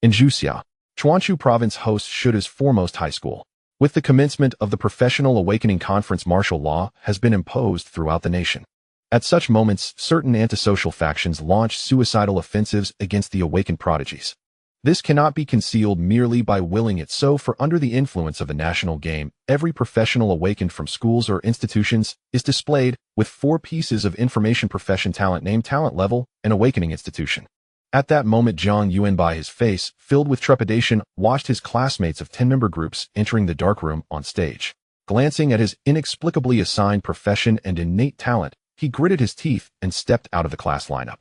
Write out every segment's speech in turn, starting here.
In Juxia, Chuanchu Province hosts Shuda's foremost high school. With the commencement of the Professional Awakening Conference, martial law has been imposed throughout the nation. At such moments, certain antisocial factions launch suicidal offensives against the awakened prodigies. This cannot be concealed merely by willing it so, for under the influence of the national game, every professional awakened from schools or institutions is displayed with 4 pieces of information: profession, talent, name, talent level, and awakening institution. At that moment, Jiang Yuanbai, his face filled with trepidation, watched his classmates of 10-member groups entering the dark room on stage. Glancing at his inexplicably assigned profession and innate talent, he gritted his teeth and stepped out of the class lineup.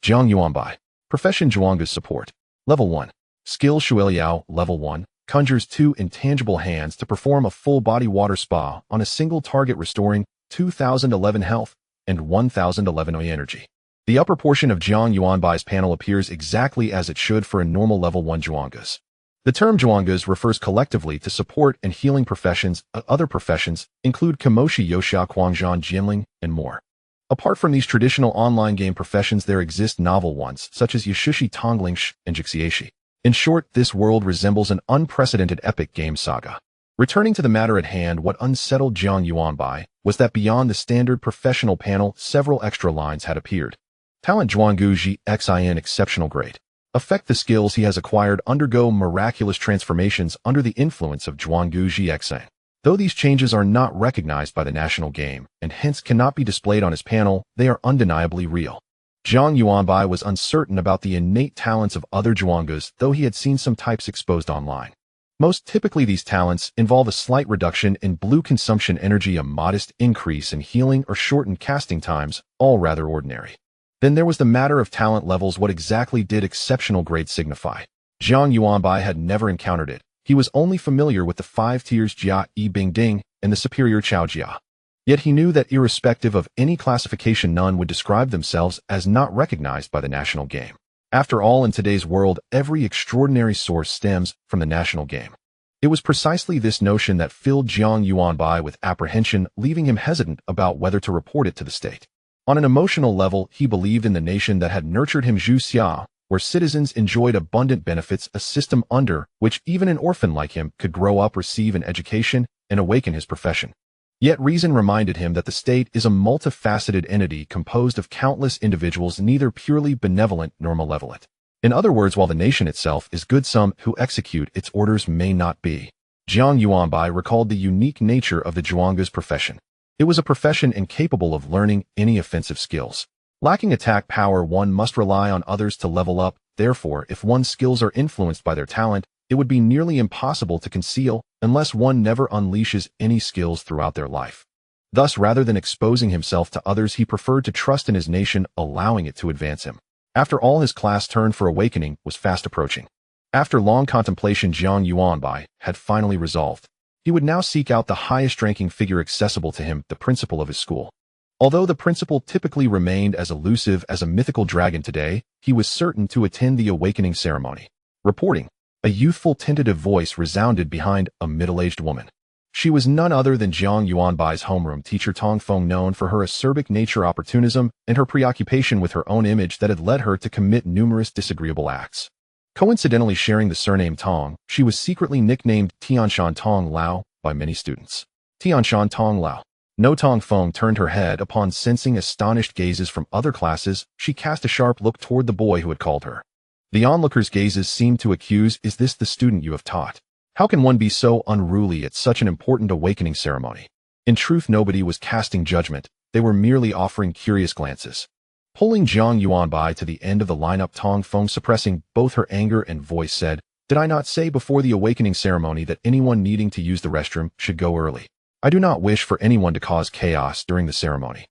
Jiang Yuanbai. Profession: Zhuang's support. Level 1. Skill: Shueliao. Level 1. Conjures 2 intangible hands to perform a full-body water spa on a single target, restoring 2011 health and 1011 OI energy. The upper portion of Jiang Yuanbai's panel appears exactly as it should for a normal level 1 Zhuang's. The term Zhuang's refers collectively to support and healing professions. Other professions include Kamoshi, Yoxia, Quangzhan, Jianling, and more. Apart from these traditional online game professions, there exist novel ones, such as Yashushi, Tonglingshi, and Jixiashi. In short, this world resembles an unprecedented epic game saga. Returning to the matter at hand, what unsettled Jiang Yuanbai was that beyond the standard professional panel, several extra lines had appeared. Talent: Zhuangguji Xin, exceptional, great. Affect: the skills he has acquired undergo miraculous transformations under the influence of Zhuangguji Xin. Though these changes are not recognized by the national game, and hence cannot be displayed on his panel, they are undeniably real. Jiang Yuanbai was uncertain about the innate talents of other Zhuang's, though he had seen some types exposed online. Most typically, these talents involve a slight reduction in blue consumption energy, a modest increase in healing, or shortened casting times, all rather ordinary. Then there was the matter of talent levels. What exactly did exceptional grade signify? Jiang Yuanbai had never encountered it. He was only familiar with the 5 tiers Jia, Yi, Bing, Ding, and the superior Chao Jia. Yet he knew that irrespective of any classification, none would describe themselves as not recognized by the national game. After all, in today's world, every extraordinary source stems from the national game. It was precisely this notion that filled Jiang Yuanbai with apprehension, leaving him hesitant about whether to report it to the state. On an emotional level, he believed in the nation that had nurtured him, Juxia, where citizens enjoyed abundant benefits, a system under which even an orphan like him could grow up, receive an education, and awaken his profession. Yet reason reminded him that the state is a multifaceted entity composed of countless individuals, neither purely benevolent nor malevolent. In other words, while the nation itself is good, some who execute its orders may not be. Jiang Yuanbai recalled the unique nature of the Zhuang's profession. It was a profession incapable of learning any offensive skills. Lacking attack power, one must rely on others to level up. Therefore, if one's skills are influenced by their talent, it would be nearly impossible to conceal unless one never unleashes any skills throughout their life. Thus, rather than exposing himself to others, he preferred to trust in his nation, allowing it to advance him. After all, his class turn for awakening was fast approaching. After long contemplation, Jiang Yuanbai had finally resolved. He would now seek out the highest-ranking figure accessible to him, the principal of his school. Although the principal typically remained as elusive as a mythical dragon today, he was certain to attend the awakening ceremony. Reporting. A youthful, tentative voice resounded behind a middle-aged woman. She was none other than Jiang Yuanbai's homeroom teacher Tong Feng, known for her acerbic nature, opportunism, and her preoccupation with her own image that had led her to commit numerous disagreeable acts. Coincidentally sharing the surname Tong, she was secretly nicknamed Tianshan Tong Lao by many students. Tianshan Tong Lao. No. Tong Feng turned her head upon sensing astonished gazes from other classes. She cast a sharp look toward the boy who had called her. The onlookers' gazes seemed to accuse, "Is this the student you have taught? How can one be so unruly at such an important awakening ceremony?" In truth, nobody was casting judgment. They were merely offering curious glances. Pulling Jiang Yuanbai to the end of the lineup, Tong Feng, suppressing both her anger and voice, said, "Did I not say before the awakening ceremony that anyone needing to use the restroom should go early? I do not wish for anyone to cause chaos during the ceremony."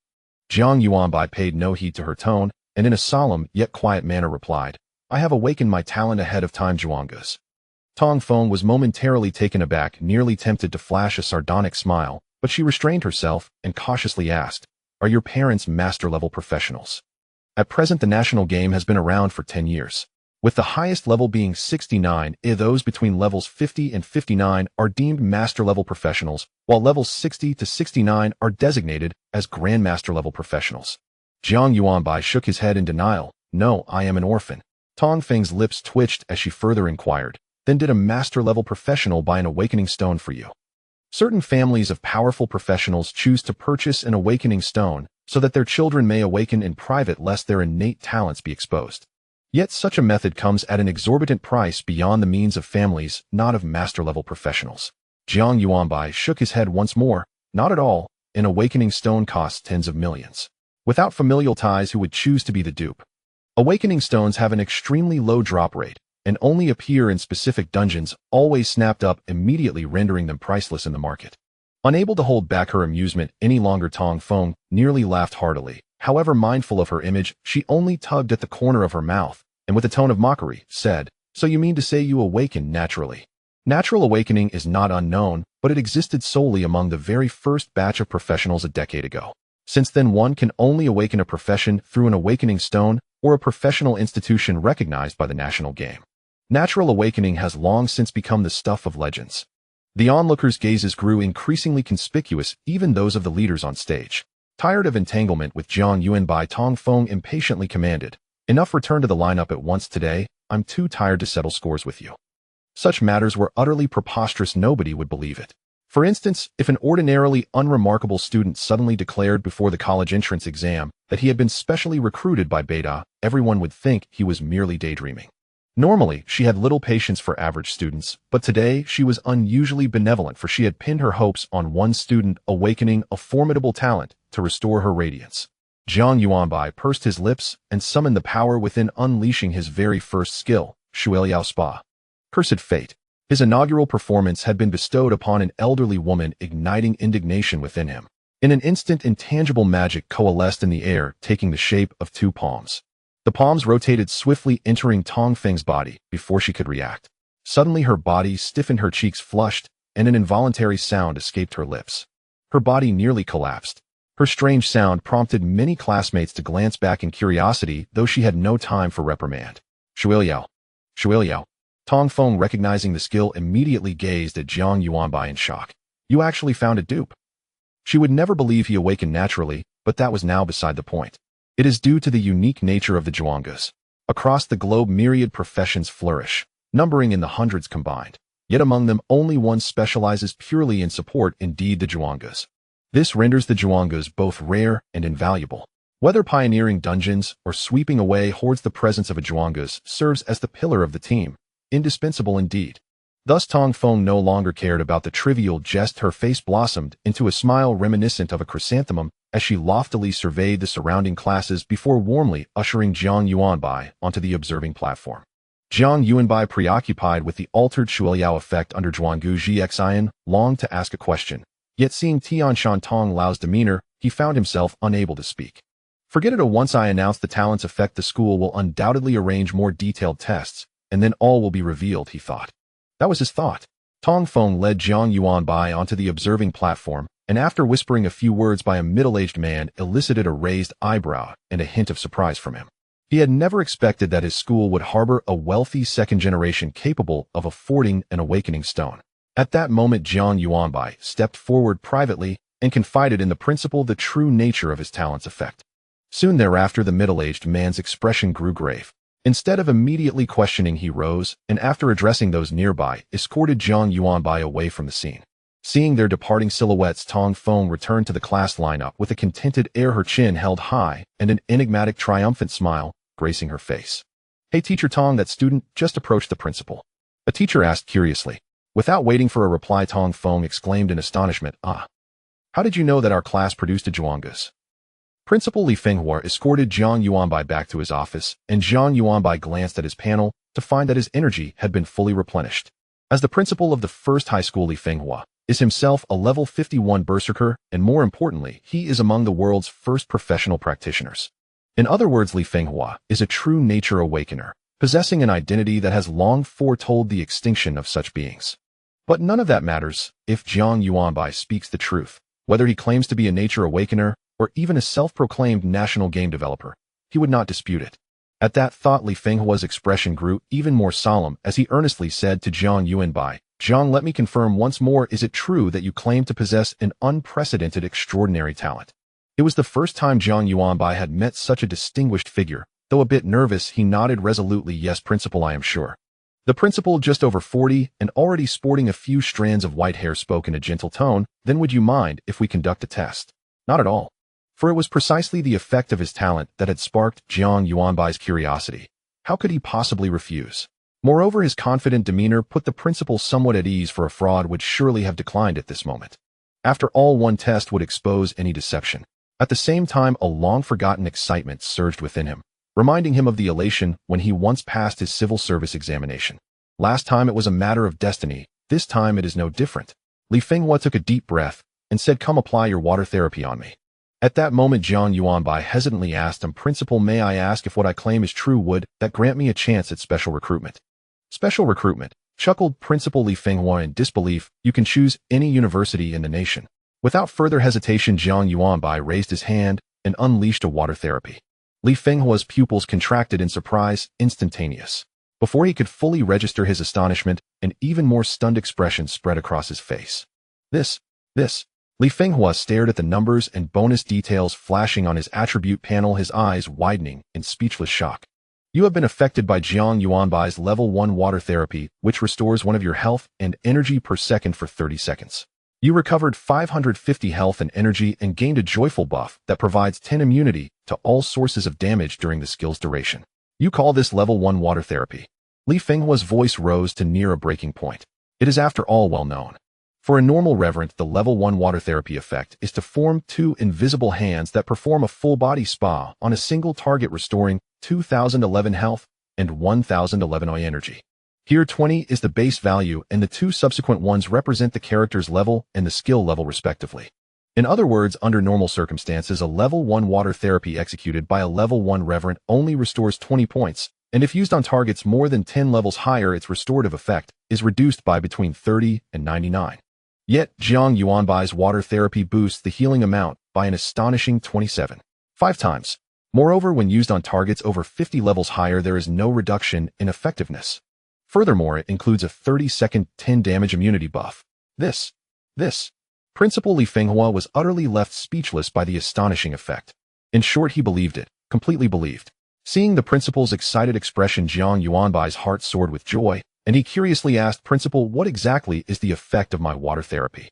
Jiang Yuanbai paid no heed to her tone, and in a solemn yet quiet manner replied, "I have awakened my talent ahead of time, Zhuang's." Tong Feng was momentarily taken aback, nearly tempted to flash a sardonic smile, but she restrained herself and cautiously asked, "Are your parents master-level professionals?" At present, the national game has been around for 10 years. With the highest level being 69, those between levels 50 and 59 are deemed master-level professionals, while levels 60 to 69 are designated as grandmaster-level professionals. Jiang Yuanbai shook his head in denial. "No, I am an orphan." Tong Feng's lips twitched as she further inquired, then did a master-level professional buy an awakening stone for you? Certain families of powerful professionals choose to purchase an awakening stone so that their children may awaken in private lest their innate talents be exposed. Yet such a method comes at an exorbitant price beyond the means of families, not of master-level professionals. Jiang Yuanbai shook his head once more. Not at all. An awakening stone costs tens of millions. Without familial ties, who would choose to be the dupe? Awakening stones have an extremely low drop rate and only appear in specific dungeons, always snapped up immediately, rendering them priceless in the market. Unable to hold back her amusement any longer, Tong Feng nearly laughed heartily. However, mindful of her image, she only tugged at the corner of her mouth, and with a tone of mockery, said, "So you mean to say you awaken naturally?" Natural awakening is not unknown, but it existed solely among the very first batch of professionals a decade ago. Since then, one can only awaken a profession through an awakening stone or a professional institution recognized by the national game. Natural awakening has long since become the stuff of legends. The onlookers' gazes grew increasingly conspicuous, even those of the leaders on stage. Tired of entanglement with Jiang Yuanbai, Tong Feng impatiently commanded, "Enough, return to the lineup at once today. I'm too tired to settle scores with you." Such matters were utterly preposterous. Nobody would believe it. For instance, if an ordinarily unremarkable student suddenly declared before the college entrance exam that he had been specially recruited by Beta, everyone would think he was merely daydreaming. Normally, she had little patience for average students, but today she was unusually benevolent, for she had pinned her hopes on one student awakening a formidable talent to restore her radiance. Jiang Yuanbai pursed his lips and summoned the power within, unleashing his very first skill, Shueliao Spa. Cursed fate. His inaugural performance had been bestowed upon an elderly woman, igniting indignation within him. In an instant, intangible magic coalesced in the air, taking the shape of two palms. The palms rotated swiftly, entering Tong Feng's body before she could react. Suddenly her body stiffened, her cheeks flushed, and an involuntary sound escaped her lips. Her body nearly collapsed. Her strange sound prompted many classmates to glance back in curiosity, though she had no time for reprimand. Shueliao. Shueliao. Tong Feng, recognizing the skill, immediately gazed at Jiang Yuanbai in shock. "You actually found a dupe." She would never believe he awakened naturally, but that was now beside the point. It is due to the unique nature of the Zhuangas. Across the globe, myriad professions flourish, numbering in the hundreds combined. Yet among them, only one specializes purely in support, indeed the Zhuangas. This renders the Zhuangas both rare and invaluable. Whether pioneering dungeons or sweeping away hordes, the presence of a Zhuangas serves as the pillar of the team. Indispensable indeed. Thus Tong Feng no longer cared about the trivial jest. Her face blossomed into a smile reminiscent of a chrysanthemum as she loftily surveyed the surrounding classes before warmly ushering Jiang Yuanbai onto the observing platform. Jiang Yuanbai, preoccupied with the altered Shueliao effect under Zhuanggu Jixian, longed to ask a question. Yet seeing Tianshan Tong Lao's demeanor, he found himself unable to speak. Forget it. Once I announce the talent's effect, the school will undoubtedly arrange more detailed tests, and then all will be revealed, he thought. That was his thought. Tong Feng led Jiang Yuanbai onto the observing platform, and after whispering a few words by a middle-aged man, elicited a raised eyebrow and a hint of surprise from him. He had never expected that his school would harbor a wealthy second generation capable of affording an awakening stone. At that moment, Jiang Yuanbai stepped forward privately and confided in the principal the true nature of his talent's effect. Soon thereafter, the middle-aged man's expression grew grave. Instead of immediately questioning, he rose, and after addressing those nearby, escorted Jiang Yuanbai away from the scene. Seeing their departing silhouettes, Tong Feng returned to the class lineup with a contented air, her chin held high, and an enigmatic, triumphant smile gracing her face. "Hey, Teacher Tong," that student just approached the principal. A teacher asked curiously. Without waiting for a reply, Tong Feng exclaimed in astonishment, "Ah! How did you know that our class produced a Zhuangas?" Principal Li Fenghua escorted Jiang Yuanbai back to his office, and Jiang Yuanbai glanced at his panel to find that his energy had been fully replenished. As the principal of the first high school, Li Fenghua is himself a level 51 berserker, and more importantly, he is among the world's first professional practitioners. In other words, Li Fenghua is a true nature awakener, possessing an identity that has long foretold the extinction of such beings. But none of that matters if Jiang Yuanbai speaks the truth. Whether he claims to be a nature awakener or even a self-proclaimed national game developer, he would not dispute it. At that thought, Li Fenghua's expression grew even more solemn as he earnestly said to Jiang Yuanbai, "Jiang, let me confirm once more, is it true that you claim to possess an unprecedented, extraordinary talent?" It was the first time Jiang Yuanbai had met such a distinguished figure, Though a bit nervous, he nodded resolutely, "Yes, Principal, I am sure." The principal, just over 40 and already sporting a few strands of white hair, spoke in a gentle tone. "Then would you mind if we conduct a test?" "Not at all." For it was precisely the effect of his talent that had sparked Jiang Yuanbai's curiosity. How could he possibly refuse? Moreover, his confident demeanor put the principal somewhat at ease, for a fraud would surely have declined at this moment. After all, one test would expose any deception. At the same time, a long-forgotten excitement surged within him, reminding him of the elation when he once passed his civil service examination. Last time it was a matter of destiny, this time it is no different. Li Fenghua took a deep breath and said, "Come apply your water therapy on me." At that moment, Jiang Yuanbai hesitantly asked him, "Principal, may I ask if what I claim is true? Would that grant me a chance at special recruitment?" "Special recruitment?" chuckled Principal Li Fenghua in disbelief. "You can choose any university in the nation." Without further hesitation, Jiang Yuanbai raised his hand and unleashed a water therapy. Li Fenghua's pupils contracted in surprise, instantaneous. Before he could fully register his astonishment, an even more stunned expression spread across his face. This. Li Fenghua stared at the numbers and bonus details flashing on his attribute panel, his eyes widening in speechless shock. "You have been affected by Jiang Yuanbai's level 1 water therapy, which restores 1 of your health and energy per second for 30 seconds. You recovered 550 health and energy and gained a joyful buff that provides 10 immunity to all sources of damage during the skill's duration. You call this level 1 water therapy?" Li Fenghua's voice rose to near a breaking point. It is after all well known. For a normal reverent, the level 1 water therapy effect is to form 2 invisible hands that perform a full body spa on a single target, restoring 2011 health and 1011 OI energy. Here 20 is the base value and the 2 subsequent ones represent the character's level and the skill level respectively. In other words, under normal circumstances, a level 1 water therapy executed by a level 1 reverent only restores 20 points, and if used on targets more than 10 levels higher, its restorative effect is reduced by between 30 and 99. Yet, Jiang Yuanbai's water therapy boosts the healing amount by an astonishing 27.5 times. Moreover, when used on targets over 50 levels higher, there is no reduction in effectiveness. Furthermore, it includes a 30-second 10 damage immunity buff. This. Principal Li Fenghua was utterly left speechless by the astonishing effect. In short, he believed it, completely believed. Seeing the principal's excited expression, Jiang Yuanbai's heart soared with joy, and he curiously asked, "Principal, what exactly is the effect of my water therapy?"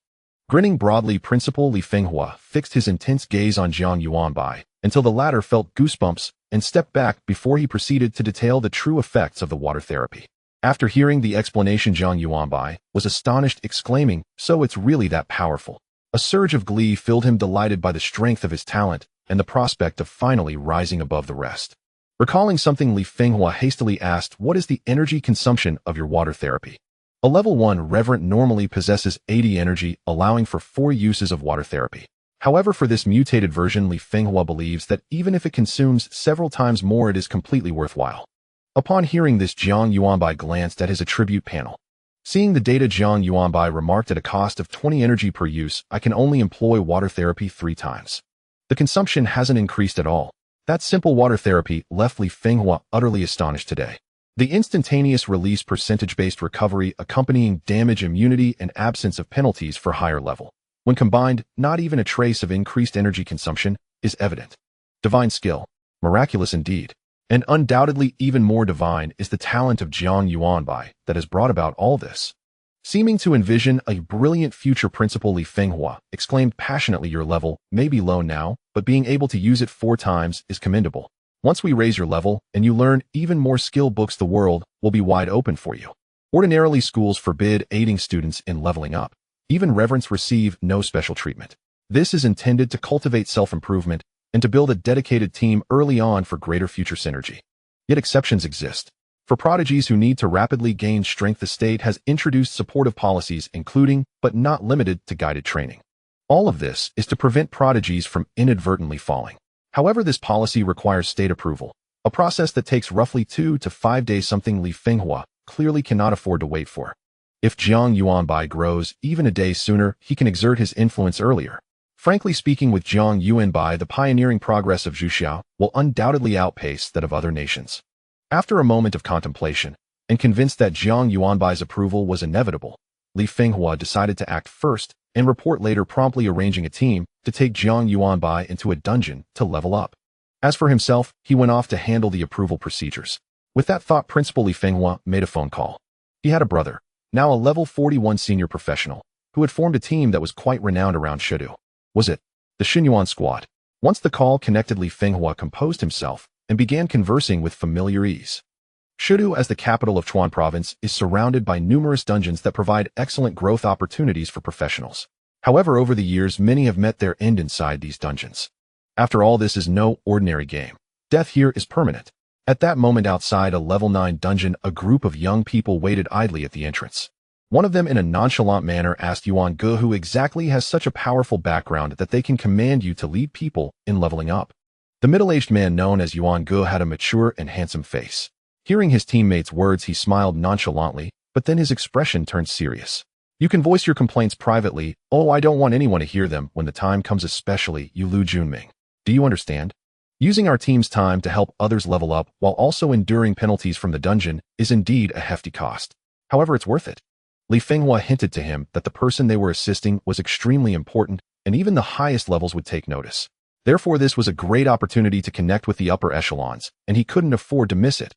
Grinning broadly, Principal Li Fenghua fixed his intense gaze on Jiang Yuanbai until the latter felt goosebumps and stepped back before he proceeded to detail the true effects of the water therapy. After hearing the explanation, Jiang Yuanbai was astonished, exclaiming, "So it's really that powerful." A surge of glee filled him, delighted by the strength of his talent and the prospect of finally rising above the rest. Recalling something, Li Fenghua hastily asked, "What is the energy consumption of your water therapy?" A level 1 reverent normally possesses 80 energy, allowing for 4 uses of water therapy. However, for this mutated version, Li Fenghua believes that even if it consumes several times more, it is completely worthwhile. Upon hearing this, Jiang Yuanbai glanced at his attribute panel. Seeing the data, Jiang Yuanbai remarked, "At a cost of 20 energy per use, I can only employ water therapy 3 times. The consumption hasn't increased at all." That simple water therapy left Li Fenghua utterly astonished today. The instantaneous release, percentage-based recovery, accompanying damage immunity, and absence of penalties for higher level. When combined, not even a trace of increased energy consumption is evident. Divine skill. Miraculous indeed. And undoubtedly even more divine is the talent of Jiang Yuanbai that has brought about all this. Seeming to envision a brilliant future, Principal Li Fenghua exclaimed passionately, "Your level may be low now, but being able to use it 4 times is commendable. Once we raise your level and you learn even more skill, books, the world will be wide open for you. Ordinarily, schools forbid aiding students in leveling up. Even reverends receive no special treatment. This is intended to cultivate self-improvement and to build a dedicated team early on for greater future synergy. Yet exceptions exist. For prodigies who need to rapidly gain strength, the state has introduced supportive policies, including, but not limited to, guided training. All of this is to prevent prodigies from inadvertently falling. However, this policy requires state approval, a process that takes roughly 2 to 5 days, something Li Fenghua clearly cannot afford to wait for. If Jiang Yuanbai grows even a day sooner, he can exert his influence earlier. Frankly speaking, with Jiang Yuanbai, the pioneering progress of Zhuxiao will undoubtedly outpace that of other nations. After a moment of contemplation, and convinced that Jiang Yuanbai's approval was inevitable, Li Fenghua decided to act first and report later, promptly arranging a team to take Jiang Yuanbai into a dungeon to level up. As for himself, he went off to handle the approval procedures. With that thought, Principal Li Fenghua made a phone call. He had a brother, now a level 41 senior professional, who had formed a team that was quite renowned around Shidu. Was it the Xinyuan squad? Once the call connected, Li Fenghua composed himself and began conversing with familiar ease. Shidu, as the capital of Chuan Province, is surrounded by numerous dungeons that provide excellent growth opportunities for professionals. However, over the years, many have met their end inside these dungeons. After all, this is no ordinary game. Death here is permanent. At that moment, outside a level 9 dungeon, a group of young people waited idly at the entrance. One of them, in a nonchalant manner, asked Yuan Ge who exactly has such a powerful background that they can command you to lead people in leveling up. The middle-aged man known as Yuan Ge had a mature and handsome face. Hearing his teammates' words, he smiled nonchalantly, but then his expression turned serious. You can voice your complaints privately. Oh, I don't want anyone to hear them when the time comes, especially you, Lu Junming. Do you understand? Using our team's time to help others level up while also enduring penalties from the dungeon is indeed a hefty cost. However, it's worth it. Li Fenghua hinted to him that the person they were assisting was extremely important, and even the highest levels would take notice. Therefore, this was a great opportunity to connect with the upper echelons, and he couldn't afford to miss it.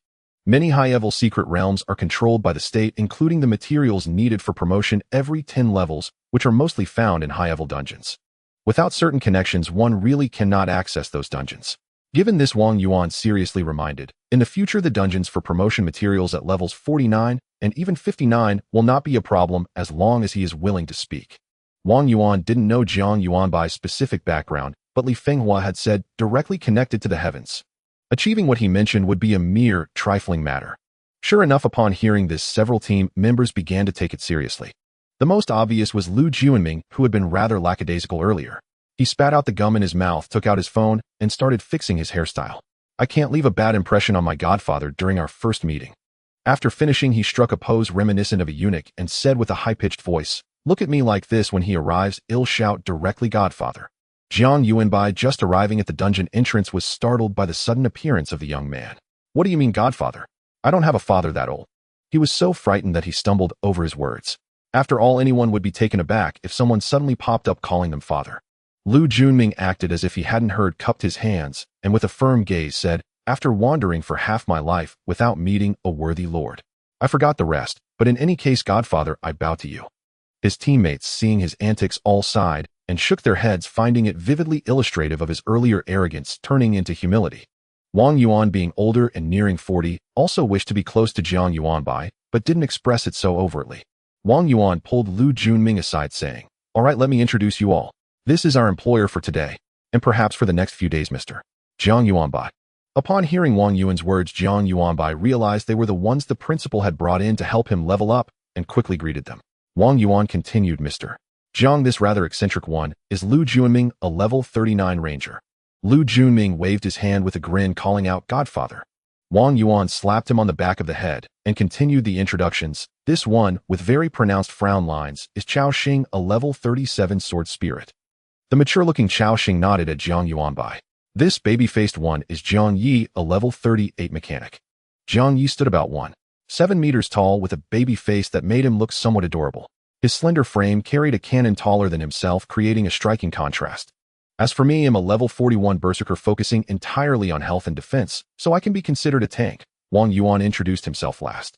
Many high-level secret realms are controlled by the state, including the materials needed for promotion every 10 levels, which are mostly found in high-level dungeons. Without certain connections, one really cannot access those dungeons. Given this, Wang Yuan seriously reminded, in the future the dungeons for promotion materials at levels 49 and even 59 will not be a problem as long as he is willing to speak. Wang Yuan didn't know Jiang Yuanbai's specific background, but Li Fenghua had said directly connected to the heavens. Achieving what he mentioned would be a mere trifling matter. Sure enough, upon hearing this, several team members began to take it seriously. The most obvious was Lu Junming, who had been rather lackadaisical earlier. He spat out the gum in his mouth, took out his phone, and started fixing his hairstyle. I can't leave a bad impression on my godfather during our first meeting. After finishing, he struck a pose reminiscent of a eunuch and said with a high-pitched voice, look at me like this when he arrives, ill shout directly godfather. Jiang Yuanbai, just arriving at the dungeon entrance, was startled by the sudden appearance of the young man. What do you mean, godfather? I don't have a father that old. He was so frightened that he stumbled over his words. After all, anyone would be taken aback if someone suddenly popped up calling them father. Lu Junming acted as if he hadn't heard, cupped his hands, and with a firm gaze said, after wandering for half my life without meeting a worthy lord, I forgot the rest, but in any case, godfather, I bow to you. His teammates, seeing his antics, all sighed and shook their heads, finding it vividly illustrative of his earlier arrogance turning into humility. Wang Yuan, being older and nearing 40, also wished to be close to Jiang Yuanbai, but didn't express it so overtly. Wang Yuan pulled Lu Junming aside, saying, all right, let me introduce you all. This is our employer for today, and perhaps for the next few days, Mr. Jiang Yuanbai. Upon hearing Wang Yuan's words, Jiang Yuanbai realized they were the ones the principal had brought in to help him level up, and quickly greeted them. Wang Yuan continued, Mr. Jiang, this rather eccentric one is Lu Junming, a level 39 ranger. Lu Junming waved his hand with a grin, calling out, godfather. Wang Yuan slapped him on the back of the head and continued the introductions. This one, with very pronounced frown lines, is Chao Xing, a level 37 sword spirit. The mature-looking Chao Xing nodded at Jiang Yuanbai. This baby-faced one is Jiang Yi, a level 38 mechanic. Jiang Yi stood about 1.7 meters tall with a baby face that made him look somewhat adorable. His slender frame carried a cannon taller than himself, creating a striking contrast. As for me, I'm a level 41 berserker focusing entirely on health and defense, so I can be considered a tank. Wang Yuan introduced himself last.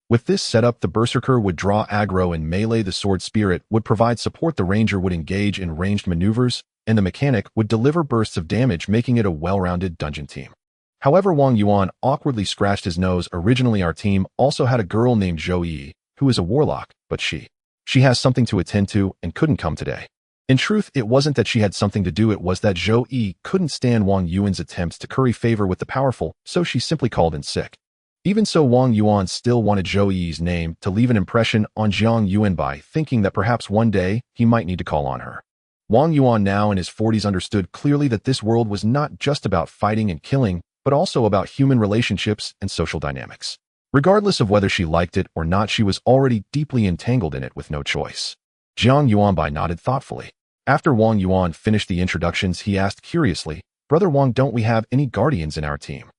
With this setup, the berserker would draw aggro and melee, the sword spirit would provide support, the ranger would engage in ranged maneuvers, and the mechanic would deliver bursts of damage, making it a well-rounded dungeon team. However, Wang Yuan awkwardly scratched his nose. Originally, our team also had a girl named Zhou Yi, who is a warlock, but she has something to attend to and couldn't come today. In truth, it wasn't that she had something to do, it was that Zhou Yi couldn't stand Wang Yuan's attempts to curry favor with the powerful, so she simply called in sick. Even so, Wang Yuan still wanted Zhou Yi's name to leave an impression on Jiang Yuanbai, thinking that perhaps one day he might need to call on her. Wang Yuan, now in his 40s, understood clearly that this world was not just about fighting and killing, but also about human relationships and social dynamics. Regardless of whether she liked it or not, she was already deeply entangled in it with no choice. Jiang Yuanbai nodded thoughtfully. After Wang Yuan finished the introductions, he asked curiously, Brother Wang, don't we have any guardians in our team?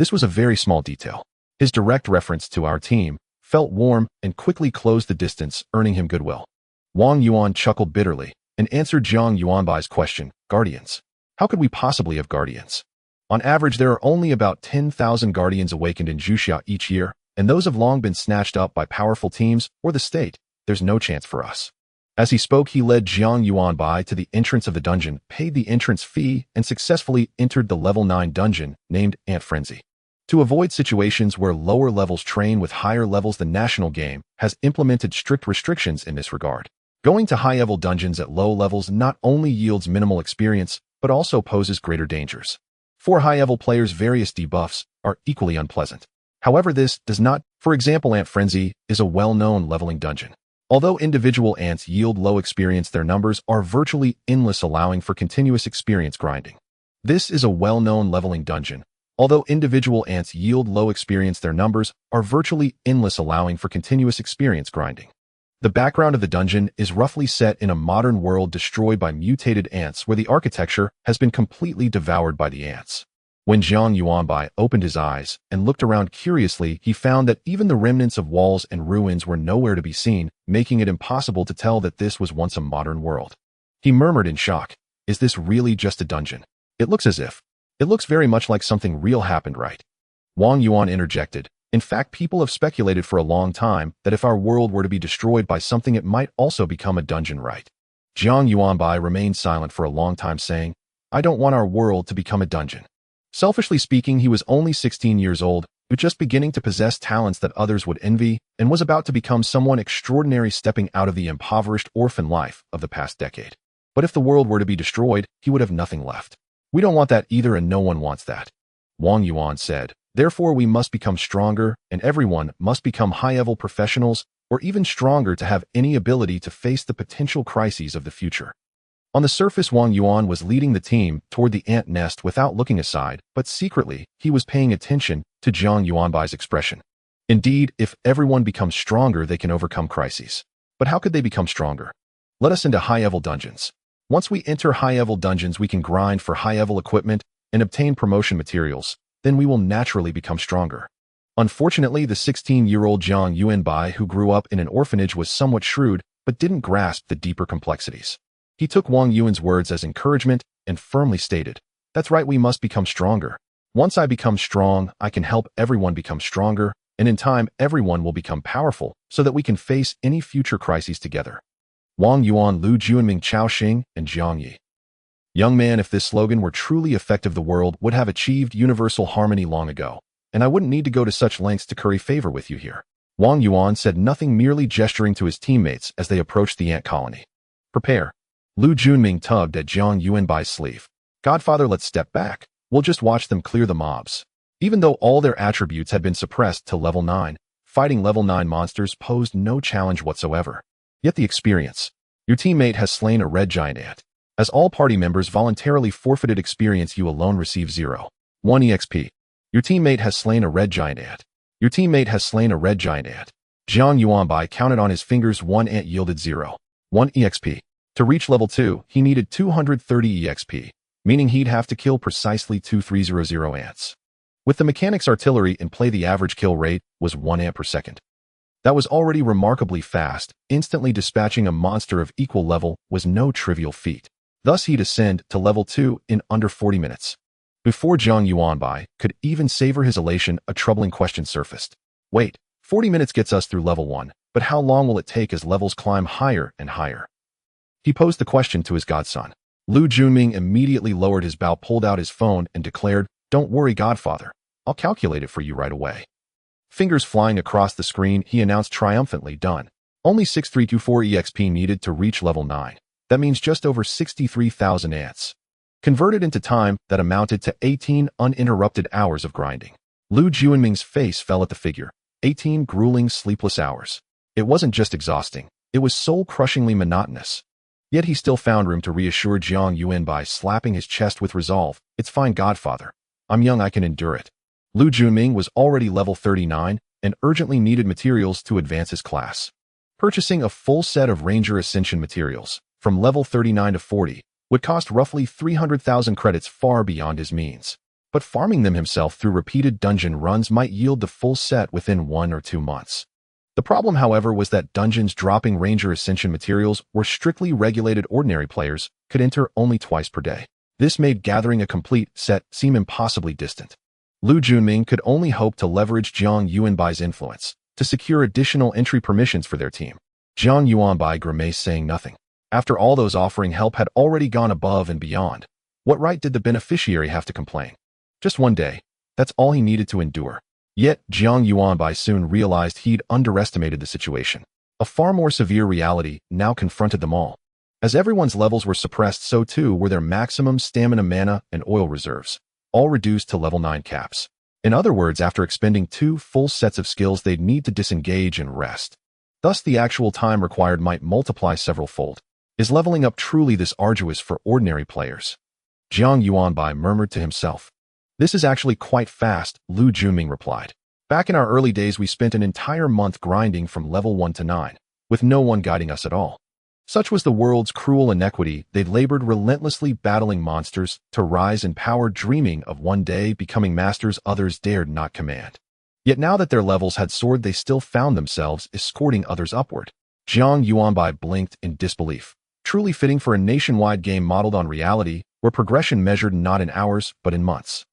This was a very small detail. His direct reference to our team felt warm and quickly closed the distance, earning him goodwill. Wang Yuan chuckled bitterly and answered Jiang Yuanbai's question, guardians? How could we possibly have guardians? On average, there are only about 10,000 guardians awakened in Juxia each year, and those have long been snatched up by powerful teams or the state. There's no chance for us. As he spoke, he led Jiang Yuanbai to the entrance of the dungeon, paid the entrance fee, and successfully entered the level 9 dungeon, named Ant Frenzy. To avoid situations where lower levels train with higher levels, the national game has implemented strict restrictions in this regard. Going to high-level dungeons at low levels not only yields minimal experience, but also poses greater dangers. For high-level players, various debuffs are equally unpleasant. However, this does not. For example, Ant Frenzy is a well-known leveling dungeon. Although individual ants yield low experience, their numbers are virtually endless, allowing for continuous experience grinding. This is a well-known leveling dungeon. Although individual ants yield low experience, their numbers are virtually endless, allowing for continuous experience grinding. The background of the dungeon is roughly set in a modern world destroyed by mutated ants, where the architecture has been completely devoured by the ants. When Jiang Yuanbai opened his eyes and looked around curiously, he found that even the remnants of walls and ruins were nowhere to be seen, making it impossible to tell that this was once a modern world. He murmured in shock, "Is this really just a dungeon? It looks as if. It looks very much like something real happened, right?" Wang Yuan interjected, "In fact, people have speculated for a long time that if our world were to be destroyed by something, it might also become a dungeon, right?" Jiang Yuanbai remained silent for a long time, saying, "I don't want our world to become a dungeon." Selfishly speaking, he was only 16 years old, but just beginning to possess talents that others would envy, and was about to become someone extraordinary, stepping out of the impoverished orphan life of the past decade. But if the world were to be destroyed, he would have nothing left. "We don't want that either, and no one wants that," Wang Yuan said. "Therefore, we must become stronger, and everyone must become high-level professionals, or even stronger, to have any ability to face the potential crises of the future." On the surface, Wang Yuan was leading the team toward the ant nest without looking aside, but secretly, he was paying attention to Jiang Yuanbai's expression. Indeed, if everyone becomes stronger, they can overcome crises. But how could they become stronger? Let us into high-level dungeons. Once we enter high-level dungeons, we can grind for high-level equipment and obtain promotion materials. Then we will naturally become stronger. Unfortunately, the 16-year-old Jiang Yuanbai, who grew up in an orphanage, was somewhat shrewd, but didn't grasp the deeper complexities. He took Wang Yuan's words as encouragement and firmly stated, "That's right, we must become stronger. Once I become strong, I can help everyone become stronger, and in time, everyone will become powerful, so that we can face any future crises together." Wang Yuan, Lu Juanming, Chao Xing, and Jiang Yi. Young man, if this slogan were truly effective, the world would have achieved universal harmony long ago, and I wouldn't need to go to such lengths to curry favor with you here. Wang Yuan said nothing, merely gesturing to his teammates as they approached the ant colony. "Prepare." Lu Junming tugged at Jiang Yuanbai's sleeve. "Godfather, let's step back. We'll just watch them clear the mobs." Even though all their attributes had been suppressed to level 9, fighting level 9 monsters posed no challenge whatsoever. Yet the experience. Your teammate has slain a red giant ant. As all party members voluntarily forfeited experience, you alone receive 0.1 EXP. Your teammate has slain a red giant ant. Your teammate has slain a red giant ant. Jiang Yuanbai counted on his fingers. One ant yielded 0.1 EXP. To reach level 2, he needed 230 EXP, meaning he'd have to kill precisely 2300 ants. With the mechanics artillery in play, the average kill rate was 1 ant per second. That was already remarkably fast. Instantly dispatching a monster of equal level was no trivial feat. Thus, he'd ascend to level 2 in under 40 minutes. Before Jiang Yuanbai could even savor his elation, a troubling question surfaced. Wait, 40 minutes gets us through level 1, but how long will it take as levels climb higher and higher? He posed the question to his godson. Lu Junming immediately lowered his bow, pulled out his phone, and declared, "Don't worry, Godfather. I'll calculate it for you right away." Fingers flying across the screen, he announced triumphantly, "Done. Only 6324 EXP needed to reach level 9. That means just over 63,000 ants. Converted into time, that amounted to 18 uninterrupted hours of grinding." Lu Junming's face fell at the figure. 18 grueling, sleepless hours. It wasn't just exhausting. It was soul-crushingly monotonous. Yet he still found room to reassure Jiang Yuanbai, slapping his chest with resolve. "It's fine, Godfather. I'm young, I can endure it." Lu Junming was already level 39 and urgently needed materials to advance his class. Purchasing a full set of Ranger Ascension materials from level 39 to 40 would cost roughly 300,000 credits, far beyond his means. But farming them himself through repeated dungeon runs might yield the full set within 1 or 2 months. The problem, however, was that dungeons dropping Ranger Ascension materials were strictly regulated. Ordinary players could enter only twice per day. This made gathering a complete set seem impossibly distant. Lu Junming could only hope to leverage Jiang Yuanbai's influence to secure additional entry permissions for their team. Jiang Yuanbai grimaced, saying nothing. After all those offering help had already gone above and beyond, what right did the beneficiary have to complain? Just one day, that's all he needed to endure. Yet, Jiang Yuanbai soon realized he'd underestimated the situation. A far more severe reality now confronted them all. As everyone's levels were suppressed, so too were their maximum stamina, mana, and oil reserves, all reduced to level 9 caps. In other words, after expending 2 full sets of skills, they'd need to disengage and rest. Thus, the actual time required might multiply several-fold. Is leveling up truly this arduous for ordinary players? Jiang Yuanbai murmured to himself. This is actually quite fast, Lu Junming replied. Back in our early days, we spent an entire month grinding from level 1 to 9, with no one guiding us at all. Such was the world's cruel inequity. They'd labored relentlessly battling monsters to rise in power, dreaming of one day becoming masters others dared not command. Yet now that their levels had soared, they still found themselves escorting others upward. Jiang Yuanbai blinked in disbelief. Truly fitting for a nationwide game modeled on reality, where progression measured not in hours but in months.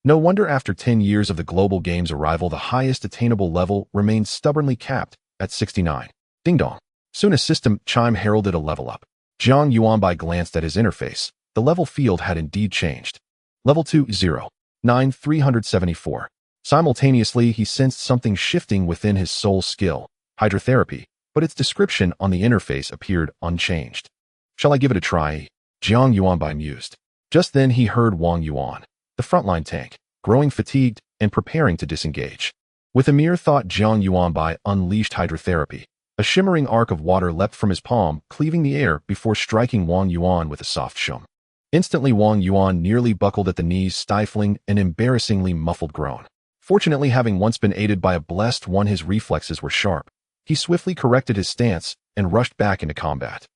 No wonder after 10 years of the global game's arrival, the highest attainable level remained stubbornly capped at 69. Ding dong. Soon a system chime heralded a level up. Jiang Yuanbai glanced at his interface. The level field had indeed changed. Level 2, 0. 9, 374. Simultaneously, he sensed something shifting within his soul skill, Hydrotherapy, but its description on the interface appeared unchanged. Shall I give it a try? Jiang Yuanbai mused. Just then he heard Wang Yuan, the frontline tank, growing fatigued and preparing to disengage. With a mere thought, Jiang Yuanbai unleashed Hydrotherapy. A shimmering arc of water leapt from his palm, cleaving the air before striking Wang Yuan with a soft shum. Instantly, Wang Yuan nearly buckled at the knees, stifling an embarrassingly muffled groan. Fortunately, having once been aided by a blessed one, his reflexes were sharp. He swiftly corrected his stance and rushed back into combat.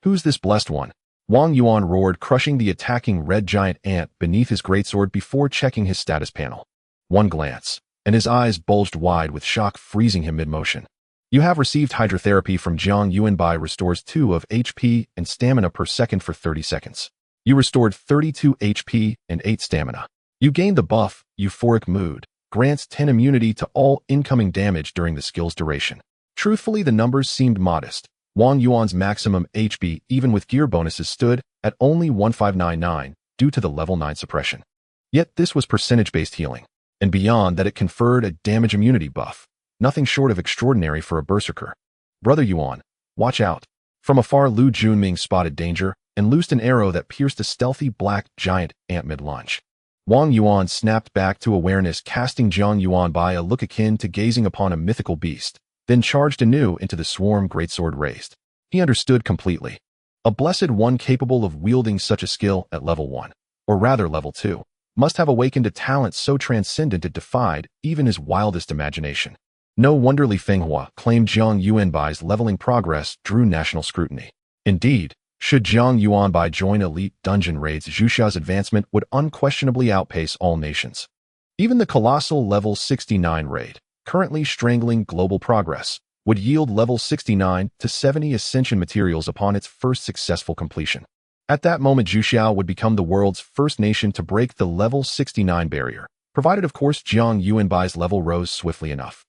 Who's this blessed one? Wang Yuan roared, crushing the attacking red giant ant beneath his greatsword before checking his status panel. One glance, and his eyes bulged wide with shock, freezing him mid-motion. You have received Hydrotherapy from Jiang Yuanbai. Restores 2 of HP and stamina per second for 30 seconds. You restored 32 HP and 8 stamina. You gained the buff, Euphoric Mood. Grants 10 immunity to all incoming damage during the skill's duration. Truthfully, the numbers seemed modest. Wang Yuan's maximum HP, even with gear bonuses, stood at only 1599 due to the level 9 suppression. Yet this was percentage-based healing, and beyond that it conferred a damage immunity buff. Nothing short of extraordinary for a berserker. Brother Yuan, watch out. From afar, Lu Junming spotted danger and loosed an arrow that pierced a stealthy black giant ant mid-lunge. Wang Yuan snapped back to awareness, casting Jiang Yuanbai a look akin to gazing upon a mythical beast, then charged anew into the swarm, greatsword raised. He understood completely. A blessed one capable of wielding such a skill at level 1, or rather level 2, must have awakened a talent so transcendent it defied even his wildest imagination. No wonder Li Fenghua claimed Jiang Yuanbai's leveling progress drew national scrutiny. Indeed, should Jiang Yuanbai join elite dungeon raids, Zhuxia's advancement would unquestionably outpace all nations. Even the colossal level 69 raid, currently strangling global progress, would yield level 69 to 70 ascension materials upon its first successful completion. At that moment, Zhuxia would become the world's first nation to break the level 69 barrier, provided of course Jiang Yuanbai's level rose swiftly enough.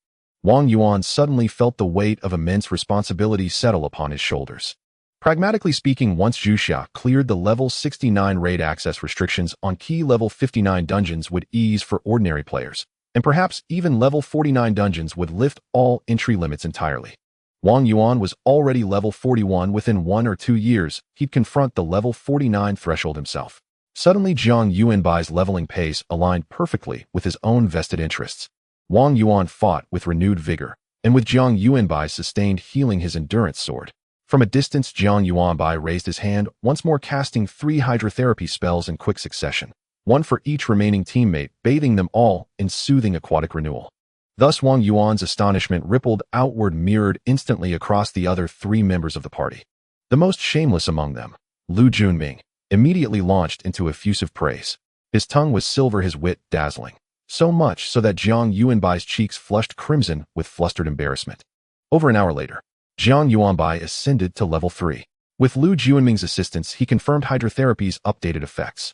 Wang Yuan suddenly felt the weight of immense responsibility settle upon his shoulders. Pragmatically speaking, once Zhuxia cleared the level 69 raid, access restrictions on key level 59 dungeons would ease for ordinary players, and perhaps even level 49 dungeons would lift all entry limits entirely. Wang Yuan was already level 41. Within 1 or 2 years, he'd confront the level 49 threshold himself. Suddenly, Jiang Yuanbai's leveling pace aligned perfectly with his own vested interests. Wang Yuan fought with renewed vigor, and with Jiang Yuanbai sustained healing his endurance sword. From a distance, Jiang Yuanbai raised his hand, once more casting 3 hydrotherapy spells in quick succession, one for each remaining teammate, bathing them all in soothing aquatic renewal. Thus, Wang Yuan's astonishment rippled outward, mirrored instantly across the other 3 members of the party. The most shameless among them, Lu Junming, immediately launched into effusive praise. His tongue was silver, his wit dazzling. So much so that Jiang Yuanbai's cheeks flushed crimson with flustered embarrassment. Over an hour later, Jiang Yuanbai ascended to level 3. With Lu Junming's assistance, he confirmed Hydrotherapy's updated effects.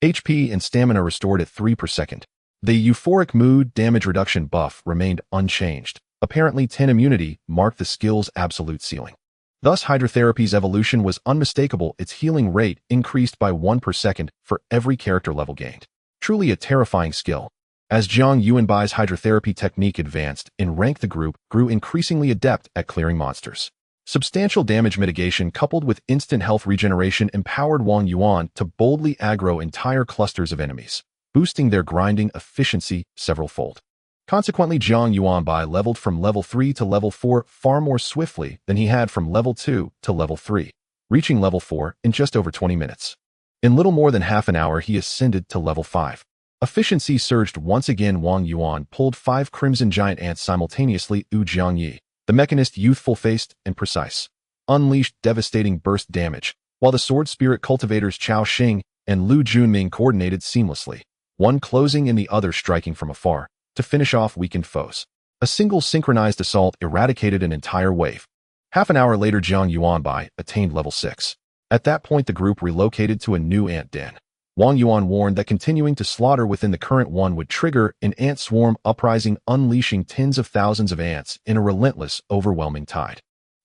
HP and stamina restored at 3 per second. The euphoric mood damage reduction buff remained unchanged. Apparently 10 immunity marked the skill's absolute ceiling. Thus, Hydrotherapy's evolution was unmistakable. Its healing rate increased by 1 per second for every character level gained. Truly a terrifying skill. As Jiang Yuanbai's Hydrotherapy technique advanced in rank, the group grew increasingly adept at clearing monsters. Substantial damage mitigation coupled with instant health regeneration empowered Wang Yuan to boldly aggro entire clusters of enemies, boosting their grinding efficiency several-fold. Consequently, Jiang Yuanbai leveled from level 3 to level 4 far more swiftly than he had from level 2 to level 3, reaching level 4 in just over 20 minutes. In little more than half an hour, he ascended to level 5. Efficiency surged once again. Wang Yuan pulled 5 crimson giant ants simultaneously. Jiangyi, the mechanist, youthful-faced and precise, unleashed devastating burst damage, while the sword spirit cultivators Chao Xing and Lu Junming coordinated seamlessly, one closing and the other striking from afar, to finish off weakened foes. A single synchronized assault eradicated an entire wave. Half an hour later, Jiang Yuanbai attained level 6. At that point, the group relocated to a new ant den. Wang Yuan warned that continuing to slaughter within the current one would trigger an ant swarm uprising, unleashing tens of thousands of ants in a relentless, overwhelming tide.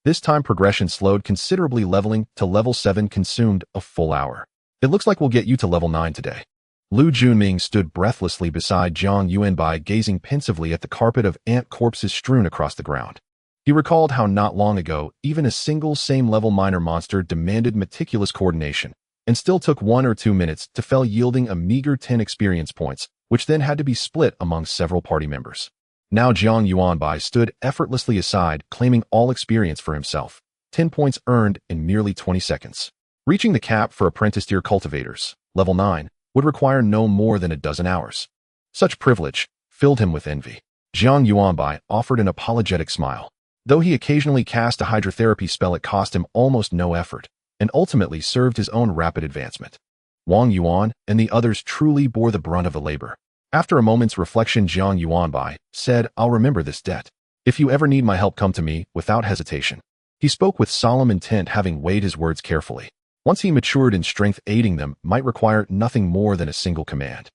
This time progression slowed considerably. Leveling to level 7 consumed a full hour. It looks like we'll get you to level 9 today. Lu Junming stood breathlessly beside Jiang Yuanbai, gazing pensively at the carpet of ant corpses strewn across the ground. He recalled how not long ago, even a single same-level minor monster demanded meticulous coordination, and still took 1 or 2 minutes to fell, yielding a meager 10 experience points, which then had to be split among several party members. Now Jiang Yuanbai stood effortlessly aside, claiming all experience for himself, 10 points earned in merely 20 seconds. Reaching the cap for apprentice-tier cultivators, level 9, would require no more than a dozen hours. Such privilege filled him with envy. Jiang Yuanbai offered an apologetic smile. Though he occasionally cast a hydrotherapy spell, it cost him almost no effort, and ultimately served his own rapid advancement. Wang Yuan and the others truly bore the brunt of the labor. After a moment's reflection, Jiang Yuanbai said, "I'll remember this debt. If you ever need my help, come to me without hesitation." He spoke with solemn intent, having weighed his words carefully. Once he matured in strength, aiding them might require nothing more than a single command.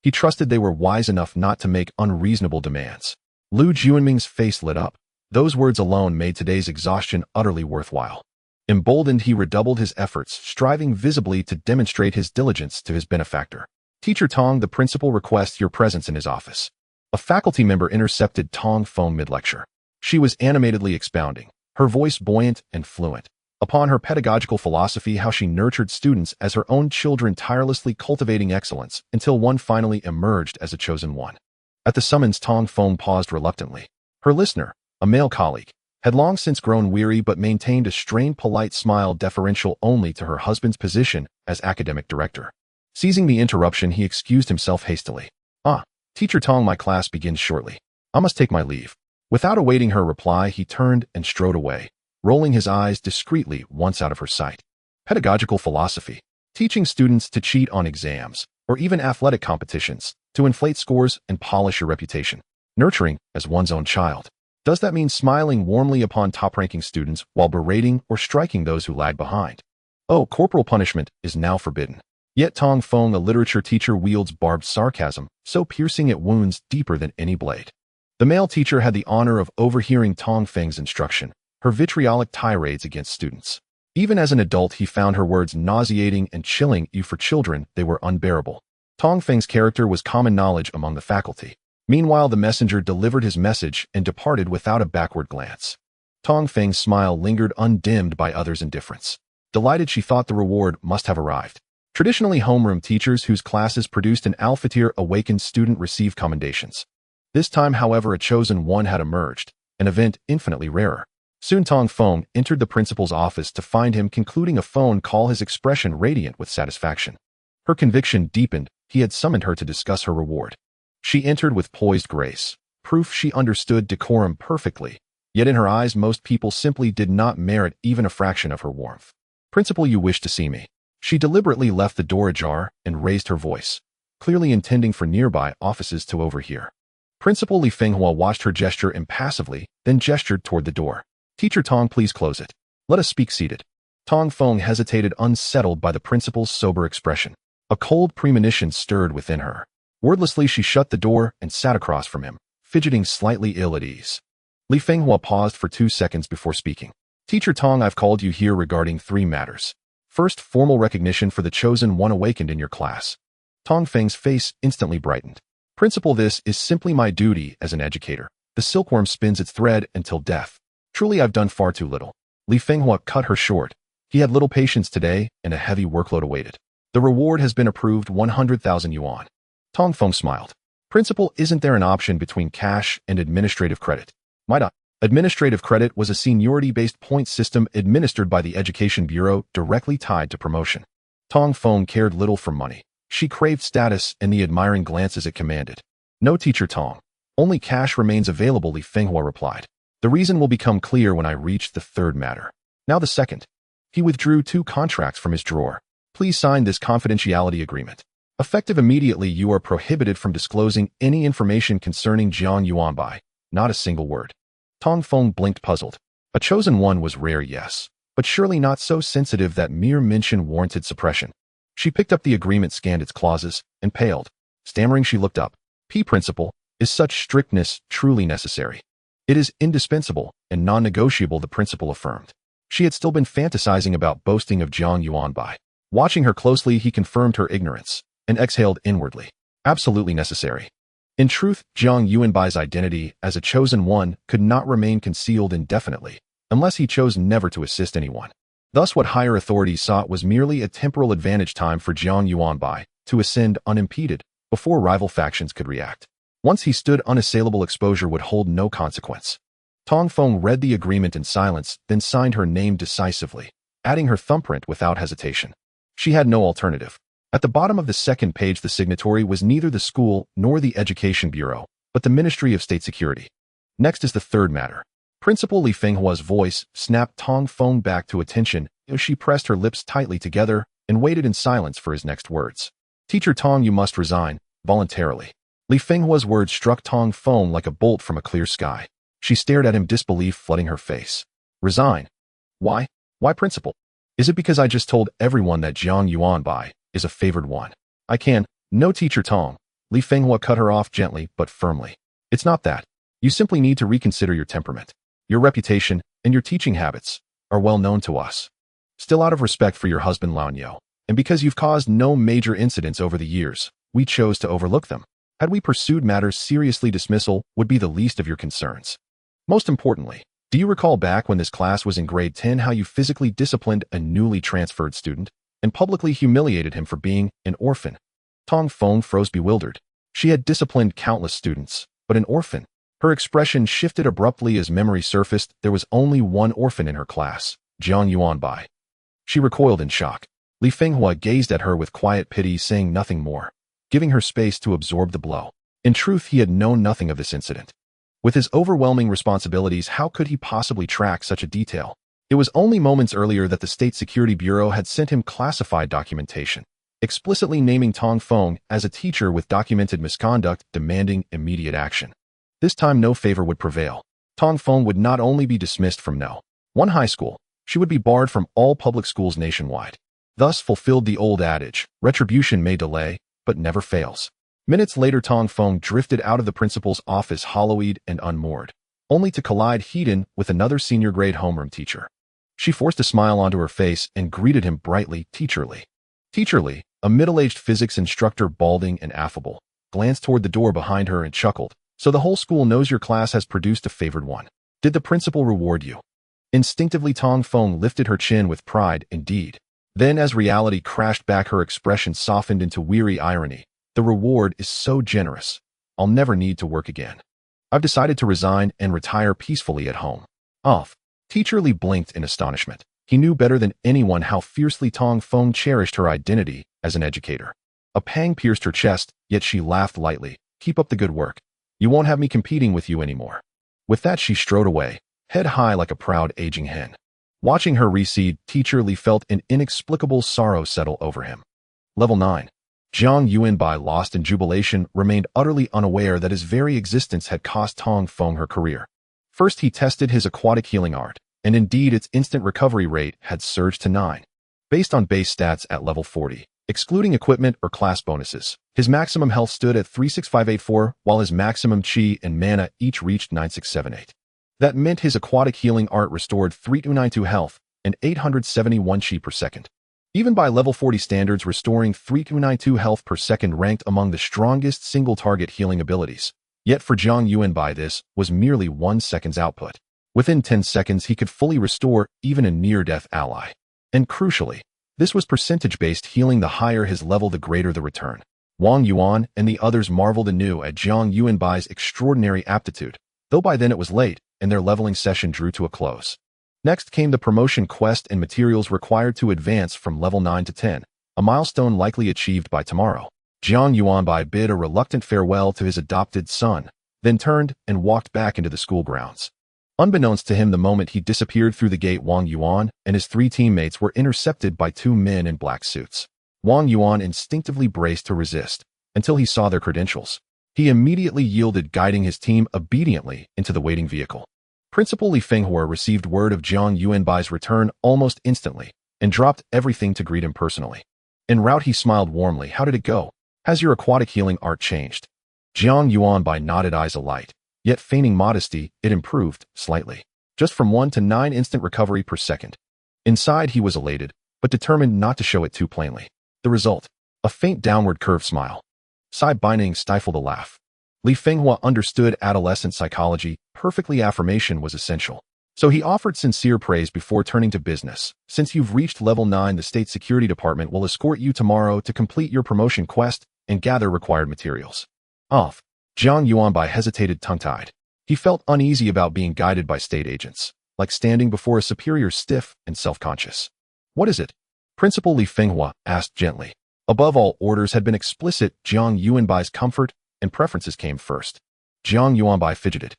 He trusted they were wise enough not to make unreasonable demands. Lu Junming's face lit up. Those words alone made today's exhaustion utterly worthwhile. Emboldened, he redoubled his efforts, striving visibly to demonstrate his diligence to his benefactor. "Teacher Tong, the principal requests your presence in his office." A faculty member intercepted Tong Feng mid-lecture. She was animatedly expounding, her voice buoyant and fluent, upon her pedagogical philosophy, how she nurtured students as her own children, tirelessly cultivating excellence until one finally emerged as a chosen one. At the summons, Tong Feng paused reluctantly. Her listener, a male colleague, had long since grown weary but maintained a strained, polite smile deferential only to her husband's position as academic director. Seizing the interruption, he excused himself hastily. Teacher Tong, my class begins shortly. I must take my leave." Without awaiting her reply, he turned and strode away, rolling his eyes discreetly once out of her sight. Pedagogical philosophy. Teaching students to cheat on exams, or even athletic competitions, to inflate scores and polish your reputation. Nurturing as one's own child. Does that mean smiling warmly upon top-ranking students while berating or striking those who lag behind? Corporal punishment is now forbidden. Yet Tong Feng, a literature teacher, wields barbed sarcasm, so piercing it wounds deeper than any blade. The male teacher had the honor of overhearing Tong Feng's instruction, her vitriolic tirades against students. Even as an adult, he found her words nauseating and chilling. For children, they were unbearable. Tong Feng's character was common knowledge among the faculty. Meanwhile, the messenger delivered his message and departed without a backward glance. Tong Feng's smile lingered undimmed by others' indifference. Delighted, she thought the reward must have arrived. Traditionally, homeroom teachers whose classes produced an alpha-tier awakened student receive commendations. This time, however, a chosen one had emerged, an event infinitely rarer. Soon Tong Feng entered the principal's office to find him concluding a phone call, his expression radiant with satisfaction. Her conviction deepened. He had summoned her to discuss her reward. She entered with poised grace, proof she understood decorum perfectly, yet in her eyes most people simply did not merit even a fraction of her warmth. "Principal, you wish to see me." She deliberately left the door ajar and raised her voice, clearly intending for nearby offices to overhear. Principal Li Fenghua watched her gesture impassively, then gestured toward the door. "Teacher Tong, please close it. Let us speak seated." Tong Feng hesitated, unsettled by the principal's sober expression. A cold premonition stirred within her. Wordlessly, she shut the door and sat across from him, fidgeting slightly ill at ease. Li Fenghua paused for 2 seconds before speaking. Teacher Tong, I've called you here regarding 3 matters. First, formal recognition for the chosen one awakened in your class. Tong Feng's face instantly brightened. Principal, this is simply my duty as an educator. The silkworm spins its thread until death. Truly, I've done far too little. Li Fenghua cut her short. He had little patience today, and a heavy workload awaited. The reward has been approved, 100,000 yuan. Tong Feng smiled. Principal, isn't there an option between cash and administrative credit? Might I? Administrative credit was a seniority-based point system administered by the Education Bureau directly tied to promotion. Tong Feng cared little for money. She craved status and the admiring glances it commanded. No, Teacher Tong. Only cash remains available, Li Fenghua replied. The reason will become clear when I reach the 3rd matter. Now the 2nd. He withdrew 2 contracts from his drawer. Please sign this confidentiality agreement. Effective immediately, you are prohibited from disclosing any information concerning Jiang Yuanbai. Not a single word. Tong Feng blinked, puzzled. A chosen one was rare, yes, but surely not so sensitive that mere mention warranted suppression. She picked up the agreement, scanned its clauses, and paled. Stammering, she looked up. Principal, is such strictness truly necessary? It is indispensable and non-negotiable, the principal affirmed. She had still been fantasizing about boasting of Jiang Yuanbai. Watching her closely, he confirmed her ignorance and exhaled inwardly. Absolutely necessary. In truth, Jiang Yuanbai's identity as a chosen one could not remain concealed indefinitely, unless he chose never to assist anyone. Thus, what higher authorities sought was merely a temporal advantage, time for Jiang Yuanbai to ascend unimpeded before rival factions could react. Once he stood unassailable, exposure would hold no consequence. Tong Feng read the agreement in silence, then signed her name decisively, adding her thumbprint without hesitation. She had no alternative. At the bottom of the 2nd page, the signatory was neither the school nor the Education Bureau, but the Ministry of State Security. Next is the 3rd matter. Principal, Li Fenghua's voice snapped Tong Feng back to attention as she pressed her lips tightly together and waited in silence for his next words. Teacher Tong, you must resign, voluntarily. Li Fenghua's words struck Tong Feng like a bolt from a clear sky. She stared at him, disbelief flooding her face. Resign? Why? Why, Principal? Is it because I just told everyone that Jiang Yuanbai is a favored one? I can. No, Teacher Tong. Li Fenghua cut her off gently but firmly. It's not that. You simply need to reconsider your temperament. Your reputation and your teaching habits are well known to us. Still, out of respect for your husband Lao, and because you've caused no major incidents over the years, we chose to overlook them. Had we pursued matters seriously, dismissal would be the least of your concerns. Most importantly, do you recall back when this class was in grade 10 how you physically disciplined a newly transferred student and publicly humiliated him for being an orphan? Tong Feng froze, bewildered. She had disciplined countless students, but an orphan? Her expression shifted abruptly as memory surfaced. There was only one orphan in her class, Jiang Yuanbai. She recoiled in shock. Li Fenghua gazed at her with quiet pity, saying nothing more, giving her space to absorb the blow. In truth, he had known nothing of this incident. With his overwhelming responsibilities, how could he possibly track such a detail? It was only moments earlier that the State Security Bureau had sent him classified documentation, explicitly naming Tong Feng as a teacher with documented misconduct, demanding immediate action. This time, no favor would prevail. Tong Feng would not only be dismissed from one high school, she would be barred from all public schools nationwide. Thus fulfilled the old adage, retribution may delay, but never fails. Minutes later, Tong Feng drifted out of the principal's office, hollow-eyed and unmoored, only to collide head-on with another senior-grade homeroom teacher. She forced a smile onto her face and greeted him brightly. Teacher Li. Teacher Li, a middle-aged physics instructor, balding and affable, glanced toward the door behind her and chuckled. So the whole school knows your class has produced a favored one. Did the principal reward you? Instinctively, Tong Feng lifted her chin with pride. Indeed. Then, as reality crashed back, her expression softened into weary irony. The reward is so generous. I'll never need to work again. I've decided to resign and retire peacefully at home. Off. Teacher Li blinked in astonishment. He knew better than anyone how fiercely Tong Feng cherished her identity as an educator. A pang pierced her chest, yet she laughed lightly. Keep up the good work. You won't have me competing with you anymore. With that, she strode away, head high like a proud aging hen. Watching her recede, Teacher Li felt an inexplicable sorrow settle over him. Level 9. Jiang Yuanbai, lost in jubilation, remained utterly unaware that his very existence had cost Tong Feng her career. First, he tested his aquatic healing art, and indeed its instant recovery rate had surged to 9. Based on base stats at level 40, excluding equipment or class bonuses. His maximum health stood at 36584, while his maximum chi and mana each reached 9678. That meant his aquatic healing art restored 3292 health and 871 chi per second. Even by level 40 standards, restoring 3292 health per second ranked among the strongest single-target healing abilities. Yet for Jiang Yuanbai, this was merely 1 second's output. Within 10 seconds, he could fully restore even a near-death ally. And crucially, this was percentage-based healing. The higher his level, the greater the return. Wang Yuan and the others marveled anew at Jiang Yuanbai's extraordinary aptitude, though by then it was late, and their leveling session drew to a close. Next came the promotion quest and materials required to advance from level 9 to 10, a milestone likely achieved by tomorrow. Jiang Yuanbai bid a reluctant farewell to his adopted son, then turned and walked back into the school grounds. Unbeknownst to him, the moment he disappeared through the gate, Wang Yuan and his 3 teammates were intercepted by 2 men in black suits. Wang Yuan instinctively braced to resist until he saw their credentials. He immediately yielded, guiding his team obediently into the waiting vehicle. Principal Li Fenghua received word of Jiang Yuanbai's return almost instantly and dropped everything to greet him personally. En route, he smiled warmly. "How did it go? Has your aquatic healing art changed?" Jiang Yuanbai nodded, eyes alight. Yet feigning modesty, it improved slightly, just from 1 to 9 instant recovery per second. Inside, he was elated, but determined not to show it too plainly. The result? A faint downward curved smile. Sai Baining stifled a laugh. Li Fenghua understood adolescent psychology. Perfectly, affirmation was essential. So he offered sincere praise before turning to business. "Since you've reached level 9, the State Security Department will escort you tomorrow to complete your promotion quest and gather required materials." Off. Jiang Yuanbai hesitated, tongue-tied. He felt uneasy about being guided by state agents, like standing before a superior, stiff and self-conscious. "What is it?" Principal Li Fenghua asked gently. Above all, orders had been explicit. Jiang Yuanbai's comfort and preferences came first. Jiang Yuanbai fidgeted.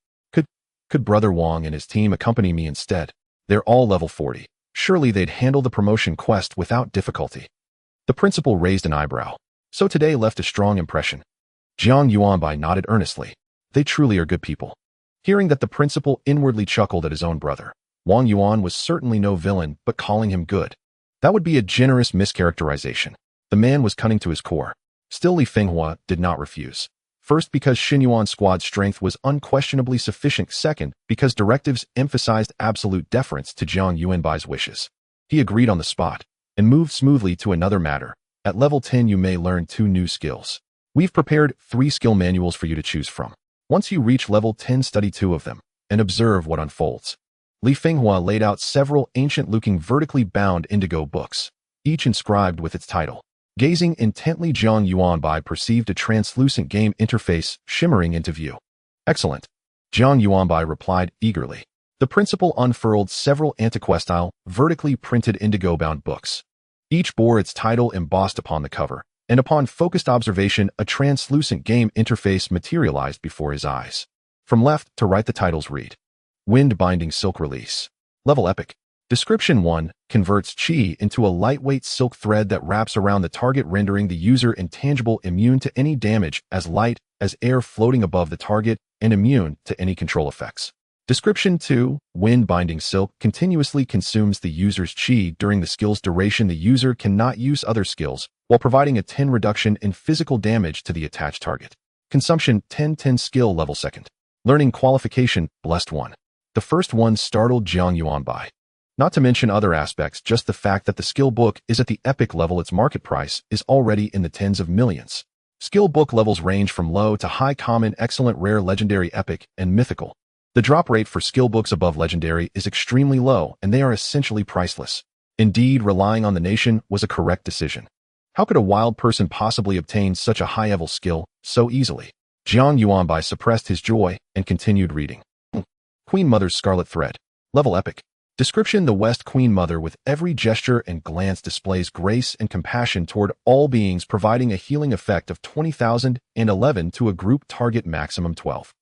Could Brother Wang and his team accompany me instead? They're all level 40. Surely they'd handle the promotion quest without difficulty. The principal raised an eyebrow. So today left a strong impression. Jiang Yuanbai nodded earnestly. They truly are good people. Hearing that, the principal inwardly chuckled at his own brother. Wang Yuan was certainly no villain, but calling him good, that would be a generous mischaracterization. The man was cunning to his core. Still, Li Fenghua did not refuse. First, because Xinyuan's squad's strength was unquestionably sufficient. Second, because directives emphasized absolute deference to Jiang Yuanbai's wishes. He agreed on the spot and moved smoothly to another matter. At level 10, you may learn 2 new skills. We've prepared 3 skill manuals for you to choose from. Once you reach level 10, study 2 of them and observe what unfolds. Li Fenghua laid out several ancient-looking, vertically bound indigo books, each inscribed with its title. Gazing intently, Jiang Yuanbai perceived a translucent game interface shimmering into view. "Excellent," Jiang Yuanbai replied eagerly. The principal unfurled several antiquestile, vertically printed indigo-bound books. Each bore its title embossed upon the cover, and upon focused observation, a translucent game interface materialized before his eyes. From left to right, the titles read: Wind Binding Silk Release. Level Epic. Description: 1. Converts Qi into a lightweight silk thread that wraps around the target, rendering the user intangible, immune to any damage, as light as air floating above the target, and immune to any control effects. Description: 2. Wind Binding Silk continuously consumes the user's Qi during the skill's duration. The user cannot use other skills, while providing a 10 reduction in physical damage to the attached target. Consumption: 10 skill level 2nd. Learning qualification: Blessed 1. The first one startled Jiang Yuanbai. Not to mention other aspects, just the fact that the skill book is at the epic level, its market price is already in the tens of millions. Skill book levels range from low to high, common, excellent, rare, legendary, epic, and mythical. The drop rate for skill books above legendary is extremely low, and they are essentially priceless. Indeed, relying on the nation was a correct decision. How could a wild person possibly obtain such a high-level skill so easily? Jiang Yuanbai suppressed his joy and continued reading. Queen Mother's Scarlet Thread. Level Epic. Description: the West Queen Mother with every gesture and glance displays grace and compassion toward all beings, providing a healing effect of 20,011 to a group target, maximum 12.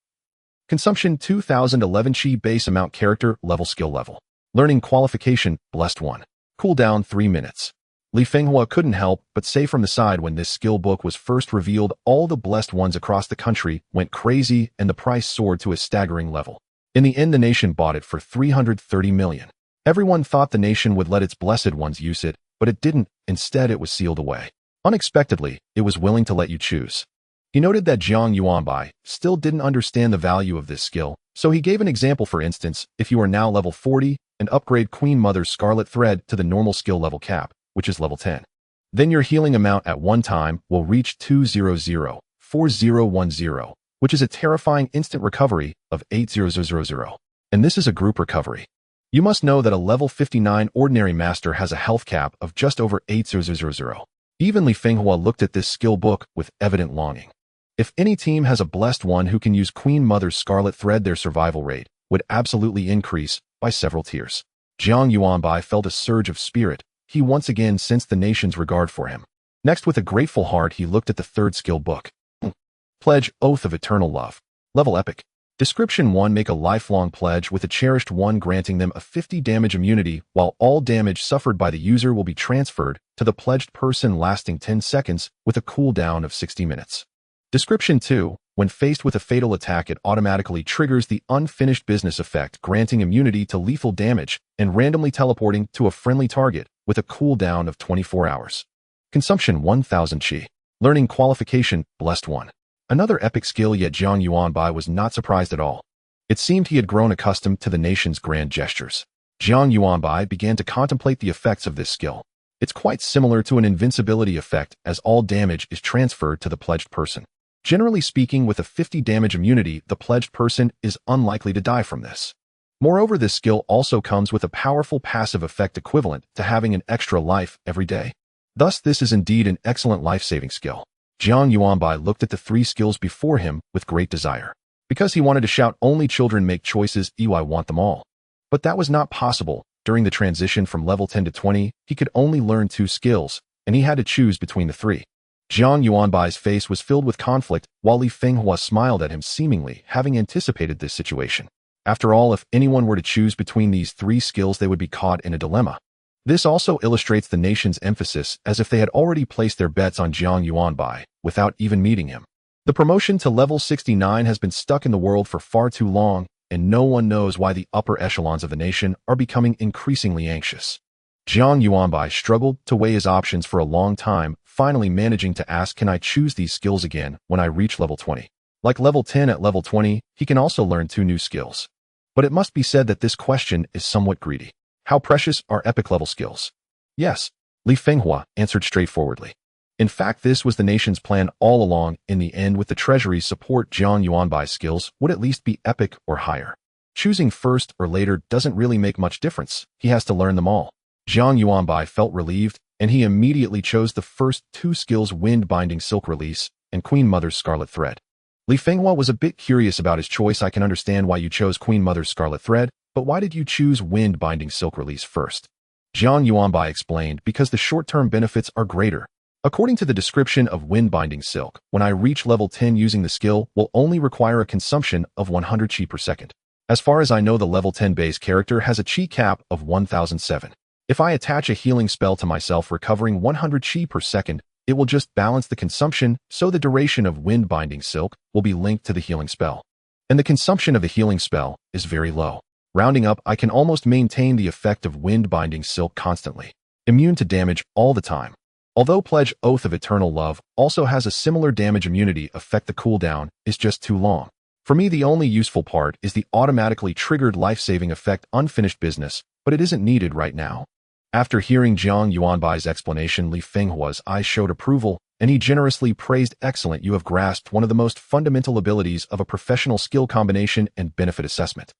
Consumption: 2011 Qi. Base amount: character level, skill level. Learning qualification: Blessed 1. Cooldown: 3 minutes. Li Fenghua couldn't help but say from the side, when this skill book was first revealed, all the blessed ones across the country went crazy and the price soared to a staggering level. In the end, the nation bought it for 330 million. Everyone thought the nation would let its blessed ones use it, but it didn't. Instead, it was sealed away. Unexpectedly, it was willing to let you choose. He noted that Jiang Yuanbai still didn't understand the value of this skill, so he gave an example. For instance, if you are now level 40 and upgrade Queen Mother's Scarlet Thread to the normal skill level cap, which is level 10, then your healing amount at one time will reach 200-4010, which is a terrifying instant recovery of 8000. And this is a group recovery. You must know that a level 59 ordinary master has a health cap of just over 8000. Even Li Fenghua looked at this skill book with evident longing. If any team has a blessed one who can use Queen Mother's Scarlet Thread, their survival rate would absolutely increase by several tiers. Jiang Yuanbai felt a surge of spirit. He once again sensed the nation's regard for him. Next, with a grateful heart, he looked at the third skill book. Pledge, Oath of Eternal Love. Level Epic. Description 1. Make a lifelong pledge with a cherished one, granting them a 50 damage immunity, while all damage suffered by the user will be transferred to the pledged person, lasting 10 seconds with a cooldown of 60 minutes. Description 2. When faced with a fatal attack, it automatically triggers the unfinished business effect, granting immunity to lethal damage and randomly teleporting to a friendly target with a cooldown of 24 hours. Consumption 1000 Qi. Learning qualification, Blessed 1. Another epic skill, yet Jiang Yuanbai was not surprised at all. It seemed he had grown accustomed to the nation's grand gestures. Jiang Yuanbai began to contemplate the effects of this skill. It's quite similar to an invincibility effect, as all damage is transferred to the pledged person. Generally speaking, with a 50 damage immunity, the pledged person is unlikely to die from this. Moreover, this skill also comes with a powerful passive effect equivalent to having an extra life every day. Thus, this is indeed an excellent life-saving skill. Jiang Yuanbai looked at the three skills before him with great desire. Because he wanted to shout, "Only children make choices, I want them all." But that was not possible. During the transition from level 10 to 20, he could only learn 2 skills, and he had to choose between the 3. Jiang Yuanbai's face was filled with conflict, while Li Fenghua smiled at him, seemingly having anticipated this situation. After all, if anyone were to choose between these 3 skills, they would be caught in a dilemma. This also illustrates the nation's emphasis, as if they had already placed their bets on Jiang Yuanbai without even meeting him. The promotion to level 69 has been stuck in the world for far too long, and no one knows why the upper echelons of the nation are becoming increasingly anxious. Jiang Yuanbai struggled to weigh his options for a long time, finally managing to ask, "Can I choose these skills again when I reach level 20? Like level 10, at level 20, he can also learn 2 new skills. But it must be said that this question is somewhat greedy. How precious are epic level skills? Yes, Li Fenghua answered straightforwardly. In fact, this was the nation's plan all along. In the end, with the treasury's support, Jiang Yuanbai's skills would at least be epic or higher. Choosing first or later doesn't really make much difference. He has to learn them all. Jiang Yuanbai felt relieved, and he immediately chose the first 2 skills, Wind Binding Silk Release and Queen Mother's Scarlet Thread. Li Fenghua was a bit curious about his choice. "I can understand why you chose Queen Mother's Scarlet Thread, but why did you choose Wind Binding Silk Release first?" Jiang Yuanbai explained, "Because the short-term benefits are greater. According to the description of Wind Binding Silk, when I reach level 10, using the skill will only require a consumption of 100 Qi per second. As far as I know, the level 10 base character has a Qi cap of 1007. If I attach a healing spell to myself recovering 100 Qi per second, it will just balance the consumption, so the duration of Wind Binding Silk will be linked to the healing spell. And the consumption of the healing spell is very low. Rounding up, I can almost maintain the effect of Wind Binding Silk constantly, immune to damage all the time. Although Pledge, Oath of Eternal Love also has a similar damage immunity effect, the cooldown is just too long. For me, the only useful part is the automatically triggered life-saving effect, unfinished business, but it isn't needed right now." After hearing Jiang Yuanbai's explanation, Li Fenghua's eyes showed approval, and he generously praised, "Excellent, you have grasped one of the most fundamental abilities of a professional skill combination and benefit assessment.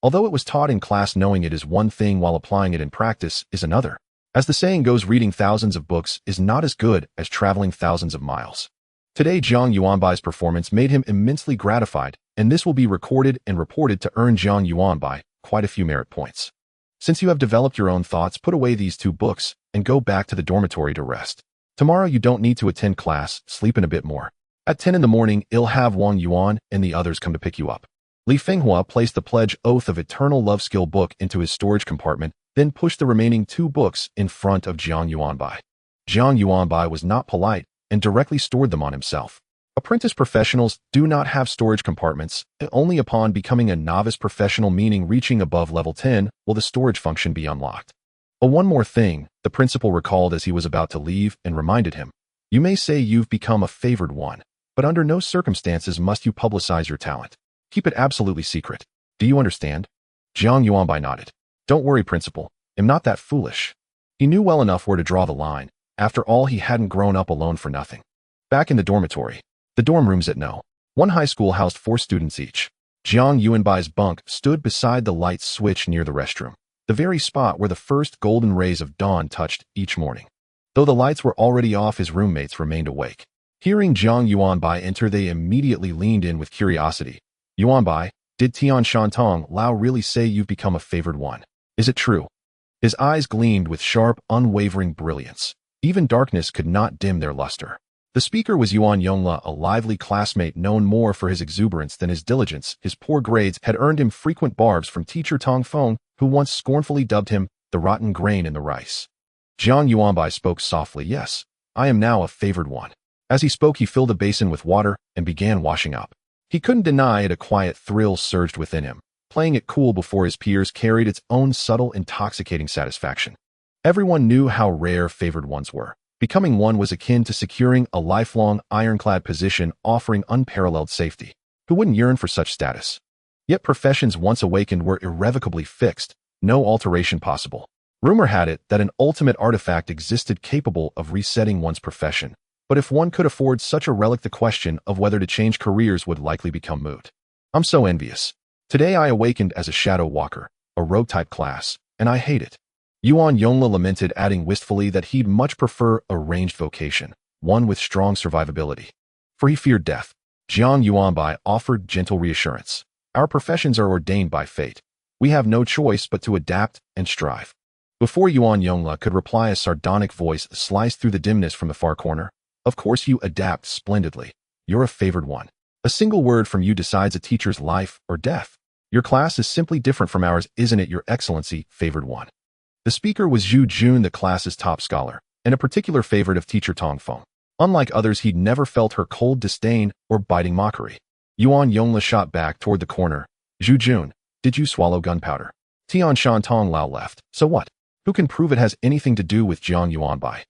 Although it was taught in class, knowing it is one thing while applying it in practice is another. As the saying goes, reading thousands of books is not as good as traveling thousands of miles." Today, Jiang Yuanbai's performance made him immensely gratified, and this will be recorded and reported to earn Jiang Yuanbai quite a few merit points. Since you have developed your own thoughts, put away these 2 books and go back to the dormitory to rest. Tomorrow you don't need to attend class, sleep in a bit more. At 10 in the morning, I'll have Wang Yuan and the others come to pick you up." Li Fenghua placed the Pledge, Oath of Eternal Love skill book into his storage compartment, then pushed the remaining 2 books in front of Jiang Yuanbai. Jiang Yuanbai was not polite and directly stored them on himself. Apprentice professionals do not have storage compartments. Only upon becoming a novice professional, meaning reaching above level 10, will the storage function be unlocked. "Oh, one more thing," the principal recalled as he was about to leave and reminded him. You may say you've become a favored one, but under no circumstances must you publicize your talent. Keep it absolutely secret. Do you understand? Jiang Yuanbai nodded. Don't worry, principal. I'm not that foolish. He knew well enough where to draw the line. After all, he hadn't grown up alone for nothing. Back in the dormitory. The dorm rooms at No. 1 high school housed 4 students each. Jiang Yuanbai's bunk stood beside the light switch near the restroom, the very spot where the first golden rays of dawn touched each morning. Though the lights were already off, his roommates remained awake. Hearing Jiang Yuanbai enter, they immediately leaned in with curiosity. Yuanbai, did Tian Shantong Lao really say you've become a favored one? Is it true? His eyes gleamed with sharp, unwavering brilliance. Even darkness could not dim their luster. The speaker was Yuan Yongla, a lively classmate known more for his exuberance than his diligence. His poor grades had earned him frequent barbs from teacher Tong Feng, who once scornfully dubbed him the rotten grain in the rice. Jiang Yuanbai spoke softly. Yes, I am now a favored one. As he spoke, he filled a basin with water and began washing up. He couldn't deny it, a quiet thrill surged within him. Playing it cool before his peers carried its own subtle, intoxicating satisfaction. Everyone knew how rare favored ones were. Becoming one was akin to securing a lifelong, ironclad position offering unparalleled safety. Who wouldn't yearn for such status? Yet professions once awakened were irrevocably fixed, no alteration possible. Rumor had it that an ultimate artifact existed capable of resetting one's profession, but if one could afford such a relic, the question of whether to change careers would likely become moot. I'm so envious. Today I awakened as a shadow walker, a rogue-type class, and I hate it. Yuan Yongla lamented, adding wistfully that he'd much prefer a ranged vocation, one with strong survivability. For he feared death. Jiang Yuanbai offered gentle reassurance. Our professions are ordained by fate. We have no choice but to adapt and strive. Before Yuan Yongla could reply, a sardonic voice sliced through the dimness from the far corner. Of course you adapt splendidly. You're a favored one. A single word from you decides a teacher's life or death. Your class is simply different from ours, isn't it, Your Excellency, favored one? The speaker was Zhu Jun, the class's top scholar, and a particular favorite of teacher Tong Feng. Unlike others, he'd never felt her cold disdain or biting mockery. Yuan Yongla shot back toward the corner. Zhu Jun, did you swallow gunpowder? Tian Shantong Lao left. So what? Who can prove it has anything to do with Jiang Yuanbai?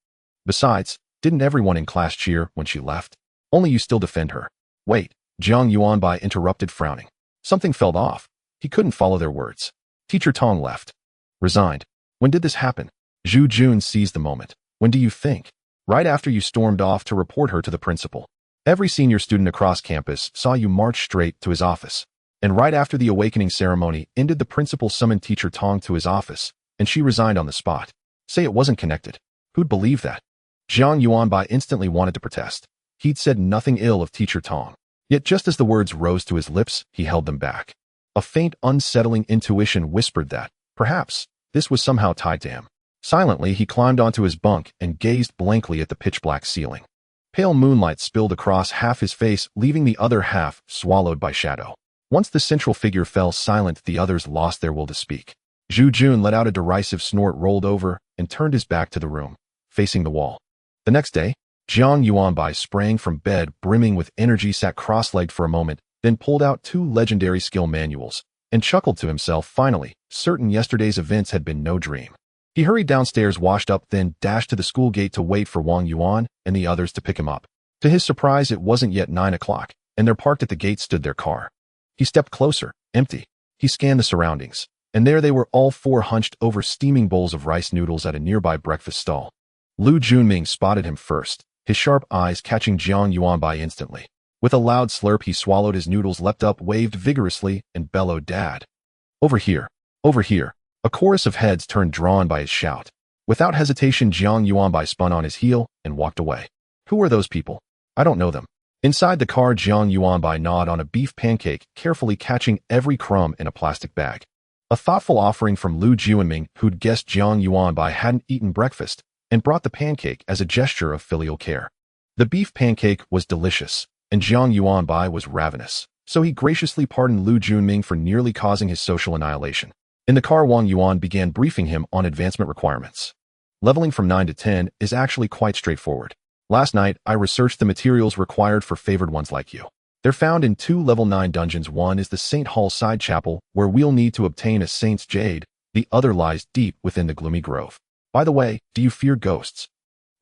Besides, didn't everyone in class cheer when she left? Only you still defend her. Wait, Jiang Yuanbai interrupted, frowning. Something felt off. He couldn't follow their words. Teacher Tong left. Resigned. When did this happen? Zhu Jun seized the moment. When do you think? Right after you stormed off to report her to the principal. Every senior student across campus saw you march straight to his office. And right after the awakening ceremony ended, the principal summoned teacher Tong to his office, and she resigned on the spot. Say it wasn't connected. Who'd believe that? Jiang Yuanbai instantly wanted to protest. He'd said nothing ill of teacher Tong. Yet just as the words rose to his lips, he held them back. A faint, unsettling intuition whispered that, perhaps, this was somehow tied to him. Silently, he climbed onto his bunk and gazed blankly at the pitch-black ceiling. Pale moonlight spilled across half his face, leaving the other half swallowed by shadow. Once the central figure fell silent, the others lost their will to speak. Zhu Jun let out a derisive snort, rolled over, and turned his back to the room, facing the wall. The next day, Jiang Yuanbai sprang from bed, brimming with energy, sat cross-legged for a moment, then pulled out 2 legendary skill manuals, and chuckled to himself. Finally, certain yesterday's events had been no dream. He hurried downstairs, washed up, then dashed to the school gate to wait for Wang Yuan and the others to pick him up. To his surprise, it wasn't yet 9 o'clock, and there parked at the gate stood their car. He stepped closer, empty. He scanned the surroundings, and there they were, all 4 hunched over steaming bowls of rice noodles at a nearby breakfast stall. Lu Junming spotted him first, his sharp eyes catching Jiang Yuanbai instantly. With a loud slurp, he swallowed his noodles, leapt up, waved vigorously, and bellowed, "Dad! Over here! Over here!" A chorus of heads turned, drawn by his shout. Without hesitation, Jiang Yuanbai spun on his heel and walked away. Who are those people? I don't know them. Inside the car, Jiang Yuanbai gnawed on a beef pancake, carefully catching every crumb in a plastic bag. A thoughtful offering from Lu Jianming, who'd guessed Jiang Yuanbai hadn't eaten breakfast, and brought the pancake as a gesture of filial care. The beef pancake was delicious, and Jiang Yuanbai was ravenous, so he graciously pardoned Lu Junming for nearly causing his social annihilation. In the car, Wang Yuan began briefing him on advancement requirements. Leveling from 9 to 10 is actually quite straightforward. Last night, I researched the materials required for favored ones like you. They're found in 2 level 9 dungeons. One is the St. Hall side chapel, where we'll need to obtain a Saint's Jade. The other lies deep within the gloomy grove. By the way, do you fear ghosts?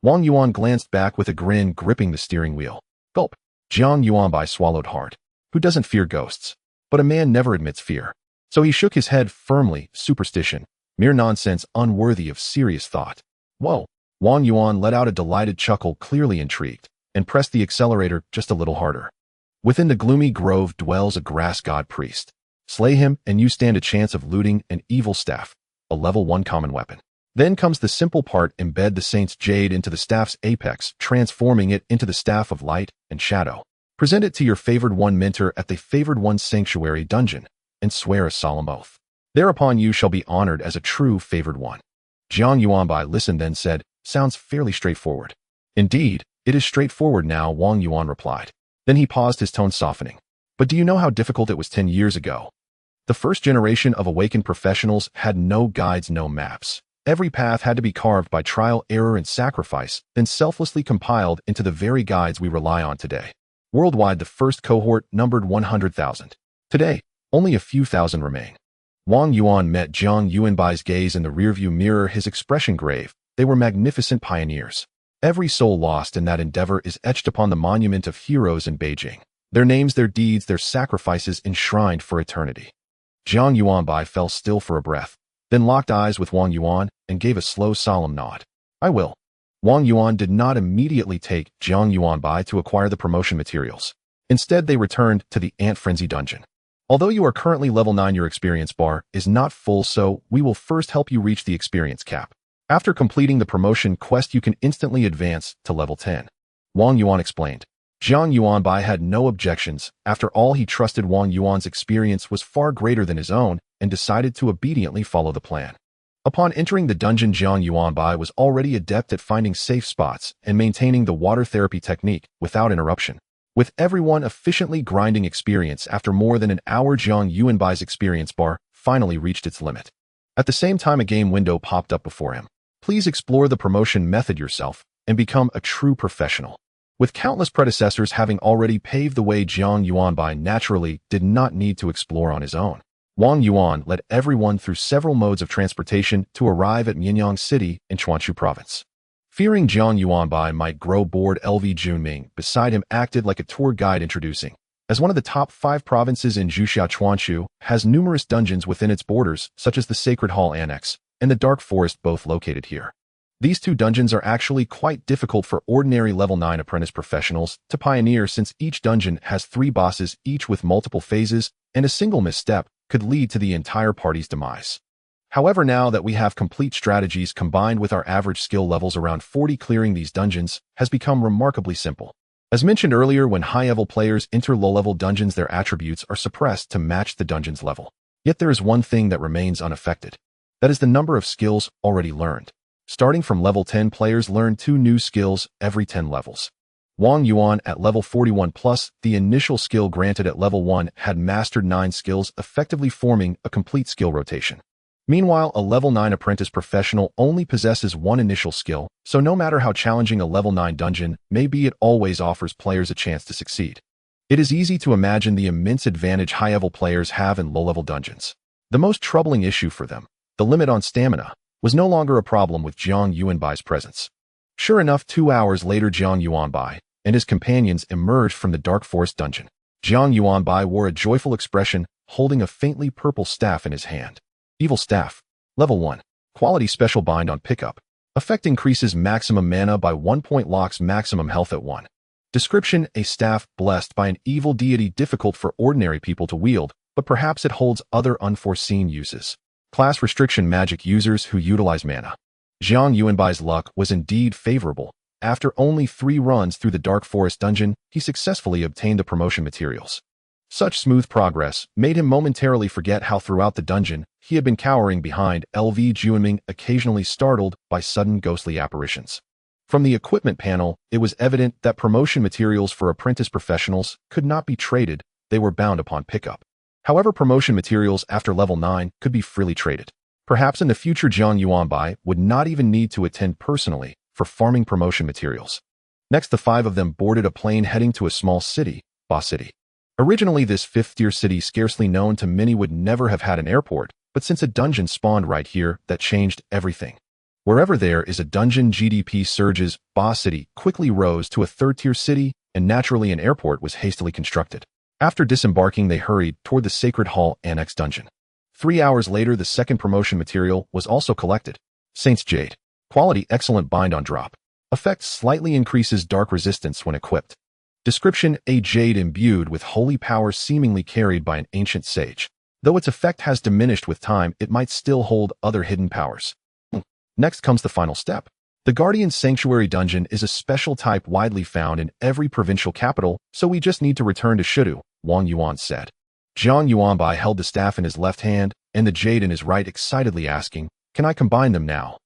Wang Yuan glanced back with a grin, gripping the steering wheel. Gulp. Jiang Yuanbai swallowed hard. Who doesn't fear ghosts? But a man never admits fear. So he shook his head firmly. Superstition. Mere nonsense, unworthy of serious thought. Whoa. Wang Yuan let out a delighted chuckle, clearly intrigued, and pressed the accelerator just a little harder. Within the gloomy grove dwells a grass god priest. Slay him, and you stand a chance of looting an evil staff, a level 1 common weapon. Then comes the simple part: embed the saint's jade into the staff's apex, transforming it into the staff of light and shadow. Present it to your favored one mentor at the favored one's sanctuary dungeon, and swear a solemn oath. Thereupon you shall be honored as a true favored one. Jiang Yuanbai listened, then said, sounds fairly straightforward. Indeed, it is straightforward now, Wang Yuan replied. Then he paused, his tone softening. But do you know how difficult it was 10 years ago? The first generation of awakened professionals had no guides, no maps. Every path had to be carved by trial, error, and sacrifice, then selflessly compiled into the very guides we rely on today. Worldwide, the first cohort numbered 100,000. Today, only a few thousand remain. Wang Yuan met Jiang Yuanbai's gaze in the rearview mirror, his expression grave. They were magnificent pioneers. Every soul lost in that endeavor is etched upon the monument of heroes in Beijing. Their names, their deeds, their sacrifices enshrined for eternity. Jiang Yuanbai fell still for a breath, then locked eyes with Wang Yuan and gave a slow, solemn nod. I will. Wang Yuan did not immediately take Jiang Yuanbai to acquire the promotion materials. Instead, they returned to the Ant Frenzy dungeon. Although you are currently level 9, your experience bar is not full, so we will first help you reach the experience cap. After completing the promotion quest, you can instantly advance to level 10. Wang Yuan explained. Jiang Yuanbai had no objections. After all, he trusted Wang Yuan's experience was far greater than his own and decided to obediently follow the plan. Upon entering the dungeon, Jiang Yuanbai was already adept at finding safe spots and maintaining the water therapy technique without interruption. With everyone efficiently grinding experience, after more than an hour, Jiang Yuanbai's experience bar finally reached its limit. At the same time, a game window popped up before him. Please explore the promotion method yourself and become a true professional. With countless predecessors having already paved the way, Jiang Yuanbai naturally did not need to explore on his own. Wang Yuan led everyone through several modes of transportation to arrive at Mianyang City in Chuanshu Province. Fearing Jiang Yuanbai might grow bored, LV Junming beside him acted like a tour guide, introducing. As one of the top 5 provinces in Zhuxia, Chuanshu has numerous dungeons within its borders, such as the Sacred Hall Annex and the Dark Forest, both located here. These 2 dungeons are actually quite difficult for ordinary level 9 apprentice professionals to pioneer, since each dungeon has 3 bosses, each with multiple phases, and a single misstep could lead to the entire party's demise. However, now that we have complete strategies combined with our average skill levels around 40, clearing these dungeons has become remarkably simple. As mentioned earlier, when high-level players enter low-level dungeons, their attributes are suppressed to match the dungeon's level. Yet there is one thing that remains unaffected. That is the number of skills already learned. Starting from level 10, players learn 2 new skills every 10 levels. Wang Yuan at level 41 plus the initial skill granted at level 1 had mastered 9 skills, effectively forming a complete skill rotation. Meanwhile, a level 9 apprentice professional only possesses 1 initial skill, so no matter how challenging a level 9 dungeon may be, it always offers players a chance to succeed. It is easy to imagine the immense advantage high-level players have in low-level dungeons. The most troubling issue for them, the limit on stamina, was no longer a problem with Jiang Yuanbai's presence. Sure enough, 2 hours later, Jiang Yuanbai and his companions emerged from the Dark Forest dungeon. Jiang Yuanbai wore a joyful expression, holding a faintly purple staff in his hand. Evil Staff. Level 1. Quality Special Bind on pickup. Effect increases maximum mana by 1 point, locks maximum health at 1. Description: a staff blessed by an evil deity, difficult for ordinary people to wield, but perhaps it holds other unforeseen uses. Class restriction: magic users who utilize mana. Jiang Yuanbai's luck was indeed favorable. After only 3 runs through the Dark Forest dungeon, he successfully obtained the promotion materials. Such smooth progress made him momentarily forget how throughout the dungeon he had been cowering behind LV Junming, occasionally startled by sudden ghostly apparitions. From the equipment panel, it was evident that promotion materials for apprentice professionals could not be traded, they were bound upon pickup. However, promotion materials after level 9 could be freely traded. Perhaps in the future, Jiang Yuanbai would not even need to attend personally for farming promotion materials. Next, the 5 of them boarded a plane heading to a small city, Ba City. Originally, this 5th-tier city, scarcely known to many, would never have had an airport, but since a dungeon spawned right here, that changed everything. Wherever there is a dungeon, GDP surges. Ba City quickly rose to a third-tier city, and naturally an airport was hastily constructed. After disembarking, they hurried toward the Sacred Hall Annex dungeon. 3 hours later, the second promotion material was also collected. Saint's Jade. Quality excellent, bind on drop. Effect slightly increases dark resistance when equipped. Description: a jade imbued with holy power seemingly carried by an ancient sage. Though its effect has diminished with time, it might still hold other hidden powers. Next comes the final step. The Guardian Sanctuary Dungeon is a special type widely found in every provincial capital, so we just need to return to Shudu, Wang Yuan said. Jiang Yuanbai held the staff in his left hand and the jade in his right, excitedly asking, "Can I combine them now?"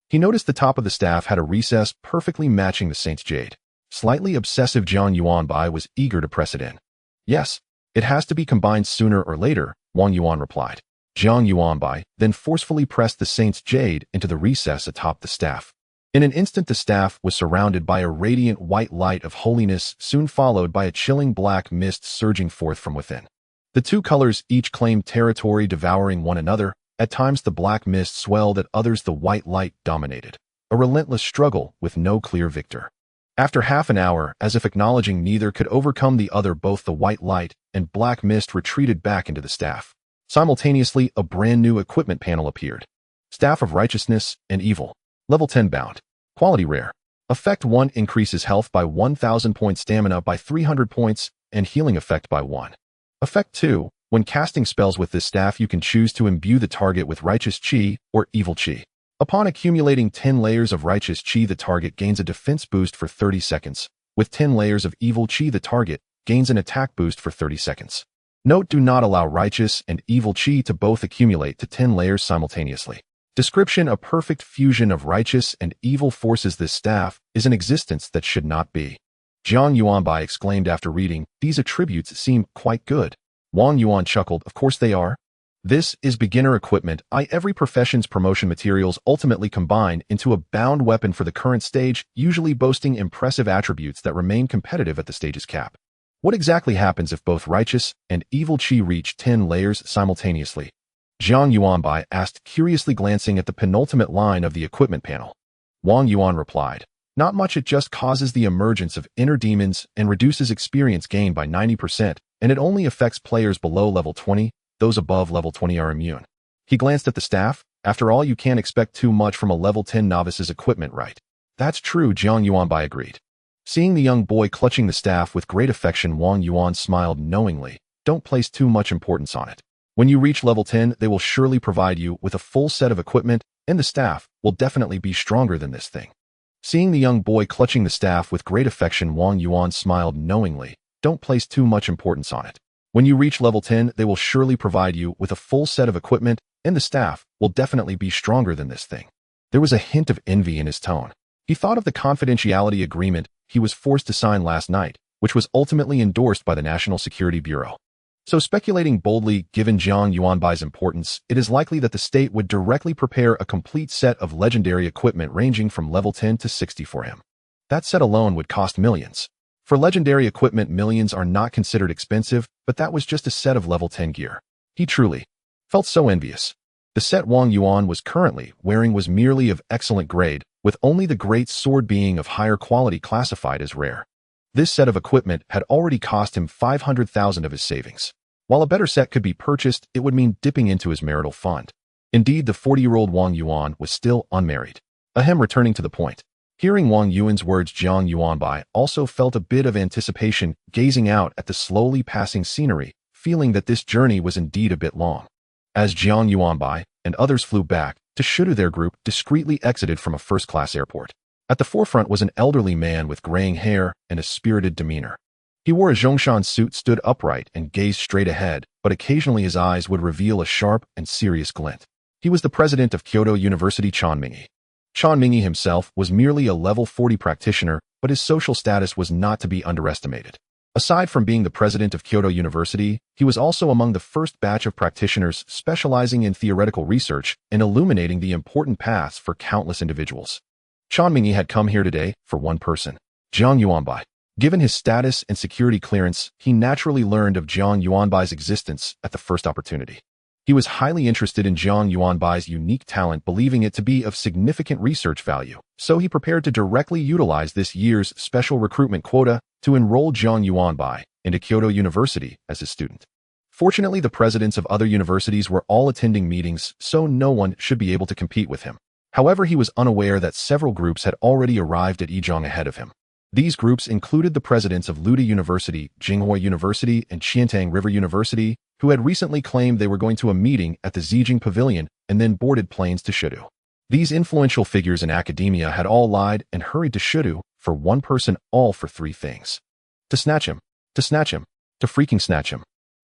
He noticed the top of the staff had a recess perfectly matching the Saint's Jade. Slightly obsessive Jiang Yuanbai was eager to press it in. "Yes, it has to be combined sooner or later," Wang Yuan replied. Jiang Yuanbai then forcefully pressed the Saint's Jade into the recess atop the staff. In an instant, the staff was surrounded by a radiant white light of holiness, soon followed by a chilling black mist surging forth from within. The two colors each claimed territory, devouring one another. At times the black mist swelled, at others the white light dominated. A relentless struggle with no clear victor. After half an hour, as if acknowledging neither could overcome the other, both the white light and black mist retreated back into the staff. Simultaneously, a brand new equipment panel appeared. Staff of Righteousness and Evil. Level 10 bound. Quality rare. Effect 1 increases health by 1000 points, stamina by 300 points, and healing effect by 1. Effect 2. When casting spells with this staff, you can choose to imbue the target with Righteous Chi or Evil Chi. Upon accumulating 10 layers of Righteous Chi, the target gains a defense boost for 30 seconds. With 10 layers of Evil Chi, the target gains an attack boost for 30 seconds. Note: do not allow Righteous and Evil Chi to both accumulate to 10 layers simultaneously. Description: a perfect fusion of righteous and evil forces. This staff is an existence that should not be. Jiang Yuanbai exclaimed after reading, "These attributes seem quite good." Wang Yuan chuckled, "Of course they are. This is beginner equipment. Every profession's promotion materials ultimately combine into a bound weapon for the current stage, usually boasting impressive attributes that remain competitive at the stage's cap. What exactly happens if both righteous and evil chi reach 10 layers simultaneously?" Jiang Yuanbai asked, curiously glancing at the penultimate line of the equipment panel. Wang Yuan replied, "Not much. It just causes the emergence of inner demons and reduces experience gain by 90%, and it only affects players below level 20. Those above level 20 are immune." He glanced at the staff. "After all, you can't expect too much from a level 10 novice's equipment, right?" "That's true," Jiang Yuanbai agreed. Seeing the young boy clutching the staff with great affection, Wang Yuan smiled knowingly. "Don't place too much importance on it. When you reach level 10, they will surely provide you with a full set of equipment, and the staff will definitely be stronger than this thing." Seeing the young boy clutching the staff with great affection, Wang Yuan smiled knowingly. "Don't place too much importance on it. When you reach level 10, they will surely provide you with a full set of equipment, and the staff will definitely be stronger than this thing." There was a hint of envy in his tone. He thought of the confidentiality agreement he was forced to sign last night, which was ultimately endorsed by the National Security Bureau. So, speculating boldly, given Jiang Yuanbai's importance, it is likely that the state would directly prepare a complete set of legendary equipment ranging from level 10 to 60 for him. That set alone would cost millions. For legendary equipment, millions are not considered expensive, but that was just a set of level 10 gear. He truly felt so envious. The set Wang Yuan was currently wearing was merely of excellent grade, with only the great sword being of higher quality, classified as rare. This set of equipment had already cost him 500,000 of his savings. While a better set could be purchased, it would mean dipping into his marital fund. Indeed, the 40-year-old Wang Yuan was still unmarried. Returning to the point. Hearing Wang Yuan's words, Jiang Yuanbai also felt a bit of anticipation, gazing out at the slowly passing scenery, feeling that this journey was indeed a bit long. As Jiang Yuanbai and others flew back to Shudu, their group discreetly exited from a first-class airport. At the forefront was an elderly man with graying hair and a spirited demeanor. He wore a Zhongshan suit, stood upright, and gazed straight ahead, but occasionally his eyes would reveal a sharp and serious glint. He was the president of Kyoto University, Chan Mingyi. Chan Mingyi himself was merely a level 40 practitioner, but his social status was not to be underestimated. Aside from being the president of Kyoto University, he was also among the first batch of practitioners specializing in theoretical research and illuminating the important paths for countless individuals. Chan Mingyi had come here today for one person, Jiang Yuanbai. Given his status and security clearance, he naturally learned of Jiang Yuanbai's existence at the first opportunity. He was highly interested in Jiang Yuanbai's unique talent, believing it to be of significant research value, so he prepared to directly utilize this year's special recruitment quota to enroll Jiang Yuanbai into Kyoto University as his student. Fortunately, the presidents of other universities were all attending meetings, so no one should be able to compete with him. However, he was unaware that several groups had already arrived at Yizhang ahead of him. These groups included the presidents of Luda University, Jinghua University, and Qiantang River University, who had recently claimed they were going to a meeting at the Zijing Pavilion and then boarded planes to Shidu. These influential figures in academia had all lied and hurried to Shidu for one person, all for three things. To snatch him. To snatch him. To freaking snatch him.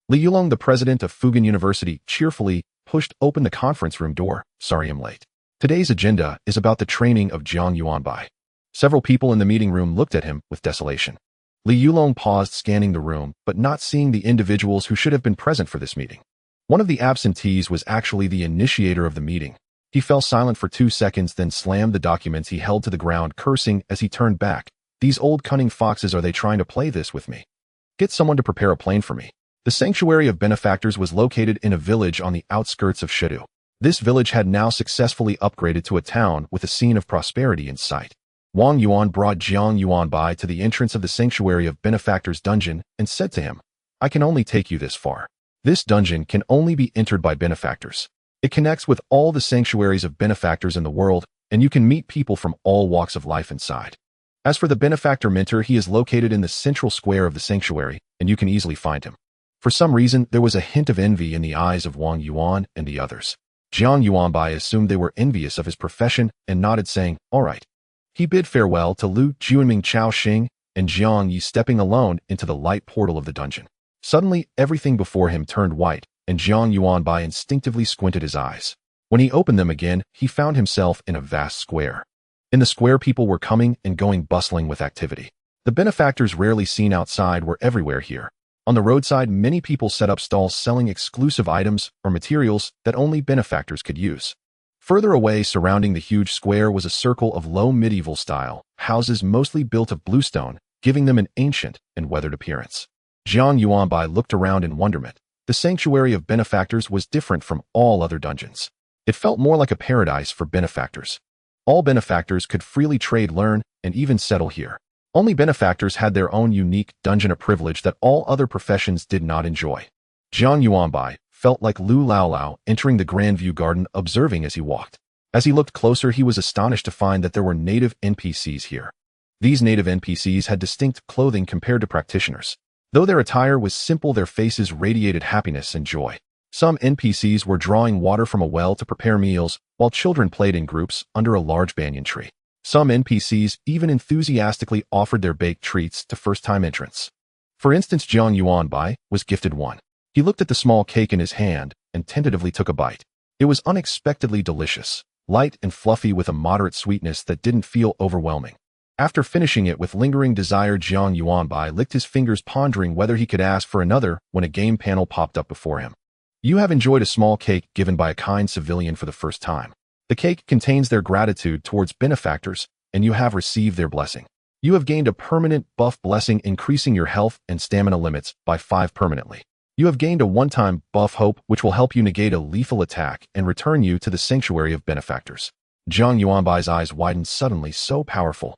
Li Yulong, the president of Fugan University, cheerfully pushed open the conference room door. Sorry I'm late. Today's agenda is about the training of Jiang Yuanbai. Several people in the meeting room looked at him with desolation. Li Yulong paused, scanning the room, but not seeing the individuals who should have been present for this meeting. One of the absentees was actually the initiator of the meeting. He fell silent for 2 seconds, then slammed the documents he held to the ground, cursing as he turned back. These old cunning foxes, are they trying to play this with me? Get someone to prepare a plane for me. The Sanctuary of Benefactors was located in a village on the outskirts of Shidu. This village had now successfully upgraded to a town with a scene of prosperity in sight. Wang Yuan brought Jiang Yuanbai to the entrance of the Sanctuary of Benefactors dungeon and said to him, I can only take you this far. This dungeon can only be entered by benefactors. It connects with all the sanctuaries of benefactors in the world, and you can meet people from all walks of life inside. As for the benefactor mentor, he is located in the central square of the sanctuary, and you can easily find him. For some reason, there was a hint of envy in the eyes of Wang Yuan and the others. Jiang Yuanbai assumed they were envious of his profession and nodded, saying, all right. He bid farewell to Lu Juanming Chao Xing and Jiang Yi, stepping alone into the light portal of the dungeon. Suddenly, everything before him turned white, and Jiang Yuanbai instinctively squinted his eyes. When he opened them again, he found himself in a vast square. In the square, people were coming and going, bustling with activity. The benefactors, rarely seen outside, were everywhere here. On the roadside, many people set up stalls selling exclusive items or materials that only benefactors could use. Further away, surrounding the huge square, was a circle of low medieval-style houses, mostly built of bluestone, giving them an ancient and weathered appearance. Jiang Yuanbai looked around in wonderment. The Sanctuary of Benefactors was different from all other dungeons. It felt more like a paradise for benefactors. All benefactors could freely trade, learn, and even settle here. Only benefactors had their own unique dungeon, a privilege that all other professions did not enjoy. Jiang Yuanbai felt like Lu Laolao entering the Grandview Garden, observing as he walked. As he looked closer, he was astonished to find that there were native NPCs here. These native NPCs had distinct clothing compared to practitioners. Though their attire was simple, their faces radiated happiness and joy. Some NPCs were drawing water from a well to prepare meals, while children played in groups under a large banyan tree. Some NPCs even enthusiastically offered their baked treats to first-time entrants. For instance, Jiang Yuanbai was gifted one. He looked at the small cake in his hand and tentatively took a bite. It was unexpectedly delicious, light and fluffy with a moderate sweetness that didn't feel overwhelming. After finishing it with lingering desire, Jiang Yuanbai licked his fingers, pondering whether he could ask for another when a game panel popped up before him. You have enjoyed a small cake given by a kind civilian for the first time. The cake contains their gratitude towards benefactors, and you have received their blessing. You have gained a permanent buff blessing, increasing your health and stamina limits by 5 permanently. You have gained a one-time buff hope, which will help you negate a lethal attack and return you to the Sanctuary of Benefactors. Jiang Yuanbai's eyes widened suddenly, so powerful.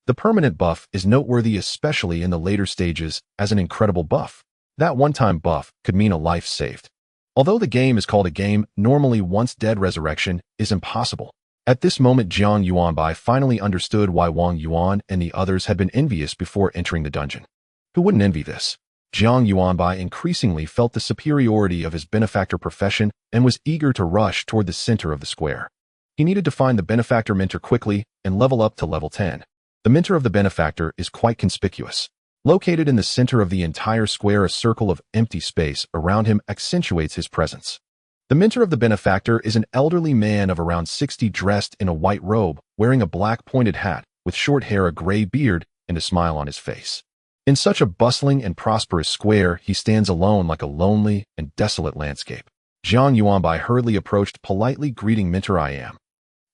The permanent buff is noteworthy, especially in the later stages, as an incredible buff. That one-time buff could mean a life saved. Although the game is called a game, normally once dead resurrection is impossible. At this moment, Jiang Yuanbai finally understood why Wang Yuan and the others had been envious before entering the dungeon. Who wouldn't envy this? Jiang Yuanbai increasingly felt the superiority of his benefactor profession and was eager to rush toward the center of the square. He needed to find the benefactor mentor quickly and level up to level 10. The mentor of the benefactor is quite conspicuous. Located in the center of the entire square, a circle of empty space around him accentuates his presence. The mentor of the benefactor is an elderly man of around 60, dressed in a white robe, wearing a black pointed hat, with short hair, a gray beard, and a smile on his face. In such a bustling and prosperous square, he stands alone like a lonely and desolate landscape. Jiang Yuanbai hurriedly approached, politely greeting mentor. I am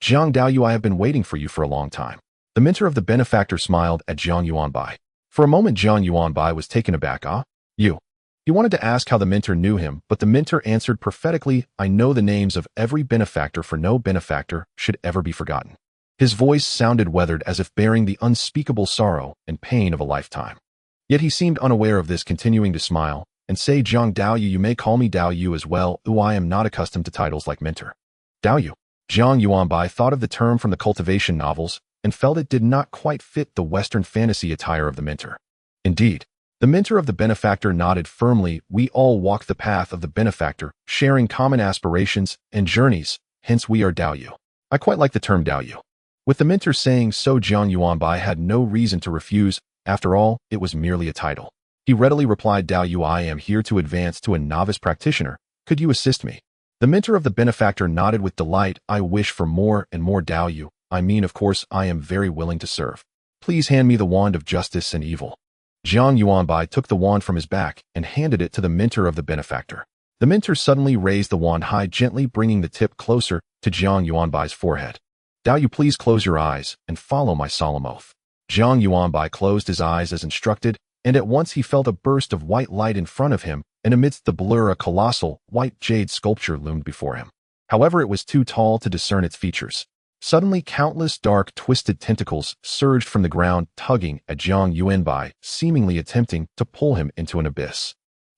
Jiang Daoyu. I have been waiting for you for a long time. The mentor of the benefactor smiled at Jiang Yuanbai. For a moment, Jiang Yuanbai was taken aback. Ah, you. He wanted to ask how the mentor knew him, but the mentor answered prophetically, I know the names of every benefactor, for no benefactor should ever be forgotten. His voice sounded weathered, as if bearing the unspeakable sorrow and pain of a lifetime. Yet he seemed unaware of this, continuing to smile and say, Jiang Daoyu, you may call me Daoyu as well, though I am not accustomed to titles like mentor. Daoyu. Jiang Yuanbai thought of the term from the cultivation novels and felt it did not quite fit the Western fantasy attire of the mentor. Indeed, the mentor of the benefactor nodded firmly. We all walk the path of the benefactor, sharing common aspirations and journeys, hence we are Daoyu. I quite like the term Daoyu. With the mentor saying so, Jiang Yuanbai had no reason to refuse. After all, it was merely a title. He readily replied, Daoyu, I am here to advance to a novice practitioner. Could you assist me? The mentor of the benefactor nodded with delight. I wish for more and more, Daoyu. I mean, of course, I am very willing to serve. Please hand me the wand of justice and evil. Jiang Yuanbai took the wand from his back and handed it to the mentor of the benefactor. The mentor suddenly raised the wand high, gently bringing the tip closer to Jiang Yuanbai's forehead. Daoyu, please close your eyes and follow my solemn oath. Jiang Yuanbai closed his eyes as instructed, and at once he felt a burst of white light in front of him, and amidst the blur a colossal, white jade sculpture loomed before him. However, it was too tall to discern its features. Suddenly, countless dark, twisted tentacles surged from the ground, tugging at Jiang Yuanbai, seemingly attempting to pull him into an abyss.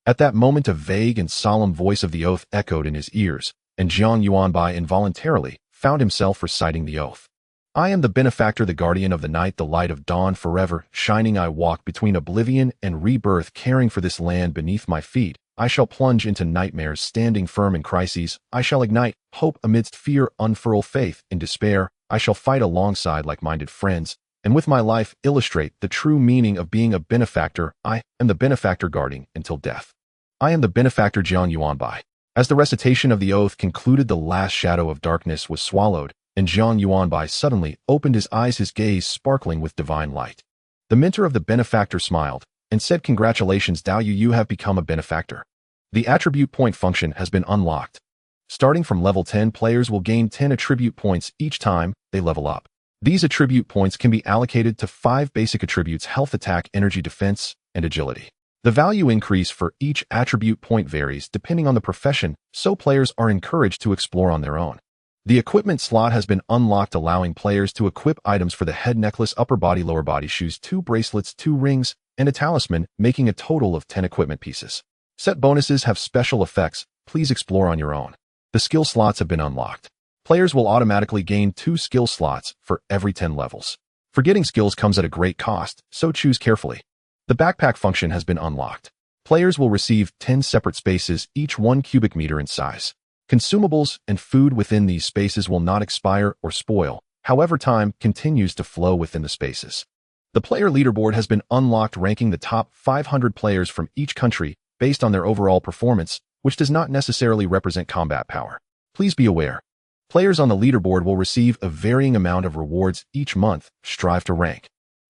At that moment, a vague and solemn voice of the oath echoed in his ears, and Jiang Yuanbai involuntarily found himself reciting the oath. I am the benefactor, the guardian of the night, the light of dawn, forever shining. I walk between oblivion and rebirth, caring for this land beneath my feet. I shall plunge into nightmares, standing firm in crises. I shall ignite hope amidst fear, unfurl faith in despair. I shall fight alongside like-minded friends, and with my life illustrate the true meaning of being a benefactor. I am the benefactor, guarding until death. I am the benefactor, Jiang Yuanbai. As the recitation of the oath concluded, the last shadow of darkness was swallowed, and Jiang Yuanbai suddenly opened his eyes, his gaze sparkling with divine light. The mentor of the benefactor smiled and said, Congratulations, Daoyu, you have become a benefactor. The attribute point function has been unlocked. Starting from level 10, players will gain 10 attribute points each time they level up. These attribute points can be allocated to 5 basic attributes: health, attack, energy, defense, and agility. The value increase for each attribute point varies depending on the profession, so players are encouraged to explore on their own. The equipment slot has been unlocked, allowing players to equip items for the head necklace, upper body, lower body, shoes, 2 bracelets, 2 rings, and a talisman, making a total of 10 equipment pieces. Set bonuses have special effects. Please explore on your own. The skill slots have been unlocked. Players will automatically gain 2 skill slots for every 10 levels. Forgetting skills comes at a great cost, so choose carefully. The backpack function has been unlocked. Players will receive 10 separate spaces, each 1 cubic meter in size. Consumables and food within these spaces will not expire or spoil. However, time continues to flow within the spaces. The player leaderboard has been unlocked, ranking the top 500 players from each country based on their overall performance, which does not necessarily represent combat power. Please be aware, players on the leaderboard will receive a varying amount of rewards each month. Strive to rank.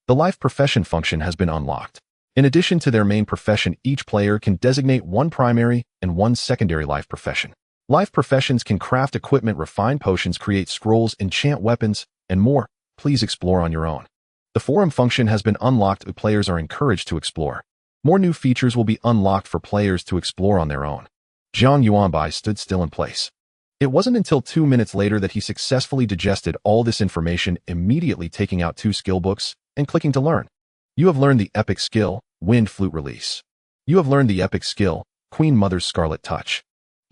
The life profession function has been unlocked. In addition to their main profession, each player can designate 1 primary and 1 secondary life profession. Life professions can craft equipment, refine potions, create scrolls, enchant weapons, and more. Please explore on your own. The forum function has been unlocked. Players are encouraged to explore. More new features will be unlocked for players to explore on their own. Jiang Yuanbai stood still in place. It wasn't until 2 minutes later that he successfully digested all this information, immediately taking out 2 skill books and clicking to learn. You have learned the epic skill, Wind Flute Release. You have learned the epic skill, Queen Mother's Scarlet Touch.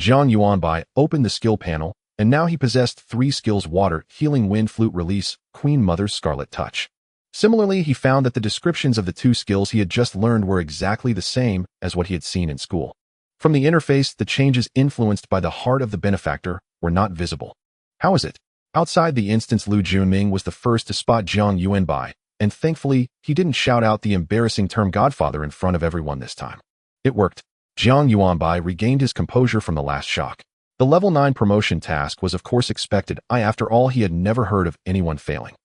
Jiang Yuanbai opened the skill panel, and now he possessed 3 skills: Water, Healing, Wind Flute Release, Queen Mother's Scarlet Touch. Similarly, he found that the descriptions of the 2 skills he had just learned were exactly the same as what he had seen in school. From the interface, the changes influenced by the heart of the benefactor were not visible. How is it? Outside the instance, Lu Junming was the first to spot Jiang Yuanbai, and thankfully, he didn't shout out the embarrassing term Godfather in front of everyone this time. It worked. Jiang Yuanbai regained his composure from the last shock. The level 9 promotion task was of course expected. After all, he had never heard of anyone failing.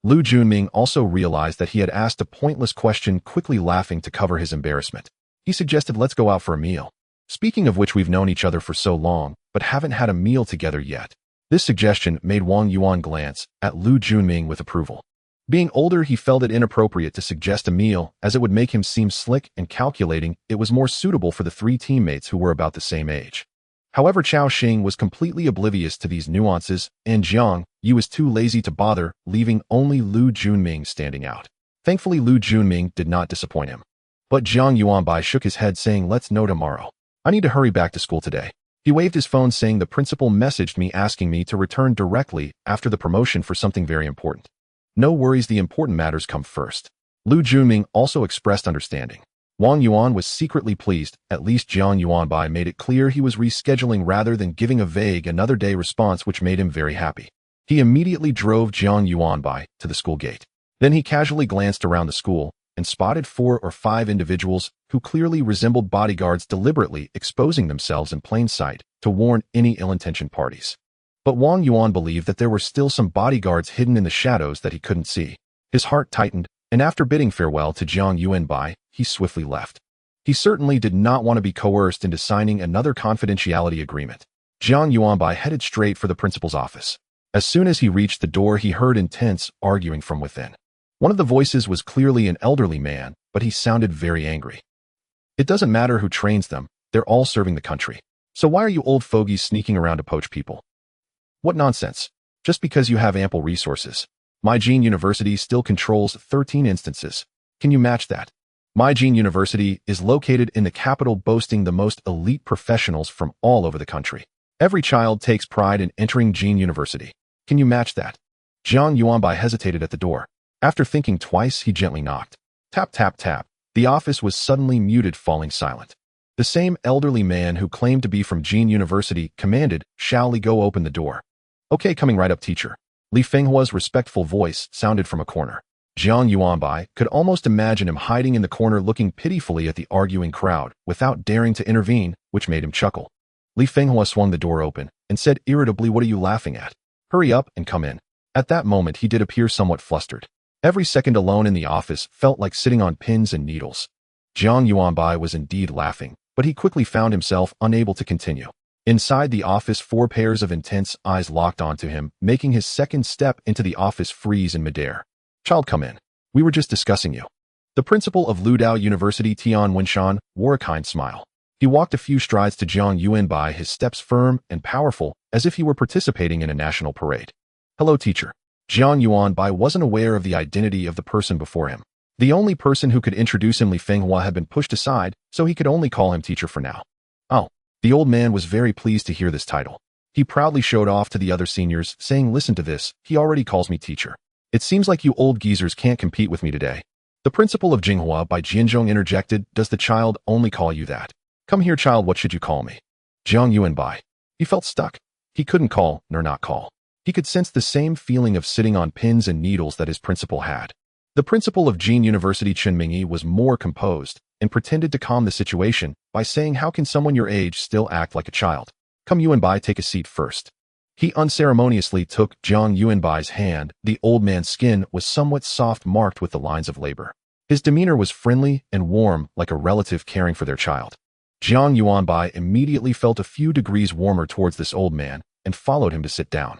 Lu Junming also realized that he had asked a pointless question, quickly laughing to cover his embarrassment. He suggested, let's go out for a meal. Speaking of which, we've known each other for so long, but haven't had a meal together yet. This suggestion made Wang Yuan glance at Lu Junming with approval. Being older, he felt it inappropriate to suggest a meal, as it would make him seem slick and calculating. It was more suitable for the three teammates who were about the same age. However, Chao Xing was completely oblivious to these nuances, and Jiang Yu was too lazy to bother, leaving only Lu Junming standing out. Thankfully, Lu Junming did not disappoint him. But Jiang Yuanbai shook his head, saying, "Let's know tomorrow. I need to hurry back to school today." He waved his phone, saying, "The principal messaged me asking me to return directly after the promotion for something very important." "No worries, the important matters come first." Lu Junming also expressed understanding. Wang Yuan was secretly pleased. At least Jiang Yuanbai made it clear he was rescheduling rather than giving a vague another day response, which made him very happy. He immediately drove Jiang Yuanbai to the school gate. Then he casually glanced around the school and spotted 4 or 5 individuals who clearly resembled bodyguards deliberately exposing themselves in plain sight to warn any ill-intentioned parties. But Wang Yuan believed that there were still some bodyguards hidden in the shadows that he couldn't see. His heart tightened, and after bidding farewell to Jiang Yuanbai, he swiftly left. He certainly did not want to be coerced into signing another confidentiality agreement. Jiang Yuanbai headed straight for the principal's office. As soon as he reached the door, he heard intense arguing from within. One of the voices was clearly an elderly man, but he sounded very angry. "It doesn't matter who trains them, they're all serving the country. So why are you old fogies sneaking around to poach people? What nonsense. Just because you have ample resources. My Jiang University still controls 13 instances. Can you match that? My Jiang University is located in the capital, boasting the most elite professionals from all over the country. Every child takes pride in entering Jiang University. Can you match that?" Jiang Yuanbai hesitated at the door. After thinking twice, he gently knocked. Tap, tap, tap. The office was suddenly muted, falling silent. The same elderly man who claimed to be from Jiang University commanded, "Shall Li go open the door?" "Okay, coming right up, teacher." Li Fenghua's respectful voice sounded from a corner. Jiang Yuanbai could almost imagine him hiding in the corner, looking pitifully at the arguing crowd without daring to intervene, which made him chuckle. Li Fenghua swung the door open and said irritably, "What are you laughing at? Hurry up and come in." At that moment, he did appear somewhat flustered. Every second alone in the office felt like sitting on pins and needles. Jiang Yuanbai was indeed laughing, but he quickly found himself unable to continue. Inside the office, 4 pairs of intense eyes locked onto him, making his second step into the office freeze in midair. "Child, come in. We were just discussing you." The principal of Ludao University, Tian Wenshan, wore a kind smile. He walked a few strides to Jiang Yuanbai, his steps firm and powerful, as if he were participating in a national parade. "Hello, teacher." Jiang Yuanbai wasn't aware of the identity of the person before him. The only person who could introduce him, Li Fenghua, had been pushed aside, so he could only call him teacher for now. "Oh." The old man was very pleased to hear this title. He proudly showed off to the other seniors, saying, "Listen to this, he already calls me teacher. It seems like you old geezers can't compete with me today." The principal of Jinghua by Jianzhong interjected, "Does the child only call you that? Come here, child, what should you call me?" Jiang Yuanbai. He felt stuck. He couldn't call nor not call. He could sense the same feeling of sitting on pins and needles that his principal had. The principal of Jiang University, Chen Mingyi, was more composed and pretended to calm the situation by saying, "How can someone your age still act like a child? Come, Yuanbai, take a seat first." He unceremoniously took Jiang Yuanbai's hand. The old man's skin was somewhat soft, marked with the lines of labor. His demeanor was friendly and warm, like a relative caring for their child. Jiang Yuanbai immediately felt a few degrees warmer towards this old man and followed him to sit down.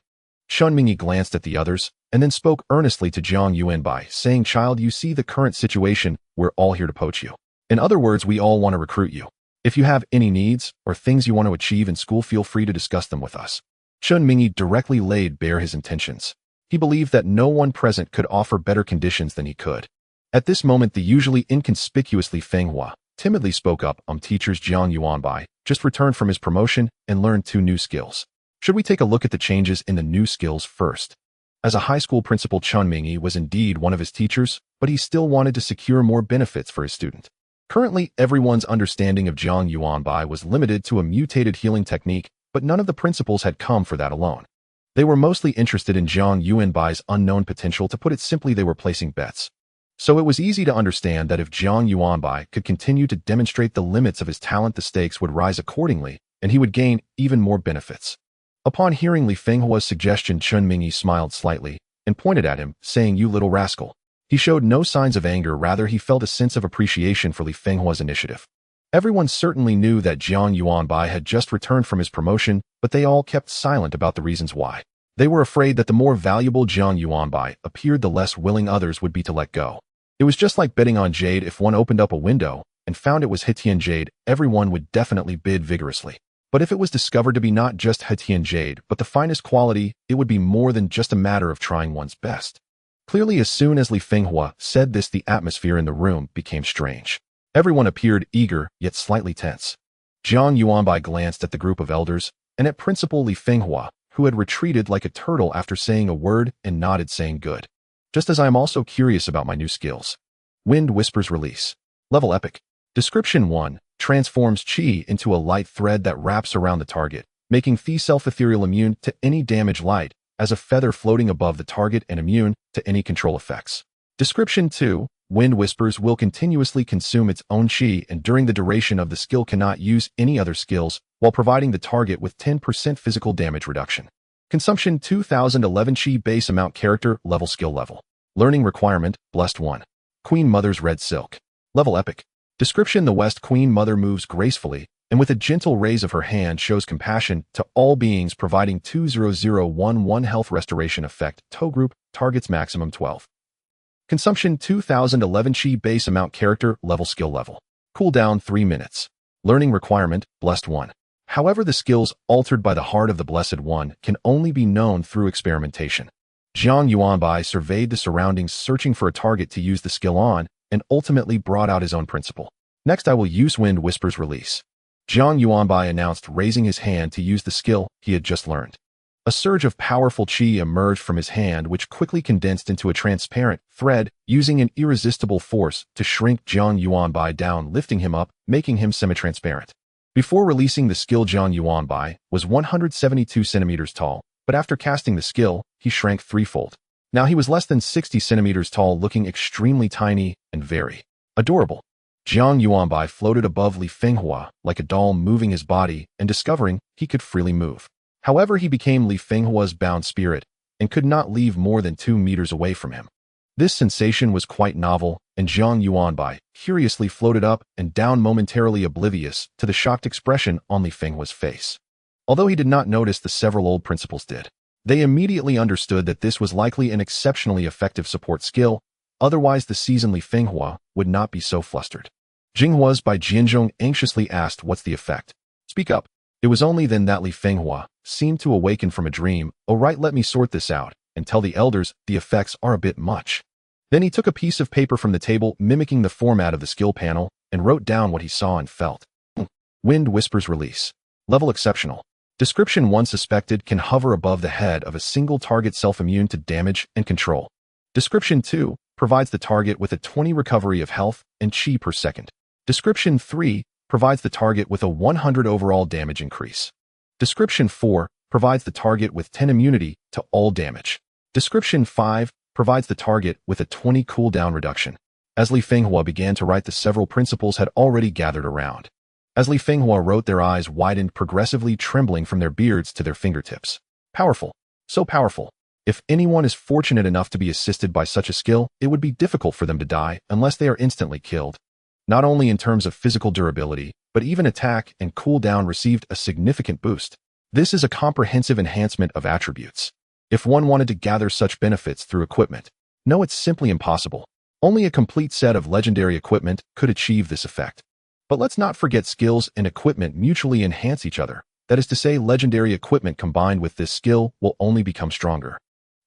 Chen Mingyi glanced at the others and then spoke earnestly to Jiang Yuanbai, saying, "Child, you see the current situation. We're all here to poach you. In other words, we all want to recruit you. If you have any needs or things you want to achieve in school, feel free to discuss them with us." Chen Mingyi directly laid bare his intentions. He believed that no one present could offer better conditions than he could. At this moment, the usually inconspicuous Li Fenghua timidly spoke up. Teachers, Jiang Yuanbai just returned from his promotion and learned 2 new skills. Should we take a look at the changes in the new skills first? As a high school principal, Chen Mingyi was indeed one of his teachers, but he still wanted to secure more benefits for his student. Currently, everyone's understanding of Jiang Yuanbai was limited to a mutated healing technique, but none of the principals had come for that alone. They were mostly interested in Jiang Yuanbai's unknown potential. To put it simply, they were placing bets. So it was easy to understand that if Jiang Yuanbai could continue to demonstrate the limits of his talent, the stakes would rise accordingly, and he would gain even more benefits. Upon hearing Li Fenghua's suggestion, Chen Mingyi smiled slightly and pointed at him, saying, "You little rascal." He showed no signs of anger, rather he felt a sense of appreciation for Li Fenghua's initiative. Everyone certainly knew that Jiang Yuanbai had just returned from his promotion, but they all kept silent about the reasons why. They were afraid that the more valuable Jiang Yuanbai appeared, the less willing others would be to let go. It was just like betting on jade. If one opened up a window and found it was Hetian jade, everyone would definitely bid vigorously. But if it was discovered to be not just Hetian jade, but the finest quality, it would be more than just a matter of trying one's best. Clearly, as soon as Li Fenghua said this, the atmosphere in the room became strange. Everyone appeared eager, yet slightly tense. Jiang Yuanbai glanced at the group of elders, and at Principal Li Fenghua, who had retreated like a turtle after saying a word, and nodded, saying, "Good. Just as I am also curious about my new skills." Wind Whispers Release. Level Epic. Description 1. Transforms Qi into a light thread that wraps around the target, making the self-ethereal immune to any damage, light as a feather floating above the target and immune to any control effects. Description 2. Wind Whispers will continuously consume its own Qi and during the duration of the skill cannot use any other skills, while providing the target with 10% physical damage reduction. Consumption 2011 Qi base amount character level skill level. Learning requirement, Blessed 1. Queen Mother's Red Silk. Level Epic. Description: the West Queen Mother moves gracefully and with a gentle raise of her hand shows compassion to all beings, providing 20011 health restoration effect. Toe group, targets maximum 12. Consumption 2011 Qi base amount character level skill level. Cooldown 3 minutes. Learning requirement, Blessed 1. However, the skills altered by the heart of the Blessed One can only be known through experimentation. Jiang Yuanbai surveyed the surroundings, searching for a target to use the skill on, and ultimately brought out his own principle. Next, I will use Wind Whispers Release. Jiang Yuanbai announced, raising his hand to use the skill he had just learned. A surge of powerful Qi emerged from his hand, which quickly condensed into a transparent thread, using an irresistible force to shrink Jiang Yuanbai down, lifting him up, making him semi-transparent. Before releasing the skill, Jiang Yuanbai was 172 centimeters tall, but after casting the skill, he shrank threefold. Now he was less than 60 centimeters tall, looking extremely tiny and very adorable. Jiang Yuanbai floated above Li Fenghua like a doll, moving his body and discovering he could freely move. However, he became Li Fenghua's bound spirit and could not leave more than 2 meters away from him. This sensation was quite novel, and Jiang Yuanbai curiously floated up and down, momentarily oblivious to the shocked expression on Li Fenghua's face. Although he did not notice, the several old principals did. They immediately understood that this was likely an exceptionally effective support skill, otherwise the seasoned Li Fenghua would not be so flustered. Jinghua's by Jianzhong anxiously asked, "What's the effect? Speak up." It was only then that Li Fenghua seemed to awaken from a dream. "Oh right, let me sort this out and tell the elders the effects are a bit much." Then he took a piece of paper from the table, mimicking the format of the skill panel, and wrote down what he saw and felt. Wind Whispers Release. Level Exceptional. Description: 1. Suspected can hover above the head of a single target, self-immune to damage and control. Description: 2. Provides the target with a 20 recovery of health and Qi per second. Description: 3. Provides the target with a 100 overall damage increase. Description: 4. Provides the target with 10 immunity to all damage. Description: 5. Provides the target with a 20 cooldown reduction. As Li Fenghua began to write, the several principals had already gathered around. As Li Fenghua wrote, their eyes widened, progressively trembling from their beards to their fingertips. Powerful. So powerful. If anyone is fortunate enough to be assisted by such a skill, it would be difficult for them to die unless they are instantly killed. Not only in terms of physical durability, but even attack and cooldown received a significant boost. This is a comprehensive enhancement of attributes. If one wanted to gather such benefits through equipment, no, it's simply impossible. Only a complete set of legendary equipment could achieve this effect. But let's not forget, skills and equipment mutually enhance each other. That is to say, legendary equipment combined with this skill will only become stronger.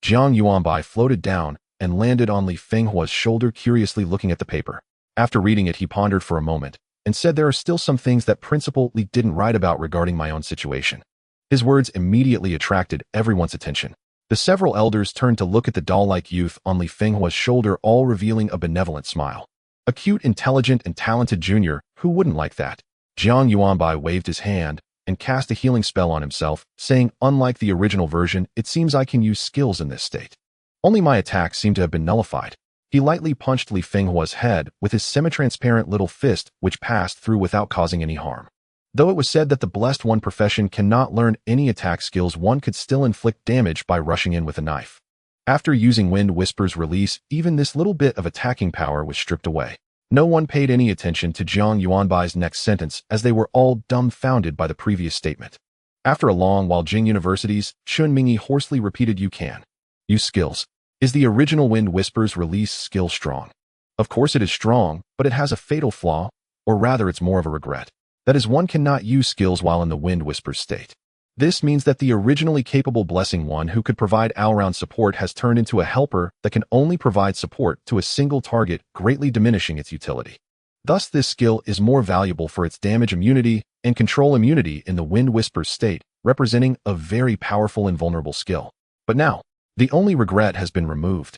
Jiang Yuanbai floated down and landed on Li Fenghua's shoulder, curiously looking at the paper. After reading it, he pondered for a moment and said, "There are still some things that Principal Li didn't write about regarding my own situation." His words immediately attracted everyone's attention. The several elders turned to look at the doll-like youth on Li Fenghua's shoulder, all revealing a benevolent smile. A cute, intelligent, and talented junior, who wouldn't like that? Jiang Yuanbai waved his hand and cast a healing spell on himself, saying, "Unlike the original version, it seems I can use skills in this state. Only my attacks seem to have been nullified." He lightly punched Li Fenghua's head with his semi-transparent little fist, which passed through without causing any harm. Though it was said that the Blessed One profession cannot learn any attack skills, one could still inflict damage by rushing in with a knife. After using Wind Whispers Release, even this little bit of attacking power was stripped away. No one paid any attention to Jiang Yuanbai's next sentence, as they were all dumbfounded by the previous statement. After a long while, Jing University's Chun Mingyi hoarsely repeated, "You can use skills. Is the original Wind Whispers release skill strong?" Of course it is strong, but it has a fatal flaw, or rather it's more of a regret. That is, one cannot use skills while in the Wind Whispers state. This means that the originally capable Blessing One who could provide all-round support has turned into a helper that can only provide support to a single target, greatly diminishing its utility. Thus, this skill is more valuable for its damage immunity and control immunity in the Wind Whispers state, representing a very powerful and vulnerable skill. But now, the only regret has been removed.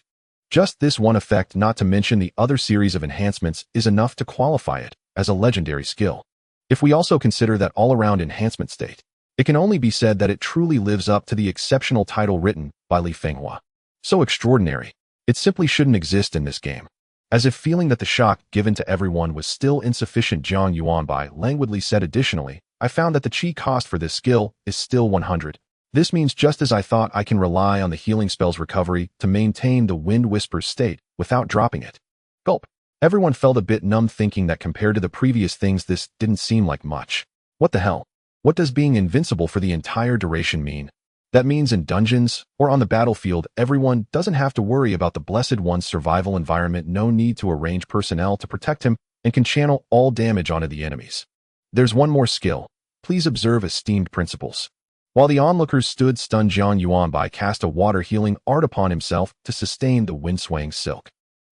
Just this one effect, not to mention the other series of enhancements, is enough to qualify it as a legendary skill. If we also consider that all-around enhancement state, it can only be said that it truly lives up to the exceptional title written by Li Fenghua. So extraordinary, it simply shouldn't exist in this game. As if feeling that the shock given to everyone was still insufficient, Jiang Yuanbai languidly said, "Additionally, I found that the chi cost for this skill is still 100. This means just as I thought, I can rely on the healing spell's recovery to maintain the Wind Whispers state without dropping it." Gulp. Everyone felt a bit numb, thinking that compared to the previous things this didn't seem like much. What the hell? What does being invincible for the entire duration mean? That means in dungeons or on the battlefield, everyone doesn't have to worry about the Blessed One's survival environment, no need to arrange personnel to protect him, and can channel all damage onto the enemies. There's one more skill. Please observe esteemed principals. While the onlookers stood stunned, Jiang Yuanbai cast a water healing art upon himself to sustain the wind-swaying silk.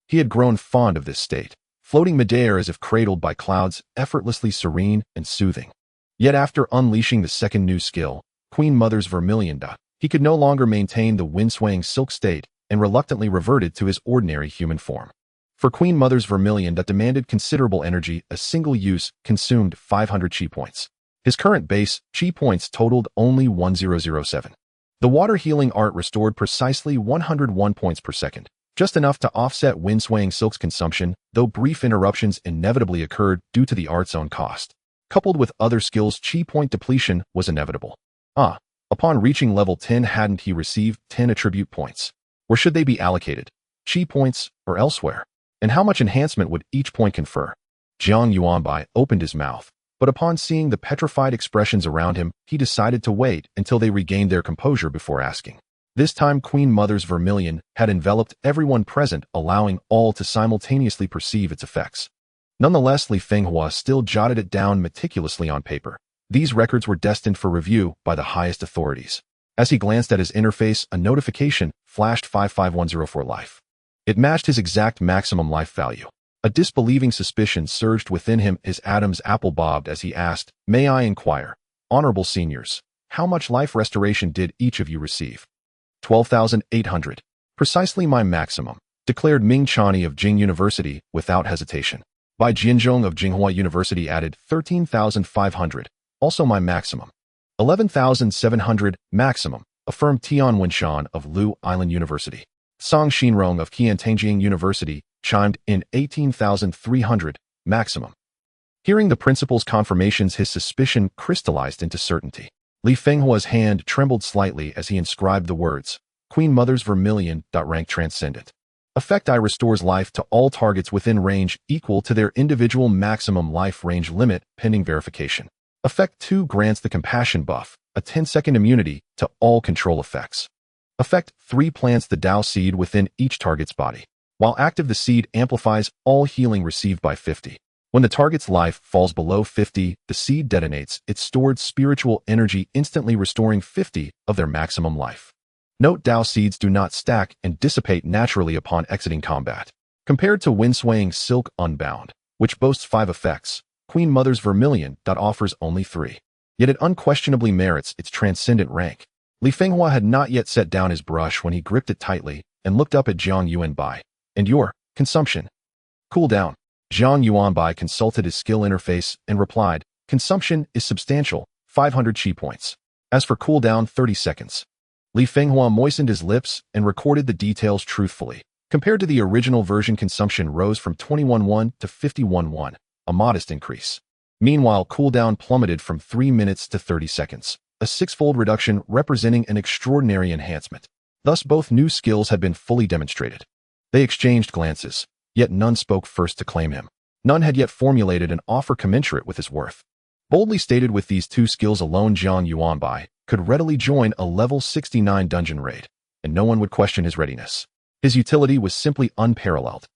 He had grown fond of this state, floating midair as if cradled by clouds, effortlessly serene and soothing. Yet after unleashing the second new skill, Queen Mother's Vermilion, he could no longer maintain the wind-swaying silk state and reluctantly reverted to his ordinary human form. For Queen Mother's Vermilion demanded considerable energy, a single use consumed 500 chi points. His current base chi points totaled only 1007. The water healing art restored precisely 101 points per second, just enough to offset wind-swaying silk's consumption, though brief interruptions inevitably occurred due to the art's own cost. Coupled with other skills, chi point depletion was inevitable. Upon reaching level 10, hadn't he received 10 attribute points? Or should they be allocated? Chi points or elsewhere? And how much enhancement would each point confer? Jiang Yuanbai opened his mouth, but upon seeing the petrified expressions around him, he decided to wait until they regained their composure before asking. This time, Queen Mother's Vermilion had enveloped everyone present, allowing all to simultaneously perceive its effects. Nonetheless, Li Fenghua still jotted it down meticulously on paper. These records were destined for review by the highest authorities. As he glanced at his interface, a notification flashed: 55104 life. It matched his exact maximum life value. A disbelieving suspicion surged within him. His Adam's apple bobbed as he asked, "May I inquire, honorable seniors, how much life restoration did each of you receive?" 12,800. Precisely my maximum, declared Ming Chani of Jing University without hesitation. Bai Jianzhong of Jinghua University added 13,500. Also my maximum. 11,700 maximum, affirmed Tian Wenshan of Lu Island University. Song Xinrong of Qiantanjing University chimed in 18,300 maximum. Hearing the principal's confirmations, his suspicion crystallized into certainty. Li Fenghua's hand trembled slightly as he inscribed the words, "Queen Mother's Vermilion. Rank Transcendent. Effect I restores life to all targets within range equal to their individual maximum life range limit, pending verification. Effect 2 grants the Compassion buff, a 10-second immunity to all control effects. Effect 3 plants the Dao seed within each target's body. While active, the seed amplifies all healing received by 50. When the target's life falls below 50, the seed detonates its stored spiritual energy, instantly restoring 50 of their maximum life. Note: Dao seeds do not stack and dissipate naturally upon exiting combat. Compared to Windswaying Silk Unbound, which boasts 5 effects, Queen Mother's Vermilion offers only 3. Yet it unquestionably merits its transcendent rank. Li Fenghua had not yet set down his brush when he gripped it tightly and looked up at Jiang Yuanbai. "And your consumption?" "Cool down." Jiang Yuanbai consulted his skill interface and replied, "Consumption is substantial, 500 chi points. As for cooldown, 30 seconds. Li Fenghua moistened his lips and recorded the details truthfully. Compared to the original version, consumption rose from 21.1 to 51.1, a modest increase. Meanwhile, cooldown plummeted from 3 minutes to 30 seconds, a 6-fold reduction representing an extraordinary enhancement. Thus, both new skills had been fully demonstrated. They exchanged glances, yet none spoke first to claim him. None had yet formulated an offer commensurate with his worth. Boldly stated, with these two skills alone, Jiang Yuanbai could readily join a level 69 dungeon raid, and no one would question his readiness. His utility was simply unparalleled.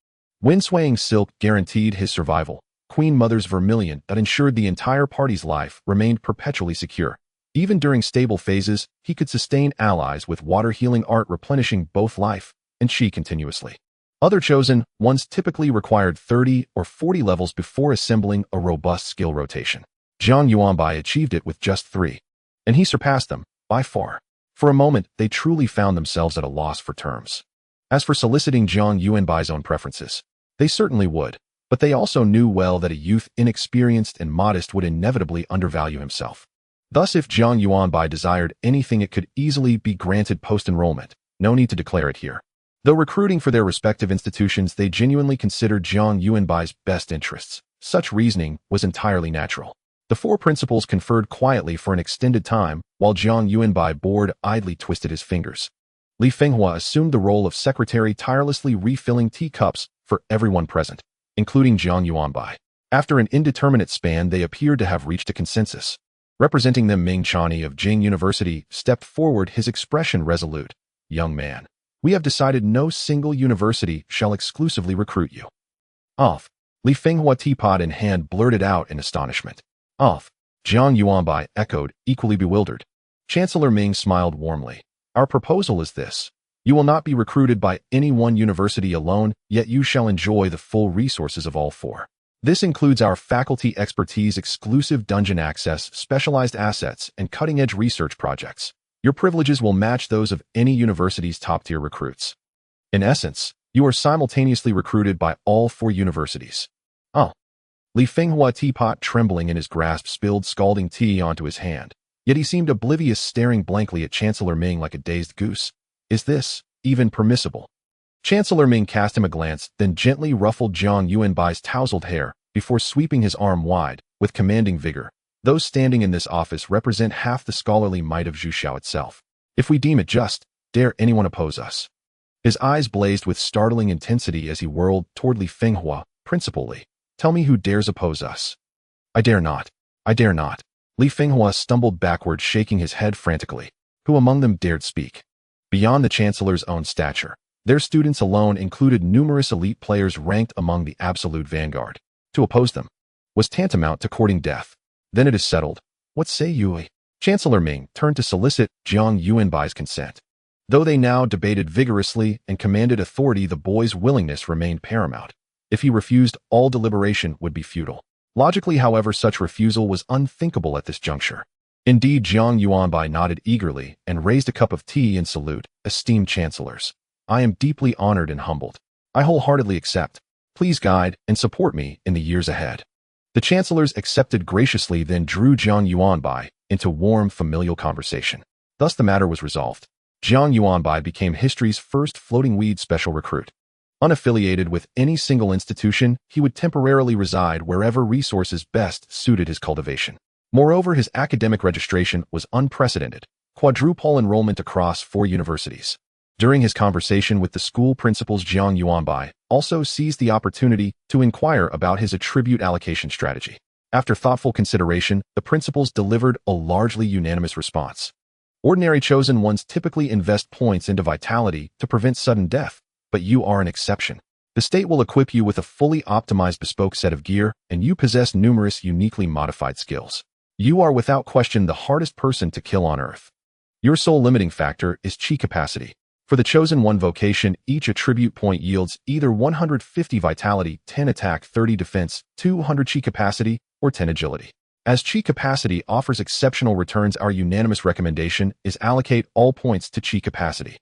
Wind-swaying silk guaranteed his survival. Queen Mother's vermilion that ensured the entire party's life remained perpetually secure. Even during stable phases, he could sustain allies with water-healing art, replenishing both life and chi continuously. Other chosen ones typically required 30 or 40 levels before assembling a robust skill rotation. Jiang Yuanbai achieved it with just 3, and he surpassed them by far. For a moment, they truly found themselves at a loss for terms. As for soliciting Jiang Yuanbai's own preferences, they certainly would, but they also knew well that a youth inexperienced and modest would inevitably undervalue himself. Thus, if Jiang Yuanbai desired anything, it could easily be granted post-enrollment. No need to declare it here. Though recruiting for their respective institutions, they genuinely considered Jiang Yuanbai's best interests. Such reasoning was entirely natural. The 4 principals conferred quietly for an extended time, while Jiang Yuanbai, bored, idly twisted his fingers. Li Fenghua assumed the role of secretary, tirelessly refilling teacups for everyone present, including Jiang Yuanbai. After an indeterminate span, they appeared to have reached a consensus. Representing them, Ming Chani of Jing University stepped forward, his expression resolute. "Young man, we have decided no single university shall exclusively recruit you." "Off." Li Fenghua, teapot in hand, blurted out in astonishment. "Off." Jiang Yuanbai echoed, equally bewildered. Chancellor Ming smiled warmly. "Our proposal is this. You will not be recruited by any one university alone, yet you shall enjoy the full resources of all 4. This includes our faculty expertise, exclusive dungeon access, specialized assets, and cutting-edge research projects. Your privileges will match those of any university's top-tier recruits. In essence, you are simultaneously recruited by all 4 universities." "Oh." Li Fenghua, teapot trembling in his grasp, spilled scalding tea onto his hand, yet he seemed oblivious, staring blankly at Chancellor Ming like a dazed goose. "Is this even permissible?" Chancellor Ming cast him a glance, then gently ruffled Jiang Yuanbai's tousled hair before sweeping his arm wide with commanding vigor. "Those standing in this office represent half the scholarly might of Zhuxiao itself. If we deem it just, dare anyone oppose us?" His eyes blazed with startling intensity as he whirled toward Li Fenghua. "Principal Li, tell me who dares oppose us." "I dare not. I dare not." Li Fenghua stumbled backward, shaking his head frantically. Who among them dared speak? Beyond the Chancellor's own stature, their students alone included numerous elite players ranked among the absolute vanguard. To oppose them was tantamount to courting death. "Then it is settled. What say you?" Chancellor Ming turned to solicit Jiang Yuanbai's consent. Though they now debated vigorously and commanded authority, the boy's willingness remained paramount. If he refused, all deliberation would be futile. Logically, however, such refusal was unthinkable at this juncture. Indeed, Jiang Yuanbai nodded eagerly and raised a cup of tea in salute. "Esteemed chancellors, I am deeply honored and humbled. I wholeheartedly accept. Please guide and support me in the years ahead." The chancellors accepted graciously, then drew Jiang Yuanbai into warm, familial conversation. Thus the matter was resolved. Jiang Yuanbai became history's first floating weed special recruit. Unaffiliated with any single institution, he would temporarily reside wherever resources best suited his cultivation. Moreover, his academic registration was unprecedented, quadruple enrollment across 4 universities. During his conversation with the school principals, Jiang Yuanbai also seized the opportunity to inquire about his attribute allocation strategy. After thoughtful consideration, the principals delivered a largely unanimous response. Ordinary chosen ones typically invest points into vitality to prevent sudden death, but you are an exception. The state will equip you with a fully optimized bespoke set of gear, and you possess numerous uniquely modified skills. You are without question the hardest person to kill on Earth. Your sole limiting factor is chi capacity. For the chosen one vocation, each attribute point yields either 150 vitality, 10 attack, 30 defense, 200 chi capacity, or 10 agility. As chi capacity offers exceptional returns, our unanimous recommendation is allocate all points to chi capacity.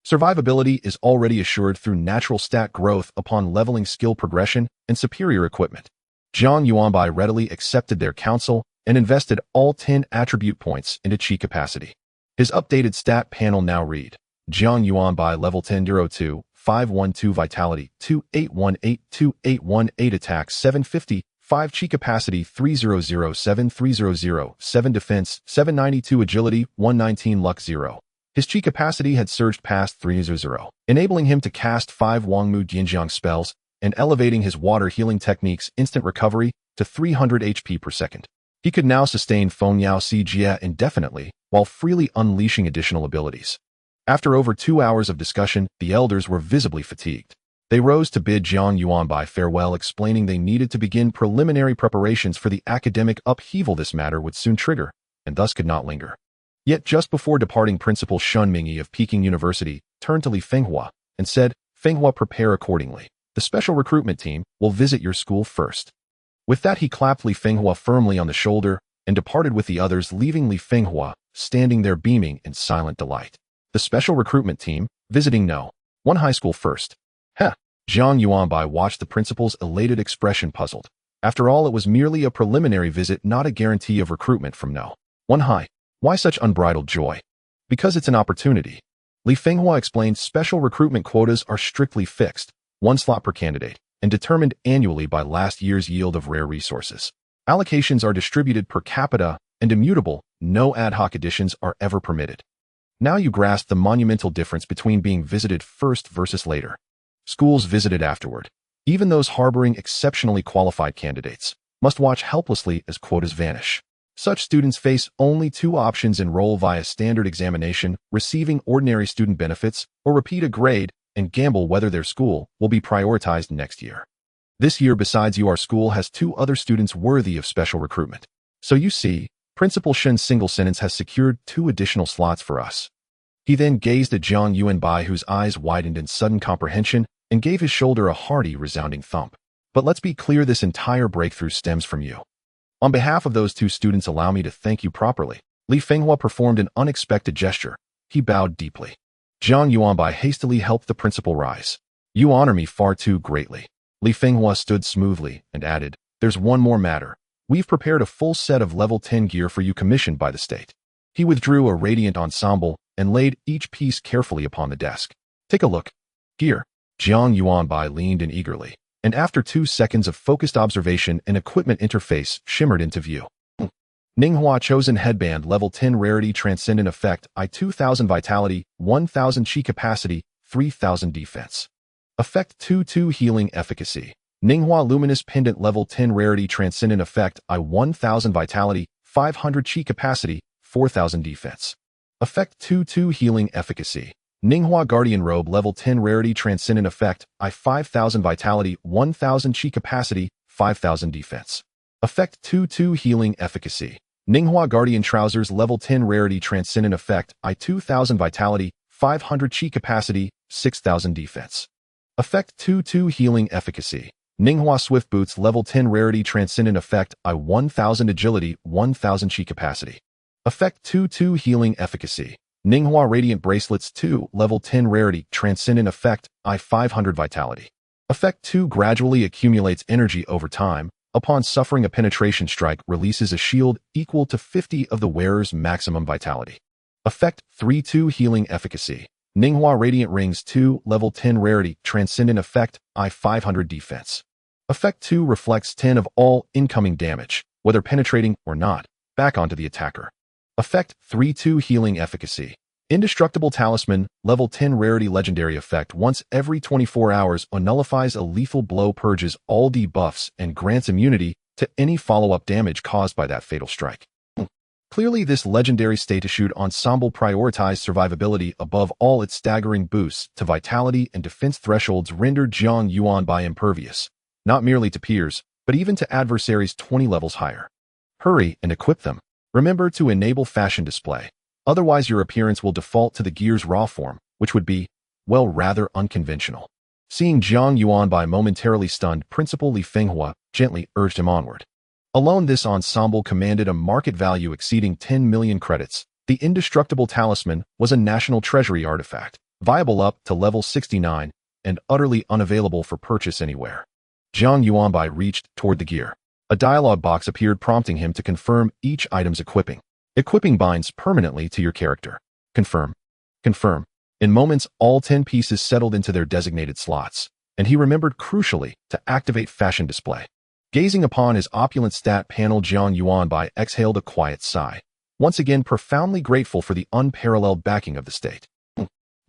Survivability is already assured through natural stat growth upon leveling, skill progression, and superior equipment. Jiang Yuanbai readily accepted their counsel and invested all 10 attribute points into chi capacity. His updated stat panel now read: Jiang Yuanbai level 10-02, 512 vitality, 2818, 2818 attack, 750, 5 chi capacity, 3007, 300, 7 defense, 792 agility, 119 luck 0. His chi capacity had surged past 300, enabling him to cast 5 Wangmu Jinjiang spells and elevating his water healing technique's instant recovery to 300 HP per second. He could now sustain Feng Yao Si Jia indefinitely, while freely unleashing additional abilities. After over 2 hours of discussion, the elders were visibly fatigued. They rose to bid Jiang Yuanbai farewell, explaining they needed to begin preliminary preparations for the academic upheaval this matter would soon trigger, and thus could not linger. Yet just before departing, Principal Shun Mingyi of Peking University turned to Li Fenghua and said, "Fenghua, prepare accordingly. The special recruitment team will visit your school first." With that, he clapped Li Fenghua firmly on the shoulder and departed with the others, leaving Li Fenghua standing there beaming in silent delight. The special recruitment team, visiting No. 1 high school first. Heh! Jiang Yuanbai watched the principal's elated expression, puzzled. After all, it was merely a preliminary visit, not a guarantee of recruitment from No. 1 high. Why such unbridled joy? Because it's an opportunity. Li Fenghua explained special recruitment quotas are strictly fixed, 1 slot per candidate, and determined annually by last year's yield of rare resources. Allocations are distributed per capita and immutable, no ad hoc additions are ever permitted. Now you grasp the monumental difference between being visited first versus later. Schools visited afterward, even those harboring exceptionally qualified candidates, must watch helplessly as quotas vanish. Such students face only 2 options: enroll via standard examination, receiving ordinary student benefits, or repeat a grade and gamble whether their school will be prioritized next year. This year, besides you, our school has 2 other students worthy of special recruitment. So you see, Principal Shen's single sentence has secured 2 additional slots for us. He then gazed at Jiang Yuanbai, whose eyes widened in sudden comprehension, and gave his shoulder a hearty, resounding thump. But let's be clear, this entire breakthrough stems from you. On behalf of those 2 students, allow me to thank you properly. Li Fenghua performed an unexpected gesture. He bowed deeply. Jiang Yuanbai hastily helped the principal rise. You honor me far too greatly. Li Fenghua stood smoothly and added, there's one more matter. We've prepared a full set of level 10 gear for you, commissioned by the state. He withdrew a radiant ensemble and laid each piece carefully upon the desk. Take a look. Gear. Jiang Yuanbai leaned in eagerly, and after 2 seconds of focused observation, an equipment interface shimmered into view. Ninghua Chosen Headband, level 10 rarity, transcendent effect, I 2000 vitality, 1000 chi capacity, 3000 defense. Effect 2-2 healing efficacy. Ninghua Luminous Pendant, level 10 rarity, transcendent effect, I 1000 vitality, 500 chi capacity, 4000 defense. Effect 2-2 healing efficacy. Ninghua Guardian Robe, level 10 rarity, transcendent effect, I 5000 vitality, 1000 chi capacity, 5000 defense. Effect 2-2 healing efficacy. Ninghua Guardian Trousers, level 10 rarity, transcendent effect, I 2000 vitality, 500 chi capacity, 6000 defense. Effect 2-2 healing efficacy. Ninghua Swift Boots, level 10 rarity, transcendent effect, I 1000 agility, 1000 chi capacity. Effect 2-2 healing efficacy. Ninghua Radiant Bracelets 2, level 10 rarity, transcendent effect, I 500 vitality. Effect 2 gradually accumulates energy over time. Upon suffering a penetration strike, releases a shield equal to 50 of the wearer's maximum vitality. Effect 3-2 healing efficacy. Ninghua Radiant Rings 2, level 10 rarity, transcendent effect, I 500 defense. Effect 2 reflects 10 of all incoming damage, whether penetrating or not, back onto the attacker. Effect 3-2 healing efficacy. Indestructible Talisman, level 10 rarity, legendary effect, once every 24 hours, nullifies a lethal blow, purges all debuffs, and grants immunity to any follow-up damage caused by that fatal strike. Clearly, this legendary statue ensemble prioritized survivability above all. Its staggering boosts to vitality and defense thresholds rendered Jiang Yuanbai impervious, not merely to peers, but even to adversaries 20 levels higher. Hurry and equip them. Remember to enable fashion display. Otherwise, your appearance will default to the gear's raw form, which would be, well, rather unconventional. Seeing Jiang Yuanbai momentarily stunned, Principal Li Fenghua gently urged him onward. Alone, this ensemble commanded a market value exceeding 10 million credits. The indestructible talisman was a national treasury artifact, viable up to level 69, and utterly unavailable for purchase anywhere. Jiang Yuanbai reached toward the gear. A dialogue box appeared, prompting him to confirm each item's equipping. Equipping binds permanently to your character. Confirm. Confirm. In moments, all 10 pieces settled into their designated slots, and he remembered crucially to activate fashion display. Gazing upon his opulent stat panel, Jiang Yuanbai exhaled a quiet sigh, once again profoundly grateful for the unparalleled backing of the state.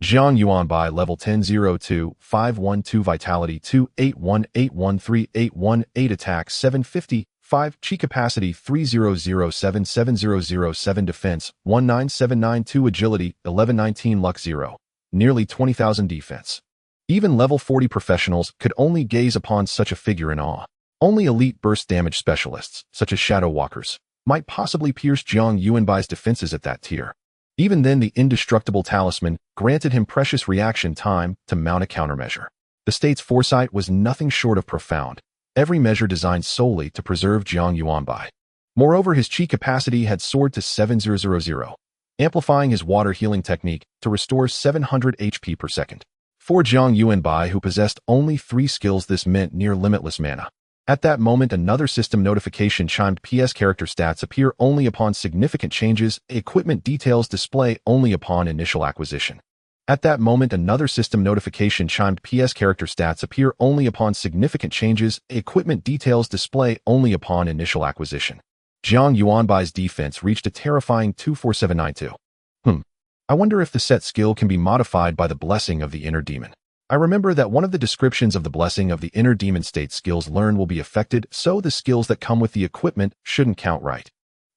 Jiang Yuanbai, level 10-02, 512 vitality, 281813818 attack, 750, 5. Chi capacity 30077007 defense 19792 agility 1119 luck 0. Nearly 20,000 defense. Even level 40 professionals could only gaze upon such a figure in awe. Only elite burst damage specialists, such as shadow walkers, might possibly pierce Jiang Yuanbai's defenses at that tier. Even then, the indestructible talisman granted him precious reaction time to mount a countermeasure. The state's foresight was nothing short of profound, every measure designed solely to preserve Jiang Yuanbai. Moreover, his chi capacity had soared to 7000, amplifying his water healing technique to restore 700 HP per second. For Jiang Yuanbai, who possessed only 3 skills, this meant near limitless mana. At that moment, another system notification chimed. PS character stats appear only upon significant changes, equipment details display only upon initial acquisition. At that moment, another system notification chimed. PS character stats appear only upon significant changes, equipment details display only upon initial acquisition. Jiang Yuanbai's defense reached a terrifying 24792. I wonder if the set skill can be modified by the blessing of the inner demon. I remember that one of the descriptions of the blessing of the inner demon state skills learned will be affected, so the skills that come with the equipment shouldn't count right.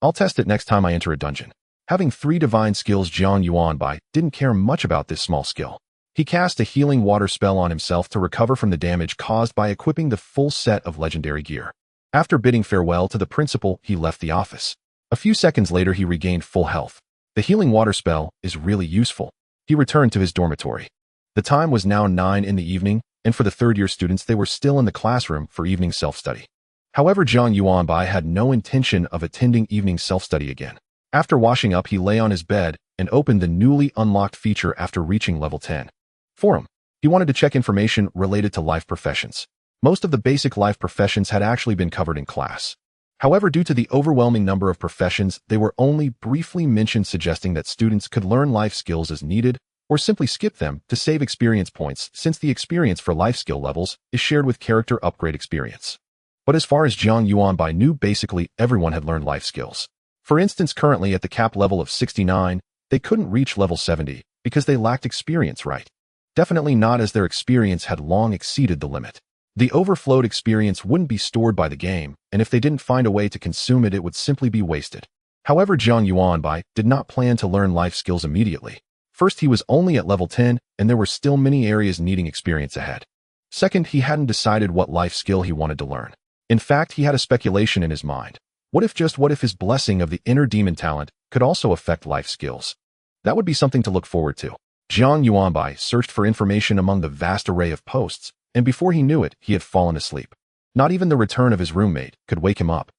I'll test it next time I enter a dungeon. Having 3 divine skills, Jiang Yuanbai didn't care much about this small skill. He cast a healing water spell on himself to recover from the damage caused by equipping the full set of legendary gear. After bidding farewell to the principal, he left the office. A few seconds later, he regained full health. The healing water spell is really useful. He returned to his dormitory. The time was now 9 in the evening, and for the third-year students, they were still in the classroom for evening self-study. However, Jiang Yuanbai had no intention of attending evening self-study again. After washing up, he lay on his bed and opened the newly unlocked feature after reaching level 10. Forum. He wanted to check information related to life professions. Most of the basic life professions had actually been covered in class. However, due to the overwhelming number of professions, they were only briefly mentioned, suggesting that students could learn life skills as needed or simply skip them to save experience points, since the experience for life skill levels is shared with character upgrade experience. But as far as Jiang Yuanbai knew, basically everyone had learned life skills. For instance, currently at the cap level of 69, they couldn't reach level 70 because they lacked experience, right? Definitely not, as their experience had long exceeded the limit. The overflowed experience wouldn't be stored by the game, and if they didn't find a way to consume it, it would simply be wasted. However, Jiang Yuanbai did not plan to learn life skills immediately. First, he was only at level 10, and there were still many areas needing experience ahead. Second, he hadn't decided what life skill he wanted to learn. In fact, he had a speculation in his mind. What if his blessing of the inner demon talent could also affect life skills? That would be something to look forward to. Jiang Yuanbai searched for information among the vast array of posts, and before he knew it, he had fallen asleep. Not even the return of his roommate could wake him up.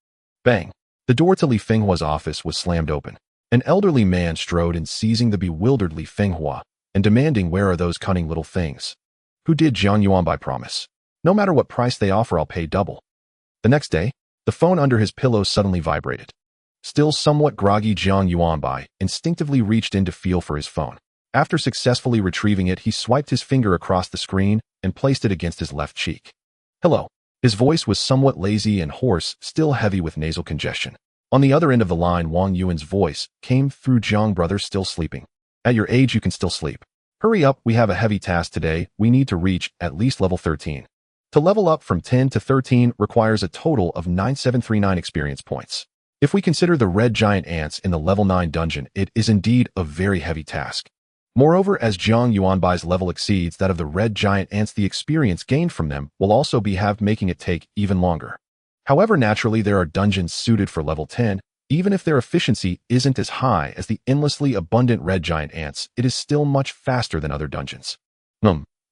Bang! The door to Li Fenghua's office was slammed open. An elderly man strode in, seizing the bewildered Li Fenghua and demanding, "Where are those cunning little things? Who did Jiang Yuanbai promise? No matter what price they offer, I'll pay double." The next day, the phone under his pillow suddenly vibrated. Still somewhat groggy, Jiang Yuanbai instinctively reached in to feel for his phone. After successfully retrieving it, he swiped his finger across the screen and placed it against his left cheek. "Hello." His voice was somewhat lazy and hoarse, still heavy with nasal congestion. On the other end of the line, Wang Yuan's voice came through. "Jiang, brother, still sleeping? At your age, you can still sleep. Hurry up, we have a heavy task today. We need to reach at least level 13. To level up from 10 to 13 requires a total of 9739 experience points. If we consider the red giant ants in the level 9 dungeon, it is indeed a very heavy task. Moreover, as Jiang Yuanbai's level exceeds that of the red giant ants, the experience gained from them will also be halved, making it take even longer. However, naturally, there are dungeons suited for level 10. Even if their efficiency isn't as high as the endlessly abundant red giant ants, it is still much faster than other dungeons.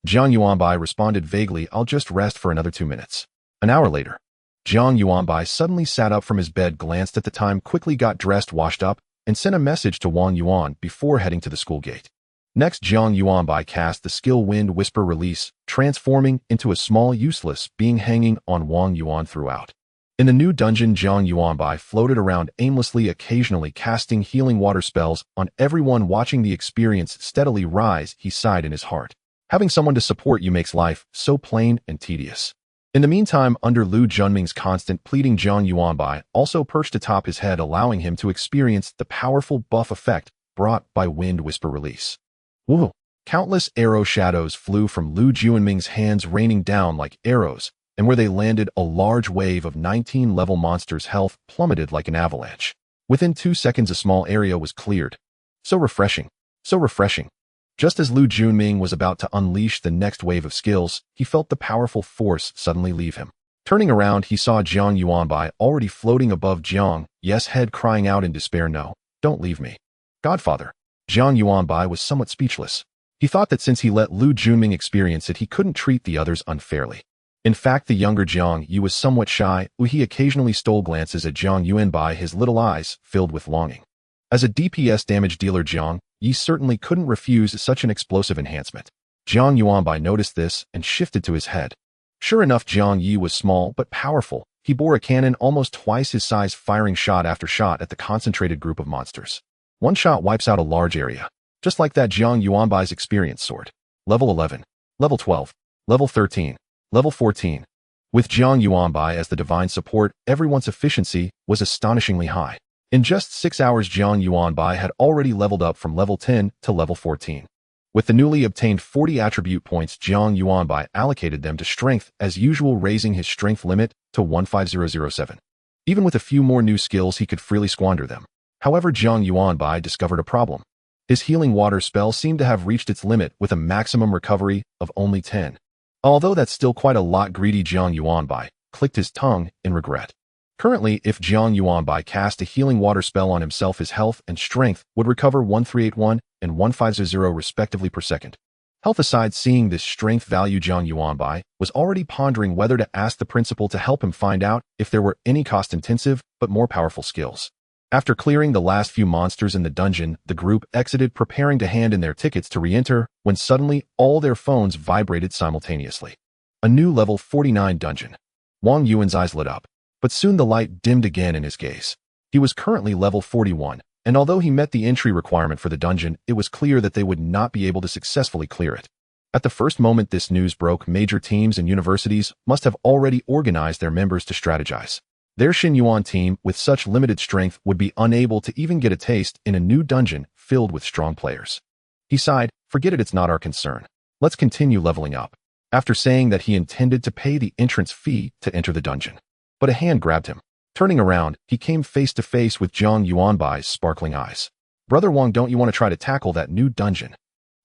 Jiang Yuanbai responded vaguely, "I'll just rest for another 2 minutes. An hour later, Jiang Yuanbai suddenly sat up from his bed, glanced at the time, quickly got dressed, washed up, and sent a message to Wang Yuan before heading to the school gate. Next, Jiang Yuanbai cast the skill Wind Whisper Release, transforming into a small useless being hanging on Wang Yuan throughout. In the new dungeon, Jiang Yuanbai floated around aimlessly, occasionally casting healing water spells on everyone. Watching the experience steadily rise, he sighed in his heart. Having someone to support you makes life so plain and tedious. In the meantime, under Lu Junming's constant pleading, Jiang Yuanbai also perched atop his head, allowing him to experience the powerful buff effect brought by Wind Whisper Release. Whoa! Countless arrow shadows flew from Lu Junming's hands, raining down like arrows, and where they landed, a large wave of 19-level monsters' health plummeted like an avalanche. Within 2 seconds, a small area was cleared. So refreshing. So refreshing. Just as Lu Junming was about to unleash the next wave of skills, he felt the powerful force suddenly leave him. Turning around, he saw Jiang Yuanbai already floating above Jiang Yes' head, crying out in despair, "No, don't leave me, Godfather." Jiang Yuanbai was somewhat speechless. He thought that since he let Lu Junming experience it, he couldn't treat the others unfairly. In fact, the younger Jiang Yu was somewhat shy. He occasionally stole glances at Jiang Yuanbai, his little eyes filled with longing. As a DPS damage dealer, Jiang Yi certainly couldn't refuse such an explosive enhancement. Jiang Yuanbai noticed this and shifted to his head. Sure enough, Jiang Yi was small but powerful. He bore a cannon almost twice his size, firing shot after shot at the concentrated group of monsters. One shot wipes out a large area. Just like that, Jiang Yuanbai's experience soared. Level 11, Level 12, Level 13, Level 14. With Jiang Yuanbai as the divine support, everyone's efficiency was astonishingly high. In just 6 hours, Jiang Yuanbai had already leveled up from level 10 to level 14. With the newly obtained 40 attribute points, Jiang Yuanbai allocated them to strength as usual, raising his strength limit to 15007. Even with a few more new skills, he could freely squander them. However, Jiang Yuanbai discovered a problem. His healing water spell seemed to have reached its limit with a maximum recovery of only 10. Although that's still quite a lot, greedy Jiang Yuanbai clicked his tongue in regret. Currently, if Jiang Yuanbai cast a healing water spell on himself, his health and strength would recover 1381 and 1500 respectively per second. Health aside, seeing this strength value, Jiang Yuanbai was already pondering whether to ask the principal to help him find out if there were any cost-intensive but more powerful skills. After clearing the last few monsters in the dungeon, the group exited, preparing to hand in their tickets to re-enter, when suddenly all their phones vibrated simultaneously. A new level 49 dungeon. Wang Yuan's eyes lit up, but soon the light dimmed again in his gaze. He was currently level 41, and although he met the entry requirement for the dungeon, it was clear that they would not be able to successfully clear it. At the first moment this news broke, major teams and universities must have already organized their members to strategize. Their Xinyuan team, with such limited strength, would be unable to even get a taste in a new dungeon filled with strong players. He sighed, "Forget it, it's not our concern. Let's continue leveling up." After saying that, he intended to pay the entrance fee to enter the dungeon. But a hand grabbed him. Turning around, he came face to face with Jiang Yuanbai's sparkling eyes. "Brother Wang, don't you want to try to tackle that new dungeon?"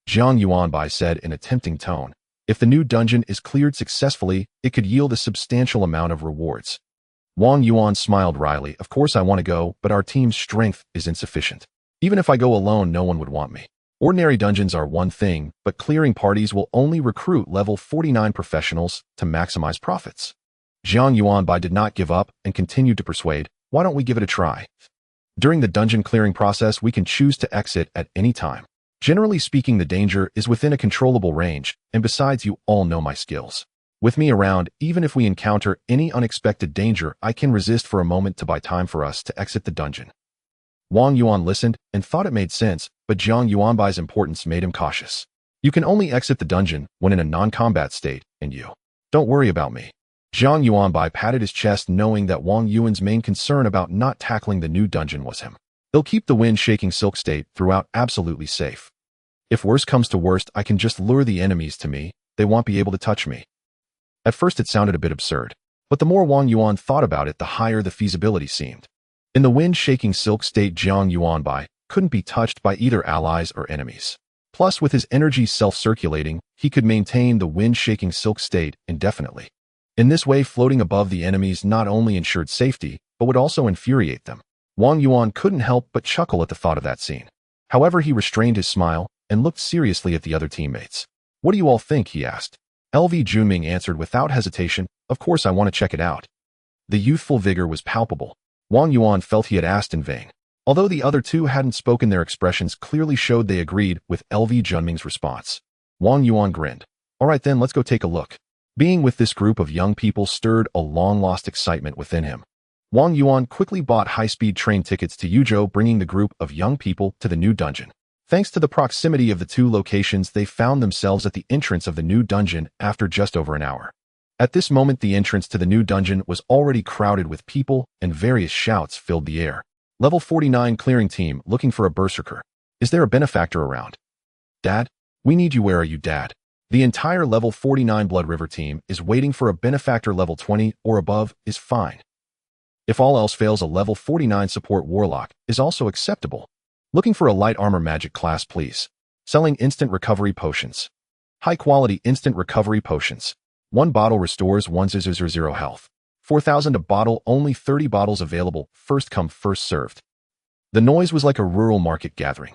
Jiang Yuanbai said in a tempting tone. If the new dungeon is cleared successfully, it could yield a substantial amount of rewards. Wang Yuan smiled wryly. "Of course I want to go, but our team's strength is insufficient. Even if I go alone, no one would want me. Ordinary dungeons are one thing, but clearing parties will only recruit level 49 professionals to maximize profits." Jiang Yuanbai did not give up and continued to persuade, "Why don't we give it a try? During the dungeon clearing process, we can choose to exit at any time. Generally speaking, the danger is within a controllable range, and besides, you all know my skills. With me around, even if we encounter any unexpected danger, I can resist for a moment to buy time for us to exit the dungeon." Wang Yuan listened and thought it made sense, but Jiang Yuanbai's importance made him cautious. "You can only exit the dungeon when in a non-combat state, and you don't worry about me." Jiang Yuanbai patted his chest, knowing that Wang Yuan's main concern about not tackling the new dungeon was him. "He'll keep the wind-shaking silk state throughout absolutely safe. If worst comes to worst, I can just lure the enemies to me. They won't be able to touch me." At first it sounded a bit absurd, but the more Wang Yuan thought about it, the higher the feasibility seemed. In the wind-shaking silk state, Jiang Yuanbai couldn't be touched by either allies or enemies. Plus, with his energy self-circulating, he could maintain the wind-shaking silk state indefinitely. In this way, floating above the enemies not only ensured safety, but would also infuriate them. Wang Yuan couldn't help but chuckle at the thought of that scene. However, he restrained his smile and looked seriously at the other teammates. "What do you all think?" he asked. LV Junming answered without hesitation, "Of course I want to check it out." The youthful vigor was palpable. Wang Yuan felt he had asked in vain. Although the other two hadn't spoken, their expressions clearly showed they agreed with LV Junming's response. Wang Yuan grinned. "All right then, let's go take a look." Being with this group of young people stirred a long-lost excitement within him. Wang Yuan quickly bought high-speed train tickets to Yuzhou, bringing the group of young people to the new dungeon. Thanks to the proximity of the two locations, they found themselves at the entrance of the new dungeon after just over an hour. At this moment, the entrance to the new dungeon was already crowded with people, and various shouts filled the air. "Level 49 clearing team looking for a berserker. Is there a benefactor around? Dad? We need you. Where are you, Dad?" The entire level 49 Blood River team is waiting for a benefactor level 20 or above is fine. If all else fails, a level 49 support warlock is also acceptable. Looking for a light armor magic class, please. Selling instant recovery potions. High-quality instant recovery potions. 1 bottle restores 1,000 health. 4,000 a bottle, only 30 bottles available, first come, first served. The noise was like a rural market gathering.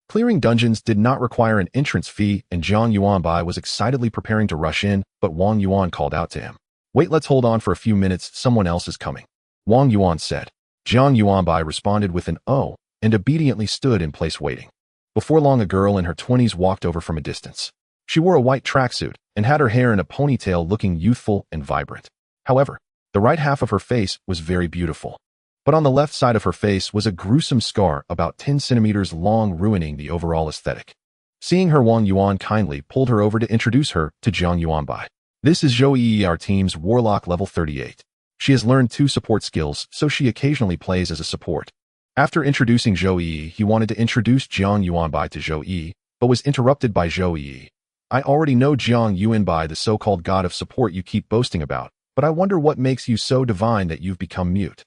Clearing dungeons did not require an entrance fee, and Jiang Yuanbai was excitedly preparing to rush in, but Wang Yuan called out to him. Wait, let's hold on for a few minutes, someone else is coming. Wang Yuan said. Jiang Yuanbai responded with an "oh," and obediently stood in place waiting. Before long, a girl in her 20s walked over from a distance. She wore a white tracksuit and had her hair in a ponytail, looking youthful and vibrant. However, the right half of her face was very beautiful. But on the left side of her face was a gruesome scar about 10 centimeters long, ruining the overall aesthetic. Seeing her, Wang Yuan kindly pulled her over to introduce her to Jiang Yuanbai. This is Zhou Yi, our team's warlock level 38. She has learned 2 support skills, so she occasionally plays as a support. After introducing Zhou Yi, he wanted to introduce Jiang Yuanbai to Zhou Yi, but was interrupted by Zhou Yi. I already know Jiang Yuanbai, the so-called god of support you keep boasting about, but I wonder what makes you so divine that you've become mute.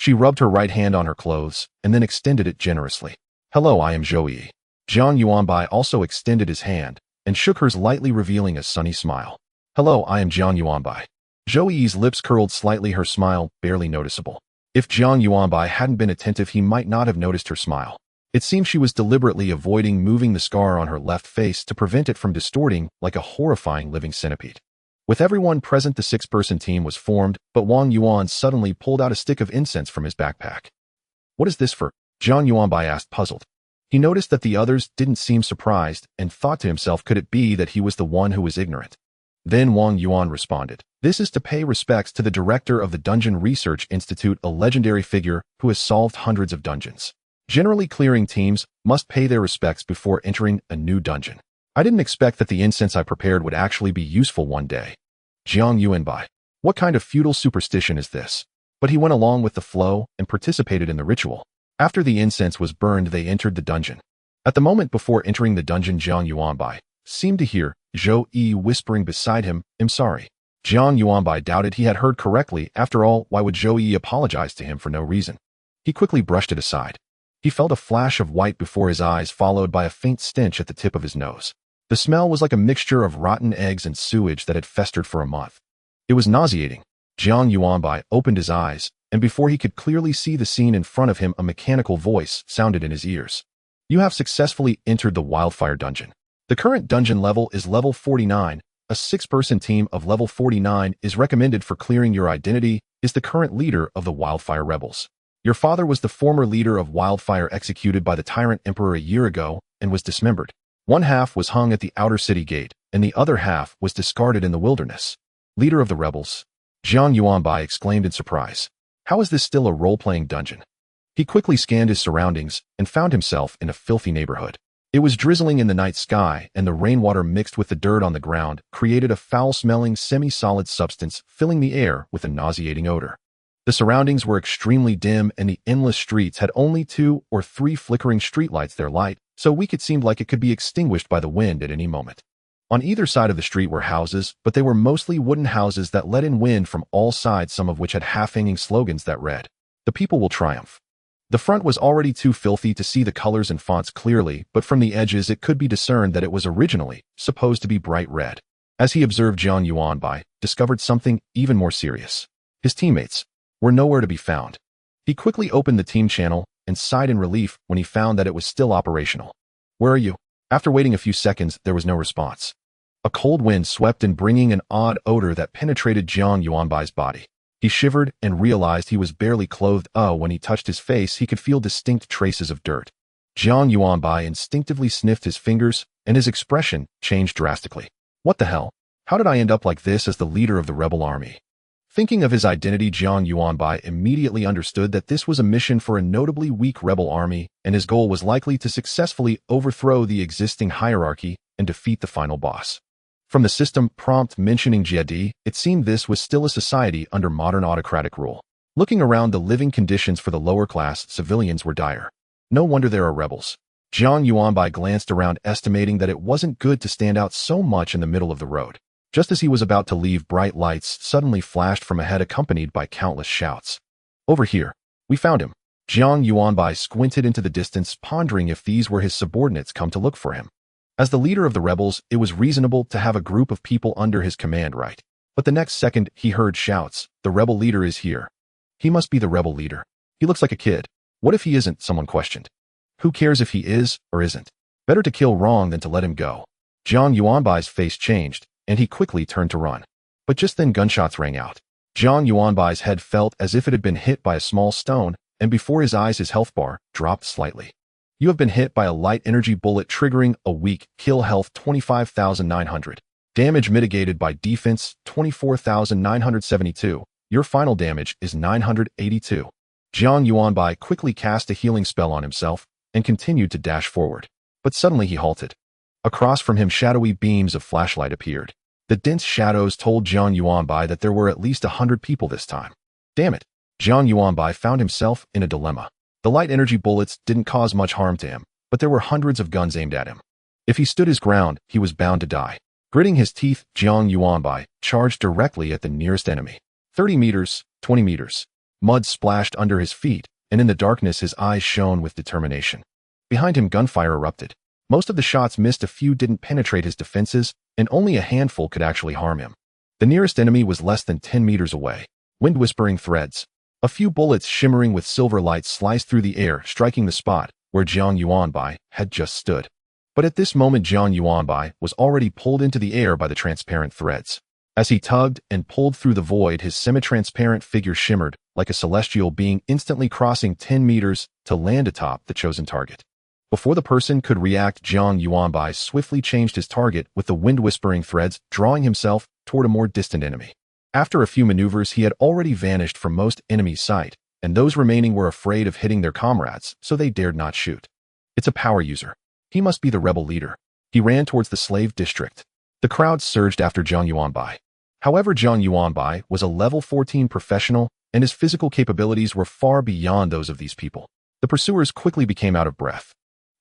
She rubbed her right hand on her clothes, and then extended it generously. Hello, I am Zhou Yi. Jiang Yuanbai also extended his hand, and shook hers lightly, revealing a sunny smile. Hello, I am Jiang Yuanbai. Zhou Yi's lips curled slightly, her smile barely noticeable. If Jiang Yuanbai hadn't been attentive, he might not have noticed her smile. It seemed she was deliberately avoiding moving the scar on her left face to prevent it from distorting like a horrifying living centipede. With everyone present, the 6-person team was formed, but Wang Yuan suddenly pulled out a stick of incense from his backpack. What is this for? Jiang Yuanbai asked, puzzled. He noticed that the others didn't seem surprised and thought to himself, could it be that he was the one who was ignorant? Then Wang Yuan responded, this is to pay respects to the director of the Dungeon Research Institute, a legendary figure who has solved hundreds of dungeons. Generally, clearing teams must pay their respects before entering a new dungeon. I didn't expect that the incense I prepared would actually be useful one day. Jiang Yuanbai. What kind of feudal superstition is this? But he went along with the flow and participated in the ritual. After the incense was burned, they entered the dungeon. At the moment before entering the dungeon, Jiang Yuanbai seemed to hear Zhou Yi whispering beside him, I'm sorry. Jiang Yuanbai doubted he had heard correctly. After all, why would Zhou Yi apologize to him for no reason? He quickly brushed it aside. He felt a flash of white before his eyes, followed by a faint stench at the tip of his nose. The smell was like a mixture of rotten eggs and sewage that had festered for a month. It was nauseating. Jiang Yuanbai opened his eyes, and before he could clearly see the scene in front of him, a mechanical voice sounded in his ears. You have successfully entered the Wildfire Dungeon. The current dungeon level is level 49. A 6-person team of level 49 is recommended for clearing. Your identity is the current leader of the Wildfire Rebels. Your father was the former leader of Wildfire, executed by the Tyrant Emperor a year ago, and was dismembered. One half was hung at the outer city gate, and the other half was discarded in the wilderness. Leader of the rebels? Jiang Yuanbai exclaimed in surprise. How is this still a role-playing dungeon? He quickly scanned his surroundings and found himself in a filthy neighborhood. It was drizzling in the night sky, and the rainwater mixed with the dirt on the ground created a foul-smelling, semi-solid substance, filling the air with a nauseating odor. The surroundings were extremely dim, and the endless streets had only 2 or 3 flickering streetlights. Their light so weak it seemed like it could be extinguished by the wind at any moment. On either side of the street were houses, but they were mostly wooden houses that let in wind from all sides, some of which had half-hanging slogans that read, "The people will triumph." The front was already too filthy to see the colors and fonts clearly, but from the edges it could be discerned that it was originally supposed to be bright red. As he observed, Jiang Yuanbai discovered something even more serious. His teammates were nowhere to be found. He quickly opened the team channel and sighed in relief when he found that it was still operational. Where are you? After waiting a few seconds, there was no response. A cold wind swept in, bringing an odd odor that penetrated Jiang Yuanbai's body. He shivered and realized he was barely clothed. When he touched his face, he could feel distinct traces of dirt. Jiang Yuanbai instinctively sniffed his fingers, and his expression changed drastically. What the hell? How did I end up like this as the leader of the rebel army? Thinking of his identity, Jiang Yuanbai immediately understood that this was a mission for a notably weak rebel army, and his goal was likely to successfully overthrow the existing hierarchy and defeat the final boss. From the system prompt mentioning Jedi, it seemed this was still a society under modern autocratic rule. Looking around, the living conditions for the lower class civilians were dire. No wonder there are rebels. Jiang Yuanbai glanced around, estimating that it wasn't good to stand out so much in the middle of the road. Just as he was about to leave, bright lights suddenly flashed from ahead, accompanied by countless shouts. "Over here! We found him!" Jiang Yuanbai squinted into the distance, pondering if these were his subordinates come to look for him. As the leader of the rebels, it was reasonable to have a group of people under his command, right? But the next second, he heard shouts. "The rebel leader is here." He must be the rebel leader. He looks like a kid. What if he isn't? Someone questioned. Who cares if he is or isn't? Better to kill wrong than to let him go. Jiang Yuanbai's face changed, and he quickly turned to run. But just then gunshots rang out. Jiang Yuanbai's head felt as if it had been hit by a small stone, and before his eyes his health bar dropped slightly. "You have been hit by a light energy bullet, triggering a weak kill, health 25,900. Damage mitigated by defense 24,972. Your final damage is 982. Jiang Yuanbai quickly cast a healing spell on himself and continued to dash forward. But suddenly he halted. Across from him, shadowy beams of flashlight appeared. The dense shadows told Jiang Yuanbai that there were at least 100 people this time. Damn it! Jiang Yuanbai found himself in a dilemma. The light energy bullets didn't cause much harm to him, but there were hundreds of guns aimed at him. If he stood his ground, he was bound to die. Gritting his teeth, Jiang Yuanbai charged directly at the nearest enemy. 30 meters, 20 meters. Mud splashed under his feet, and in the darkness his eyes shone with determination. Behind him, gunfire erupted. Most of the shots missed, a few didn't penetrate his defenses, and only a handful could actually harm him. The nearest enemy was less than 10 meters away. Wind-whispering threads. A few bullets shimmering with silver light sliced through the air, striking the spot where Jiang Yuanbai had just stood. But at this moment, Jiang Yuanbai was already pulled into the air by the transparent threads. As he tugged and pulled through the void, his semi-transparent figure shimmered like a celestial being, instantly crossing 10 meters to land atop the chosen target. Before the person could react, Jiang Yuanbai swiftly changed his target, with the wind-whispering threads drawing himself toward a more distant enemy. After a few maneuvers, he had already vanished from most enemies' sight, and those remaining were afraid of hitting their comrades, so they dared not shoot. It's a power user. He must be the rebel leader. He ran towards the slave district. The crowd surged after Jiang Yuanbai. However, Jiang Yuanbai was a level 14 professional, and his physical capabilities were far beyond those of these people. The pursuers quickly became out of breath.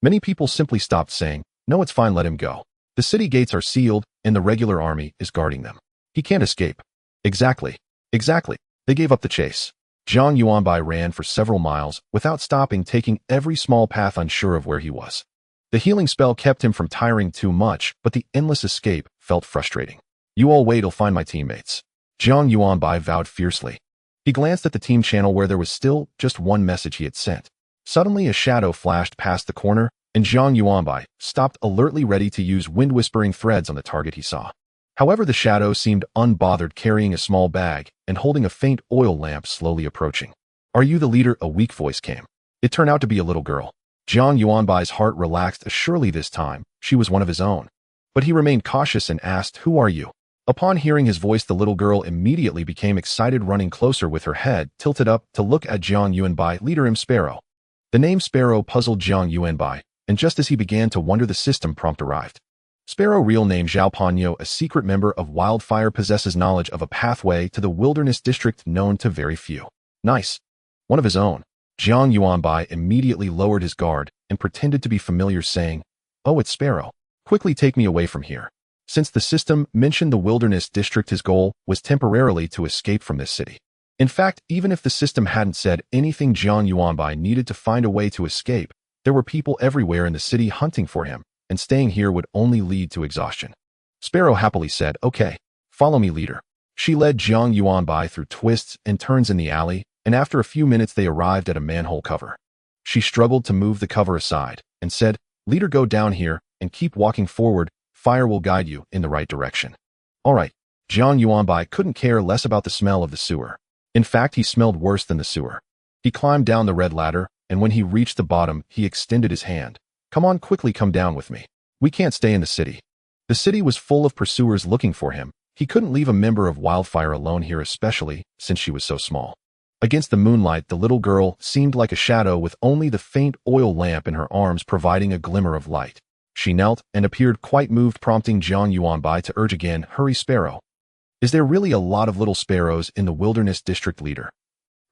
Many people simply stopped, saying, "No, it's fine, let him go. The city gates are sealed, and the regular army is guarding them. He can't escape." Exactly. They gave up the chase. Jiang Yuanbai ran for several miles without stopping, taking every small path, unsure of where he was. The healing spell kept him from tiring too much, but the endless escape felt frustrating. "You all wait, I'll find my teammates." Jiang Yuanbai vowed fiercely. He glanced at the team channel, where there was still just one message he had sent. Suddenly a shadow flashed past the corner, and Jiang Yuanbai stopped, alertly ready to use wind-whispering threads on the target he saw. However, the shadow seemed unbothered, carrying a small bag and holding a faint oil lamp, slowly approaching. "Are you the leader?" a weak voice came. It turned out to be a little girl. Jiang Yuanbai's heart relaxed. Surely this time, she was one of his own. But he remained cautious and asked, "Who are you?" Upon hearing his voice, the little girl immediately became excited, running closer with her head tilted up to look at Jiang Yuanbai. "Leader, Sparrow." The name Sparrow puzzled Jiang Yuanbai, and just as he began to wonder, the system prompt arrived. Sparrow, real name Zhao Panyo, a secret member of Wildfire, possesses knowledge of a pathway to the wilderness district known to very few. Nice. One of his own. Jiang Yuanbai immediately lowered his guard and pretended to be familiar, saying, "Oh, it's Sparrow. Quickly take me away from here." Since the system mentioned the wilderness district, his goal was temporarily to escape from this city. In fact, even if the system hadn't said anything, Jiang Yuanbai needed to find a way to escape. There were people everywhere in the city hunting for him, and staying here would only lead to exhaustion. Sparrow happily said, "Okay, follow me, leader." She led Jiang Yuanbai through twists and turns in the alley, and after a few minutes they arrived at a manhole cover. She struggled to move the cover aside and said, "Leader, go down here and keep walking forward. Fire will guide you in the right direction." All right. Jiang Yuanbai couldn't care less about the smell of the sewer. In fact, he smelled worse than the sewer. He climbed down the red ladder, and when he reached the bottom, he extended his hand. "Come on, quickly come down with me. We can't stay in the city." The city was full of pursuers looking for him. He couldn't leave a member of Wildfire alone here, especially since she was so small. Against the moonlight, the little girl seemed like a shadow, with only the faint oil lamp in her arms providing a glimmer of light. She knelt and appeared quite moved, prompting Jiang Yuanbai to urge again, "Hurry, Sparrow." "Is there really a lot of little sparrows in the wilderness district, leader?"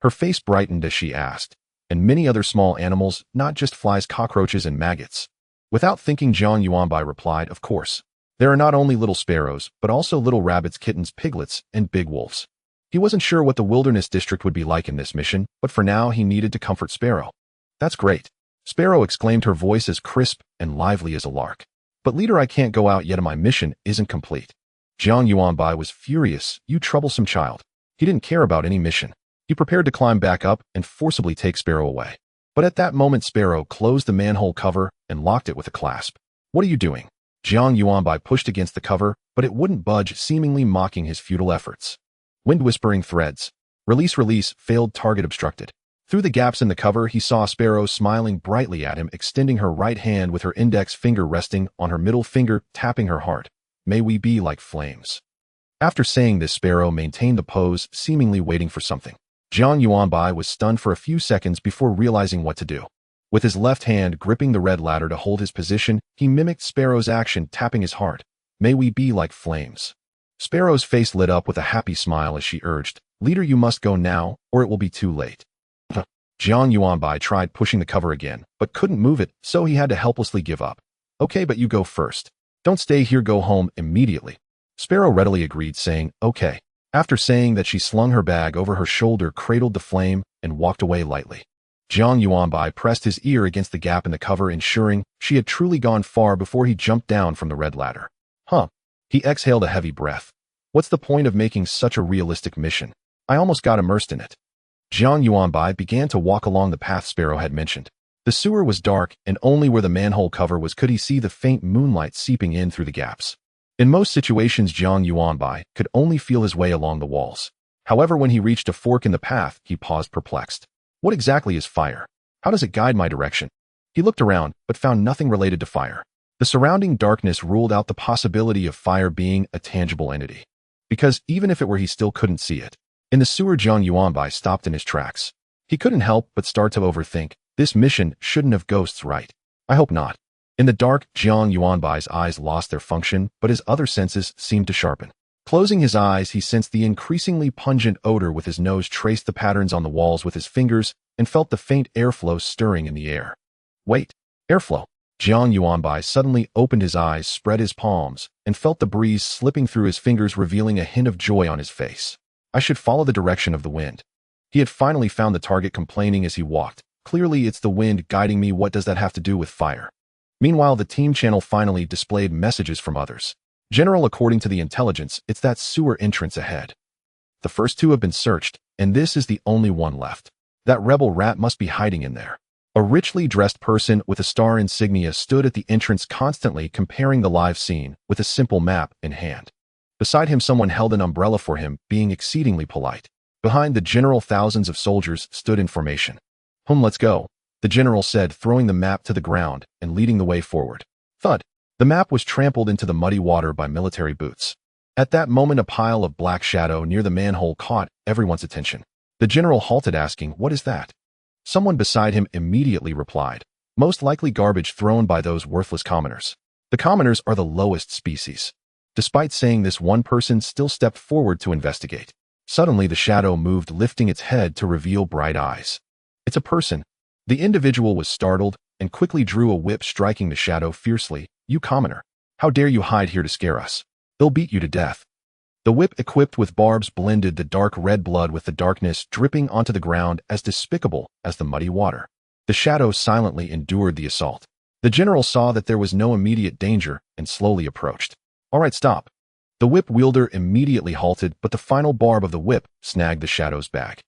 Her face brightened as she asked. and many other small animals, not just flies, cockroaches, and maggots. Without thinking, Jiang Yuanbai replied, "Of course. There are not only little sparrows, but also little rabbits, kittens, piglets, and big wolves." He wasn't sure what the wilderness district would be like in this mission, but for now he needed to comfort Sparrow. "That's great," Sparrow exclaimed, her voice as crisp and lively as a lark. "But leader, I can't go out yet, and my mission isn't complete." Jiang Yuanbai was furious. "You troublesome child." He didn't care about any mission. He prepared to climb back up and forcibly take Sparrow away. But at that moment, Sparrow closed the manhole cover and locked it with a clasp. "What are you doing?" Jiang Yuanbai pushed against the cover, but it wouldn't budge, seemingly mocking his futile efforts. Wind whispering threads. Release, release, failed target obstructed. Through the gaps in the cover, he saw Sparrow smiling brightly at him, extending her right hand with her index finger resting on her middle finger, tapping her heart. "May we be like flames." After saying this, Sparrow maintained the pose, seemingly waiting for something. Jiang Yuanbai was stunned for a few seconds before realizing what to do. With his left hand gripping the red ladder to hold his position, he mimicked Sparrow's action, tapping his heart. "May we be like flames." Sparrow's face lit up with a happy smile as she urged, "Leader, you must go now, or it will be too late." Jiang Yuanbai tried pushing the cover again, but couldn't move it, so he had to helplessly give up. "Okay, but you go first. Don't stay here, go home immediately." Sparrow readily agreed, saying, "Okay." After saying that, she slung her bag over her shoulder, cradled the flame, and walked away lightly. Jiang Yuanbai pressed his ear against the gap in the cover, ensuring she had truly gone far before he jumped down from the red ladder. He exhaled a heavy breath. "What's the point of making such a realistic mission? I almost got immersed in it." Jiang Yuanbai began to walk along the path Sparrow had mentioned. The sewer was dark, and only where the manhole cover was could he see the faint moonlight seeping in through the gaps. In most situations, Jiang Yuanbai could only feel his way along the walls. However, when he reached a fork in the path, he paused, perplexed. What exactly is fire? How does it guide my direction? He looked around, but found nothing related to fire. The surrounding darkness ruled out the possibility of fire being a tangible entity. Because even if it were, he still couldn't see it. In the sewer, Jiang Yuanbai stopped in his tracks. He couldn't help but start to overthink. This mission shouldn't have ghosts, right? I hope not. In the dark, Jiang Yuanbai's eyes lost their function, but his other senses seemed to sharpen. Closing his eyes, he sensed the increasingly pungent odor. With his nose, traced the patterns on the walls with his fingers and felt the faint airflow stirring in the air. Wait, airflow. Jiang Yuanbai suddenly opened his eyes, spread his palms, and felt the breeze slipping through his fingers, revealing a hint of joy on his face. I should follow the direction of the wind. He had finally found the target, complaining as he walked. Clearly, it's the wind guiding me. What does that have to do with fire? Meanwhile, the team channel finally displayed messages from others. General, according to the intelligence, it's that sewer entrance ahead. The first two have been searched, and this is the only one left. That rebel rat must be hiding in there. A richly dressed person with a star insignia stood at the entrance, constantly comparing the live scene with a simple map in hand. Beside him, someone held an umbrella for him, being exceedingly polite. Behind the general, thousands of soldiers stood in formation. Let's go," the general said, throwing the map to the ground and leading the way forward. Thud! The map was trampled into the muddy water by military boots. At that moment, a pile of black shadow near the manhole caught everyone's attention. The general halted, asking, "What is that?" Someone beside him immediately replied, "Most likely garbage thrown by those worthless commoners. The commoners are the lowest species." Despite saying this, one person still stepped forward to investigate. Suddenly, the shadow moved, lifting its head to reveal bright eyes. "It's a person." The individual was startled and quickly drew a whip, striking the shadow fiercely. "You commoner! How dare you hide here to scare us? They'll beat you to death." The whip, equipped with barbs, blended the dark red blood with the darkness dripping onto the ground, as despicable as the muddy water. The shadow silently endured the assault. The general saw that there was no immediate danger and slowly approached. "All right, stop." The whip wielder immediately halted, but the final barb of the whip snagged the shadow's bag.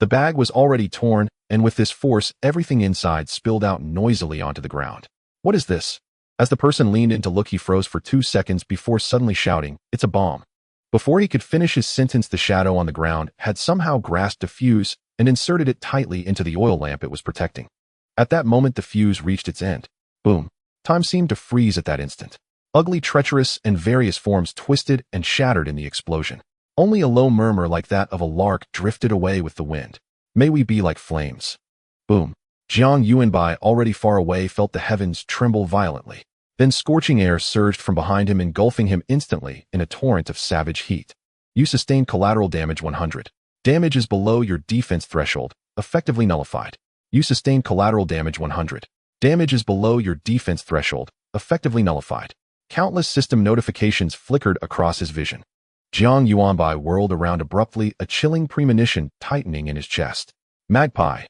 The bag was already torn, and with this force, everything inside spilled out noisily onto the ground. "What is this?" As the person leaned in to look, he froze for 2 seconds before suddenly shouting, "It's a bomb." Before he could finish his sentence, the shadow on the ground had somehow grasped a fuse and inserted it tightly into the oil lamp it was protecting. At that moment, the fuse reached its end. Boom. Time seemed to freeze at that instant. Ugly, treacherous, and various forms twisted and shattered in the explosion. Only a low murmur like that of a lark drifted away with the wind. "May we be like flames." Boom. Jiang Yuanbai, already far away, felt the heavens tremble violently. Then scorching air surged from behind him, engulfing him instantly in a torrent of savage heat. "You sustained collateral damage 100. Damage is below your defense threshold, effectively nullified. You sustained collateral damage 100. Damage is below your defense threshold, effectively nullified. Countless system notifications flickered across his vision. Jiang Yuanbai whirled around abruptly, a chilling premonition tightening in his chest. Magpie.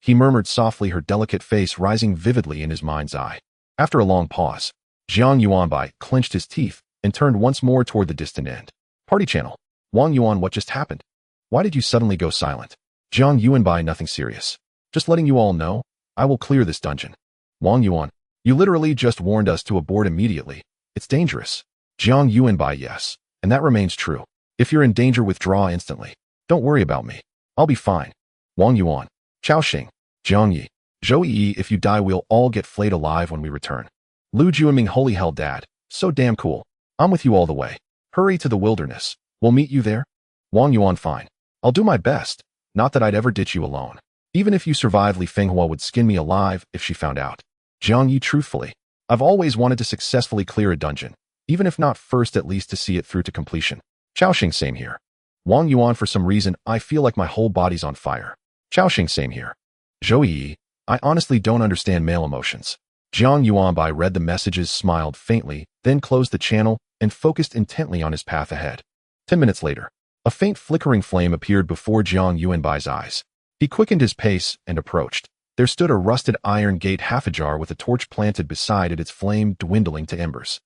He murmured softly, her delicate face rising vividly in his mind's eye. After a long pause, Jiang Yuanbai clenched his teeth and turned once more toward the distant end. Party channel. Wang Yuan, what just happened? Why did you suddenly go silent? Jiang Yuanbai, nothing serious. Just letting you all know, I will clear this dungeon. Wang Yuan, you literally just warned us to abort immediately. It's dangerous. Jiang Yuanbai, yes. And that remains true. If you're in danger, withdraw instantly. Don't worry about me. I'll be fine. Wang Yuan. Chao Xing. Jiang Yi. Zhou Yi, if you die, we'll all get flayed alive when we return. Lu Juanming, holy hell, Dad. So damn cool. I'm with you all the way. Hurry to the wilderness. We'll meet you there. Wang Yuan, fine. I'll do my best. Not that I'd ever ditch you alone. Even if you survive, Li Fenghua would skin me alive if she found out. Jiang Yi, truthfully, I've always wanted to successfully clear a dungeon. Even if not first, at least to see it through to completion. Chao Xing, same here. Wang Yuan, for some reason, I feel like my whole body's on fire. Chao Xing, same here. Zhou Yi, I honestly don't understand male emotions. Jiang Yuanbai read the messages, smiled faintly, then closed the channel and focused intently on his path ahead. 10 minutes later, a faint flickering flame appeared before Jiang Yuanbai's eyes. He quickened his pace and approached. There stood a rusted iron gate half ajar with a torch planted beside it, its flame dwindling to embers.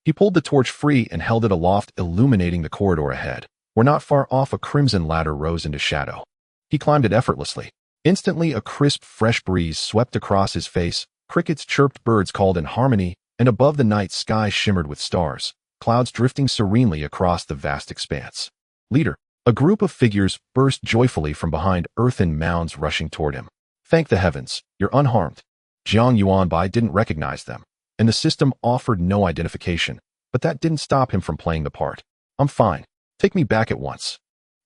He pulled the torch free and held it aloft, illuminating the corridor ahead, where not far off a crimson ladder rose into shadow. He climbed it effortlessly. Instantly, a crisp, fresh breeze swept across his face, crickets chirped, birds called in harmony, and above the night sky shimmered with stars, clouds drifting serenely across the vast expanse. Leader. A group of figures burst joyfully from behind earthen mounds, rushing toward him. Thank the heavens, you're unharmed. Jiang Yuanbai didn't recognize them, and the system offered no identification, but that didn't stop him from playing the part. I'm fine. Take me back at once.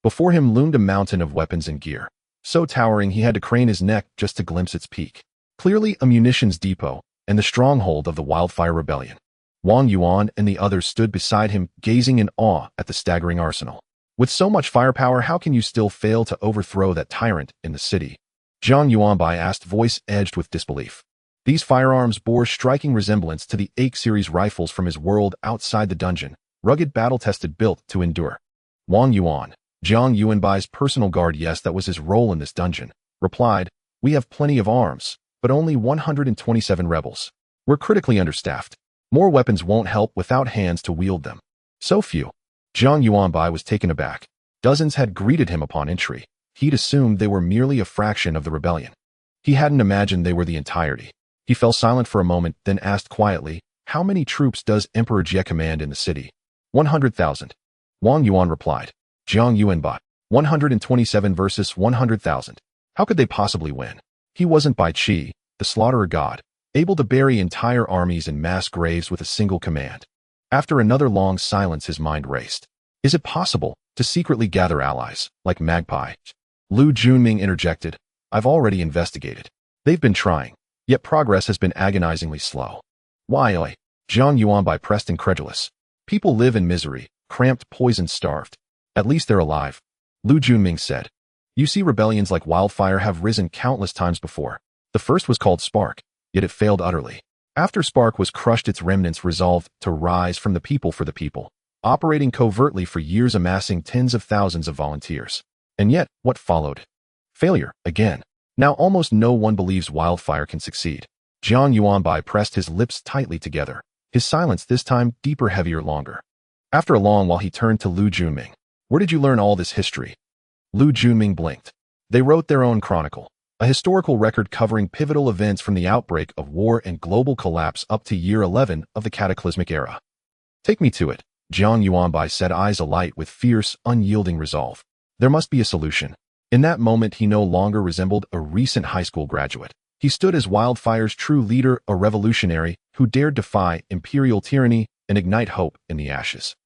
Before him loomed a mountain of weapons and gear, so towering he had to crane his neck just to glimpse its peak. Clearly a munitions depot and the stronghold of the Wildfire Rebellion. Wang Yuan and the others stood beside him, gazing in awe at the staggering arsenal. With so much firepower, how can you still fail to overthrow that tyrant in the city? Jiang Yuanbai asked, voice edged with disbelief. These firearms bore striking resemblance to the AK series rifles from his world outside the dungeon, rugged, battle-tested, built to endure. Wang Yuan, Jiang Yuanbai's personal guard, yes, that was his role in this dungeon, replied, we have plenty of arms, but only 127 rebels. We're critically understaffed. More weapons won't help without hands to wield them. So few. Jiang Yuanbai was taken aback. Dozens had greeted him upon entry. He'd assumed they were merely a fraction of the rebellion. He hadn't imagined they were the entirety. He fell silent for a moment, then asked quietly, how many troops does Emperor Jie command in the city? 100,000. Wang Yuan replied. Jiang Yuanbai, 127 versus 100,000. How could they possibly win? He wasn't Bai Qi, the slaughterer god, able to bury entire armies in mass graves with a single command. After another long silence, his mind raced. Is it possible to secretly gather allies, like Magpie? Lu Junming interjected. I've already investigated. They've been trying, yet progress has been agonizingly slow. Why, oi? Jiang Yuanbai pressed, incredulous. People live in misery, cramped, poisoned, starved. At least they're alive. Lu Junming said. You see, rebellions like wildfire have risen countless times before. The first was called Spark, yet it failed utterly. After Spark was crushed, its remnants resolved to rise from the people for the people, operating covertly for years, amassing tens of thousands of volunteers. And yet, what followed? Failure, again. Now almost no one believes wildfire can succeed. Jiang Yuanbai pressed his lips tightly together, his silence this time deeper, heavier, longer. After a long while, he turned to Lu Junming. Where did you learn all this history? Lu Junming blinked. They wrote their own chronicle, a historical record covering pivotal events from the outbreak of war and global collapse up to year 11 of the cataclysmic era. Take me to it, Jiang Yuanbai said, eyes alight with fierce, unyielding resolve. There must be a solution. In that moment, he no longer resembled a recent high school graduate. He stood as Wildfire's true leader, a revolutionary who dared defy imperial tyranny and ignite hope in the ashes.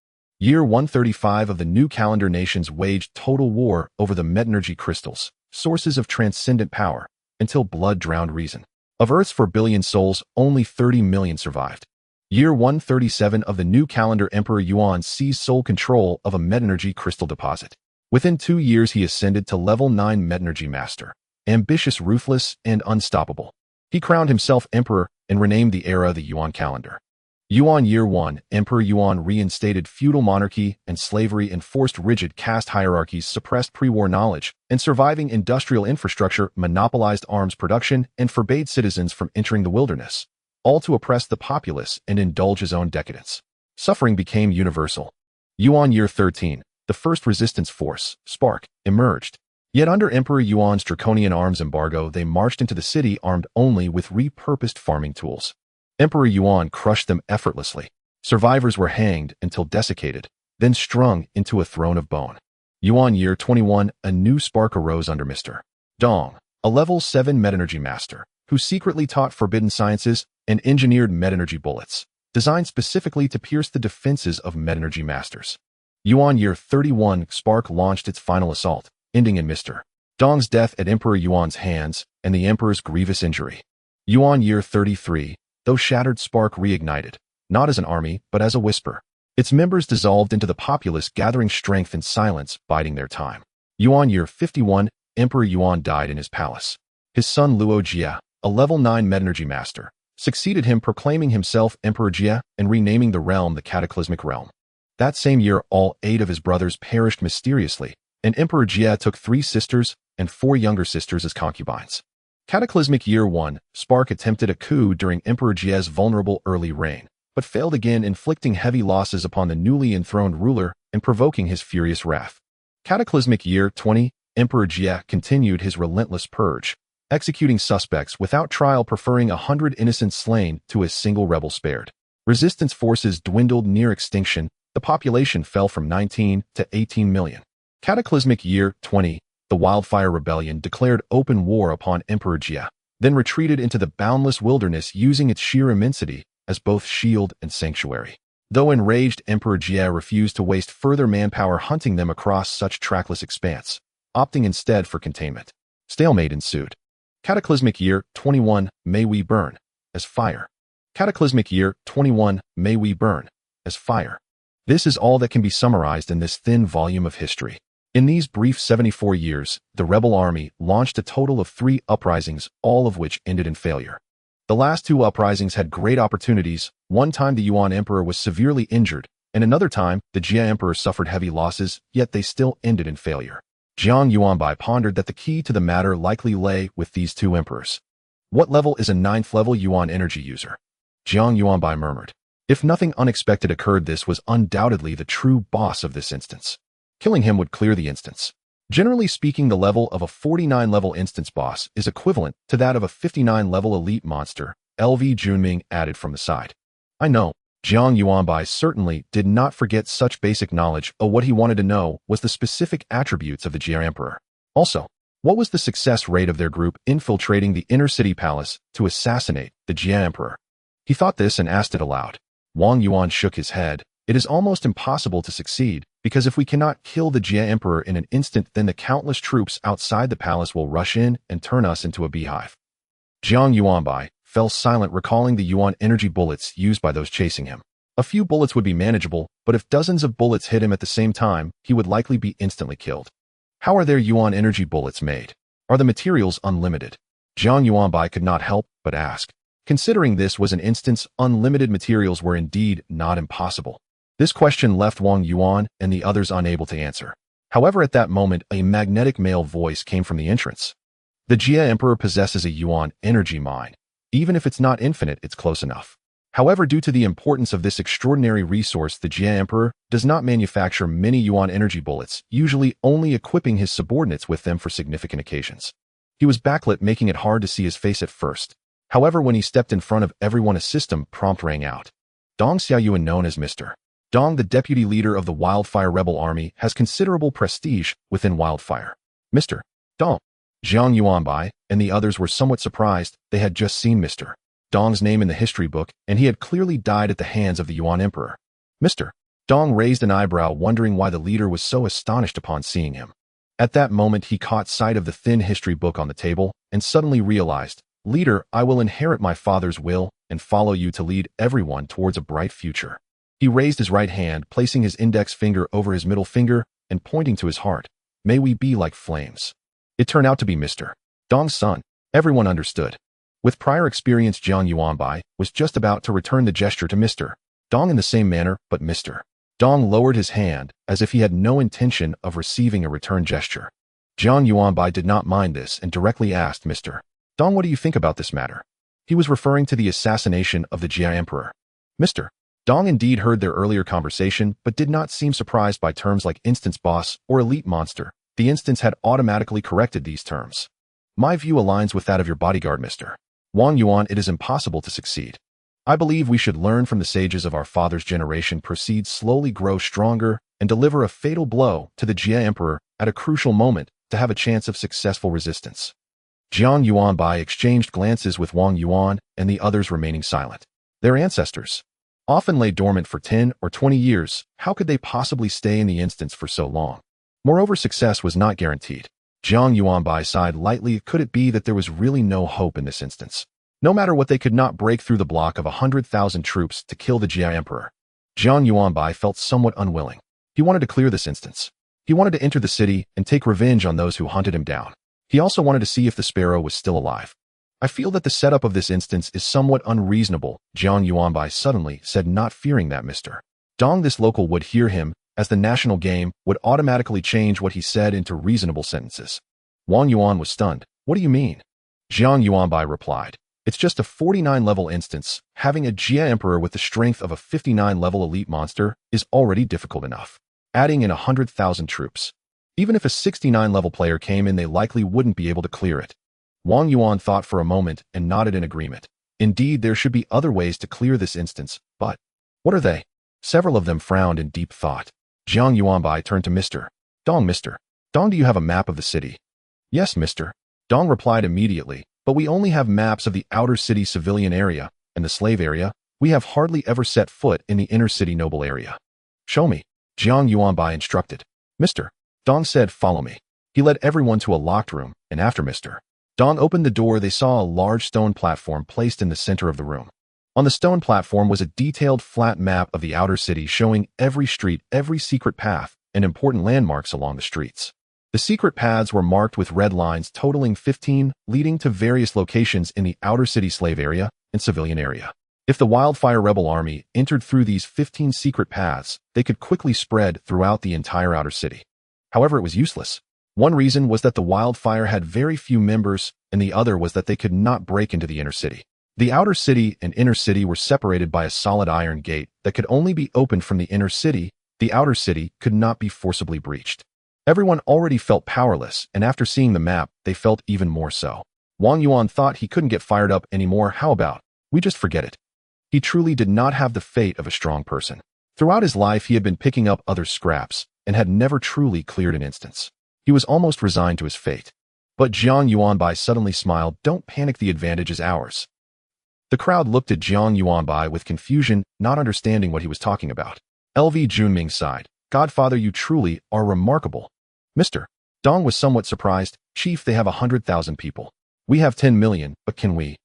Year 135 of the new calendar, nations waged total war over the metnergy crystals, sources of transcendent power, until blood drowned reason. Of Earth's 4 billion souls, only 30 million survived. Year 137 of the new calendar, Emperor Yuan seized sole control of a metnergy crystal deposit. Within 2 years, he ascended to level 9 metnergy master, ambitious, ruthless, and unstoppable. He crowned himself emperor and renamed the era the Yuan calendar. Yuan Year 1, Emperor Yuan reinstated feudal monarchy and slavery, enforced rigid caste hierarchies, suppressed pre-war knowledge, and surviving industrial infrastructure, monopolized arms production, and forbade citizens from entering the wilderness, all to oppress the populace and indulge his own decadence. Suffering became universal. Yuan Year 13, the first resistance force, Spark, emerged. Yet under Emperor Yuan's draconian arms embargo, they marched into the city armed only with repurposed farming tools. Emperor Yuan crushed them effortlessly. Survivors were hanged until desiccated, then strung into a throne of bone. Yuan Year 21, a new spark arose under Mr. Dong, a level 7 metaenergy master, who secretly taught forbidden sciences and engineered metaenergy bullets, designed specifically to pierce the defenses of metaenergy masters. Yuan Year 31, Spark launched its final assault, ending in Mr. Dong's death at Emperor Yuan's hands and the emperor's grievous injury. Yuan Year 33, though shattered, Spark reignited, not as an army, but as a whisper. Its members dissolved into the populace, gathering strength in silence, biding their time. Yuan Year 51, Emperor Yuan died in his palace. His son Luo Jia, a level 9 metaenergy master, succeeded him, proclaiming himself Emperor Jia and renaming the realm the Cataclysmic Realm. That same year, all 8 of his brothers perished mysteriously, and Emperor Jia took 3 sisters and 4 younger sisters as concubines. Cataclysmic Year 1, Spark attempted a coup during Emperor Jia's vulnerable early reign, but failed again, inflicting heavy losses upon the newly enthroned ruler and provoking his furious wrath. Cataclysmic Year 20, Emperor Jia continued his relentless purge, executing suspects without trial, preferring 100 innocents slain to a single rebel spared. Resistance forces dwindled near extinction, the population fell from 19 to 18 million. Cataclysmic Year 20, the Wildfire Rebellion declared open war upon Emperor Jia, then retreated into the boundless wilderness, using its sheer immensity as both shield and sanctuary. Though enraged, Emperor Jia refused to waste further manpower hunting them across such trackless expanse, opting instead for containment. Stalemate ensued. Cataclysmic Year 21, May we burn as fire. Cataclysmic Year 21, May we burn as fire. This is all that can be summarized in this thin volume of history. In these brief 74 years, the rebel army launched a total of 3 uprisings, all of which ended in failure. The last 2 uprisings had great opportunities. One time the Yuan emperor was severely injured, and another time the Jia emperor suffered heavy losses, yet they still ended in failure. Jiang Yuanbai pondered that the key to the matter likely lay with these 2 emperors. What level is a 9th level Yuan energy user? Jiang Yuanbai murmured. If nothing unexpected occurred, this was undoubtedly the true boss of this instance. Killing him would clear the instance. Generally speaking, the level of a 49-level instance boss is equivalent to that of a 59-level elite monster, LV Junming added from the side. I know. Jiang Yuanbai certainly did not forget such basic knowledge. What he wanted to know was the specific attributes of the Jia emperor. Also, what was the success rate of their group infiltrating the inner city palace to assassinate the Jia emperor? He thought this and asked it aloud. Wang Yuan shook his head. It is almost impossible to succeed, because if we cannot kill the Jia emperor in an instant, then the countless troops outside the palace will rush in and turn us into a beehive. Jiang Yuanbai fell silent, recalling the Yuan energy bullets used by those chasing him. A few bullets would be manageable, but if dozens of bullets hit him at the same time, he would likely be instantly killed. How are their Yuan energy bullets made? Are the materials unlimited? Jiang Yuanbai could not help but ask. Considering this was an instance, unlimited materials were indeed not impossible. This question left Wang Yuan and the others unable to answer. However, at that moment, a magnetic male voice came from the entrance. The Jia emperor possesses a Yuan energy mine. Even if it's not infinite, it's close enough. However, due to the importance of this extraordinary resource, the Jia emperor does not manufacture many Yuan energy bullets, usually only equipping his subordinates with them for significant occasions. He was backlit, making it hard to see his face at first. However, when he stepped in front of everyone, a system prompt rang out. Dong Xiaoyuan, known as Mr. Dong, the deputy leader of the Wildfire Rebel Army, has considerable prestige within Wildfire. Mr. Dong. Jiang Yuanbai and the others were somewhat surprised. They had just seen Mr. Dong's name in the history book, and he had clearly died at the hands of the Yuan emperor. Mr. Dong raised an eyebrow, wondering why the leader was so astonished upon seeing him. At that moment, he caught sight of the thin history book on the table and suddenly realized, "Leader, I will inherit my father's will and follow you to lead everyone towards a bright future." He raised his right hand, placing his index finger over his middle finger and pointing to his heart. "May we be like flames." It turned out to be Mr. Dong's son. Everyone understood. With prior experience, Jiang Yuanbai was just about to return the gesture to Mr. Dong in the same manner, but Mr. Dong lowered his hand as if he had no intention of receiving a return gesture. Jiang Yuanbai did not mind this and directly asked Mr. Dong, what do you think about this matter? He was referring to the assassination of the Jia Emperor. Mr. Dong indeed heard their earlier conversation, but did not seem surprised by terms like instance boss or elite monster. The instance had automatically corrected these terms. My view aligns with that of your bodyguard, Mr. Wang Yuan. It is impossible to succeed. I believe we should learn from the sages of our father's generation, proceed slowly, grow stronger, and deliver a fatal blow to the Jia Emperor at a crucial moment to have a chance of successful resistance. Jiang Yuanbai exchanged glances with Wang Yuan and the others remaining silent. Their ancestors often lay dormant for 10 or 20 years. How could they possibly stay in the instance for so long? Moreover, success was not guaranteed. Jiang Yuanbai sighed lightly. Could it be that there was really no hope in this instance? No matter what, they could not break through the block of 100,000 troops to kill the Jia Emperor. Jiang Yuanbai felt somewhat unwilling. He wanted to clear this instance. He wanted to enter the city and take revenge on those who hunted him down. He also wanted to see if the sparrow was still alive. I feel that the setup of this instance is somewhat unreasonable, Jiang Yuanbai suddenly said, not fearing that Mr. Dong, this local, would hear him, as the national game would automatically change what he said into reasonable sentences. Wang Yuan was stunned. What do you mean? Jiang Yuanbai replied. It's just a 49-level instance. Having a Jia Emperor with the strength of a 59-level elite monster is already difficult enough. Adding in 100,000 troops. Even if a 69-level player came in, they likely wouldn't be able to clear it. Wang Yuan thought for a moment and nodded in agreement. Indeed, there should be other ways to clear this instance, but what are they? Several of them frowned in deep thought. Jiang Yuanbai turned to Mr. Dong. Mr. Dong, do you have a map of the city? Yes, Mr. Dong replied immediately, but we only have maps of the outer city civilian area and the slave area. We have hardly ever set foot in the inner city noble area. Show me, Jiang Yuanbai instructed. Mr. Dong said, follow me. He led everyone to a locked room, and after Mr. Dong opened the door, they saw a large stone platform placed in the center of the room. On the stone platform was a detailed flat map of the outer city showing every street, every secret path, and important landmarks along the streets. The secret paths were marked with red lines totaling 15, leading to various locations in the outer city slave area and civilian area. If the Wildfire Rebel Army entered through these 15 secret paths, they could quickly spread throughout the entire outer city. However, it was useless. One reason was that the Wildfire had very few members, and the other was that they could not break into the inner city. The outer city and inner city were separated by a solid iron gate that could only be opened from the inner city. The outer city could not be forcibly breached. Everyone already felt powerless, and after seeing the map, they felt even more so. Wang Yuan thought he couldn't get fired up anymore. How about we just forget it? He truly did not have the fate of a strong person. Throughout his life, he had been picking up other scraps and had never truly cleared an instance. He was almost resigned to his fate. But Jiang Yuanbai suddenly smiled. Don't panic, the advantage is ours. The crowd looked at Jiang Yuanbai with confusion, not understanding what he was talking about. LV Junming sighed. Godfather, you truly are remarkable. Mr. Dong was somewhat surprised. Chief, they have 100,000 people. We have 10 million, but can we?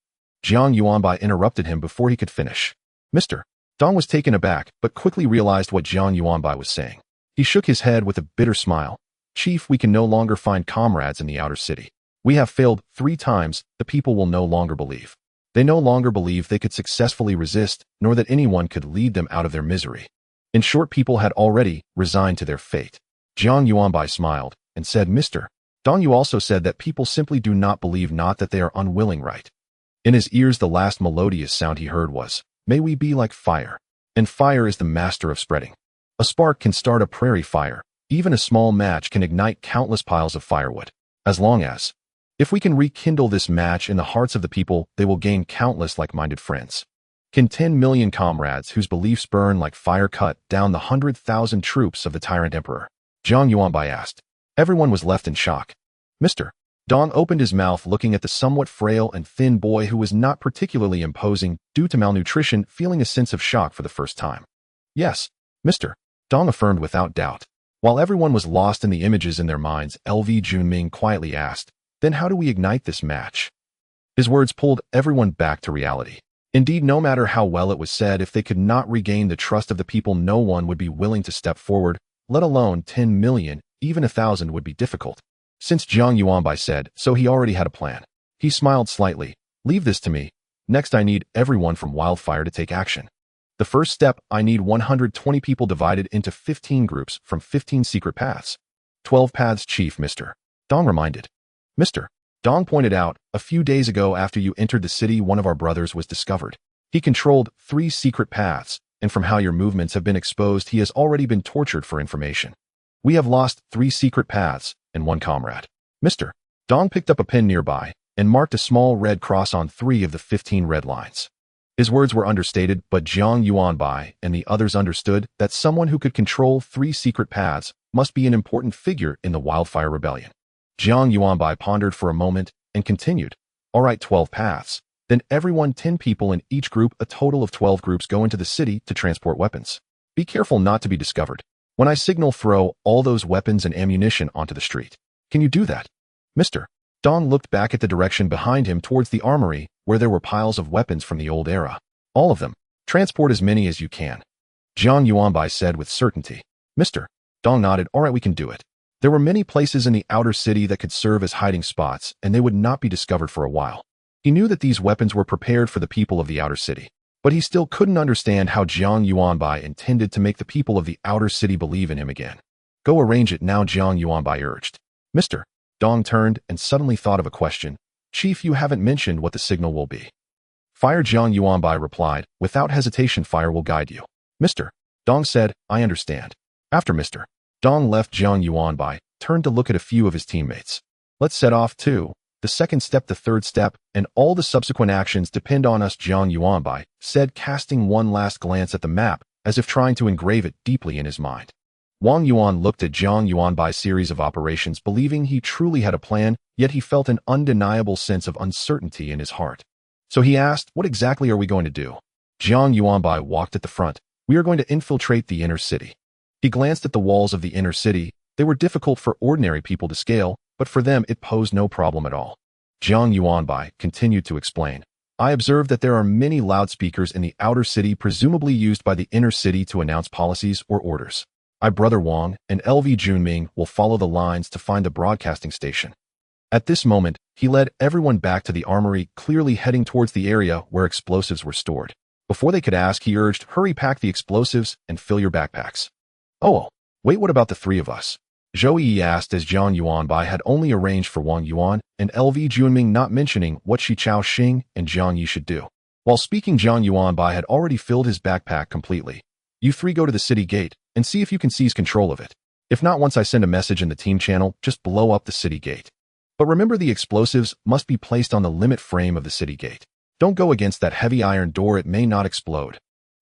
Jiang Yuanbai interrupted him before he could finish. Mr. Dong was taken aback, but quickly realized what Jiang Yuanbai was saying. He shook his head with a bitter smile. Chief, we can no longer find comrades in the outer city. We have failed 3 times. The people will no longer believe. They no longer believe they could successfully resist, nor that anyone could lead them out of their misery. In short, people had already resigned to their fate. Jiang Yuanbai smiled and said, Mr. Dong, you also said that people simply do not believe, not that they are unwilling, right? In his ears, the last melodious sound he heard was, may we be like fire. And fire is the master of spreading. A spark can start a prairie fire. Even a small match can ignite countless piles of firewood. As long as, if we can rekindle this match in the hearts of the people, they will gain countless like-minded friends. Can 10 million comrades whose beliefs burn like fire cut down the 100,000 troops of the tyrant emperor? Jiang Yuanbai asked. Everyone was left in shock. Mr. Dong opened his mouth, looking at the somewhat frail and thin boy who was not particularly imposing due to malnutrition, feeling a sense of shock for the first time. Yes, Mr. Dong affirmed without doubt. While everyone was lost in the images in their minds, LV Junming quietly asked, then how do we ignite this match? His words pulled everyone back to reality. Indeed, no matter how well it was said, if they could not regain the trust of the people, no one would be willing to step forward, let alone 10 million, even 1,000 would be difficult. Since Jiang Yuanbai said so, he already had a plan. He smiled slightly. Leave this to me. Next, I need everyone from Wildfire to take action. The first step, I need 120 people divided into 15 groups from 15 secret paths. 12 paths, Chief, Mr. Dong reminded. Mr. Dong pointed out, a few days ago after you entered the city, one of our brothers was discovered. He controlled 3 secret paths, and from how your movements have been exposed, he has already been tortured for information. We have lost 3 secret paths and 1 comrade. Mr. Dong picked up a pen nearby and marked a small red cross on 3 of the 15 red lines. His words were understated, but Jiang Yuanbai and the others understood that someone who could control 3 secret paths must be an important figure in the Wildfire Rebellion. Jiang Yuanbai pondered for a moment and continued. All right, 12 paths. Then everyone, 10 people in each group, a total of 12 groups, go into the city to transport weapons. Be careful not to be discovered. When I signal, throw all those weapons and ammunition onto the street. Can you do that? Mr. Dong looked back at the direction behind him towards the armory, where there were piles of weapons from the old era. All of them. Transport as many as you can. Jiang Yuanbai said with certainty. Mr. Dong nodded. All right, we can do it. There were many places in the outer city that could serve as hiding spots, and they would not be discovered for a while. He knew that these weapons were prepared for the people of the outer city, but he still couldn't understand how Jiang Yuanbai intended to make the people of the outer city believe in him again. Go arrange it now, Jiang Yuanbai urged. Mr. Dong turned and suddenly thought of a question. Chief, you haven't mentioned what the signal will be. Fire, Jiang Yuanbai replied. Without hesitation, fire will guide you. Mr. Dong said, I understand. After Mr. Dong left, Jiang Yuanbai turned to look at a few of his teammates. Let's set off too. The second step, the third step, and all the subsequent actions depend on us, Jiang Yuanbai said, casting one last glance at the map as if trying to engrave it deeply in his mind. Wang Yuan looked at Jiang Yuanbai's series of operations, believing he truly had a plan, yet he felt an undeniable sense of uncertainty in his heart. So he asked, what exactly are we going to do? Jiang Yuanbai walked at the front. We are going to infiltrate the inner city. He glanced at the walls of the inner city. They were difficult for ordinary people to scale, but for them it posed no problem at all. Jiang Yuanbai continued to explain. I observed that there are many loudspeakers in the outer city, presumably used by the inner city to announce policies or orders. My brother Wang and LV Junming will follow the lines to find the broadcasting station. At this moment, he led everyone back to the armory, clearly heading towards the area where explosives were stored. Before they could ask, he urged, hurry, pack the explosives and fill your backpacks. Oh, wait, what about the 3 of us? Zhou Yi asked, as Jiang Yuanbai had only arranged for Wang Yuan and LV Junming, not mentioning what Shi Chao Xing and Jiang Yi should do. While speaking, Jiang Yuanbai had already filled his backpack completely. You 3 go to the city gate and see if you can seize control of it. If not, once I send a message in the team channel, just blow up the city gate. But remember, the explosives must be placed on the limit frame of the city gate. Don't go against that heavy iron door, it may not explode.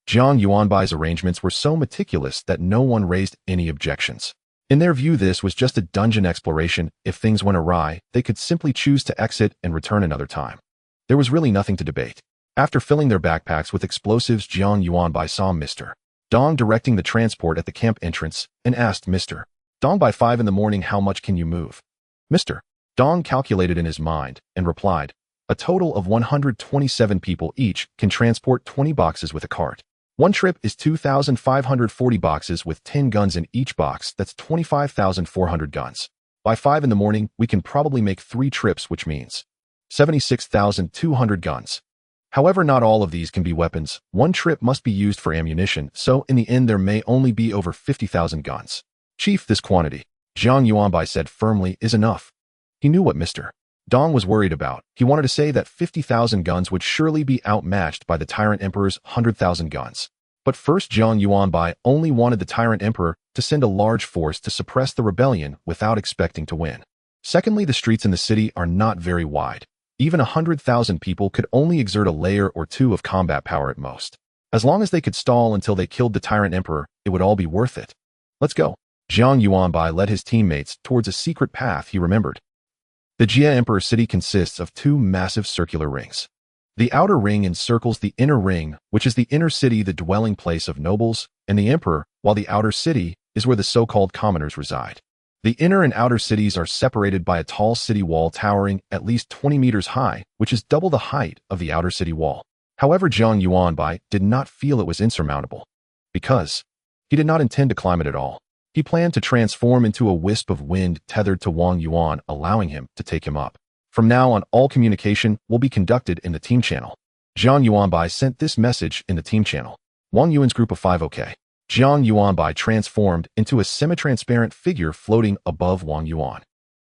Jiang Yuanbai's arrangements were so meticulous that no one raised any objections. In their view, this was just a dungeon exploration. If things went awry, they could simply choose to exit and return another time. There was really nothing to debate. After filling their backpacks with explosives, Jiang Yuanbai saw Mr. Dong directing the transport at the camp entrance and asked Mr. Dong, by 5 in the morning, how much can you move? Mr. Dong calculated in his mind and replied, a total of 127 people each can transport 20 boxes with a cart. One trip is 2,540 boxes with 10 guns in each box. That's 25,400 guns. By 5 in the morning, we can probably make 3 trips, which means 76,200 guns. However, not all of these can be weapons. One trip must be used for ammunition, so in the end there may only be over 50,000 guns. Chief, this quantity, Jiang Yuanbai said firmly, is enough. He knew what Mr. Dong was worried about. He wanted to say that 50,000 guns would surely be outmatched by the Tyrant Emperor's 100,000 guns. But first, Jiang Yuanbai only wanted the Tyrant Emperor to send a large force to suppress the rebellion without expecting to win. Secondly, the streets in the city are not very wide. Even 100,000 people could only exert a layer or 2 of combat power at most. As long as they could stall until they killed the Tyrant Emperor, it would all be worth it. Let's go. Jiang Yuanbai led his teammates towards a secret path he remembered. The Jia Emperor city consists of 2 massive circular rings. The outer ring encircles the inner ring, which is the inner city, the dwelling place of nobles and the emperor, while the outer city is where the so-called commoners reside. The inner and outer cities are separated by a tall city wall towering at least 20 meters high, which is double the height of the outer city wall. However, Jiang Yuanbai did not feel it was insurmountable, because he did not intend to climb it at all. He planned to transform into a wisp of wind tethered to Wang Yuan, allowing him to take him up. From now on, all communication will be conducted in the team channel. Jiang Yuanbai sent this message in the team channel. Wang Yuan's group of 5 OK. Jiang Yuanbai transformed into a semi-transparent figure floating above Wang Yuan.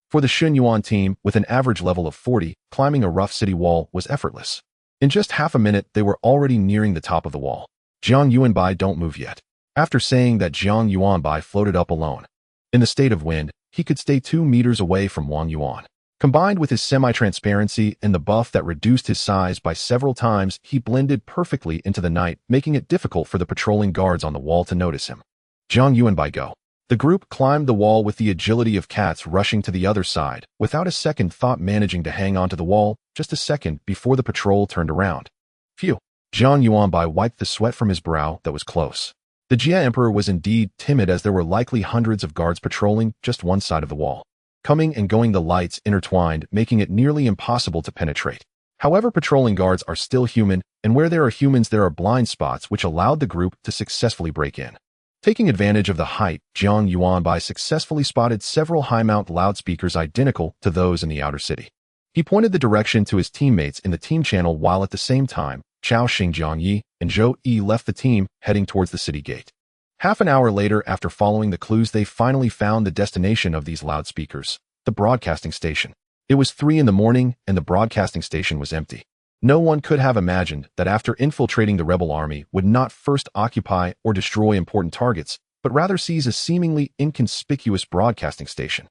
For the Xun Yuan team, with an average level of 40, climbing a rough city wall was effortless. In just half a minute, they were already nearing the top of the wall. Jiang Yuanbai, don't move yet. After saying that, Jiang Yuanbai floated up alone. In the state of wind, he could stay 2 meters away from Wang Yuan. Combined with his semi-transparency and the buff that reduced his size by several times, he blended perfectly into the night, making it difficult for the patrolling guards on the wall to notice him. Jiang Yuanbai, go. The group climbed the wall with the agility of cats rushing to the other side, without a second thought, managing to hang onto the wall just a second before the patrol turned around. Phew. Jiang Yuanbai wiped the sweat from his brow that was close. The Jia Emperor was indeed timid, as there were likely hundreds of guards patrolling just one side of the wall. Coming and going, the lights intertwined, making it nearly impossible to penetrate. However, patrolling guards are still human, and where there are humans there are blind spots, which allowed the group to successfully break in. Taking advantage of the height, Jiang Yuanbai successfully spotted several high-mount loudspeakers identical to those in the outer city. He pointed the direction to his teammates in the team channel, while at the same time, Chao Xing, Jiang Yi, and Zhou Yi left the team, heading towards the city gate. Half an hour later, after following the clues, they finally found the destination of these loudspeakers, the broadcasting station. It was 3 in the morning, and the broadcasting station was empty. No one could have imagined that after infiltrating the rebel army would not first occupy or destroy important targets, but rather seize a seemingly inconspicuous broadcasting station.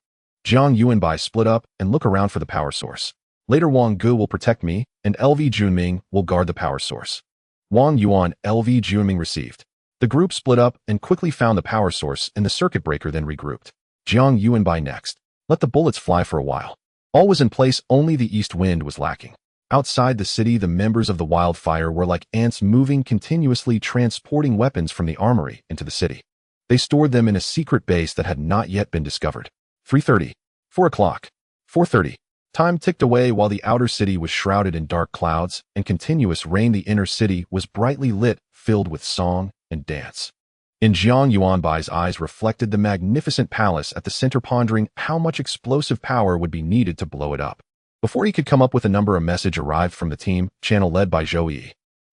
Jiang Yuanbai split up and look around for the power source. Later, Wang Gu will protect me, and LV Junming will guard the power source. Wang Yuan, LV Junming received. The group split up and quickly found the power source and the circuit breaker, then regrouped. Jiang Yuanbai next. Let the bullets fly for a while. All was in place, only the east wind was lacking. Outside the city, the members of the wildfire were like ants, moving continuously, transporting weapons from the armory into the city. They stored them in a secret base that had not yet been discovered. 3:30. 4 o'clock. 4:30. Time ticked away while the outer city was shrouded in dark clouds and continuous rain. The inner city was brightly lit, filled with song and dance. In Jiang Yuanbai's eyes reflected the magnificent palace at the center, pondering how much explosive power would be needed to blow it up. Before he could come up with a number, a message arrived from the team channel led by Zhou Yi.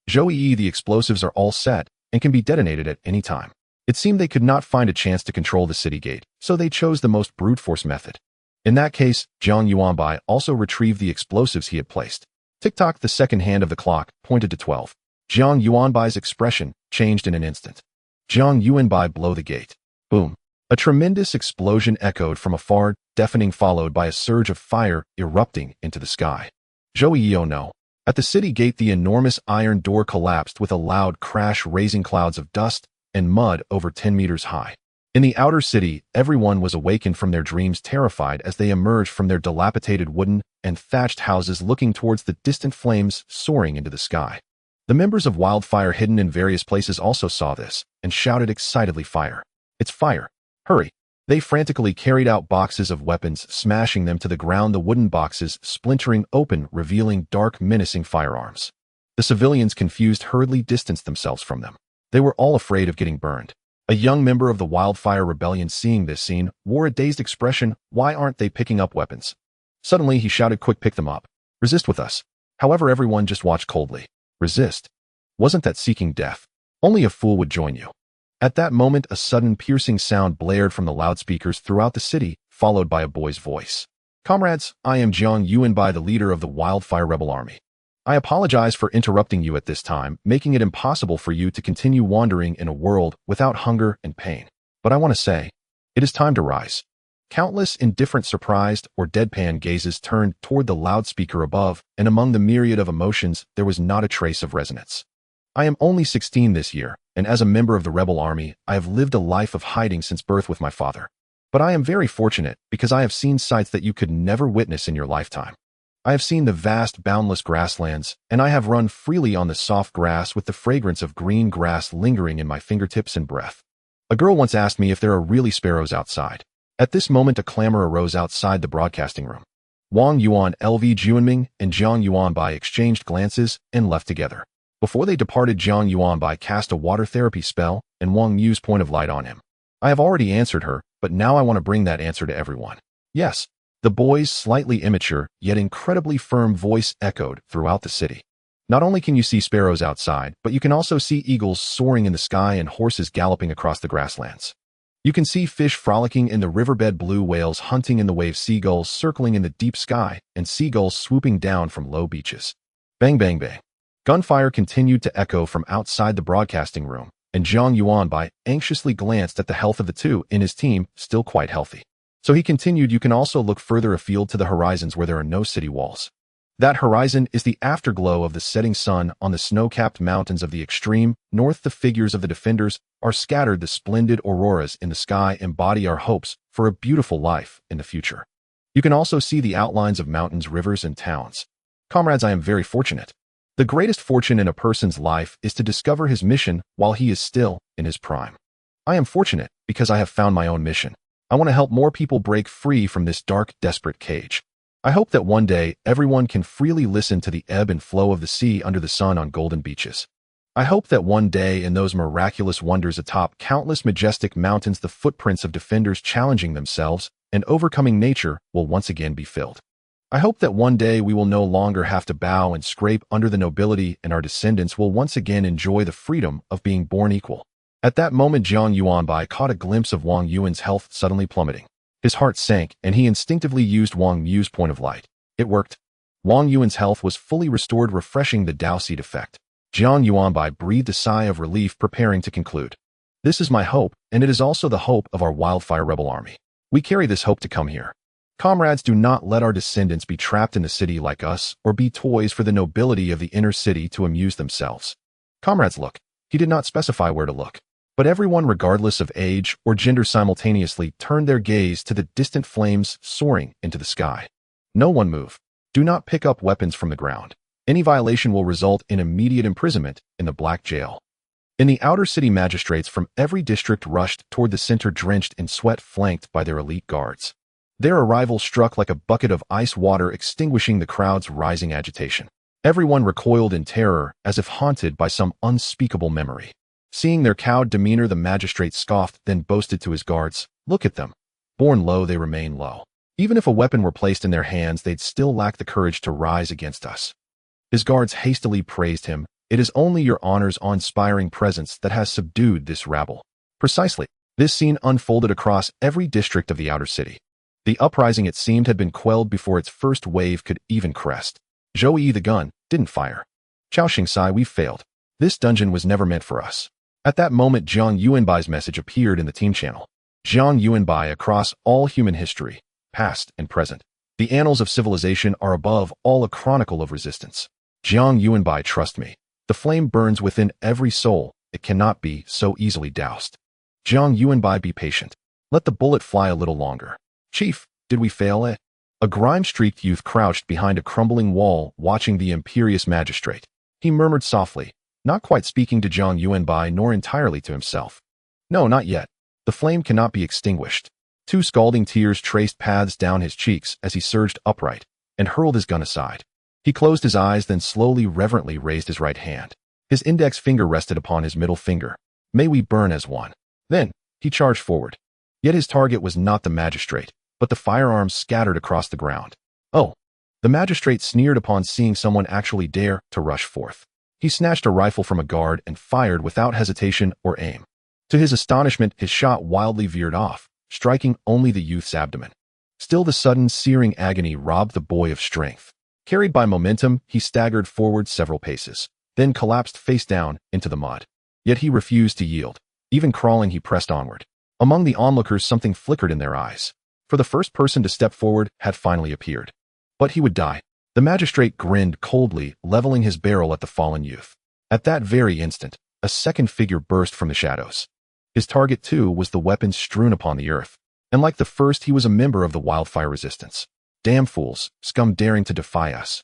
Zhou Yi, the explosives are all set and can be detonated at any time. It seemed they could not find a chance to control the city gate, so they chose the most brute force method. In that case, Jiang Yuanbai also retrieved the explosives he had placed. Tick-tock, the second hand of the clock pointed to 12. Jiang Yuanbai's expression changed in an instant. Jiang Yuanbai, blow the gate. Boom. A tremendous explosion echoed from afar, deafening, followed by a surge of fire erupting into the sky. Zhou Yi, oh no. At the city gate, the enormous iron door collapsed with a loud crash, raising clouds of dust and mud over 10 meters high. In the outer city, everyone was awakened from their dreams, terrified as they emerged from their dilapidated wooden and thatched houses, looking towards the distant flames soaring into the sky. The members of Wildfire, hidden in various places, also saw this and shouted excitedly, "Fire! It's fire! Hurry!" They frantically carried out boxes of weapons, smashing them to the ground, the wooden boxes splintering open, revealing dark, menacing firearms. The civilians, confused, hurriedly distanced themselves from them. They were all afraid of getting burned. A young member of the Wildfire Rebellion, seeing this scene, wore a dazed expression. Why aren't they picking up weapons? Suddenly he shouted, "Quick, pick them up. Resist with us." However, everyone just watched coldly. Resist? Wasn't that seeking death? Only a fool would join you. At that moment, a sudden piercing sound blared from the loudspeakers throughout the city, followed by a boy's voice. "Comrades, I am Jiang Yuanbai, the leader of the Wildfire Rebel Army. I apologize for interrupting you at this time, making it impossible for you to continue wandering in a world without hunger and pain. But I want to say, it is time to rise." Countless indifferent, surprised, or deadpan gazes turned toward the loudspeaker above, and among the myriad of emotions, there was not a trace of resonance. "I am only 16 this year, and as a member of the rebel army, I have lived a life of hiding since birth with my father. But I am very fortunate because I have seen sights that you could never witness in your lifetime. I have seen the vast, boundless grasslands, and I have run freely on the soft grass with the fragrance of green grass lingering in my fingertips and breath. A girl once asked me if there are really sparrows outside." At this moment, a clamor arose outside the broadcasting room. Wang Yuan, LV Junming, and Jiang Yuanbai exchanged glances and left together. Before they departed, Jiang Yuanbai cast a water therapy spell, and Wang Yu's point of light on him. I have already answered her, but now I want to bring that answer to everyone. Yes. The boy's slightly immature, yet incredibly firm voice echoed throughout the city. Not only can you see sparrows outside, but you can also see eagles soaring in the sky and horses galloping across the grasslands. You can see fish frolicking in the riverbed, blue whales hunting in the waves, seagulls circling in the deep sky, and seagulls swooping down from low beaches. Bang, bang, bang. Gunfire continued to echo from outside the broadcasting room, and Jiang Yuanbai anxiously glanced at the health of the two in his team, still quite healthy. So he continued, you can also look further afield to the horizons where there are no city walls. That horizon is the afterglow of the setting sun on the snow-capped mountains of the extreme north. The figures of the defenders are scattered. The splendid auroras in the sky embody our hopes for a beautiful life in the future. You can also see the outlines of mountains, rivers, and towns. Comrades, I am very fortunate. The greatest fortune in a person's life is to discover his mission while he is still in his prime. I am fortunate because I have found my own mission. I want to help more people break free from this dark, desperate cage. I hope that one day everyone can freely listen to the ebb and flow of the sea under the sun on golden beaches. I hope that one day in those miraculous wonders atop countless majestic mountains, the footprints of defenders challenging themselves and overcoming nature will once again be filled. I hope that one day we will no longer have to bow and scrape under the nobility, and our descendants will once again enjoy the freedom of being born equal. At that moment, Jiang Yuanbai caught a glimpse of Wang Yuan's health suddenly plummeting. His heart sank, and he instinctively used Wang Yu's point of light. It worked. Wang Yuan's health was fully restored, refreshing the Dao seed effect. Jiang Yuanbai breathed a sigh of relief, preparing to conclude. This is my hope, and it is also the hope of our wildfire rebel army. We carry this hope to come here. Comrades, do not let our descendants be trapped in the city like us, or be toys for the nobility of the inner city to amuse themselves. Comrades, look. He did not specify where to look. But everyone, regardless of age or gender, simultaneously turned their gaze to the distant flames soaring into the sky. No one move. Do not pick up weapons from the ground. Any violation will result in immediate imprisonment in the Black Jail. In the outer city, magistrates from every district rushed toward the center, drenched in sweat, flanked by their elite guards. Their arrival struck like a bucket of ice water, extinguishing the crowd's rising agitation. Everyone recoiled in terror, as if haunted by some unspeakable memory. Seeing their cowed demeanor, the magistrate scoffed, then boasted to his guards, "Look at them. Born low, they remain low. Even if a weapon were placed in their hands, they'd still lack the courage to rise against us." His guards hastily praised him. "It is only your honor's awe-inspiring presence that has subdued this rabble." Precisely. This scene unfolded across every district of the outer city. The uprising, it seemed, had been quelled before its first wave could even crest. Zhou Yi, the gun, didn't fire. Chao Xingxai, we failed. This dungeon was never meant for us. At that moment, Jiang Yuanbai's message appeared in the team channel. Jiang Yuanbai, across all human history, past and present. The annals of civilization are above all a chronicle of resistance. Jiang Yuanbai, trust me. The flame burns within every soul. It cannot be so easily doused. Jiang Yuanbai, be patient. Let the bullet fly a little longer. Chief, did we fail it? A grime-streaked youth crouched behind a crumbling wall, watching the imperious magistrate. He murmured softly, not quite speaking to Jiang Yuanbai nor entirely to himself. No, not yet. The flame cannot be extinguished. Two scalding tears traced paths down his cheeks as he surged upright and hurled his gun aside. He closed his eyes, then slowly, reverently raised his right hand. His index finger rested upon his middle finger. May we burn as one. Then, he charged forward. Yet his target was not the magistrate, but the firearms scattered across the ground. Oh! The magistrate sneered upon seeing someone actually dare to rush forth. He snatched a rifle from a guard and fired without hesitation or aim. To his astonishment, his shot wildly veered off, striking only the youth's abdomen. Still, the sudden, searing agony robbed the boy of strength. Carried by momentum, he staggered forward several paces, then collapsed face down into the mud. Yet he refused to yield. Even crawling, he pressed onward. Among the onlookers, something flickered in their eyes. For the first person to step forward had finally appeared. But he would die. The magistrate grinned coldly, leveling his barrel at the fallen youth. At that very instant, a second figure burst from the shadows. His target, too, was the weapon strewn upon the earth. And like the first, he was a member of the wildfire resistance. Damn fools, scum daring to defy us.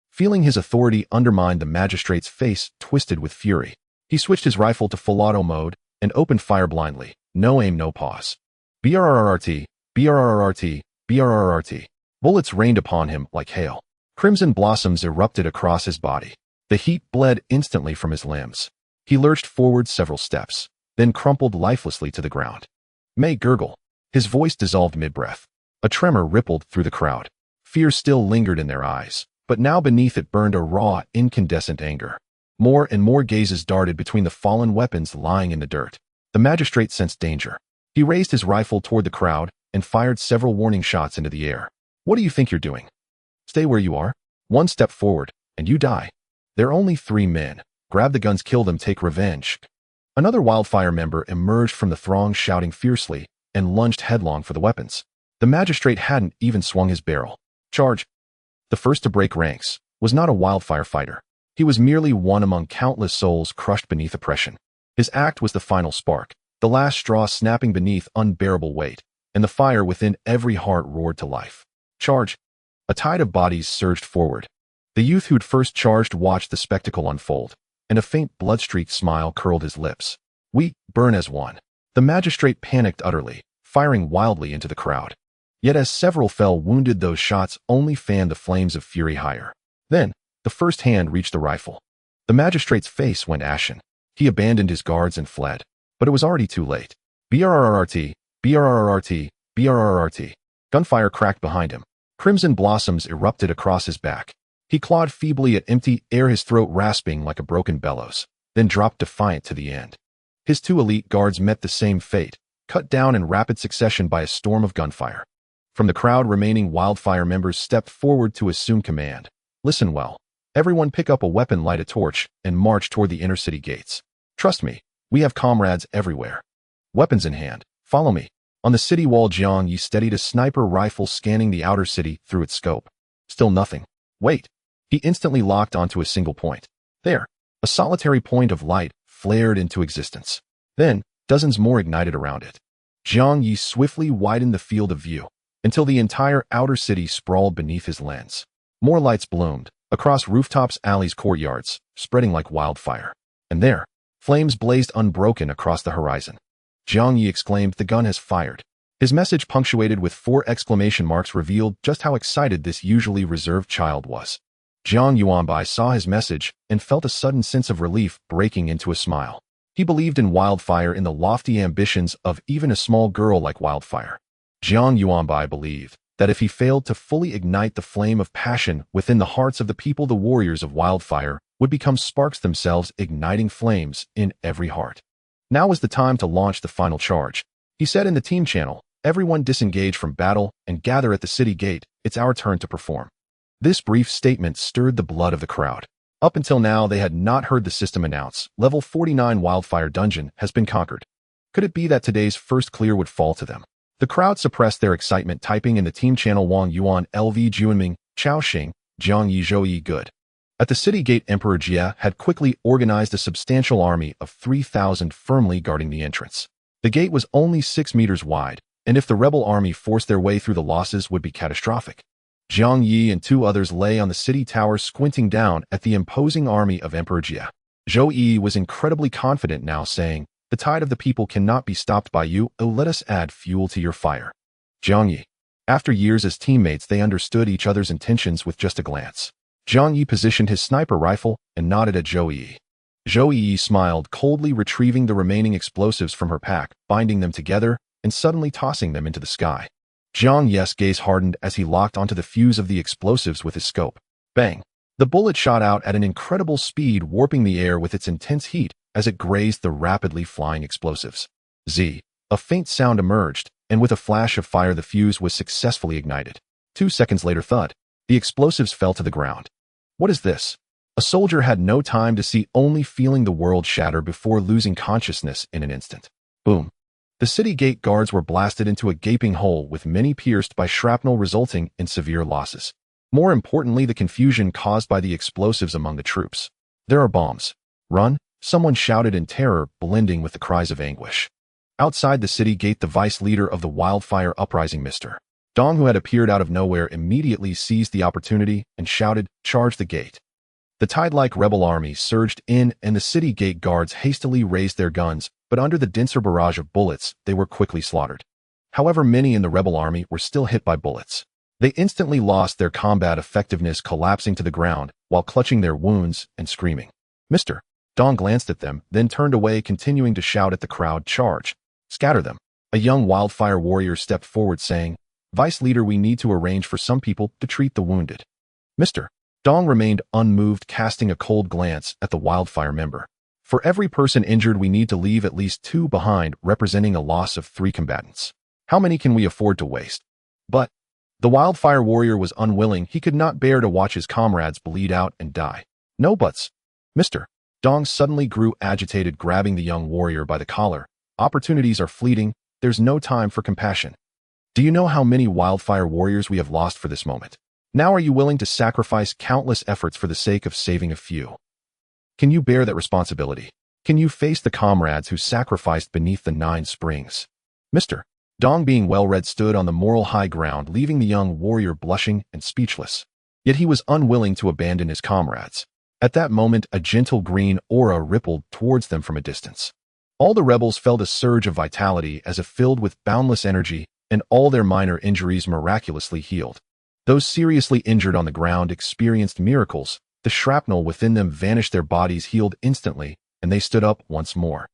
Feeling his authority undermined, the magistrate's face twisted with fury. He switched his rifle to full auto mode and opened fire blindly. No aim, no pause. BRRRT, BRRRT, BRRRT. Bullets rained upon him like hail. Crimson blossoms erupted across his body. The heat bled instantly from his limbs. He lurched forward several steps, then crumpled lifelessly to the ground. May gurgle. His voice dissolved mid-breath. A tremor rippled through the crowd. Fear still lingered in their eyes, but now beneath it burned a raw, incandescent anger. More and more gazes darted between the fallen weapons lying in the dirt. The magistrate sensed danger. He raised his rifle toward the crowd and fired several warning shots into the air. What do you think you're doing? Stay where you are. One step forward, and you die. They're only 3 men. Grab the guns, kill them, take revenge. Another wildfire member emerged from the throng shouting fiercely and lunged headlong for the weapons. The magistrate hadn't even swung his barrel. Charge! The first to break ranks was not a wildfire fighter. He was merely one among countless souls crushed beneath oppression. His act was the final spark, the last straw snapping beneath unbearable weight, and the fire within every heart roared to life. Charge! A tide of bodies surged forward. The youth who'd first charged watched the spectacle unfold, and a faint blood-streaked smile curled his lips. We burn as one. The magistrate panicked utterly, firing wildly into the crowd. Yet as several fell wounded, those shots only fanned the flames of fury higher. Then, the first hand reached the rifle. The magistrate's face went ashen. He abandoned his guards and fled. But it was already too late. BRRRT, BRRRT, BRRRT. Gunfire cracked behind him. Crimson blossoms erupted across his back. He clawed feebly at empty air, his throat rasping like a broken bellows, then dropped defiant to the end. His 2 elite guards met the same fate, cut down in rapid succession by a storm of gunfire. From the crowd, remaining wildfire members stepped forward to assume command. Listen well. Everyone pick up a weapon, light a torch, and march toward the inner city gates. Trust me, we have comrades everywhere. Weapons in hand, follow me. On the city wall, Jiang Yi steadied a sniper rifle, scanning the outer city through its scope. Still nothing. Wait. He instantly locked onto a single point. There, a solitary point of light flared into existence. Then, dozens more ignited around it. Jiang Yi swiftly widened the field of view until the entire outer city sprawled beneath his lens. More lights bloomed across rooftops, alleys, courtyards, spreading like wildfire. And there, flames blazed unbroken across the horizon. Jiang Yi exclaimed, "The gun has fired." His message, punctuated with 4 exclamation marks, revealed just how excited this usually reserved child was. Jiang Yuanbai saw his message and felt a sudden sense of relief, breaking into a smile. He believed in wildfire, in the lofty ambitions of even a small girl like Wildfire. Jiang Yuanbai believed that if he failed to fully ignite the flame of passion within the hearts of the people, the warriors of Wildfire would become sparks themselves, igniting flames in every heart. Now was the time to launch the final charge. He said in the team channel, "Everyone disengage from battle and gather at the city gate. It's our turn to perform." This brief statement stirred the blood of the crowd. Up until now, they had not heard the system announce, "Level 49 Wildfire Dungeon has been conquered." Could it be that today's first clear would fall to them? The crowd suppressed their excitement, typing in the team channel, "Wang Yuan, LV Juanming, Chao Xing, Jiang Yi Zhou Yi good." At the city gate, Emperor Jia had quickly organized a substantial army of 3,000 firmly guarding the entrance. The gate was only 6 meters wide, and if the rebel army forced their way through, the losses would be catastrophic. Jiang Yi and 2 others lay on the city tower, squinting down at the imposing army of Emperor Jia. Zhou Yi was incredibly confident now, saying, "The tide of the people cannot be stopped by you. Oh, let us add fuel to your fire." Jiang Yi. After years as teammates, they understood each other's intentions with just a glance. Jiang Yi positioned his sniper rifle and nodded at Zhou Yi. Zhou Yi smiled coldly, retrieving the remaining explosives from her pack, binding them together, and suddenly tossing them into the sky. Jiang Yi's gaze hardened as he locked onto the fuse of the explosives with his scope. Bang! The bullet shot out at an incredible speed, warping the air with its intense heat as it grazed the rapidly flying explosives. Z. A faint sound emerged, and with a flash of fire, the fuse was successfully ignited. 2 seconds later, thud. The explosives fell to the ground. What is this? A soldier had no time to see, only feeling the world shatter before losing consciousness in an instant. Boom. The city gate guards were blasted into a gaping hole, with many pierced by shrapnel, resulting in severe losses. More importantly, the confusion caused by the explosives among the troops. "There are bombs. Run!" someone shouted in terror, blending with the cries of anguish. Outside the city gate, the vice leader of the wildfire uprising, Mr. Dong, who had appeared out of nowhere, immediately seized the opportunity and shouted, "Charge the gate." The tide-like rebel army surged in, and the city gate guards hastily raised their guns, but under the denser barrage of bullets, they were quickly slaughtered. However, many in the rebel army were still hit by bullets. They instantly lost their combat effectiveness, collapsing to the ground while clutching their wounds and screaming. Mr. Dong glanced at them, then turned away, continuing to shout at the crowd, "Charge! Scatter them! A young wildfire warrior stepped forward saying, "Vice leader, we need to arrange for some people to treat the wounded." Mr. Dong remained unmoved, casting a cold glance at the wildfire member. "For every person injured, we need to leave at least 2 behind, representing a loss of 3 combatants. How many can we afford to waste?" But the wildfire warrior was unwilling. He could not bear to watch his comrades bleed out and die. "No buts." Mr. Dong suddenly grew agitated, grabbing the young warrior by the collar. "Opportunities are fleeting. There's no time for compassion. Do you know how many wildfire warriors we have lost for this moment? Now are you willing to sacrifice countless efforts for the sake of saving a few? Can you bear that responsibility? Can you face the comrades who sacrificed beneath the 9 springs?" Mr. Dong, being well-read, stood on the moral high ground, leaving the young warrior blushing and speechless. Yet he was unwilling to abandon his comrades. At that moment, a gentle green aura rippled towards them from a distance. All the rebels felt a surge of vitality as if filled with boundless energy, and all their minor injuries miraculously healed. Those seriously injured on the ground experienced miracles. The shrapnel within them vanished, their bodies healed instantly, and they stood up once more.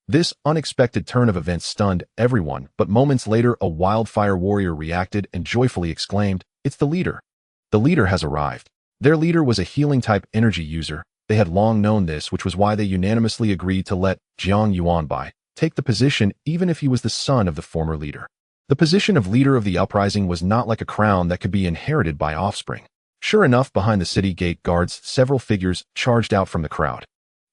This unexpected turn of events stunned everyone, but moments later a wildfire warrior reacted and joyfully exclaimed, "It's the leader. The leader has arrived." Their leader was a healing-type energy user. They had long known this, which was why they unanimously agreed to let Jiang Yuanbai take the position even if he was the son of the former leader. The position of leader of the uprising was not like a crown that could be inherited by offspring. Sure enough, behind the city gate guards, several figures charged out from the crowd.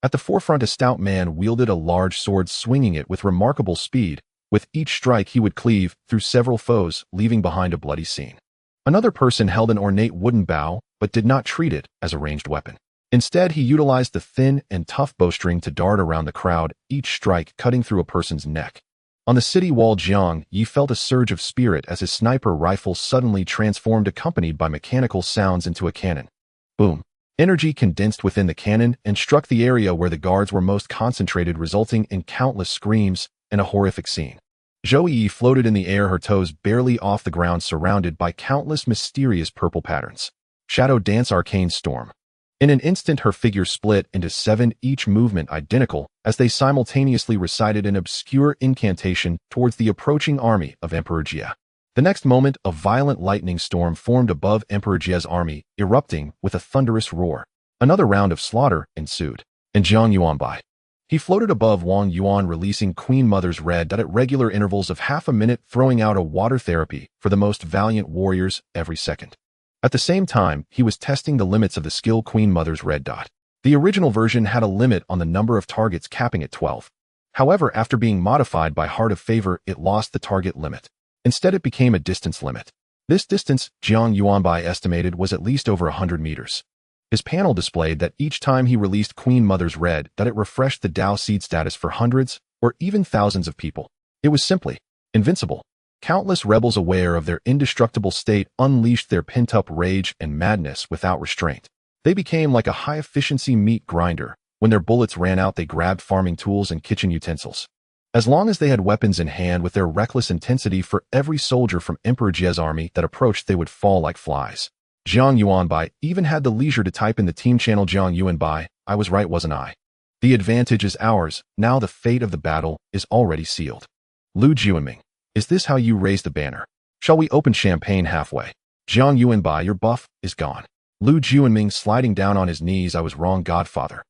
At the forefront, a stout man wielded a large sword, swinging it with remarkable speed. With each strike, he would cleave through several foes, leaving behind a bloody scene. Another person held an ornate wooden bow, but did not treat it as a ranged weapon. Instead, he utilized the thin and tough bowstring to dart around the crowd, each strike cutting through a person's neck. On the city wall, Jiang Yi felt a surge of spirit as his sniper rifle suddenly transformed, accompanied by mechanical sounds, into a cannon. Boom! Energy condensed within the cannon and struck the area where the guards were most concentrated, resulting in countless screams and a horrific scene. Zhou Yi floated in the air, her toes barely off the ground, surrounded by countless mysterious purple patterns. Shadow Dance, Arcane Storm. In an instant, her figure split into 7, each movement identical, as they simultaneously recited an obscure incantation towards the approaching army of Emperor Jia. The next moment, a violent lightning storm formed above Emperor Jia's army, erupting with a thunderous roar. Another round of slaughter ensued. And Jiang Yuanbai. He floated above Wang Yuan, releasing Queen Mother's Red Dot at regular intervals of half a minute, throwing out a water therapy for the most valiant warriors every second. At the same time, he was testing the limits of the skill Queen Mother's Red Dot. The original version had a limit on the number of targets, capping at 12. However, after being modified by Heart of Favor, it lost the target limit. Instead, it became a distance limit. This distance, Jiang Yuanbai estimated, was at least over 100 meters. His panel displayed that each time he released Queen Mother's Red Dot, it refreshed the Dao Seed status for hundreds or even thousands of people. It was simply invincible. Countless rebels, aware of their indestructible state, unleashed their pent-up rage and madness without restraint. They became like a high-efficiency meat grinder. When their bullets ran out, they grabbed farming tools and kitchen utensils. As long as they had weapons in hand, with their reckless intensity, for every soldier from Emperor Jia's army that approached, they would fall like flies. Jiang Yuanbai even had the leisure to type in the team channel, "Jiang Yuanbai, I was right, wasn't I? The advantage is ours. Now the fate of the battle is already sealed. Lu Jianming, is this how you raise the banner? Shall we open champagne halfway? Jiang Yuanbai, your buff is gone." Lu Jianming, sliding down on his knees, "I was wrong, Godfather."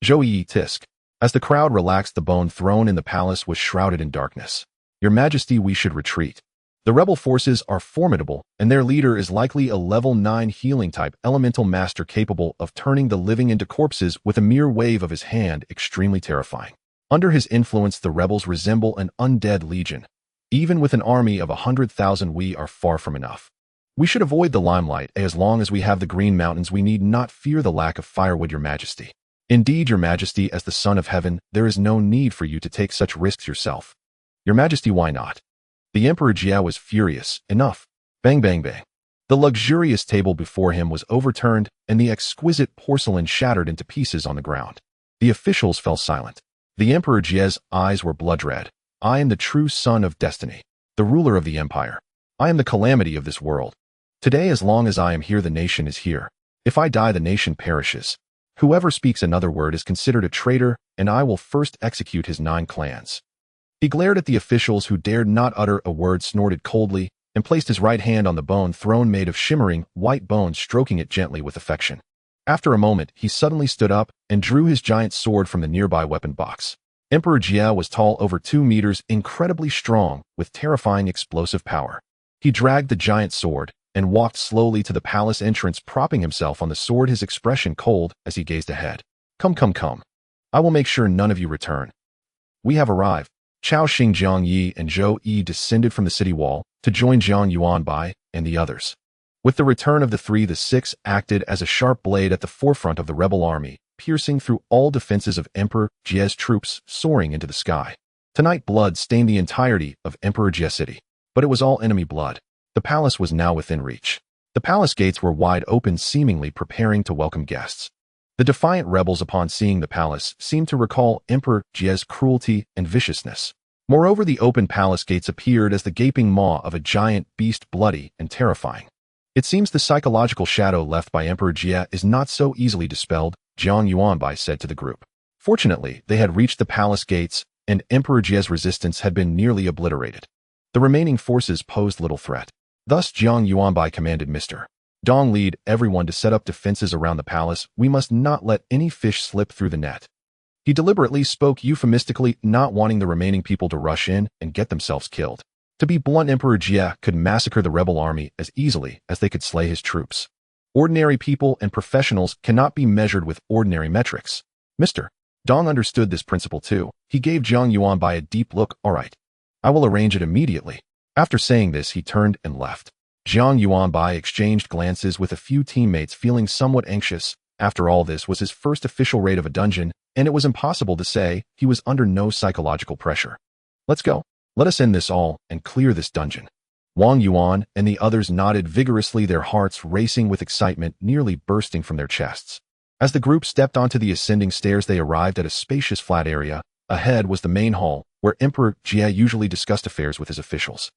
Zhou Yi, tisk. As the crowd relaxed, the bone throne in the palace was shrouded in darkness. "Your Majesty, we should retreat. The rebel forces are formidable, and their leader is likely a level 9 healing-type elemental master capable of turning the living into corpses with a mere wave of his hand, extremely terrifying. Under his influence, the rebels resemble an undead legion. Even with an army of 100,000, we are far from enough. We should avoid the limelight. As long as we have the Green Mountains, we need not fear the lack of firewood, Your Majesty. Indeed, Your Majesty, as the Son of Heaven, there is no need for you to take such risks yourself. Your Majesty, why not?" The Emperor Jia was furious. Enough. Bang, bang, bang. The luxurious table before him was overturned, and the exquisite porcelain shattered into pieces on the ground. The officials fell silent. The Emperor Jia's eyes were blood red. "I am the true son of destiny, the ruler of the empire. I am the calamity of this world. Today, as long as I am here, the nation is here. If I die, the nation perishes. Whoever speaks another word is considered a traitor, and I will first execute his 9 clans." He glared at the officials who dared not utter a word, snorted coldly, and placed his right hand on the bone throne made of shimmering, white bone, stroking it gently with affection. After a moment, he suddenly stood up and drew his giant sword from the nearby weapon box. Emperor Jia was tall, over 2 meters, incredibly strong, with terrifying explosive power. He dragged the giant sword and walked slowly to the palace entrance, propping himself on the sword, his expression cold as he gazed ahead. Come, come, come. I will make sure none of you return. We have arrived. Chao Xing, Jiang Yi, and Zhou Yi descended from the city wall to join Jiang Yuanbai and the others. With the return of the three, the six acted as a sharp blade at the forefront of the rebel army, piercing through all defenses of Emperor Jia's troops, soaring into the sky. Tonight, blood stained the entirety of Emperor Jia City, but it was all enemy blood. The palace was now within reach. The palace gates were wide open, seemingly preparing to welcome guests. The defiant rebels, upon seeing the palace, seemed to recall Emperor Jia's cruelty and viciousness. Moreover, the open palace gates appeared as the gaping maw of a giant beast, bloody and terrifying. It seems the psychological shadow left by Emperor Jia is not so easily dispelled, Jiang Yuanbai said to the group. Fortunately, they had reached the palace gates, and Emperor Jia's resistance had been nearly obliterated. The remaining forces posed little threat. Thus, Jiang Yuanbai commanded Mr. Dong, lead everyone to set up defenses around the palace. We must not let any fish slip through the net. He deliberately spoke euphemistically, not wanting the remaining people to rush in and get themselves killed. To be blunt, Emperor Jia could massacre the rebel army as easily as they could slay his troops. Ordinary people and professionals cannot be measured with ordinary metrics. Mr. Dong understood this principle too. He gave Jiang Yuanbai a deep look. All right, I will arrange it immediately. After saying this, he turned and left. Jiang Yuanbai exchanged glances with a few teammates, feeling somewhat anxious. After all, this was his first official raid of a dungeon, and it was impossible to say he was under no psychological pressure. Let's go. Let us end this all and clear this dungeon. Wang Yuan and the others nodded vigorously, their hearts racing with excitement, nearly bursting from their chests. As the group stepped onto the ascending stairs, they arrived at a spacious flat area. Ahead was the main hall, where Emperor Jia usually discussed affairs with his officials.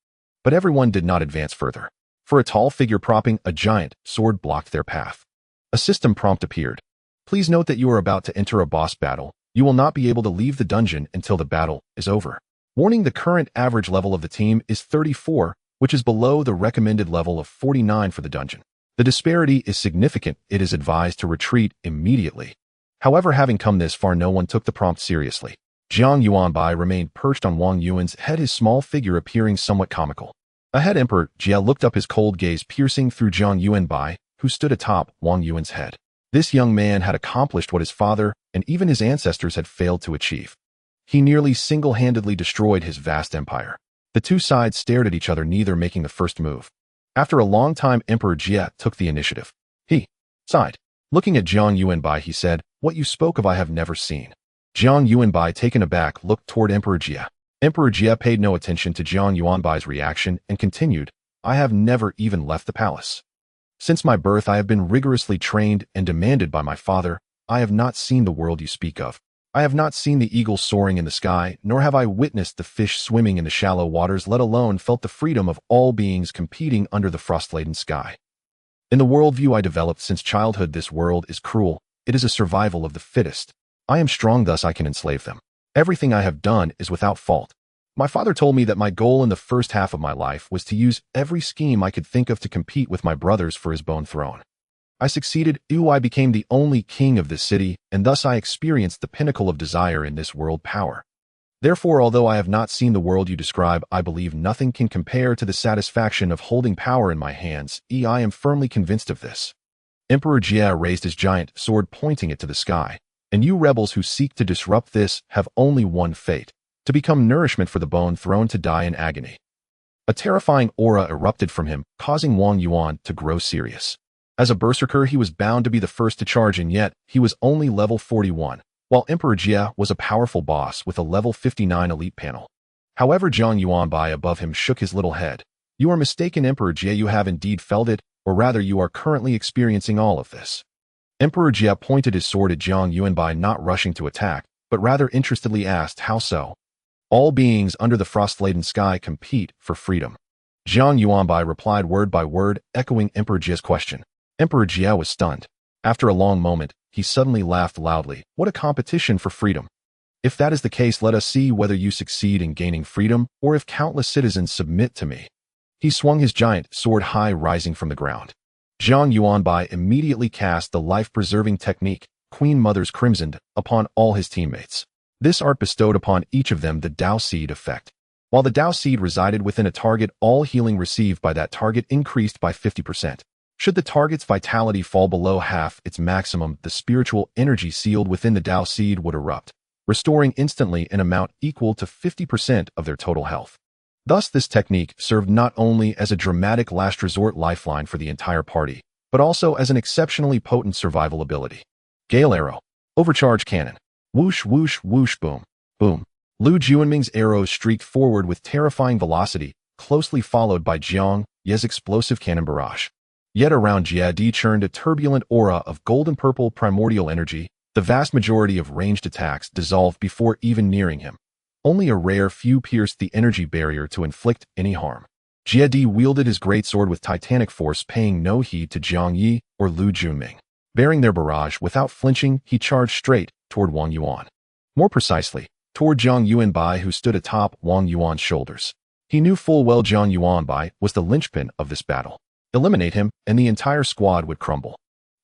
But everyone did not advance further, for a tall figure propping a giant sword blocked their path. A system prompt appeared. Please note that you are about to enter a boss battle. You will not be able to leave the dungeon until the battle is over. Warning: the current average level of the team is 34, which is below the recommended level of 49 for the dungeon. The disparity is significant. It is advised to retreat immediately. However, having come this far, no one took the prompt seriously. Jiang Yuanbai remained perched on Wang Yuan's head, his small figure appearing somewhat comical. Ahead, Emperor Jia looked up, his cold gaze piercing through Jiang Yuanbai, who stood atop Wang Yuan's head. This young man had accomplished what his father and even his ancestors had failed to achieve. He nearly single-handedly destroyed his vast empire. The two sides stared at each other, neither making the first move. After a long time, Emperor Jia took the initiative. He sighed. Looking at Jiang Yuanbai, he said, "What you spoke of I have never seen." Jiang Yuanbai, taken aback, looked toward Emperor Jia. Emperor Jia paid no attention to Jiang Yuanbai's reaction and continued, "I have never even left the palace. Since my birth, I have been rigorously trained and demanded by my father. I have not seen the world you speak of. I have not seen the eagle soaring in the sky, nor have I witnessed the fish swimming in the shallow waters, let alone felt the freedom of all beings competing under the frost-laden sky. In the worldview I developed since childhood, this world is cruel. It is a survival of the fittest. I am strong, thus I can enslave them. Everything I have done is without fault. My father told me that my goal in the first half of my life was to use every scheme I could think of to compete with my brothers for his bone throne. I succeeded. I became the only king of this city, and thus I experienced the pinnacle of desire in this world power. Therefore, although I have not seen the world you describe, I believe nothing can compare to the satisfaction of holding power in my hands. I am firmly convinced of this." Emperor Jia raised his giant sword, pointing it to the sky. "And you rebels who seek to disrupt this have only one fate: to become nourishment for the bone throne, to die in agony." A terrifying aura erupted from him, causing Wang Yuan to grow serious. As a berserker, he was bound to be the first to charge, and yet he was only level 41, while Emperor Jia was a powerful boss with a level 59 elite panel. However, Jiang Yuanbai above him shook his little head. "You are mistaken, Emperor Jia. You have indeed felt it, or rather you are currently experiencing all of this." Emperor Jia pointed his sword at Jiang Yuanbai, not rushing to attack, but rather interestedly asked, "How so?" "All beings under the frost-laden sky compete for freedom." Jiang Yuanbai replied word by word, echoing Emperor Jia's question. Emperor Jia was stunned. After a long moment, he suddenly laughed loudly. "What a competition for freedom! If that is the case, let us see whether you succeed in gaining freedom or if countless citizens submit to me." He swung his giant sword high, rising from the ground. Jiang Yuanbai immediately cast the life-preserving technique, Queen Mother's Crimsoned, upon all his teammates. This art bestowed upon each of them the Dao Seed effect. While the Dao Seed resided within a target, all healing received by that target increased by 50%. Should the target's vitality fall below half its maximum, the spiritual energy sealed within the Dao Seed would erupt, restoring instantly an amount equal to 50% of their total health. Thus, this technique served not only as a dramatic last resort lifeline for the entire party, but also as an exceptionally potent survival ability. Gale Arrow. Overcharge Cannon. Whoosh, whoosh, whoosh, boom, boom. Lu Juanming's arrows streaked forward with terrifying velocity, closely followed by Jiang Ye's explosive cannon barrage. Yet around Jia Di churned a turbulent aura of golden-purple primordial energy. The vast majority of ranged attacks dissolved before even nearing him. Only a rare few pierced the energy barrier to inflict any harm. Jia Di wielded his greatsword with titanic force, paying no heed to Jiang Yi or Lu Junming. Bearing their barrage without flinching, he charged straight toward Wang Yuan. More precisely, toward Jiang Yuanbai, who stood atop Wang Yuan's shoulders. He knew full well Jiang Yuanbai was the linchpin of this battle. Eliminate him, and the entire squad would crumble.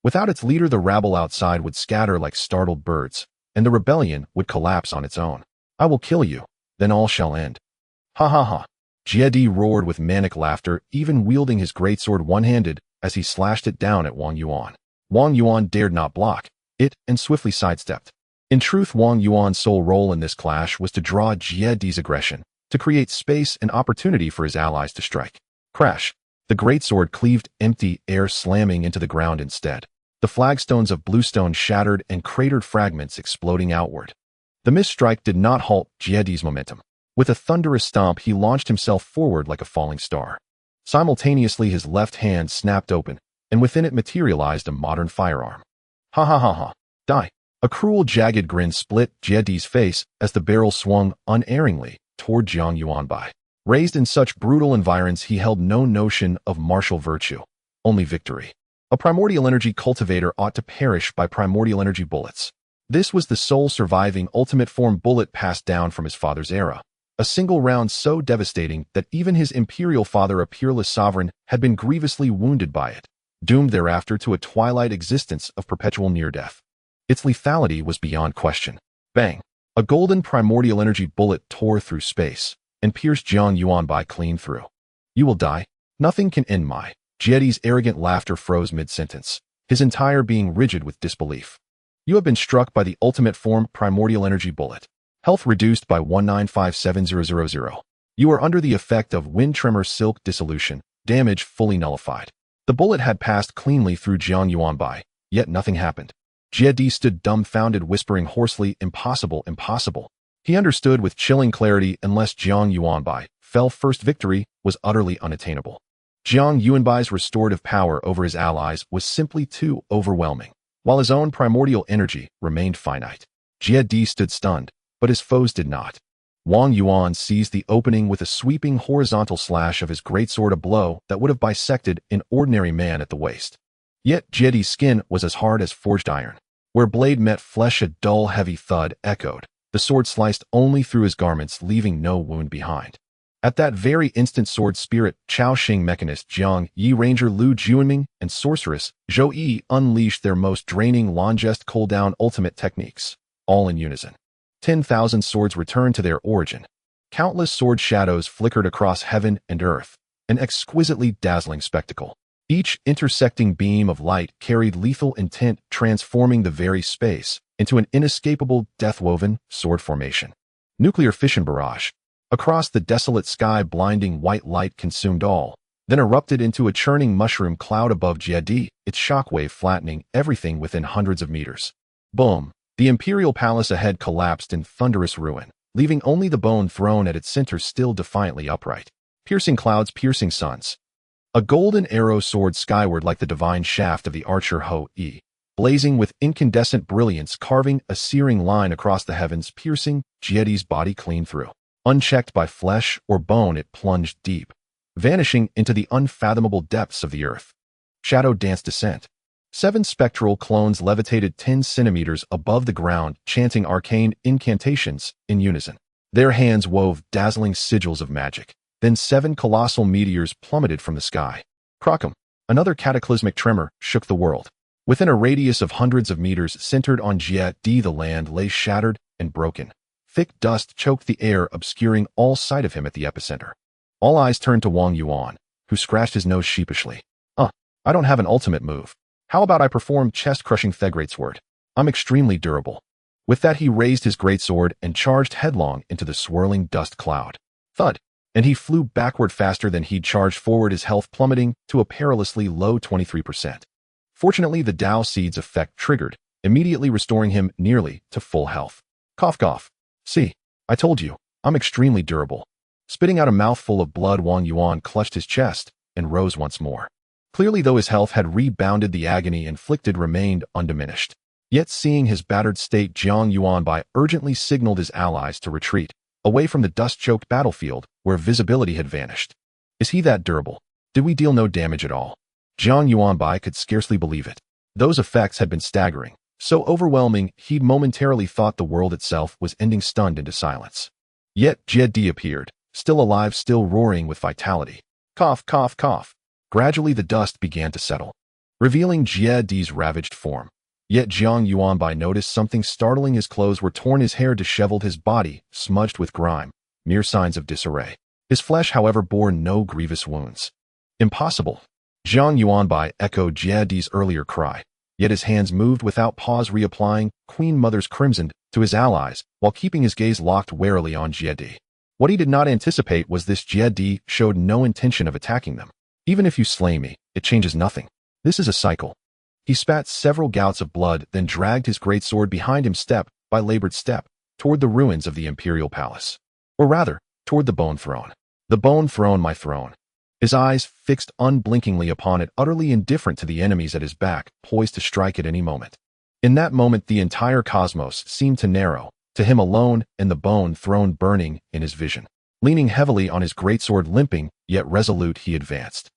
Without its leader, the rabble outside would scatter like startled birds, and the rebellion would collapse on its own. "I will kill you, then all shall end." Ha ha ha. Jia Di roared with manic laughter, even wielding his greatsword one-handed as he slashed it down at Wang Yuan. Wang Yuan dared not block it and swiftly sidestepped. In truth, Wang Yuan's sole role in this clash was to draw Jia Di's aggression, to create space and opportunity for his allies to strike. Crash. The greatsword cleaved empty air, slamming into the ground instead. The flagstones of bluestone shattered and cratered, fragments exploding outward. The missed strike did not halt Jia Di's momentum. With a thunderous stomp, he launched himself forward like a falling star. Simultaneously, his left hand snapped open, and within it materialized a modern firearm. Ha ha ha ha. Die. A cruel, jagged grin split Jia Di's face as the barrel swung unerringly toward Jiang Yuanbai. Raised in such brutal environs, he held no notion of martial virtue, only victory. A primordial energy cultivator ought to perish by primordial energy bullets. This was the sole surviving ultimate form bullet passed down from his father's era. A single round so devastating that even his imperial father, a peerless sovereign, had been grievously wounded by it, doomed thereafter to a twilight existence of perpetual near-death. Its lethality was beyond question. Bang! A golden primordial energy bullet tore through space and pierced Jiang Yuanbai clean through. "You will die. Nothing can end my..." Jia Di's arrogant laughter froze mid-sentence, his entire being rigid with disbelief. "You have been struck by the ultimate form primordial energy bullet. Health reduced by 1957000. You are under the effect of wind tremor silk dissolution, damage fully nullified." The bullet had passed cleanly through Jiang Yuanbai, yet nothing happened. Jia Di stood dumbfounded, whispering hoarsely, "Impossible, impossible." He understood with chilling clarity, unless Jiang Yuanbai fell first, victory was utterly unattainable. Jiang Yuanbai's restorative power over his allies was simply too overwhelming, while his own primordial energy remained finite. Jia Di stood stunned, but his foes did not. Wang Yuan seized the opening with a sweeping horizontal slash of his greatsword, a blow that would have bisected an ordinary man at the waist. Yet Jia Di's skin was as hard as forged iron. Where blade met flesh, a dull, heavy thud echoed. The sword sliced only through his garments, leaving no wound behind. At that very instant, sword spirit, Chao Xing mechanist Jiang Yi, ranger Lu Juanming, and sorceress Zhou Yi unleashed their most draining longest cooldown ultimate techniques, all in unison. 10,000 swords returned to their origin. Countless sword shadows flickered across heaven and earth, an exquisitely dazzling spectacle. Each intersecting beam of light carried lethal intent, transforming the very space into an inescapable, death-woven sword formation. Nuclear fission barrage. Across the desolate sky, blinding white light consumed all, then erupted into a churning mushroom cloud above Jia Di, its shockwave flattening everything within hundreds of meters. Boom! The imperial palace ahead collapsed in thunderous ruin, leaving only the bone throne at its center still defiantly upright. Piercing clouds, piercing suns. A golden arrow soared skyward like the divine shaft of the archer Ho Yi, blazing with incandescent brilliance, carving a searing line across the heavens, piercing Jia Di's body clean through. Unchecked by flesh or bone, it plunged deep, vanishing into the unfathomable depths of the earth. Shadow dance descent. 7 spectral clones levitated 10 centimeters above the ground, chanting arcane incantations in unison. Their hands wove dazzling sigils of magic. Then 7 colossal meteors plummeted from the sky. Crocum. Another cataclysmic tremor shook the world. Within a radius of hundreds of meters centered on Jie, the land lay shattered and broken. Thick dust choked the air, obscuring all sight of him at the epicenter. All eyes turned to Wang Yuan, who scratched his nose sheepishly. I don't have an ultimate move. How about I perform chest-crushing Thegreatsword? I'm extremely durable. With that, he raised his greatsword and charged headlong into the swirling dust cloud. Thud! And he flew backward faster than he'd charged forward, his health plummeting to a perilously low 23%. Fortunately, the Dao Seed's effect triggered, immediately restoring him nearly to full health. Cough cough. See, I told you, I'm extremely durable. Spitting out a mouthful of blood, Wang Yuan clutched his chest and rose once more. Clearly, though his health had rebounded, the agony inflicted remained undiminished. Yet seeing his battered state, Jiang Yuanbai urgently signaled his allies to retreat, away from the dust-choked battlefield where visibility had vanished. Is he that durable? Did we deal no damage at all? Jiang Yuanbai could scarcely believe it. Those effects had been staggering, so overwhelming he'd momentarily thought the world itself was ending, stunned into silence. Yet Jie appeared, still alive, still roaring with vitality. Cough, cough, cough. Gradually the dust began to settle, revealing Jie's ravaged form. Yet Jiang Yuanbai noticed something startling. His clothes were torn, his hair disheveled, his body smudged with grime, mere signs of disarray. His flesh, however, bore no grievous wounds. Impossible. Jiang Yuanbai echoed Jie's earlier cry, yet his hands moved without pause, reapplying Queen Mother's crimson to his allies while keeping his gaze locked warily on Jie. What he did not anticipate was this: Jie showed no intention of attacking them. Even if you slay me, it changes nothing. This is a cycle. He spat several gouts of blood, then dragged his greatsword behind him step by labored step toward the ruins of the imperial palace. Or rather, toward the bone throne. The bone throne, my throne. His eyes fixed unblinkingly upon it, utterly indifferent to the enemies at his back, poised to strike at any moment. In that moment, the entire cosmos seemed to narrow, to him alone, and the bone throne burning in his vision. Leaning heavily on his greatsword, limping, yet resolute, he advanced.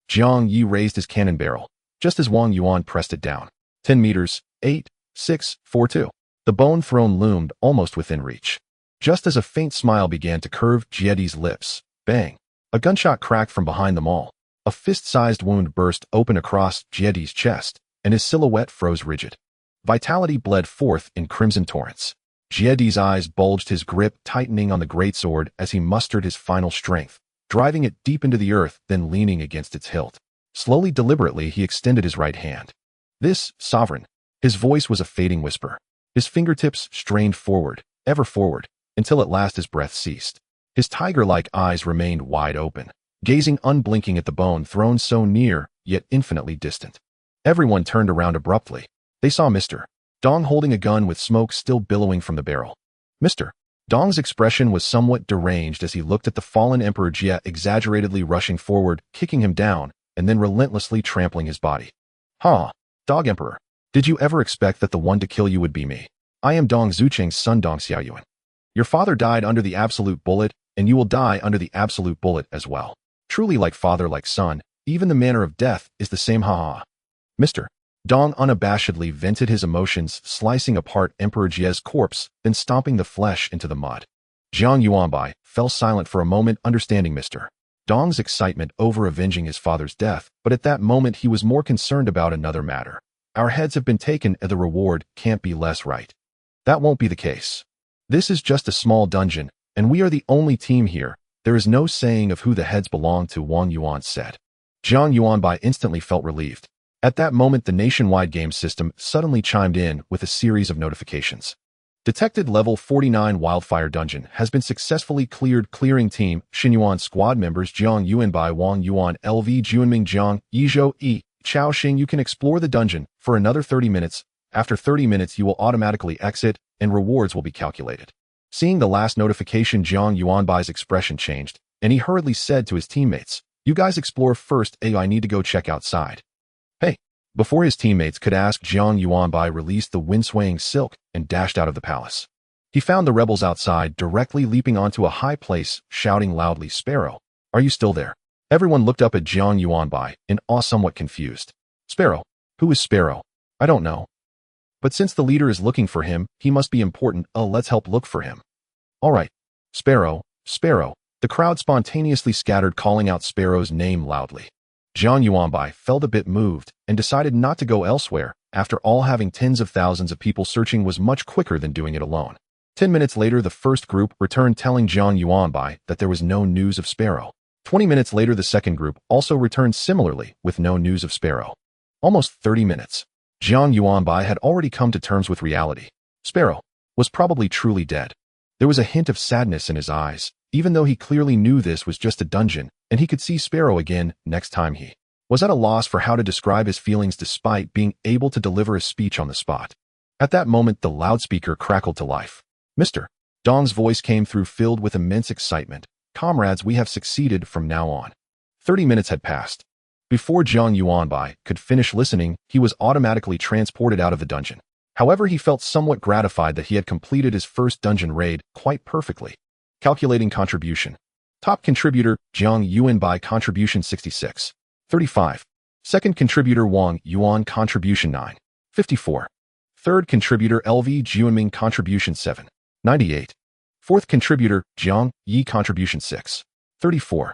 Jiang Yi raised his cannon barrel, just as Wang Yuan pressed it down. 10 meters, 8, 6, 4, 2. The bone throne loomed almost within reach. Just as a faint smile began to curve Jie's lips, bang! A gunshot cracked from behind them all. A fist-sized wound burst open across Jie's chest, and his silhouette froze rigid. Vitality bled forth in crimson torrents. Jie's eyes bulged, his grip tightening on the greatsword as he mustered his final strength, driving it deep into the earth, then leaning against its hilt. Slowly, deliberately, he extended his right hand. This, sovereign. His voice was a fading whisper. His fingertips strained forward, ever forward, until at last his breath ceased. His tiger-like eyes remained wide open, gazing unblinking at the bone throne so near, yet infinitely distant. Everyone turned around abruptly. They saw Mr. Dong holding a gun with smoke still billowing from the barrel. Mr. Dong's expression was somewhat deranged as he looked at the fallen Emperor Jie, exaggeratedly rushing forward, kicking him down, and then relentlessly trampling his body. Dog Emperor. Did you ever expect that the one to kill you would be me? I am Dong Zucheng's son, Dong Xiaoyuan. Your father died under the absolute bullet, and you will die under the absolute bullet as well. Truly like father, like son, even the manner of death is the same. Mr. Dong unabashedly vented his emotions, slicing apart Emperor Jie's corpse, then stomping the flesh into the mud. Jiang Yuanbai fell silent for a moment, understanding Mr. Dong's excitement over avenging his father's death, but at that moment he was more concerned about another matter. Our heads have been taken, and the reward can't be less, right? That won't be the case. This is just a small dungeon, and we are the only team here. There is no saying of who the heads belong to, Wang Yuan said. Jiang Yuanbai instantly felt relieved. At that moment, the nationwide game system suddenly chimed in with a series of notifications. Detected level 49 wildfire dungeon has been successfully cleared. Clearing team, Xinyuan squad members Jiang Yuanbai, Wang Yuan, LV Junming Jiang, Yizhou E, Chao Xing. You can explore the dungeon for another 30 minutes. After 30 minutes, you will automatically exit, and rewards will be calculated. Seeing the last notification, Jiang Yuanbai's expression changed, and he hurriedly said to his teammates, "You guys explore first. I need to go check outside." Hey! Before his teammates could ask, Jiang Yuanbai released the wind-swaying silk and dashed out of the palace. He found the rebels outside, directly leaping onto a high place, shouting loudly, "Sparrow, are you still there?" Everyone looked up at Jiang Yuanbai, in awe, somewhat confused. "Sparrow, Who is Sparrow? I don't know. But since the leader is looking for him, he must be important. Oh, let's help look for him. All right. Sparrow, Sparrow. The crowd spontaneously scattered, calling out Sparrow's name loudly. Jiang Yuanbai felt a bit moved and decided not to go elsewhere. After all, having tens of thousands of people searching was much quicker than doing it alone. 10 minutes later, the first group returned telling Jiang Yuanbai that there was no news of Sparrow. 20 minutes later, the second group also returned similarly with no news of Sparrow. Almost 30 minutes. Jiang Yuanbai had already come to terms with reality. Sparrow was probably truly dead. There was a hint of sadness in his eyes, even though he clearly knew this was just a dungeon, and he could see Sparrow again next time. He was at a loss for how to describe his feelings despite being able to deliver a speech on the spot. At that moment, the loudspeaker crackled to life. Mr. Dong's voice came through, filled with immense excitement. Comrades, we have succeeded from now on. 30 minutes had passed. Before Jiang Yuanbai could finish listening, he was automatically transported out of the dungeon. However, he felt somewhat gratified that he had completed his first dungeon raid quite perfectly. Calculating contribution. Top contributor, Jiang Yuanbai, contribution 66. 35. Second contributor, Wang Yuan, contribution 9. 54. Third contributor, LV Jianming, contribution 7. 98. Fourth contributor, Jiang Yi, contribution 6. 34.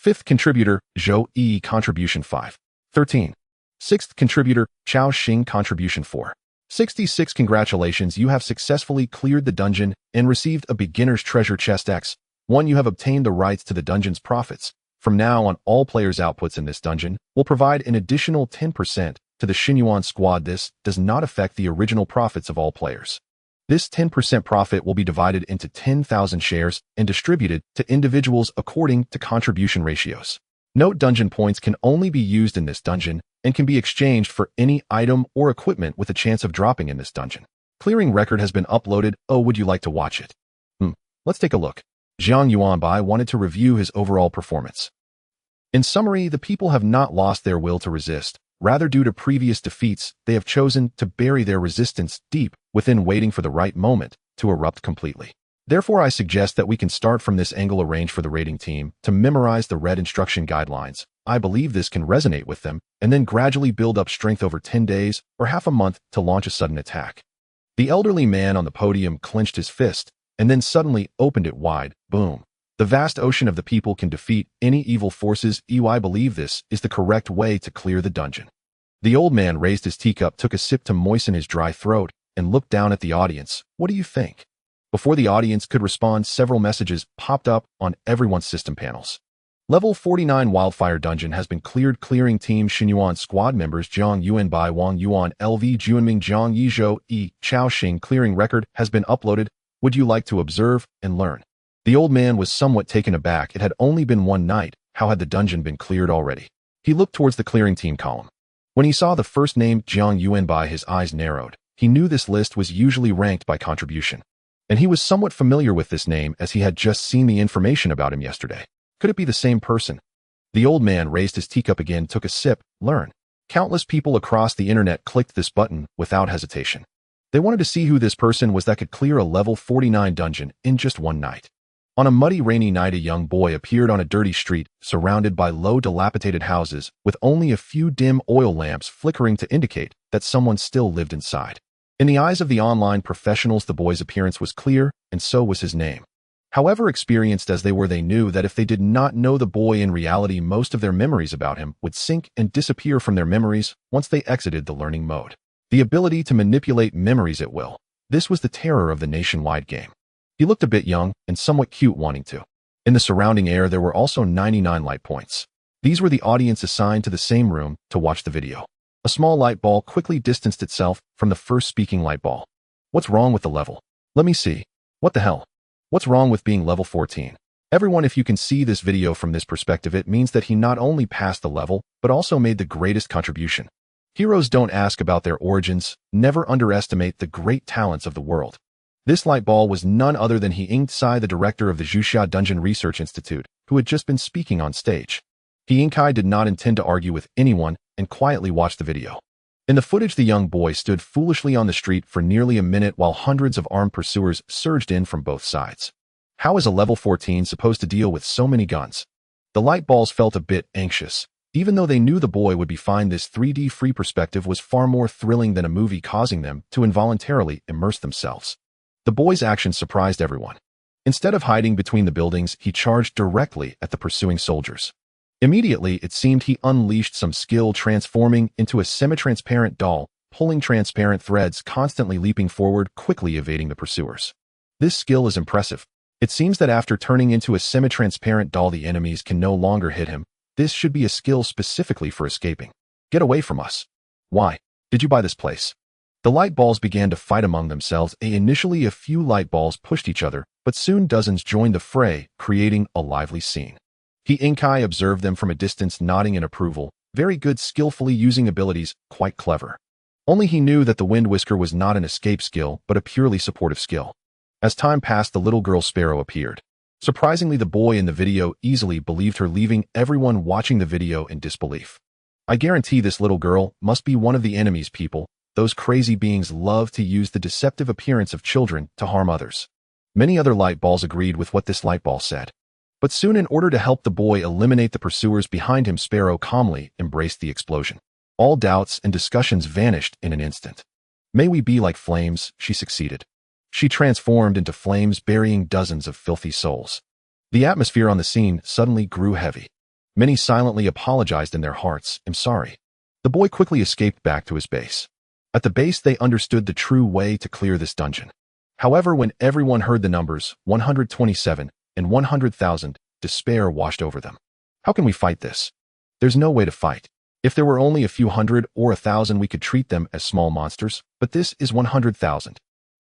Fifth contributor, Zhou Yi, contribution 5. 13. Sixth contributor, Chao Xing, contribution 4. 66. Congratulations, you have successfully cleared the dungeon and received a beginner's treasure chest X1. You have obtained the rights to the dungeon's profits. From now on, all players' outputs in this dungeon will provide an additional 10% to the Xinyuan squad. This does not affect the original profits of all players. This 10% profit will be divided into 10,000 shares and distributed to individuals according to contribution ratios. Note: dungeon points can only be used in this dungeon and can be exchanged for any item or equipment with a chance of dropping in this dungeon. Clearing record has been uploaded. Oh, would you like to watch it? Let's take a look. Jiang Yuanbai wanted to review his overall performance. In summary, the people have not lost their will to resist. Rather, due to previous defeats, they have chosen to bury their resistance deep within, waiting for the right moment to erupt completely. Therefore, I suggest that we can start from this angle. Arrange for the raiding team to memorize the red instruction guidelines. I believe this can resonate with them, and then gradually build up strength over 10 days or half a month to launch a sudden attack. The elderly man on the podium clenched his fist and then suddenly opened it wide. Boom. The vast ocean of the people can defeat any evil forces. I believe this is the correct way to clear the dungeon. The old man raised his teacup, took a sip to moisten his dry throat, and looked down at the audience. What do you think? Before the audience could respond, several messages popped up on everyone's system panels. Level 49 Wildfire Dungeon has been cleared. Clearing team Xinyuan squad members Jiang Yuanbai, Wang Yuan, LV Jianming, Jiang Yi, Zhou Yi, Chao Xing. Clearing record has been uploaded. Would you like to observe and learn? The old man was somewhat taken aback. It had only been one night. How had the dungeon been cleared already? He looked towards the clearing team column. When he saw the first name, Jiang Yuanbai, his eyes narrowed. He knew this list was usually ranked by contribution, and he was somewhat familiar with this name as he had just seen the information about him yesterday. Could it be the same person? The old man raised his teacup again, took a sip. Learn. Countless people across the internet clicked this button without hesitation. They wanted to see who this person was that could clear a level 49 dungeon in just one night. On a muddy, rainy night, a young boy appeared on a dirty street, surrounded by low, dilapidated houses, with only a few dim oil lamps flickering to indicate that someone still lived inside. In the eyes of the online professionals, the boy's appearance was clear, and so was his name. However, experienced as they were, they knew that if they did not know the boy in reality, most of their memories about him would sink and disappear from their memories once they exited the learning mode. The ability to manipulate memories at will. This was the terror of the nationwide game. He looked a bit young and somewhat cute, wanting to. In the surrounding air, there were also 99 light points. These were the audience assigned to the same room to watch the video. A small light ball quickly distanced itself from the first speaking light ball. What's wrong with the level? Let me see. What the hell? What's wrong with being level 14? Everyone, if you can see this video from this perspective, it means that he not only passed the level, but also made the greatest contribution. Heroes don't ask about their origins. Never underestimate the great talents of the world. This light ball was none other than He Yingkai, the director of the Zhuxia Dungeon Research Institute, who had just been speaking on stage. He Yingkai did not intend to argue with anyone and quietly watched the video. In the footage, the young boy stood foolishly on the street for nearly a minute while hundreds of armed pursuers surged in from both sides. How is a level 14 supposed to deal with so many guns? The light balls felt a bit anxious. Even though they knew the boy would be fine, this 3D free perspective was far more thrilling than a movie, causing them to involuntarily immerse themselves. The boy's actions surprised everyone. Instead of hiding between the buildings, he charged directly at the pursuing soldiers. Immediately, it seemed he unleashed some skill, transforming into a semi-transparent doll, pulling transparent threads, constantly leaping forward, quickly evading the pursuers. This skill is impressive. It seems that after turning into a semi-transparent doll, the enemies can no longer hit him. This should be a skill specifically for escaping. Get away from us. Why did you buy this place? The light balls began to fight among themselves. Initially, a few light balls pushed each other, but soon dozens joined the fray, creating a lively scene. Inkai observed them from a distance, nodding in approval. Very good, skillfully using abilities, quite clever. Only he knew that the Wind Whisker was not an escape skill, but a purely supportive skill. As time passed, the little girl Sparrow appeared. Surprisingly, the boy in the video easily believed her, leaving everyone watching the video in disbelief. I guarantee this little girl must be one of the enemy's people. Those crazy beings love to use the deceptive appearance of children to harm others. Many other light balls agreed with what this light ball said. But soon, in order to help the boy eliminate the pursuers behind him, Sparrow calmly embraced the explosion. All doubts and discussions vanished in an instant. May we be like flames, she succeeded. She transformed into flames, burying dozens of filthy souls. The atmosphere on the scene suddenly grew heavy. Many silently apologized in their hearts. I'm sorry. The boy quickly escaped back to his base. At the base, they understood the true way to clear this dungeon. However, when everyone heard the numbers 127 and 100,000, despair washed over them. How can we fight this? There's no way to fight. If there were only a few hundred or 1,000, we could treat them as small monsters, but this is 100,000.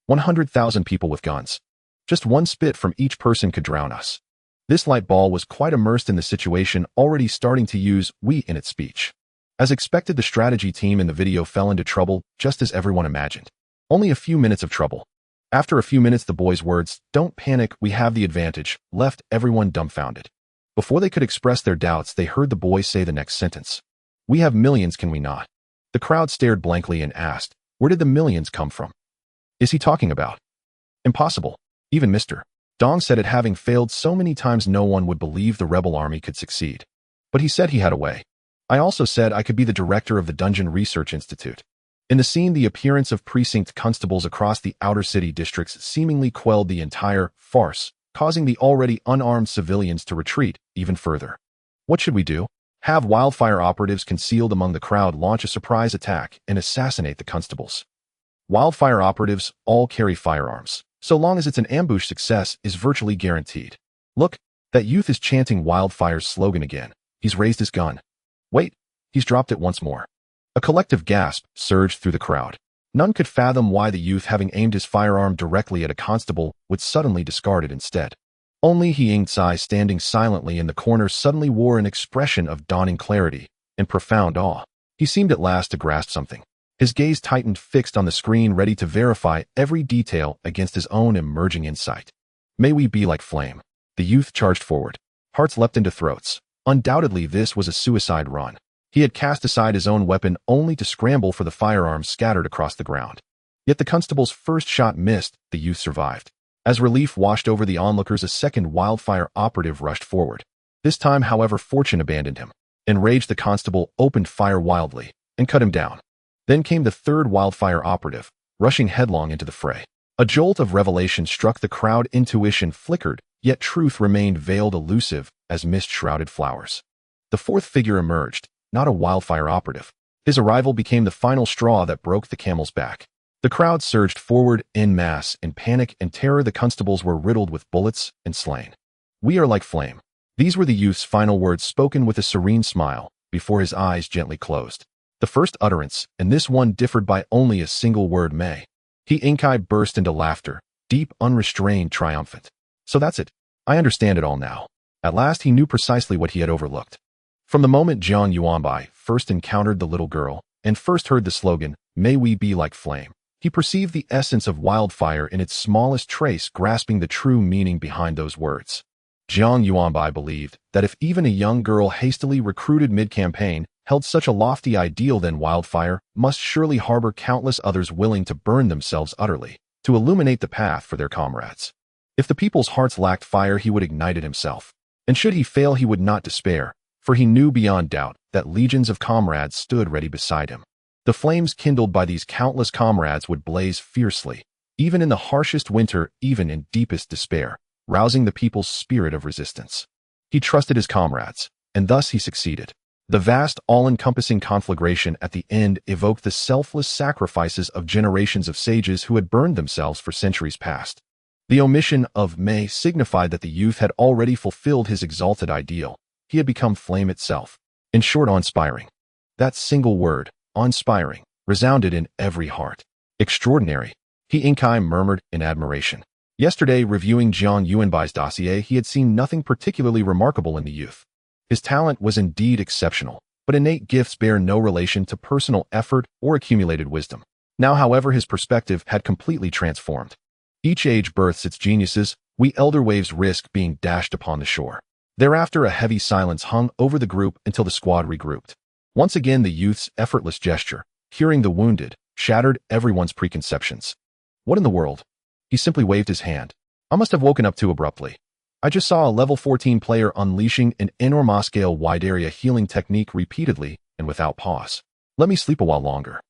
100,000 people with guns. Just one spit from each person could drown us. This light ball was quite immersed in the situation, already starting to use "we" in its speech. As expected, the strategy team in the video fell into trouble, just as everyone imagined. Only a few minutes of trouble. After a few minutes, the boy's words, "Don't panic, we have the advantage," left everyone dumbfounded. Before they could express their doubts, they heard the boy say the next sentence. "We have millions, can we not?" The crowd stared blankly and asked, where did the millions come from? Is he talking about? Impossible. Even Mr. Dong said it, having failed so many times no one would believe the rebel army could succeed. But he said he had a way. I also said I could be the director of the Dungeon Research Institute. In the scene, the appearance of precinct constables across the outer city districts seemingly quelled the entire farce, causing the already unarmed civilians to retreat even further. What should we do? Have wildfire operatives concealed among the crowd launch a surprise attack and assassinate the constables. Wildfire operatives all carry firearms. So long as it's an ambush, success is virtually guaranteed. Look, that youth is chanting Wildfire's slogan again. He's raised his gun. Wait, he's dropped it once more. A collective gasp surged through the crowd. None could fathom why the youth, having aimed his firearm directly at a constable, would suddenly discard it instead. Only Jiang, standing silently in the corner, suddenly wore an expression of dawning clarity and profound awe. He seemed at last to grasp something. His gaze tightened, fixed on the screen, ready to verify every detail against his own emerging insight. May we be like flame. The youth charged forward. Hearts leapt into throats. Undoubtedly, this was a suicide run. He had cast aside his own weapon only to scramble for the firearms scattered across the ground. Yet the constable's first shot missed. The youth survived. As relief washed over the onlookers, a second wildfire operative rushed forward. This time, however, fortune abandoned him. Enraged, the constable opened fire wildly and cut him down. Then came the third wildfire operative, rushing headlong into the fray. A jolt of revelation struck the crowd. Intuition flickered, yet truth remained veiled, elusive as mist-shrouded flowers. The fourth figure emerged, not a wildfire operative. His arrival became the final straw that broke the camel's back. The crowd surged forward en masse. In panic and terror, the constables were riddled with bullets and slain. We are like flame. These were the youth's final words, spoken with a serene smile, before his eyes gently closed. The first utterance, and this one differed by only a single word, may. Inkai burst into laughter, deep, unrestrained, triumphant. So that's it. I understand it all now. At last he knew precisely what he had overlooked. From the moment Jiang Yuanbai first encountered the little girl, and first heard the slogan, "May we be like flame," he perceived the essence of wildfire in its smallest trace, grasping the true meaning behind those words. Jiang Yuanbai believed that if even a young girl hastily recruited mid-campaign held such a lofty ideal, then wildfire must surely harbor countless others willing to burn themselves utterly, to illuminate the path for their comrades. If the people's hearts lacked fire, he would ignite it himself. And should he fail, he would not despair, for he knew beyond doubt that legions of comrades stood ready beside him. The flames kindled by these countless comrades would blaze fiercely, even in the harshest winter, even in deepest despair, rousing the people's spirit of resistance. He trusted his comrades, and thus he succeeded. The vast, all-encompassing conflagration at the end evoked the selfless sacrifices of generations of sages who had burned themselves for centuries past. The omission of May signified that the youth had already fulfilled his exalted ideal. He had become flame itself. In short, awe-inspiring. That single word, awe-inspiring, resounded in every heart. Extraordinary, he Inkai murmured in admiration. Yesterday, reviewing Jiang Yuanbai's dossier, he had seen nothing particularly remarkable in the youth. His talent was indeed exceptional, but innate gifts bear no relation to personal effort or accumulated wisdom. Now, however, his perspective had completely transformed. Each age births its geniuses, we elder waves risk being dashed upon the shore. Thereafter, a heavy silence hung over the group until the squad regrouped. Once again, the youth's effortless gesture, curing the wounded, shattered everyone's preconceptions. What in the world? He simply waved his hand. I must have woken up too abruptly. I just saw a level 14 player unleashing an enormous-scale wide-area healing technique repeatedly and without pause. Let me sleep a while longer.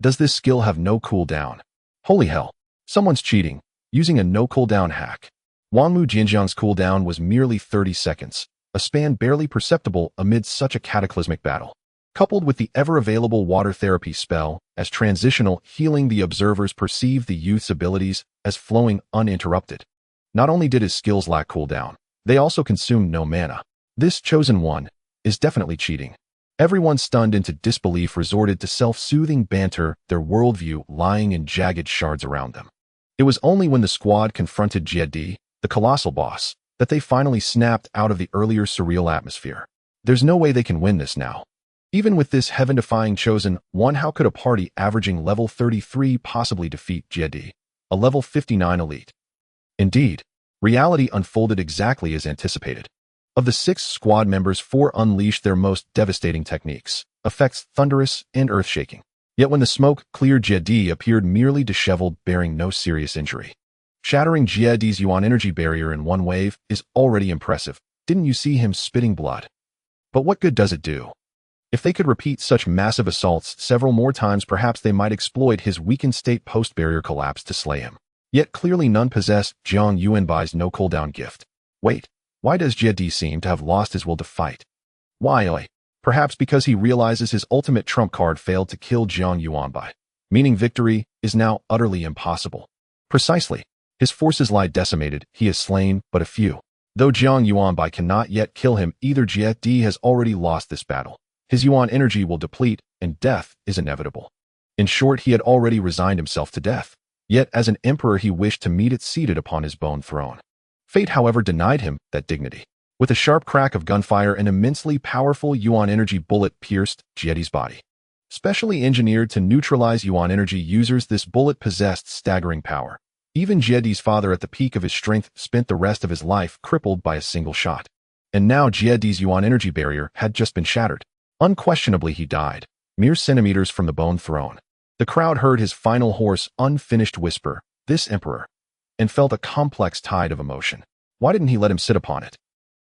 Does this skill have no cooldown? Holy hell. Someone's cheating, using a no-cooldown hack. Wangmu Jinjiang's cooldown was merely 30 seconds, a span barely perceptible amid such a cataclysmic battle. Coupled with the ever-available water therapy spell, as transitional healing, the observers perceived the youth's abilities as flowing uninterrupted. Not only did his skills lack cooldown, they also consumed no mana. This chosen one is definitely cheating. Everyone, stunned into disbelief, resorted to self-soothing banter, their worldview lying in jagged shards around them. It was only when the squad confronted Jie, the colossal boss, that they finally snapped out of the earlier surreal atmosphere. There's no way they can win this now. Even with this heaven-defying chosen one, how could a party averaging level 33 possibly defeat Jie, a level 59 elite? Indeed, reality unfolded exactly as anticipated. Of the 6 squad members, 4 unleashed their most devastating techniques, effects thunderous and earth-shaking. Yet when the smoke cleared, Jie appeared merely disheveled, bearing no serious injury. Shattering Jie's Yuan energy barrier in one wave is already impressive. Didn't you see him spitting blood? But what good does it do? If they could repeat such massive assaults several more times, perhaps they might exploit his weakened state post-barrier collapse to slay him. Yet clearly none possessed Jiang Yuanbai's no-cooldown gift. Wait, why does Jie seem to have lost his will to fight? Why? Perhaps because he realizes his ultimate trump card failed to kill Jiang Yuanbai, meaning victory is now utterly impossible. Precisely. His forces lie decimated, he has slain but a few. Though Jiang Yuanbai cannot yet kill him, either Jie has already lost this battle. His Yuan energy will deplete, and death is inevitable. In short, he had already resigned himself to death. Yet as an emperor he wished to meet it seated upon his bone throne. Fate, however, denied him that dignity. With a sharp crack of gunfire, an immensely powerful Yuan energy bullet pierced Jie's body. Specially engineered to neutralize Yuan energy users, this bullet possessed staggering power. Even Jie's father, at the peak of his strength, spent the rest of his life crippled by a single shot. And now Jie's Yuan energy barrier had just been shattered. Unquestionably, he died, mere centimeters from the bone throne. The crowd heard his final hoarse, unfinished whisper, "This emperor," and felt a complex tide of emotion. Why didn't he let him sit upon it?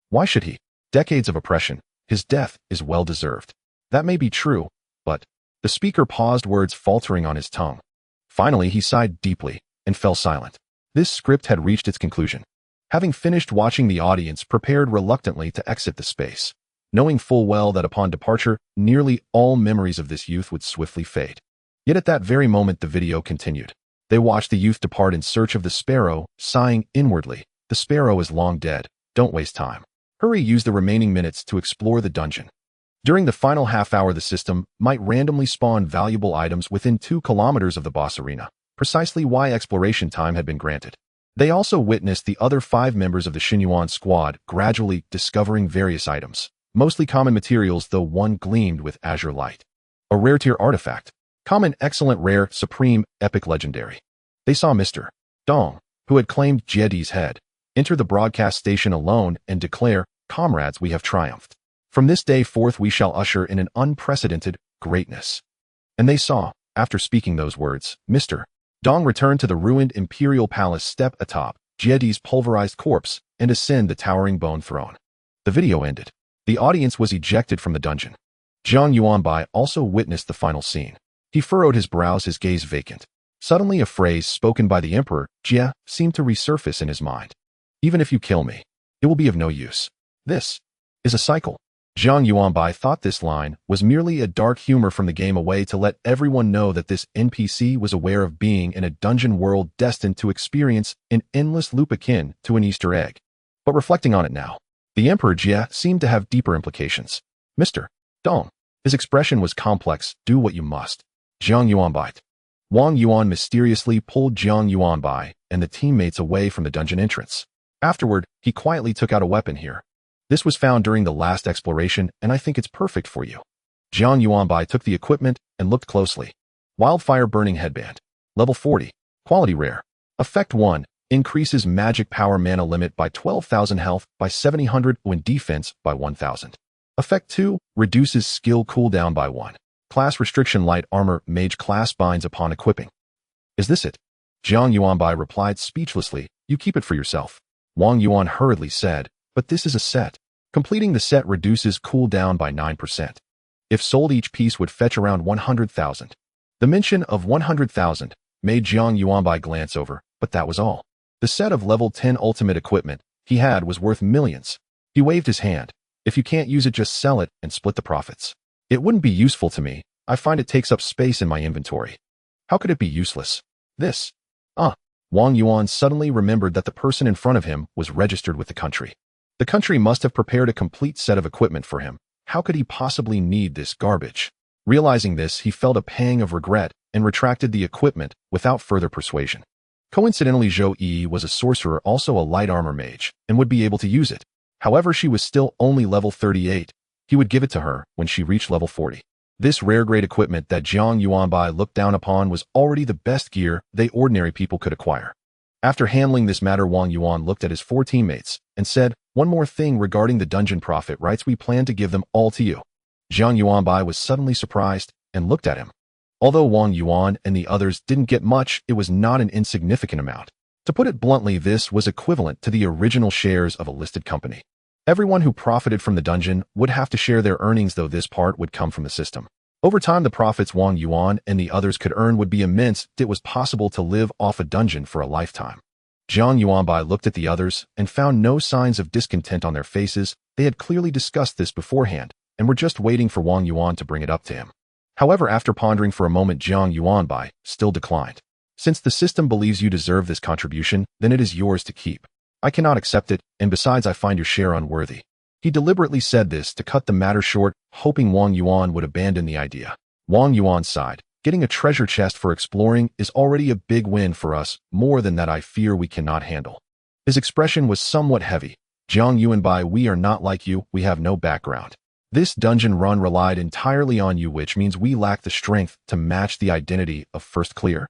Why should he? Decades of oppression. His death is well-deserved. That may be true, but... The speaker paused, words faltering on his tongue. Finally, he sighed deeply and fell silent. This script had reached its conclusion. Having finished watching, the audience prepared reluctantly to exit the space, knowing full well that upon departure, nearly all memories of this youth would swiftly fade. Yet at that very moment, the video continued. They watched the youth depart in search of the sparrow, sighing inwardly, "The sparrow is long dead. Don't waste time. Hurry, use the remaining minutes to explore the dungeon." During the final half-hour, the system might randomly spawn valuable items within 2 kilometers of the boss arena, precisely why exploration time had been granted. They also witnessed the other 5 members of the Xinyuan squad gradually discovering various items, mostly common materials, though one gleamed with azure light. A rare-tier artifact. Common, excellent, rare, supreme, epic, legendary. They saw Mr. Dong, who had claimed Jie's head, enter the broadcast station alone and declare, "Comrades, we have triumphed. From this day forth we shall usher in an unprecedented greatness." And they saw, after speaking those words, Mr. Dong return to the ruined imperial palace, step atop Jie's pulverized corpse, and ascend the towering bone throne. The video ended. The audience was ejected from the dungeon. Jiang Yuanbai also witnessed the final scene. He furrowed his brows, his gaze vacant. Suddenly a phrase spoken by the emperor, Jia, seemed to resurface in his mind. Even if you kill me, it will be of no use. This is a cycle. Jiang Yuanbai thought this line was merely a dark humor from the game, a way to let everyone know that this NPC was aware of being in a dungeon world destined to experience an endless loop akin to an Easter egg. But reflecting on it now, the Emperor Jia seemed to have deeper implications. Mr. Dong. His expression was complex. Do what you must. Jiang Yuanbai. Wang Yuan mysteriously pulled Jiang Yuanbai and the teammates away from the dungeon entrance. Afterward, he quietly took out a weapon here. This was found during the last exploration, and I think it's perfect for you. Jiang Yuanbai took the equipment and looked closely. Wildfire Burning Headband. Level 40. Quality Rare. Effect 1. Increases magic power mana limit by 12,000, health by 700, when defense by 1,000. Effect 2. Reduces skill cooldown by 1. Class restriction: light armor, mage class, binds upon equipping. Is this it? Jiang Yuanbai replied speechlessly. You keep it for yourself. Wang Yuan hurriedly said, but this is a set. Completing the set reduces cooldown by 9%. If sold, each piece would fetch around 100,000. The mention of 100,000 made Jiang Yuanbai glance over, but that was all. The set of level 10 ultimate equipment he had was worth millions. He waved his hand. If you can't use it, just sell it and split the profits. It wouldn't be useful to me. I find it takes up space in my inventory. How could it be useless? This. Wang Yuan suddenly remembered that the person in front of him was registered with the country. The country must have prepared a complete set of equipment for him. How could he possibly need this garbage? Realizing this, he felt a pang of regret and retracted the equipment without further persuasion. Coincidentally, Zhou Yi was a sorcerer, also a light armor mage, and would be able to use it. However, she was still only level 38. He would give it to her when she reached level 40. This rare-grade equipment that Jiang Yuanbai looked down upon was already the best gear they ordinary people could acquire. After handling this matter, Wang Yuan looked at his 4 teammates and said, one more thing regarding the dungeon profit rights, we plan to give them all to you. Jiang Yuanbai was suddenly surprised and looked at him. Although Wang Yuan and the others didn't get much, it was not an insignificant amount. To put it bluntly, this was equivalent to the original shares of a listed company. Everyone who profited from the dungeon would have to share their earnings, though this part would come from the system. Over time, the profits Wang Yuan and the others could earn would be immense. It was possible to live off a dungeon for a lifetime. Jiang Yuanbai looked at the others and found no signs of discontent on their faces. They had clearly discussed this beforehand and were just waiting for Wang Yuan to bring it up to him. However, after pondering for a moment, Jiang Yuanbai still declined. Since the system believes you deserve this contribution, then it is yours to keep. I cannot accept it, and besides, I find your share unworthy. He deliberately said this to cut the matter short, hoping Wang Yuan would abandon the idea. Wang Yuan sighed. Getting a treasure chest for exploring is already a big win for us. More than that, I fear we cannot handle. His expression was somewhat heavy. Jiang Yuanbai, we are not like you. We have no background. This dungeon run relied entirely on you, which means we lack the strength to match the identity of First Clear.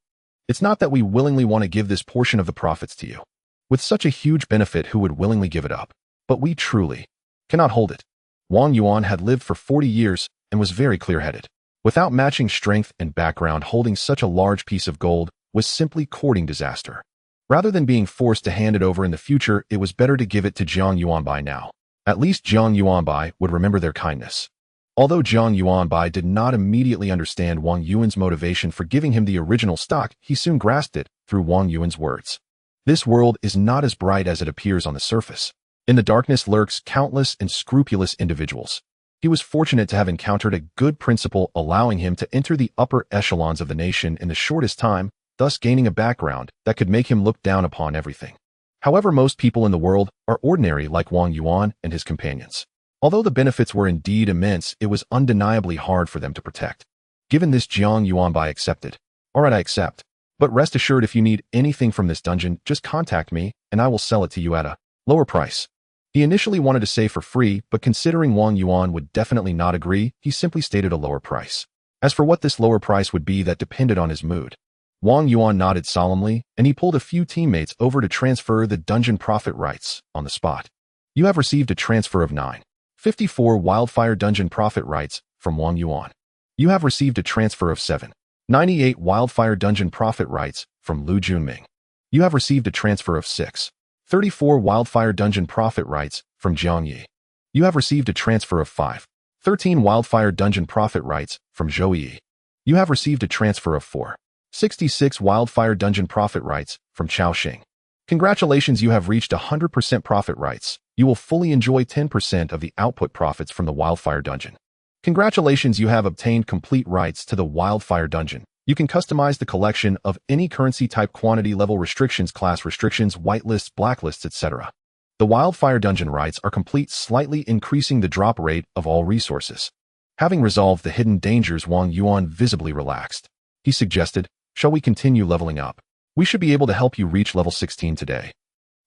It's not that we willingly want to give this portion of the profits to you. With such a huge benefit, who would willingly give it up? But we truly cannot hold it. Wang Yuan had lived for 40 years and was very clear-headed. Without matching strength and background, holding such a large piece of gold was simply courting disaster. Rather than being forced to hand it over in the future, it was better to give it to Jiang Yuanbai now. At least Jiang Yuanbai would remember their kindness. Although Jiang Yuanbai did not immediately understand Wang Yuan's motivation for giving him the original stock, he soon grasped it through Wang Yuan's words. This world is not as bright as it appears on the surface. In the darkness lurks countless and scrupulous individuals. He was fortunate to have encountered a good principle, allowing him to enter the upper echelons of the nation in the shortest time, thus gaining a background that could make him look down upon everything. However, most people in the world are ordinary, like Wang Yuan and his companions. Although the benefits were indeed immense, it was undeniably hard for them to protect. Given this, Jiang Yuanbai accepted. All right, I accept. But rest assured, if you need anything from this dungeon, just contact me, and I will sell it to you at a lower price. He initially wanted to say for free, but considering Wang Yuan would definitely not agree, he simply stated a lower price. As for what this lower price would be, that depended on his mood. Wang Yuan nodded solemnly, and he pulled a few teammates over to transfer the dungeon profit rights on the spot. You have received a transfer of 954 wildfire dungeon profit rights from Wang Yuan. You have received a transfer of 798 wildfire dungeon profit rights from Lu Junming. You have received a transfer of 634 wildfire dungeon profit rights from Jiang Yi. You have received a transfer of 513 Wildfire Dungeon Profit Rights from Zhou Yi. You have received a transfer of 466 Wildfire Dungeon Profit Rights from Chao Xing. Congratulations, you have reached 100% profit rights. You will fully enjoy 10% of the output profits from the Wildfire Dungeon. Congratulations, you have obtained complete rights to the Wildfire Dungeon. You can customize the collection of any currency type, quantity, level restrictions, class restrictions, whitelists, blacklists, etc. The Wildfire Dungeon rights are complete, slightly increasing the drop rate of all resources. Having resolved the hidden dangers, Wang Yuan visibly relaxed. He suggested, "Shall we continue leveling up? We should be able to help you reach level 16 today."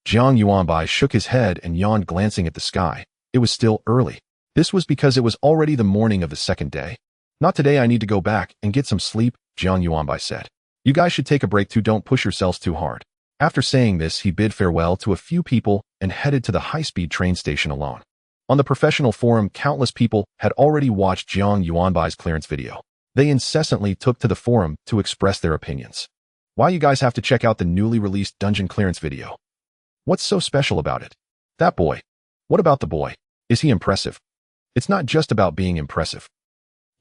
Jiang Yuanbai shook his head and yawned, glancing at the sky. It was still early. This was because it was already the morning of the second day. "Not today, I need to go back and get some sleep," Jiang Yuanbai said. "You guys should take a break too, don't push yourselves too hard." After saying this, he bid farewell to a few people and headed to the high-speed train station alone. On the professional forum, countless people had already watched Jiang Yuanbai's clearance video. They incessantly took to the forum to express their opinions. "Why you guys have to check out the newly released dungeon clearance video? What's so special about it? That boy. What about the boy? Is he impressive?" It's not just about being impressive.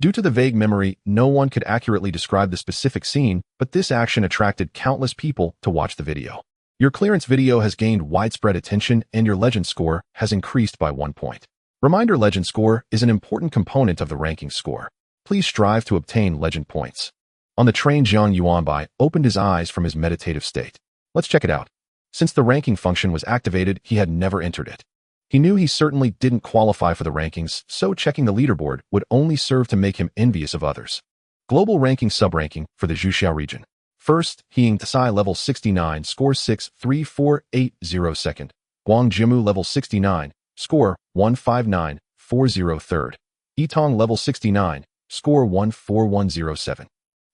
Due to the vague memory, no one could accurately describe the specific scene, but this action attracted countless people to watch the video. Your clearance video has gained widespread attention and your legend score has increased by 1 point. Reminder: legend score is an important component of the ranking score. Please strive to obtain legend points. On the train, Jiang Yuanbai opened his eyes from his meditative state. Let's check it out. Since the ranking function was activated, he had never entered it. He knew he certainly didn't qualify for the rankings, so checking the leaderboard would only serve to make him envious of others. Global ranking sub-ranking for the Zhuxiao region. First, Hiying Tsai level 69, score 63480 second. Guang Jimu level 69, score 15940 third. Yitong level 69, score 14107.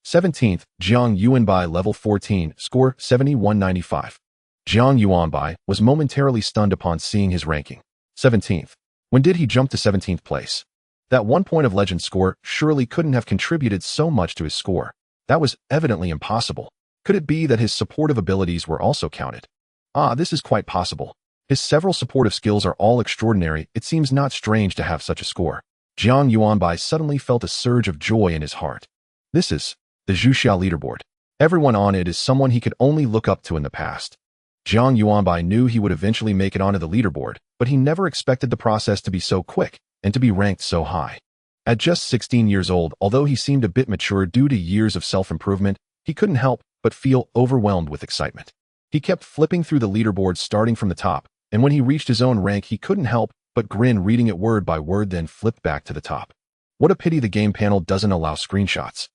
17th, Jiang Yuanbai level 14, score 7195. Jiang Yuanbai was momentarily stunned upon seeing his ranking. 17th. When did he jump to 17th place? That 1 point of legend score surely couldn't have contributed so much to his score. That was evidently impossible. Could it be that his supportive abilities were also counted? This is quite possible. His several supportive skills are all extraordinary. It seems not strange to have such a score. Jiang Yuanbai suddenly felt a surge of joy in his heart. This is the Zhuxiao leaderboard. Everyone on it is someone he could only look up to in the past. Jiang Yuanbai knew he would eventually make it onto the leaderboard, but he never expected the process to be so quick and to be ranked so high. At just 16 years old, although he seemed a bit mature due to years of self-improvement, he couldn't help but feel overwhelmed with excitement. He kept flipping through the leaderboard starting from the top, and when he reached his own rank, he couldn't help but grin, reading it word by word, then flipped back to the top. What a pity the game panel doesn't allow screenshots.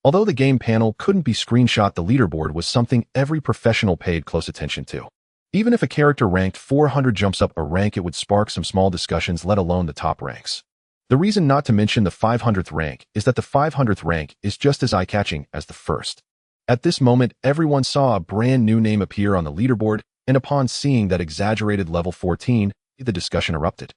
Although the game panel couldn't be screenshot, the leaderboard was something every professional paid close attention to. Even if a character ranked 400 jumps up a rank, it would spark some small discussions, let alone the top ranks. The reason not to mention the 500th rank is that the 500th rank is just as eye-catching as the first. At this moment, everyone saw a brand new name appear on the leaderboard, and upon seeing that exaggerated level 14, the discussion erupted.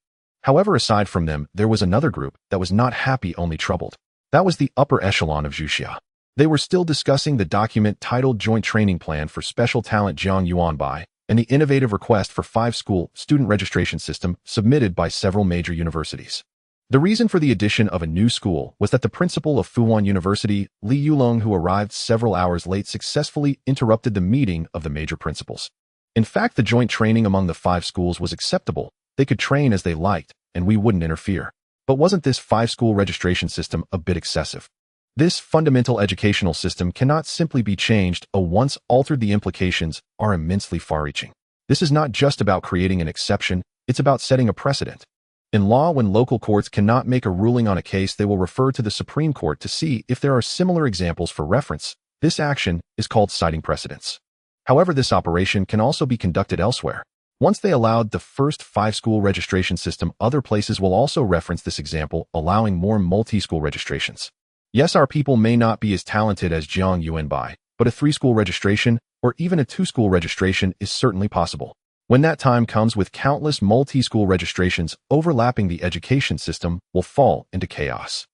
However, aside from them, there was another group that was not happy, only troubled. That was the upper echelon of Zhuxiao. They were still discussing the document titled Joint Training Plan for Special Talent Jiang Yuanbai and the innovative request for 5-school student registration system submitted by several major universities. The reason for the addition of a new school was that the principal of Fuwan University, Li Yulong, who arrived several hours late, successfully interrupted the meeting of the major principals. In fact, the joint training among the 5 schools was acceptable. They could train as they liked, and we wouldn't interfere. But wasn't this 5-school registration system a bit excessive? This fundamental educational system cannot simply be changed. Once altered, the implications are immensely far-reaching. This is not just about creating an exception, it's about setting a precedent. In law, when local courts cannot make a ruling on a case, they will refer to the Supreme Court to see if there are similar examples for reference. This action is called citing precedents. However, this operation can also be conducted elsewhere. Once they allowed the first 5-school registration system, other places will also reference this example, allowing more multi-school registrations. Yes, our people may not be as talented as Jiang Yuanbai, but a 3-school registration or even a 2-school registration is certainly possible. When that time comes, with countless multi-school registrations overlapping, the education system will fall into chaos.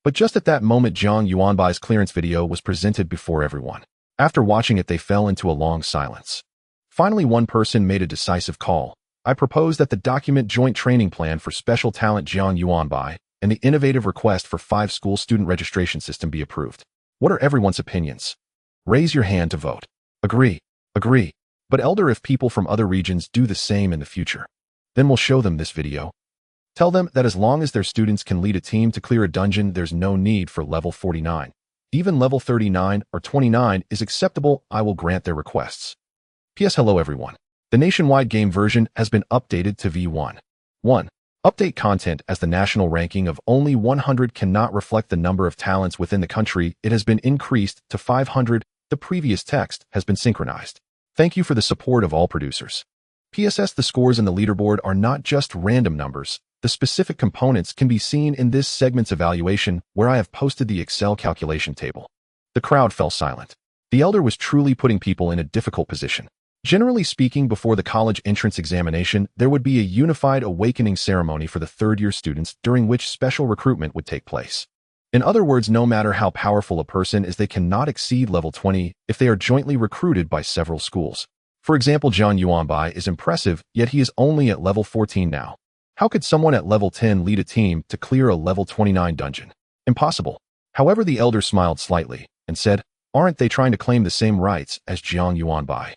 But just at that moment, Jiang Yuanbai's clearance video was presented before everyone. After watching it, they fell into a long silence. Finally, one person made a decisive call. I propose that the document joint training plan for special talent Jiang Yuanbai and the innovative request for 5-school student registration system be approved. What are everyone's opinions? Raise your hand to vote. Agree. Agree. But elder, if people from other regions do the same in the future, then we'll show them this video. Tell them that as long as their students can lead a team to clear a dungeon, there's no need for level 49. Even level 39 or 29 is acceptable. I will grant their requests. P.S. Hello everyone. The nationwide game version has been updated to V1. 1. Update content as the national ranking of only 100 cannot reflect the number of talents within the country. It has been increased to 500. The previous text has been synchronized. Thank you for the support of all producers. PSS, the scores in the leaderboard are not just random numbers. The specific components can be seen in this segment's evaluation, where I have posted the Excel calculation table. The crowd fell silent. The elder was truly putting people in a difficult position. Generally speaking, before the college entrance examination, there would be a unified awakening ceremony for the third-year students during which special recruitment would take place. In other words, no matter how powerful a person is, they cannot exceed level 20 if they are jointly recruited by several schools. For example, Jiang Yuanbai is impressive, yet he is only at level 14 now. How could someone at level 10 lead a team to clear a level 29 dungeon? Impossible. However, the elder smiled slightly and said, "Aren't they trying to claim the same rights as Jiang Yuanbai?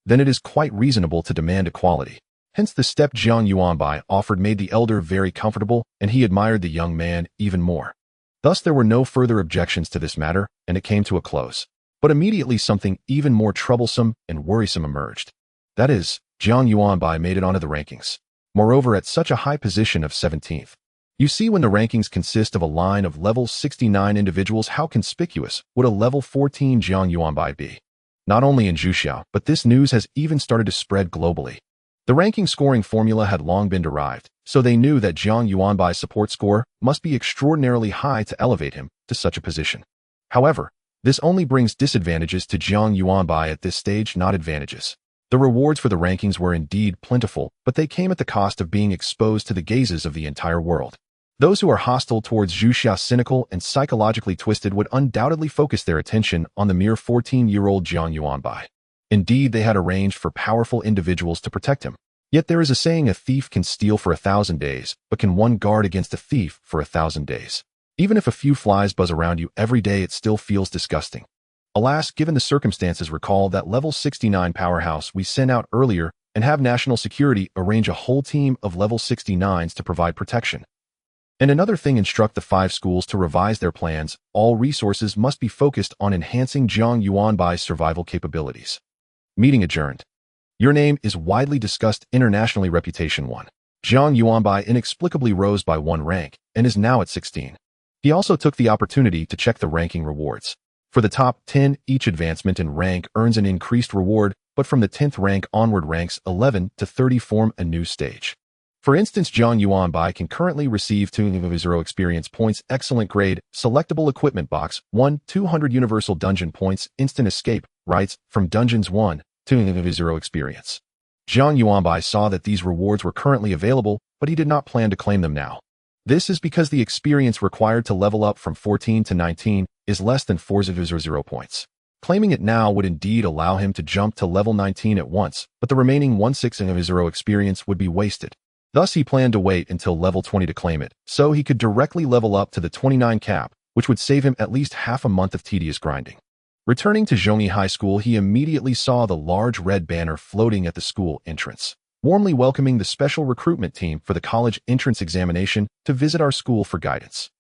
Then it is quite reasonable to demand equality." Hence the step Jiang Yuanbai offered made the elder very comfortable, and he admired the young man even more. Thus there were no further objections to this matter, and it came to a close. But immediately something even more troublesome and worrisome emerged. That is, Jiang Yuanbai made it onto the rankings. Moreover, at such a high position of 17th. You see, when the rankings consist of a line of level 69 individuals, how conspicuous would a level 14 Jiang Yuanbai be? Not only in Zhuxiao, but this news has even started to spread globally. The ranking scoring formula had long been derived, so they knew that Jiang Yuanbai's support score must be extraordinarily high to elevate him to such a position. However, this only brings disadvantages to Jiang Yuanbai at this stage, not advantages. The rewards for the rankings were indeed plentiful, but they came at the cost of being exposed to the gazes of the entire world. Those who are hostile towards Zhuxiao, cynical and psychologically twisted, would undoubtedly focus their attention on the mere 14-year-old Jiang Yuanbai. Indeed, they had arranged for powerful individuals to protect him. Yet there is a saying, a thief can steal for 1,000 days, but can one guard against a thief for 1,000 days? Even if a few flies buzz around you every day, it still feels disgusting. Alas, given the circumstances, recall that level 69 powerhouse we sent out earlier and have national security arrange a whole team of level 69s to provide protection. And another thing, instruct the 5 schools to revise their plans. All resources must be focused on enhancing Jiang Yuanbai's survival capabilities. Meeting adjourned. Your name is widely discussed internationally. Reputation 1. Jiang Yuanbai inexplicably rose by 1 rank and is now at 16. He also took the opportunity to check the ranking rewards. For the top 10, each advancement in rank earns an increased reward, but from the 10th rank onward, ranks 11 to 30 form a new stage. For instance, Jiang Yuanbai can currently receive 200 experience points, excellent grade, selectable equipment box, 200 universal dungeon points, instant escape rights from dungeons 1, 200 experience. Jiang Yuanbai saw that these rewards were currently available, but he did not plan to claim them now. This is because the experience required to level up from 14 to 19 is less than 400 points. Claiming it now would indeed allow him to jump to level 19 at once, but the remaining 1600 experience would be wasted. Thus he planned to wait until level 20 to claim it, so he could directly level up to the 29 cap, which would save him at least half a month of tedious grinding. Returning to Zhongyi High School, he immediately saw the large red banner floating at the school entrance, warmly welcoming the special recruitment team for the college entrance examination to visit our school for guidance.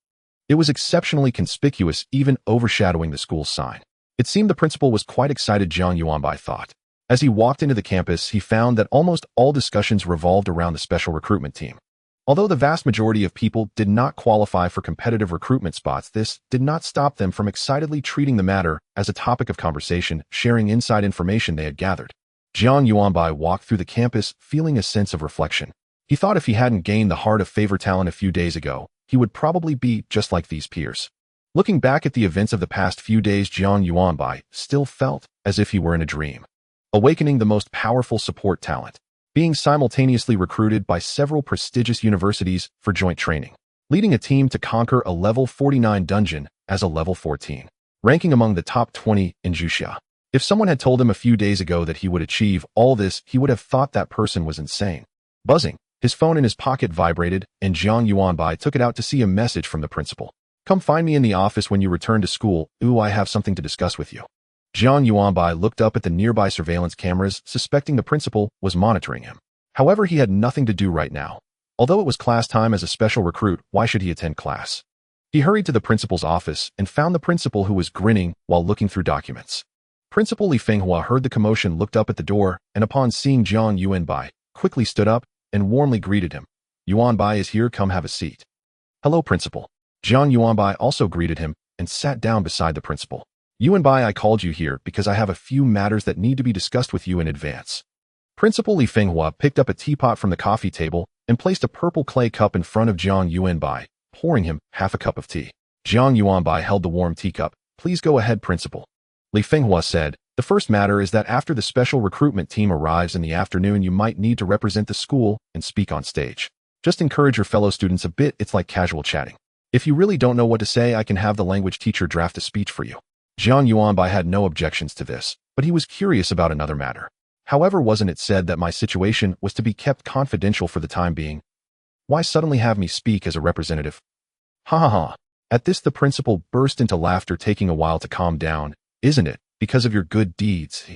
It was exceptionally conspicuous, even overshadowing the school's sign. It seemed the principal was quite excited, Jiang Yuanbai thought. As he walked into the campus, he found that almost all discussions revolved around the special recruitment team. Although the vast majority of people did not qualify for competitive recruitment spots, this did not stop them from excitedly treating the matter as a topic of conversation, sharing inside information they had gathered. Jiang Yuanbai walked through the campus feeling a sense of reflection. He thought if he hadn't gained the heart of favor talent a few days ago, he would probably be just like these peers. Looking back at the events of the past few days, Jiang Yuanbai still felt as if he were in a dream. Awakening the most powerful support talent, being simultaneously recruited by several prestigious universities for joint training, leading a team to conquer a level 49 dungeon as a level 14, ranking among the top 20 in Zhuxiao. If someone had told him a few days ago that he would achieve all this, he would have thought that person was insane. Buzzing. His phone in his pocket vibrated, and Jiang Yuanbai took it out to see a message from the principal. Come find me in the office when you return to school. Ooh, I have something to discuss with you. Jiang Yuanbai looked up at the nearby surveillance cameras, suspecting the principal was monitoring him. However, he had nothing to do right now. Although it was class time as a special recruit, why should he attend class? He hurried to the principal's office and found the principal, who was grinning while looking through documents. Principal Li Fenghua heard the commotion, looked up at the door, and upon seeing Jiang Yuanbai, quickly stood up and warmly greeted him. Yuanbai is here, come have a seat. Hello, principal. Jiang Yuanbai also greeted him and sat down beside the principal. Yuanbai, I called you here because I have a few matters that need to be discussed with you in advance. Principal Li Fenghua picked up a teapot from the coffee table and placed a purple clay cup in front of Jiang Yuanbai, pouring him half a cup of tea. Jiang Yuanbai held the warm teacup. Please go ahead, principal. Li Fenghua said, the first matter is that after the special recruitment team arrives in the afternoon, you might need to represent the school and speak on stage. Just encourage your fellow students a bit, it's like casual chatting. If you really don't know what to say, I can have the language teacher draft a speech for you. Jiang Yuanbai had no objections to this, but he was curious about another matter. However, wasn't it said that my situation was to be kept confidential for the time being? Why suddenly have me speak as a representative? Ha ha ha. At this, the principal burst into laughter, taking a while to calm down. Isn't it? Because of your good deeds.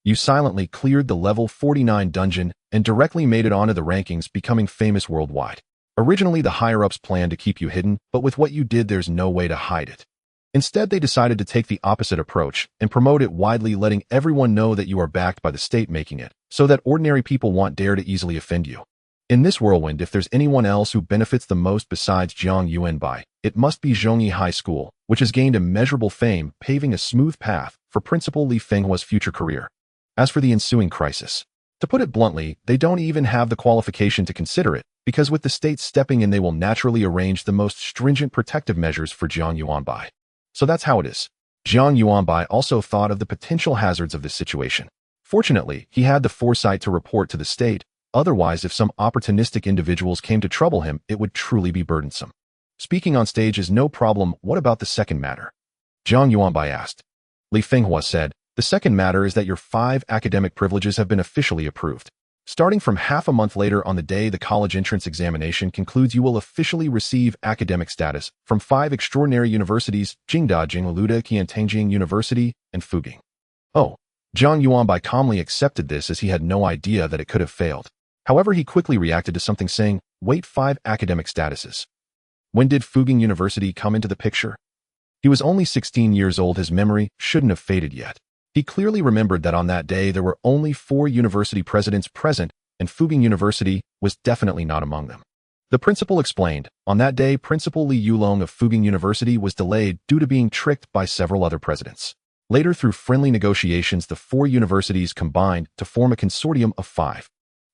You silently cleared the level 49 dungeon and directly made it onto the rankings, becoming famous worldwide. Originally, the higher-ups planned to keep you hidden, but with what you did, there's no way to hide it. Instead, they decided to take the opposite approach and promote it widely, letting everyone know that you are backed by the state, making it so that ordinary people won't dare to easily offend you. In this whirlwind, if there's anyone else who benefits the most besides Jiang Yuanbai, it must be Zhongyi High School, which has gained immeasurable fame, paving a smooth path for Principal Li Fenghua's future career. As for the ensuing crisis, to put it bluntly, they don't even have the qualification to consider it, because with the state stepping in, they will naturally arrange the most stringent protective measures for Jiang Yuanbai. So that's how it is. Jiang Yuanbai also thought of the potential hazards of this situation. Fortunately, he had the foresight to report to the state. Otherwise, if some opportunistic individuals came to trouble him, it would truly be burdensome. Speaking on stage is no problem. What about the second matter? Jiang Yuanbai asked. Li Fenghua said, the second matter is that your 5 academic privileges have been officially approved. Starting from half a month later, on the day the college entrance examination concludes, you will officially receive academic status from 5 extraordinary universities: Jingda, Jingluda, Qiantangjing University, and Fugang. Oh, Jiang Yuanbai calmly accepted this, as he had no idea that it could have failed. However, he quickly reacted to something, saying, wait, 5 academic statuses. When did Fugang University come into the picture? He was only 16 years old. His memory shouldn't have faded yet. He clearly remembered that on that day there were only 4 university presidents present, and Fugang University was definitely not among them. The principal explained, on that day, Principal Li Yulong of Fugang University was delayed due to being tricked by several other presidents. Later, through friendly negotiations, the 4 universities combined to form a consortium of 5.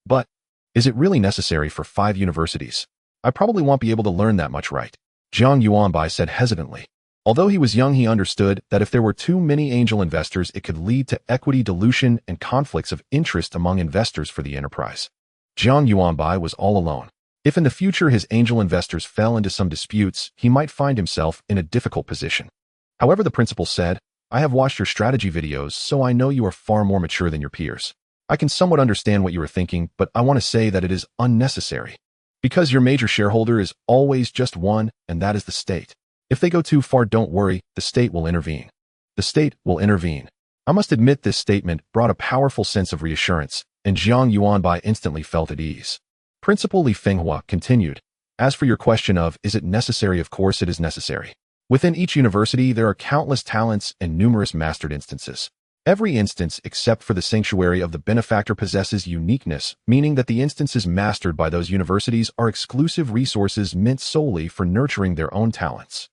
But is it really necessary for 5 universities? I probably won't be able to learn that much, right? Jiang Yuanbai said hesitantly. Although he was young, he understood that if there were too many angel investors, it could lead to equity dilution and conflicts of interest among investors for the enterprise. Jiang Yuanbai was all alone. If in the future his angel investors fell into some disputes, he might find himself in a difficult position. However, the principal said, I have watched your strategy videos, so I know you are far more mature than your peers. I can somewhat understand what you are thinking, but I want to say that it is unnecessary. Because your major shareholder is always just one, and that is the state. If they go too far, don't worry, the state will intervene. The state will intervene. I must admit, this statement brought a powerful sense of reassurance, and Jiang Yuanbai instantly felt at ease. Principal Li Fenghua continued, as for your question of, is it necessary? Of course it is necessary. Within each university, there are countless talents and numerous mastered instances. Every instance, except for the sanctuary of the benefactor, possesses uniqueness, meaning that the instances mastered by those universities are exclusive resources meant solely for nurturing their own talents.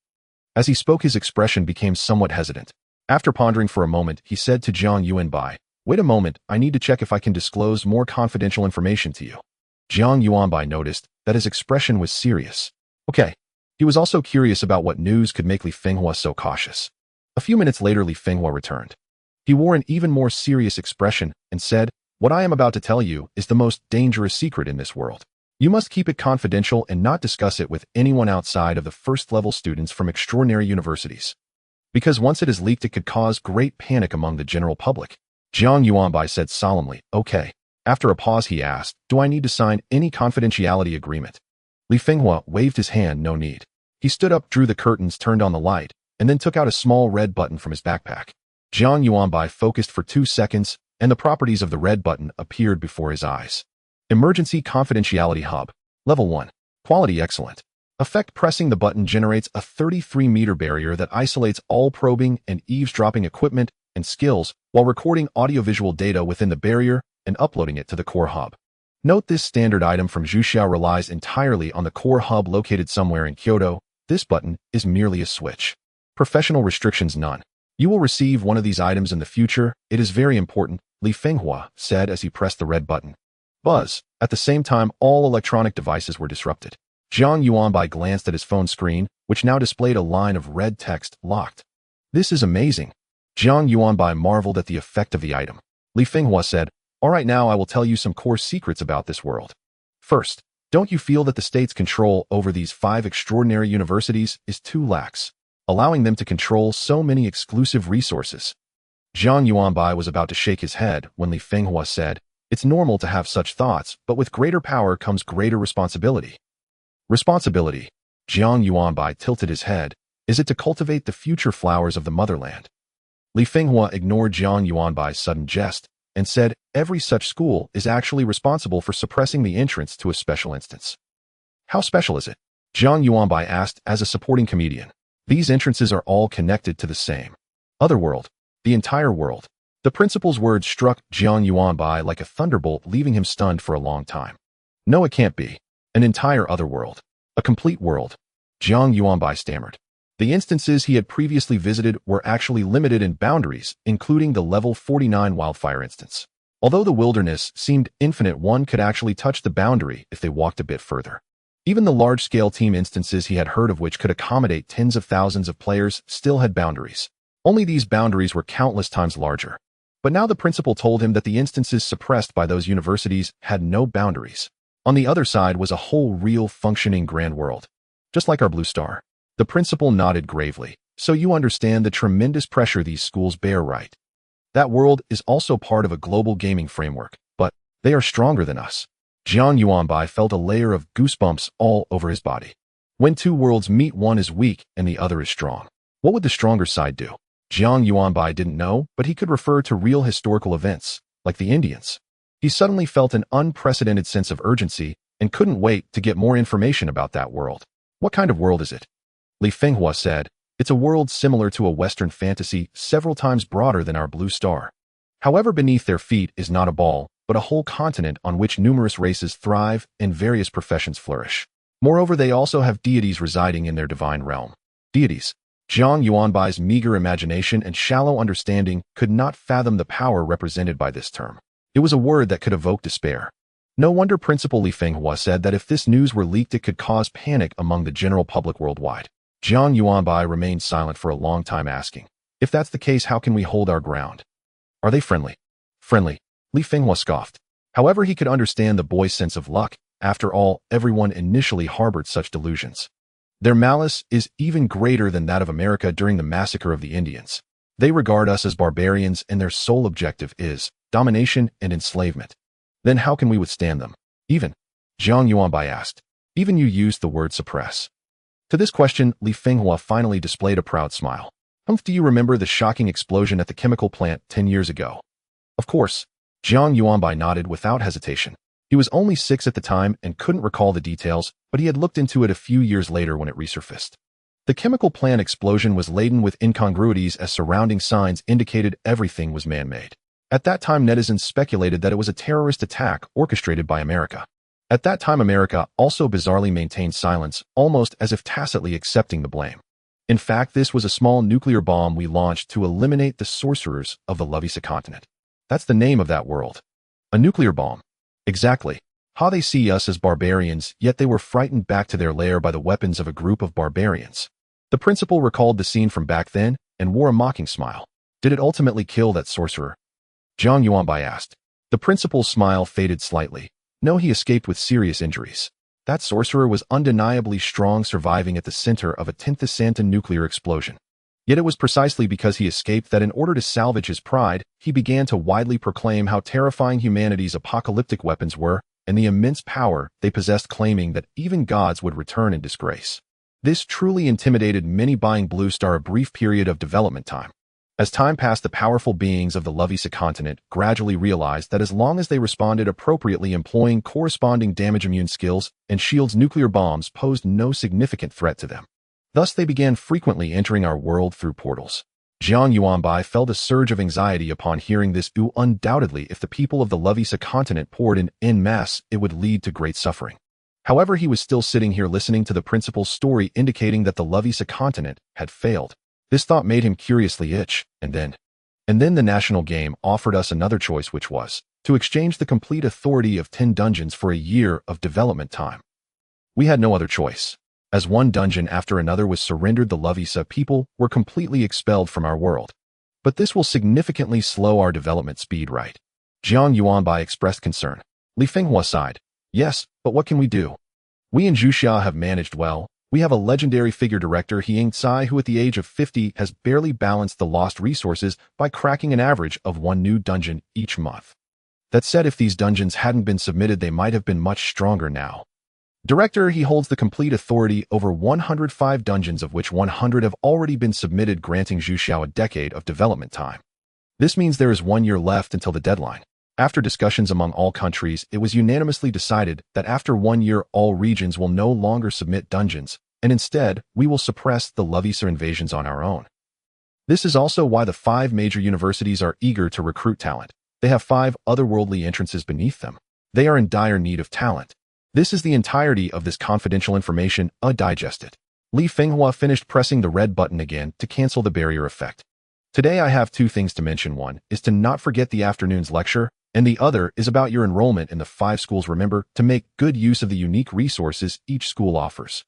As he spoke, his expression became somewhat hesitant. After pondering for a moment, he said to Jiang Yuanbai, wait a moment, I need to check if I can disclose more confidential information to you. Jiang Yuanbai noticed that his expression was serious. Okay. He was also curious about what news could make Li Fenghua so cautious. A few minutes later, Li Fenghua returned. He wore an even more serious expression and said, what I am about to tell you is the most dangerous secret in this world. You must keep it confidential and not discuss it with anyone outside of the first-level students from extraordinary universities. Because once it is leaked, it could cause great panic among the general public. Jiang Yuanbai said solemnly, okay. After a pause, he asked, "Do I need to sign any confidentiality agreement?" Li Fenghua waved his hand, "No need." He stood up, drew the curtains, turned on the light, and then took out a small red button from his backpack. Jiang Yuanbai focused for 2 seconds, and the properties of the red button appeared before his eyes. Emergency Confidentiality Hub. Level 1. Quality Excellent. Effect: pressing the button generates a 33-meter barrier that isolates all probing and eavesdropping equipment and skills while recording audiovisual data within the barrier and uploading it to the core hub. Note: this standard item from Zhuxiao relies entirely on the core hub located somewhere in Kyoto. This button is merely a switch. Professional restrictions: none. You will receive one of these items in the future. It is very important, Li Fenghua said as he pressed the red button. Buzz. At the same time, all electronic devices were disrupted. Jiang Yuanbai glanced at his phone screen, which now displayed a line of red text, "Locked." "This is amazing." Jiang Yuanbai marveled at the effect of the item. Li Fenghua said, "All right, now I will tell you some core secrets about this world. First, don't you feel that the state's control over these 5 extraordinary universities is too lax, allowing them to control so many exclusive resources?" Jiang Yuanbai was about to shake his head when Li Fenghua said, "It's normal to have such thoughts, but with greater power comes greater responsibility." Responsibility. Jiang Yuanbai tilted his head. Is it to cultivate the future flowers of the motherland? Li Fenghua ignored Jiang Yuanbai's sudden jest and said, "Every such school is actually responsible for suppressing the entrance to a special instance." "How special is it?" Jiang Yuanbai asked as a supporting comedian. "These entrances are all connected to the same otherworld, the entire world." The principal's words struck Jiang Yuanbai like a thunderbolt, leaving him stunned for a long time. "No, it can't be. An entire other world. A complete world." Jiang Yuanbai stammered. The instances he had previously visited were actually limited in boundaries, including the level 49 wildfire instance. Although the wilderness seemed infinite, one could actually touch the boundary if they walked a bit further. Even the large-scale team instances he had heard of, which could accommodate tens of thousands of players, still had boundaries. Only these boundaries were countless times larger. But now the principal told him that the instances suppressed by those universities had no boundaries. On the other side was a whole real functioning grand world. Just like our blue star. The principal nodded gravely. "So you understand the tremendous pressure these schools bear, right? That world is also part of a global gaming framework, but they are stronger than us." Jiang Yuanbai felt a layer of goosebumps all over his body. When 2 worlds meet, one is weak and the other is strong. What would the stronger side do? Jiang Yuanbai didn't know, but he could refer to real historical events, like the Indians. He suddenly felt an unprecedented sense of urgency and couldn't wait to get more information about that world. "What kind of world is it?" Li Fenghua said, "It's a world similar to a Western fantasy, several times broader than our blue star. However, beneath their feet is not a ball, but a whole continent on which numerous races thrive and various professions flourish. Moreover, they also have deities residing in their divine realm." Deities. Jiang Yuanbai's meager imagination and shallow understanding could not fathom the power represented by this term. It was a word that could evoke despair. No wonder Principal Li Fenghua said that if this news were leaked, it could cause panic among the general public worldwide. Jiang Yuanbai remained silent for a long time, asking, "If that's the case, how can we hold our ground? Are they friendly?" "Friendly," Li Fenghua scoffed. However, he could understand the boy's sense of luck. After all, everyone initially harbored such delusions. Their malice is even greater than that of America during the massacre of the Indians. They regard us as barbarians, and their sole objective is domination and enslavement. Then how can we withstand them? Even?" Jiang Yuanbai asked. "Even you used the word suppress." To this question, Li Fenghua finally displayed a proud smile. "Do you remember the shocking explosion at the chemical plant 10 years ago?" "Of course." Jiang Yuanbai nodded without hesitation. He was only 6 at the time and couldn't recall the details, but he had looked into it a few years later when it resurfaced. The chemical plant explosion was laden with incongruities, as surrounding signs indicated everything was man-made. At that time, netizens speculated that it was a terrorist attack orchestrated by America. At that time, America also bizarrely maintained silence, almost as if tacitly accepting the blame. In fact, this was a small nuclear bomb we launched to eliminate the sorcerers of the Lovisa continent. That's the name of that world. A nuclear bomb. Exactly. How they see us as barbarians, yet they were frightened back to their lair by the weapons of a group of barbarians. The principal recalled the scene from back then and wore a mocking smile. "Did it ultimately kill that sorcerer?" Jiang Yuanbai asked. The principal's smile faded slightly. "No, he escaped with serious injuries. That sorcerer was undeniably strong, surviving at the center of a 10th nuclear explosion." Yet it was precisely because he escaped that in order to salvage his pride, he began to widely proclaim how terrifying humanity's apocalyptic weapons were and the immense power they possessed, claiming that even gods would return in disgrace. This truly intimidated many, buying Blue Star a brief period of development time. As time passed, the powerful beings of the Lovisa continent gradually realized that as long as they responded appropriately, employing corresponding damage-immune skills and shields, nuclear bombs posed no significant threat to them. Thus, they began frequently entering our world through portals. Jiang Yuanbai felt a surge of anxiety upon hearing this. Undoubtedly, if the people of the Lovisa continent poured in en masse, it would lead to great suffering. However, he was still sitting here listening to the principal's story indicating that the Lovisa continent had failed. This thought made him curiously itch, and then the national game offered us another choice, which was to exchange the complete authority of 10 dungeons for a year of development time. We had no other choice. As one dungeon after another was surrendered, the Lovisa people were completely expelled from our world. But this will significantly slow our development speed, right? Jiang Yuanbai expressed concern. Li Fenghua sighed. Yes, but what can we do? We in Zhuxia have managed well. We have a legendary figure director, He Yingcai, who at the age of 50 has barely balanced the lost resources by cracking an average of 1 new dungeon each month. That said, if these dungeons hadn't been submitted, they might have been much stronger now. Director, he holds the complete authority over 105 dungeons, of which 100 have already been submitted, granting Zhuxiao a decade of development time. This means there is 1 year left until the deadline. After discussions among all countries, it was unanimously decided that after 1 year, all regions will no longer submit dungeons, and instead, we will suppress the Lovisa invasions on our own. This is also why the 5 major universities are eager to recruit talent. They have 5 otherworldly entrances beneath them. They are in dire need of talent. This is the entirety of this confidential information. Digest it. Li Fenghua finished pressing the red button again to cancel the barrier effect. Today I have 2 things to mention. One is to not forget the afternoon's lecture, and the other is about your enrollment in the 5 schools. Remember to make good use of the unique resources each school offers.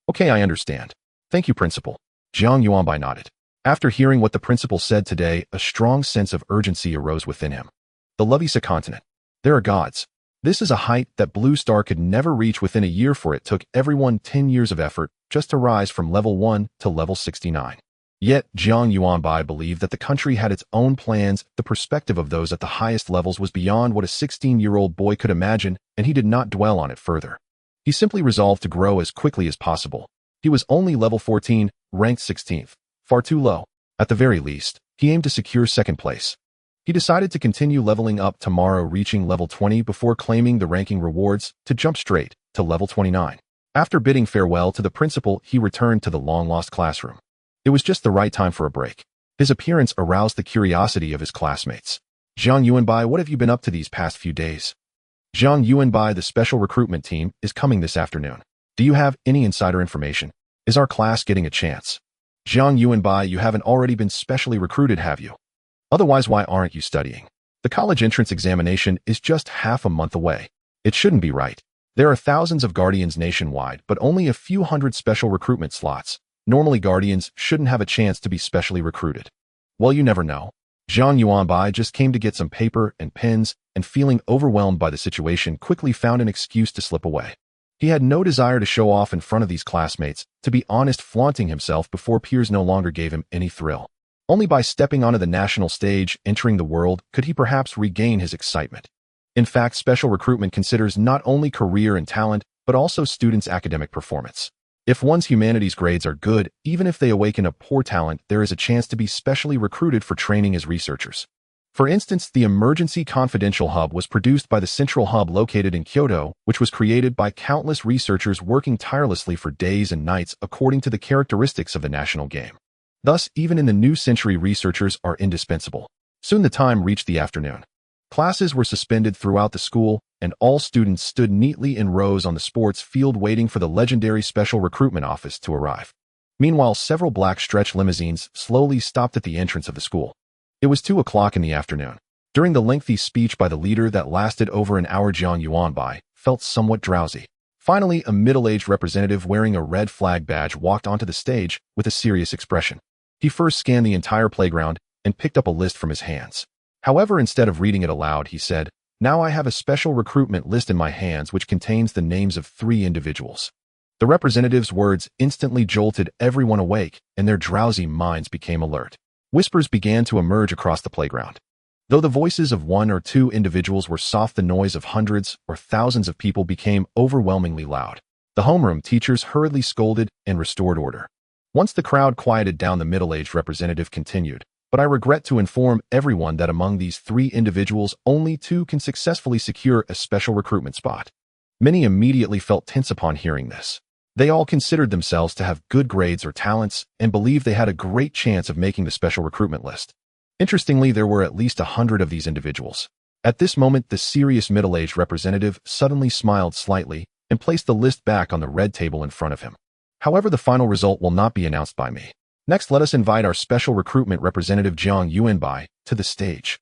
Okay, I understand. Thank you, Principal. Jiang Yuanbai nodded. After hearing what the principal said today, a strong sense of urgency arose within him. The Lovisa continent. There are gods. This is a height that Blue Star could never reach within a year, for it took everyone 10 years of effort just to rise from level 1 to level 69. Yet, Jiang Yuanbai believed that the country had its own plans. The perspective of those at the highest levels was beyond what a 16-year-old boy could imagine, and he did not dwell on it further. He simply resolved to grow as quickly as possible. He was only level 14, ranked 16th. Far too low. At the very least, he aimed to secure 2nd place. He decided to continue leveling up tomorrow, reaching level 20 before claiming the ranking rewards to jump straight to level 29. After bidding farewell to the principal, he returned to the long-lost classroom. It was just the right time for a break. His appearance aroused the curiosity of his classmates. Jiang Yuanbai, what have you been up to these past few days? Jiang Yuanbai, the special recruitment team is coming this afternoon. Do you have any insider information? Is our class getting a chance? Jiang Yuanbai, you haven't already been specially recruited, have you? Otherwise, why aren't you studying? The college entrance examination is just half a month away. It shouldn't be right. There are thousands of guardians nationwide, but only a few hundred special recruitment slots. Normally, guardians shouldn't have a chance to be specially recruited. Well, you never know. Jiang Yuanbai just came to get some paper and pens, and feeling overwhelmed by the situation, quickly found an excuse to slip away. He had no desire to show off in front of these classmates. To be honest, flaunting himself before peers no longer gave him any thrill. Only by stepping onto the national stage, entering the world, could he perhaps regain his excitement. In fact, special recruitment considers not only career and talent, but also students' academic performance. If one's humanities grades are good, even if they awaken a poor talent, there is a chance to be specially recruited for training as researchers. For instance, the Emergency Confidential Hub was produced by the Central Hub located in Kyoto, which was created by countless researchers working tirelessly for days and nights according to the characteristics of the national game. Thus, even in the new century, researchers are indispensable. Soon the time reached the afternoon. Classes were suspended throughout the school, and all students stood neatly in rows on the sports field waiting for the legendary Special Recruitment Office to arrive. Meanwhile, several black stretch limousines slowly stopped at the entrance of the school. It was 2 o'clock in the afternoon. During the lengthy speech by the leader that lasted over an hour, Jiang Yuanbai felt somewhat drowsy. Finally, a middle-aged representative wearing a red flag badge walked onto the stage with a serious expression. He first scanned the entire playground and picked up a list from his hands. However, instead of reading it aloud, he said, "Now I have a special recruitment list in my hands which contains the names of 3 individuals. The representative's words instantly jolted everyone awake, and their drowsy minds became alert. Whispers began to emerge across the playground. Though the voices of one or two individuals were soft, the noise of hundreds or thousands of people became overwhelmingly loud. The homeroom teachers hurriedly scolded and restored order. Once the crowd quieted down, the middle-aged representative continued, "But I regret to inform everyone that among these 3 individuals, only 2 can successfully secure a special recruitment spot." Many immediately felt tense upon hearing this. They all considered themselves to have good grades or talents and believed they had a great chance of making the special recruitment list. Interestingly, there were at least 100 of these individuals. At this moment, the serious middle-aged representative suddenly smiled slightly and placed the list back on the red table in front of him. "However, the final result will not be announced by me. Next, let us invite our special recruitment representative Jiang Yuanbai to the stage."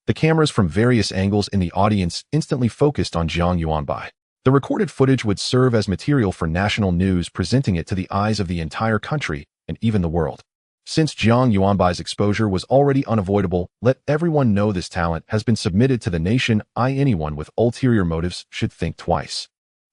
The cameras from various angles in the audience instantly focused on Jiang Yuanbai. The recorded footage would serve as material for national news, presenting it to the eyes of the entire country and even the world. Since Jiang Yuanbai's exposure was already unavoidable, let everyone know this talent has been submitted to the nation. Anyone with ulterior motives should think twice.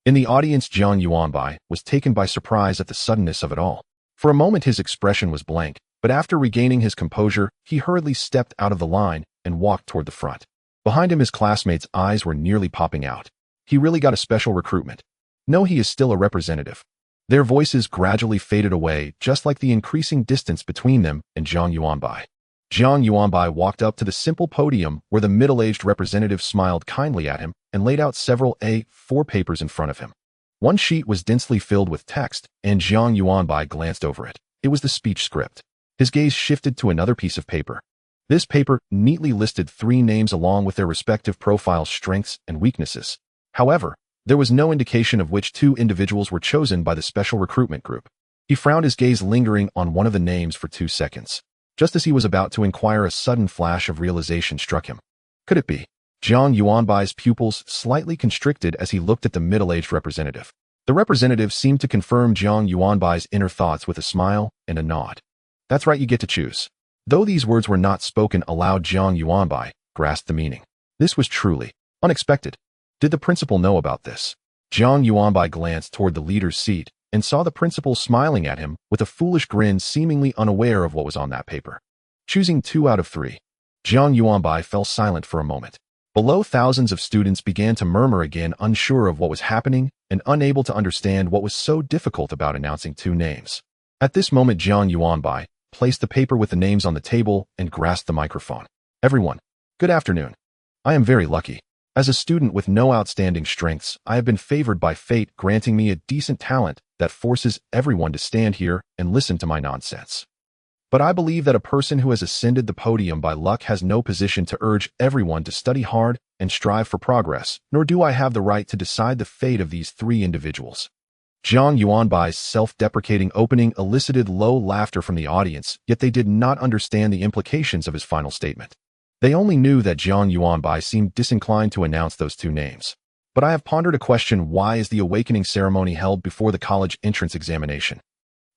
In the audience, Jiang Yuanbai was taken by surprise at the suddenness of it all. For a moment, his expression was blank, but after regaining his composure, he hurriedly stepped out of the line and walked toward the front. Behind him, his classmates' eyes were nearly popping out. He really got a special recruitment. No, he is still a representative. Their voices gradually faded away, just like the increasing distance between them and Jiang Yuanbai. Jiang Yuanbai walked up to the simple podium where the middle-aged representative smiled kindly at him and laid out several A4 papers in front of him. One sheet was densely filled with text, and Jiang Yuanbai glanced over it. It was the speech script. His gaze shifted to another piece of paper. This paper neatly listed 3 names along with their respective profiles, strengths, and weaknesses. However, there was no indication of which 2 individuals were chosen by the special recruitment group. He frowned, his gaze lingering on one of the names for 2 seconds. Just as he was about to inquire, a sudden flash of realization struck him. Could it be? Jiang Yuanbai's pupils slightly constricted as he looked at the middle-aged representative. The representative seemed to confirm Jiang Yuanbai's inner thoughts with a smile and a nod. "That's right, you get to choose." Though these words were not spoken aloud, Jiang Yuanbai grasped the meaning. This was truly unexpected. Did the principal know about this? Jiang Yuanbai glanced toward the leader's seat and saw the principal smiling at him with a foolish grin, seemingly unaware of what was on that paper. Choosing 2 out of 3. Jiang Yuanbai fell silent for a moment. Below, thousands of students began to murmur again, unsure of what was happening and unable to understand what was so difficult about announcing 2 names. At this moment, Jiang Yuanbai placed the paper with the names on the table and grasped the microphone. "Everyone, good afternoon. I am very lucky. As a student with no outstanding strengths, I have been favored by fate, granting me a decent talent that forces everyone to stand here and listen to my nonsense. But I believe that a person who has ascended the podium by luck has no position to urge everyone to study hard and strive for progress, nor do I have the right to decide the fate of these 3 individuals." Jiang Yuanbai's self-deprecating opening elicited low laughter from the audience, yet they did not understand the implications of his final statement. They only knew that Jiang Yuanbai seemed disinclined to announce those 2 names. "But I have pondered a question. Why is the awakening ceremony held before the college entrance examination?"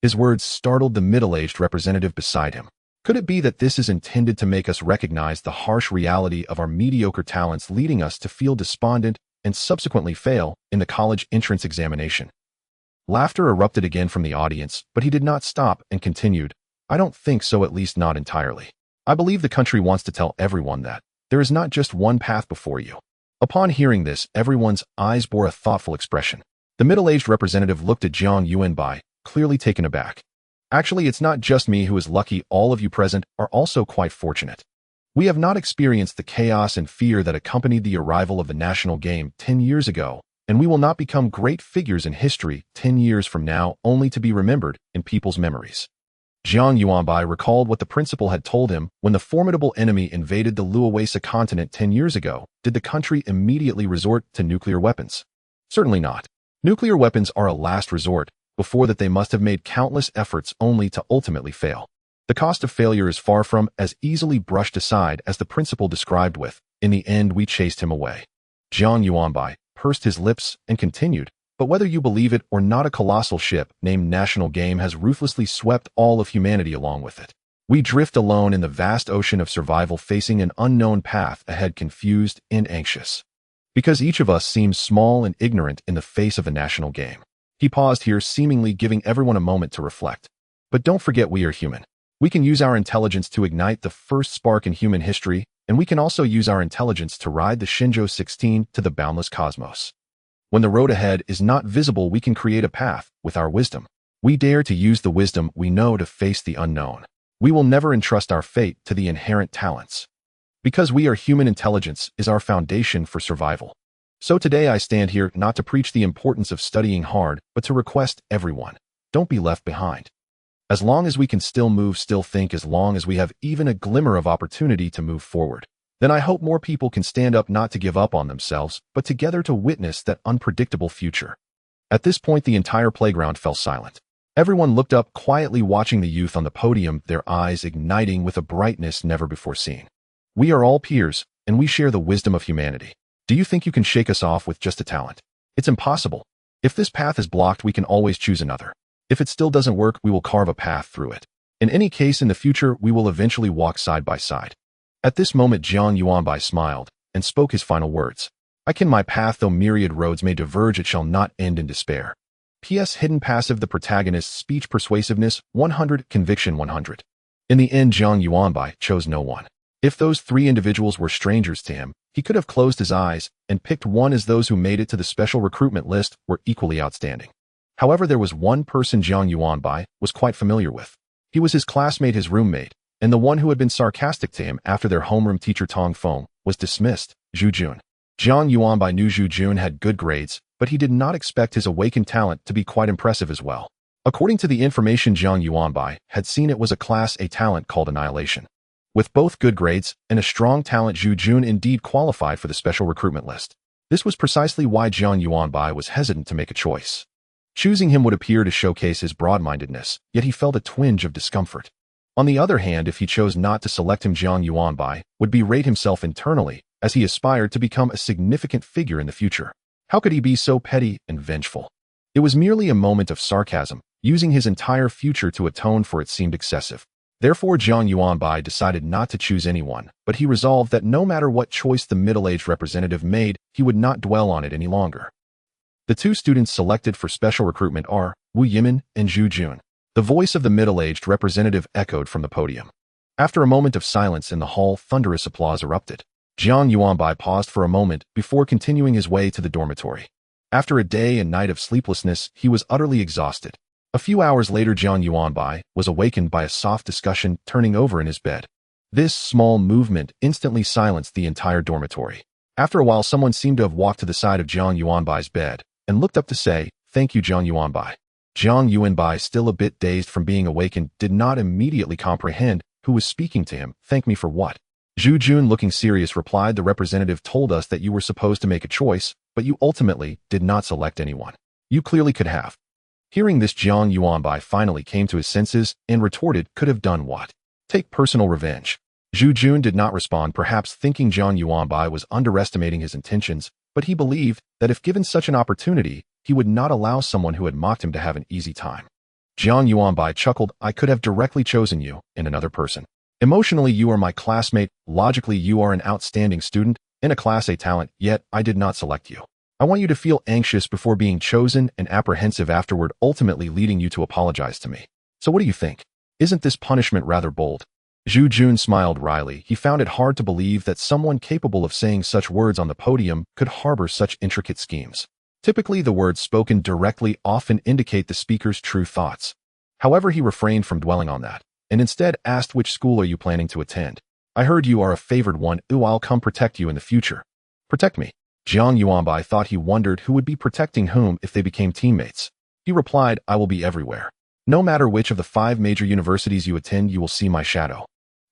His words startled the middle-aged representative beside him. Could it be that this is intended to make us recognize the harsh reality of our mediocre talents, leading us to feel despondent and subsequently fail in the college entrance examination? Laughter erupted again from the audience, but he did not stop and continued, "I don't think so, at least not entirely. I believe the country wants to tell everyone that there is not just one path before you." Upon hearing this, everyone's eyes bore a thoughtful expression. The middle-aged representative looked at Jiang Yuanbai, clearly taken aback. "Actually, it's not just me who is lucky. All of you present are also quite fortunate. We have not experienced the chaos and fear that accompanied the arrival of the national game 10 years ago, and we will not become great figures in history 10 years from now, only to be remembered in people's memories." Jiang Yuanbai recalled what the principal had told him when the formidable enemy invaded the Luawesa continent 10 years ago. Did the country immediately resort to nuclear weapons? Certainly not. Nuclear weapons are a last resort. Before that, they must have made countless efforts only to ultimately fail. The cost of failure is far from as easily brushed aside as the principal described with, "In the end, we chased him away." Jiang Yuanbai pursed his lips and continued, "But whether you believe it or not, a colossal ship named National Game has ruthlessly swept all of humanity along with it. We drift alone in the vast ocean of survival, facing an unknown path ahead, confused and anxious. Because each of us seems small and ignorant in the face of the National Game. He paused here, seemingly giving everyone a moment to reflect. But don't forget we are human. We can use our intelligence to ignite the first spark in human history, and we can also use our intelligence to ride the Shinjo 16 to the boundless cosmos. When the road ahead is not visible, we can create a path with our wisdom. We dare to use the wisdom we know to face the unknown. We will never entrust our fate to the inherent talents. Because we are human, intelligence is our foundation for survival. So today I stand here not to preach the importance of studying hard, but to request everyone, don't be left behind. As long as we can still move, still think, as long as we have even a glimmer of opportunity to move forward, then I hope more people can stand up, not to give up on themselves, but together to witness that unpredictable future. At this point, the entire playground fell silent. Everyone looked up, quietly watching the youth on the podium, their eyes igniting with a brightness never before seen. We are all peers, and we share the wisdom of humanity. Do you think you can shake us off with just a talent? It's impossible. If this path is blocked, we can always choose another. If it still doesn't work, we will carve a path through it. In any case, in the future, we will eventually walk side by side. At this moment, Jiang Yuanbai smiled and spoke his final words. I ken my path, though myriad roads may diverge, it shall not end in despair. P.S. Hidden passive, the protagonist's speech persuasiveness, 100, conviction 100. In the end, Jiang Yuanbai chose no one. If those three individuals were strangers to him, he could have closed his eyes and picked one, as those who made it to the special recruitment list were equally outstanding. However, there was one person Jiang Yuanbai was quite familiar with. He was his classmate, his roommate, and the one who had been sarcastic to him after their homeroom teacher Tong Feng was dismissed, Zhu Jun. Jiang Yuanbai knew Zhu Jun had good grades, but he did not expect his awakened talent to be quite impressive as well. According to the information Jiang Yuanbai had seen, it was a Class A talent called Annihilation. With both good grades and a strong talent, Zhu Jun indeed qualified for the special recruitment list. This was precisely why Jiang Yuanbai was hesitant to make a choice. Choosing him would appear to showcase his broad-mindedness, yet he felt a twinge of discomfort. On the other hand, if he chose not to select him, Jiang Yuanbai would berate himself internally, as he aspired to become a significant figure in the future. How could he be so petty and vengeful? It was merely a moment of sarcasm, using his entire future to atone for it seemed excessive. Therefore, Jiang Yuanbai decided not to choose anyone, but he resolved that no matter what choice the middle-aged representative made, he would not dwell on it any longer. The two students selected for special recruitment are Wu Yimin and Zhu Jun. The voice of the middle-aged representative echoed from the podium. After a moment of silence in the hall, thunderous applause erupted. Jiang Yuanbai paused for a moment before continuing his way to the dormitory. After a day and night of sleeplessness, he was utterly exhausted. A few hours later, Jiang Yuanbai was awakened by a soft discussion turning over in his bed. This small movement instantly silenced the entire dormitory. After a while, someone seemed to have walked to the side of Jiang Yuanbai's bed and looked up to say, "Thank you, Jiang Yuanbai." Jiang Yuanbai, still a bit dazed from being awakened, did not immediately comprehend who was speaking to him. "Thank me for what?" Zhu Jun, looking serious, replied, "The representative told us that you were supposed to make a choice, but you ultimately did not select anyone. You clearly could have." Hearing this, Jiang Yuanbai finally came to his senses and retorted, "Could have done what? Take personal revenge." Zhu Jun did not respond, perhaps thinking Jiang Yuanbai was underestimating his intentions, but he believed that if given such an opportunity, he would not allow someone who had mocked him to have an easy time. Jiang Yuanbai chuckled, "I could have directly chosen you and another person. Emotionally, you are my classmate. Logically, you are an outstanding student and a Class A talent, yet I did not select you. I want you to feel anxious before being chosen and apprehensive afterward, ultimately leading you to apologize to me. So what do you think? Isn't this punishment rather bold?" Zhu Jun smiled wryly. He found it hard to believe that someone capable of saying such words on the podium could harbor such intricate schemes. Typically, the words spoken directly often indicate the speaker's true thoughts. However, he refrained from dwelling on that, and instead asked, "Which school are you planning to attend? I heard you are a favored one. Ooh, I'll come protect you in the future." "Protect me?" Jiang Yuanbai thought. He wondered who would be protecting whom if they became teammates. He replied, "I will be everywhere. No matter which of the 5 major universities you attend, you will see my shadow."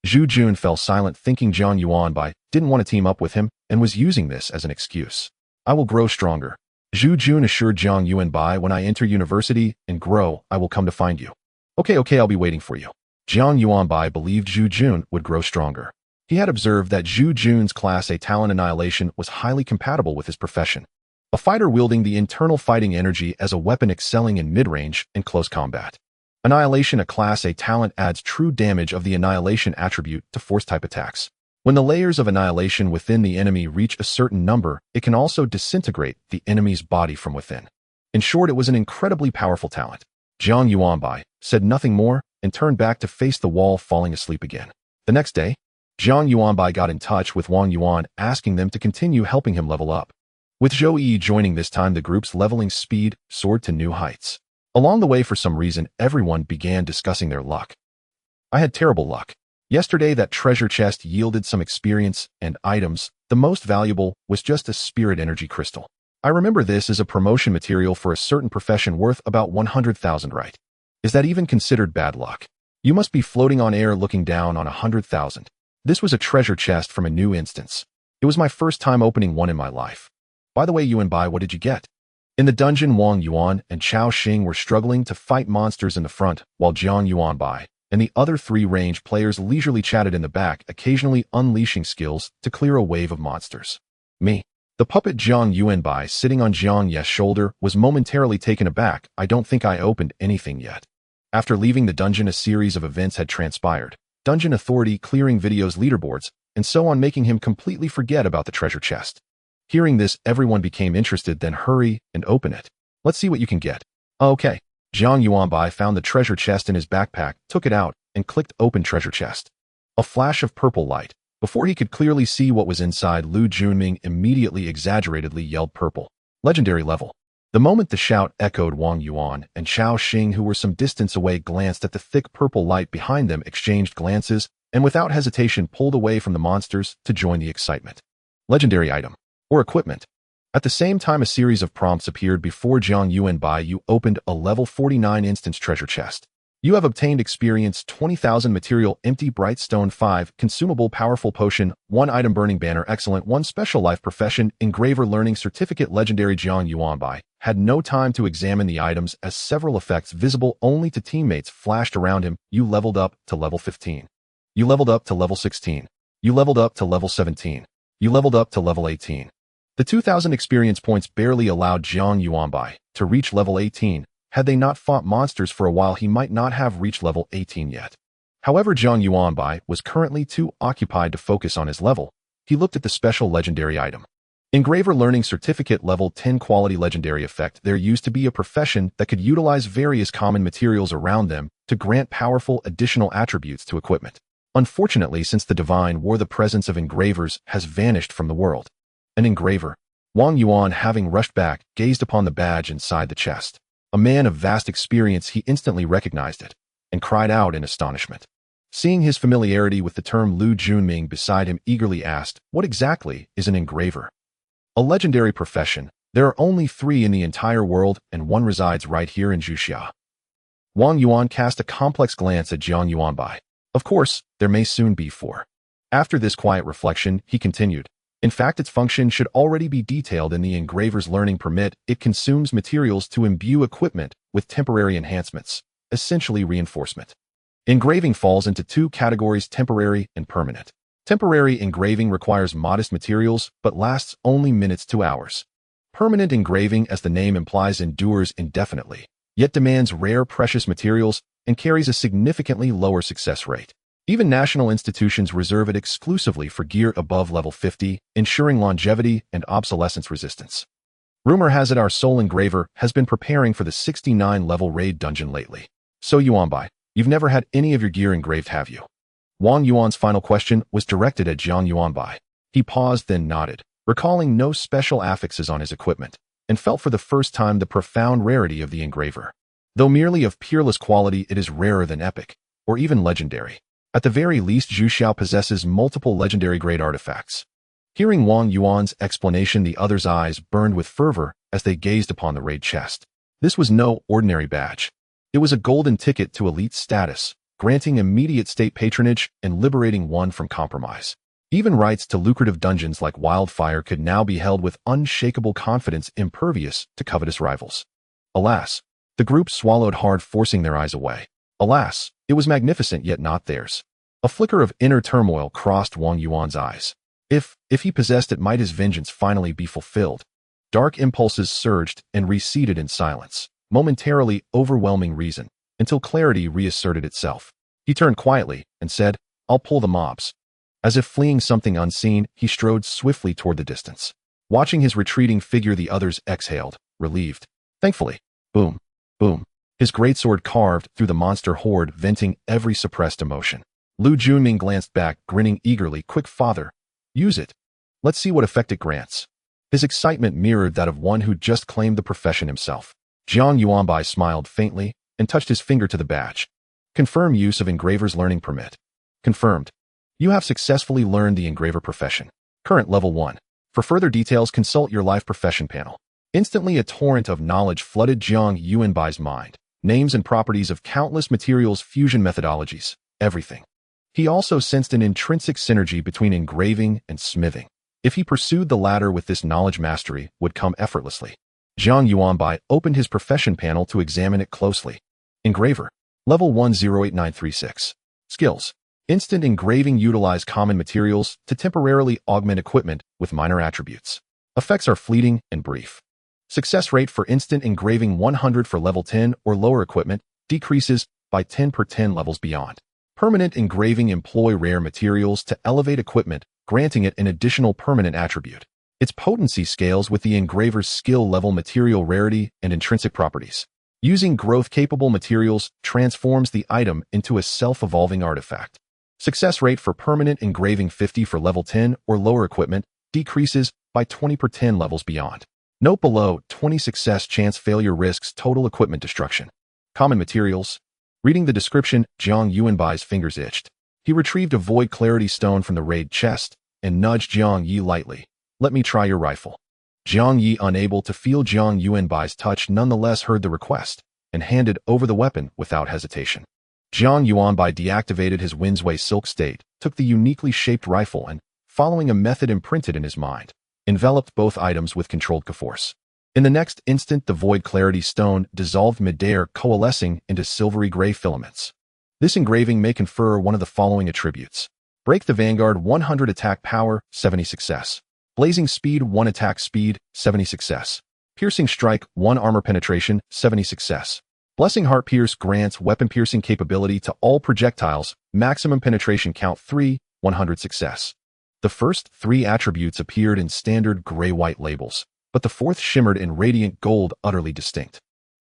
Zhu Jun fell silent, thinking Jiang Yuanbai didn't want to team up with him and was using this as an excuse. "I will grow stronger," Zhu Jun assured Jiang Yuanbai. "When I enter university and grow, I will come to find you." Okay, I'll be waiting for you." Jiang Yuanbai believed Zhu Jun would grow stronger. He had observed that Zhu Jun's Class A talent Annihilation was highly compatible with his profession. A fighter wielding the internal fighting energy as a weapon, excelling in mid-range and close combat. Annihilation, a Class A talent, adds true damage of the Annihilation attribute to Force-type attacks. When the layers of Annihilation within the enemy reach a certain number, it can also disintegrate the enemy's body from within. In short, it was an incredibly powerful talent. Jiang Yuanbai said nothing more and turned back to face the wall, falling asleep again. The next day, Jiang Yuanbai got in touch with Wang Yuan, asking them to continue helping him level up. With Zhou Yi joining this time, the group's leveling speed soared to new heights. Along the way, for some reason, everyone began discussing their luck. I had terrible luck. Yesterday, that treasure chest yielded some experience and items. The most valuable was just a spirit energy crystal. I remember this as a promotion material for a certain profession worth about 100,000, right? Is that even considered bad luck? You must be floating on air looking down on 100,000. This was a treasure chest from a new instance. It was my first time opening one in my life. By the way, Yuanbai, what did you get? In the dungeon, Wang Yuan and Chao Xing were struggling to fight monsters in the front, while Jiang Yuanbai and the other three range players leisurely chatted in the back, occasionally unleashing skills to clear a wave of monsters. Me, the puppet Jiang Yuanbai sitting on Jiang Ye's shoulder, was momentarily taken aback. I don't think I opened anything yet. After leaving the dungeon, a series of events had transpired. Dungeon Authority clearing videos, leaderboards, and so on, making him completely forget about the treasure chest. Hearing this, everyone became interested. Then hurry and open it. Let's see what you can get. Okay. Jiang Yuanbai found the treasure chest in his backpack, took it out, and clicked open treasure chest. A flash of purple light. Before he could clearly see what was inside, Lu Junming immediately exaggeratedly yelled purple. Legendary level. The moment the shout echoed, Wang Yuan and Chao Xing, who were some distance away, glanced at the thick purple light behind them, exchanged glances, and without hesitation pulled away from the monsters to join the excitement. Legendary item. Or equipment. At the same time, a series of prompts appeared before Jiang Yuanbai. You opened a level 49 instance treasure chest. You have obtained experience 20,000 material, empty bright stone 5, consumable powerful potion, 1 item burning banner, excellent, 1 special life profession, engraver learning certificate. Legendary. Jiang Yuanbai had no time to examine the items as several effects visible only to teammates flashed around him. You leveled up to level 15. You leveled up to level 16. You leveled up to level 17. You leveled up to level 18. The 2,000 experience points barely allowed Jiang Yuanbai to reach level 18. Had they not fought monsters for a while, he might not have reached level 18 yet. However, Jiang Yuanbai was currently too occupied to focus on his level. He looked at the special legendary item. Engraver learning certificate, level 10, quality legendary effect. There used to be a profession that could utilize various common materials around them to grant powerful additional attributes to equipment. Unfortunately, since the Divine War, the presence of engravers has vanished from the world. An engraver. Wang Yuan, having rushed back, gazed upon the badge inside the chest. A man of vast experience, he instantly recognized it and cried out in astonishment. Seeing his familiarity with the term, Lu Junming beside him eagerly asked, "What exactly is an engraver?" A legendary profession. There are only 3 in the entire world, and one resides right here in Zhuxia. Wang Yuan cast a complex glance at Jiang Yuanbai. Of course, there may soon be 4. After this quiet reflection, he continued. In fact, its function should already be detailed in the engraver's learning permit. It consumes materials to imbue equipment with temporary enhancements, essentially reinforcement. Engraving falls into 2 categories, temporary and permanent. Temporary engraving requires modest materials, but lasts only minutes to hours. Permanent engraving, as the name implies, endures indefinitely, yet demands rare, precious materials and carries a significantly lower success rate. Even national institutions reserve it exclusively for gear above level 50, ensuring longevity and obsolescence resistance. Rumor has it our soul engraver has been preparing for the 69-level raid dungeon lately. So Yuanbai, you've never had any of your gear engraved, have you? Wang Yuan's final question was directed at Jiang Yuanbai. He paused, then nodded, recalling no special affixes on his equipment, and felt for the first time the profound rarity of the engraver. Though merely of peerless quality, it is rarer than epic, or even legendary. At the very least, Zhuxiao possesses multiple legendary-grade artifacts. Hearing Wang Yuan's explanation, the others' eyes burned with fervor as they gazed upon the raid chest. This was no ordinary badge. It was a golden ticket to elite status, granting immediate state patronage and liberating one from compromise. Even rights to lucrative dungeons like Wildfire could now be held with unshakable confidence, impervious to covetous rivals. Alas, the group swallowed hard, forcing their eyes away. Alas, it was magnificent, yet not theirs. A flicker of inner turmoil crossed Wang Yuan's eyes. If he possessed it, might his vengeance finally be fulfilled? Dark impulses surged and receded in silence, momentarily overwhelming reason, until clarity reasserted itself. He turned quietly and said, "I'll pull the mobs." As if fleeing something unseen, he strode swiftly toward the distance. Watching his retreating figure, the others exhaled, relieved. Thankfully, boom, boom, his greatsword carved through the monster horde, venting every suppressed emotion. Lu Junming glanced back, grinning eagerly. Quick, father. Use it. Let's see what effect it grants. His excitement mirrored that of one who just claimed the profession himself. Jiang Yuanbai smiled faintly and touched his finger to the badge. Confirm use of engraver's learning permit. Confirmed. You have successfully learned the engraver profession. Current level 1. For further details, consult your life profession panel. Instantly, a torrent of knowledge flooded Jiang Yuanbai's mind. Names and properties of countless materials, fusion methodologies, everything. He also sensed an intrinsic synergy between engraving and smithing. If he pursued the latter with this knowledge, mastery would come effortlessly. Jiang Yuanbai opened his profession panel to examine it closely. Engraver. Level 108936. Skills. Instant engraving. Utilize common materials to temporarily augment equipment with minor attributes. Effects are fleeting and brief. Success rate for instant engraving 100 for level 10 or lower equipment, decreases by 10 per 10 levels beyond. Permanent engraving. Employ rare materials to elevate equipment, granting it an additional permanent attribute. Its potency scales with the engraver's skill level, material rarity, and intrinsic properties. Using growth-capable materials transforms the item into a self-evolving artifact. Success rate for permanent engraving 50 for level 10 or lower equipment, decreases by 20 per 10 levels beyond. Note below, 20 success chance, failure risks total equipment destruction. Common materials. Reading the description, Jiang Yuanbai's fingers itched. He retrieved a void clarity stone from the raid chest and nudged Jiang Yi lightly. Let me try your rifle. Jiang Yi, unable to feel Jiang Yuanbai's touch, nonetheless heard the request and handed over the weapon without hesitation. Jiang Yuanbai deactivated his Windsway silk state, took the uniquely shaped rifle and, following a method imprinted in his mind, enveloped both items with controlled force. In the next instant, the void clarity stone dissolved midair, coalescing into silvery gray filaments. This engraving may confer one of the following attributes. Break the Vanguard 100 attack power, 70 success. Blazing speed 1 attack speed, 70 success. Piercing strike 1 armor penetration, 70 success. Blessing Heart Pierce grants weapon piercing capability to all projectiles, maximum penetration count 3, 100 success. The first 3 attributes appeared in standard gray-white labels, but the fourth shimmered in radiant gold, utterly distinct.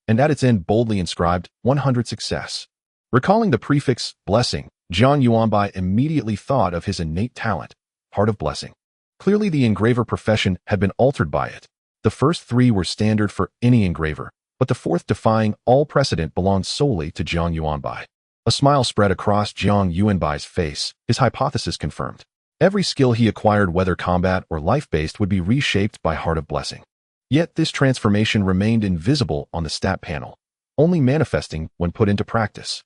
And at its end boldly inscribed, 100 success. Recalling the prefix, blessing, Jiang Yuanbai immediately thought of his innate talent, Heart of Blessing. Clearly the engraver profession had been altered by it. The first 3 were standard for any engraver, but the fourth, defying all precedent, belonged solely to Jiang Yuanbai. A smile spread across Jiang Yuanbai's face, his hypothesis confirmed. Every skill he acquired, whether combat or life-based, would be reshaped by Heart of Blessing. Yet this transformation remained invisible on the stat panel, only manifesting when put into practice.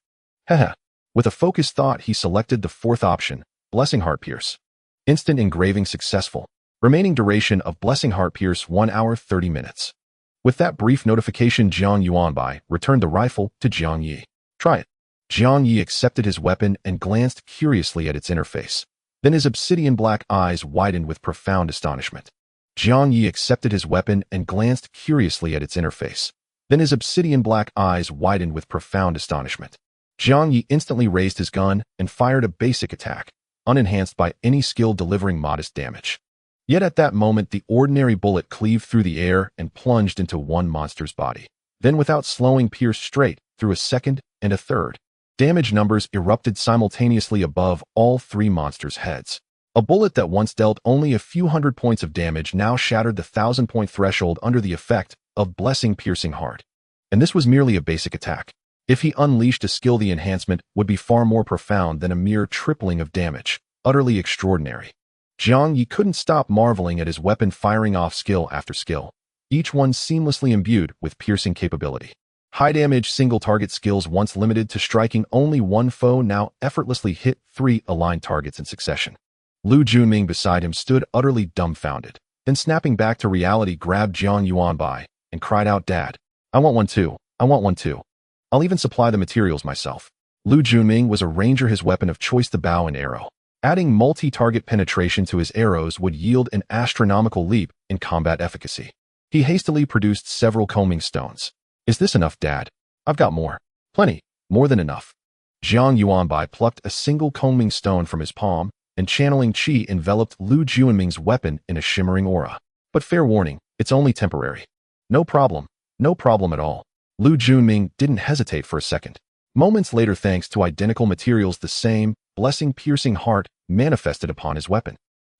Haha. With a focused thought, he selected the fourth option, Blessing Heart Pierce. Instant engraving successful. Remaining duration of Blessing Heart Pierce 1 hour 30 minutes. With that brief notification, Jiang Yuanbai returned the rifle to Jiang Yi. Try it. Jiang Yi accepted his weapon and glanced curiously at its interface. Then his obsidian black eyes widened with profound astonishment. Jiang Yi accepted his weapon and glanced curiously at its interface. Then his obsidian black eyes widened with profound astonishment. Jiang Yi instantly raised his gun and fired a basic attack, unenhanced by any skill, delivering modest damage. Yet at that moment, the ordinary bullet cleaved through the air and plunged into one monster's body. Then, without slowing, pierced straight through a second and a third. Damage numbers erupted simultaneously above all 3 monsters' heads. A bullet that once dealt only a few hundred points of damage now shattered the 1,000-point threshold under the effect of Blessing Piercing Heart. And this was merely a basic attack. If he unleashed a skill, the enhancement would be far more profound than a mere tripling of damage. Utterly extraordinary. Jiang Yi couldn't stop marveling at his weapon firing off skill after skill, each one seamlessly imbued with piercing capability. High damage single target skills, once limited to striking only one foe, now effortlessly hit 3 aligned targets in succession. Lu Junming beside him stood utterly dumbfounded, then snapping back to reality, grabbed Jiang Yuanbai and cried out, "Dad, I want one too. I want one too. I'll even supply the materials myself." Lu Junming was a ranger, his weapon of choice the bow and arrow. Adding multi-target penetration to his arrows would yield an astronomical leap in combat efficacy. He hastily produced several combing stones. "Is this enough, Dad? I've got more. Plenty. More than enough." Jiang Yuanbai plucked a single combing stone from his palm, and channeling qi enveloped Lu Junming's weapon in a shimmering aura. "But fair warning, it's only temporary." "No problem. No problem at all. Lu Junming didn't hesitate for a second. Moments later, thanks to identical materials, the same blessing-piercing heart manifested upon his weapon.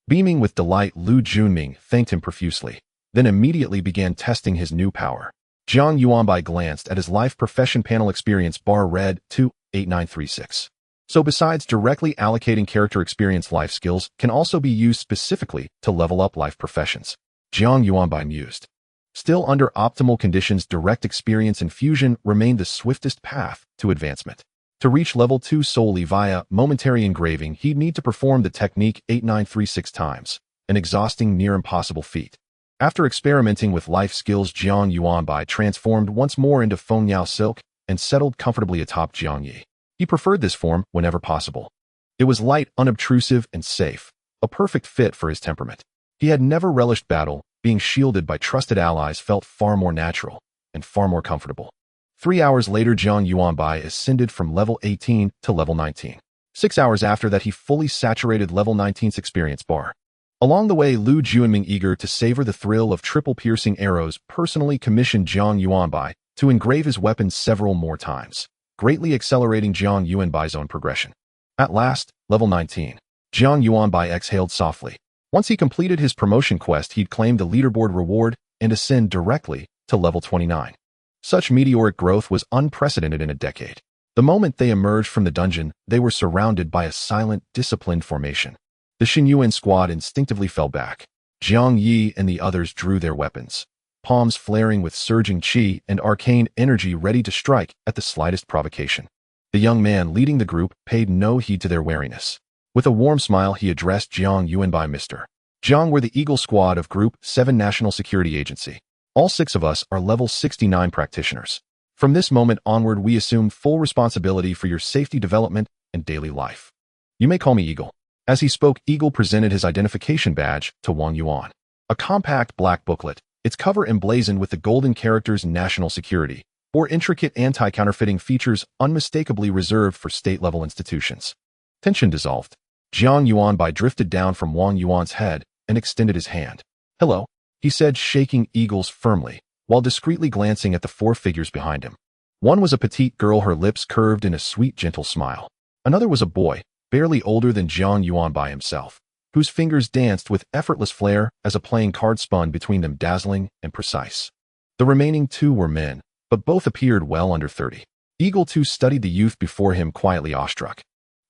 Beaming with delight, Lu Junming thanked him profusely, then immediately began testing his new power. Jiang Yuanbai glanced at his life profession panel. Experience bar read 28936. So besides directly allocating character experience, life skills can also be used specifically to level up life professions. Jiang Yuanbai mused. Still under optimal conditions, direct experience infusion remained the swiftest path to advancement. To reach level 2 solely via momentary engraving, he'd need to perform the technique 8936 times, an exhausting, near impossible feat. After experimenting with life skills, Jiang Yuanbai transformed once more into Fengyao silk and settled comfortably atop Jiang Yi. He preferred this form whenever possible. It was light, unobtrusive, and safe, a perfect fit for his temperament. He had never relished battle. Being shielded by trusted allies felt far more natural and far more comfortable. 3 hours later, Jiang Yuanbai ascended from level 18 to level 19. 6 hours after that, he fully saturated level 19's experience bar. Along the way, Lu Junming, eager to savor the thrill of triple piercing arrows, personally commissioned Jiang Yuanbai to engrave his weapon several more times, greatly accelerating Jiang Yuanbai's own progression. At last, level 19. Jiang Yuanbai exhaled softly. Once he completed his promotion quest, he'd claim the leaderboard reward and ascend directly to level 29. Such meteoric growth was unprecedented in a decade. The moment they emerged from the dungeon, they were surrounded by a silent, disciplined formation. The Xinyuan squad instinctively fell back. Jiang Yi and the others drew their weapons, palms flaring with surging qi and arcane energy ready to strike at the slightest provocation. The young man leading the group paid no heed to their wariness. With a warm smile, he addressed Jiang Yuanbai. Mr. Jiang, we're the Eagle Squad of Group 7 National Security Agency. All 6 of us are level 69 practitioners. From this moment onward, we assume full responsibility for your safety, development, and daily life. You may call me Eagle. As he spoke, Eagle presented his identification badge to Wang Yuan. A compact black booklet, its cover emblazoned with the golden characters National Security, or intricate anti-counterfeiting features unmistakably reserved for state-level institutions. Tension dissolved. Jiang Yuanbai drifted down from Wang Yuan's head and extended his hand. Hello, he said, shaking Eagle's firmly, while discreetly glancing at the 4 figures behind him. One was a petite girl, her lips curved in a sweet, gentle smile. Another was a boy, barely older than Jiang Yuanbai himself, whose fingers danced with effortless flair as a playing card spun between them, dazzling and precise. The remaining 2 were men, but both appeared well under 30. Eagle too studied the youth before him, quietly awestruck.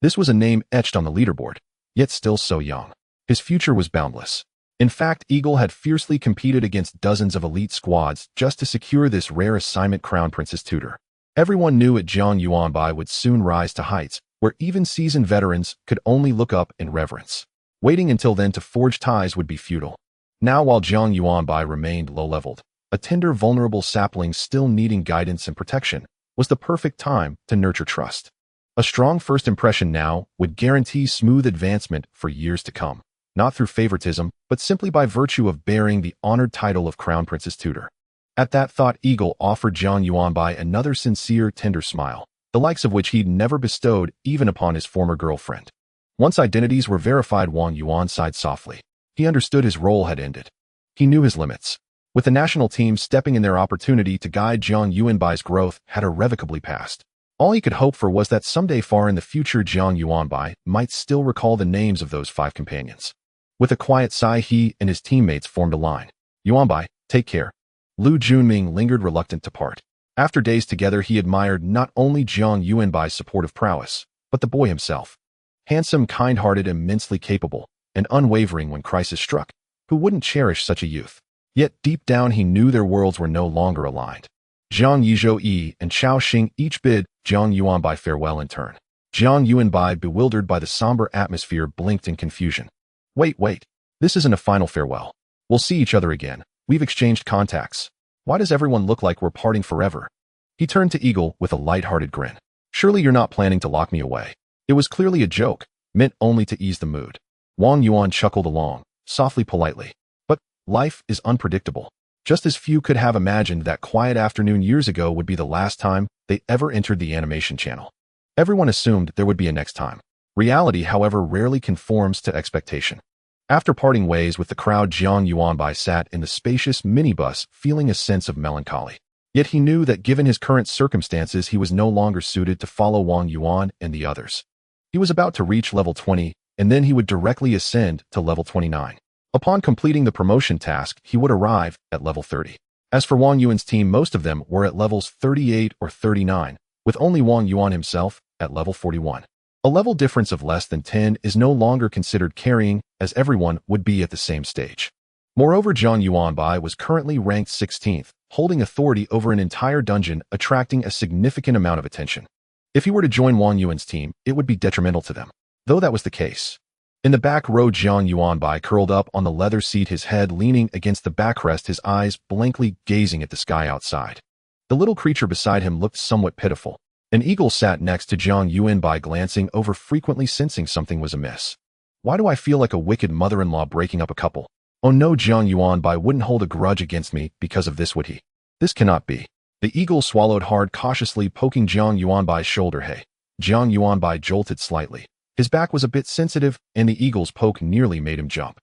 This was a name etched on the leaderboard, yet still so young. His future was boundless. In fact, Eagle had fiercely competed against dozens of elite squads just to secure this rare assignment, Crown Prince's tutor. Everyone knew it Jiang Yuanbai would soon rise to heights where even seasoned veterans could only look up in reverence. Waiting until then to forge ties would be futile. Now, while Jiang Yuanbai remained low-leveled, a tender, vulnerable sapling still needing guidance and protection, was the perfect time to nurture trust. A strong first impression now would guarantee smooth advancement for years to come, not through favoritism, but simply by virtue of bearing the honored title of Crown Prince's tutor. At that thought, Eagle offered Jiang Yuanbai another sincere, tender smile, the likes of which he'd never bestowed even upon his former girlfriend. Once identities were verified, Wang Yuan sighed softly. He understood his role had ended. He knew his limits. With the national team stepping in, their opportunity to guide Jiang Yuanbai's growth had irrevocably passed. All he could hope for was that someday far in the future, Jiang Yuanbai might still recall the names of those 5 companions. With a quiet sigh, he and his teammates formed a line. Yuanbai, take care. Lu Junming lingered, reluctant to part. After days together, he admired not only Jiang Yuanbai's supportive prowess, but the boy himself. Handsome, kind-hearted, immensely capable, and unwavering when crisis struck. Who wouldn't cherish such a youth? Yet deep down he knew their worlds were no longer aligned. Zhang Yizhou and Chao Xing each bid Jiang Yuanbai farewell in turn. Jiang Yuanbai, bewildered by the somber atmosphere, blinked in confusion. Wait. This isn't a final farewell. We'll see each other again. We've exchanged contacts. Why does everyone look like we're parting forever? He turned to Eagle with a light-hearted grin. Surely you're not planning to lock me away. It was clearly a joke, meant only to ease the mood. Wang Yuan chuckled along, softly, politely. But life is unpredictable. Just as few could have imagined that quiet afternoon years ago would be the last time they ever entered the animation channel. Everyone assumed there would be a next time. Reality, however, rarely conforms to expectation. After parting ways with the crowd, Jiang Yuanbai sat in the spacious minibus, feeling a sense of melancholy. Yet he knew that given his current circumstances, he was no longer suited to follow Wang Yuan and the others. He was about to reach level 20, and then he would directly ascend to level 29. Upon completing the promotion task, he would arrive at level 30. As for Wang Yuan's team, most of them were at levels 38 or 39, with only Wang Yuan himself at level 41. A level difference of less than 10 is no longer considered carrying, as everyone would be at the same stage. Moreover, Jiang Yuanbai was currently ranked 16th, holding authority over an entire dungeon, attracting a significant amount of attention. If he were to join Wang Yuan's team, it would be detrimental to them. Though that was the case. In the back row, Jiang Yuanbai curled up on the leather seat, his head leaning against the backrest, his eyes blankly gazing at the sky outside. The little creature beside him looked somewhat pitiful. An eagle sat next to Jiang Yuanbai, glancing over, frequently sensing something was amiss. Why do I feel like a wicked mother-in-law breaking up a couple? Oh no, Jiang Yuanbai wouldn't hold a grudge against me because of this, would he? This cannot be. The eagle swallowed hard, cautiously poking Jiang Yuanbai's shoulder. Hey. Jiang Yuanbai jolted slightly. His back was a bit sensitive, and the eagle's poke nearly made him jump.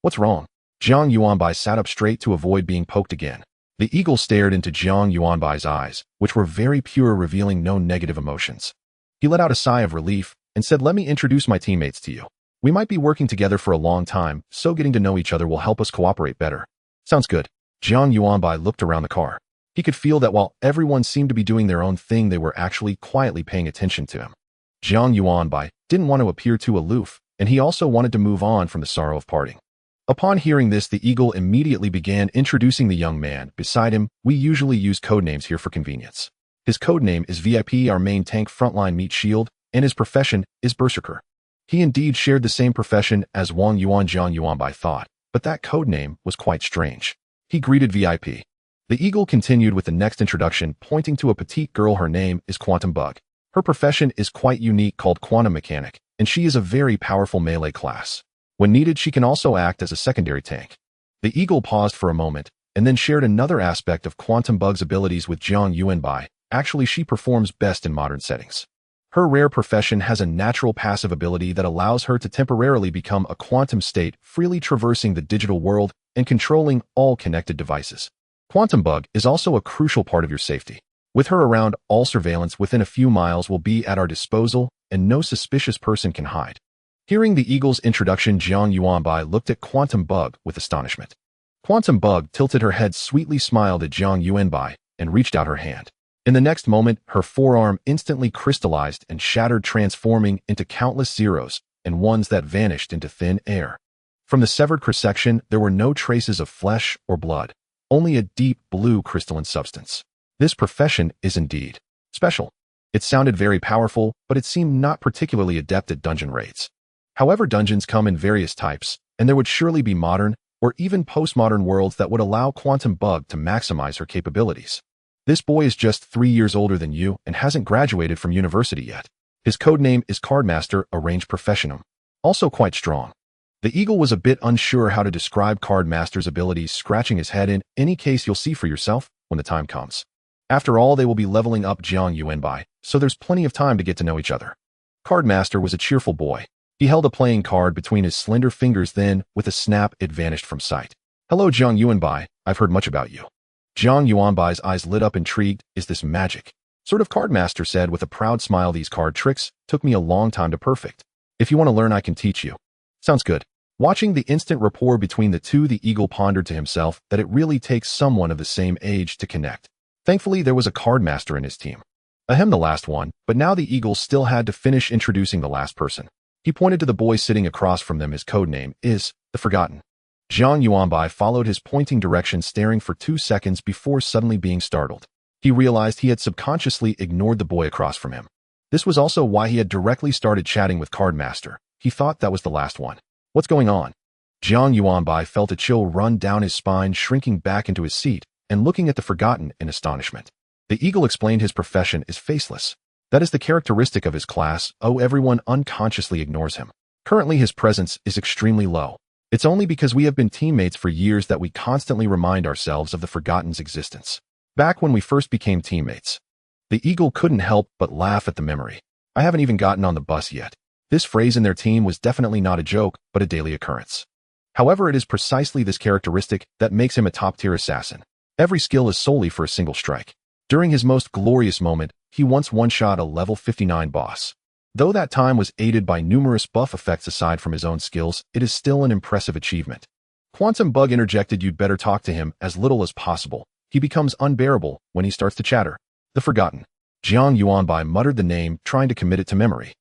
What's wrong? Jiang Yuanbai sat up straight to avoid being poked again. The eagle stared into Jiang Yuanbai's eyes, which were very pure, revealing no negative emotions. He let out a sigh of relief and said, "Let me introduce my teammates to you. We might be working together for a long time, so getting to know each other will help us cooperate better." Sounds good. Jiang Yuanbai looked around the car. He could feel that while everyone seemed to be doing their own thing, they were actually quietly paying attention to him. Jiang Yuanbai didn't want to appear too aloof, and he also wanted to move on from the sorrow of parting. Upon hearing this, the eagle immediately began introducing the young man beside him. We usually use codenames here for convenience. His codename is VIP, our main tank frontline meat shield, and his profession is Berserker. He indeed shared the same profession as Wang Yuan. Jiang Yuanbai thought, but that codename was quite strange. He greeted VIP. The eagle continued with the next introduction, pointing to a petite girl. Her name is Quantum Bug. Her profession is quite unique, called Quantum Mechanic, and she is a very powerful melee class. When needed, she can also act as a secondary tank. The eagle paused for a moment, and then shared another aspect of Quantum Bug's abilities with Jiang Yuanbai. Actually, she performs best in modern settings. Her rare profession has a natural passive ability that allows her to temporarily become a quantum state, freely traversing the digital world and controlling all connected devices. Quantum Bug is also a crucial part of your safety. With her around, all surveillance within a few miles will be at our disposal, and no suspicious person can hide. Hearing the eagle's introduction, Jiang Yuanbai looked at Quantum Bug with astonishment. Quantum Bug tilted her head, sweetly smiled at Jiang Yuanbai, and reached out her hand. In the next moment, her forearm instantly crystallized and shattered, transforming into countless zeros and ones that vanished into thin air. From the severed cross-section, there were no traces of flesh or blood, only a deep blue crystalline substance. This profession is indeed special. It sounded very powerful, but it seemed not particularly adept at dungeon raids. However, dungeons come in various types, and there would surely be modern or even postmodern worlds that would allow Quantum Bug to maximize her capabilities. This boy is just 3 years older than you and hasn't graduated from university yet. His codename is Cardmaster, a ranged professionum. Also quite strong. The eagle was a bit unsure how to describe Cardmaster's abilities, scratching his head. In any case, you'll see for yourself when the time comes. After all, they will be leveling up Jiang Yuanbai, so there's plenty of time to get to know each other. Cardmaster was a cheerful boy. He held a playing card between his slender fingers, then, with a snap, it vanished from sight. "Hello, Jiang Yuanbai. I've heard much about you." Jiang Yuanbai's eyes lit up, intrigued. "Is this magic?" Sort of, Cardmaster said with a proud smile. "These card tricks took me a long time to perfect. If you want to learn, I can teach you." Sounds good. Watching the instant rapport between the two, the eagle pondered to himself that it really takes someone of the same age to connect. Thankfully, there was a Cardmaster in his team. Ahem, the last one, but now the eagle still had to finish introducing the last person. He pointed to the boy sitting across from them. His codename is the Forgotten. Jiang Yuanbai followed his pointing direction, staring for 2 seconds before suddenly being startled. He realized he had subconsciously ignored the boy across from him. This was also why he had directly started chatting with Cardmaster. He thought that was the last one. What's going on? Jiang Yuanbai felt a chill run down his spine, shrinking back into his seat and looking at the Forgotten in astonishment. The eagle explained his profession is faceless. That is the characteristic of his class. Oh, everyone unconsciously ignores him. Currently, his presence is extremely low. It's only because we have been teammates for years that we constantly remind ourselves of the Forgotten's existence. Back when we first became teammates. The eagle couldn't help but laugh at the memory. I haven't even gotten on the bus yet. This phrase in their team was definitely not a joke, but a daily occurrence. However, it is precisely this characteristic that makes him a top-tier assassin. Every skill is solely for a single strike. During his most glorious moment, he once one-shot a level 59 boss. Though that time was aided by numerous buff effects aside from his own skills, it is still an impressive achievement. Quantum Bug interjected, "You'd better talk to him as little as possible. He becomes unbearable when he starts to chatter." The Forgotten. Jiang Yuanbai muttered the name, trying to commit it to memory.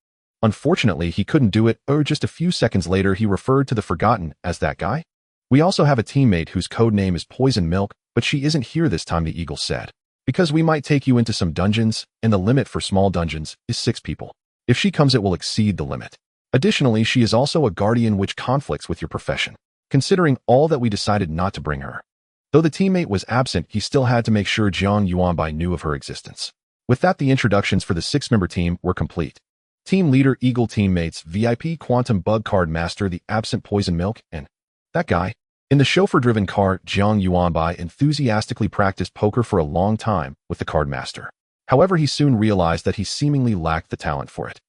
Unfortunately, he couldn't do it, or just a few seconds later he referred to the Forgotten as that guy. "We also have a teammate whose code name is Poison Milk, but she isn't here this time," the eagle said. "Because we might take you into some dungeons, and the limit for small dungeons is 6 people. If she comes, it will exceed the limit. Additionally, she is also a guardian, which conflicts with your profession. Considering all that, we decided not to bring her." Though the teammate was absent, he still had to make sure Jiang Yuanbai knew of her existence. With that, the introductions for the 6-member team were complete. Team leader Eagle, teammates VIP Quantum Bug, Card Master the absent Poison Milk, and that guy. In the chauffeur-driven car, Jiang Yuanbai enthusiastically practiced poker for a long time with the Card Master. However, he soon realized that he seemingly lacked the talent for it.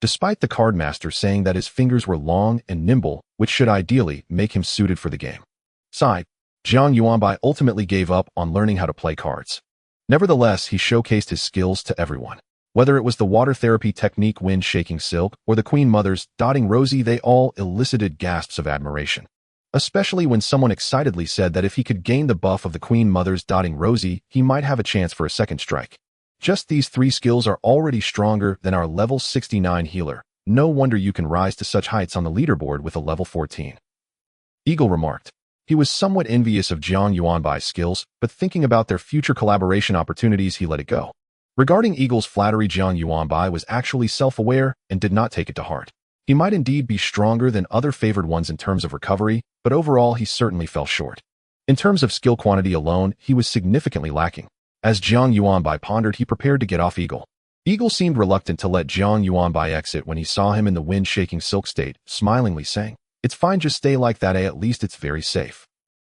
Despite the Card Master saying that his fingers were long and nimble, which should ideally make him suited for the game. Side, Jiang Yuanbai ultimately gave up on learning how to play cards. Nevertheless, he showcased his skills to everyone. Whether it was the water therapy technique, wind shaking silk, or the Queen Mother's dotting rosy, they all elicited gasps of admiration. Especially when someone excitedly said that if he could gain the buff of the Queen Mother's dotting rosy, he might have a chance for a second strike. Just these 3 skills are already stronger than our level 69 healer. No wonder you can rise to such heights on the leaderboard with a level 14. Eagle remarked. He was somewhat envious of Jiang Yuanbai's skills, but thinking about their future collaboration opportunities, he let it go. Regarding Eagle's flattery, Jiang Yuanbai was actually self-aware and did not take it to heart. He might indeed be stronger than other favored ones in terms of recovery, but overall he certainly fell short. In terms of skill quantity alone, he was significantly lacking. As Jiang Yuanbai pondered, he prepared to get off Eagle. Eagle seemed reluctant to let Jiang Yuanbai exit when he saw him in the wind-shaking silk state, smilingly saying, "It's fine, just stay like that, at least it's very safe."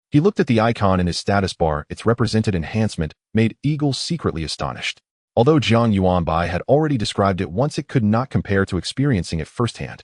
He looked at the icon in his status bar. Its represented enhancement made Eagle secretly astonished. Although Jiang Yuanbai had already described it once, it could not compare to experiencing it firsthand.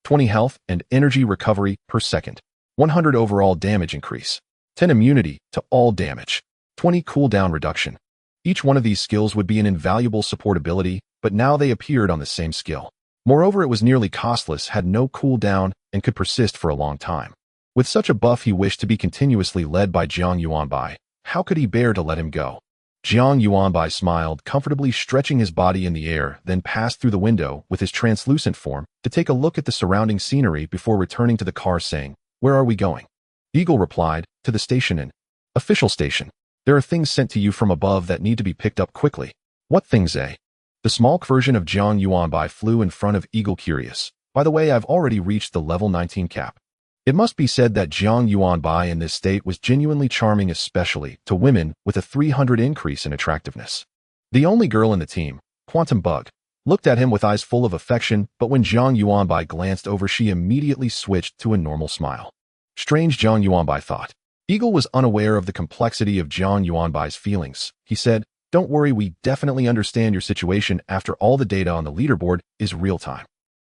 20 health and energy recovery per second, 100 overall damage increase, 10 immunity to all damage, 20 cooldown reduction. Each one of these skills would be an invaluable support ability, but now they appeared on the same skill. Moreover, it was nearly costless, had no cooldown, and could persist for a long time. With such a buff, he wished to be continuously led by Jiang Yuanbai. How could he bear to let him go? Jiang Yuanbai smiled, comfortably stretching his body in the air, then passed through the window with his translucent form to take a look at the surrounding scenery before returning to the car, saying, "Where are we going?" Eagle replied, "To the station and official station. There are things sent to you from above that need to be picked up quickly." "What things, eh?" The small version of Jiang Yuanbai flew in front of Eagle, curious. "By the way, I've already reached the level 19 cap." It must be said that Jiang Yuanbai in this state was genuinely charming, especially to women, with a 300 increase in attractiveness. The only girl in the team, Quantum Bug, looked at him with eyes full of affection, but when Jiang Yuanbai glanced over, she immediately switched to a normal smile. Strange, Jiang Yuanbai thought. Eagle was unaware of the complexity of Jiang Yuanbai's feelings. He said, "Don't worry, we definitely understand your situation. After all, the data on the leaderboard is real-time.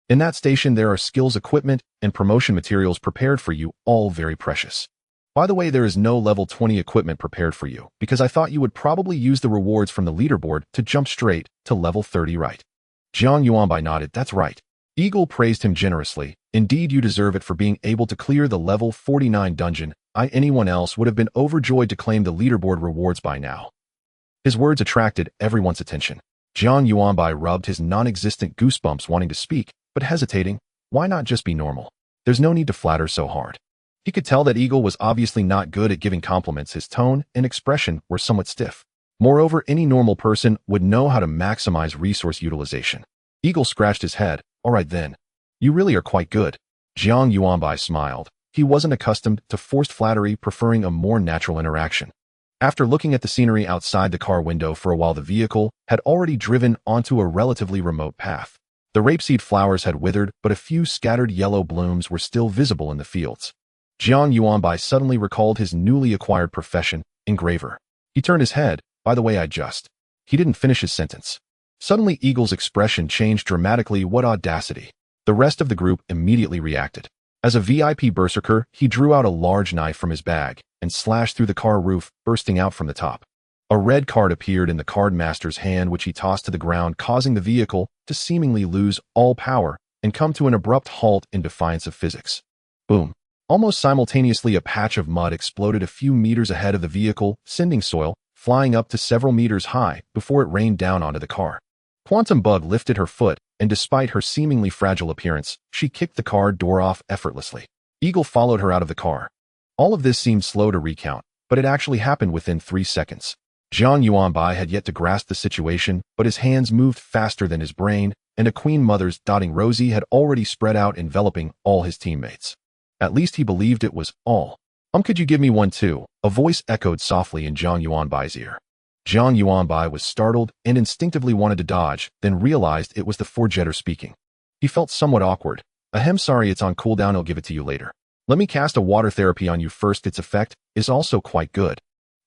In that station, there are skills, equipment, and promotion materials prepared for you, all very precious. By the way, there is no level 20 equipment prepared for you, because I thought you would probably use the rewards from the leaderboard to jump straight to level 30, right?" Jiang Yuanbai nodded. "That's right." Eagle praised him generously. "Indeed, you deserve it for being able to clear the level 49 dungeon. Anyone else would have been overjoyed to claim the leaderboard rewards by now." His words attracted everyone's attention. Jiang Yuanbai rubbed his non-existent goosebumps, wanting to speak, but hesitating. Why not just be normal? There's no need to flatter so hard. He could tell that Eagle was obviously not good at giving compliments. His tone and expression were somewhat stiff. Moreover, any normal person would know how to maximize resource utilization. Eagle scratched his head. "All right then. You really are quite good." Jiang Yuanbai smiled. He wasn't accustomed to forced flattery, preferring a more natural interaction. After looking at the scenery outside the car window for a while, the vehicle had already driven onto a relatively remote path. The rapeseed flowers had withered, but a few scattered yellow blooms were still visible in the fields. Jiang Yuanbai suddenly recalled his newly acquired profession, engraver. He turned his head. "By the way, He didn't finish his sentence. Suddenly, Eagle's expression changed dramatically. What audacity! The rest of the group immediately reacted. As a VIP berserker, he drew out a large knife from his bag and and slashed through the car roof, bursting out from the top. A red card appeared in the card master's hand, which he tossed to the ground, causing the vehicle to seemingly lose all power and come to an abrupt halt in defiance of physics. Boom. Almost simultaneously, a patch of mud exploded a few meters ahead of the vehicle, sending soil flying up to several meters high before it rained down onto the car. Quantum Bug lifted her foot, and despite her seemingly fragile appearance, she kicked the car door off effortlessly. Eagle followed her out of the car. All of this seemed slow to recount, but it actually happened within 3 seconds. Jiang Yuanbai had yet to grasp the situation, but his hands moved faster than his brain, and a Queen Mother's dotting rosy had already spread out, enveloping all his teammates. At least he believed it was all. Could you give me one too? A voice echoed softly in Jiang Yuanbai's ear. Jiang Yuanbai was startled and instinctively wanted to dodge, then realized it was the four-jetter speaking. He felt somewhat awkward. Sorry, it's on cooldown, I'll give it to you later. Let me cast a water therapy on you first. Its effect is also quite good.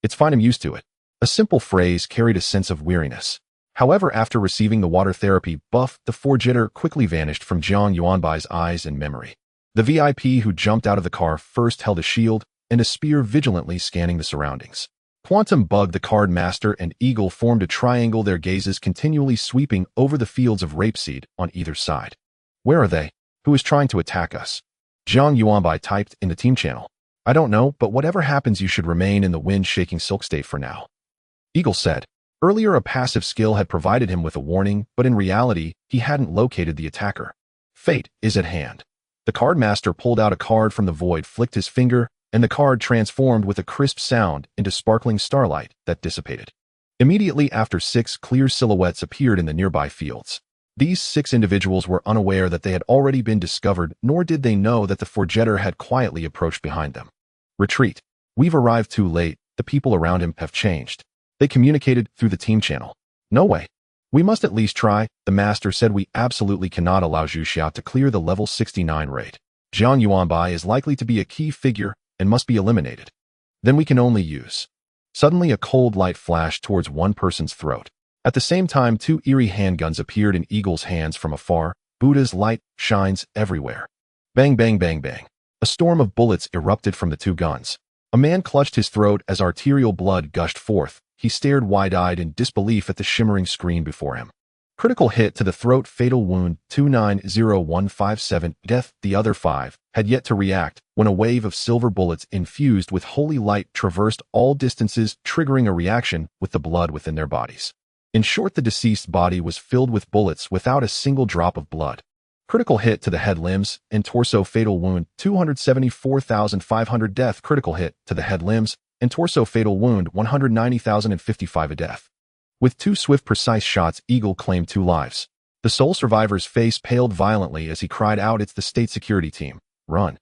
It's fine, I'm used to it. A simple phrase carried a sense of weariness. However, after receiving the water therapy buff, the four-jetter quickly vanished from Jiang Yuanbai's eyes and memory. The VIP who jumped out of the car first held a shield and a spear, vigilantly scanning the surroundings. Quantum Bug, the card master, and Eagle formed a triangle, their gazes continually sweeping over the fields of rapeseed on either side. Where are they? Who is trying to attack us? Jiang Yuanbai typed in the team channel. I don't know, but whatever happens, you should remain in the wind-shaking silk state for now. Eagle said. Earlier, a passive skill had provided him with a warning, but in reality, he hadn't located the attacker. Fate is at hand. The card master pulled out a card from the void, flicked his finger, and the card transformed with a crisp sound into sparkling starlight that dissipated. Immediately after, 6 clear silhouettes appeared in the nearby fields. These 6 individuals were unaware that they had already been discovered, nor did they know that the four-jetter had quietly approached behind them. Retreat. We've arrived too late. The people around him have changed. They communicated through the team channel. No way. We must at least try, the master said. We absolutely cannot allow Zhu Xiao to clear the level 69 raid. Jiang Yuanbai is likely to be a key figure and must be eliminated. Then we can only use. Suddenly, a cold light flashed towards one person's throat. At the same time, 2 eerie handguns appeared in Eagle's hands from afar. Buddha's light shines everywhere. Bang, bang, bang, bang. A storm of bullets erupted from the 2 guns. A man clutched his throat as arterial blood gushed forth. He stared wide-eyed in disbelief at the shimmering screen before him. Critical hit to the throat, fatal wound, 290157, death. The other 5 had yet to react when a wave of silver bullets infused with holy light traversed all distances, triggering a reaction with the blood within their bodies. In short, the deceased body was filled with bullets without a single drop of blood. Critical hit to the head, limbs, and torso, fatal wound, 274,500, death. Critical hit to the head, limbs, and torso, fatal wound, 190,055, a death. With 2 swift, precise shots, Eagle claimed 2 lives. The sole survivor's face paled violently as he cried out, "It's the state security team. Run."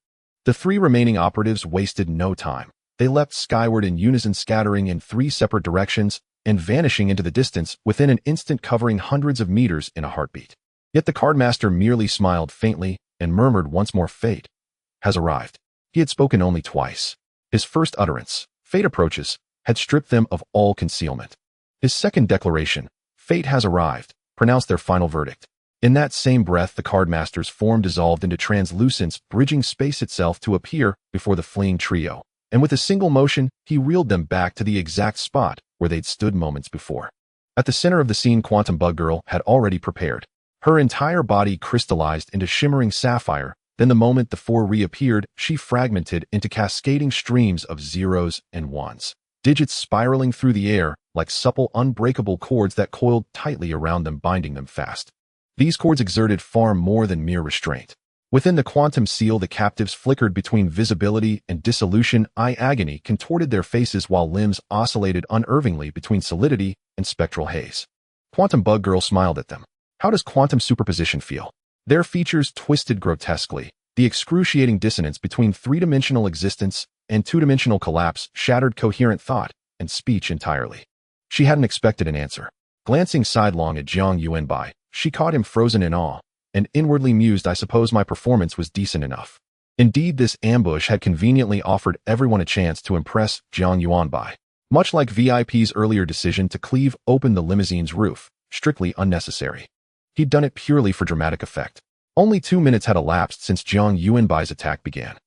The 3 remaining operatives wasted no time. They leapt skyward in unison, scattering in 3 separate directions and vanishing into the distance within an instant, covering hundreds of meters in a heartbeat. Yet the cardmaster merely smiled faintly and murmured once more, "Fate has arrived." He had spoken only twice. His first utterance, "Fate approaches," had stripped them of all concealment. His second declaration, "Fate has arrived," pronounced their final verdict. In that same breath, the cardmaster's form dissolved into translucence, bridging space itself to appear before the fleeing trio, and with a single motion, he reeled them back to the exact spot where they'd stood moments before. At the center of the scene, Quantum Bug Girl had already prepared. Her entire body crystallized into shimmering sapphire. Then the moment the 4 reappeared, she fragmented into cascading streams of zeros and ones, digits spiraling through the air like supple, unbreakable cords that coiled tightly around them, binding them fast. These cords exerted far more than mere restraint. Within the quantum seal, the captives flickered between visibility and dissolution. Eye agony contorted their faces while limbs oscillated unervingly between solidity and spectral haze. Quantum Bug Girl smiled at them. How does quantum superposition feel? Their features twisted grotesquely. The excruciating dissonance between 3-dimensional existence and 2-dimensional collapse shattered coherent thought and speech entirely. She hadn't expected an answer. Glancing sidelong at Jiang Yuanbai, she caught him frozen in awe, and inwardly mused, "I suppose my performance was decent enough." Indeed, this ambush had conveniently offered everyone a chance to impress Jiang Yuanbai. Much like VIP's earlier decision to cleave open the limousine's roof, strictly unnecessary. He'd done it purely for dramatic effect. Only 2 minutes had elapsed since Jiang Yuanbai's attack began.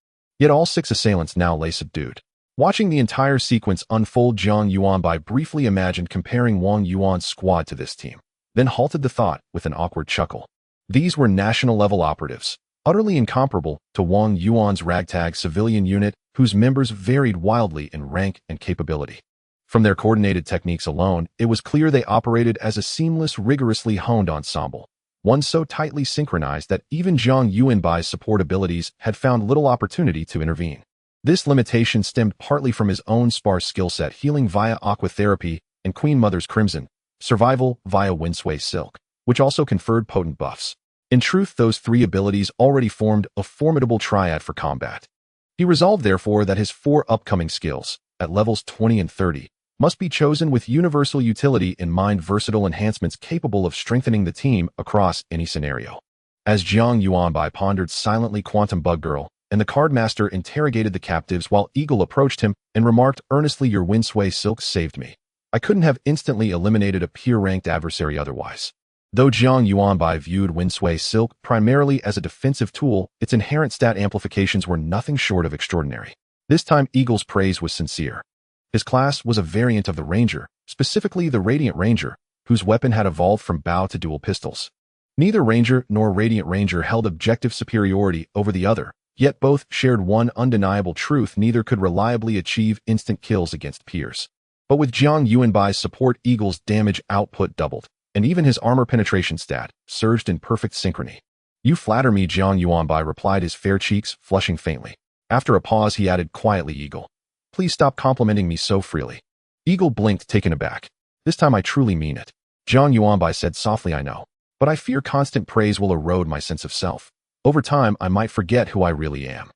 Yet all 6 assailants now lay subdued. Watching the entire sequence unfold, Jiang Yuanbai briefly imagined comparing Wang Yuan's squad to this team, then halted the thought with an awkward chuckle. These were national-level operatives, utterly incomparable to Wang Yuan's ragtag civilian unit, whose members varied wildly in rank and capability. From their coordinated techniques alone, it was clear they operated as a seamless, rigorously honed ensemble, one so tightly synchronized that even Jiang Yuanbai's support abilities had found little opportunity to intervene. This limitation stemmed partly from his own sparse skill set, healing via aquatherapy and Queen Mother's Crimson, survival via windsway silk, which also conferred potent buffs. In truth, those three abilities already formed a formidable triad for combat. He resolved, therefore, that his 4 upcoming skills, at levels 20 and 30, must be chosen with universal utility in mind, versatile enhancements capable of strengthening the team across any scenario. As Jiang Yuanbai pondered silently, Quantum Bug Girl and the Cardmaster interrogated the captives while Eagle approached him and remarked earnestly, "Your windsway silk saved me. I couldn't have instantly eliminated a peer-ranked adversary otherwise." Though Jiang Yuanbai viewed windsway silk primarily as a defensive tool, its inherent stat amplifications were nothing short of extraordinary. This time, Eagle's praise was sincere. His class was a variant of the Ranger, specifically the Radiant Ranger, whose weapon had evolved from bow to dual pistols. Neither Ranger nor Radiant Ranger held objective superiority over the other, yet both shared one undeniable truth: neither could reliably achieve instant kills against peers. But with Jiang Yuanbai's support, Eagle's damage output doubled, and even his armor penetration stat surged in perfect synchrony. "You flatter me," Jiang Yuanbai replied, his fair cheeks flushing faintly. After a pause, he added quietly, "Eagle, please stop complimenting me so freely." Eagle blinked, taken aback. "This time I truly mean it." Jiang Yuanbai said softly, "I know, but I fear constant praise will erode my sense of self. Over time, I might forget who I really am,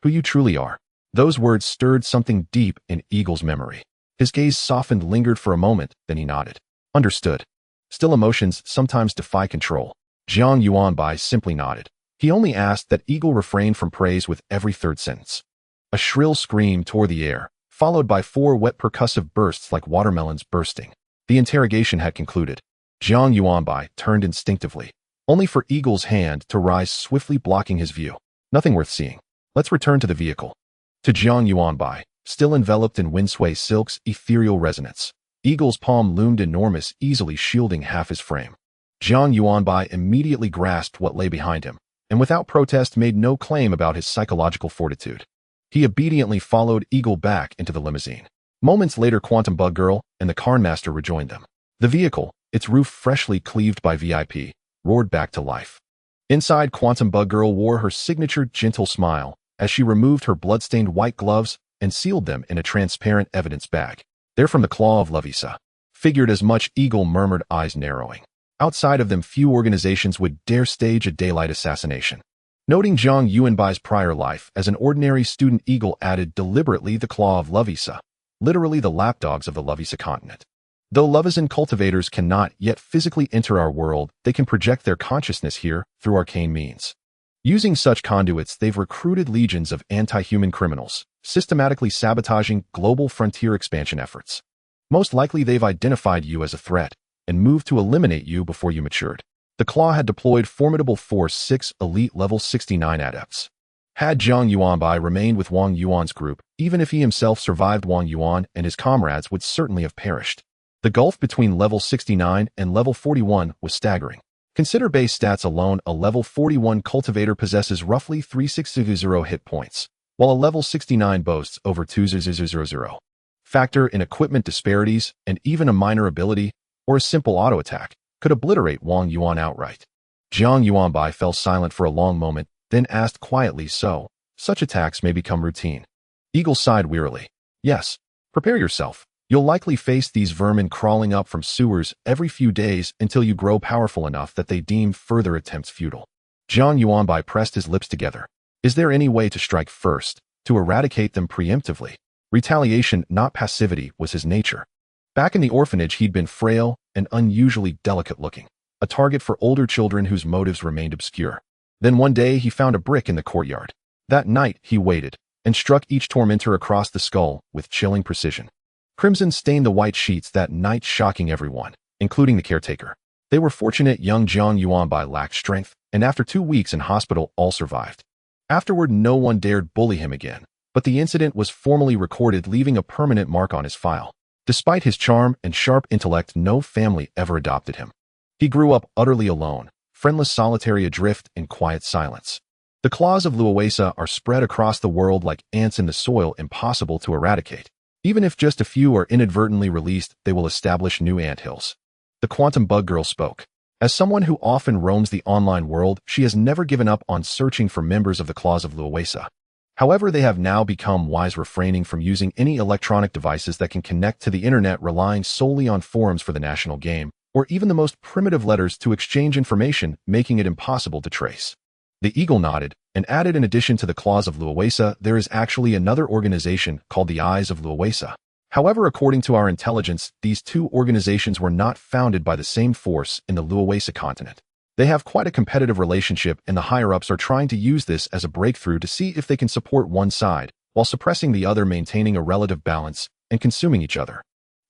who you truly are." Those words stirred something deep in Eagle's memory. His gaze softened, lingered for a moment, then he nodded. "Understood." Still, emotions sometimes defy control. Jiang Yuanbai simply nodded. He only asked that Eagle refrain from praise with every third sentence. A shrill scream tore the air, followed by 4 wet percussive bursts like watermelons bursting. The interrogation had concluded. Jiang Yuanbai turned instinctively, only for Eagle's hand to rise swiftly, blocking his view. "Nothing worth seeing. Let's return to the vehicle." To Jiang Yuanbai, still enveloped in windsway silk's ethereal resonance, Eagle's palm loomed enormous, easily shielding half his frame. Jiang Yuanbai immediately grasped what lay behind him, and without protest made no claim about his psychological fortitude. He obediently followed Eagle back into the limousine. Moments later, Quantum Bug Girl and the Cardmaster rejoined them. The vehicle, its roof freshly cleaved by VIP, roared back to life. Inside, Quantum Bug Girl wore her signature gentle smile as she removed her blood-stained white gloves and sealed them in a transparent evidence bag. "They're from the Claw of Lovisa." "Figured as much," Eagle murmured, eyes narrowing. Outside of them, few organizations would dare stage a daylight assassination. Noting Jiang Yuanbai's prior life as an ordinary student, Eagle added deliberately, "The Claw of Lovisa," literally the lapdogs of the Lovisa continent. Though Lovisan cultivators cannot yet physically enter our world, they can project their consciousness here through arcane means. Using such conduits, they've recruited legions of anti-human criminals, systematically sabotaging global frontier expansion efforts. Most likely they've identified you as a threat and moved to eliminate you before you matured. The Claw had deployed formidable force 6 elite level 69 adepts. Had Jiang Yuanbai remained with Wang Yuan's group, even if he himself survived, Wang Yuan and his comrades would certainly have perished. The gulf between level 69 and level 41 was staggering. Consider base stats alone. A level 41 cultivator possesses roughly 3600 hit points, while a level 69 boasts over 2000. Factor in equipment disparities, and even a minor ability, or a simple auto attack, could obliterate Wang Yuan outright. Jiang Yuanbai fell silent for a long moment, then asked quietly, "So, such attacks may become routine?" Eagle sighed wearily. "Yes. Prepare yourself. You'll likely face these vermin crawling up from sewers every few days until you grow powerful enough that they deem further attempts futile." Jiang Yuanbai pressed his lips together. Is there any way to strike first, to eradicate them preemptively? Retaliation, not passivity, was his nature. Back in the orphanage, he'd been frail and unusually delicate-looking, a target for older children whose motives remained obscure. Then one day, he found a brick in the courtyard. That night, he waited and struck each tormentor across the skull with chilling precision. Crimson stained the white sheets that night, shocking everyone, including the caretaker. They were fortunate young Jiang Yuanbai lacked strength, and after 2 weeks in hospital, all survived. Afterward, no one dared bully him again, but the incident was formally recorded, leaving a permanent mark on his file. Despite his charm and sharp intellect, no family ever adopted him. He grew up utterly alone, friendless, solitary, adrift in quiet silence. The claws of Luoesa are spread across the world like ants in the soil, impossible to eradicate. Even if just a few are inadvertently released, they will establish new anthills. The quantum bug girl spoke. As someone who often roams the online world, she has never given up on searching for members of the claws of Luoesa. However, they have now become wise, refraining from using any electronic devices that can connect to the internet, relying solely on forums for the national game, or even the most primitive letters to exchange information, making it impossible to trace. The eagle nodded and added, in addition to the claws of Luoesa, there is actually another organization called the Eyes of Luoesa. However, according to our intelligence, these two organizations were not founded by the same force in the Luoesa continent. They have quite a competitive relationship, and the higher-ups are trying to use this as a breakthrough to see if they can support one side, while suppressing the other, maintaining a relative balance and consuming each other.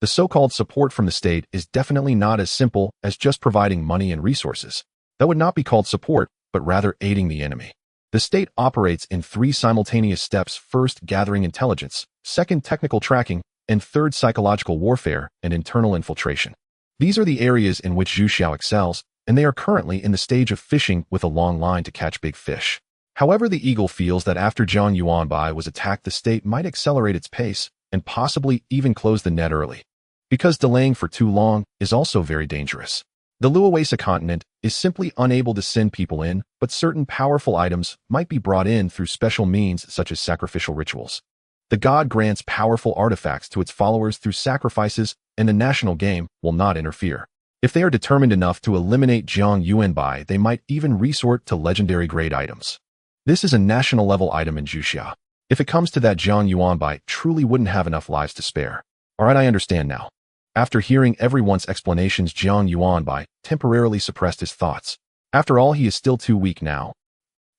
The so-called support from the state is definitely not as simple as just providing money and resources. That would not be called support, but rather aiding the enemy. The state operates in 3 simultaneous steps: first, gathering intelligence; second, technical tracking; and third, psychological warfare and internal infiltration. These are the areas in which Zhu Xiao excels, and they are currently in the stage of fishing with a long line to catch big fish. However, the eagle feels that after Jiang Yuanbai was attacked, the state might accelerate its pace and possibly even close the net early. Because delaying for too long is also very dangerous. The Luoesa continent is simply unable to send people in, but certain powerful items might be brought in through special means such as sacrificial rituals. The god grants powerful artifacts to its followers through sacrifices, and the national game will not interfere. If they are determined enough to eliminate Jiang Yuanbai, they might even resort to legendary grade items. This is a national level item in Zhuxia. If it comes to that, Jiang Yuanbai truly wouldn't have enough lives to spare. Alright, I understand now. After hearing everyone's explanations, Jiang Yuanbai temporarily suppressed his thoughts. After all, he is still too weak now.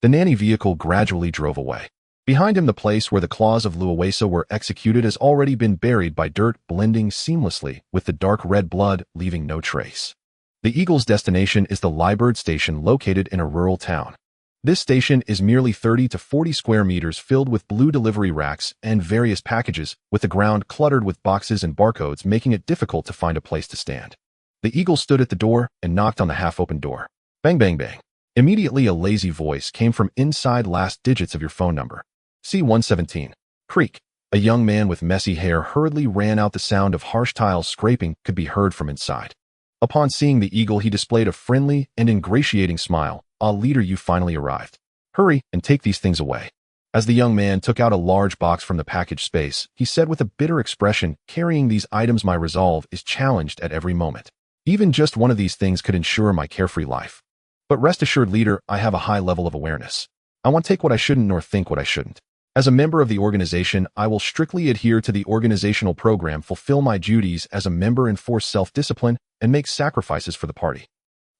The nanny vehicle gradually drove away. Behind him, the place where the claws of Luoesa were executed has already been buried by dirt, blending seamlessly with the dark red blood, leaving no trace. The eagle's destination is the Liebird station, located in a rural town. This station is merely 30 to 40 square meters, filled with blue delivery racks and various packages, with the ground cluttered with boxes and barcodes, making it difficult to find a place to stand. The eagle stood at the door and knocked on the half-open door. Bang, bang, bang. Immediately, a lazy voice came from inside. Last digits of your phone number. C117. Creak. A young man with messy hair hurriedly ran out. The sound of harsh tiles scraping could be heard from inside. Upon seeing the eagle, he displayed a friendly and ingratiating smile. "Ah, leader, you finally arrived. Hurry and take these things away." As the young man took out a large box from the package space, he said with a bitter expression, "Carrying these items, my resolve is challenged at every moment. Even just one of these things could ensure my carefree life. But rest assured, leader, I have a high level of awareness. I won't take what I shouldn't nor think what I shouldn't. As a member of the organization, I will strictly adhere to the organizational program, fulfill my duties as a member, enforce self-discipline, and make sacrifices for the party."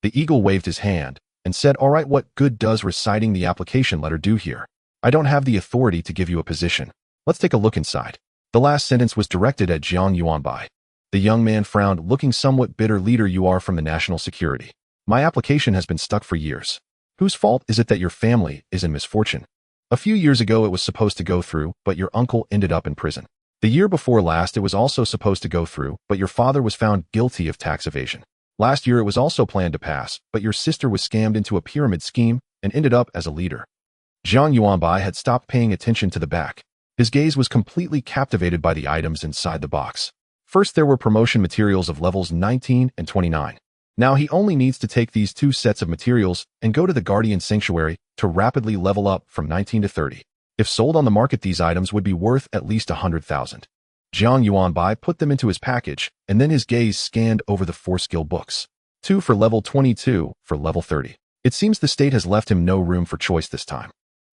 The eagle waved his hand and said, "All right, what good does reciting the application letter do here? I don't have the authority to give you a position. Let's take a look inside." The last sentence was directed at Jiang Yuanbai. The young man frowned, looking somewhat bitter. "Leader, you are from the national security. My application has been stuck for years. Whose fault is it that your family is in misfortune? A few years ago it was supposed to go through, but your uncle ended up in prison. The year before last it was also supposed to go through, but your father was found guilty of tax evasion. Last year it was also planned to pass, but your sister was scammed into a pyramid scheme and ended up as a leader." Jiang Yuanbai had stopped paying attention to the back. His gaze was completely captivated by the items inside the box. First, there were promotion materials of levels 19 and 29. Now he only needs to take these 2 sets of materials and go to the Guardian Sanctuary to rapidly level up from 19 to 30. If sold on the market, these items would be worth at least 100,000. Jiang Yuanbai put them into his package, and then his gaze scanned over the 4 skill books. 2 for level 22, for level 30. It seems the state has left him no room for choice this time.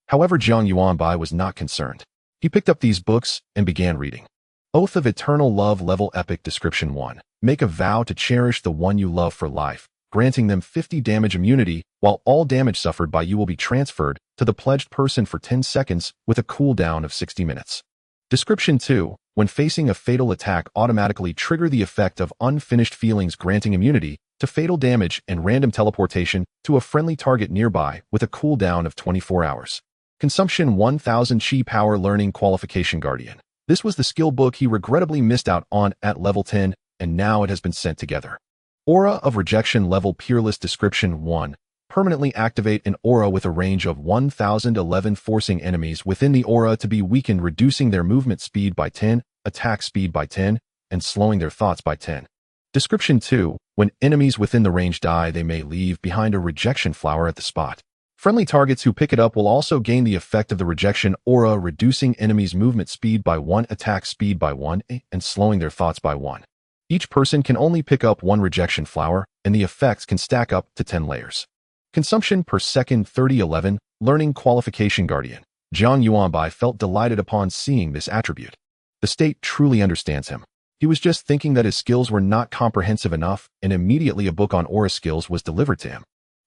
However, Jiang Yuanbai was not concerned. He picked up these books and began reading. Oath of Eternal Love, Level Epic. Description 1. Make a vow to cherish the one you love for life, granting them 50 damage immunity, while all damage suffered by you will be transferred to the pledged person for 10 seconds with a cooldown of 60 minutes. Description 2. When facing a fatal attack, automatically trigger the effect of unfinished feelings, granting immunity to fatal damage and random teleportation to a friendly target nearby with a cooldown of 24 hours. Consumption 1000 Chi Power Learning Qualification Guardian. This was the skill book he regrettably missed out on at level 10, and now it has been sent together. Aura of Rejection Level Peerless Description 1. Permanently activate an aura with a range of 1011, forcing enemies within the aura to be weakened, reducing their movement speed by 10, attack speed by 10, and slowing their thoughts by 10. Description 2. When enemies within the range die, they may leave behind a rejection flower at the spot. Friendly targets who pick it up will also gain the effect of the rejection aura, reducing enemies' movement speed by 1, attack speed by 1, and slowing their thoughts by 1. Each person can only pick up 1 rejection flower, and the effects can stack up to 10 layers. Consumption per second 3011, Learning Qualification Guardian. Jiang Yuanbai felt delighted upon seeing this attribute. The state truly understands him. He was just thinking that his skills were not comprehensive enough, and immediately a book on aura skills was delivered to him.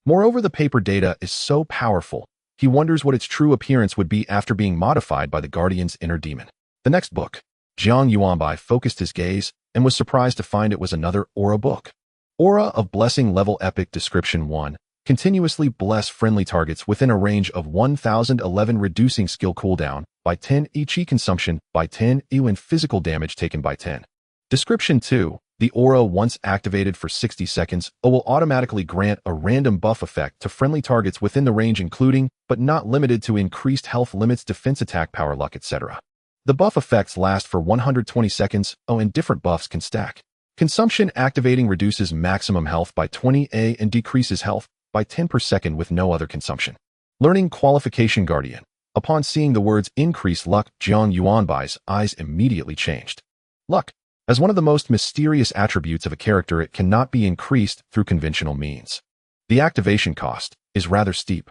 Moreover, the paper data is so powerful, he wonders what its true appearance would be after being modified by the Guardian's inner demon. The next book. Jiang Yuanbai focused his gaze and was surprised to find it was another aura book. Aura of Blessing Level Epic Description 1. Continuously bless friendly targets within a range of 1011, reducing skill cooldown by 10, Chi consumption by 10, and physical damage taken by 10. Description 2. The aura, once activated for 60 seconds, will automatically grant a random buff effect to friendly targets within the range, including, but not limited to, increased health limits, defense, attack, power, luck, etc. The buff effects last for 120 seconds, and different buffs can stack. Consumption activating reduces maximum health by 20 and decreases health by 10 per second with no other consumption. Learning Qualification Guardian. Upon seeing the words increase luck, Jiang Yuanbai's eyes immediately changed. Luck. As one of the most mysterious attributes of a character, it cannot be increased through conventional means. The activation cost is rather steep.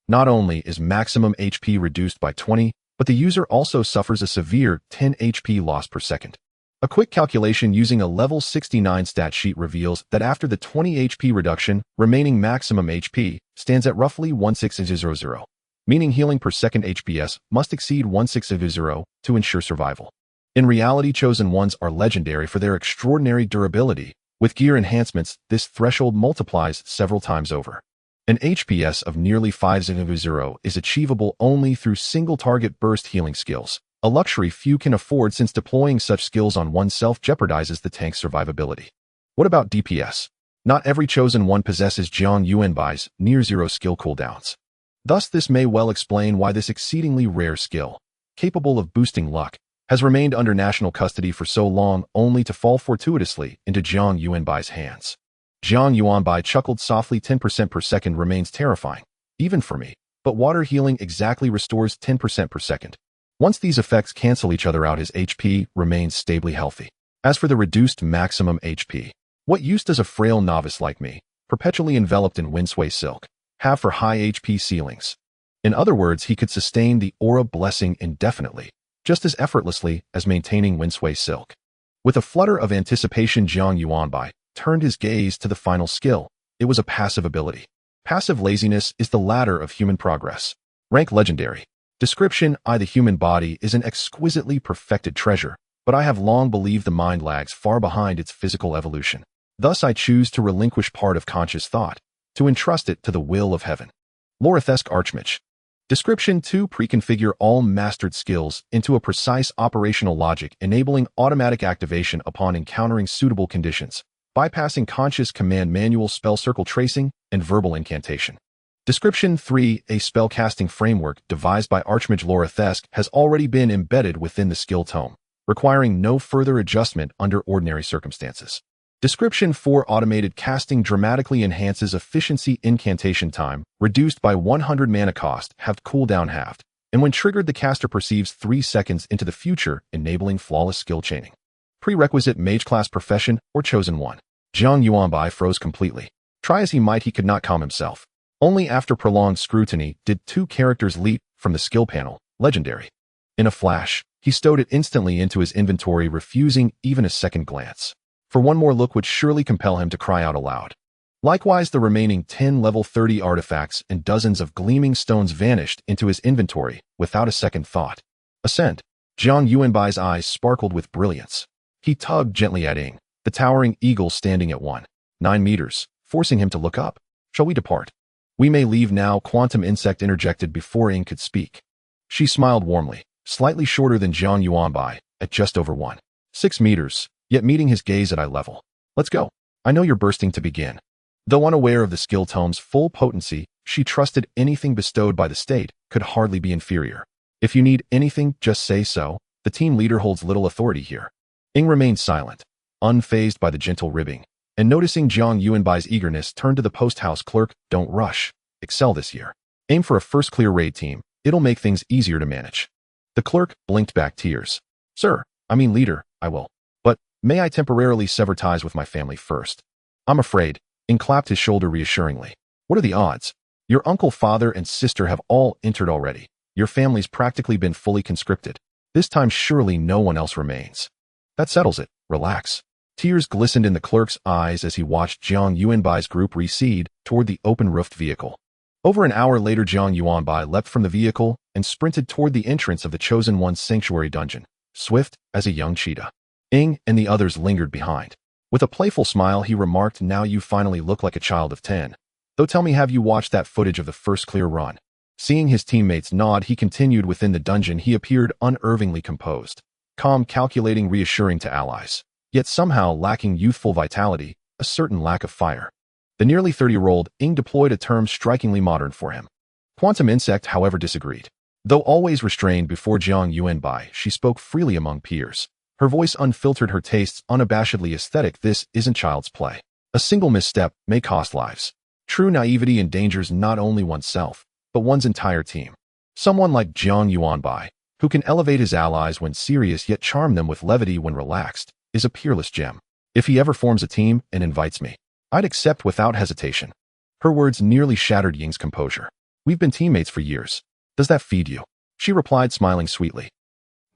Not only is maximum HP reduced by 20, but the user also suffers a severe 10 HP loss per second. A quick calculation using a level 69 stat sheet reveals that after the 20 HP reduction, remaining maximum HP stands at roughly 1600, meaning healing per second HPS must exceed 1600 to ensure survival. In reality, chosen ones are legendary for their extraordinary durability. With gear enhancements, this threshold multiplies several times over. An HPS of nearly 500 is achievable only through single target burst healing skills, a luxury few can afford since deploying such skills on oneself jeopardizes the tank's survivability. What about DPS? Not every chosen one possesses Jiang Yuanbai's near-zero skill cooldowns. Thus, this may well explain why this exceedingly rare skill, capable of boosting luck, has remained under national custody for so long, only to fall fortuitously into Jiang Yuanbai's hands. Jiang Yuanbai chuckled softly. 10% per second remains terrifying, even for me, but water healing exactly restores 10% per second. Once these effects cancel each other out, his HP remains stably healthy. As for the reduced maximum HP, what use does a frail novice like me, perpetually enveloped in windsway silk, have for high HP ceilings? In other words, he could sustain the aura blessing indefinitely, just as effortlessly as maintaining windsway silk. With a flutter of anticipation, Jiang Yuanbai turned his gaze to the final skill. It was a passive ability. Passive laziness is the ladder of human progress. Rank legendary. Description: the human body is an exquisitely perfected treasure, but I have long believed the mind lags far behind its physical evolution. Thus I choose to relinquish part of conscious thought, to entrust it to the will of heaven. Lorethesque Archmage. Description: to preconfigure all mastered skills into a precise operational logic, enabling automatic activation upon encountering suitable conditions, bypassing conscious command manual spell circle tracing and verbal incantation. Description: 3. A spellcasting framework devised by Archmage Lorethesque has already been embedded within the skill tome, requiring no further adjustment under ordinary circumstances. Description: 4. Automated casting dramatically enhances efficiency. Incantation time, reduced by 100 mana cost, have cooldown halved, and when triggered the caster perceives 3 seconds into the future, enabling flawless skill chaining. Prerequisite: mage class profession or chosen one. Jiang Yuanbai froze completely. Try as he might, he could not calm himself. Only after prolonged scrutiny did 2 characters leap from the skill panel, legendary. In a flash, he stowed it instantly into his inventory, refusing even a second glance. For one more look would surely compel him to cry out aloud. Likewise, the remaining 10 level 30 artifacts and dozens of gleaming stones vanished into his inventory without a second thought. Ascend. Jiang Yuanbai's eyes sparkled with brilliance. He tugged gently at Ing, the towering eagle standing at 1.9 meters, forcing him to look up. Shall we depart? We may leave now, Quantum Insect interjected before Ing could speak. She smiled warmly, slightly shorter than Jiang Yuanbai, at just over 1.6 meters, yet meeting his gaze at eye level. Let's go. I know you're bursting to begin. Though unaware of the skill tome's full potency, she trusted anything bestowed by the state could hardly be inferior. If you need anything, just say so. The team leader holds little authority here. Ing remained silent, unfazed by the gentle ribbing, and noticing Jiang Yuanbai's eagerness, turned to the post-house clerk. Don't rush. Excel this year. Aim for a first clear raid team. It'll make things easier to manage. The clerk blinked back tears. Sir, I mean leader, I will. But may I temporarily sever ties with my family first? I'm afraid. Ing clapped his shoulder reassuringly. What are the odds? Your uncle, father, and sister have all entered already. Your family's practically been fully conscripted. This time surely no one else remains. That settles it. Relax. Tears glistened in the clerk's eyes as he watched Jiang Yuanbai's group recede toward the open-roofed vehicle. Over an hour later, Jiang Yuanbai leapt from the vehicle and sprinted toward the entrance of the Chosen One's sanctuary dungeon, swift as a young cheetah. Ing and the others lingered behind. With a playful smile, he remarked, now you finally look like a child of 10. Though tell me, have you watched that footage of the first clear run? Seeing his teammates nod, he continued. Within the dungeon, he appeared unervingly composed, calm, calculating, reassuring to allies, yet somehow lacking youthful vitality, a certain lack of fire. The nearly 30-year-old Ing deployed a term strikingly modern for him. Quantum Insect, however, disagreed. Though always restrained before Jiang Yuanbai, she spoke freely among peers. Her voice unfiltered, her tastes unabashedly aesthetic. This isn't child's play. A single misstep may cost lives. True naivety endangers not only oneself, but one's entire team. Someone like Jiang Yuanbai, who can elevate his allies when serious yet charm them with levity when relaxed, is a peerless gem. If he ever forms a team and invites me, I'd accept without hesitation. Her words nearly shattered Ying's composure. We've been teammates for years. Does that feed you? She replied, smiling sweetly.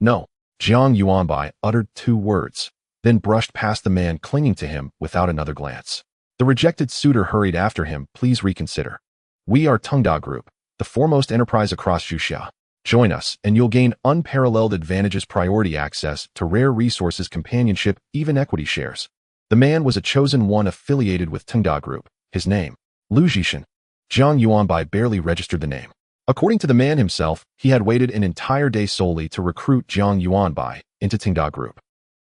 No. Jiang Yuanbai uttered 2 words, then brushed past the man clinging to him without another glance. The rejected suitor hurried after him. Please reconsider. We are Tengda Group, the foremost enterprise across Xuxia. Join us, and you'll gain unparalleled advantages, priority access to rare resources, companionship, even equity shares. The man was a chosen one affiliated with Tengda Group. His name, Lu Zhishan. Jiang Yuanbai barely registered the name. According to the man himself, he had waited an entire day solely to recruit Jiang Yuanbai into Tengda Group.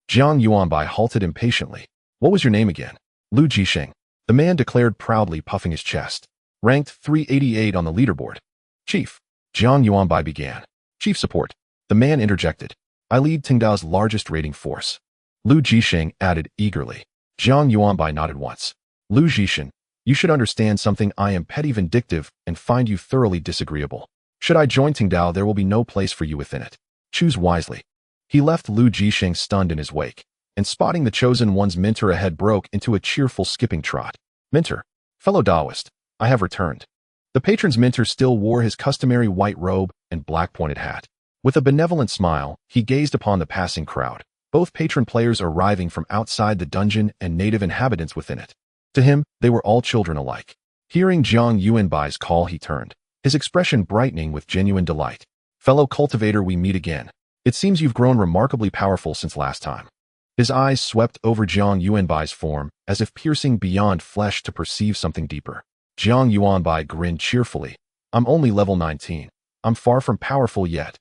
Jiang Yuanbai halted impatiently. What was your name again? Lu Zhishan. The man declared proudly, puffing his chest. Ranked 388 on the leaderboard. Chief. Jiang Yuanbai began. Chief support. The man interjected. I lead Tengda's largest raiding force. Lu Zhishan added eagerly. Jiang Yuanbai nodded once. Lu Zhishan, you should understand something. I am petty, vindictive, and find you thoroughly disagreeable. Should I join Tengda, there will be no place for you within it. Choose wisely. He left Lu Zhishan stunned in his wake, and spotting the Chosen One's mentor ahead, broke into a cheerful skipping trot. Mentor, fellow Taoist, I have returned. The patron's mentor still wore his customary white robe and black pointed hat. With a benevolent smile, he gazed upon the passing crowd, both patron players arriving from outside the dungeon and native inhabitants within it. To him, they were all children alike. Hearing Jiang Yuanbai's call, he turned, his expression brightening with genuine delight. Fellow cultivator, we meet again. It seems you've grown remarkably powerful since last time. His eyes swept over Jiang Yuanbai's form, as if piercing beyond flesh to perceive something deeper. Jiang Yuanbai grinned cheerfully. I'm only level 19. I'm far from powerful yet.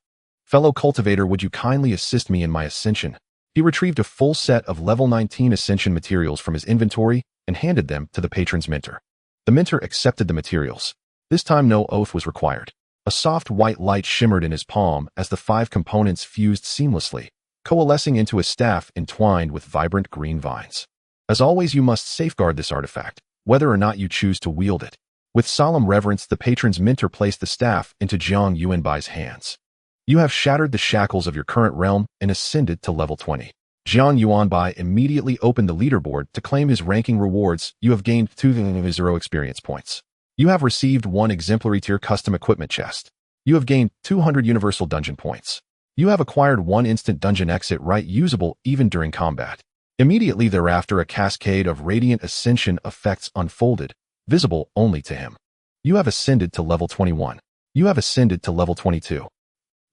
Fellow cultivator, would you kindly assist me in my ascension? He retrieved a full set of level 19 ascension materials from his inventory and handed them to the patron's mentor. The mentor accepted the materials. This time no oath was required. A soft white light shimmered in his palm as the 5 components fused seamlessly, coalescing into a staff entwined with vibrant green vines. As always, you must safeguard this artifact, whether or not you choose to wield it. With solemn reverence, the patron's mentor placed the staff into Jiang Yuanbai's hands. You have shattered the shackles of your current realm and ascended to level 20. Jiang Yuanbai immediately opened the leaderboard to claim his ranking rewards. You have gained 2 experience points. You have received 1 exemplary tier custom equipment chest. You have gained 200 universal dungeon points. You have acquired 1 instant dungeon exit right usable even during combat. Immediately thereafter, a cascade of radiant ascension effects unfolded, visible only to him. You have ascended to level 21. You have ascended to level 22.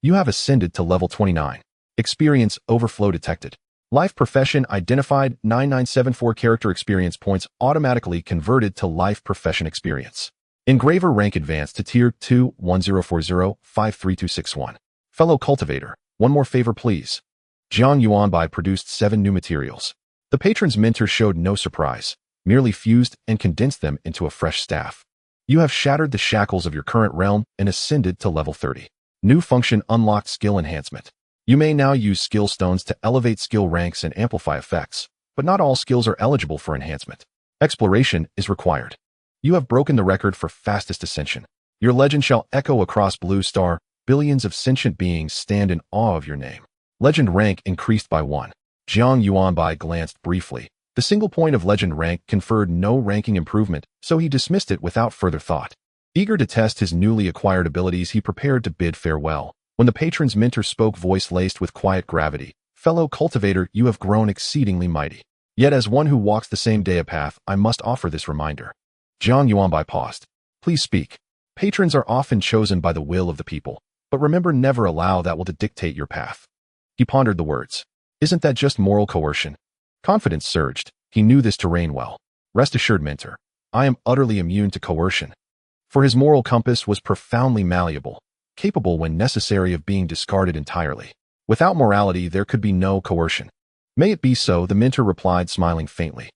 You have ascended to level 29. Experience overflow detected. Life profession identified. 9974 character experience points automatically converted to life profession experience. Engraver rank advanced to tier 2 1040 53261. Fellow cultivator, one more favor please. Jiang Yuanbai produced 7 new materials. The patron's mentor showed no surprise, merely fused and condensed them into a fresh staff. You have shattered the shackles of your current realm and ascended to level 30. New function unlocked skill enhancement. You may now use skill stones to elevate skill ranks and amplify effects, but not all skills are eligible for enhancement. Exploration is required. You have broken the record for fastest ascension. Your legend shall echo across Blue Star. Billions of sentient beings stand in awe of your name. Legend rank increased by 1. Jiang Yuanbai glanced briefly. The single point of legend rank conferred no ranking improvement, so he dismissed it without further thought. Eager to test his newly acquired abilities, he prepared to bid farewell. When the patron's mentor spoke, voice laced with quiet gravity, "Fellow cultivator, you have grown exceedingly mighty. Yet as one who walks the same Dea path, I must offer this reminder." Jiang Yuanbai paused. "Please speak. Patrons are often chosen by the will of the people, but remember, never allow that will to dictate your path." He pondered the words. Isn't that just moral coercion? Confidence surged. He knew this terrain well. Rest assured, mentor, I am utterly immune to coercion. For his moral compass was profoundly malleable, capable when necessary of being discarded entirely. Without morality, there could be no coercion. May it be so, the mentor replied, smiling faintly.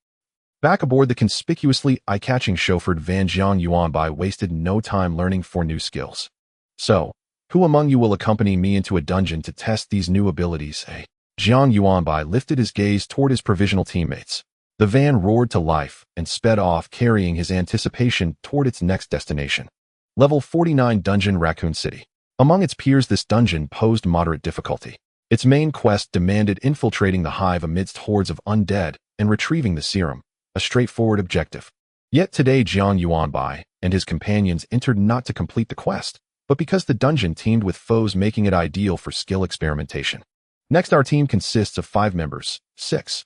Back aboard the conspicuously eye-catching chauffeured van, Jiang Yuanbai wasted no time learning 4 new skills. So, who among you will accompany me into a dungeon to test these new abilities, eh? Jiang Yuanbai lifted his gaze toward his provisional teammates. The van roared to life and sped off, carrying his anticipation toward its next destination. Level 49 Dungeon, Raccoon City. Among its peers, this dungeon posed moderate difficulty. Its main quest demanded infiltrating the hive amidst hordes of undead and retrieving the serum, a straightforward objective. Yet today Jiang Yuanbai and his companions entered not to complete the quest, but because the dungeon teemed with foes, making it ideal for skill experimentation. Next, our team consists of 5 members. 6.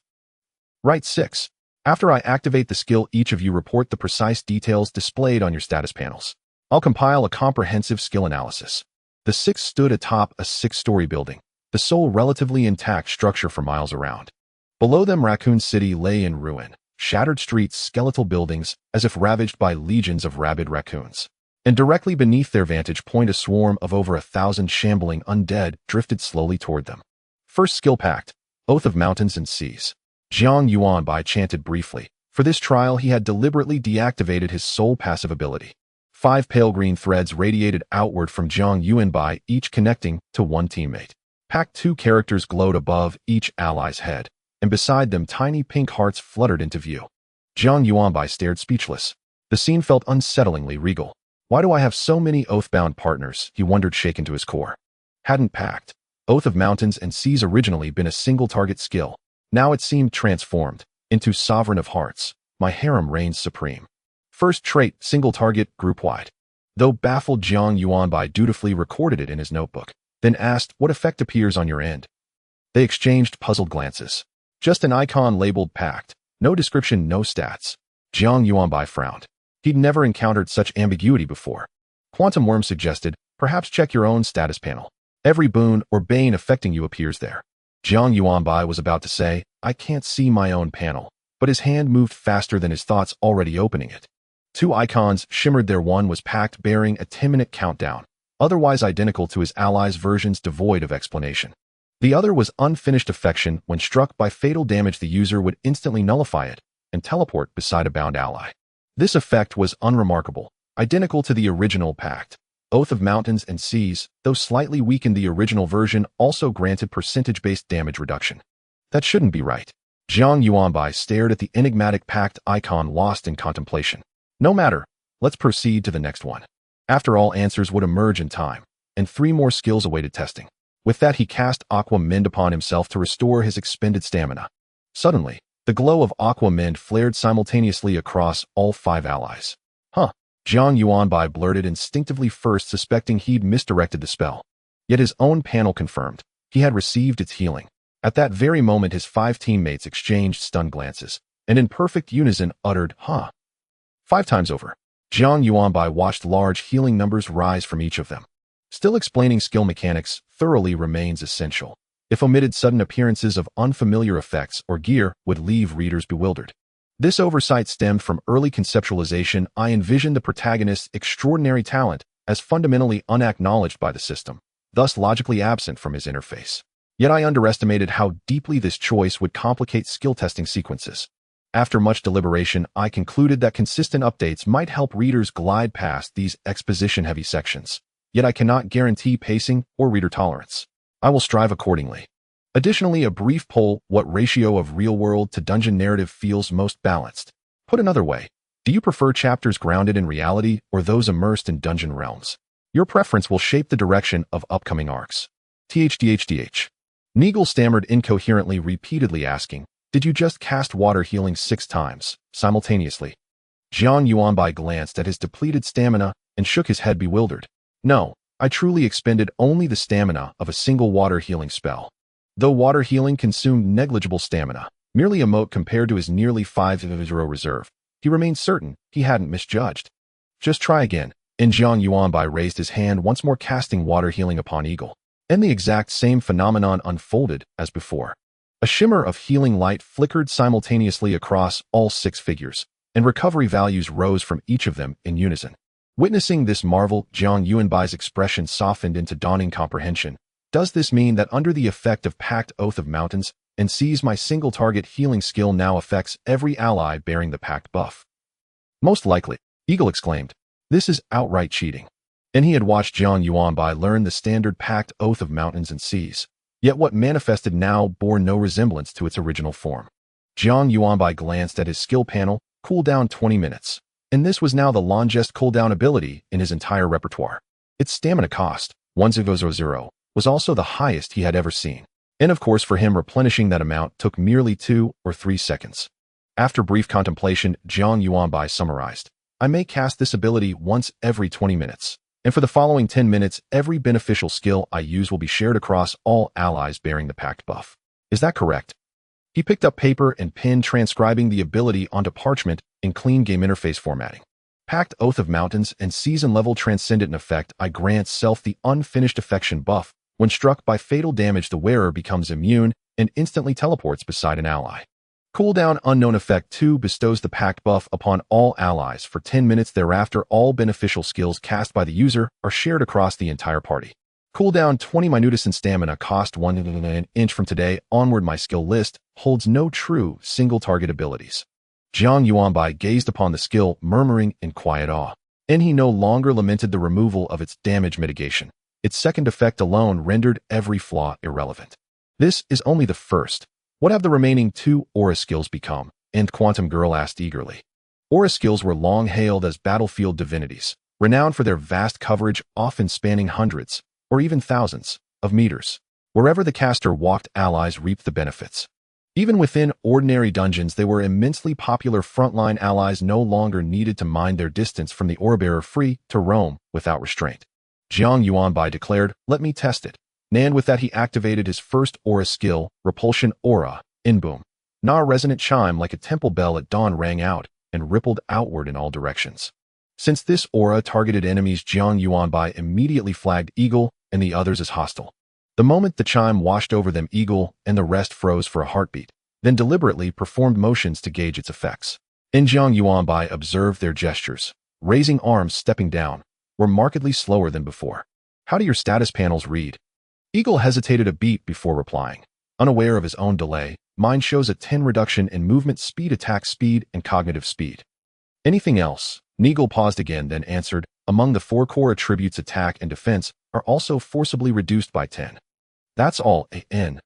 Right, 6. After I activate the skill, each of you report the precise details displayed on your status panels. I'll compile a comprehensive skill analysis. The 6 stood atop a 6-story building, the sole relatively intact structure for miles around. Below them, Raccoon City lay in ruin, shattered streets, skeletal buildings, as if ravaged by legions of rabid raccoons. And directly beneath their vantage point, a swarm of over 1,000 shambling undead drifted slowly toward them. First skill pact, Oath of Mountains and Seas. Jiang Yuanbai chanted briefly. For this trial, he had deliberately deactivated his sole passive ability. 5 pale green threads radiated outward from Jiang Yuanbai, each connecting to 1 teammate. Pact 2 characters glowed above each ally's head, and beside them tiny pink hearts fluttered into view. Jiang Yuanbai stared speechless. The scene felt unsettlingly regal. Why do I have so many oath-bound partners? He wondered, shaken to his core. Hadn't Pact, Oath of Mountains and Seas originally been a single-target skill? Now it seemed transformed into Sovereign of Hearts. My harem reigns supreme. First trait, single target, group-wide. Though baffled, Jiang Yuanbai dutifully recorded it in his notebook, then asked, what effect appears on your end? They exchanged puzzled glances. Just an icon labeled Pact. No description, no stats. Jiang Yuanbai frowned. He'd never encountered such ambiguity before. Quantum Worm suggested, perhaps check your own status panel. Every boon or bane affecting you appears there. Jiang Yuanbai was about to say, I can't see my own panel, but his hand moved faster than his thoughts, already opening it. 2 icons shimmered there. One was Pact, bearing a 10-minute countdown, otherwise identical to his allies' versions, devoid of explanation. The other was Unfinished Affection. When struck by fatal damage, the user would instantly nullify it and teleport beside a bound ally. This effect was unremarkable, identical to the original Pact. Oath of Mountains and Seas, though slightly weakened, the original version also granted percentage-based damage reduction. That shouldn't be right. Jiang Yuanbai stared at the enigmatic Pact icon, lost in contemplation. No matter, let's proceed to the next one. After all, answers would emerge in time, and 3 more skills awaited testing. With that, he cast Aqua Mend upon himself to restore his expended stamina. Suddenly, the glow of Aqua Mend flared simultaneously across all 5 allies. Jiang Yuanbai blurted, instinctively first suspecting he'd misdirected the spell. Yet his own panel confirmed. He had received its healing. At that very moment, his 5 teammates exchanged stunned glances, and in perfect unison uttered, 5 times over. Jiang Yuanbai watched large healing numbers rise from each of them. Still, explaining skill mechanics thoroughly remains essential. If omitted, sudden appearances of unfamiliar effects or gear would leave readers bewildered. This oversight stemmed from early conceptualization. I envisioned the protagonist's extraordinary talent as fundamentally unacknowledged by the system, thus logically absent from his interface. Yet I underestimated how deeply this choice would complicate skill testing sequences. After much deliberation, I concluded that consistent updates might help readers glide past these exposition-heavy sections. Yet I cannot guarantee pacing or reader tolerance. I will strive accordingly. Additionally, a brief poll: what ratio of real-world to dungeon narrative feels most balanced? Put another way, do you prefer chapters grounded in reality or those immersed in dungeon realms? Your preference will shape the direction of upcoming arcs. THDHDH. Neagle stammered incoherently, repeatedly asking, "Did you just cast water healing 6 times, simultaneously?" Jiang Yuanbai glanced at his depleted stamina and shook his head bewildered. "No, I truly expended only the stamina of a single water healing spell." Though water healing consumed negligible stamina, merely a mote compared to his nearly 5-0 reserve, he remained certain he hadn't misjudged. "Just try again," and Jiang Yuanbai raised his hand once more, casting water healing upon Eagle. And the exact same phenomenon unfolded as before. A shimmer of healing light flickered simultaneously across all 6 figures, and recovery values rose from each of them in unison. Witnessing this marvel, Jiang Yuanbai's expression softened into dawning comprehension. Does this mean that under the effect of Pact Oath of Mountains and Seas, my single target healing skill now affects every ally bearing the Pact buff? Most likely, Eagle exclaimed. This is outright cheating. And he had watched Jiang Yuanbai learn the standard Pact Oath of Mountains and Seas. Yet what manifested now bore no resemblance to its original form. Jiang Yuanbai glanced at his skill panel: cooldown 20 minutes. And this was now the longest cooldown ability in his entire repertoire. Its stamina cost, 1000, was also the highest he had ever seen. And of course, for him, replenishing that amount took merely 2 or 3 seconds. After brief contemplation, Jiang Yuanbai summarized, "I may cast this ability once every 20 minutes. And for the following 10 minutes, every beneficial skill I use will be shared across all allies bearing the Pact buff. Is that correct?" He picked up paper and pen, transcribing the ability onto parchment in clean game interface formatting. Pact Oath of Mountains and Season level transcendent effect. I grant self the unfinished affection buff. When struck by fatal damage, the wearer becomes immune and instantly teleports beside an ally. Cooldown unknown effect 2 bestows the Pact buff upon all allies for 10 minutes thereafter. All beneficial skills cast by the user are shared across the entire party. Cooldown 20 minutus and stamina cost 1 inch. From today onward, my skill list holds no true single target abilities. Jiang Yuanbai gazed upon the skill, murmuring in quiet awe. And he no longer lamented the removal of its damage mitigation. Its second effect alone rendered every flaw irrelevant. This is only the first. What have the remaining 2 aura skills become? And Quantum Girl asked eagerly. Aura skills were long hailed as battlefield divinities, renowned for their vast coverage, often spanning hundreds, or even thousands, of meters. Wherever the caster walked, allies reaped the benefits. Even within ordinary dungeons, they were immensely popular. Frontline allies no longer needed to mind their distance from the aura-bearer, free to roam without restraint. Jiang Yuanbai declared, "Let me test it." And with that, he activated his first aura skill, Repulsion Aura, Inboom. A resonant chime like a temple bell at dawn rang out and rippled outward in all directions. Since this aura targeted enemies, Jiang Yuanbai immediately flagged Eagle and the others as hostile. The moment the chime washed over them, Eagle and the rest froze for a heartbeat, then deliberately performed motions to gauge its effects. And Jiang Yuanbai observed their gestures. Raising arms, stepping down, were markedly slower than before. "How do your status panels read?" Eagle hesitated a beat before replying. Unaware of his own delay, "Mine shows a 10 reduction in movement speed, attack speed, and cognitive speed." "Anything else?" Eagle paused again, then answered, "Among the 4 core attributes, attack and defense are also forcibly reduced by 10. "That's all, N."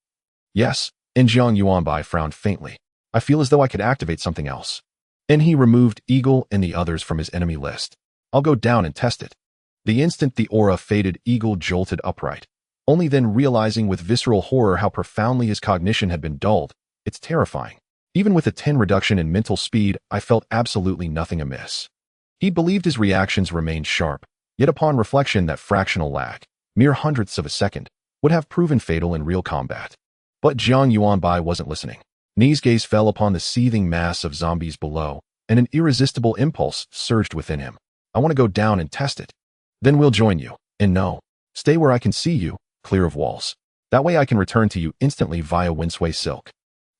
"Yes," and Jiang Yuanbai frowned faintly. "I feel as though I could activate something else." And he removed Eagle and the others from his enemy list. "I'll go down and test it." The instant the aura faded, Eagle jolted upright. Only then realizing with visceral horror how profoundly his cognition had been dulled. "It's terrifying. Even with a 10 reduction in mental speed, I felt absolutely nothing amiss." He believed his reactions remained sharp, yet upon reflection that fractional lag, mere hundredths of a second, would have proven fatal in real combat. But Jiang Yuanbai wasn't listening. His gaze fell upon the seething mass of zombies below, and an irresistible impulse surged within him. "I want to go down and test it. Then we'll join you. And no, stay where I can see you, clear of walls. That way I can return to you instantly via Windsway Silk."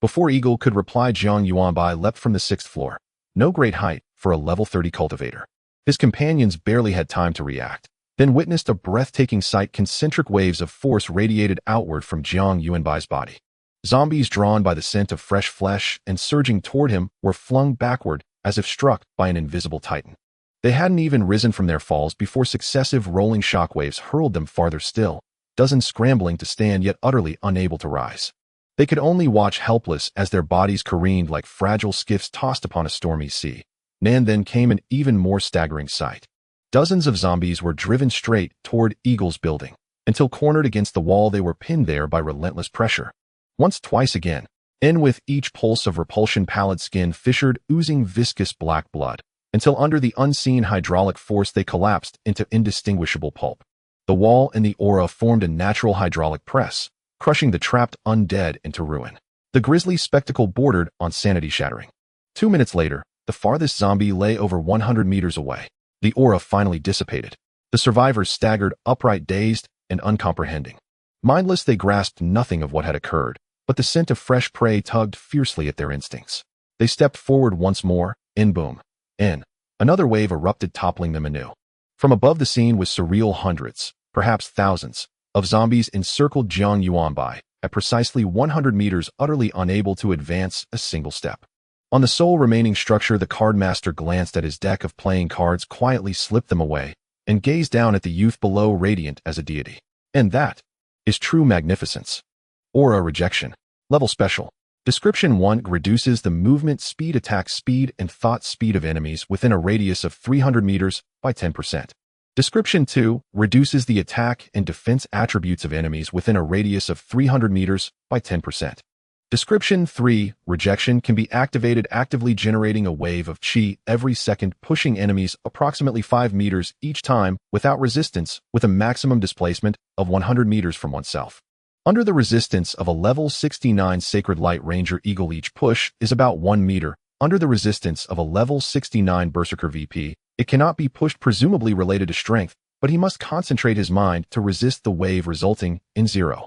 Before Eagle could reply, Jiang Yuanbai leapt from the 6th floor. No great height for a level 30 cultivator. His companions barely had time to react. then witnessed a breathtaking sight. Concentric waves of force radiated outward from Jiang Yuanbai's body. Zombies drawn by the scent of fresh flesh and surging toward him were flung backward as if struck by an invisible titan. They hadn't even risen from their falls before successive rolling shockwaves hurled them farther still, dozens scrambling to stand yet utterly unable to rise. They could only watch helpless as their bodies careened like fragile skiffs tossed upon a stormy sea. And then came an even more staggering sight. Dozens of zombies were driven straight toward Eagle's building. Until cornered against the wall, they were pinned there by relentless pressure. Once, twice again, and with each pulse of repulsion, pallid skin fissured, oozing viscous black blood, until under the unseen hydraulic force they collapsed into indistinguishable pulp. The wall and the aura formed a natural hydraulic press, crushing the trapped undead into ruin. The grisly spectacle bordered on sanity-shattering. 2 minutes later, the farthest zombie lay over 100 meters away. The aura finally dissipated. The survivors staggered upright, dazed and uncomprehending. Mindless, they grasped nothing of what had occurred, but the scent of fresh prey tugged fiercely at their instincts. They stepped forward once more, and boom, in. Another wave erupted, toppling them anew. From above, the scene was surreal. Hundreds, perhaps thousands, of zombies encircled Jiang Yuanbai at precisely 100 meters, utterly unable to advance a single step. On the sole remaining structure, the cardmaster glanced at his deck of playing cards, quietly slipped them away, and gazed down at the youth below, radiant as a deity. And that is true magnificence. Aura rejection. Level special. Description 1 reduces the movement speed, attack speed, and thought speed of enemies within a radius of 300 meters by 10%. Description 2 reduces the attack and defense attributes of enemies within a radius of 300 meters by 10%. Description 3 rejection can be activated, actively generating a wave of chi every second, pushing enemies approximately 5 meters each time without resistance, with a maximum displacement of 100 meters from oneself. Under the resistance of a level 69 Sacred Light Ranger Eagle, each push is about 1 meter. Under the resistance of a level 69 Berserker VP, it cannot be pushed, presumably related to strength, but he must concentrate his mind to resist the wave, resulting in 0.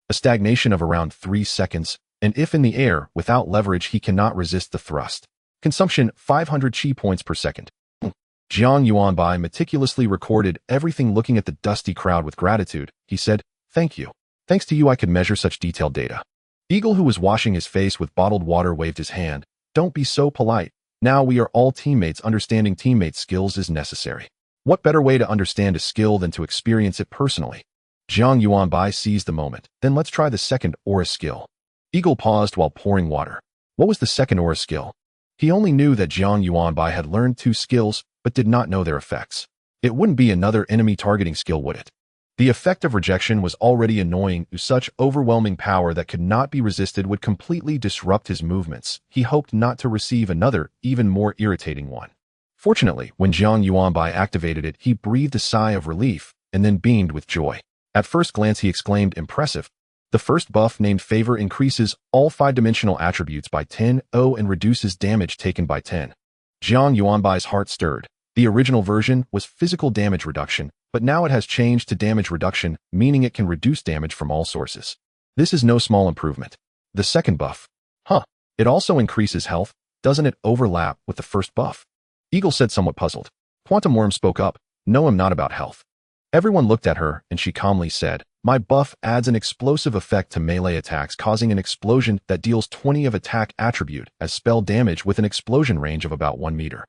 A stagnation of around 3 seconds, and if in the air, without leverage, he cannot resist the thrust. Consumption 500 chi points per second. Jiang Yuanbai meticulously recorded everything, looking at the dusty crowd with gratitude. He said, "Thank you. Thanks to you I could measure such detailed data." Eagle, who was washing his face with bottled water, waved his hand. "Don't be so polite. Now we are all teammates. Understanding teammate skills is necessary. What better way to understand a skill than to experience it personally?" Jiang Yuanbai seized the moment. "Then let's try the second aura skill." Eagle paused while pouring water. What was the second aura skill? He only knew that Jiang Yuanbai had learned 2 skills, but did not know their effects. It wouldn't be another enemy targeting skill, would it? The effect of rejection was already annoying. Such overwhelming power that could not be resisted would completely disrupt his movements. He hoped not to receive another, even more irritating one. Fortunately, when Jiang Yuanbai activated it, he breathed a sigh of relief and then beamed with joy. At first glance, he exclaimed, "Impressive." The first buff, named Favor, increases all 5-dimensional attributes by 10 and reduces damage taken by 10. Jiang Yuanbai's heart stirred. The original version was physical damage reduction, but now it has changed to damage reduction, meaning it can reduce damage from all sources. This is no small improvement. The second buff. It also increases health. Doesn't it overlap with the first buff? Eagle said, somewhat puzzled. Quantum Worm spoke up. "No, I'm not about health." Everyone looked at her, and she calmly said, "My buff adds an explosive effect to melee attacks, causing an explosion that deals 20 of attack attribute as spell damage with an explosion range of about 1 meter.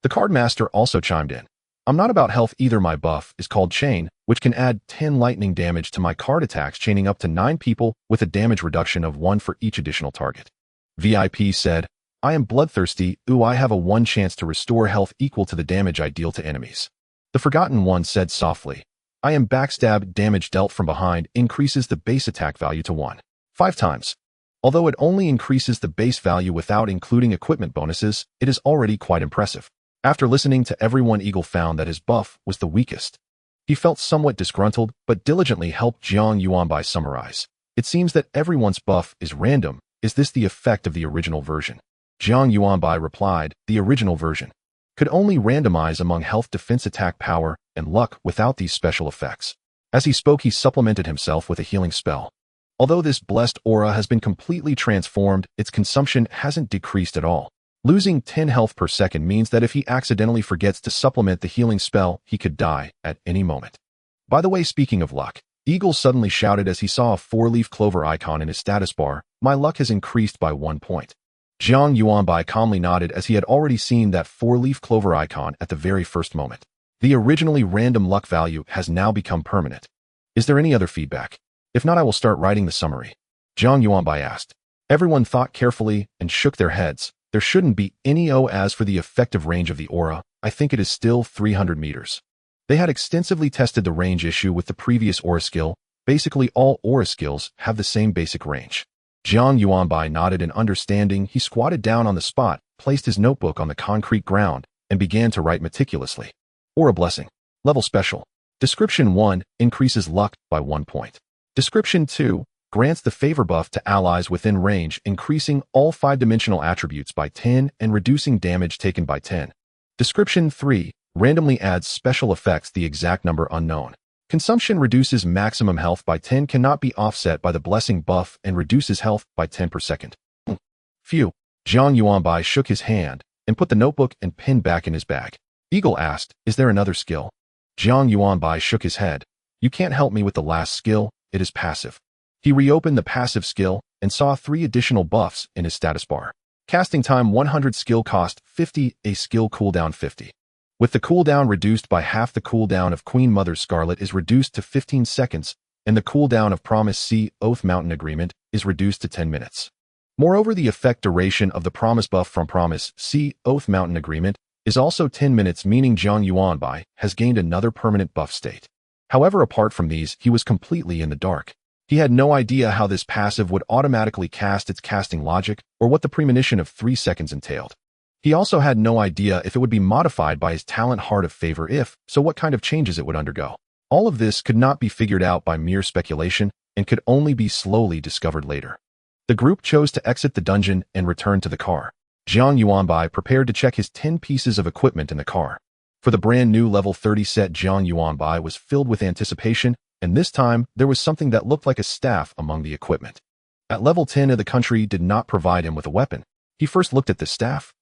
The cardmaster also chimed in. "I'm not about health either. My buff is called Chain, which can add 10 lightning damage to my card attacks, chaining up to 9 people with a damage reduction of 1 for each additional target." VIP said, "I am bloodthirsty. I have a 1 chance to restore health equal to the damage I deal to enemies." The Forgotten One said softly, "I am backstab. Damage dealt from behind increases the base attack value to 1. 5 times. Although it only increases the base value without including equipment bonuses, it is already quite impressive." After listening to everyone, Eagle found that his buff was the weakest. He felt somewhat disgruntled, but diligently helped Jiang Yuanbai summarize. "It seems that everyone's buff is random. Is this the effect of the original version?" Jiang Yuanbai replied, "The original version could only randomize among health, defense, attack, power, and luck without these special effects." As he spoke, he supplemented himself with a healing spell. Although this blessed aura has been completely transformed, its consumption hasn't decreased at all. Losing 10 health per second means that if he accidentally forgets to supplement the healing spell, he could die at any moment. By the way, speaking of luck, Eagle suddenly shouted as he saw a four-leaf clover icon in his status bar. My luck has increased by 1 point. Jiang Yuanbai calmly nodded as he had already seen that four-leaf clover icon at the very first moment. The originally random luck value has now become permanent. Is there any other feedback? If not, I will start writing the summary. Jiang Yuanbai asked. Everyone thought carefully and shook their heads. There shouldn't be any. As for the effective range of the aura, I think it is still 300 meters. They had extensively tested the range issue with the previous aura skill. Basically all aura skills have the same basic range. Jiang Yuanbai nodded in understanding. He squatted down on the spot, placed his notebook on the concrete ground, and began to write meticulously. Aura Blessing. Level Special. Description 1, increases luck by 1 point. Description 2, grants the favor buff to allies within range, increasing all 5-dimensional attributes by 10 and reducing damage taken by 10. Description 3, randomly adds special effects, the exact number unknown. Consumption reduces maximum health by 10, cannot be offset by the blessing buff, and reduces health by 10 per second. Phew. Jiang Yuanbai shook his hand and put the notebook and pen back in his bag. Eagle asked, is there another skill? Jiang Yuanbai shook his head. You can't help me with the last skill, it is passive. He reopened the passive skill and saw 3 additional buffs in his status bar. Casting time 100, skill cost 50, a skill cooldown 50. With the cooldown reduced by half, the cooldown of Queen Mother Scarlet is reduced to 15 seconds, and the cooldown of Promise Sea Oath Mountain Agreement is reduced to 10 minutes. Moreover, the effect duration of the Promise buff from Promise Sea Oath Mountain Agreement is also 10 minutes, meaning Jiang Yuanbai has gained another permanent buff state. However, apart from these, he was completely in the dark. He had no idea how this passive would automatically cast its casting logic or what the premonition of 3 seconds entailed. He also had no idea if it would be modified by his talent Heart of Favor, if so, what kind of changes it would undergo. All of this could not be figured out by mere speculation and could only be slowly discovered later. The group chose to exit the dungeon and return to the car. Jiang Yuanbai prepared to check his 10 pieces of equipment in the car. For the brand new level 30 set, Jiang Yuanbai was filled with anticipation, and this time there was something that looked like a staff among the equipment. At level 10 of the country did not provide him with a weapon. He first looked at the staff.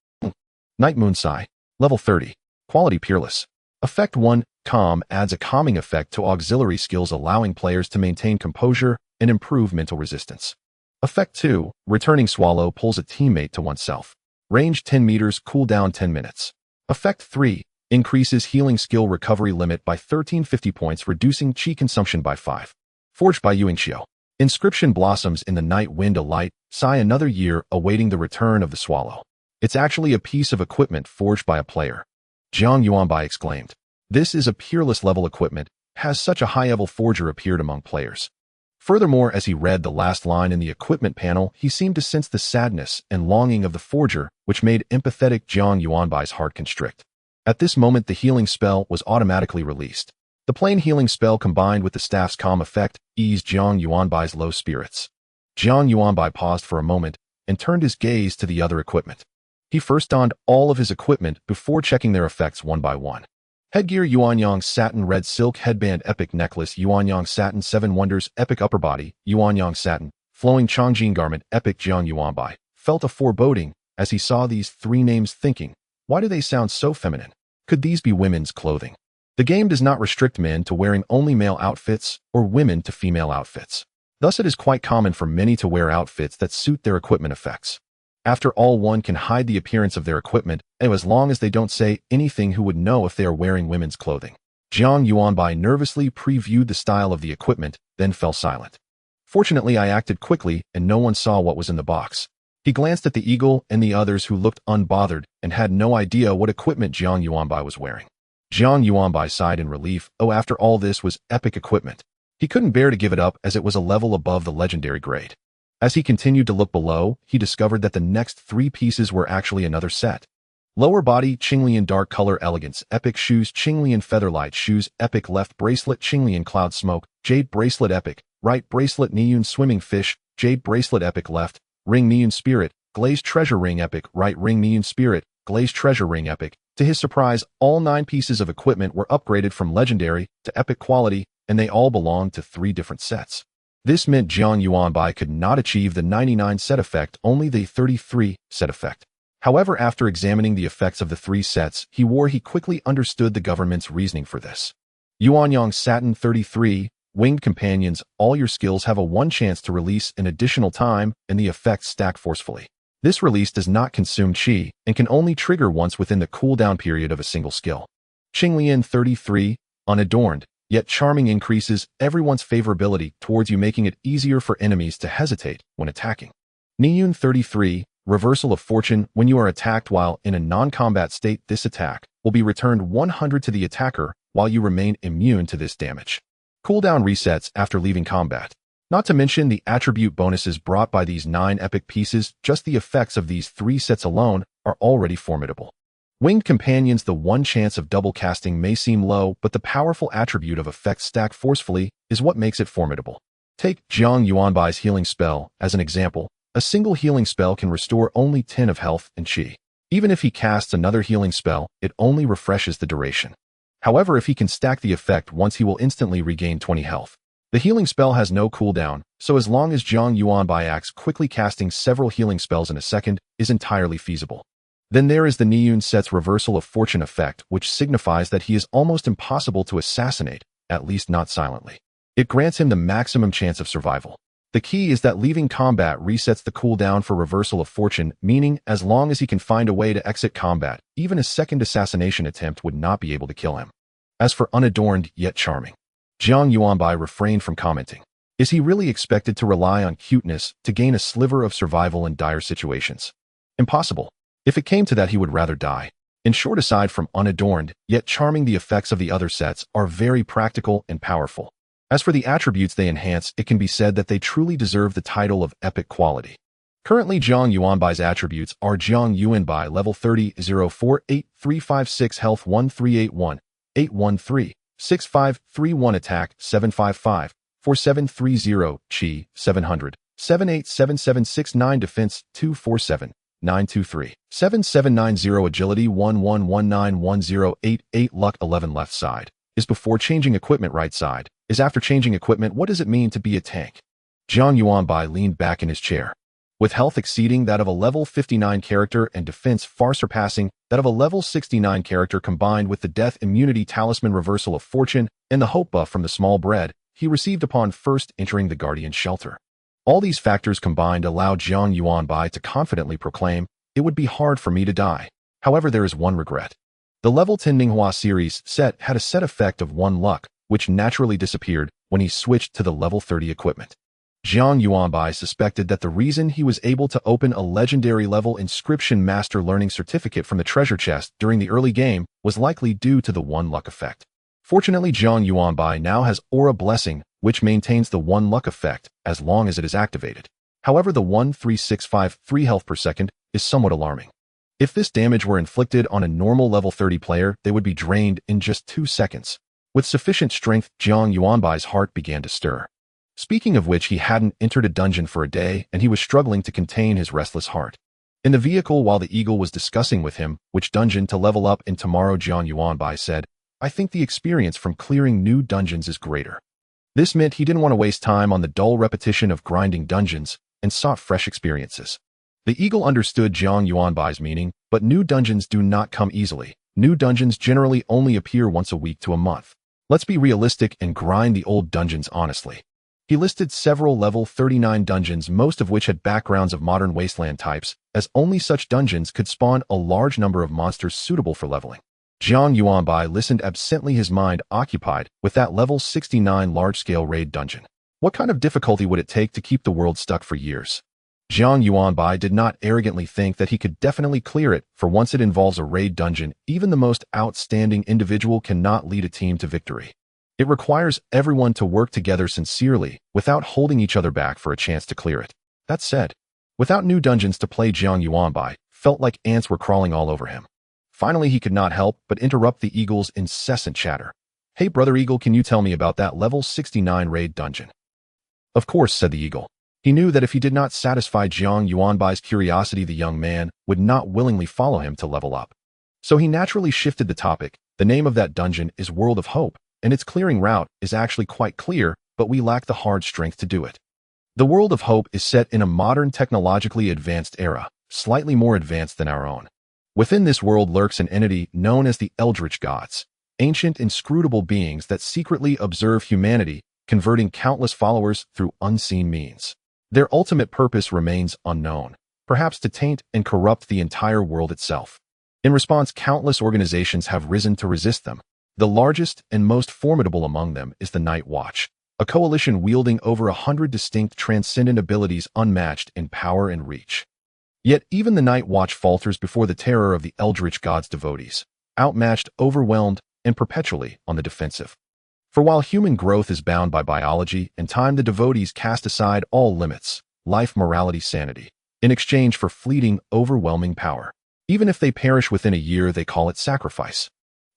Night Moon Sai. Level 30. Quality Peerless. Effect 1, Calm, adds a calming effect to auxiliary skills, allowing players to maintain composure and improve mental resistance. Effect 2, Returning Swallow, pulls a teammate to oneself. Range 10 meters, cooldown 10 minutes. Effect 3, increases healing skill recovery limit by 1350 points, reducing chi consumption by 5. Forged by Yuingxiu. Inscription blossoms in the night wind, a light, sigh, another year, awaiting the return of the swallow. It's actually a piece of equipment forged by a player. Jiang Yuanbai exclaimed. This is a peerless level equipment, has such a high-level forger appeared among players. Furthermore, as he read the last line in the equipment panel, he seemed to sense the sadness and longing of the forger, which made empathetic Jiang Yuanbai's heart constrict. At this moment, the healing spell was automatically released. The plain healing spell combined with the staff's calm effect eased Jiang Yuanbai's low spirits. Jiang Yuanbai paused for a moment and turned his gaze to the other equipment. He first donned all of his equipment before checking their effects one by one. Headgear: Yuanyang Satin Red Silk Headband, Epic Necklace, Yuanyang Satin 7 Wonders, Epic Upper Body, Yuanyang Satin, Flowing Chongjin Garment, Epic. Jiang Yuanbai felt a foreboding as he saw these 3 names, thinking, why do they sound so feminine? Could these be women's clothing? The game does not restrict men to wearing only male outfits or women to female outfits. Thus, it is quite common for many to wear outfits that suit their equipment effects. After all, one can hide the appearance of their equipment, and as long as they don't say anything, who would know if they are wearing women's clothing? Jiang Yuanbai nervously previewed the style of the equipment, then fell silent. Fortunately, I acted quickly, and no one saw what was in the box. He glanced at the eagle and the others, who looked unbothered and had no idea what equipment Jiang Yuanbai was wearing. Jiang Yuanbai sighed in relief. After all, this was epic equipment. He couldn't bear to give it up, as it was a level above the legendary grade. As he continued to look below, he discovered that the next 3 pieces were actually another set. Lower body: Qinglian Dark Color Elegance, Epic Shoes, Qinglian Featherlight Shoes, Epic. Left bracelet: Qinglian Cloud Smoke, Jade Bracelet, Epic. Right bracelet: Niyun Swimming Fish, Jade Bracelet, Epic. Left ring: Niyun Spirit, Glazed Treasure Ring, Epic. Right ring: Niyun Spirit, Glazed Treasure Ring, Epic. To his surprise, all 9 pieces of equipment were upgraded from legendary to epic quality, and they all belonged to 3 different sets. This meant Jiang Yuanbai could not achieve the 99 set effect, only the 33 set effect. However, after examining the effects of the 3 sets he wore, he quickly understood the government's reasoning for this. Yuanyang Satin 33, Winged Companions, all your skills have a 1 chance to release an additional time, and the effects stack forcefully. This release does not consume chi, and can only trigger once within the cooldown period of a single skill. Qinglian 33, Unadorned, yet charming, increases everyone's favorability towards you, making it easier for enemies to hesitate when attacking. Niyun 33, Reversal of Fortune, when you are attacked while in a non-combat state, this attack will be returned 100 to the attacker while you remain immune to this damage. Cooldown resets after leaving combat. Not to mention the attribute bonuses brought by these 9 epic pieces, just the effects of these 3 sets alone are already formidable. Winged Companions, the 1 chance of double casting may seem low, but the powerful attribute of effects stacked forcefully is what makes it formidable. Take Jiang Yuanbai's healing spell as an example. A single healing spell can restore only 10 of health and chi. Even if he casts another healing spell, it only refreshes the duration. However, if he can stack the effect once, he will instantly regain 20 health. The healing spell has no cooldown, so as long as Jiang Yuanbai acts quickly, casting several healing spells in a second is entirely feasible. Then there is the Niyun set's Reversal of Fortune effect, which signifies that he is almost impossible to assassinate, at least not silently. It grants him the maximum chance of survival. The key is that leaving combat resets the cooldown for Reversal of Fortune, meaning as long as he can find a way to exit combat, even a second assassination attempt would not be able to kill him. As for Unadorned yet Charming, Jiang Yuanbai refrained from commenting. Is he really expected to rely on cuteness to gain a sliver of survival in dire situations? Impossible. If it came to that, he would rather die. In short, aside from Unadorned yet Charming, the effects of the other sets are very practical and powerful. As for the attributes they enhance, it can be said that they truly deserve the title of epic quality. Currently, Jiang Yuanbai's attributes are Jiang Yuanbai level 30, 048356 health 1381, 813, 6531 attack 755, 4730 chi 700, 787769 defense 247, 923, 7790 agility 11191088 luck 11 left side. Is before changing equipment, right side is after changing equipment. What does it mean to be a tank? Jiang Yuanbai leaned back in his chair. With health exceeding that of a level 59 character and defense far surpassing that of a level 69 character, combined with the death immunity talisman Reversal of Fortune and the hope buff from the small bread he received upon first entering the Guardian shelter. All these factors combined allowed Jiang Yuanbai to confidently proclaim, "It would be hard for me to die." However, there is one regret. The level 10 Ninghua series set had a set effect of 1 luck, which naturally disappeared when he switched to the level 30 equipment. Jiang Yuanbai suspected that the reason he was able to open a legendary level Inscription Master Learning Certificate from the treasure chest during the early game was likely due to the 1 luck effect. Fortunately, Jiang Yuanbai now has Aura Blessing, which maintains the 1 luck effect as long as it is activated. However, the 13653 health per second is somewhat alarming. If this damage were inflicted on a normal level 30 player, they would be drained in just 2 seconds. With sufficient strength, Jiang Yuanbai's heart began to stir. Speaking of which, he hadn't entered a dungeon for a day, and he was struggling to contain his restless heart. In the vehicle, while the Eagle was discussing with him which dungeon to level up in tomorrow, Jiang Yuanbai said, "I think the experience from clearing new dungeons is greater." This meant he didn't want to waste time on the dull repetition of grinding dungeons and sought fresh experiences. The Eagle understood Jiang Yuanbai's meaning, but new dungeons do not come easily. New dungeons generally only appear once a week to a month. Let's be realistic and grind the old dungeons honestly. He listed several level 39 dungeons, most of which had backgrounds of modern wasteland types, as only such dungeons could spawn a large number of monsters suitable for leveling. Jiang Yuanbai listened absently, his mind occupied with that level 69 large-scale raid dungeon. What kind of difficulty would it take to keep the world stuck for years? Jiang Yuanbai did not arrogantly think that he could definitely clear it, for once it involves a raid dungeon, even the most outstanding individual cannot lead a team to victory. It requires everyone to work together sincerely, without holding each other back for a chance to clear it. That said, without new dungeons to play, Jiang Yuanbai felt like ants were crawling all over him. Finally, he could not help but interrupt the Eagle's incessant chatter. "Hey brother Eagle, can you tell me about that level 69 raid dungeon?" "Of course," said the Eagle. He knew that if he did not satisfy Jiang Yuanbai's curiosity, the young man would not willingly follow him to level up. So he naturally shifted the topic. "The name of that dungeon is World of Hope, and its clearing route is actually quite clear, but we lack the hard strength to do it." The World of Hope is set in a modern, technologically advanced era, slightly more advanced than our own. Within this world lurks an entity known as the Eldritch Gods. ancient, inscrutable beings that secretly observe humanity, converting countless followers through unseen means. Their ultimate purpose remains unknown, perhaps to taint and corrupt the entire world itself. In response, countless organizations have risen to resist them. The largest and most formidable among them is the Night Watch, a coalition wielding over 100 distinct transcendent abilities unmatched in power and reach. Yet even the Night Watch falters before the terror of the Eldritch God's devotees, outmatched, overwhelmed, and perpetually on the defensive. For while human growth is bound by biology and time, the devotees cast aside all limits, life, morality, sanity, in exchange for fleeting, overwhelming power. Even if they perish within a year, they call it sacrifice.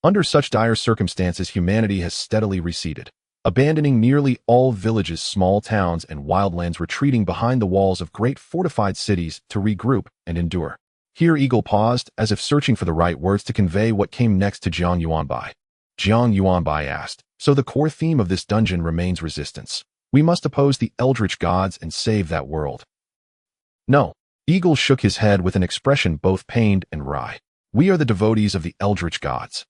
Under such dire circumstances, humanity has steadily receded, abandoning nearly all villages, small towns, and wildlands, retreating behind the walls of great fortified cities to regroup and endure. Here Eagle paused, as if searching for the right words to convey what came next to Jiang Yuanbai. Jiang Yuanbai asked, "So the core theme of this dungeon remains resistance. We must oppose the Eldritch Gods and save that world." "No." Eagle shook his head with an expression both pained and wry. "We are the devotees of the Eldritch Gods."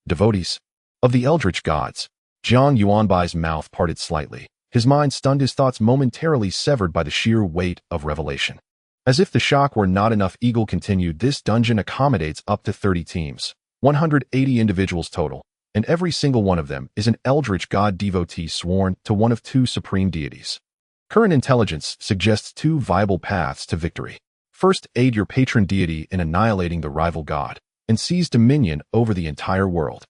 "Devotees? Of the Eldritch Gods?" Jiang Yuanbai's mouth parted slightly. His mind stunned, his thoughts momentarily severed by the sheer weight of revelation. As if the shock were not enough, Eagle continued, "This dungeon accommodates up to 30 teams, 180 individuals total, and every single one of them is an Eldritch God devotee sworn to one of two supreme deities. Current intelligence suggests two viable paths to victory. First, aid your patron deity in annihilating the rival god and seize dominion over the entire world.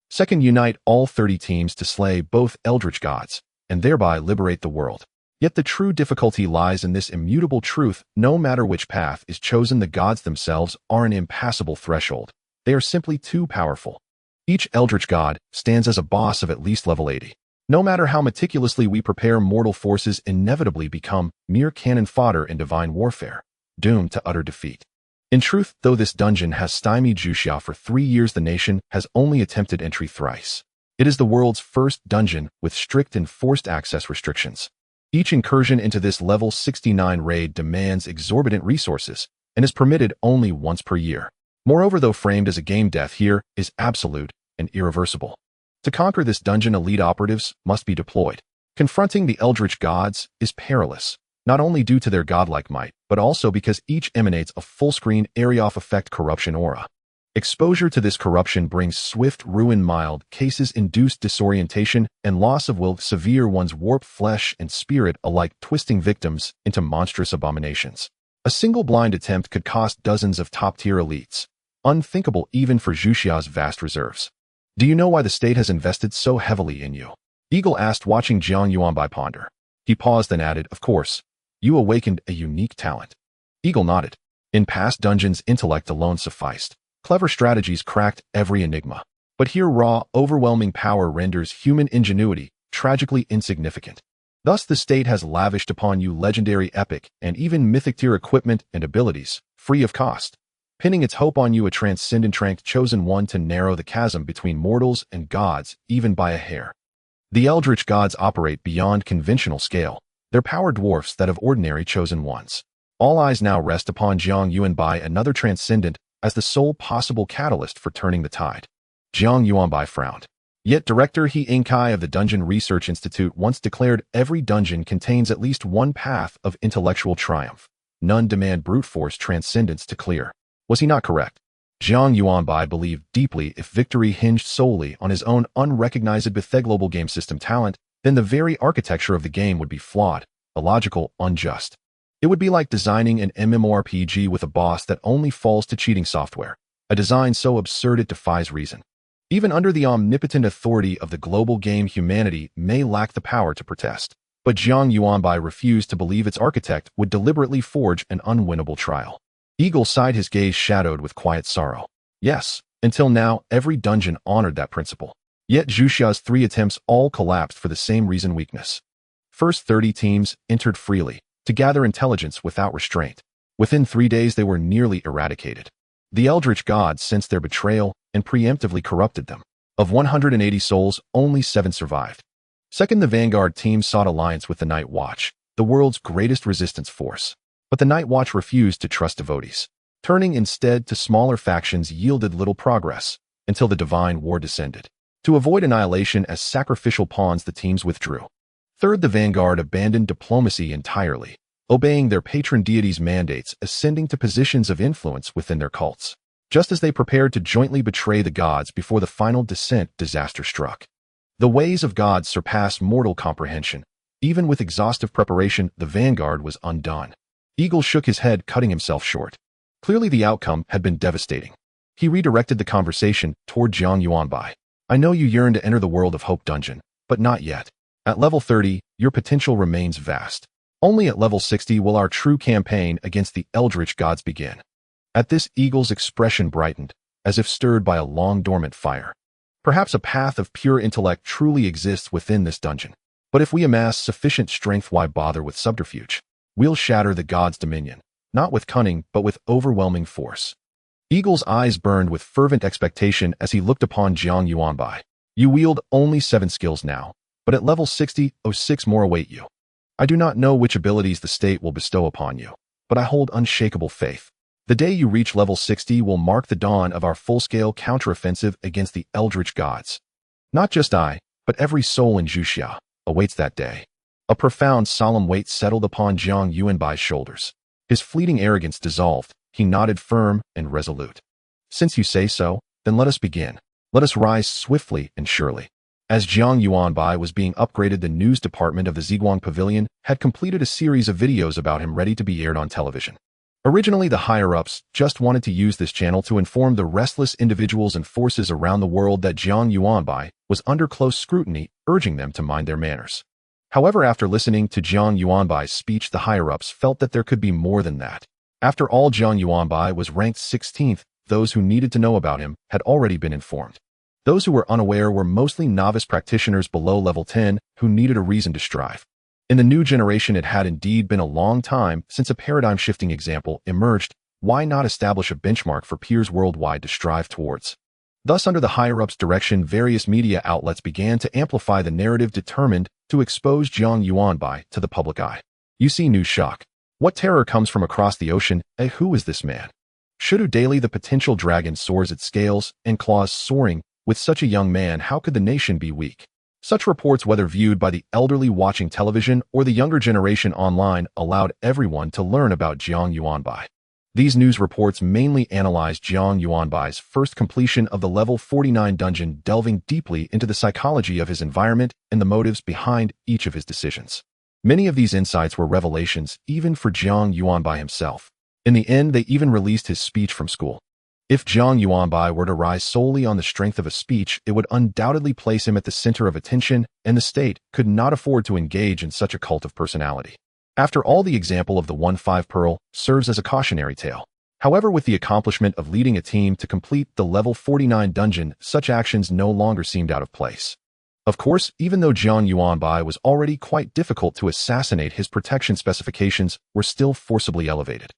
Second, unite all 30 teams to slay both Eldritch Gods and thereby liberate the world. Yet the true difficulty lies in this immutable truth: no matter which path is chosen, the gods themselves are an impassable threshold. They are simply too powerful. Each Eldritch God stands as a boss of at least level 80. No matter how meticulously we prepare, mortal forces inevitably become mere cannon fodder in divine warfare, doomed to utter defeat. In truth, though this dungeon has stymied Zhuxia for 3 years, the nation has only attempted entry thrice. It is the world's first dungeon with strict and forced access restrictions. Each incursion into this level 69 raid demands exorbitant resources and is permitted only once per year. Moreover, though framed as a game, death here is absolute and irreversible. To conquer this dungeon, elite operatives must be deployed. Confronting the Eldritch Gods is perilous, not only due to their godlike might, but also because each emanates a full-screen area-off effect corruption aura. Exposure to this corruption brings swift ruin, mild cases induce disorientation and loss of will, severe ones warp flesh and spirit alike, twisting victims into monstrous abominations. A single blind attempt could cost dozens of top-tier elites, unthinkable even for Zhuxia's vast reserves. "Do you know why the state has invested so heavily in you?" Eagle asked, watching Jiang Yuanbai ponder. He paused, then added, "Of course. You awakened a unique talent." Eagle nodded. In past dungeons, intellect alone sufficed. Clever strategies cracked every enigma. But here, raw, overwhelming power renders human ingenuity tragically insignificant. Thus, the state has lavished upon you legendary, epic, and even mythic-tier equipment and abilities, free of cost, pinning its hope on you, a transcendent rank, chosen one to narrow the chasm between mortals and gods, even by a hair. The Eldritch Gods operate beyond conventional scale. Their power dwarfs that of ordinary chosen ones. All eyes now rest upon Jiang Yuanbai, another transcendent, as the sole possible catalyst for turning the tide. Jiang Yuanbai frowned. Yet Director He Yingkai of the Dungeon Research Institute once declared every dungeon contains at least one path of intellectual triumph. None demand brute force transcendence to clear. Was he not correct? Jiang Yuanbai believed deeply if victory hinged solely on his own unrecognizable global game system talent, then the very architecture of the game would be flawed, illogical, unjust. It would be like designing an MMORPG with a boss that only falls to cheating software, a design so absurd it defies reason. Even under the omnipotent authority of the global game, humanity may lack the power to protest. But Jiang Yuanbai refused to believe its architect would deliberately forge an unwinnable trial. Eagle sighed, his gaze shadowed with quiet sorrow. Yes, until now, every dungeon honored that principle. Yet Zhuxia's 3 attempts all collapsed for the same reason: weakness. First, 30 teams entered freely, to gather intelligence without restraint. Within 3 days, they were nearly eradicated. The Eldritch Gods sensed their betrayal and preemptively corrupted them. Of 180 souls, only 7 survived. Second, the Vanguard team sought alliance with the Night Watch, the world's greatest resistance force. But the Night Watch refused to trust devotees. Turning instead to smaller factions yielded little progress. until the divine war descended. To avoid annihilation as sacrificial pawns, the teams withdrew. Third, the vanguard abandoned diplomacy entirely, obeying their patron deities' mandates, ascending to positions of influence within their cults. Just as they prepared to jointly betray the gods before the final descent, disaster struck. The ways of gods surpass mortal comprehension. Even with exhaustive preparation, the vanguard was undone. Eagle shook his head, cutting himself short. Clearly the outcome had been devastating. He redirected the conversation toward Jiang Yuanbai. I know you yearn to enter the World of Hope dungeon, but not yet. At level 30, your potential remains vast. Only at level 60 will our true campaign against the eldritch gods begin. At this, Eagle's expression brightened, as if stirred by a long-dormant fire. Perhaps a path of pure intellect truly exists within this dungeon. But if we amass sufficient strength, why bother with subterfuge? We'll shatter the gods' dominion, not with cunning, but with overwhelming force. Eagle's eyes burned with fervent expectation as he looked upon Jiang Yuanbai. You wield only 7 skills now, but at level 60, 6 more await you. I do not know which abilities the state will bestow upon you, but I hold unshakable faith. The day you reach level 60 will mark the dawn of our full-scale counteroffensive against the eldritch gods. Not just I, but every soul in Zhuxia awaits that day. A profound, solemn weight settled upon Jiang Yuanbai's shoulders. His fleeting arrogance dissolved. He nodded, firm and resolute. Since you say so, then let us begin. Let us rise swiftly and surely. As Jiang Yuanbai was being upgraded, the news department of the Ziguang Pavilion had completed a series of videos about him ready to be aired on television. Originally, the higher-ups just wanted to use this channel to inform the restless individuals and forces around the world that Jiang Yuanbai was under close scrutiny, urging them to mind their manners. However, after listening to Jiang Yuanbai's speech, the higher-ups felt that there could be more than that. After all, Jiang Yuanbai was ranked 16th. Those who needed to know about him had already been informed. Those who were unaware were mostly novice practitioners below level 10 who needed a reason to strive. In the new generation, it had indeed been a long time since a paradigm-shifting example emerged. Why not establish a benchmark for peers worldwide to strive towards? Thus, under the higher-ups' direction, various media outlets began to amplify the narrative determined to expose Jiang Yuanbai to the public eye. You see new shock. What terror comes from across the ocean? Who is this man? Shudu daily, the potential dragon, soars its scales and claws soaring. With such a young man, how could the nation be weak? Such reports, whether viewed by the elderly watching television or the younger generation online, allowed everyone to learn about Jiang Yuanbai. These news reports mainly analyzed Jiang Yuanbai's first completion of the level 49 dungeon, delving deeply into the psychology of his environment and the motives behind each of his decisions. Many of these insights were revelations, even for Jiang Yuanbai himself. In the end, they even released his speech from school. If Jiang Yuanbai were to rise solely on the strength of a speech, it would undoubtedly place him at the center of attention, and the state could not afford to engage in such a cult of personality. After all, the example of the 1-5 Pearl serves as a cautionary tale. However, with the accomplishment of leading a team to complete the level 49 dungeon, such actions no longer seemed out of place. Of course, even though Jiang Yuanbai was already quite difficult to assassinate, his protection specifications were still forcibly elevated.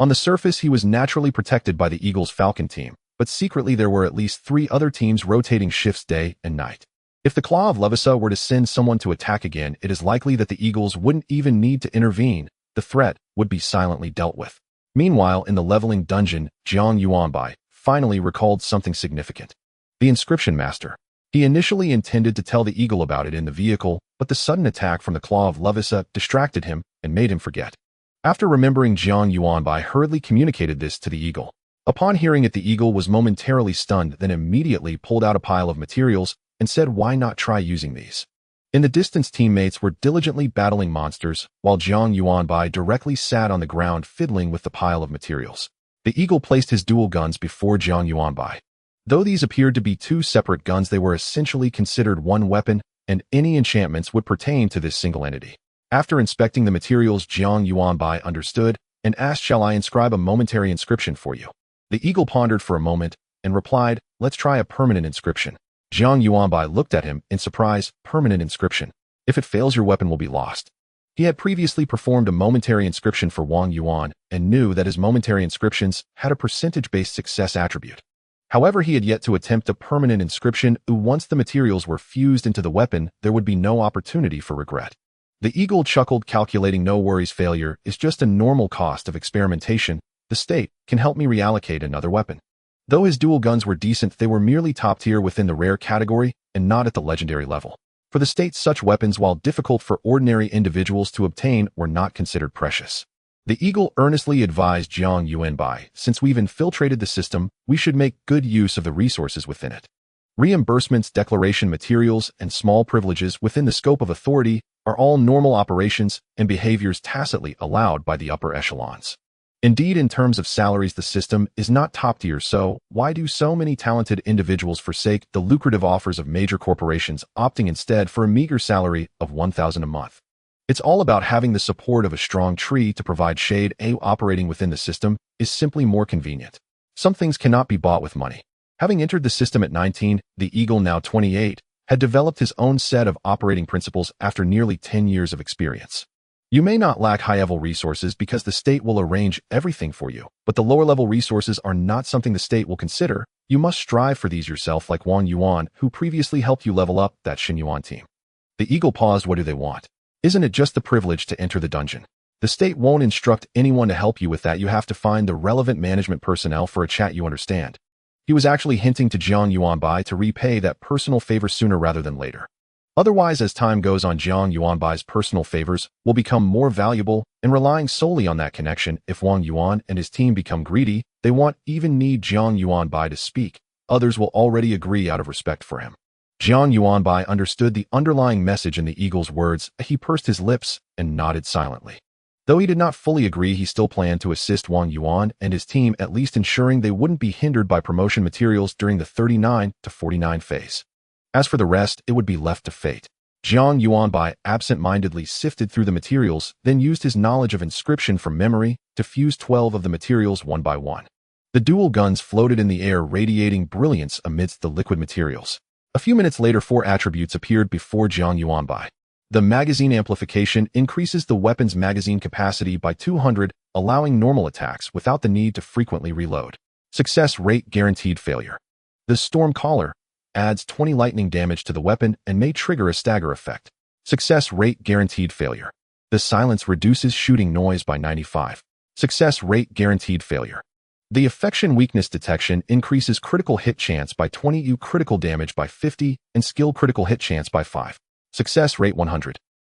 On the surface, he was naturally protected by the Eagle's Falcon team, but secretly there were at least 3 other teams rotating shifts day and night. If the Claw of Levisa were to send someone to attack again, it is likely that the Eagles wouldn't even need to intervene. The threat would be silently dealt with. Meanwhile, in the leveling dungeon, Jiang Yuanbai finally recalled something significant. The inscription master. He initially intended to tell the Eagle about it in the vehicle, but the sudden attack from the Claw of Levisa distracted him and made him forget. After remembering, Jiang Yuanbai hurriedly communicated this to the Eagle. Upon hearing it, the Eagle was momentarily stunned, then immediately pulled out a pile of materials and said, why not try using these? In the distance, teammates were diligently battling monsters, while Jiang Yuanbai directly sat on the ground fiddling with the pile of materials. The Eagle placed his dual guns before Jiang Yuanbai. Though these appeared to be 2 separate guns, they were essentially considered one weapon, and any enchantments would pertain to this single entity. After inspecting the materials, Jiang Yuanbai understood and asked, shall I inscribe a momentary inscription for you? The Eagle pondered for a moment and replied, let's try a permanent inscription. Jiang Yuanbai looked at him in surprise. Permanent inscription. If it fails, your weapon will be lost. He had previously performed a momentary inscription for Wang Yuan and knew that his momentary inscriptions had a percentage-based success attribute. However, he had yet to attempt a permanent inscription. Once the materials were fused into the weapon, there would be no opportunity for regret. The Eagle chuckled, calculating, no worries, failure is just a normal cost of experimentation. The state can help me reallocate another weapon. Though his dual guns were decent, they were merely top tier within the rare category and not at the legendary level. For the state, such weapons, while difficult for ordinary individuals to obtain, were not considered precious. The Eagle earnestly advised Jiang Yuanbai, since we've infiltrated the system, we should make good use of the resources within it. Reimbursements, declaration materials, and small privileges within the scope of authority are all normal operations and behaviors tacitly allowed by the upper echelons. Indeed, in terms of salaries, the system is not top tier, so why do so many talented individuals forsake the lucrative offers of major corporations, opting instead for a meager salary of $1,000 a month? It's all about having the support of a strong tree to provide shade. Operating within the system is simply more convenient. Some things cannot be bought with money. Having entered the system at 19, the Eagle, now 28, had developed his own set of operating principles after nearly 10 years of experience. You may not lack high-level resources because the state will arrange everything for you, but the lower-level resources are not something the state will consider. You must strive for these yourself, like Wang Yuan, who previously helped you level up that Xinyuan team. The Eagle paused. What do they want? Isn't it just the privilege to enter the dungeon? The state won't instruct anyone to help you with that. You have to find the relevant management personnel for a chat, you understand. He was actually hinting to Jiang Yuanbai to repay that personal favor sooner rather than later. Otherwise, as time goes on, Jiang Yuanbai's personal favors will become more valuable, and relying solely on that connection, if Wang Yuan and his team become greedy, they won't even need Jiang Yuanbai to speak. Others will already agree out of respect for him. Jiang Yuanbai understood the underlying message in the Eagle's words. He pursed his lips and nodded silently. Though he did not fully agree, he still planned to assist Wang Yuan and his team, at least ensuring they wouldn't be hindered by promotion materials during the 39 to 49 phase. As for the rest, it would be left to fate. Jiang Yuanbai absent-mindedly sifted through the materials, then used his knowledge of inscription from memory to fuse 12 of the materials one by one. The dual guns floated in the air, radiating brilliance amidst the liquid materials. A few minutes later, 4 attributes appeared before Jiang Yuanbai. The magazine amplification increases the weapon's magazine capacity by 200, allowing normal attacks without the need to frequently reload. Success rate guaranteed failure. The storm caller adds 20 lightning damage to the weapon and may trigger a stagger effect. Success rate guaranteed failure. The silence reduces shooting noise by 95. Success rate guaranteed failure. The affection weakness detection increases critical hit chance by 20, critical damage by 50, and skill critical hit chance by 5. Success rate 100.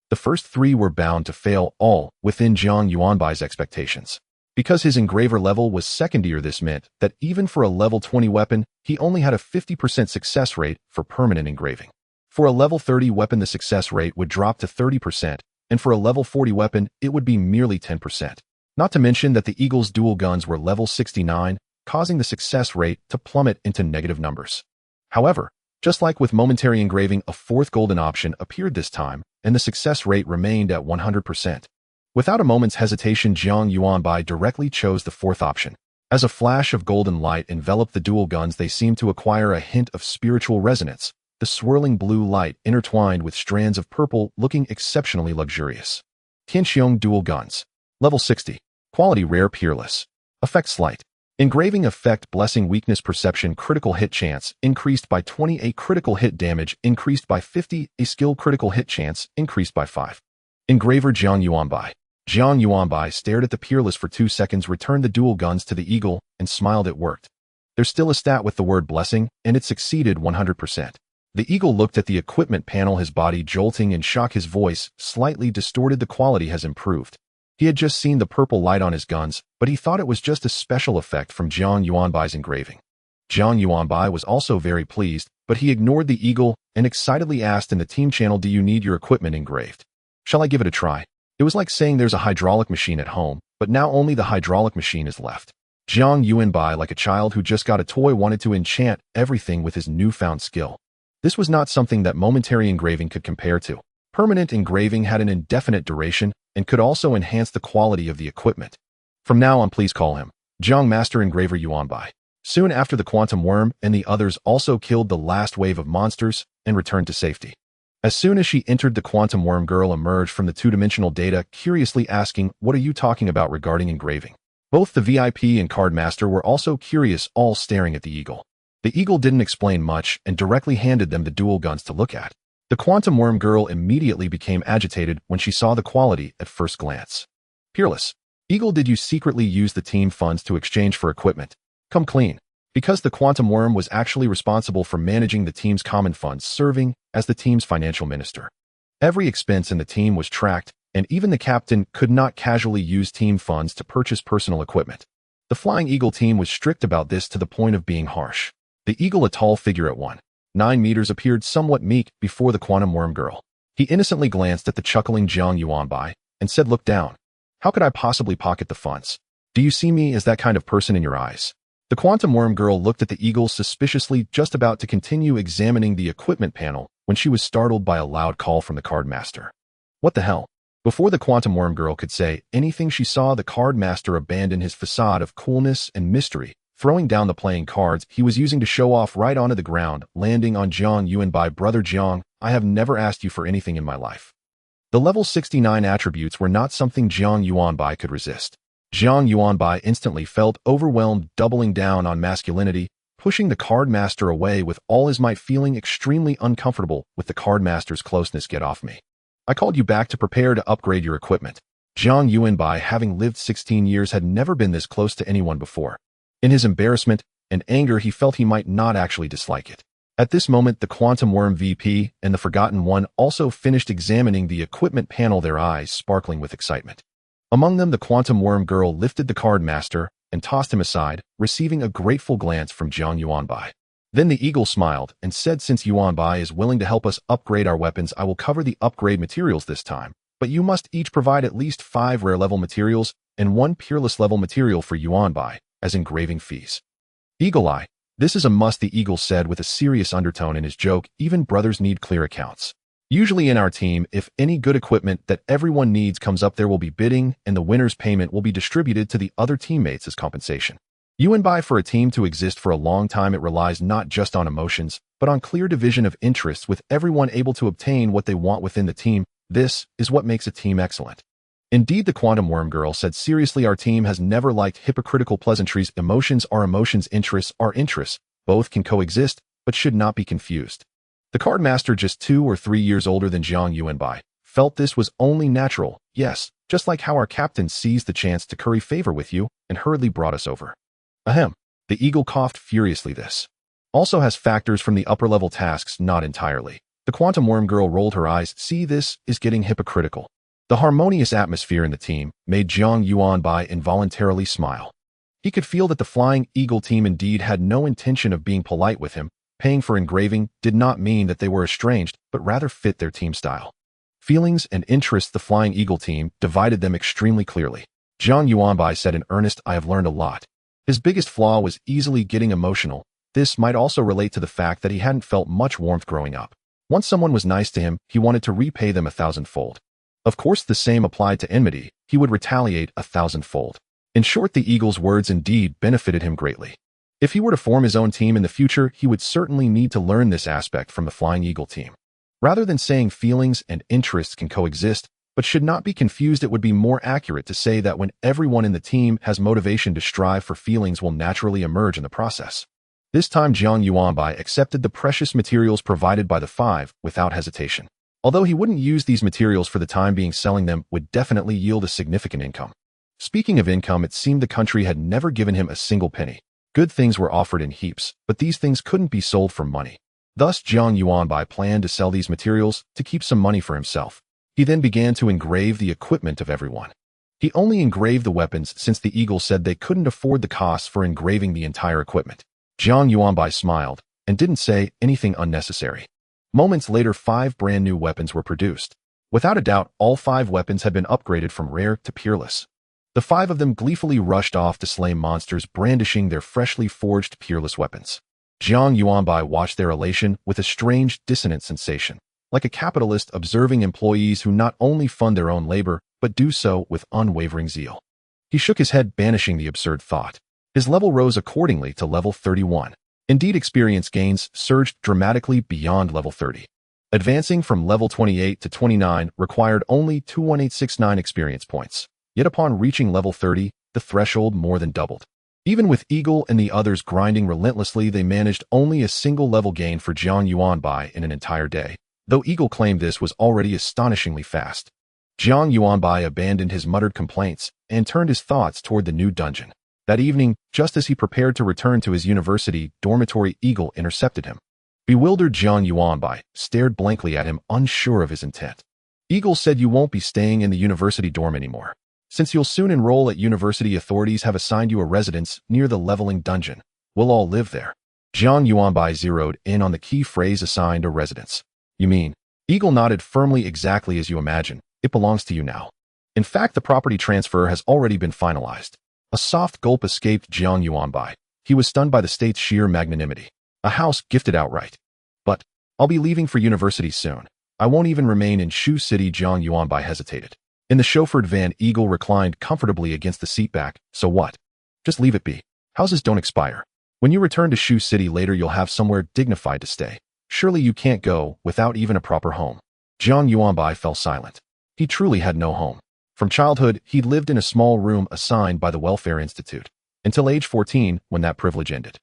The first 3 were bound to fail, all within Jiang Yuanbai's expectations. Because his engraver level was second tier, this meant that even for a level 20 weapon, he only had a 50% success rate for permanent engraving. For a level 30 weapon, the success rate would drop to 30%, and for a level 40 weapon, it would be merely 10%. Not to mention that the Eagle's dual guns were level 69, causing the success rate to plummet into negative numbers. However, just like with momentary engraving, a 4th golden option appeared this time, and the success rate remained at 100%. Without a moment's hesitation, Jiang Yuanbai directly chose the 4th option. As a flash of golden light enveloped the dual guns, they seemed to acquire a hint of spiritual resonance, the swirling blue light intertwined with strands of purple, looking exceptionally luxurious. Tianxiong dual guns. Level 60. Quality rare, peerless. Effect slight. Engraving effect, blessing weakness perception, critical hit chance increased by 20, a critical hit damage increased by 50, a skill critical hit chance increased by 5. Engraver Jiang Yuanbai. Jiang Yuanbai stared at the peerless for 2 seconds, returned the dual guns to the Eagle, and smiled. It worked. There's still a stat with the word blessing, and it succeeded 100%. The Eagle looked at the equipment panel, his body jolting in shock, his voice slightly distorted. The quality has improved. He had just seen the purple light on his guns, but he thought it was just a special effect from Jiang Yuanbai's engraving. Jiang Yuanbai was also very pleased, but he ignored the Eagle and excitedly asked in the team channel, "Do you need your equipment engraved? Shall I give it a try?" It was like saying there's a hydraulic machine at home, but now only the hydraulic machine is left. Jiang Yuanbai, like a child who just got a toy, wanted to enchant everything with his newfound skill. This was not something that momentary engraving could compare to. Permanent engraving had an indefinite duration and could also enhance the quality of the equipment. From now on, please call him Jiang Master Engraver Yuanbai. Soon after, the quantum worm and the others also killed the last wave of monsters and returned to safety. As soon as she entered, the quantum worm girl emerged from the 2-dimensional data, curiously asking, "What are you talking about regarding engraving?" Both the VIP and card master were also curious, all staring at the Eagle. The Eagle didn't explain much and directly handed them the dual guns to look at. The quantum worm girl immediately became agitated when she saw the quality at first glance. "Peerless. Eagle, did you secretly use the team funds to exchange for equipment? Come clean." because the quantum worm was actually responsible for managing the team's common funds, serving as the team's financial minister. Every expense in the team was tracked, and even the captain could not casually use team funds to purchase personal equipment. The Flying Eagle team was strict about this to the point of being harsh. The eagle, a tall figure at 1.9 meters, appeared somewhat meek before the quantum worm girl. He innocently glanced at the chuckling Jiang Yuanbai and said, "Look down. How could I possibly pocket the funds? Do you see me as that kind of person in your eyes?" The quantum worm girl looked at the eagle suspiciously, just about to continue examining the equipment panel when she was startled by a loud call from the card master. What the hell? Before the quantum worm girl could say anything, she saw the card master abandon his facade of coolness and mystery, throwing down the playing cards he was using to show off right onto the ground, landing on Jiang Yuanbai. "Brother Jiang, I have never asked you for anything in my life." The level 69 attributes were not something Jiang Yuanbai could resist. Jiang Yuanbai instantly felt overwhelmed, doubling down on masculinity, pushing the card master away with all his might, feeling extremely uncomfortable with the card master's closeness. "Get off me. I called you back to prepare to upgrade your equipment." Jiang Yuanbai, having lived 16 years, had never been this close to anyone before. In his embarrassment and anger, he felt he might not actually dislike it. At this moment, the Quantum Worm VP and the Forgotten One also finished examining the equipment panel, their eyes sparkling with excitement. Among them, the Quantum Worm girl lifted the card master and tossed him aside, receiving a grateful glance from Jiang Yuanbai. Then the eagle smiled and said, "Since Yuanbai is willing to help us upgrade our weapons, I will cover the upgrade materials this time, but you must each provide at least 5 rare level materials and 1 peerless level material for Yuanbai as engraving fees." "Eagle Eye, this is a must," the eagle said with a serious undertone in his joke. "Even brothers need clear accounts. Usually in our team, if any good equipment that everyone needs comes up, there will be bidding, and the winner's payment will be distributed to the other teammates as compensation. Yuanbai, for a team to exist for a long time, it relies not just on emotions, but on clear division of interests, with everyone able to obtain what they want within the team. This is what makes a team excellent." Indeed, the Quantum Worm girl said seriously, "Our team has never liked hypocritical pleasantries. Emotions are emotions, interests are interests. Both can coexist, but should not be confused." The card master, just 2 or 3 years older than Jiang Yuanbai, felt this was only natural. "Yes, just like how our captain seized the chance to curry favor with you and hurriedly brought us over." Ahem. The eagle coughed furiously. "This also has factors from the upper-level tasks." "Not entirely." The Quantum Worm girl rolled her eyes. "See, this is getting hypocritical." The harmonious atmosphere in the team made Jiang Yuanbai involuntarily smile. He could feel that the Flying Eagle team indeed had no intention of being polite with him. Paying for engraving did not mean that they were estranged, but rather fit their team style. Feelings and interests, the Flying Eagle team divided them extremely clearly. Jiang Yuanbai said in earnest, "I have learned a lot." His biggest flaw was easily getting emotional. This might also relate to the fact that he hadn't felt much warmth growing up. Once someone was nice to him, he wanted to repay them 1,000-fold. Of course, the same applied to enmity. He would retaliate 1,000-fold. In short, the eagle's words indeed benefited him greatly. If he were to form his own team in the future, he would certainly need to learn this aspect from the Flying Eagle team. Rather than saying feelings and interests can coexist, but should not be confused, it would be more accurate to say that when everyone in the team has motivation to strive for, feelings will naturally emerge in the process. This time, Jiang Yuanbai accepted the precious materials provided by the 5 without hesitation. Although he wouldn't use these materials for the time being, selling them would definitely yield a significant income. Speaking of income, it seemed the country had never given him a single penny. Good things were offered in heaps, but these things couldn't be sold for money. Thus, Jiang Yuanbai planned to sell these materials to keep some money for himself. He then began to engrave the equipment of everyone. He only engraved the weapons since the eagle said they couldn't afford the costs for engraving the entire equipment. Jiang Yuanbai smiled and didn't say anything unnecessary. Moments later, 5 brand new weapons were produced. Without a doubt, all 5 weapons had been upgraded from rare to peerless. The 5 of them gleefully rushed off to slay monsters, brandishing their freshly forged peerless weapons. Jiang Yuanbai watched their elation with a strange, dissonant sensation, like a capitalist observing employees who not only fund their own labor, but do so with unwavering zeal. He shook his head, banishing the absurd thought. His level rose accordingly to level 31. Indeed, experience gains surged dramatically beyond level 30. Advancing from level 28 to 29 required only 21869 experience points. Yet upon reaching level 30, the threshold more than doubled. Even with Eagle and the others grinding relentlessly, they managed only a single level gain for Jiang Yuanbai in an entire day, though Eagle claimed this was already astonishingly fast. Jiang Yuanbai abandoned his muttered complaints and turned his thoughts toward the new dungeon. That evening, just as he prepared to return to his university dormitory, Eagle intercepted him. Bewildered Jiang Yuanbai stared blankly at him, unsure of his intent. Eagle said, "You won't be staying in the university dorm anymore. Since you'll soon enroll at university, authorities have assigned you a residence near the leveling dungeon. We'll all live there." Jiang Yuanbai zeroed in on the key phrase, assigned a residence. "You mean?" Eagle nodded firmly. "Exactly as you imagine. It belongs to you now. In fact, the property transfer has already been finalized." A soft gulp escaped Jiang Yuanbai. He was stunned by the state's sheer magnanimity. A house gifted outright. "But I'll be leaving for university soon. I won't even remain in Shu City." Jiang Yuanbai hesitated. In the chauffeured van, Eagle reclined comfortably against the seat back. "So what? Just leave it be. Houses don't expire. When you return to Shu City later, you'll have somewhere dignified to stay. Surely you can't go without even a proper home." Jiang Yuanbai fell silent. He truly had no home. From childhood, he'd lived in a small room assigned by the Welfare Institute, until age 14, when that privilege ended.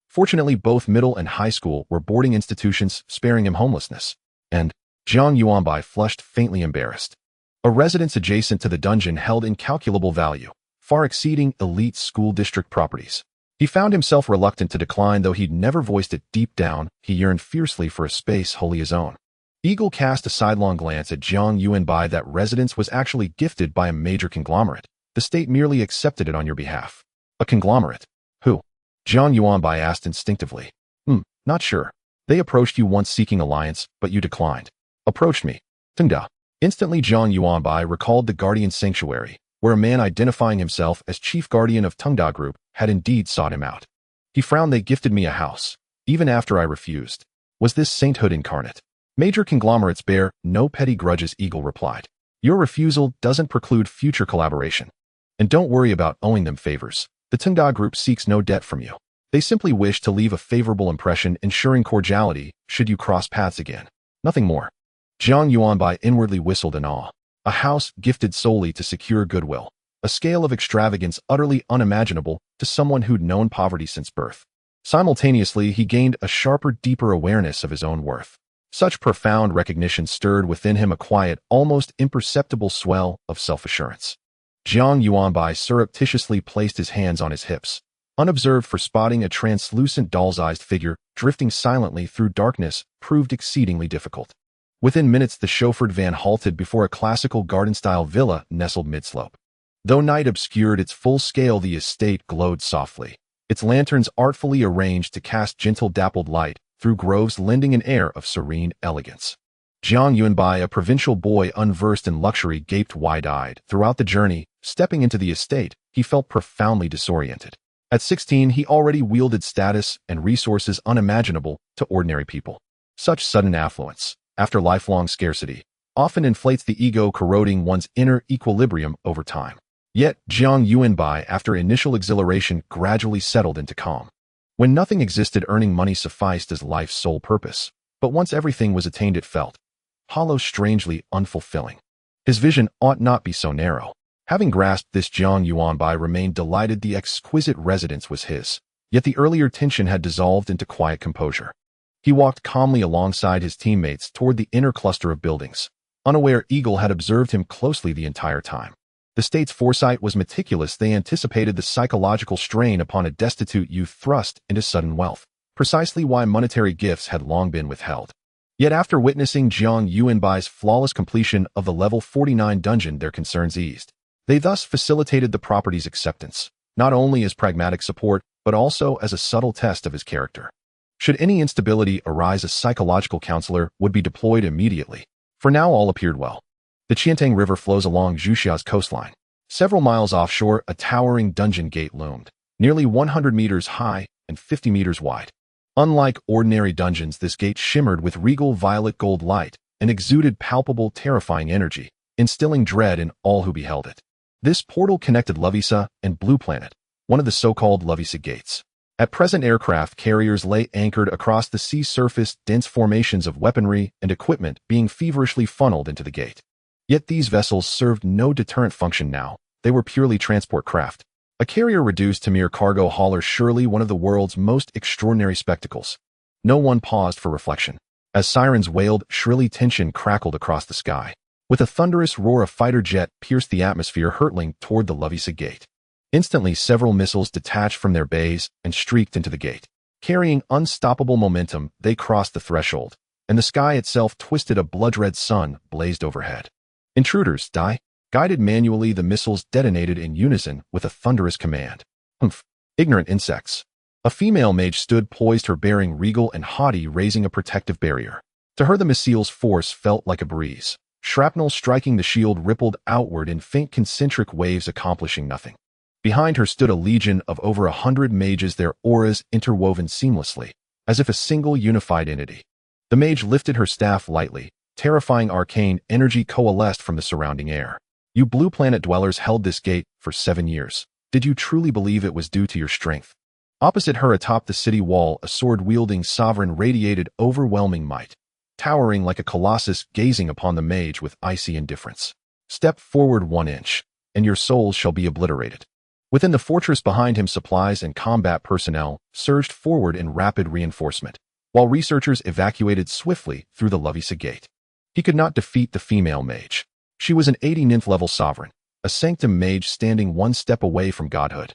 Fortunately, both middle and high school were boarding institutions, sparing him homelessness. And Jiang Yuanbai flushed, faintly embarrassed. A residence adjacent to the dungeon held incalculable value, far exceeding elite school district properties. He found himself reluctant to decline, though he'd never voiced it. Deep down, he yearned fiercely for a space wholly his own. Eagle cast a sidelong glance at Jiang Yuanbai. That residence was actually gifted by a major conglomerate. The state merely accepted it on your behalf. A conglomerate? Who? Jiang Yuanbai asked instinctively. Not sure. They approached you once seeking alliance, but you declined. Approached me. Tengda. Instantly, Jiang Yuanbai recalled the Guardian Sanctuary, where a man identifying himself as chief guardian of Tengda Group had indeed sought him out. He frowned. "They gifted me a house, even after I refused." Was this sainthood incarnate? "Major conglomerates bear no petty grudges," Eagle replied. "Your refusal doesn't preclude future collaboration. And don't worry about owing them favors. The Tengda Group seeks no debt from you. They simply wish to leave a favorable impression, ensuring cordiality should you cross paths again. Nothing more." Jiang Yuanbai inwardly whistled in awe. A house gifted solely to secure goodwill. A scale of extravagance utterly unimaginable to someone who'd known poverty since birth. Simultaneously, he gained a sharper, deeper awareness of his own worth. Such profound recognition stirred within him a quiet, almost imperceptible swell of self-assurance. Jiang Yuanbai surreptitiously placed his hands on his hips, unobserved, for spotting a translucent doll's-eyed figure drifting silently through darkness proved exceedingly difficult. Within minutes, the chauffeured van halted before a classical garden-style villa nestled mid-slope. Though night obscured its full scale, the estate glowed softly, its lanterns artfully arranged to cast gentle dappled light through groves, lending an air of serene elegance. Jiang Yuanbai, a provincial boy unversed in luxury, gaped wide-eyed. Throughout the journey, stepping into the estate, he felt profoundly disoriented. At 16, he already wielded status and resources unimaginable to ordinary people. Such sudden affluence, after lifelong scarcity, often inflates the ego, corroding one's inner equilibrium over time. Yet, Jiang Yuanbai, after initial exhilaration, gradually settled into calm. When nothing existed, earning money sufficed as life's sole purpose. But once everything was attained, it felt hollow, strangely unfulfilling. His vision ought not be so narrow. Having grasped this, Jiang Yuanbai remained delighted. The exquisite residence was his. Yet the earlier tension had dissolved into quiet composure. He walked calmly alongside his teammates toward the inner cluster of buildings. Unaware, Eagle had observed him closely the entire time. The state's foresight was meticulous. They anticipated the psychological strain upon a destitute youth thrust into sudden wealth, precisely why monetary gifts had long been withheld. Yet after witnessing Jiang Yuanbai's flawless completion of the level 49 dungeon, their concerns eased. They thus facilitated the property's acceptance, not only as pragmatic support, but also as a subtle test of his character. Should any instability arise, a psychological counselor would be deployed immediately. For now, all appeared well. The Qiantang River flows along Zhuxia's coastline. Several miles offshore, a towering dungeon gate loomed, nearly 100 meters high and 50 meters wide. Unlike ordinary dungeons, this gate shimmered with regal violet gold light and exuded palpable, terrifying energy, instilling dread in all who beheld it. This portal connected Lovisa and Blue Planet, one of the so-called Lovisa gates. At present, aircraft carriers lay anchored across the sea surface, dense formations of weaponry and equipment being feverishly funneled into the gate. Yet these vessels served no deterrent function now. They were purely transport craft. A carrier reduced to mere cargo hauler, surely one of the world's most extraordinary spectacles. No one paused for reflection. As sirens wailed, shrilly tension crackled across the sky. With a thunderous roar, a fighter jet pierced the atmosphere, hurtling toward the Lovisa gate. Instantly, several missiles detached from their bays and streaked into the gate. Carrying unstoppable momentum, they crossed the threshold, and the sky itself twisted. A blood-red sun blazed overhead. Intruders, die! Guided manually, the missiles detonated in unison with a thunderous command. Humph! Ignorant insects. A female mage stood poised, her bearing regal and haughty, raising a protective barrier. To her, the missile's force felt like a breeze. Shrapnel striking the shield rippled outward in faint concentric waves, accomplishing nothing. Behind her stood a legion of over 100 mages, their auras interwoven seamlessly, as if a single unified entity. The mage lifted her staff lightly. Terrifying arcane energy coalesced from the surrounding air. You Blue Planet dwellers held this gate for 7 years. Did you truly believe it was due to your strength? Opposite her, atop the city wall, a sword-wielding sovereign radiated overwhelming might, towering like a colossus, gazing upon the mage with icy indifference. Step forward 1 inch, and your souls shall be obliterated. Within the fortress behind him, supplies and combat personnel surged forward in rapid reinforcement, while researchers evacuated swiftly through the Lovisa gate. He could not defeat the female mage. She was an 89th level sovereign, a sanctum mage standing 1 step away from godhood.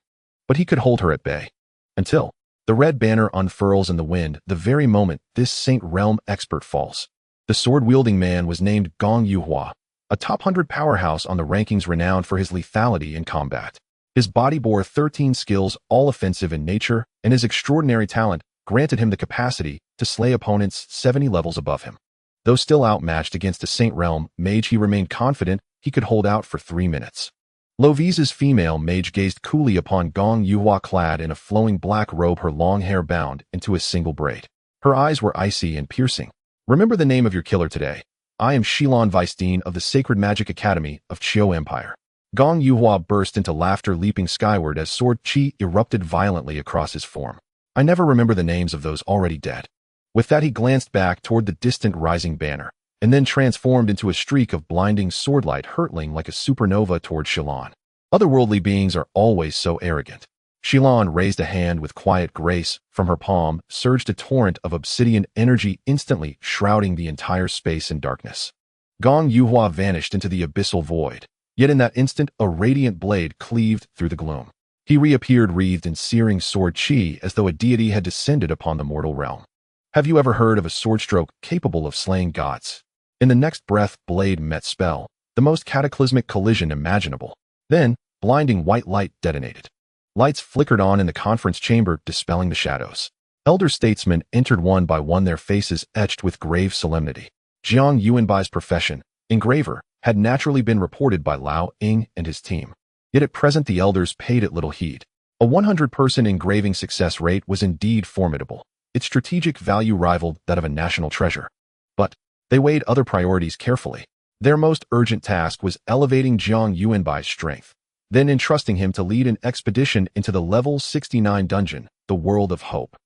But he could hold her at bay. Until the red banner unfurls in the wind, the very moment this Saint Realm expert falls. The sword-wielding man was named Jiang Yuanbai, a top 100 powerhouse on the rankings, renowned for his lethality in combat. His body bore 13 skills, all offensive in nature, and his extraordinary talent granted him the capacity to slay opponents 70 levels above him. Though still outmatched against a Saint Realm mage, he remained confident he could hold out for 3 minutes. Lovisa's female mage gazed coolly upon Jiang Yuanbai, clad in a flowing black robe, her long hair bound into a single braid. Her eyes were icy and piercing. Remember the name of your killer today. I am Shilon Weisstein of the Sacred Magic Academy of Qiu Empire. Jiang Yuanbai burst into laughter, leaping skyward as sword chi erupted violently across his form. I never remember the names of those already dead. With that, he glanced back toward the distant rising banner, and then transformed into a streak of blinding swordlight, hurtling like a supernova toward Shilon. Otherworldly beings are always so arrogant. Shilon raised a hand with quiet grace. From her palm surged a torrent of obsidian energy, instantly shrouding the entire space in darkness. Jiang Yuanbai vanished into the abyssal void. Yet in that instant, a radiant blade cleaved through the gloom. He reappeared, wreathed in searing sword chi, as though a deity had descended upon the mortal realm. Have you ever heard of a sword stroke capable of slaying gods? In the next breath, blade met spell, the most cataclysmic collision imaginable. Then, blinding white light detonated. Lights flickered on in the conference chamber, dispelling the shadows. Elder statesmen entered one by one, their faces etched with grave solemnity. Jiang Yuanbai's profession, engraver, had naturally been reported by Lao Ying and his team. Yet at present the elders paid it little heed. A 100% engraving success rate was indeed formidable. Its strategic value rivaled that of a national treasure. But they weighed other priorities carefully. Their most urgent task was elevating Jiang Yuanbai's strength, then entrusting him to lead an expedition into the level 69 dungeon, the World of Hope.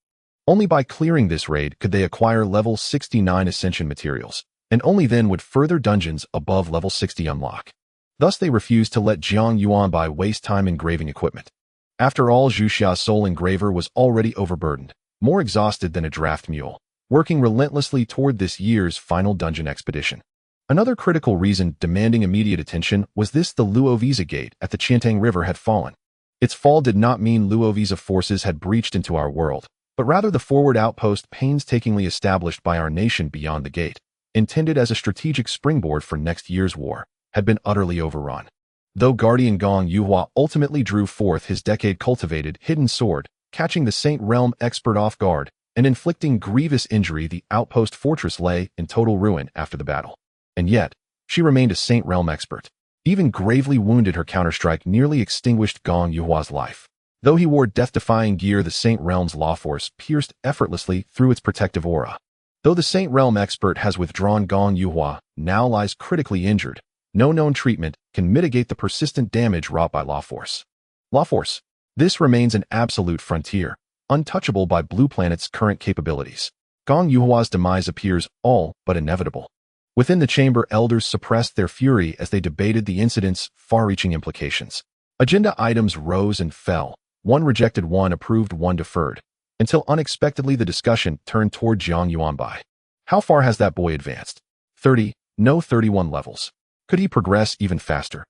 Only by clearing this raid could they acquire level 69 ascension materials, and only then would further dungeons above level 60 unlock. Thus they refused to let Jiang Yuanbai waste time engraving equipment. After all, Zhuxia's soul engraver was already overburdened, more exhausted than a draft mule, working relentlessly toward this year's final dungeon expedition. Another critical reason demanding immediate attention was this: the Luovisa gate at the Qiantang River had fallen. Its fall did not mean Luovisa forces had breached into our world, but rather the forward outpost painstakingly established by our nation beyond the gate, intended as a strategic springboard for next year's war, had been utterly overrun. Though Guardian Jiang Yuanbai ultimately drew forth his decade-cultivated hidden sword, catching the Saint Realm expert off guard and inflicting grievous injury, the outpost fortress lay in total ruin after the battle. And yet, she remained a Saint Realm expert. Even gravely wounded, her counterstrike nearly extinguished Jiang Yuanbai's life. Though he wore death-defying gear, the Saint Realm's law force pierced effortlessly through its protective aura. Though the Saint Realm expert has withdrawn, Jiang Yuanbai now lies critically injured. No known treatment can mitigate the persistent damage wrought by law force. Law force. This remains an absolute frontier, untouchable by Blue Planet's current capabilities. Jiang Yuanbai's demise appears all but inevitable. Within the chamber, elders suppressed their fury as they debated the incident's far-reaching implications. Agenda items rose and fell. One rejected, one approved, one deferred, until unexpectedly the discussion turned toward Jiang Yuanbai. How far has that boy advanced? 30, no 31 levels. Could he progress even faster?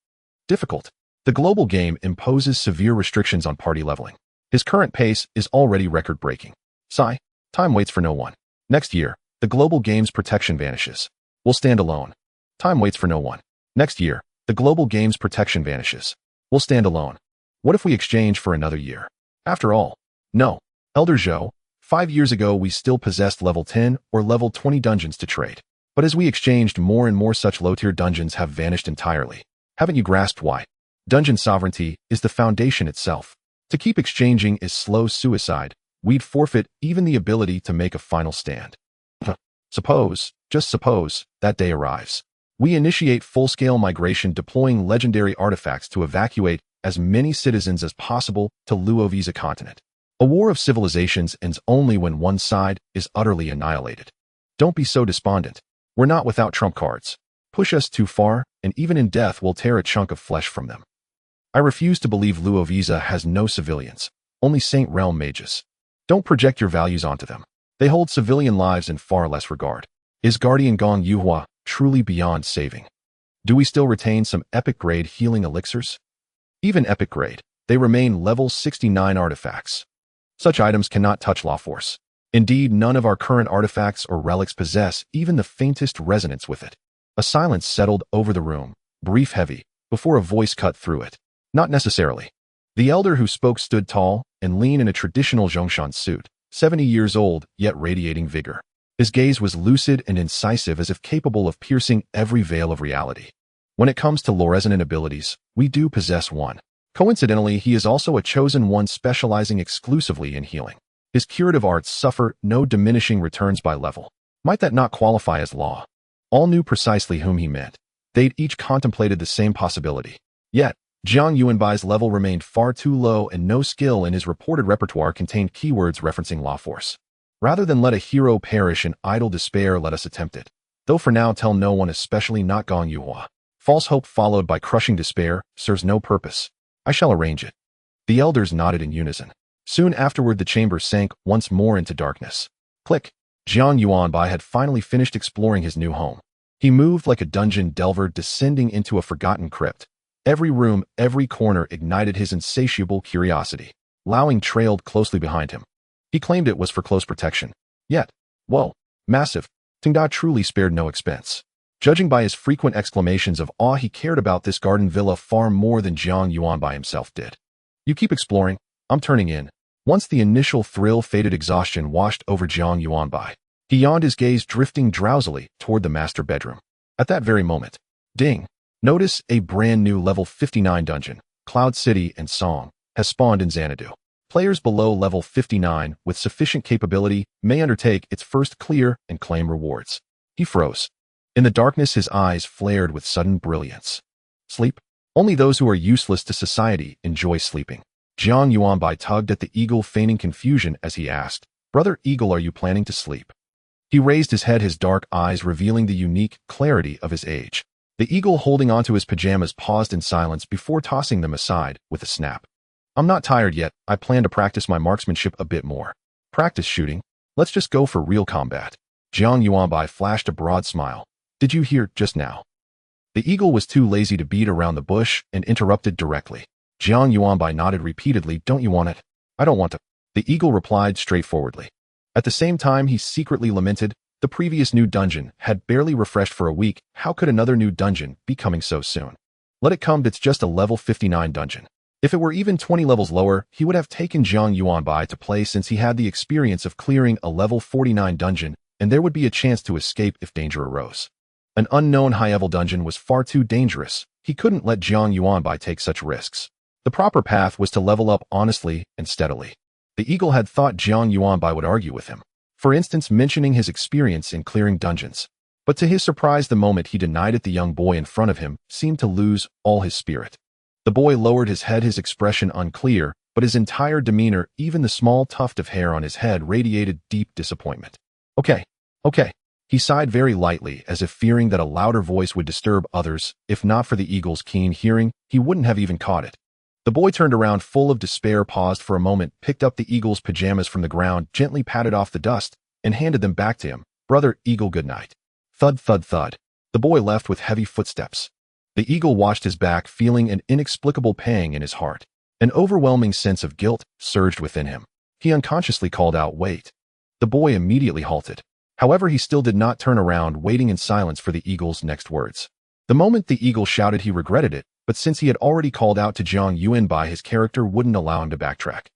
Difficult. The global game imposes severe restrictions on party leveling. His current pace is already record-breaking. Sigh, time waits for no one. Next year, the global game's protection vanishes. We'll stand alone. Time waits for no one. Next year, the global game's protection vanishes. We'll stand alone. What if we exchange for another year? After all, no. Elder Zhou, 5 years ago we still possessed level 10 or level 20 dungeons to trade. But as we exchanged, more and more such low-tier dungeons have vanished entirely. Haven't you grasped why? Dungeon sovereignty is the foundation itself. To keep exchanging is slow suicide. We'd forfeit even the ability to make a final stand. Suppose, just suppose, that day arrives. We initiate full-scale migration, deploying legendary artifacts to evacuate as many citizens as possible to Luoviza continent. A war of civilizations ends only when one side is utterly annihilated. Don't be so despondent. We're not without trump cards. Push us too far, and even in death we'll tear a chunk of flesh from them. I refuse to believe Luoviza has no civilians, only Saint Realm mages. Don't project your values onto them. They hold civilian lives in far less regard. Is Guardian Gong Yuhua truly beyond saving? Do we still retain some epic grade healing elixirs? Even epic grade, they remain level 69 artifacts. Such items cannot touch Law Force. Indeed, none of our current artifacts or relics possess even the faintest resonance with it. A silence settled over the room, brief, heavy, before a voice cut through it. Not necessarily. The elder who spoke stood tall and lean in a traditional Zhongshan suit, 70 years old, yet radiating vigor. His gaze was lucid and incisive, as if capable of piercing every veil of reality. When it comes to lore-resonant abilities, we do possess one. Coincidentally, he is also a chosen one specializing exclusively in healing. His curative arts suffer no diminishing returns by level. Might that not qualify as law? All knew precisely whom he meant. They'd each contemplated the same possibility. Yet, Jiang Yuanbai's level remained far too low, and no skill in his reported repertoire contained keywords referencing Law Force. Rather than let a hero perish in idle despair, let us attempt it. Though for now tell no one, especially not Gong Yuhua. False hope followed by crushing despair serves no purpose. I shall arrange it. The elders nodded in unison. Soon afterward the chamber sank once more into darkness. Click. Jiang Yuanbai had finally finished exploring his new home. He moved like a dungeon delver descending into a forgotten crypt. Every room, every corner ignited his insatiable curiosity. Liaoning trailed closely behind him. He claimed it was for close protection. Yet, whoa, massive, Tingda truly spared no expense. Judging by his frequent exclamations of awe, he cared about this garden villa far more than Jiang Yuanbai himself did. You keep exploring, I'm turning in. Once the initial thrill faded, exhaustion washed over Jiang Yuanbai. He yawned, his gaze drifting drowsily toward the master bedroom. At that very moment, ding! Notice a brand new level 59 dungeon, Cloud City and Song, has spawned in Xanadu. Players below level 59 with sufficient capability may undertake its first clear and claim rewards. He froze. In the darkness his eyes flared with sudden brilliance. Sleep? Only those who are useless to society enjoy sleeping. Jiang Yuanbai tugged at the eagle, feigning confusion as he asked, Brother Eagle, are you planning to sleep? He raised his head, his dark eyes revealing the unique clarity of his age. The eagle, holding onto his pajamas, paused in silence before tossing them aside with a snap. I'm not tired yet. I plan to practice my marksmanship a bit more. Practice shooting? Let's just go for real combat. Jiang Yuanbai flashed a broad smile. Did you hear just now? The eagle was too lazy to beat around the bush and interrupted directly. Jiang Yuanbai nodded repeatedly. Don't you want it? I don't want to. The eagle replied straightforwardly. At the same time, he secretly lamented. The previous new dungeon had barely refreshed for a week. How could another new dungeon be coming so soon? Let it come. It's just a level 59 dungeon. If it were even 20 levels lower, he would have taken Jiang Yuanbai to play, since he had the experience of clearing a level 49 dungeon, and there would be a chance to escape if danger arose. An unknown high-level dungeon was far too dangerous. He couldn't let Jiang Yuanbai take such risks. The proper path was to level up honestly and steadily. The eagle had thought Jiang Yuanbai would argue with him, for instance mentioning his experience in clearing dungeons. But to his surprise, the moment he denied it, the young boy in front of him seemed to lose all his spirit. The boy lowered his head, his expression unclear, but his entire demeanor, even the small tuft of hair on his head, radiated deep disappointment. Okay. He sighed very lightly, as if fearing that a louder voice would disturb others. If not for the eagle's keen hearing, he wouldn't have even caught it. The boy turned around full of despair, paused for a moment, picked up the eagle's pajamas from the ground, gently patted off the dust, and handed them back to him. Brother Eagle, good night. Thud, thud, thud. The boy left with heavy footsteps. The eagle watched his back, feeling an inexplicable pang in his heart. An overwhelming sense of guilt surged within him. He unconsciously called out, "Wait." The boy immediately halted. However, he still did not turn around, waiting in silence for the eagle's next words. The moment the eagle shouted, he regretted it, but since he had already called out to Jiang Yuanbai, his character wouldn't allow him to backtrack.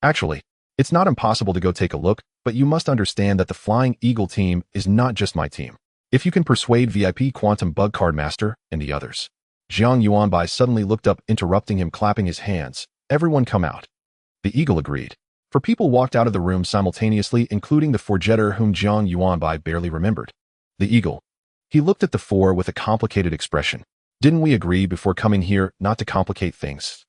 "Actually, it's not impossible to go take a look, but you must understand that the Flying Eagle team is not just my team. If you can persuade VIP Quantum Bug Card Master and the others." Jiang Yuanbai suddenly looked up, interrupting him, clapping his hands. "Everyone come out." The eagle agreed. For people walked out of the room simultaneously, including the forgetter whom Jiang Yuanbai barely remembered. The eagle. He looked at the four with a complicated expression. "Didn't we agree before coming here not to complicate things?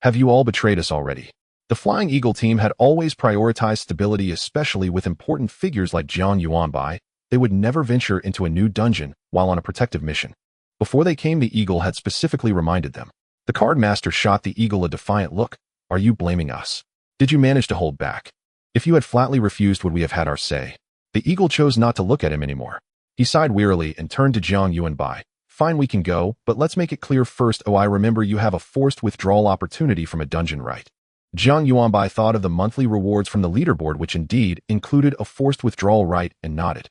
Have you all betrayed us already?" The Flying Eagle team had always prioritized stability, especially with important figures like Jiang Yuanbai. They would never venture into a new dungeon while on a protective mission. Before they came, the eagle had specifically reminded them. The card master shot the eagle a defiant look. "Are you blaming us? Did you manage to hold back? If you had flatly refused, would we have had our say?" The eagle chose not to look at him anymore. He sighed wearily and turned to Jiang Yuanbai. "Fine, we can go, but let's make it clear first. Oh, I remember you have a forced withdrawal opportunity from a dungeon, right?" Jiang Yuanbai thought of the monthly rewards from the leaderboard, which indeed included a forced withdrawal right, and nodded.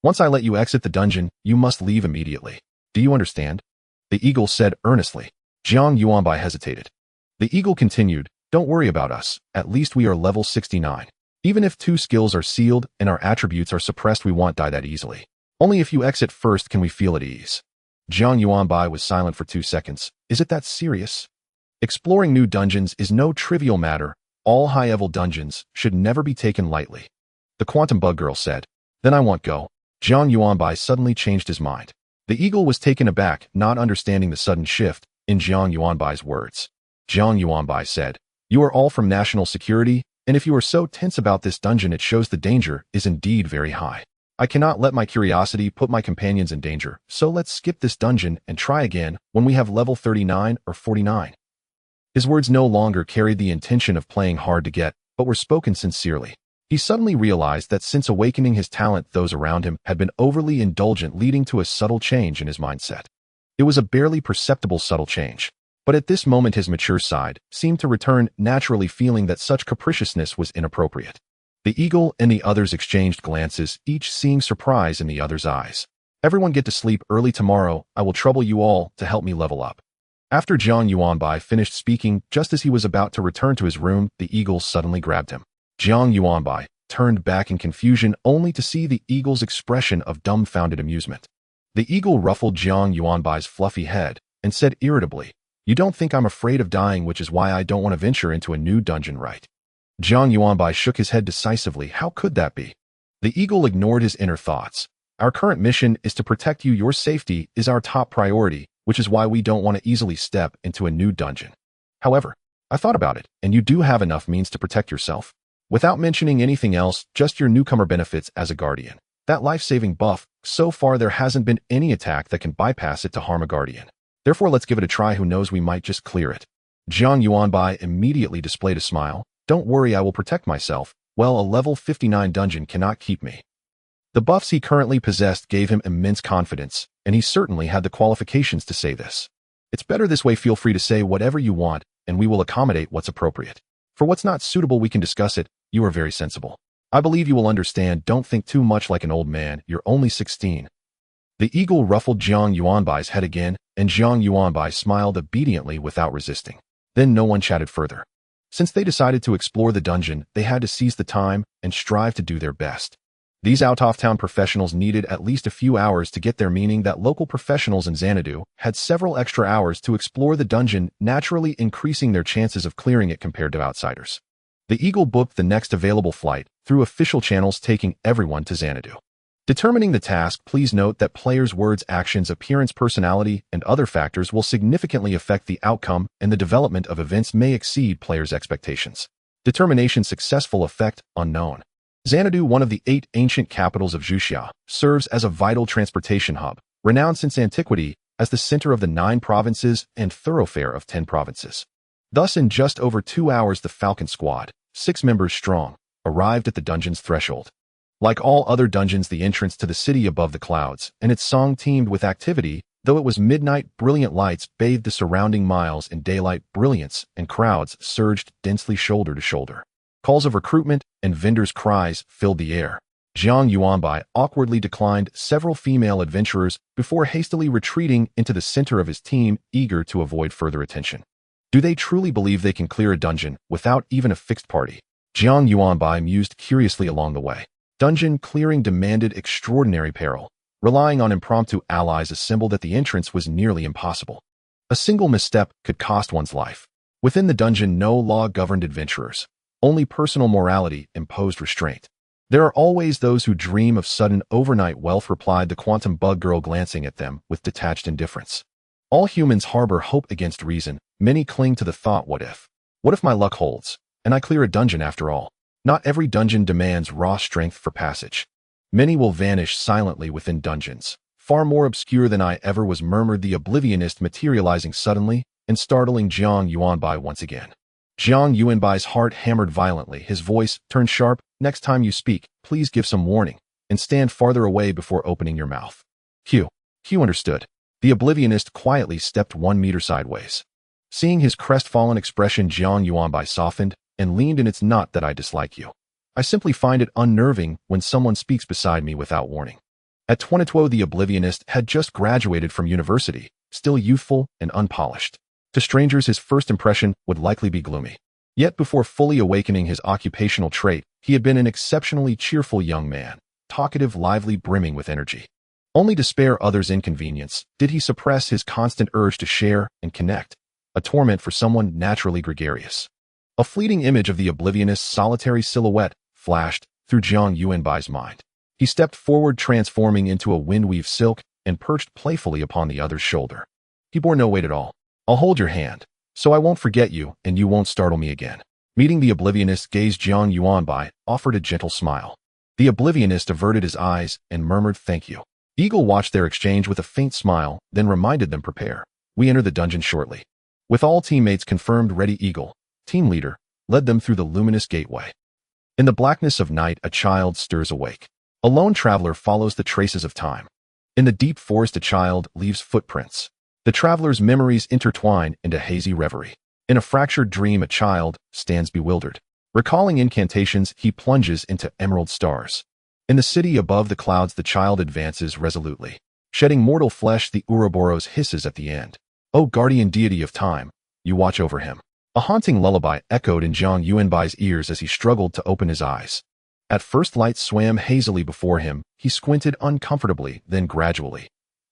"Once I let you exit the dungeon, you must leave immediately. Do you understand?" The eagle said earnestly. Jiang Yuanbai hesitated. The eagle continued, "Don't worry about us. At least we are level 69. Even if 2 skills are sealed and our attributes are suppressed, we won't die that easily. Only if you exit first can we feel at ease." Jiang Yuanbai was silent for 2 seconds. "Is it that serious? Exploring new dungeons is no trivial matter. All high-level dungeons should never be taken lightly." The Quantum Bug Girl said. "Then I won't go." Jiang Yuanbai suddenly changed his mind. The eagle was taken aback, not understanding the sudden shift in Jiang Yuanbai's words. Jiang Yuanbai said, "You are all from national security, and if you are so tense about this dungeon, it shows the danger is indeed very high. I cannot let my curiosity put my companions in danger, so let's skip this dungeon and try again when we have level 39 or 49. His words no longer carried the intention of playing hard to get, but were spoken sincerely. He suddenly realized that since awakening his talent, those around him had been overly indulgent, leading to a subtle change in his mindset. It was a barely perceptible subtle change. But at this moment his mature side seemed to return naturally, feeling that such capriciousness was inappropriate. The eagle and the others exchanged glances, each seeing surprise in the other's eyes. "Everyone get to sleep early tomorrow. I will trouble you all to help me level up." After Jiang Yuanbai finished speaking, just as he was about to return to his room, the eagle suddenly grabbed him. Jiang Yuanbai turned back in confusion, only to see the eagle's expression of dumbfounded amusement. The eagle ruffled Jiang Yuanbai's fluffy head and said irritably, "You don't think I'm afraid of dying, which is why I don't want to venture into a new dungeon, right?" Jiang Yuanbai shook his head decisively. "How could that be?" The eagle ignored his inner thoughts. "Our current mission is to protect you. Your safety is our top priority, which is why we don't want to easily step into a new dungeon. However, I thought about it, and you do have enough means to protect yourself. Without mentioning anything else, just your newcomer benefits as a guardian. That life-saving buff, so far there hasn't been any attack that can bypass it to harm a guardian. Therefore, let's give it a try. Who knows, we might just clear it." Jiang Yuanbai immediately displayed a smile. "Don't worry, I will protect myself. Well, a level 59 dungeon cannot keep me." The buffs he currently possessed gave him immense confidence, and he certainly had the qualifications to say this. "It's better this way. Feel free to say whatever you want, and we will accommodate what's appropriate. For what's not suitable, we can discuss it. You are very sensible. I believe you will understand. Don't think too much like an old man. You're only 16. The eagle ruffled Jiang Yuanbai's head again, and Jiang Yuanbai smiled obediently without resisting. Then no one chatted further. Since they decided to explore the dungeon, they had to seize the time and strive to do their best. These out-of-town professionals needed at least a few hours to get there, meaning that local professionals in Xanadu had several extra hours to explore the dungeon, naturally increasing their chances of clearing it compared to outsiders. The eagle booked the next available flight through official channels, taking everyone to Xanadu. Determining the task, please note that players' words, actions, appearance, personality, and other factors will significantly affect the outcome, and the development of events may exceed players' expectations. Determination successful, effect unknown. Xanadu, one of the 8 ancient capitals of Zhuxia, serves as a vital transportation hub, renowned since antiquity as the center of the 9 provinces and thoroughfare of 10 provinces. Thus, in just over 2 hours, the Falcon Squad, 6 members strong, arrived at the dungeon's threshold. Like all other dungeons, the entrance to the city above the clouds and its song teemed with activity Though it was midnight, brilliant lights bathed the surrounding miles in daylight brilliance, and crowds surged densely shoulder to shoulder. Calls of recruitment and vendors' cries filled the air. Jiang Yuanbai awkwardly declined several female adventurers before hastily retreating into the center of his team, eager to avoid further attention. Do they truly believe they can clear a dungeon without even a fixed party? Jiang Yuanbai mused curiously along the way. Dungeon clearing demanded extraordinary peril. Relying on impromptu allies assembled at the entrance was nearly impossible. A single misstep could cost one's life. Within the dungeon, no law governed adventurers. Only personal morality imposed restraint. There are always those who dream of sudden overnight wealth, replied the quantum bug girl, glancing at them with detached indifference. All humans harbor hope against reason. Many cling to the thought, what if? What if my luck holds, and I clear a dungeon after all? Not every dungeon demands raw strength for passage. Many will vanish silently within dungeons. Far more obscure than I ever was, murmured the oblivionist, materializing suddenly and startling Jiang Yuanbai once again. Jiang Yuanbai's heart hammered violently. His voice turned sharp. Next time you speak, please give some warning, and stand farther away before opening your mouth. Hugh understood. The oblivionist quietly stepped 1 meter sideways. Seeing his crestfallen expression, Jiang Yuanbai softened and leaned in. It's not that I dislike you. I simply find it unnerving when someone speaks beside me without warning. At 22, the oblivionist had just graduated from university, still youthful and unpolished. To strangers, his first impression would likely be gloomy. Yet before fully awakening his occupational trait, he had been an exceptionally cheerful young man, talkative, lively, brimming with energy. Only to spare others inconvenience did he suppress his constant urge to share and connect, a torment for someone naturally gregarious. A fleeting image of the oblivionist's solitary silhouette flashed through Jiang Yuanbai's mind. He stepped forward, transforming into a windweave silk, and perched playfully upon the other's shoulder. He bore no weight at all. I'll hold your hand, so I won't forget you and you won't startle me again. Meeting the oblivionist's gaze, Jiang Yuanbai offered a gentle smile. The oblivionist averted his eyes and murmured, thank you. Eagle watched their exchange with a faint smile, then reminded them, prepare. We enter the dungeon shortly. With all teammates confirmed ready, Eagle, team leader, led them through the luminous gateway. In the blackness of night, a child stirs awake. A lone traveler follows the traces of time. In the deep forest, a child leaves footprints. The traveler's memories intertwine into hazy reverie. In a fractured dream, a child stands bewildered. Recalling incantations, he plunges into emerald stars. In the city above the clouds, the child advances resolutely. Shedding mortal flesh, the Ouroboros hisses at the end. O guardian deity of time, you watch over him. A haunting lullaby echoed in Jiang Yuanbai's ears as he struggled to open his eyes. At first, light swam hazily before him. He squinted uncomfortably, then gradually,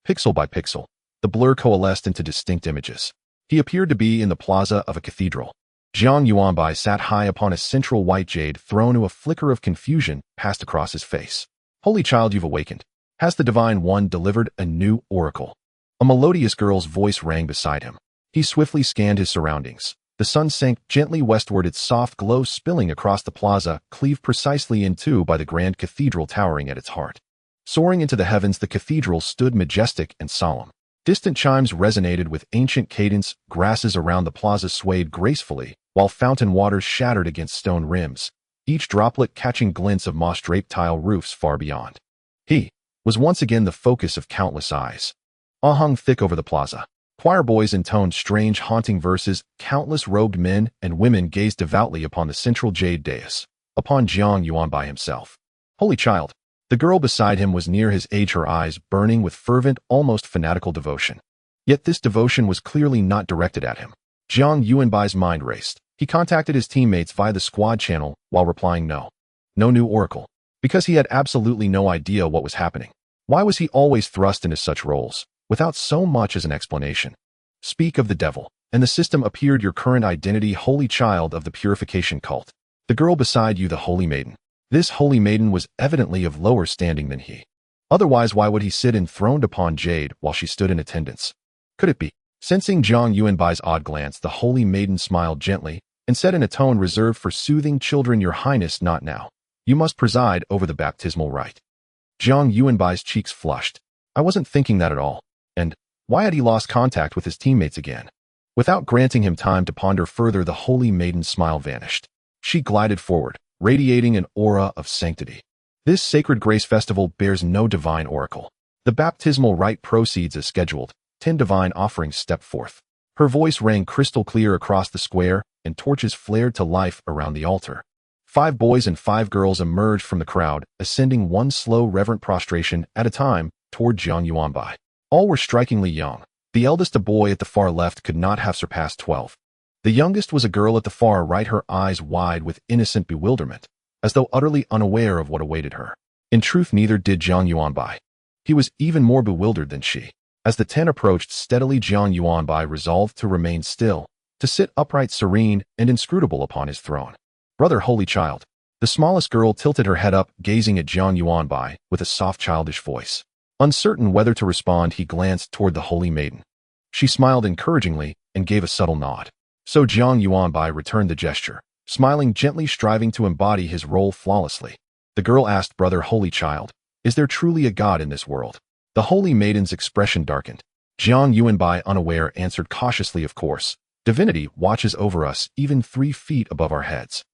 pixel by pixel, the blur coalesced into distinct images. He appeared to be in the plaza of a cathedral. Jiang Yuanbai sat high upon a central white jade throne. A flicker of confusion passed across his face. Holy child, you've awakened. Has the Divine One delivered a new oracle? A melodious girl's voice rang beside him. He swiftly scanned his surroundings. The sun sank gently westward, its soft glow spilling across the plaza, cleaved precisely in two by the grand cathedral towering at its heart. Soaring into the heavens, the cathedral stood majestic and solemn. Distant chimes resonated with ancient cadence, grasses around the plaza swayed gracefully, while fountain waters shattered against stone rims, each droplet catching glints of moss-draped tile roofs far beyond. He was once again the focus of countless eyes. Awe hung thick over the plaza. Choir boys intoned strange, haunting verses. Countless robed men and women gazed devoutly upon the central jade dais, upon Jiang Yuanbai himself. Holy child. The girl beside him was near his age, her eyes burning with fervent, almost fanatical devotion. Yet this devotion was clearly not directed at him. Jiang Yuanbai's mind raced. He contacted his teammates via the squad channel while replying no. No new oracle. Because he had absolutely no idea what was happening. Why was he always thrust into such roles, without so much as an explanation? Speak of the devil, and the system appeared. Your current identity, holy child of the purification cult. The girl beside you, the holy maiden. This holy maiden was evidently of lower standing than he. Otherwise, why would he sit enthroned upon jade while she stood in attendance? Could it be? Sensing Jiang Yuanbai's odd glance, the holy maiden smiled gently and said in a tone reserved for soothing children, Your Highness, not now. You must preside over the baptismal rite. Jiang Yuanbai's cheeks flushed. I wasn't thinking that at all. And why had he lost contact with his teammates again? Without granting him time to ponder further, the holy maiden's smile vanished. She glided forward, radiating an aura of sanctity. This sacred grace festival bears no divine oracle. The baptismal rite proceeds as scheduled, 10 divine offerings stepped forth. Her voice rang crystal clear across the square, and torches flared to life around the altar. 5 boys and 5 girls emerged from the crowd, ascending one slow, reverent prostration at a time toward Jiang Yuanbai. All were strikingly young. The eldest, a boy at the far left, could not have surpassed 12. The youngest was a girl at the far right, her eyes wide with innocent bewilderment, as though utterly unaware of what awaited her. In truth, neither did Jiang Yuanbai. He was even more bewildered than she. As the 10 approached steadily, Jiang Yuanbai resolved to remain still, to sit upright, serene, and inscrutable upon his throne. Brother, holy child. The smallest girl tilted her head up, gazing at Jiang Yuanbai with a soft, childish voice. Uncertain whether to respond, he glanced toward the holy maiden. She smiled encouragingly and gave a subtle nod. So Jiang Yuanbai returned the gesture, smiling gently, striving to embody his role flawlessly. The girl asked, Brother, holy child, is there truly a God in this world? The holy maiden's expression darkened. Jiang Yuanbai, unaware, answered cautiously, Of course. Divinity watches over us, even 3 feet above our heads.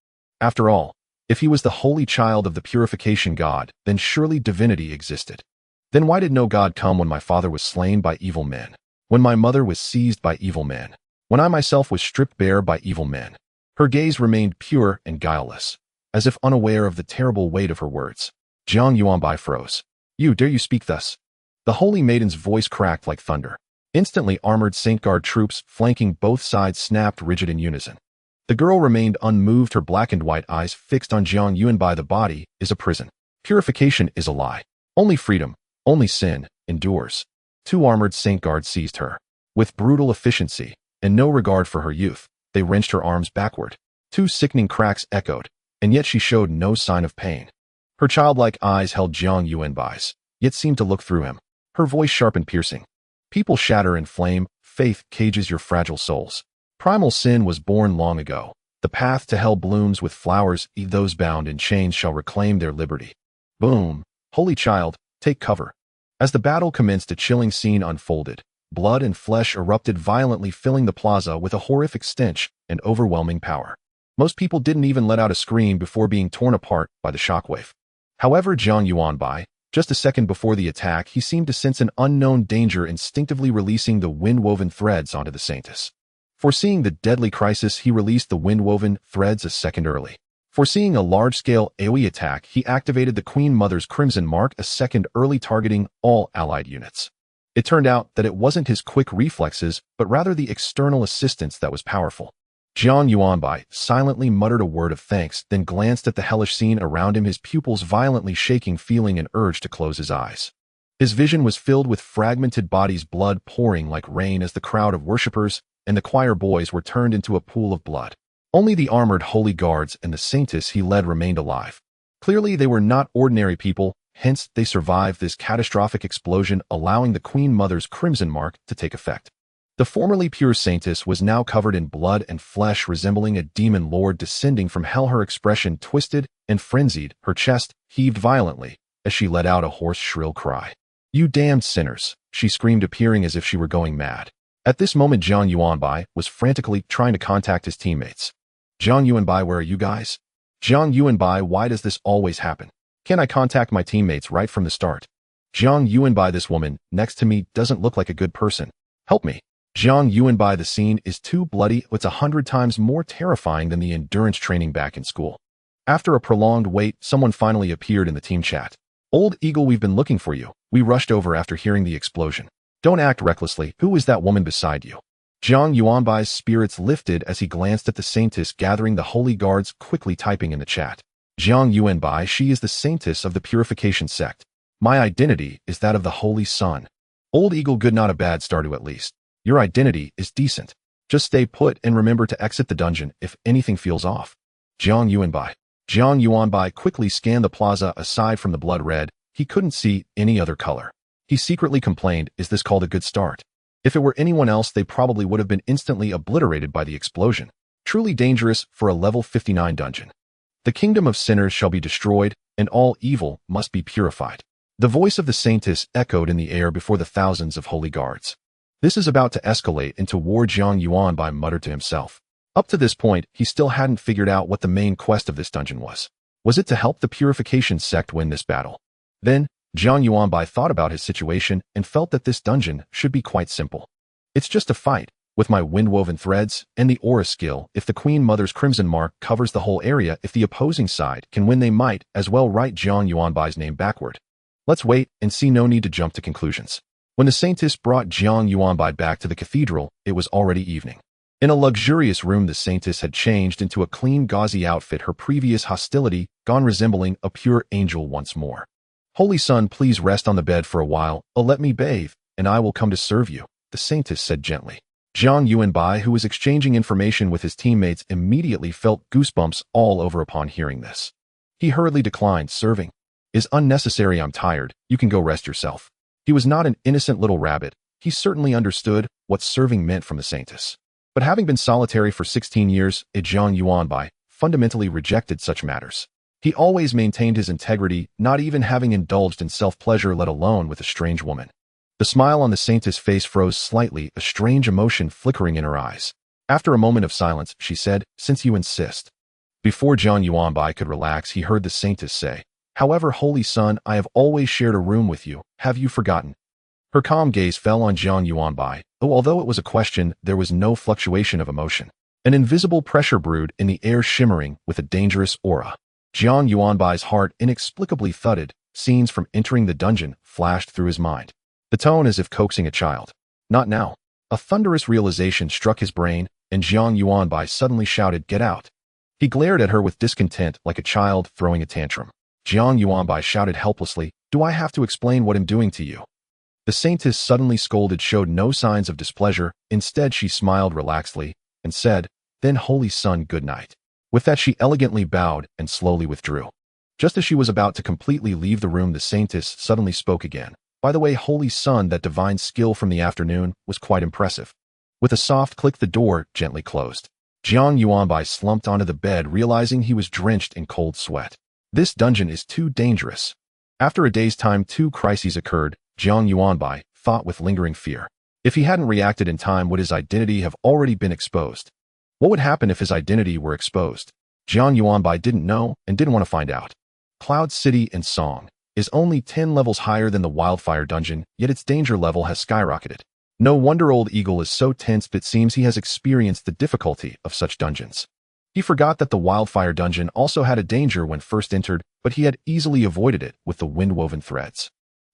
After all, if he was the holy child of the purification God, then surely divinity existed. Then why did no God come when my father was slain by evil men? When my mother was seized by evil men? When I myself was stripped bare by evil men? Her gaze remained pure and guileless, as if unaware of the terrible weight of her words. Jiang Yuanbai froze. Dare you speak thus? The holy maiden's voice cracked like thunder. Instantly, armored Saint Guard troops flanking both sides snapped rigid in unison. The girl remained unmoved, her black and white eyes fixed on Jiang Yuanbai. The body is a prison. Purification is a lie. Only freedom, only sin, endures. 2 armored Saint Guards seized her. With brutal efficiency, and no regard for her youth, they wrenched her arms backward. 2 sickening cracks echoed, and yet she showed no sign of pain. Her childlike eyes held Jiang Yuanbai's, yet seemed to look through him. Her voice sharp and piercing. People shatter and flame, faith cages your fragile souls. Primal sin was born long ago. The path to hell blooms with flowers, those bound in chains shall reclaim their liberty. Boom! Holy child, take cover. As the battle commenced, a chilling scene unfolded. Blood and flesh erupted violently, filling the plaza with a horrific stench and overwhelming power. Most people didn't even let out a scream before being torn apart by the shockwave. However, Jiang Yuanbai, just a second before the attack, he seemed to sense an unknown danger, instinctively releasing the wind-woven threads onto the Saintess. Foreseeing the deadly crisis, he released the wind-woven threads a second early. Foreseeing a large-scale AoE attack, he activated the Queen Mother's Crimson Mark a second early, targeting all allied units. It turned out that it wasn't his quick reflexes, but rather the external assistance that was powerful. Jiang Yuanbai silently muttered a word of thanks, then glanced at the hellish scene around him, his pupils violently shaking, feeling an urge to close his eyes. His vision was filled with fragmented bodies, blood pouring like rain as the crowd of worshippers and the choir boys were turned into a pool of blood. Only the armored holy guards and the Saintess he led remained alive. Clearly, they were not ordinary people, hence they survived this catastrophic explosion, allowing the Queen Mother's Crimson Mark to take effect. The formerly pure Saintess was now covered in blood and flesh, resembling a demon lord descending from hell. Her expression twisted and frenzied, her chest heaved violently as she let out a hoarse, shrill cry. You damned sinners, she screamed, appearing as if she were going mad. At this moment, Jiang Yuanbai was frantically trying to contact his teammates. Jiang Yuanbai, where are you guys? Jiang Yuanbai, why does this always happen? Can't I contact my teammates right from the start? Jiang Yuanbai, this woman next to me doesn't look like a good person. Help me. Jiang Yuanbai, the scene is too bloody. It's 100 times more terrifying than the endurance training back in school. After a prolonged wait, someone finally appeared in the team chat. Old Eagle, we've been looking for you. We rushed over after hearing the explosion. Don't act recklessly. Who is that woman beside you? Jiang Yuanbai's spirits lifted as he glanced at the Saintess gathering the holy guards, quickly typing in the chat. Jiang Yuanbai, she is the Saintess of the Purification sect. My identity is that of the Holy Sun. Old Eagle, good, not a bad start at least. Your identity is decent. Just stay put and remember to exit the dungeon if anything feels off. Jiang Yuanbai. Jiang Yuanbai quickly scanned the plaza. Aside from the blood red, he couldn't see any other color. He secretly complained, is this called a good start? If it were anyone else, they probably would have been instantly obliterated by the explosion. Truly dangerous for a level 59 dungeon. The kingdom of sinners shall be destroyed, and all evil must be purified. The voice of the Saintess echoed in the air before the thousands of holy guards. This is about to escalate into war, Jiang Yuanbai muttered to himself. Up to this point, he still hadn't figured out what the main quest of this dungeon was. Was it to help the Purification sect win this battle? Then, Jiang Yuanbai thought about his situation and felt that this dungeon should be quite simple. It's just a fight, with my wind-woven threads and the aura skill. If the Queen Mother's crimson mark covers the whole area, if the opposing side can win, they might as well write Jiang Yuanbai's name backward. Let's wait and see, no need to jump to conclusions. When the Saintess brought Jiang Yuanbai back to the cathedral, it was already evening. In a luxurious room, the Saintess had changed into a clean gauzy outfit, her previous hostility gone, resembling a pure angel once more. Holy Son, please rest on the bed for a while, let me bathe, and I will come to serve you, the Saintess said gently. Jiang Yuanbai, who was exchanging information with his teammates, immediately felt goosebumps all over upon hearing this. He hurriedly declined. Serving is unnecessary, I'm tired, you can go rest yourself. He was not an innocent little rabbit. He certainly understood what serving meant from the Saintess. But having been solitary for 16 years, Jiang Yuanbai fundamentally rejected such matters. He always maintained his integrity, not even having indulged in self-pleasure, let alone with a strange woman. The smile on the Saintess' face froze slightly, a strange emotion flickering in her eyes. After a moment of silence, she said, since you insist. Before Jiang Yuanbai could relax, he heard the Saintess say, however, Holy Son, I have always shared a room with you. Have you forgotten? Her calm gaze fell on Jiang Yuanbai, though although it was a question, there was no fluctuation of emotion. An invisible pressure brewed in the air, shimmering with a dangerous aura. Jiang Yuanbai's heart inexplicably thudded. Scenes from entering the dungeon flashed through his mind. The tone as if coaxing a child. Not now. A thunderous realization struck his brain, and Jiang Yuanbai suddenly shouted, get out. He glared at her with discontent, like a child throwing a tantrum. Jiang Yuanbai shouted helplessly, do I have to explain what I'm doing to you? The Saintess suddenly scolded, showed no signs of displeasure. Instead, she smiled relaxedly and said, then Holy Son, good night. With that, she elegantly bowed and slowly withdrew. Just as she was about to completely leave the room, the Saintess suddenly spoke again. By the way, Holy Son, that divine skill from the afternoon was quite impressive. With a soft click, the door gently closed. Jiang Yuanbai slumped onto the bed, realizing he was drenched in cold sweat. This dungeon is too dangerous. After a day's time, 2 crises occurred. Jiang Yuanbai thought with lingering fear. If he hadn't reacted in time, would his identity have already been exposed? What would happen if his identity were exposed? Jiang Yuanbai didn't know and didn't want to find out. Cloud City and Song is only 10 levels higher than the Wildfire Dungeon, yet its danger level has skyrocketed. No wonder Old Eagle is so tense, but it seems he has experienced the difficulty of such dungeons. He forgot that the Wildfire Dungeon also had a danger when first entered, but he had easily avoided it with the wind-woven threads.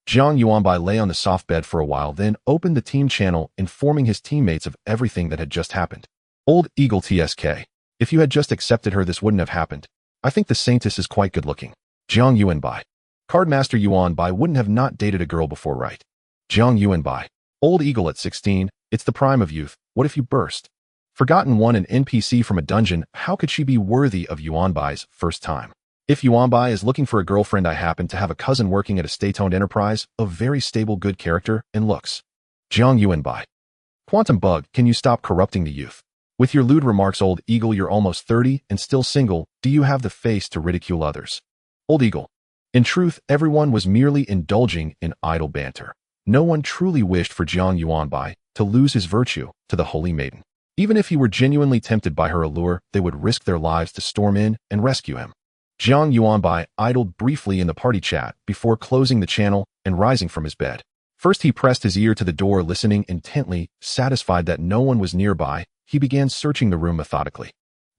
Jiang Yuanbai lay on the soft bed for a while, then opened the team channel, informing his teammates of everything that had just happened. Old Eagle TSK. If you had just accepted her, this wouldn't have happened. I think the Saintess is quite good looking. Jiang Yuanbai. Cardmaster Yuanbai wouldn't have not dated a girl before, right? Jiang Yuanbai. Old Eagle at 16, it's the prime of youth. What if you burst? Forgotten one, an NPC from a dungeon, how could she be worthy of Yuanbai's first time? If Yuanbai is looking for a girlfriend, I happen to have a cousin working at a state-owned enterprise of very stable, good character and looks. Jiang Yuanbai. Quantum Bug, can you stop corrupting the youth? With your lewd remarks, Old Eagle, you're almost 30 and still single. Do you have the face to ridicule others? Old Eagle. In truth, everyone was merely indulging in idle banter. No one truly wished for Jiang Yuanbai to lose his virtue to the Holy Maiden. Even if he were genuinely tempted by her allure, they would risk their lives to storm in and rescue him. Jiang Yuanbai idled briefly in the party chat before closing the channel and rising from his bed. First, he pressed his ear to the door, listening intently. Satisfied that no one was nearby, he began searching the room methodically.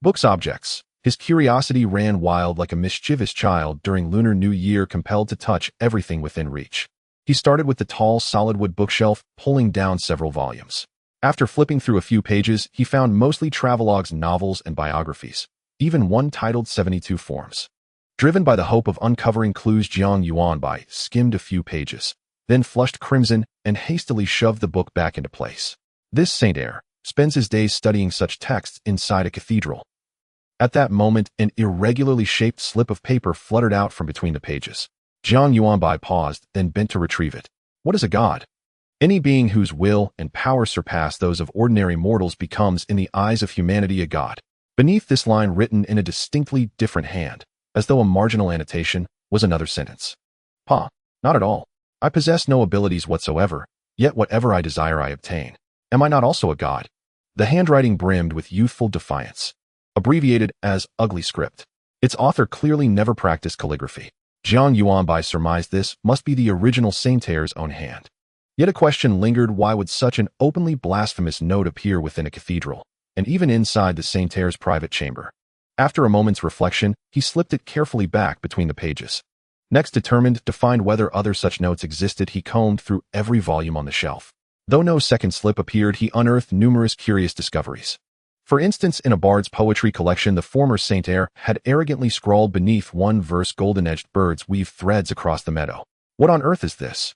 Books, objects. His curiosity ran wild like a mischievous child during Lunar New Year, compelled to touch everything within reach. He started with the tall, solid wood bookshelf, pulling down several volumes. After flipping through a few pages, he found mostly travelogues, novels, and biographies, even one titled 72 Forms. Driven by the hope of uncovering clues, Jiang Yuanbai skimmed a few pages, then flushed crimson and hastily shoved the book back into place. This Saint Air spends his days studying such texts inside a cathedral. At that moment, an irregularly shaped slip of paper fluttered out from between the pages. Jiang Yuanbai paused, then bent to retrieve it. What is a god? Any being whose will and power surpass those of ordinary mortals becomes, in the eyes of humanity, a god. Beneath this line, written in a distinctly different hand, as though a marginal annotation, was another sentence. Not at all. I possess no abilities whatsoever, yet whatever I desire I obtain. Am I not also a god? The handwriting brimmed with youthful defiance. Abbreviated as Ugly Script. Its author clearly never practiced calligraphy. Jiang Yuanbai surmised this must be the original Saint Heir's own hand. Yet a question lingered: why would such an openly blasphemous note appear within a cathedral, and even inside the Saint Heir's private chamber? After a moment's reflection, he slipped it carefully back between the pages. Next, determined to find whether other such notes existed, he combed through every volume on the shelf. Though no second slip appeared, he unearthed numerous curious discoveries. For instance, in a bard's poetry collection, the former Saint Heir had arrogantly scrawled beneath one verse, "Golden-edged birds weave threads across the meadow." What on earth is this?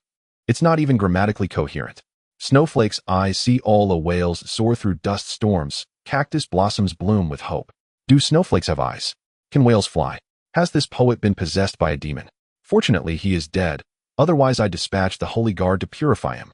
It's not even grammatically coherent. Snowflakes' eyes see all, whales soar through dust storms, cactus blossoms bloom with hope. Do snowflakes have eyes? Can whales fly? Has this poet been possessed by a demon? Fortunately, he is dead. Otherwise, I dispatched the holy guard to purify him.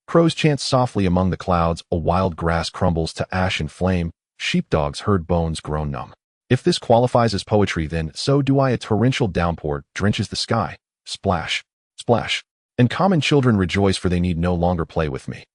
Crows chant softly among the clouds, a wild grass crumbles to ash and flame, sheepdogs herd bones grown numb. If this qualifies as poetry, then so do I. A torrential downpour drenches the sky. Splash, splash. And common children rejoice, for they need no longer play with me.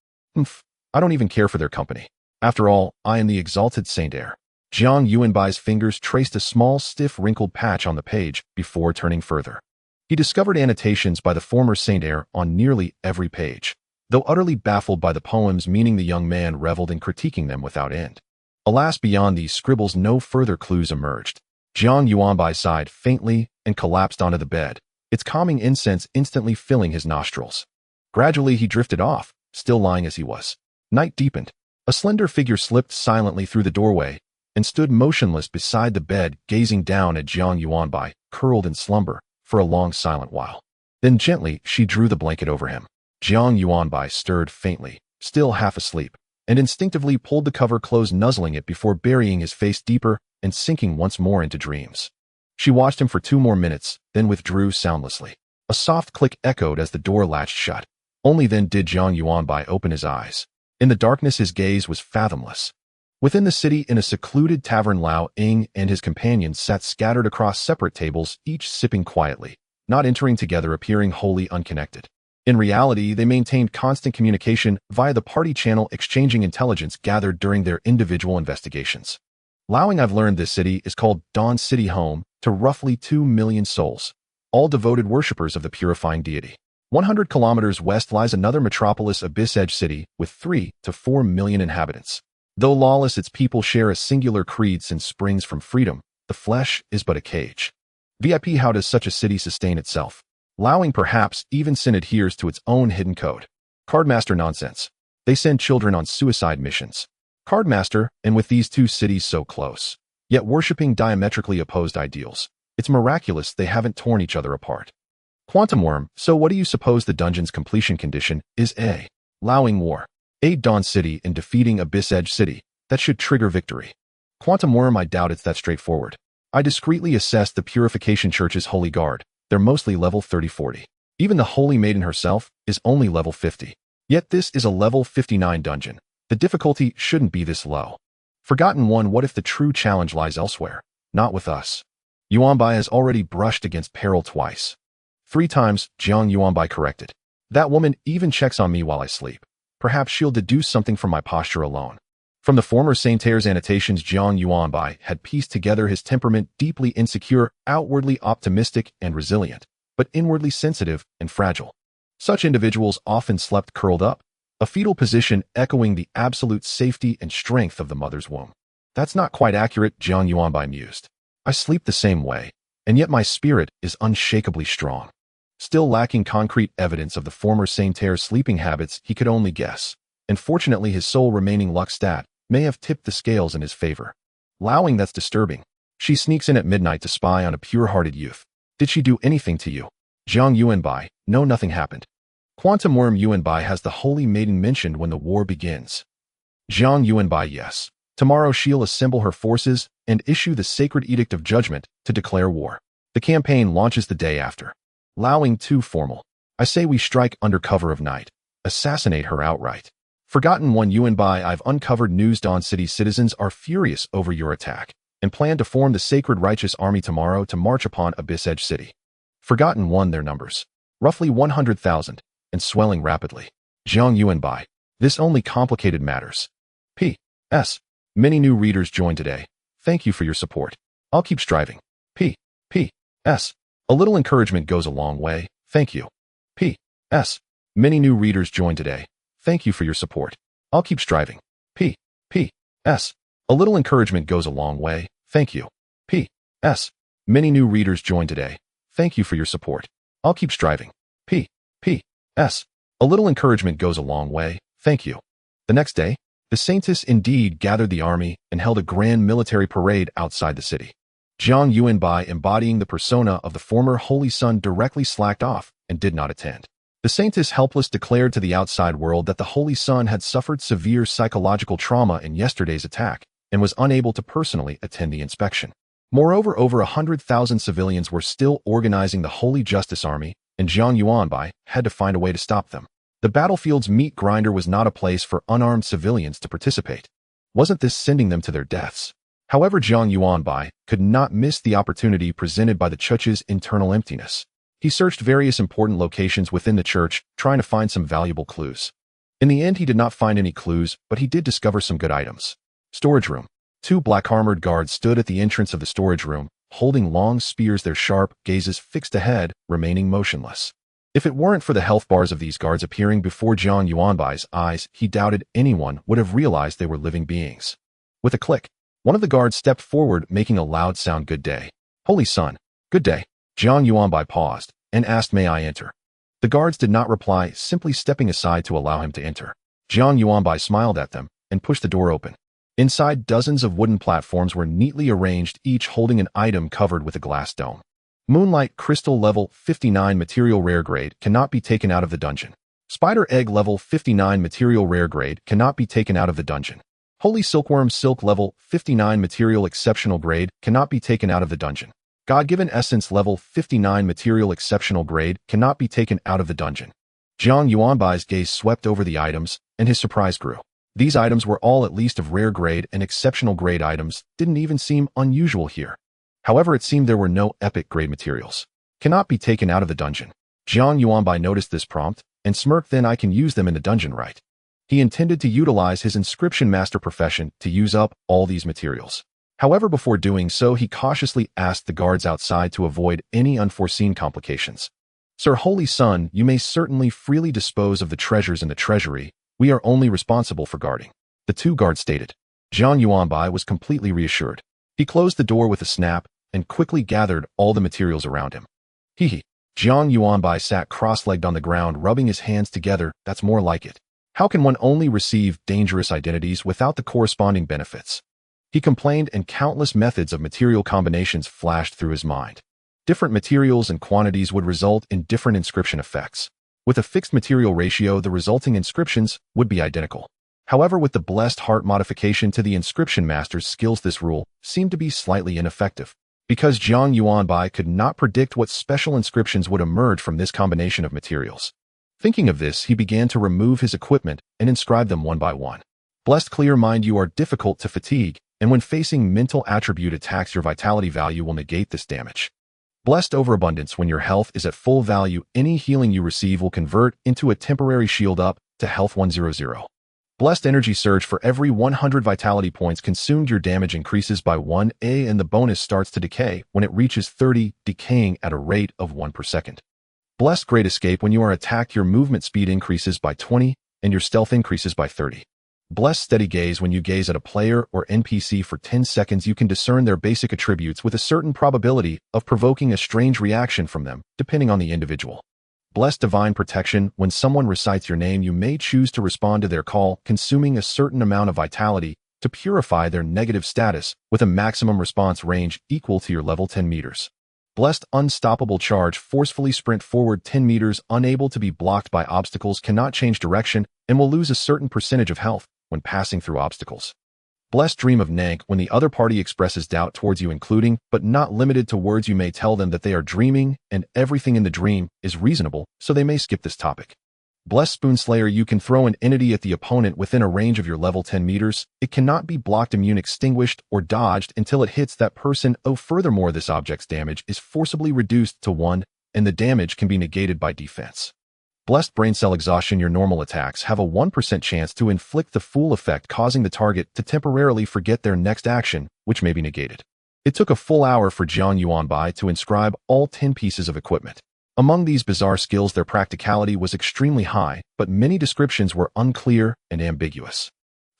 I don't even care for their company. After all, I am the exalted Saint Heir. Jiang Yuanbai's fingers traced a small, stiff, wrinkled patch on the page before turning further. He discovered annotations by the former Saint Heir on nearly every page. Though utterly baffled by the poem's meaning, the young man reveled in critiquing them without end. Alas, beyond these scribbles, no further clues emerged. Jiang Yuanbai sighed faintly and collapsed onto the bed, its calming incense instantly filling his nostrils. Gradually, he drifted off, still lying as he was. Night deepened. A slender figure slipped silently through the doorway and stood motionless beside the bed, gazing down at Jiang Yuanbai, curled in slumber, for a long silent while. Then gently, she drew the blanket over him. Jiang Yuanbai stirred faintly, still half asleep, and instinctively pulled the cover close, nuzzling it before burying his face deeper and sinking once more into dreams. She watched him for 2 more minutes, then withdrew soundlessly. A soft click echoed as the door latched shut. Only then did Jiang Yuanbai open his eyes. In the darkness, his gaze was fathomless. Within the city, in a secluded tavern, Lao Ying and his companions sat scattered across separate tables, each sipping quietly, not entering together, appearing wholly unconnected. In reality, they maintained constant communication via the party channel, exchanging intelligence gathered during their individual investigations. Lao Ying: I've learned this city is called Dawn City, home to roughly 2 million souls, all devoted worshippers of the purifying deity. 100 kilometers west lies another metropolis, Abyss Edge City, with 3 to 4 million inhabitants. Though lawless, its people share a singular creed since springs from freedom: the flesh is but a cage. VIP: how does such a city sustain itself? Lao Ying: perhaps even sin adheres to its own hidden code. Cardmaster: nonsense. They send children on suicide missions. Cardmaster: and with these 2 cities so close, yet worshipping diametrically opposed ideals, it's miraculous they haven't torn each other apart. Quantum Worm: so what do you suppose the dungeon's completion condition is? Lao Ying: war. Aid Dawn City in defeating Abyss Edge City. That should trigger victory. Quantum Worm: I doubt it's that straightforward. I discreetly assessed the Purification Church's Holy Guard. They're mostly level 30-40. Even the Holy Maiden herself is only level 50. Yet this is a level 59 dungeon. The difficulty shouldn't be this low. Forgotten One: what if the true challenge lies elsewhere? Not with us. Yuanbai has already brushed against peril twice. 3 times, Jiang Yuanbai corrected. That woman even checks on me while I sleep. Perhaps she'll deduce something from my posture alone. From the former Saint Heir's annotations, Jiang Yuanbai had pieced together his temperament: deeply insecure, outwardly optimistic and resilient, but inwardly sensitive and fragile. Such individuals often slept curled up, a fetal position echoing the absolute safety and strength of the mother's womb. That's not quite accurate, Jiang Yuanbai mused. I sleep the same way, and yet my spirit is unshakably strong. Still lacking concrete evidence of the former Saint Heir's sleeping habits, he could only guess. And fortunately, his sole remaining luck stat may have tipped the scales in his favor. Lao Ying: that's disturbing. She sneaks in at midnight to spy on a pure-hearted youth. Did she do anything to you? Jiang Yuanbai: no, nothing happened. Quantum Worm: Yuanbai has the Holy Maiden mentioned when the war begins? Jiang Yuanbai: yes. Tomorrow she'll assemble her forces and issue the sacred edict of judgment to declare war. The campaign launches the day after. Lao Ying: too formal. I say we strike under cover of night. Assassinate her outright. Forgotten One: Yuanbai: I've uncovered news. Dawn City citizens are furious over your attack and plan to form the Sacred Righteous Army tomorrow to march upon Abyss Edge City. Forgotten One: their numbers, roughly 100,000, and swelling rapidly. Jiang Yuanbai: this only complicated matters. P.S. Many new readers joined today. Thank you for your support. I'll keep striving. P.S. A little encouragement goes a long way. Thank you. P.S. Many new readers joined today. Thank you for your support. I'll keep striving. P.S. A little encouragement goes a long way. Thank you. P.S. Many new readers joined today. Thank you for your support. I'll keep striving. P.S. A little encouragement goes a long way. Thank you. The next day, the Saints indeed gathered the army and held a grand military parade outside the city. Jiang Yuanbai, embodying the persona of the former Holy Son, directly slacked off and did not attend. The Saints, helpless, declared to the outside world that the Holy Son had suffered severe psychological trauma in yesterday's attack and was unable to personally attend the inspection. Moreover, over 100,000 civilians were still organizing the Holy Justice Army, and Jiang Yuanbai had to find a way to stop them. The battlefield's meat grinder was not a place for unarmed civilians to participate. Wasn't this sending them to their deaths? However, Jiang Yuanbai could not miss the opportunity presented by the church's internal emptiness. He searched various important locations within the church, trying to find some valuable clues. In the end, he did not find any clues, but he did discover some good items. Storage room. 2 black-armored guards stood at the entrance of the storage room, holding long spears, their sharp gazes fixed ahead, remaining motionless. If it weren't for the health bars of these guards appearing before Jiang Yuanbai's eyes, he doubted anyone would have realized they were living beings. With a click, one of the guards stepped forward, making a loud sound. Good day. Holy Son. Good day. Jiang Yuanbai paused and asked, may I enter? The guards did not reply, simply stepping aside to allow him to enter. Jiang Yuanbai smiled at them and pushed the door open. Inside, dozens of wooden platforms were neatly arranged, each holding an item covered with a glass dome. Moonlight Crystal level 59 material rare grade cannot be taken out of the dungeon. Spider Egg level 59 material rare grade cannot be taken out of the dungeon. Holy Silkworm Silk level 59 material exceptional grade cannot be taken out of the dungeon. God-given Essence level 59 material exceptional grade cannot be taken out of the dungeon. Jiang Yuanbai's gaze swept over the items, and his surprise grew. These items were all at least of rare grade, and exceptional grade items didn't even seem unusual here. However, it seemed there were no epic grade materials. Cannot be taken out of the dungeon. Jiang Yuanbai noticed this prompt and smirked. Then I can use them in the dungeon, right? He intended to utilize his inscription master profession to use up all these materials. However, before doing so, he cautiously asked the guards outside to avoid any unforeseen complications. Sir Holy Son, you may certainly freely dispose of the treasures in the treasury. We are only responsible for guarding. The 2 guards stated. Jiang Yuanbai was completely reassured. He closed the door with a snap and quickly gathered all the materials around him. Jiang Yuanbai sat cross-legged on the ground, rubbing his hands together. That's more like it. How can one only receive dangerous identities without the corresponding benefits? He complained, and countless methods of material combinations flashed through his mind. Different materials and quantities would result in different inscription effects. With a fixed material ratio, the resulting inscriptions would be identical. However, with the blessed heart modification to the inscription master's skills, this rule seemed to be slightly ineffective, because Jiang Yuanbai could not predict what special inscriptions would emerge from this combination of materials. Thinking of this, he began to remove his equipment and inscribe them one by one. Blessed clear mind, you are difficult to fatigue, and when facing mental attribute attacks, your vitality value will negate this damage. Blessed overabundance, when your health is at full value, any healing you receive will convert into a temporary shield up to health 100. Blessed energy surge, for every 100 vitality points consumed, your damage increases by 1, and the bonus starts to decay when it reaches 30, decaying at a rate of 1 per second. Blessed great escape, when you are attacked, your movement speed increases by 20 and your stealth increases by 30. Blessed steady gaze, when you gaze at a player or NPC for 10 seconds, you can discern their basic attributes with a certain probability of provoking a strange reaction from them, depending on the individual. Blessed divine protection, when someone recites your name, you may choose to respond to their call, consuming a certain amount of vitality to purify their negative status, with a maximum response range equal to your level 10 meters. Blessed unstoppable charge, forcefully sprint forward 10 meters, unable to be blocked by obstacles, cannot change direction, and will lose a certain percentage of health when passing through obstacles. Blessed dream of Nank, when the other party expresses doubt towards you, including, but not limited to words, you may tell them that they are dreaming and everything in the dream is reasonable, so they may skip this topic. Blessed Spoonslayer, you can throw an entity at the opponent within a range of your level 10 meters. It cannot be blocked, immune, extinguished, or dodged until it hits that person. Furthermore, this object's damage is forcibly reduced to 1, and the damage can be negated by defense. Blessed brain cell exhaustion, your normal attacks have a 1% chance to inflict the full effect, causing the target to temporarily forget their next action, which may be negated. It took a full hour for Jiang Yuanbai to inscribe all 10 pieces of equipment. Among these bizarre skills, their practicality was extremely high, but many descriptions were unclear and ambiguous.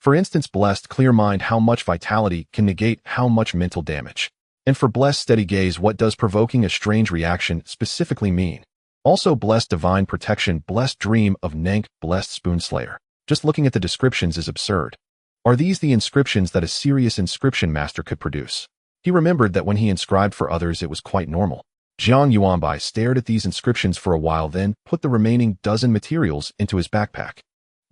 For instance, blessed clear mind, how much vitality can negate how much mental damage. And for blessed steady gaze, what does provoking a strange reaction specifically mean? Also blessed divine protection, blessed dream of Nank, blessed spoon slayer. Just looking at the descriptions is absurd. Are these the inscriptions that a serious inscription master could produce? He remembered that when he inscribed for others it was quite normal. Jiang Yuanbai stared at these inscriptions for a while, then put the remaining dozen materials into his backpack.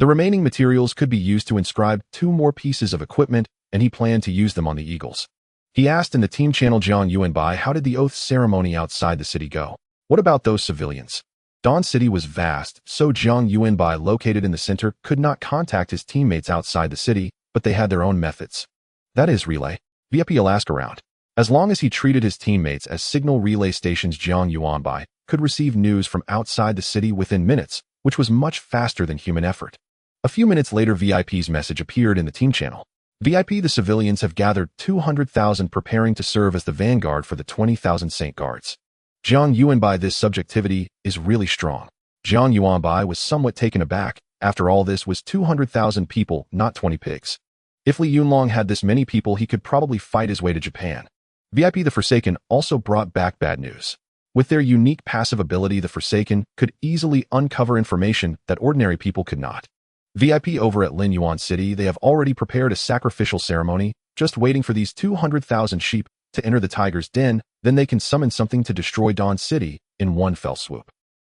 The remaining materials could be used to inscribe 2 more pieces of equipment, and he planned to use them on the eagles. He asked in the team channel Jiang Yuanbai, how did the oath ceremony outside the city go? What about those civilians? Dawn City was vast, so Jiang Yuanbai, located in the center, could not contact his teammates outside the city, but they had their own methods. That is relay. VIP'll ask around. As long as he treated his teammates as signal relay stations, Jiang Yuanbai could receive news from outside the city within minutes, which was much faster than human effort. A few minutes later, VIP's message appeared in the team channel. VIP, the civilians have gathered 200,000 preparing to serve as the vanguard for the 20,000 Saint Guards. Jiang Yuanbai, this subjectivity is really strong. Jiang Yuanbai was somewhat taken aback. After all, this was 200,000 people, not 20 pigs. If Li Yunlong had this many people, he could probably fight his way to Japan. VIP, the Forsaken, also brought back bad news. With their unique passive ability, the Forsaken could easily uncover information that ordinary people could not. VIP, over at Linyuan City, they have already prepared a sacrificial ceremony, just waiting for these 200,000 sheep to enter the tiger's den, then they can summon something to destroy Dawn City in one fell swoop.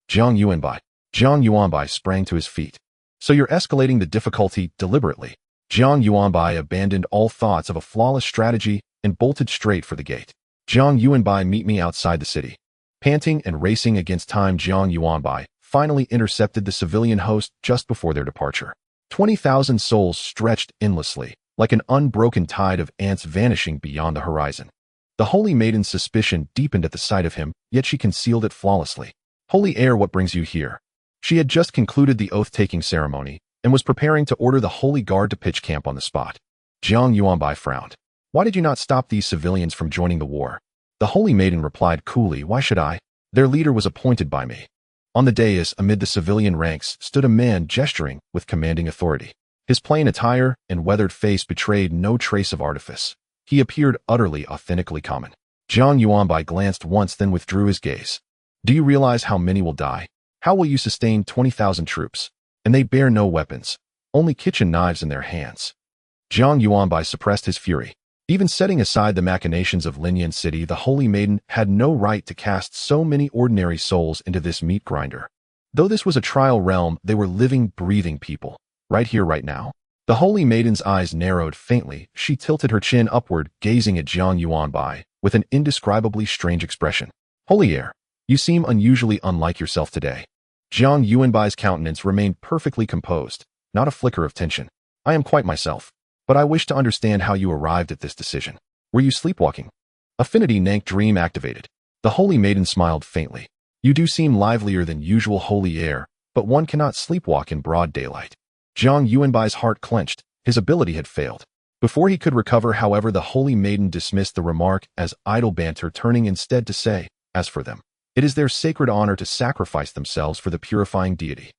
Jiang Yuanbai sprang to his feet. So you're escalating the difficulty deliberately. Jiang Yuanbai abandoned all thoughts of a flawless strategy and bolted straight for the gate. Jiang Yuanbai, meet me outside the city. Panting and racing against time, Jiang Yuanbai finally intercepted the civilian host just before their departure. 20,000 souls stretched endlessly, like an unbroken tide of ants vanishing beyond the horizon. The Holy Maiden's suspicion deepened at the sight of him, yet she concealed it flawlessly. Holy Heir, what brings you here? She had just concluded the oath-taking ceremony and was preparing to order the Holy Guard to pitch camp on the spot. Jiang Yuanbai frowned. Why did you not stop these civilians from joining the war? The Holy Maiden replied coolly, why should I? Their leader was appointed by me. On the dais, amid the civilian ranks, stood a man gesturing with commanding authority. His plain attire and weathered face betrayed no trace of artifice. He appeared utterly authentically common. Jiang Yuanbai glanced once, then withdrew his gaze. Do you realize how many will die? How will you sustain 20,000 troops? And they bear no weapons, only kitchen knives in their hands. Jiang Yuanbai suppressed his fury. Even setting aside the machinations of Linyan City, the Holy Maiden had no right to cast so many ordinary souls into this meat grinder. Though this was a trial realm, they were living, breathing people. Right here, right now. The Holy Maiden's eyes narrowed faintly. She tilted her chin upward, gazing at Jiang Yuanbai with an indescribably strange expression. Holy Heir, you seem unusually unlike yourself today. Jiang Yuanbai's countenance remained perfectly composed, not a flicker of tension. I am quite myself. But I wish to understand how you arrived at this decision. Were you sleepwalking? Affinity Nank dream activated. The Holy Maiden smiled faintly. You do seem livelier than usual, Holy Heir, but one cannot sleepwalk in broad daylight. Jiang Yuanbai's heart clenched. His ability had failed. Before he could recover, however, the Holy Maiden dismissed the remark as idle banter, turning instead to say, as for them, it is their sacred honor to sacrifice themselves for the purifying deity.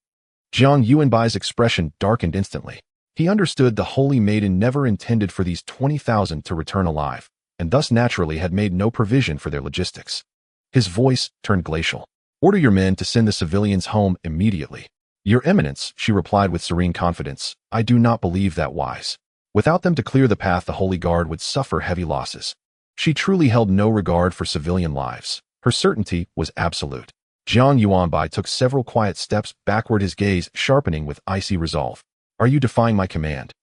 Jiang Yuanbai's expression darkened instantly. He understood the Holy Maiden never intended for these 20,000 to return alive, and thus naturally had made no provision for their logistics. His voice turned glacial. Order your men to send the civilians home immediately. Your Eminence, she replied with serene confidence, I do not believe that wise. Without them to clear the path, the Holy Guard would suffer heavy losses. She truly held no regard for civilian lives. Her certainty was absolute. Jiang Yuanbai took several quiet steps backward, his gaze sharpening with icy resolve. Are you defying my command?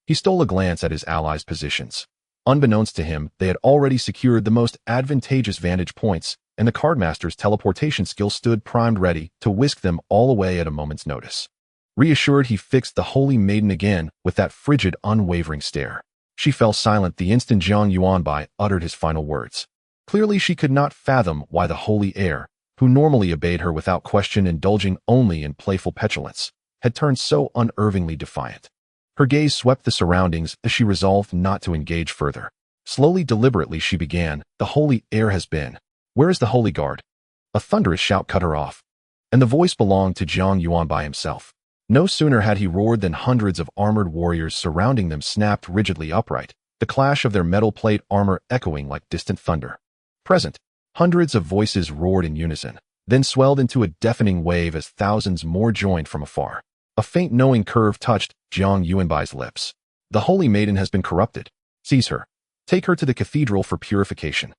He stole a glance at his allies' positions. Unbeknownst to him, they had already secured the most advantageous vantage points, and the cardmaster's teleportation skill stood primed ready to whisk them all away at a moment's notice. Reassured, he fixed the Holy Maiden again with that frigid, unwavering stare. She fell silent the instant Jiang Yuanbai uttered his final words. Clearly she could not fathom why the Holy Heir, who normally obeyed her without question, indulging only in playful petulance, had turned so unervingly defiant. Her gaze swept the surroundings as she resolved not to engage further. Slowly, deliberately, she began, "The holy air has been. Where is the holy guard?" A thunderous shout cut her off, and the voice belonged to Jiang Yuanbai himself. No sooner had he roared than hundreds of armored warriors surrounding them snapped rigidly upright, the clash of their metal plate armor echoing like distant thunder. Present, hundreds of voices roared in unison, then swelled into a deafening wave as thousands more joined from afar. A faint knowing curve touched Jiang Yuanbai's lips. "The holy maiden has been corrupted. Seize her. Take her to the cathedral for purification."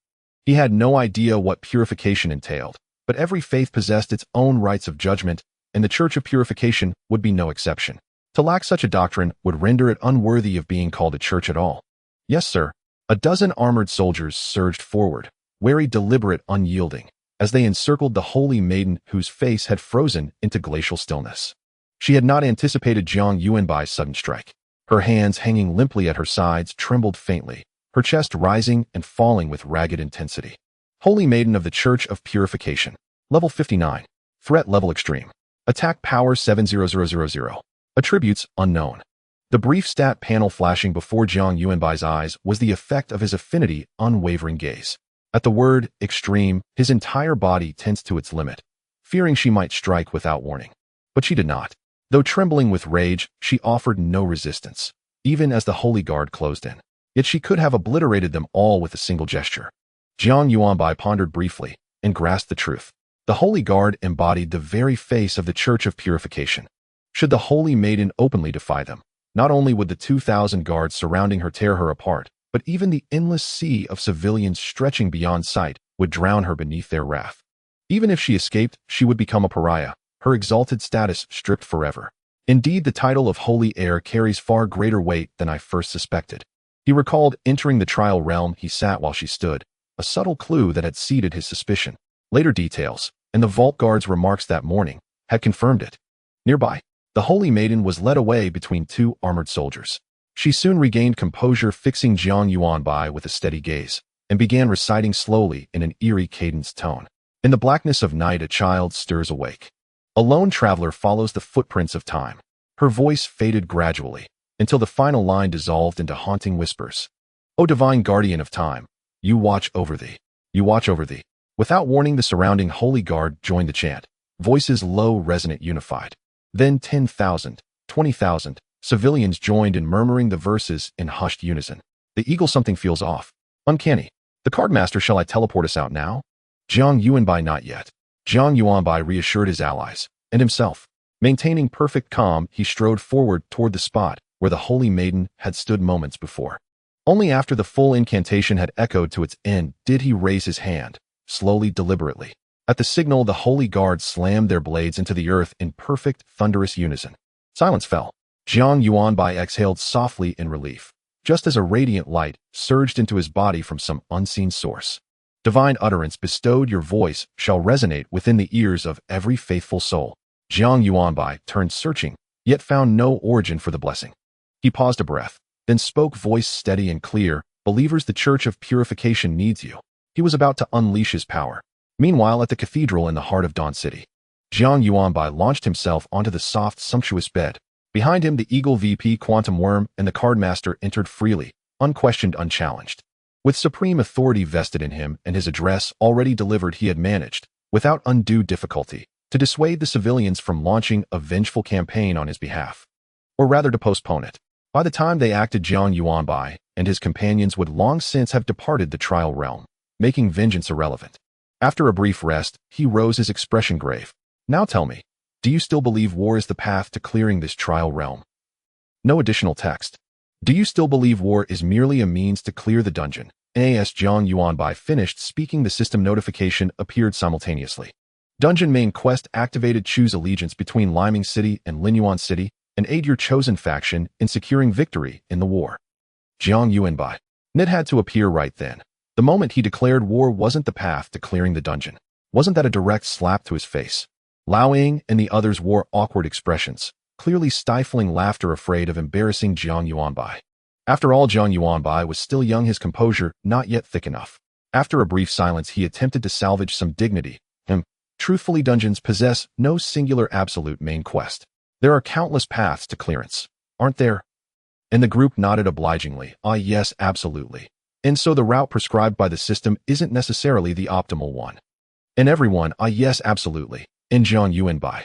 He had no idea what purification entailed, but every faith possessed its own rites of judgment, and the Church of Purification would be no exception. To lack such a doctrine would render it unworthy of being called a church at all. "Yes, sir." A dozen armored soldiers surged forward, wary, deliberate, unyielding, as they encircled the holy maiden whose face had frozen into glacial stillness. She had not anticipated Jiang Yuanbai's sudden strike. Her hands, hanging limply at her sides, trembled faintly, her chest rising and falling with ragged intensity. Holy Maiden of the Church of Purification. Level 59. Threat level extreme. Attack power 70000. Attributes unknown. The brief stat panel flashing before Jiang Yuanbai's eyes was the effect of his affinity, unwavering gaze. At the word extreme, his entire body tensed to its limit, fearing she might strike without warning. But she did not. Though trembling with rage, she offered no resistance, even as the holy guard closed in. Yet she could have obliterated them all with a single gesture. Jiang Yuanbai pondered briefly and grasped the truth. The holy guard embodied the very face of the Church of Purification. Should the holy maiden openly defy them, not only would the 2,000 guards surrounding her tear her apart, but even the endless sea of civilians stretching beyond sight would drown her beneath their wrath. Even if she escaped, she would become a pariah, her exalted status stripped forever. Indeed, the title of Holy Heir carries far greater weight than I first suspected. He recalled entering the trial realm. He sat while she stood, a subtle clue that had seeded his suspicion. Later details, and the vault guard's remarks that morning, had confirmed it. Nearby, the holy maiden was led away between two armored soldiers. She soon regained composure, fixing Jiang Yuanbai with a steady gaze, and began reciting slowly in an eerie cadenced tone. In the blackness of night, a child stirs awake. A lone traveler follows the footprints of time. Her voice faded gradually, until the final line dissolved into haunting whispers. "O divine guardian of time, you watch over thee. You watch over thee." Without warning, the surrounding holy guard joined the chant, voices low, resonant, unified. Then 10,000, 20,000 civilians joined in murmuring the verses in hushed unison. "The eagle, something feels off. Uncanny. The cardmaster, shall I teleport us out now?" Jiang Yuanbai, not yet. Jiang Yuanbai reassured his allies, and himself. Maintaining perfect calm, he strode forward toward the spot where the holy maiden had stood moments before. Only after the full incantation had echoed to its end did he raise his hand, slowly, deliberately. At the signal, the holy guard slammed their blades into the earth in perfect, thunderous unison. Silence fell. Jiang Yuanbai exhaled softly in relief, just as a radiant light surged into his body from some unseen source. Divine utterance bestowed, your voice shall resonate within the ears of every faithful soul. Jiang Yuanbai turned searching, yet found no origin for the blessing. He paused a breath, then spoke, voice steady and clear, "Believers, the Church of Purification needs you." He was about to unleash his power. Meanwhile, at the cathedral in the heart of Dawn City, Jiang Yuanbai launched himself onto the soft, sumptuous bed. Behind him, the Eagle VP, Quantum Worm, and the Cardmaster entered freely, unquestioned, unchallenged. With supreme authority vested in him and his address already delivered, he had managed, without undue difficulty, to dissuade the civilians from launching a vengeful campaign on his behalf. Or rather, to postpone it. By the time they acted, Jiang Yuanbai and his companions would long since have departed the trial realm, making vengeance irrelevant. After a brief rest, he rose, his expression grave. "Now tell me, do you still believe war is the path to clearing this trial realm?" No additional text. "Do you still believe war is merely a means to clear the dungeon?" As Jiang Yuanbai finished speaking, the system notification appeared simultaneously. Dungeon main quest activated. Choose allegiance between Liming City and Linyuan City and aid your chosen faction in securing victory in the war. Jiang Yuanbai. It had to appear right then. The moment he declared war wasn't the path to clearing the dungeon. Wasn't that a direct slap to his face? Lao Ying and the others wore awkward expressions, clearly stifling laughter, afraid of embarrassing Jiang Yuanbai. After all, Jiang Yuanbai was still young, his composure not yet thick enough. After a brief silence, he attempted to salvage some dignity. Truthfully, dungeons possess no singular absolute main quest. There are countless paths to clearance, aren't there? And the group nodded obligingly. "Ah, yes, absolutely. And so the route prescribed by the system isn't necessarily the optimal one. And everyone, yes, absolutely. In Jiang Yuanbai.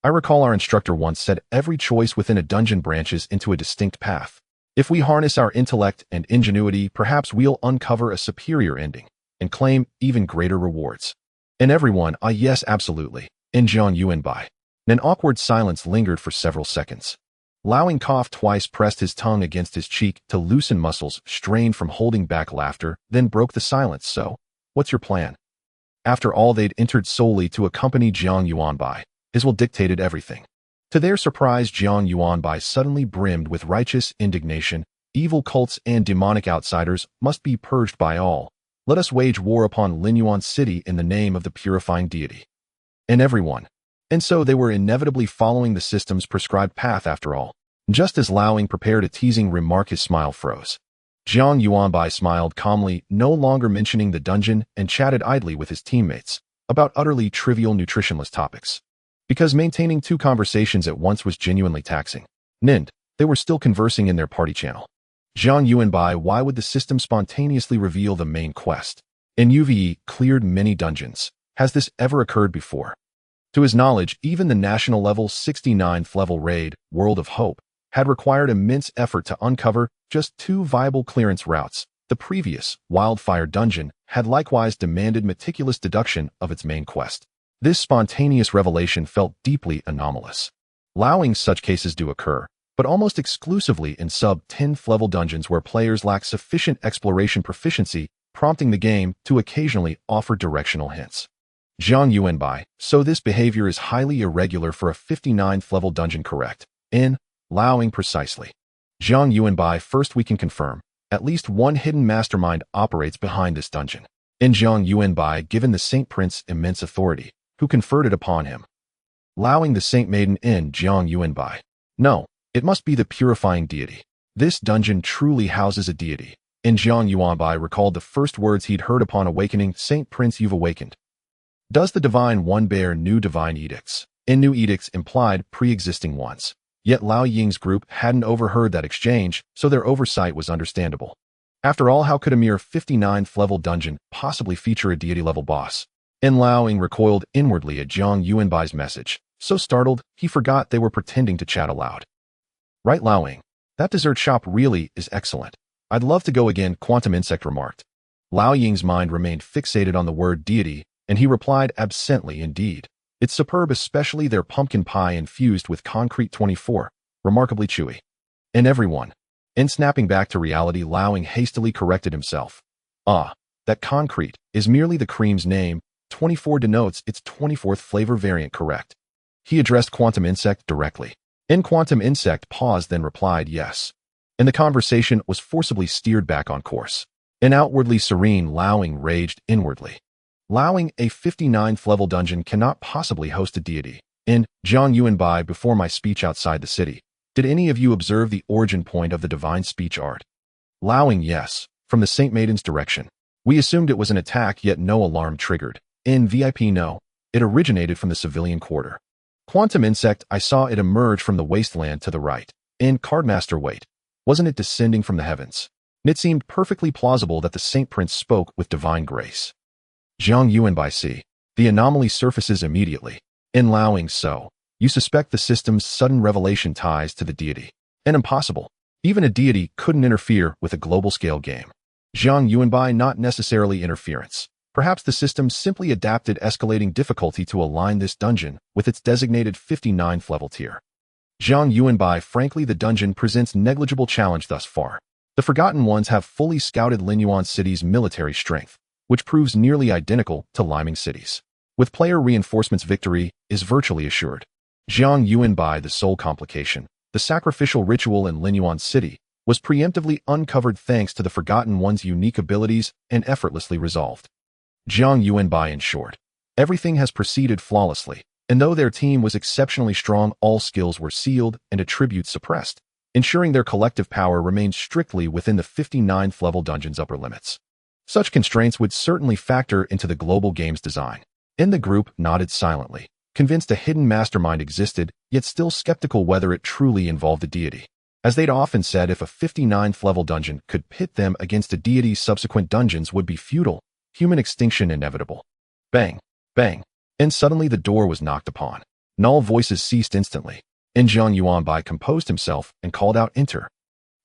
I recall our instructor once said every choice within a dungeon branches into a distinct path. If we harness our intellect and ingenuity, perhaps we'll uncover a superior ending and claim even greater rewards. And everyone, yes, absolutely. In Jiang Yuanbai. An awkward silence lingered for several seconds. Liao coughed twice, pressed his tongue against his cheek to loosen muscles strained from holding back laughter, then broke the silence. So, what's your plan? After all, they'd entered solely to accompany Jiang Yuanbai. His will dictated everything. To their surprise, Jiang Yuanbai suddenly brimmed with righteous indignation. Evil cults and demonic outsiders must be purged by all. Let us wage war upon Linyuan City in the name of the purifying deity. And everyone. And so they were inevitably following the system's prescribed path after all. Just as Liao prepared a teasing remark, his smile froze. Jiang Yuanbai smiled calmly, no longer mentioning the dungeon, and chatted idly with his teammates about utterly trivial nutritionless topics. Because maintaining two conversations at once was genuinely taxing. They were still conversing in their party channel. Jiang Yuanbai, why would the system spontaneously reveal the main quest? In UVE, cleared many dungeons. Has this ever occurred before? To his knowledge, even the national level 69th level raid, World of Hope, had required immense effort to uncover just 2 viable clearance routes. The previous, Wildfire Dungeon, had likewise demanded meticulous deduction of its main quest. This spontaneous revelation felt deeply anomalous. Allowing such cases do occur, but almost exclusively in sub-10th level dungeons where players lack sufficient exploration proficiency, prompting the game to occasionally offer directional hints. Jiang Yuanbai, so this behavior is highly irregular for a 59th level dungeon, correct? In Allowing precisely. Jiang Yuanbai, first we can confirm, at least one hidden mastermind operates behind this dungeon. In Jiang Yuanbai, given the Saint Prince immense authority, who conferred it upon him. Allowing the Saint Maiden in Jiang Yuanbai. No, it must be the purifying deity. This dungeon truly houses a deity. In Jiang Yuanbai recalled the first words he'd heard upon awakening, Saint Prince, you've awakened. Does the Divine One bear new divine edicts? In new edicts implied pre-existing ones. Yet Liao Ying's group hadn't overheard that exchange, so their oversight was understandable. After all, how could a mere 59th level dungeon possibly feature a deity-level boss? And Liao Ying recoiled inwardly at Jiang Yuanbai's message. So startled, he forgot they were pretending to chat aloud. Right, Liao Ying. That dessert shop really is excellent. I'd love to go again, Quantum Insect remarked. Liao Ying's mind remained fixated on the word deity, and he replied absently, indeed. It's superb, especially their pumpkin pie infused with concrete 24, remarkably chewy. And everyone. In snapping back to reality, Liao Ying hastily corrected himself. That concrete is merely the cream's name. 24 denotes its 24th flavor variant, correct? He addressed Quantum Insect directly. In Quantum Insect paused, then replied yes. And the conversation was forcibly steered back on course. An outwardly serene Liao Ying raged inwardly. Liao Ying, a 59th level dungeon cannot possibly host a deity. In Jiang Yuanbai, before my speech outside the city, did any of you observe the origin point of the divine speech art? Liao Ying, yes, from the Saint Maiden's direction. We assumed it was an attack, yet no alarm triggered. In VIP, no, it originated from the civilian quarter. Quantum Insect, I saw it emerge from the wasteland to the right. In Cardmaster, wait, wasn't it descending from the heavens? It seemed perfectly plausible that the Saint Prince spoke with divine grace. Jiang Yuanbai, see, the anomaly surfaces immediately. In Liao Ying, so, you suspect the system's sudden revelation ties to the deity. And impossible. Even a deity couldn't interfere with a global-scale game. Jiang Yuanbai, not necessarily interference. Perhaps the system simply adapted escalating difficulty to align this dungeon with its designated 59th level tier. Jiang Yuanbai, frankly, the dungeon presents negligible challenge thus far. The Forgotten Ones have fully scouted Linyuan City's military strength, which proves nearly identical to Liming City's. With player reinforcements, victory is virtually assured. Jiang Yuanbai, the sole complication, the sacrificial ritual in Linyuan City, was preemptively uncovered thanks to the Forgotten One's unique abilities and effortlessly resolved. Jiang Yuanbai, in short, everything has proceeded flawlessly, and though their team was exceptionally strong, all skills were sealed and attributes suppressed, ensuring their collective power remained strictly within the 59th level dungeon's upper limits. Such constraints would certainly factor into the global game's design. And the group nodded silently, convinced a hidden mastermind existed, yet still skeptical whether it truly involved a deity. As they'd often said, if a 59th level dungeon could pit them against a deity's subsequent dungeons would be futile, human extinction inevitable. Bang, bang, and suddenly the door was knocked upon. Null voices ceased instantly, and Jiang Yuanbai composed himself and called out, "Enter."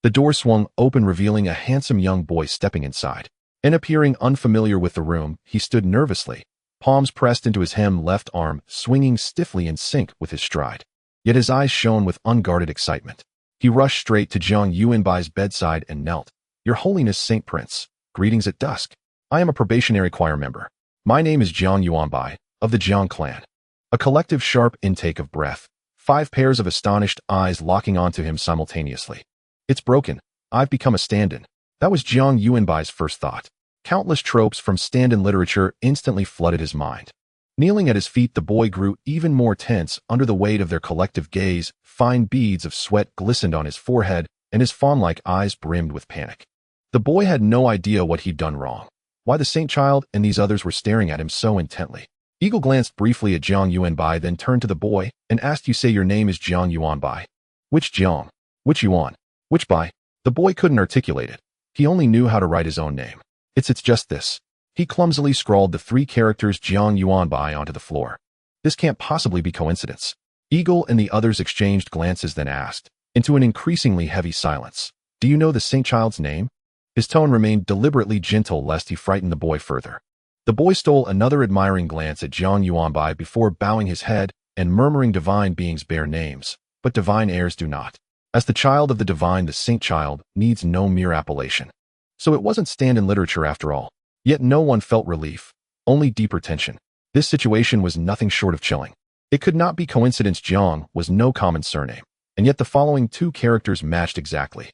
The door swung open, revealing a handsome young boy stepping inside. And appearing unfamiliar with the room, he stood nervously, palms pressed into his hem left arm, swinging stiffly in sync with his stride. Yet his eyes shone with unguarded excitement. He rushed straight to Jiang Yuanbai's bedside and knelt. "Your Holiness, Saint Prince, greetings at dusk. I am a probationary choir member. My name is Jiang Yuanbai, of the Jiang clan." A collective sharp intake of breath, 5 pairs of astonished eyes locking onto him simultaneously. "It's broken. I've become a stand-in." That was Jiang Yuanbai's first thought. Countless tropes from stand-in literature instantly flooded his mind. Kneeling at his feet, the boy grew even more tense under the weight of their collective gaze. Fine beads of sweat glistened on his forehead, and his fawn-like eyes brimmed with panic. The boy had no idea what he'd done wrong, why the Saint Child and these others were staring at him so intently. Eagle glanced briefly at Jiang Yuanbai, then turned to the boy and asked, "You say your name is Jiang Yuanbai? Which Jiang? Which Yuan? Which Bai?" The boy couldn't articulate it. He only knew how to write his own name. It's just this. He clumsily scrawled the 3 characters Jiang Yuanbai onto the floor. This can't possibly be coincidence. Eagle and the others exchanged glances, then asked, into an increasingly heavy silence, "Do you know the Saint Child's name?" His tone remained deliberately gentle lest he frighten the boy further. The boy stole another admiring glance at Jiang Yuanbai before bowing his head and murmuring, "Divine beings bear names, but divine heirs do not. As the child of the divine, the Saint Child needs no mere appellation." So it wasn't stand-in literature after all. Yet no one felt relief, only deeper tension. This situation was nothing short of chilling. It could not be coincidence. Jiang was no common surname, and yet the following 2 characters matched exactly.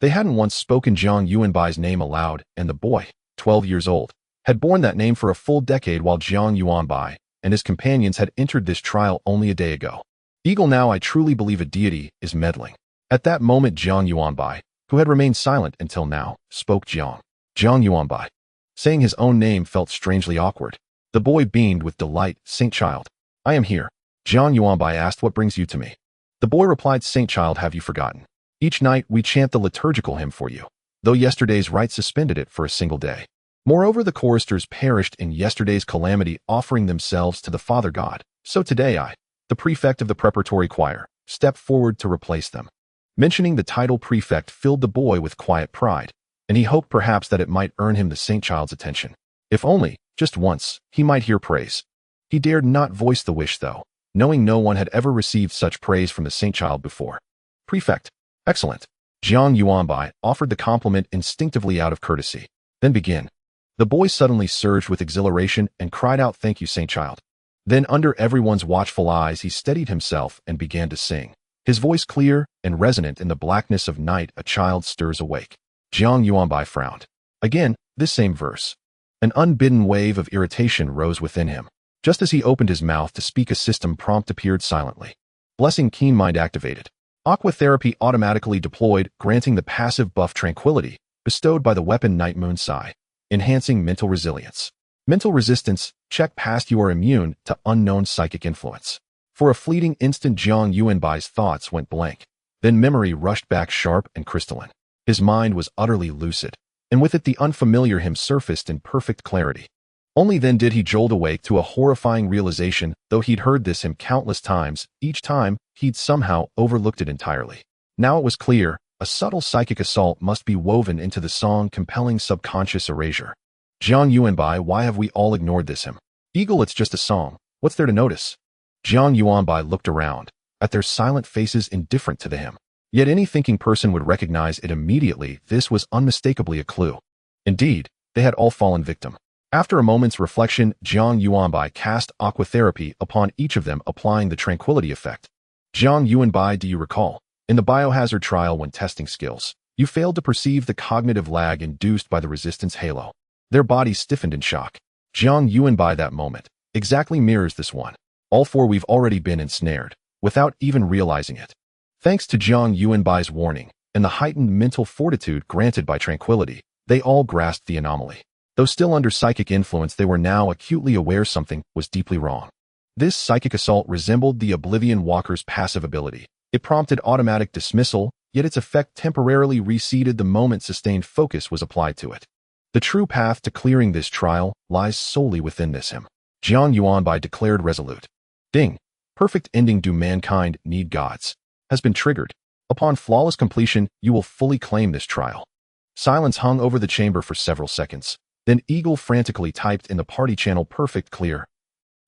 They hadn't once spoken Jiang Yuanbai's name aloud, and the boy, 12 years old, had borne that name for a full decade, while Jiang Yuanbai and his companions had entered this trial only a day ago. Eagle, now I truly believe a deity is meddling. At that moment, Jiang Yuanbai, who had remained silent until now, spoke. Jiang Yuanbai. Saying his own name felt strangely awkward. The boy beamed with delight. "Saint Child, I am here." Jiang Yuanbai asked, "What brings you to me?" The boy replied, "Saint Child, have you forgotten? Each night we chant the liturgical hymn for you, though yesterday's rite suspended it for a single day. Moreover, the choristers perished in yesterday's calamity, offering themselves to the Father God. So today I, the prefect of the preparatory choir, step forward to replace them." Mentioning the title prefect filled the boy with quiet pride, and he hoped perhaps that it might earn him the Saint Child's attention. If only, just once, he might hear praise. He dared not voice the wish, though, knowing no one had ever received such praise from the Saint Child before. "Prefect. Excellent." Jiang Yuanbai offered the compliment instinctively out of courtesy. "Then begin." The boy suddenly surged with exhilaration and cried out, "Thank you, Saint Child." Then, under everyone's watchful eyes, he steadied himself and began to sing. His voice clear and resonant in the blackness of night. "A child stirs awake." Jiang Yuanbai frowned. Again, this same verse. An unbidden wave of irritation rose within him. Just as he opened his mouth to speak, a system prompt appeared silently. Blessing Keen Mind activated. Awakens automatically deployed, granting the passive buff Tranquility, bestowed by the weapon Night Moon Sai, enhancing mental resilience. Mental resistance, check passed. You are immune to unknown psychic influence. For a fleeting instant, Jiang Yuanbai's thoughts went blank. Then memory rushed back sharp and crystalline. His mind was utterly lucid, and with it the unfamiliar him surfaced in perfect clarity. Only then did he jolt awake to a horrifying realization. Though he'd heard this hymn countless times, each time he'd somehow overlooked it entirely. Now it was clear, a subtle psychic assault must be woven into the song, compelling subconscious erasure. Jiang Yuanbai, why have we all ignored this hymn? Eagle, it's just a song. What's there to notice? Jiang Yuanbai looked around, at their silent faces indifferent to the hymn. Yet any thinking person would recognize it immediately. This was unmistakably a clue. Indeed, they had all fallen victim. After a moment's reflection, Jiang Yuanbai cast Hydrotherapy upon each of them, applying the tranquility effect. Jiang Yuanbai, do you recall? In the biohazard trial, when testing skills, you failed to perceive the cognitive lag induced by the resistance halo. Their bodies stiffened in shock. Jiang Yuanbai, that moment exactly mirrors this one. All 4 we've already been ensnared, without even realizing it. Thanks to Jiang Yuanbai's warning and the heightened mental fortitude granted by tranquility, they all grasped the anomaly. Though still under psychic influence, they were now acutely aware something was deeply wrong. This psychic assault resembled the Oblivion Walker's passive ability. It prompted automatic dismissal, yet its effect temporarily receded the moment sustained focus was applied to it. The true path to clearing this trial lies solely within this him. Jiang Yuanbai declared resolute. Ding. Perfect ending. Do mankind need gods? Has been triggered. Upon flawless completion, you will fully claim this trial. Silence hung over the chamber for several seconds. Then Eagle frantically typed in the party channel, perfect clear.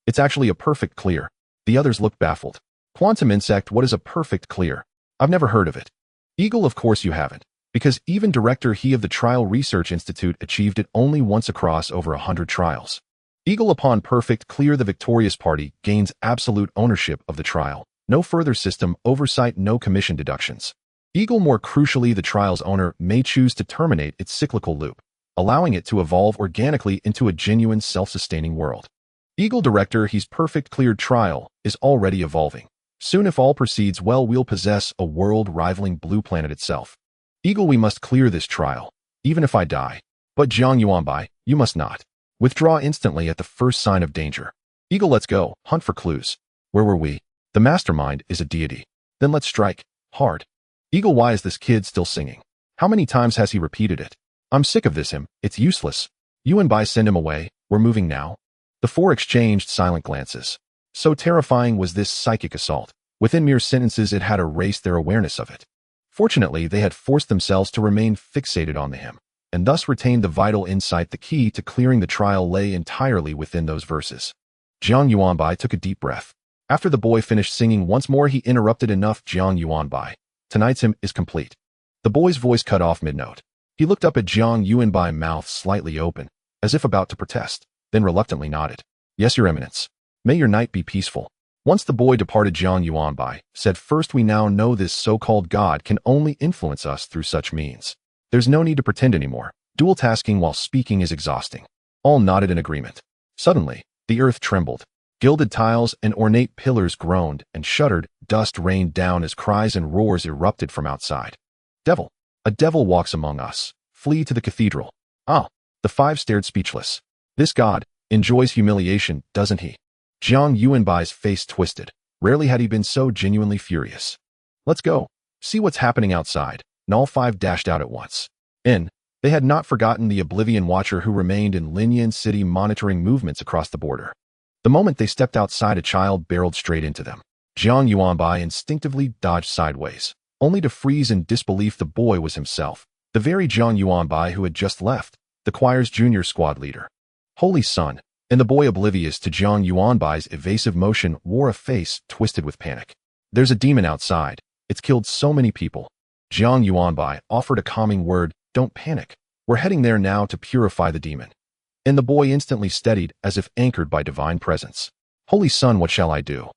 It's actually a perfect clear. The others looked baffled. Quantum insect, what is a perfect clear? I've never heard of it. Eagle, of course you haven't, because even Director He of the Trial Research Institute achieved it only once across over 100 trials. Eagle, upon perfect clear, the victorious party gains absolute ownership of the trial. No further system oversight, no commission deductions. Eagle, more crucially, the trial's owner may choose to terminate its cyclical loop, allowing it to evolve organically into a genuine self-sustaining world. Eagle, Director He's perfect cleared trial is already evolving. Soon, if all proceeds well, we'll possess a world rivaling Blue Planet itself. Eagle, we must clear this trial, even if I die. But Jiang Yuanbai, you must not. Withdraw instantly at the first sign of danger. Eagle, let's go, hunt for clues. Where were we? The mastermind is a deity. Then let's strike, hard. Eagle, why is this kid still singing? How many times has he repeated it? I'm sick of this him, it's useless. Yuanbai, send him away, we're moving now. The four exchanged silent glances. So terrifying was this psychic assault. Within mere sentences it had erased their awareness of it. Fortunately, they had forced themselves to remain fixated on the him, and thus retained the vital insight. The key to clearing the trial lay entirely within those verses. Jiang Yuanbai took a deep breath. After the boy finished singing once more, he interrupted. Enough, Jiang Yuanbai. Tonight's hymn is complete. The boy's voice cut off mid-note. He looked up at Jiang Yuanbai, mouth slightly open, as if about to protest, then reluctantly nodded. Yes, Your Eminence. May your night be peaceful. Once the boy departed, Jiang Yuanbai said, first, we now know this so-called God can only influence us through such means. There's no need to pretend anymore. Dual tasking while speaking is exhausting. All nodded in agreement. Suddenly, the earth trembled. Gilded tiles and ornate pillars groaned and shuddered. Dust rained down as cries and roars erupted from outside. Devil! A devil walks among us. Flee to the cathedral. Ah! The five stared speechless. This God enjoys humiliation, doesn't he? Jiang Yuanbai's face twisted. Rarely had he been so genuinely furious. Let's go. See what's happening outside. And all five dashed out at once. They had not forgotten the Oblivion Watcher who remained in Linyan City monitoring movements across the border. The moment they stepped outside, a child barreled straight into them. Jiang Yuanbai instinctively dodged sideways, only to freeze in disbelief. The boy was himself, the very Jiang Yuanbai who had just left, the choir's junior squad leader. Holy Sun! And the boy, oblivious to Jiang Yuanbai's evasive motion, wore a face twisted with panic. There's a demon outside. It's killed so many people. Jiang Yuanbai offered a calming word. Don't panic. We're heading there now to purify the demon. And the boy instantly steadied as if anchored by divine presence. Holy Sun, what shall I do?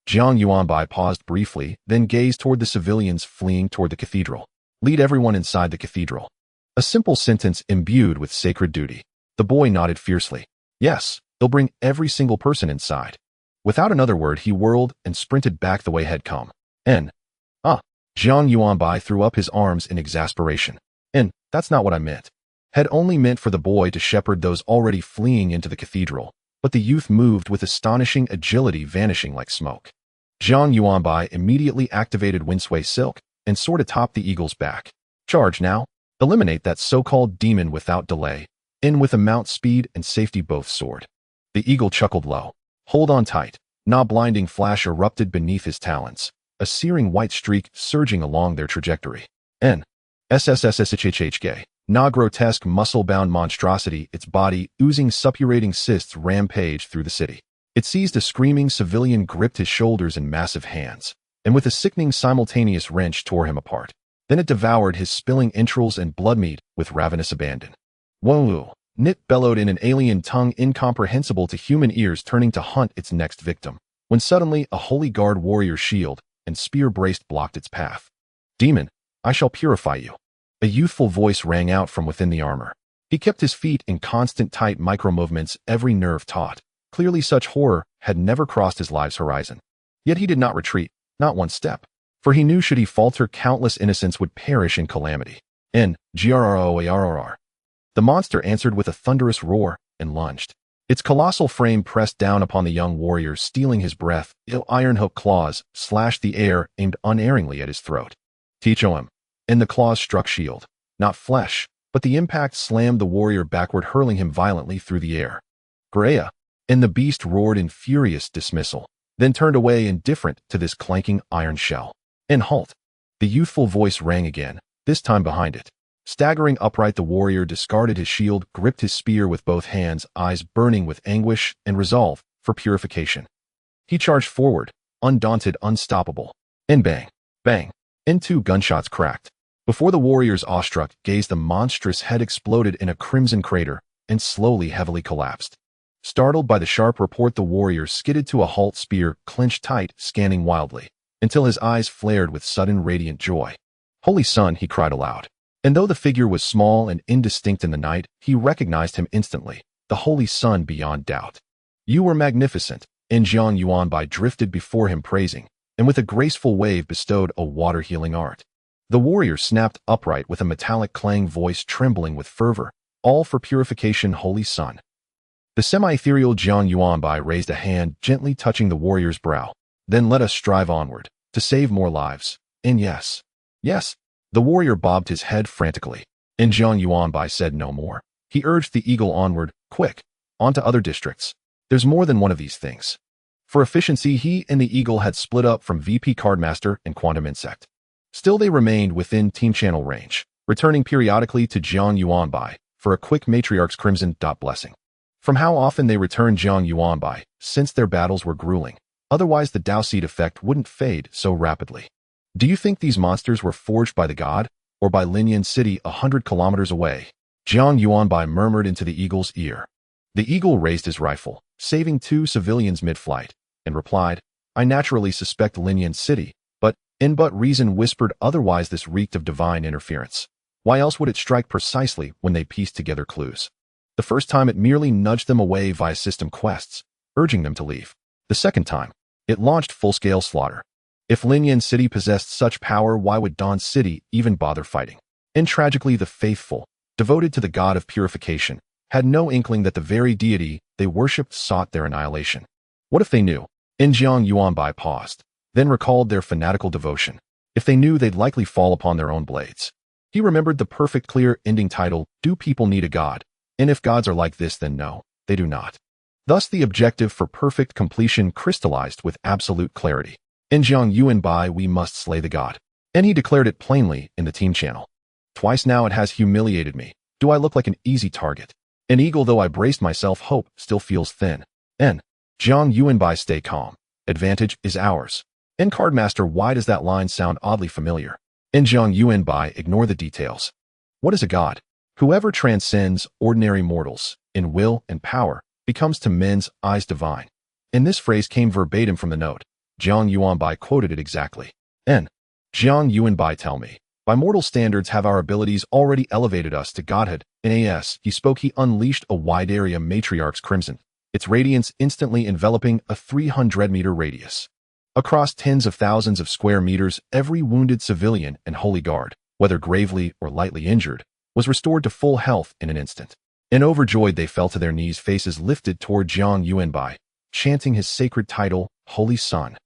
Jiang Yuanbai paused briefly, then gazed toward the civilians fleeing toward the cathedral. Lead everyone inside the cathedral. A simple sentence imbued with sacred duty. The boy nodded fiercely. Yes, they'll bring every single person inside. Without another word, he whirled and sprinted back the way had come. Jiang Yuanbai threw up his arms in exasperation. That's not what I meant. Had only meant for the boy to shepherd those already fleeing into the cathedral, but the youth moved with astonishing agility, vanishing like smoke. Jiang Yuanbai immediately activated Windsway Silk and soared atop the eagle's back. Charge now. Eliminate that so-called demon without delay. In with amount, speed, and safety both soared. The eagle chuckled low. Hold on tight. Na blinding flash erupted beneath his talons, a searing white streak surging along their trajectory. SSSSHHHK. Na grotesque muscle-bound monstrosity, its body oozing suppurating cysts, rampaged through the city. It seized a screaming civilian, gripped his shoulders in massive hands, and with a sickening simultaneous wrench tore him apart. Then it devoured his spilling entrails and blood meat with ravenous abandon. Whoa! Nit bellowed in an alien tongue incomprehensible to human ears, turning to hunt its next victim, when suddenly a Holy Guard warrior shield and spear braced blocked its path. Demon, I shall purify you. A youthful voice rang out from within the armor. He kept his feet in constant tight micro-movements, every nerve taut. Clearly such horror had never crossed his life's horizon. Yet he did not retreat, not one step. For he knew should he falter, countless innocents would perish in calamity. Grrrr. The monster answered with a thunderous roar and lunged. Its colossal frame pressed down upon the young warrior, stealing his breath. Iron hook claws slashed the air, aimed unerringly at his throat. Teach him. and the claws struck shield. Not flesh, but the impact slammed the warrior backward, hurling him violently through the air. Greya! And the beast roared in furious dismissal, then turned away indifferent to this clanking iron shell. And halt! The youthful voice rang again, this time behind it. Staggering upright, the warrior discarded his shield, gripped his spear with both hands, eyes burning with anguish and resolve for purification. He charged forward, undaunted, unstoppable. And bang! Bang! And 2 gunshots cracked. Before the warrior's awestruck gaze, the monstrous head exploded in a crimson crater and slowly, heavily collapsed. Startled by the sharp report, the warrior skidded to a halt, spear clenched tight, scanning wildly, until his eyes flared with sudden radiant joy. "Holy Sun!" he cried aloud. And though the figure was small and indistinct in the night, he recognized him instantly, the Holy Sun beyond doubt. "You were magnificent," and Jiang Yuanbai drifted before him praising, and with a graceful wave bestowed a water-healing art. The warrior snapped upright with a metallic clang, voice trembling with fervor, "All for purification, Holy Sun." The semi-ethereal Jiang Yuanbai raised a hand, gently touching the warrior's brow. "Then let us strive onward, to save more lives. And yes, yes." The warrior bobbed his head frantically, and Jiang Yuanbai said no more. He urged the eagle onward, "Quick, on to other districts. There's more than one of these things." For efficiency, he and the eagle had split up from VP Cardmaster and Quantum Insect. Still, they remained within team channel range, returning periodically to Jiang Yuanbai for a quick Matriarch's Crimson blessing. From how often they returned Jiang Yuanbai, since their battles were grueling. Otherwise, the Dao Seed effect wouldn't fade so rapidly. "Do you think these monsters were forged by the god, or by Linyan City 100 kilometers away?" Jiang Yuanbai murmured into the eagle's ear. The eagle raised his rifle, saving 2 civilians mid-flight, and replied, "I naturally suspect Linyan City, but reason whispered otherwise. This reeked of divine interference. Why else would it strike precisely when they pieced together clues? The first time it merely nudged them away via system quests, urging them to leave. The second time, it launched full-scale slaughter. If Linyan City possessed such power, why would Dawn City even bother fighting?" And tragically, the faithful, devoted to the god of purification, had no inkling that the very deity they worshipped sought their annihilation. What if they knew? And Jiang Yuanbai paused, then recalled their fanatical devotion. If they knew, they'd likely fall upon their own blades. He remembered the perfect, clear ending title, "Do People Need a God?" And if gods are like this, then no, they do not. Thus, the objective for perfect completion crystallized with absolute clarity. "In Jiang Yuanbai, we must slay the god." And he declared it plainly in the team channel. "Twice now it has humiliated me. Do I look like an easy target? An eagle, though I braced myself, hope still feels thin. And Jiang Yuanbai, stay calm. Advantage is ours." And Cardmaster, why does that line sound oddly familiar? And Jiang Yuanbai, ignore the details. What is a god? Whoever transcends ordinary mortals in will and power becomes to men's eyes divine. And this phrase came verbatim from the note. Jiang Yuanbai quoted it exactly. And Jiang Yuanbai, tell me, by mortal standards, have our abilities already elevated us to godhood? In as he spoke, he unleashed a wide area Matriarch's Crimson, its radiance instantly enveloping a 300-meter radius. Across tens of thousands of square meters, every wounded civilian and holy guard, whether gravely or lightly injured, was restored to full health in an instant. And overjoyed, they fell to their knees, faces lifted toward Jiang Yuanbai, chanting his sacred title, Holy Sun.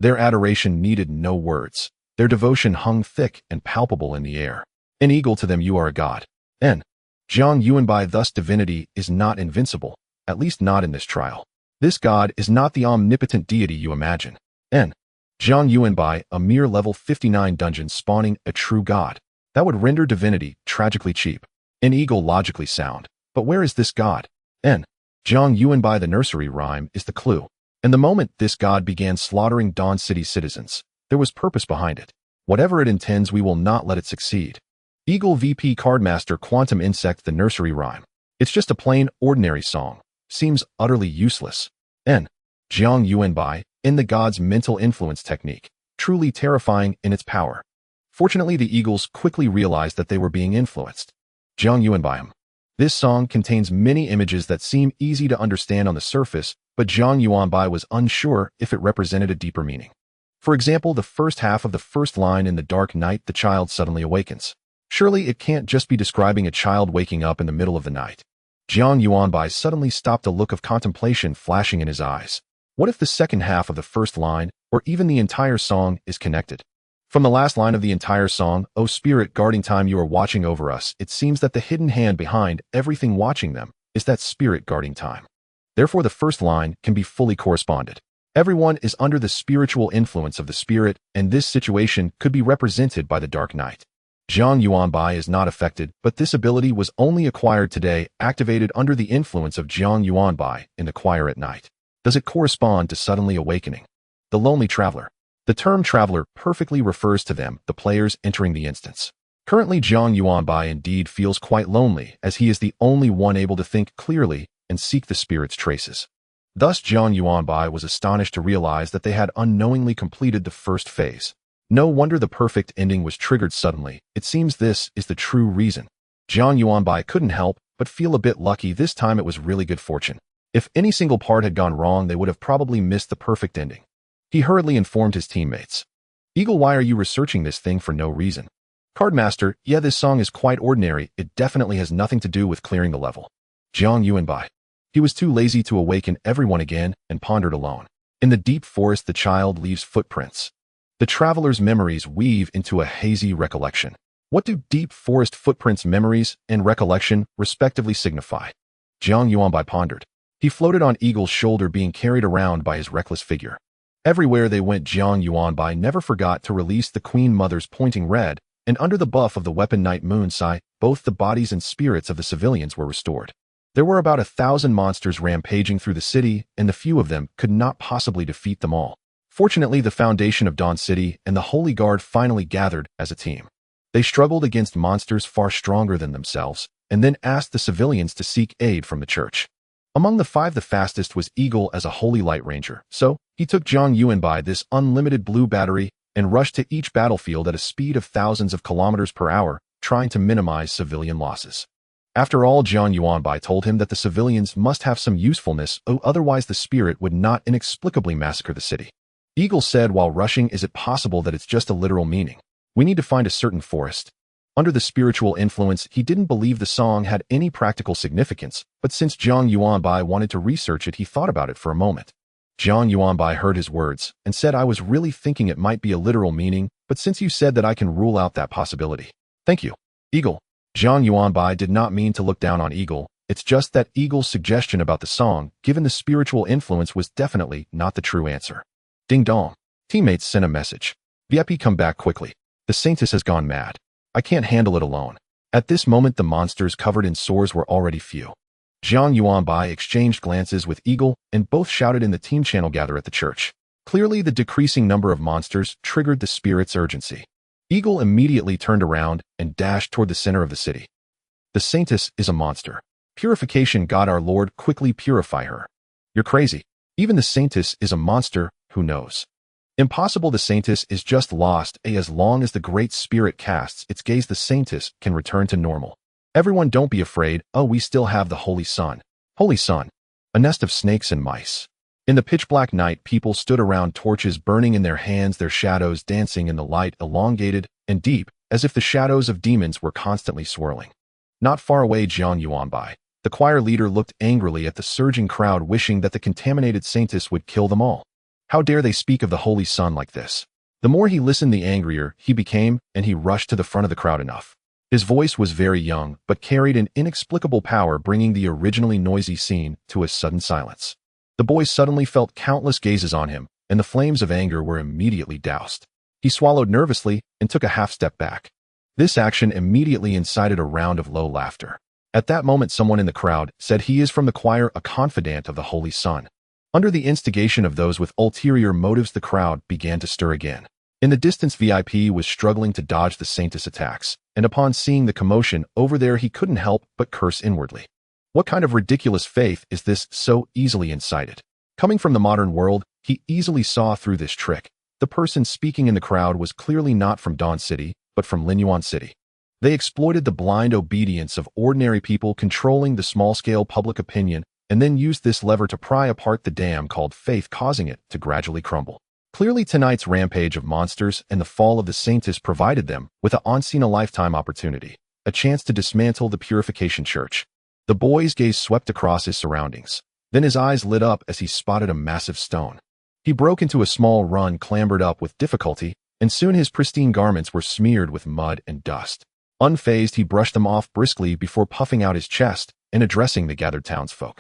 Their adoration needed no words. Their devotion hung thick and palpable in the air. An eagle to them, you are a god. And Jiang Yuanbai, thus divinity is not invincible, at least not in this trial. This god is not the omnipotent deity you imagine. And Jiang Yuanbai, a mere level 59 dungeon spawning a true god. That would render divinity tragically cheap. An eagle logically sound. But where is this god? And Jiang Yuanbai, the nursery rhyme is the clue. And the moment this god began slaughtering Dawn City citizens, there was purpose behind it. Whatever it intends, we will not let it succeed. Eagle VP Cardmaster, Quantum Insect, the nursery rhyme. It's just a plain, ordinary song. Seems utterly useless. And Jiang Yuanbai, in the god's mental influence technique, truly terrifying in its power. Fortunately, the eagles quickly realized that they were being influenced. Jiang Yuanbai. This song contains many images that seem easy to understand on the surface, but Jiang Yuanbai was unsure if it represented a deeper meaning. For example, the first half of the first line, in the dark night, the child suddenly awakens. Surely it can't just be describing a child waking up in the middle of the night. Jiang Yuanbai suddenly stopped, a look of contemplation flashing in his eyes. What if the second half of the first line, or even the entire song, is connected? From the last line of the entire song, "O Spirit guarding time, you are watching over us," it seems that the hidden hand behind everything watching them is that Spirit guarding time. Therefore, the first line can be fully corresponded. Everyone is under the spiritual influence of the Spirit, and this situation could be represented by the Dark Knight. Jiang Yuanbai is not affected, but this ability was only acquired today, activated under the influence of Jiang Yuanbai in the choir at night. Does it correspond to suddenly awakening? The lonely traveler. The term traveler perfectly refers to them, the players entering the instance. Currently, Jiang Yuanbai indeed feels quite lonely, as he is the only one able to think clearly and seek the Spirit's traces. Thus, Jiang Yuanbai was astonished to realize that they had unknowingly completed the first phase. No wonder the perfect ending was triggered suddenly. It seems this is the true reason. Jiang Yuanbai couldn't help but feel a bit lucky. This time it was really good fortune. If any single part had gone wrong, they would have probably missed the perfect ending. He hurriedly informed his teammates. "Eagle, why are you researching this thing for no reason?" "Cardmaster, yeah, this song is quite ordinary. It definitely has nothing to do with clearing the level." Jiang Yuanbai. He was too lazy to awaken everyone again and pondered alone. In the deep forest, the child leaves footprints. The traveler's memories weave into a hazy recollection. What do deep forest footprints, memories, and recollection respectively signify? Jiang Yuanbai pondered. He floated on Eagle's shoulder, being carried around by his reckless figure. Everywhere they went, Jiang Yuanbai never forgot to release the Queen Mother's pointing red, and under the buff of the weapon Night Moon Sai, both the bodies and spirits of the civilians were restored. There were about 1,000 monsters rampaging through the city, and the few of them could not possibly defeat them all. Fortunately, the foundation of Dawn City and the Holy Guard finally gathered as a team. They struggled against monsters far stronger than themselves, and then asked the civilians to seek aid from the church. Among the 5, the fastest was Eagle as a Holy Light Ranger, so he took Jiang Yuanbai this unlimited blue battery and rushed to each battlefield at a speed of thousands of kilometers per hour, trying to minimize civilian losses. After all, Jiang Yuanbai told him that the civilians must have some usefulness, otherwise the Spirit would not inexplicably massacre the city. Eagle said while rushing, "Is it possible that it's just a literal meaning? We need to find a certain forest." Under the spiritual influence, he didn't believe the song had any practical significance, but since Jiang Yuanbai wanted to research it, he thought about it for a moment. Jiang Yuanbai heard his words and said, "I was really thinking it might be a literal meaning, but since you said that, I can rule out that possibility." "Thank you, Eagle." Jiang Yuanbai did not mean to look down on Eagle. It's just that Eagle's suggestion about the song, given the spiritual influence, was definitely not the true answer. Ding dong. Teammates sent a message. "VIP, come back quickly. The Saintess has gone mad. I can't handle it alone." At this moment, the monsters covered in sores were already few. Jiang Yuanbai exchanged glances with Eagle, and both shouted in the team channel, "Gather at the church." Clearly, the decreasing number of monsters triggered the Spirit's urgency. Eagle immediately turned around and dashed toward the center of the city. "The Saintess is a monster. Purification, God our Lord, quickly purify her." "You're crazy. Even the Saintess is a monster, who knows?" "Impossible, the Saintess is just lost. As long as the Great Spirit casts its gaze, the Saintess can return to normal." "Everyone, don't be afraid. Oh, we still have the Holy Sun." Holy Sun. A nest of snakes and mice. In the pitch-black night, people stood around, torches burning in their hands, their shadows dancing in the light, elongated and deep, as if the shadows of demons were constantly swirling. Not far away, Jiang Yuanbai, the choir leader, looked angrily at the surging crowd, wishing that the contaminated Saintess would kill them all. How dare they speak of the Holy Sun like this? The more he listened, the angrier he became, and he rushed to the front of the crowd. Enough. His voice was very young, but carried an inexplicable power, bringing the originally noisy scene to a sudden silence. The boy suddenly felt countless gazes on him, and the flames of anger were immediately doused. He swallowed nervously and took a half-step back. This action immediately incited a round of low laughter. At that moment, someone in the crowd said, "He is from the choir, a confidant of the Holy Sun." Under the instigation of those with ulterior motives, the crowd began to stir again. In the distance, VIP was struggling to dodge the Saintess attacks, and upon seeing the commotion over there, he couldn't help but curse inwardly. What kind of ridiculous faith is this, so easily incited? Coming from the modern world, he easily saw through this trick. The person speaking in the crowd was clearly not from Dawn City, but from Linyuan City. They exploited the blind obedience of ordinary people, controlling the small-scale public opinion, and then used this lever to pry apart the dam called faith, causing it to gradually crumble. Clearly, tonight's rampage of monsters and the fall of the Saintess provided them with a once-in-a-lifetime opportunity, a chance to dismantle the Purification Church. The boy's gaze swept across his surroundings. Then his eyes lit up as he spotted a massive stone. He broke into a small run, clambered up with difficulty, and soon his pristine garments were smeared with mud and dust. Unfazed, he brushed them off briskly before puffing out his chest and addressing the gathered townsfolk.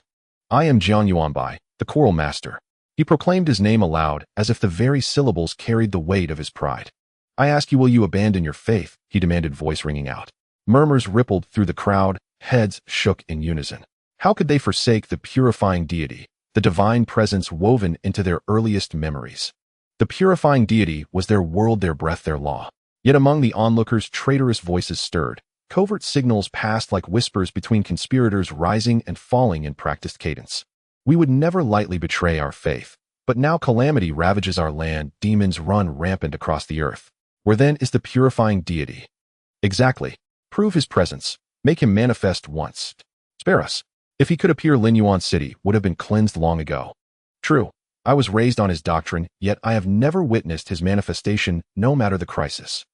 "I am Jiang Yuanbai, the choral master." He proclaimed his name aloud, as if the very syllables carried the weight of his pride. "I ask you, will you abandon your faith?" he demanded, voice ringing out. Murmurs rippled through the crowd, heads shook in unison. How could they forsake the purifying deity, the divine presence woven into their earliest memories? The purifying deity was their world, their breath, their law. Yet among the onlookers, traitorous voices stirred. Covert signals passed like whispers between conspirators, rising and falling in practiced cadence. "We would never lightly betray our faith. But now calamity ravages our land, demons run rampant across the earth. Where then is the purifying deity?" "Exactly. Prove his presence. Make him manifest once. Spare us." If he could appear, Linyuan City would have been cleansed long ago. True, I was raised on his doctrine, yet I have never witnessed his manifestation, no matter the crisis.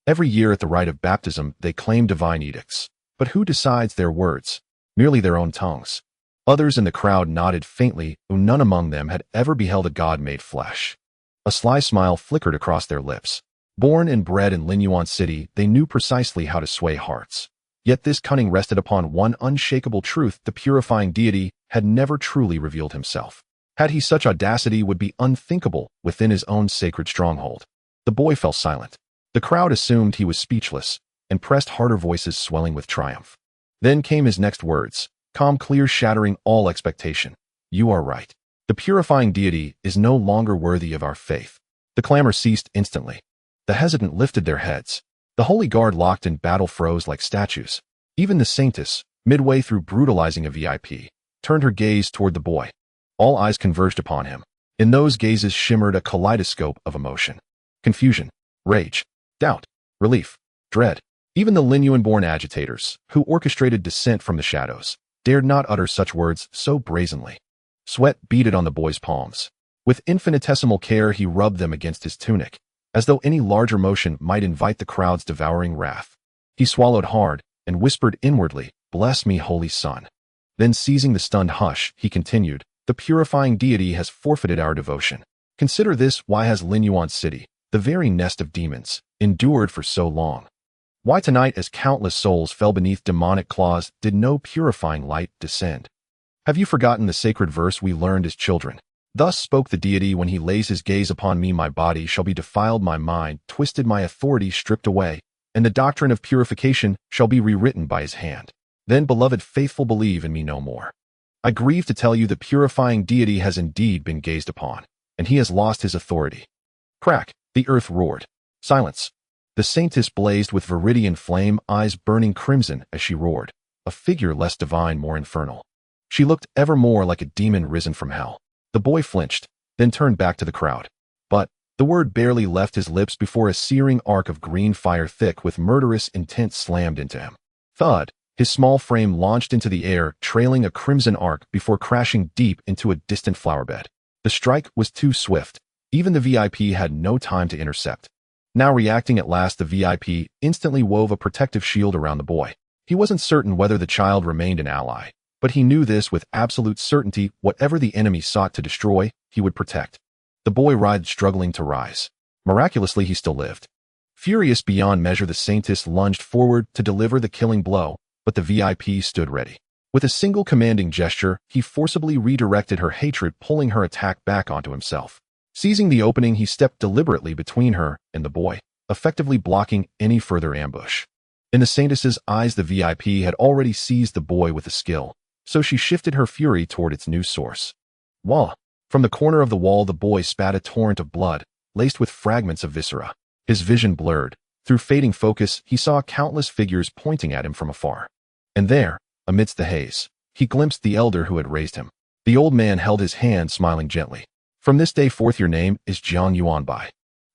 Every year at the rite of baptism, they claim divine edicts. But who decides their words? Merely their own tongues. Others in the crowd nodded faintly, though none among them had ever beheld a god made flesh. A sly smile flickered across their lips. Born and bred in Linyuan City, they knew precisely how to sway hearts. Yet this cunning rested upon one unshakable truth: the purifying deity had never truly revealed himself. Had he, such audacity would be unthinkable within his own sacred stronghold. The boy fell silent. The crowd assumed he was speechless, and pressed harder, voices swelling with triumph. Then came his next words, calm, clear, shattering all expectation. "You are right. The purifying deity is no longer worthy of our faith." The clamor ceased instantly. The hesitant lifted their heads. The holy guard locked in battle froze like statues. Even the saintess, midway through brutalizing a VIP, turned her gaze toward the boy. All eyes converged upon him. In those gazes shimmered a kaleidoscope of emotion. Confusion, rage, doubt, relief, dread. Even the Linyuan-born agitators, who orchestrated dissent from the shadows, dared not utter such words so brazenly. Sweat beaded on the boy's palms. With infinitesimal care he rubbed them against his tunic, as though any larger motion might invite the crowd's devouring wrath. He swallowed hard and whispered inwardly, "Bless me, Holy Son." Then, seizing the stunned hush, he continued, "The purifying deity has forfeited our devotion. Consider this: why has Linyuan City, the very nest of demons, endured for so long? Why tonight, as countless souls fell beneath demonic claws, did no purifying light descend? Have you forgotten the sacred verse we learned as children? Thus spoke the deity when he lays his gaze upon me: my body shall be defiled, my mind twisted, my authority stripped away, and the doctrine of purification shall be rewritten by his hand. Then, beloved faithful, believe in me no more. I grieve to tell you the purifying deity has indeed been gazed upon, and he has lost his authority." Crack! The earth roared. Silence. The saintess blazed with viridian flame, eyes burning crimson as she roared, a figure less divine, more infernal. She looked ever more like a demon risen from hell. The boy flinched, then turned back to the crowd. But the word barely left his lips before a searing arc of green fire thick with murderous intent slammed into him. Thud! His small frame launched into the air, trailing a crimson arc before crashing deep into a distant flowerbed. The strike was too swift. Even the VIP had no time to intercept. Now reacting at last, the VIP instantly wove a protective shield around the boy. He wasn't certain whether the child remained an ally, but he knew this with absolute certainty: whatever the enemy sought to destroy, he would protect. The boy writhed, struggling to rise. Miraculously, he still lived. Furious beyond measure, the saintess lunged forward to deliver the killing blow, but the VIP stood ready. With a single commanding gesture, he forcibly redirected her hatred, pulling her attack back onto himself. Seizing the opening, he stepped deliberately between her and the boy, effectively blocking any further ambush. In the saintess's eyes, the VIP had already seized the boy with a skill, so she shifted her fury toward its new source. Wah! From the corner of the wall, the boy spat a torrent of blood, laced with fragments of viscera. His vision blurred. Through fading focus, he saw countless figures pointing at him from afar. And there, amidst the haze, he glimpsed the elder who had raised him. The old man held his hand, smiling gently. "From this day forth your name is Jiang Yuanbai."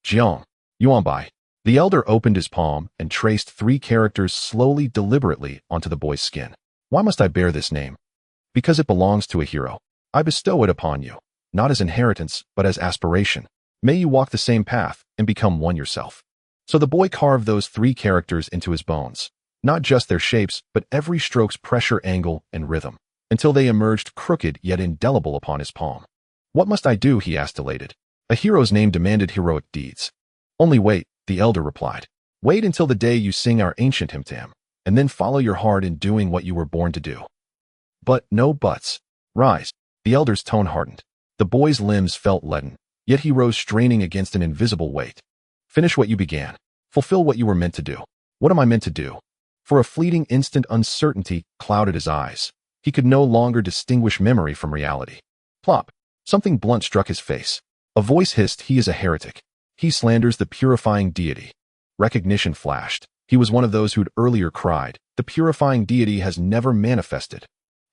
Jiang Yuanbai. The elder opened his palm and traced 3 characters slowly, deliberately onto the boy's skin. "Why must I bear this name? Because it belongs to a hero. I bestow it upon you, not as inheritance, but as aspiration. May you walk the same path and become one yourself." So the boy carved those 3 characters into his bones, not just their shapes, but every stroke's pressure, angle, and rhythm, until they emerged crooked yet indelible upon his palm. "What must I do?" he asked, elated. A hero's name demanded heroic deeds. Only wait, the elder replied. Wait until the day you sing our ancient hymn to him, and then follow your heart in doing what you were born to do. But no buts. Rise. The elder's tone hardened. The boy's limbs felt leaden, yet he rose straining against an invisible weight. Finish what you began. Fulfill what you were meant to do. What am I meant to do? For a fleeting instant, uncertainty clouded his eyes. He could no longer distinguish memory from reality. Plop. Something blunt struck his face. A voice hissed, he is a heretic. He slanders the purifying deity. Recognition flashed. He was one of those who'd earlier cried, the purifying deity has never manifested.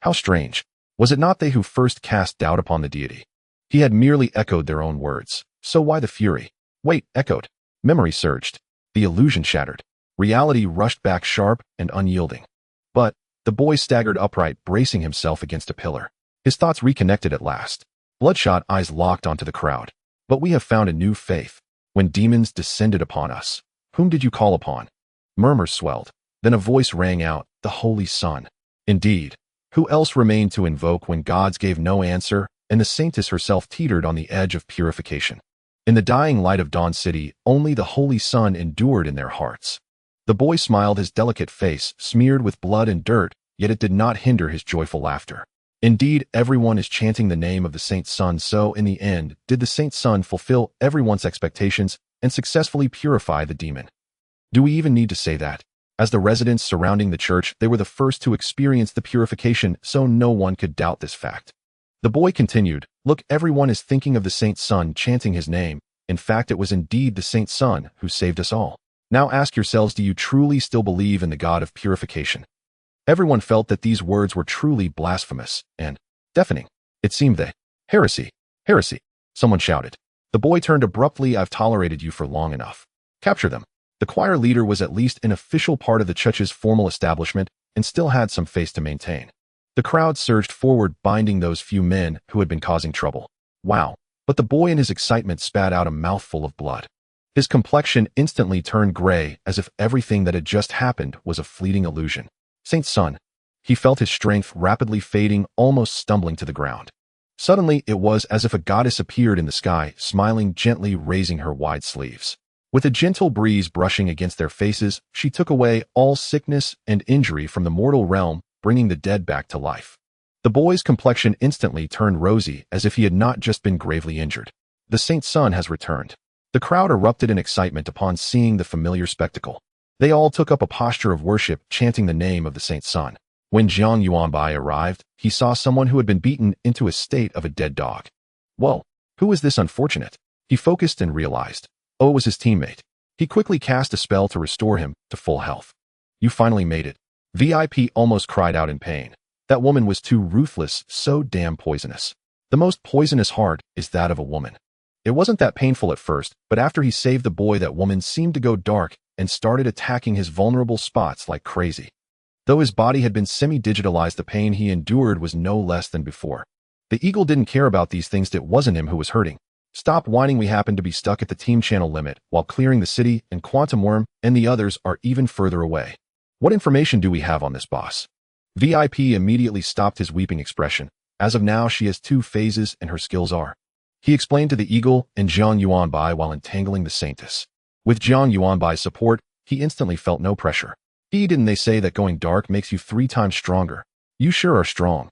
How strange. Was it not they who first cast doubt upon the deity? He had merely echoed their own words. So why the fury? Wait, echoed. Memory surged. The illusion shattered. Reality rushed back sharp and unyielding. But the boy staggered upright, bracing himself against a pillar. His thoughts reconnected at last. Bloodshot eyes locked onto the crowd. But we have found a new faith. When demons descended upon us, whom did you call upon? Murmurs swelled. Then a voice rang out, the Holy Son. Indeed. Who else remained to invoke when gods gave no answer, and the saintess herself teetered on the edge of purification? In the dying light of Dawn City, only the Holy Son endured in their hearts. The boy smiled, his delicate face smeared with blood and dirt, yet it did not hinder his joyful laughter. Indeed, everyone is chanting the name of the Saint Son, so in the end, did the Saint Son fulfill everyone's expectations and successfully purify the demon. Do we even need to say that? As the residents surrounding the church, they were the first to experience the purification, so no one could doubt this fact. The boy continued, look, everyone is thinking of the Saint Son chanting his name. In fact, it was indeed the Saint Son who saved us all. Now ask yourselves, do you truly still believe in the God of purification? Everyone felt that these words were truly blasphemous and deafening. It seemed they. Heresy. Heresy. Someone shouted. The boy turned abruptly. I've tolerated you for long enough. Capture them. The choir leader was at least an official part of the church's formal establishment and still had some face to maintain. The crowd surged forward, binding those few men who had been causing trouble. Wow. But the boy in his excitement spat out a mouthful of blood. His complexion instantly turned gray, as if everything that had just happened was a fleeting illusion. Saint Son. He felt his strength rapidly fading, almost stumbling to the ground. Suddenly, it was as if a goddess appeared in the sky, smiling gently, raising her wide sleeves. With a gentle breeze brushing against their faces, she took away all sickness and injury from the mortal realm, bringing the dead back to life. The boy's complexion instantly turned rosy, as if he had not just been gravely injured. The Saint Son has returned. The crowd erupted in excitement upon seeing the familiar spectacle. They all took up a posture of worship, chanting the name of the Saint Son. When Jiang Yuanbai arrived, he saw someone who had been beaten into a state of a dead dog. Whoa, who is this unfortunate? He focused and realized. Oh, it was his teammate. He quickly cast a spell to restore him to full health. You finally made it. VIP almost cried out in pain. That woman was too ruthless, so damn poisonous. The most poisonous heart is that of a woman. It wasn't that painful at first, but after he saved the boy, that woman seemed to go dark and started attacking his vulnerable spots like crazy. Though his body had been semi-digitalized, the pain he endured was no less than before. The eagle didn't care about these things. It wasn't him who was hurting. Stop whining, we happen to be stuck at the team channel limit while clearing the city, and Quantum Worm and the others are even further away. What information do we have on this boss? VIP immediately stopped his weeping expression. As of now, she has 2 phases and her skills are. He explained to the eagle and Jiang Yuanbai while entangling the saintess. With Jiang Yuanbai's support, he instantly felt no pressure. Didn't they say that going dark makes you 3 times stronger? You sure are strong.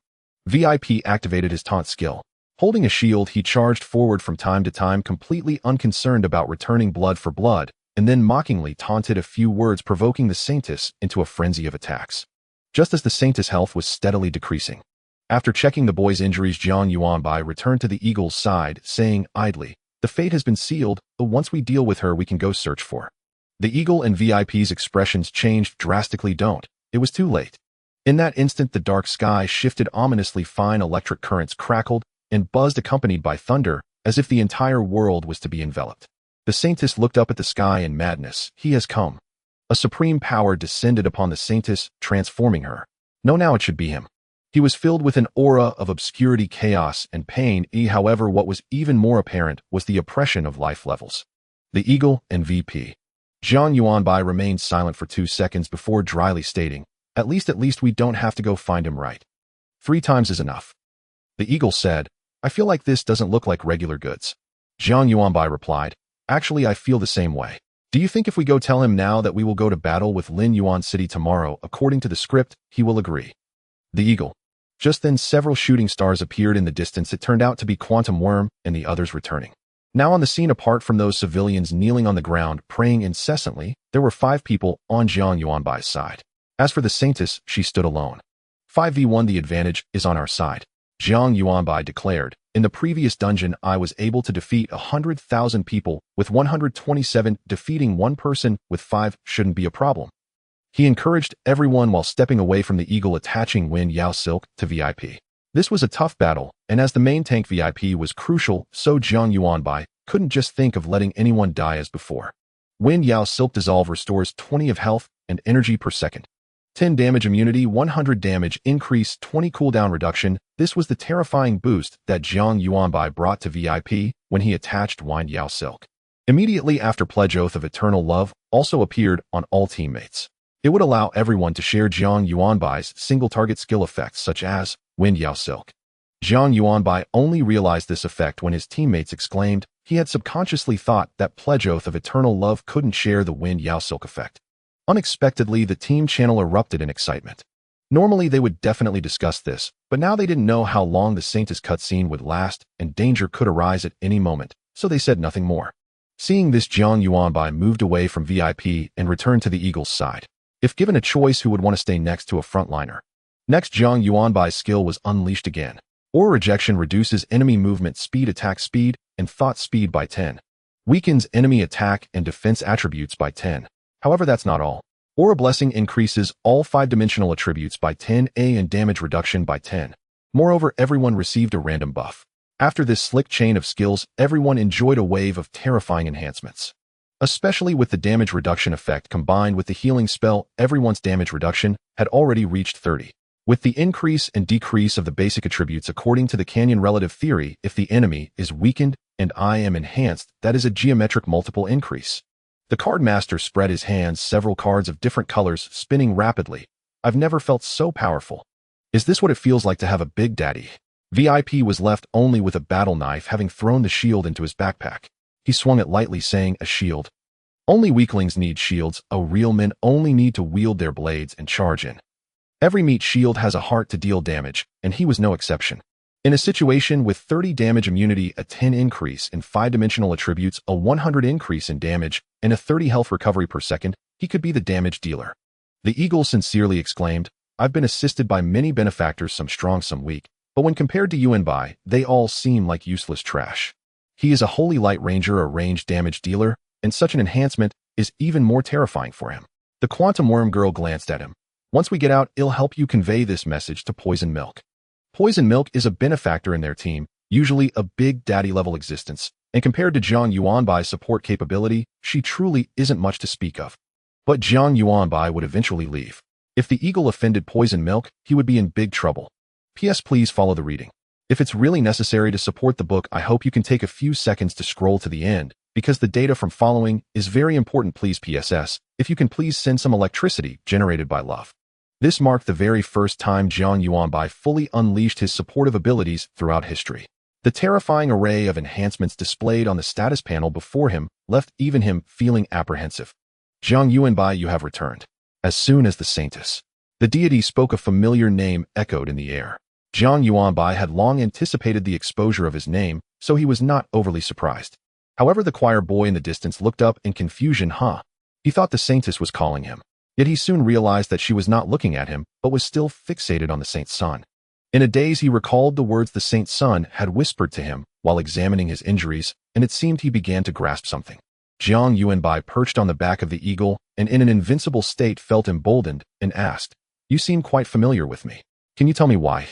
VIP activated his taunt skill. Holding a shield, he charged forward from time to time, completely unconcerned about returning blood for blood, and then mockingly taunted a few words, provoking the saintess into a frenzy of attacks. Just as the saintess' health was steadily decreasing. After checking the boy's injuries, Jiang Yuanbai returned to the eagle's side, saying idly, the fate has been sealed, but once we deal with her we can go search for. The eagle and VIP's expressions changed drastically. It was too late. In that instant, the dark sky shifted ominously. Fine electric currents crackled and buzzed, accompanied by thunder, as if the entire world was to be enveloped. The saintess looked up at the sky in madness. He has come. A supreme power descended upon the saintess, transforming her. No, now it should be him. He was filled with an aura of obscurity, chaos, and pain. However, what was even more apparent was the oppression of life levels. The eagle and VP. Jiang Yuanbai remained silent for 2 seconds before dryly stating, At least we don't have to go find him, right? 3 times is enough. The eagle said, I feel like this doesn't look like regular goods. Jiang Yuanbai replied, Actually, I feel the same way. Do you think if we go tell him now that we will go to battle with Lin Yuan City tomorrow, according to the script, he will agree? The eagle. Just then several shooting stars appeared in the distance. It turned out to be Quantum Worm and the others returning. Now on the scene, apart from those civilians kneeling on the ground, praying incessantly, there were 5 people on Jiang Yuanbai's side. As for the Saintess, she stood alone. 5v1, the advantage is on our side. Jiang Yuanbai declared, in the previous dungeon I was able to defeat 100,000 people with 127, defeating one person with 5 shouldn't be a problem. He encouraged everyone while stepping away from the eagle, attaching Wen Yao Silk to VIP. This was a tough battle, and as the main tank VIP was crucial, so Jiang Yuanbai couldn't just think of letting anyone die as before. Wen Yao Silk Dissolve restores 20 of health and energy per second. 10 damage immunity, 100 damage increase, 20 cooldown reduction. This was the terrifying boost that Jiang Yuanbai brought to VIP when he attached Wen Yao Silk. Immediately after, Pledge Oath of Eternal Love also appeared on all teammates. It would allow everyone to share Jiang Yuanbai's single-target skill effects such as Wen Yao Silk. Jiang Yuanbai only realized this effect when his teammates exclaimed he had subconsciously thought that Pledge Oath of Eternal Love couldn't share the Wen Yao Silk effect. Unexpectedly, the team channel erupted in excitement. Normally they would definitely discuss this, but now they didn't know how long the Saintess cutscene would last and danger could arise at any moment, so they said nothing more. Seeing this, Jiang Yuanbai moved away from VIP and returned to the eagle's side. If given a choice, who would want to stay next to a frontliner? Next, Jiang Yuanbai's skill was unleashed again. Aura Rejection reduces enemy movement speed, attack speed, and thought speed by 10. Weakens enemy attack and defense attributes by 10. However, that's not all. Aura Blessing increases all 5-dimensional attributes by 10 and damage reduction by 10. Moreover, everyone received a random buff. After this slick chain of skills, everyone enjoyed a wave of terrifying enhancements. Especially with the damage reduction effect combined with the healing spell, everyone's damage reduction had already reached 30. With the increase and decrease of the basic attributes according to the Canyon relative theory, if the enemy is weakened and I am enhanced, that is a geometric multiple increase. The card master spread his hands, several cards of different colors spinning rapidly. I've never felt so powerful. Is this what it feels like to have a big daddy? VIP was left only with a battle knife, having thrown the shield into his backpack. He swung it lightly, saying, a shield. Only weaklings need shields. Real men only need to wield their blades and charge in. Every meat shield has a heart to deal damage, and he was no exception. In a situation with 30 damage immunity, a 10 increase in 5-dimensional attributes, a 100 increase in damage, and a 30 health recovery per second, he could be the damage dealer. The eagle sincerely exclaimed, I've been assisted by many benefactors, some strong, some weak, but when compared to Yuanbai, they all seem like useless trash. He is a Holy Light Ranger, a ranged damage dealer, and such an enhancement is even more terrifying for him. The Quantum Worm girl glanced at him. Once we get out, it'll help you convey this message to Poison Milk. Poison Milk is a benefactor in their team, usually a big daddy-level existence, and compared to Jiang Yuanbai's support capability, she truly isn't much to speak of. But Jiang Yuanbai would eventually leave. If the eagle offended Poison Milk, he would be in big trouble. P.S. Please follow the reading. If it's really necessary to support the book, I hope you can take a few seconds to scroll to the end, because the data from following is very important. Please PSS, if you can please send some electricity generated by love. This marked the very first time Jiang Yuanbai fully unleashed his supportive abilities throughout history. The terrifying array of enhancements displayed on the status panel before him left even him feeling apprehensive. Jiang Yuanbai, you have returned. As soon as the Saintess, the deity spoke, a familiar name echoed in the air. Jiang Yuanbai had long anticipated the exposure of his name, so he was not overly surprised. However, the choir boy in the distance looked up in confusion. He thought the Saintess was calling him. Yet he soon realized that she was not looking at him, but was still fixated on the Saint's son. In a daze, he recalled the words the Saint's son had whispered to him while examining his injuries, and it seemed he began to grasp something. Jiang Yuanbai perched on the back of the eagle and in an invincible state felt emboldened and asked, You seem quite familiar with me. Can you tell me why?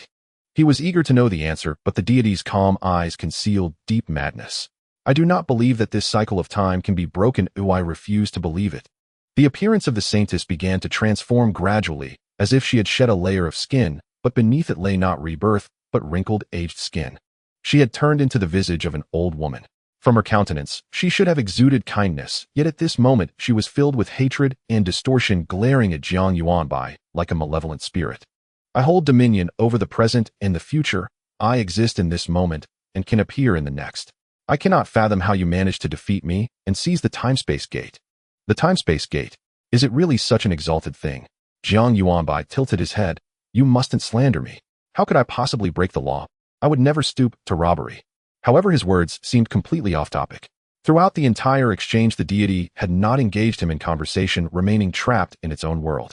He was eager to know the answer, but the deity's calm eyes concealed deep madness. I do not believe that this cycle of time can be broken. I refuse to believe it. The appearance of the Saintess began to transform gradually, as if she had shed a layer of skin, but beneath it lay not rebirth, but wrinkled, aged skin. She had turned into the visage of an old woman. From her countenance, she should have exuded kindness, yet at this moment she was filled with hatred and distortion, glaring at Jiang Yuanbai like a malevolent spirit. I hold dominion over the present and the future. I exist in this moment and can appear in the next. I cannot fathom how you managed to defeat me and seize the time-space gate. The time-space gate. Is it really such an exalted thing? Jiang Yuanbai tilted his head. You mustn't slander me. How could I possibly break the law? I would never stoop to robbery. However, his words seemed completely off-topic. Throughout the entire exchange, the deity had not engaged him in conversation, remaining trapped in its own world.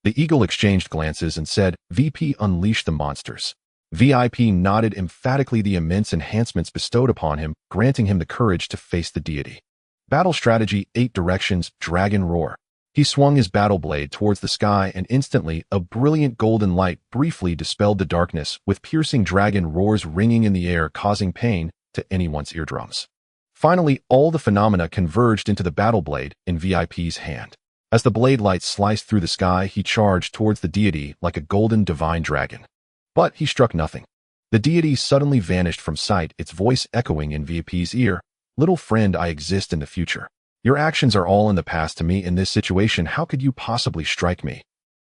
The eagle exchanged glances and said, VP, unleash the monsters. VIP nodded emphatically, the immense enhancements bestowed upon him, granting him the courage to face the deity. Battle strategy, 8 directions, dragon roar. He swung his battle blade towards the sky, and instantly, a brilliant golden light briefly dispelled the darkness, with piercing dragon roars ringing in the air, causing pain to anyone's eardrums. Finally, all the phenomena converged into the battle blade in VIP's hand. As the blade light sliced through the sky, he charged towards the deity like a golden divine dragon. But he struck nothing. The deity suddenly vanished from sight, its voice echoing in VIP's ear. Little friend, I exist in the future. Your actions are all in the past to me in this situation. How could you possibly strike me?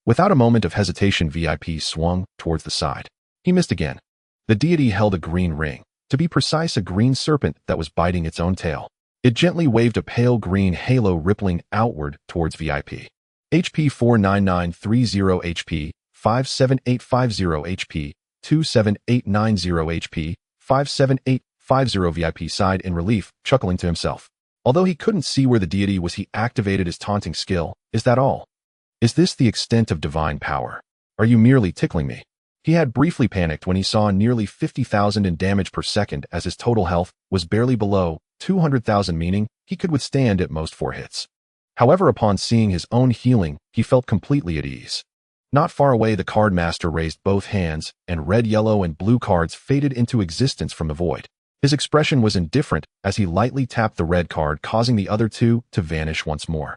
Without a moment of hesitation, VIP swung towards the side. He missed again. The deity held a green ring. To be precise, a green serpent that was biting its own tail. It gently waved a pale green halo rippling outward towards VIP. HP 49930 HP, 57850 HP, 27890 HP, 57850 VIP sighed in relief, chuckling to himself. Although he couldn't see where the deity was, he activated his taunting skill. Is that all? Is this the extent of divine power? Are you merely tickling me? He had briefly panicked when he saw nearly 50,000 in damage per second, as his total health was barely below 200,000, meaning he could withstand at most 4 hits. However, upon seeing his own healing, he felt completely at ease. Not far away, the card master raised both hands, and red, yellow, and blue cards faded into existence from the void. His expression was indifferent as he lightly tapped the red card, causing the other 2 to vanish once more.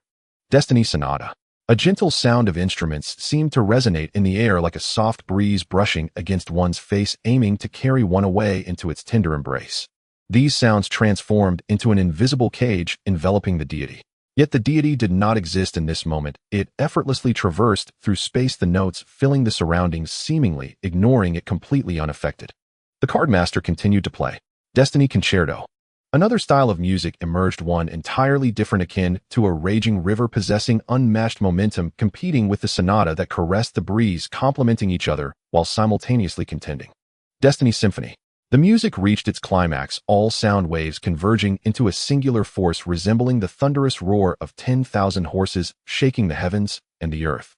Destiny Sonata. A gentle sound of instruments seemed to resonate in the air like a soft breeze brushing against one's face, aiming to carry one away into its tender embrace. These sounds transformed into an invisible cage enveloping the deity. Yet the deity did not exist in this moment. It effortlessly traversed through space, the notes filling the surroundings, seemingly ignoring it, completely unaffected. The cardmaster continued to play. Destiny Concerto. Another style of music emerged, one entirely different, akin to a raging river possessing unmatched momentum, competing with the sonata that caressed the breeze, complementing each other while simultaneously contending. Destiny Symphony. The music reached its climax, all sound waves converging into a singular force resembling the thunderous roar of 10,000 horses, shaking the heavens and the earth.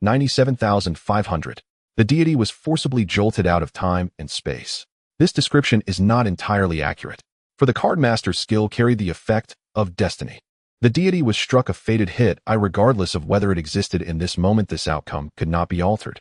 97,500. The deity was forcibly jolted out of time and space. This description is not entirely accurate, for the cardmaster's skill carried the effect of destiny. The deity was struck a fated hit, regardless of whether it existed in this moment. This outcome could not be altered.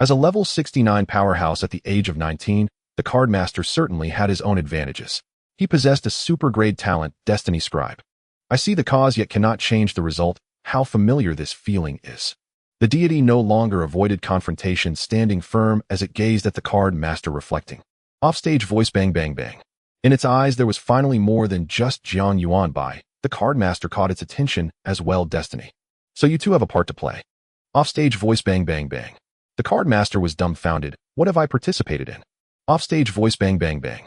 As a level 69 powerhouse at the age of 19, the cardmaster certainly had his own advantages. He possessed a super-grade talent, Destiny Scribe. I see the cause yet cannot change the result. How familiar this feeling is. The deity no longer avoided confrontation, standing firm as it gazed at the cardmaster, reflecting. Offstage voice, bang bang bang. In its eyes there was finally more than just Jiang Yuanbai. The cardmaster caught its attention as well. Destiny. So you too have a part to play. Offstage voice, bang bang bang. The cardmaster was dumbfounded. What have I participated in? Offstage voice, bang bang bang.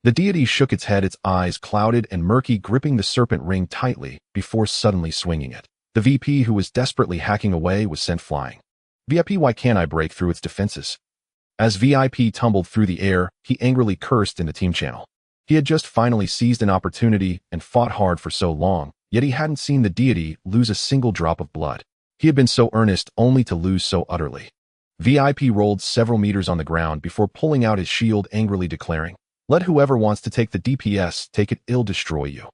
The deity shook its head, its eyes clouded and murky, gripping the serpent ring tightly before suddenly swinging it. The VP, who was desperately hacking away, was sent flying. VIP, why can't I break through its defenses? As VIP tumbled through the air, he angrily cursed in the team channel. He had just finally seized an opportunity and fought hard for so long, yet he hadn't seen the deity lose a single drop of blood. He had been so earnest only to lose so utterly. VIP rolled several meters on the ground before pulling out his shield, angrily declaring, "Let whoever wants to take the DPS take it, it'll destroy you."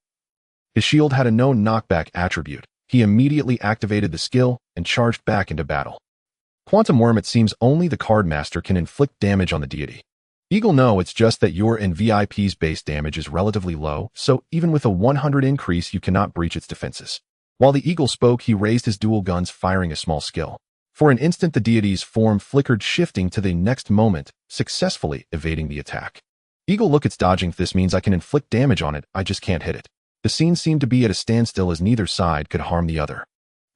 His shield had a known knockback attribute. He immediately activated the skill and charged back into battle. Quantum Worm, it seems only the cardmaster can inflict damage on the deity. Eagle, no, it's just that your and VIP's base damage is relatively low, so even with a 100 increase you cannot breach its defenses. While the Eagle spoke, he raised his dual guns, firing a small skill. For an instant the deity's form flickered, shifting to the next moment, successfully evading the attack. Eagle, look, it's dodging. This means I can inflict damage on it, I just can't hit it. The scene seemed to be at a standstill as neither side could harm the other.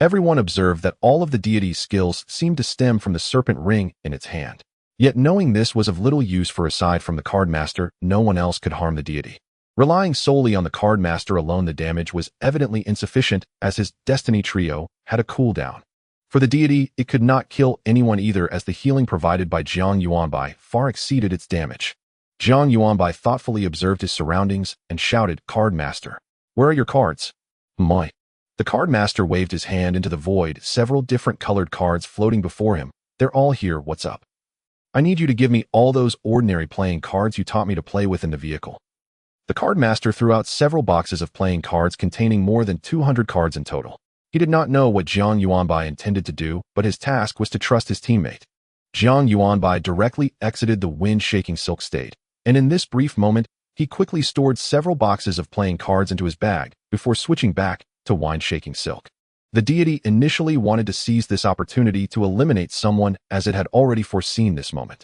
Everyone observed that all of the deity's skills seemed to stem from the serpent ring in its hand. Yet knowing this was of little use, for aside from the cardmaster, no one else could harm the deity. Relying solely on the card master alone, the damage was evidently insufficient as his Destiny Trio had a cooldown. For the deity, it could not kill anyone either, as the healing provided by Jiang Yuanbai far exceeded its damage. Jiang Yuanbai thoughtfully observed his surroundings and shouted, "Card master, where are your cards?" "My." The card master waved his hand into the void, several different colored cards floating before him. "They're all here, what's up? I need you to give me all those ordinary playing cards you taught me to play with in the vehicle." The card master threw out several boxes of playing cards containing more than 200 cards in total. He did not know what Jiang Yuanbai intended to do, but his task was to trust his teammate. Jiang Yuanbai directly exited the wind-shaking silk state, and in this brief moment, he quickly stored several boxes of playing cards into his bag before switching back to wind-shaking silk. The deity initially wanted to seize this opportunity to eliminate someone, as it had already foreseen this moment.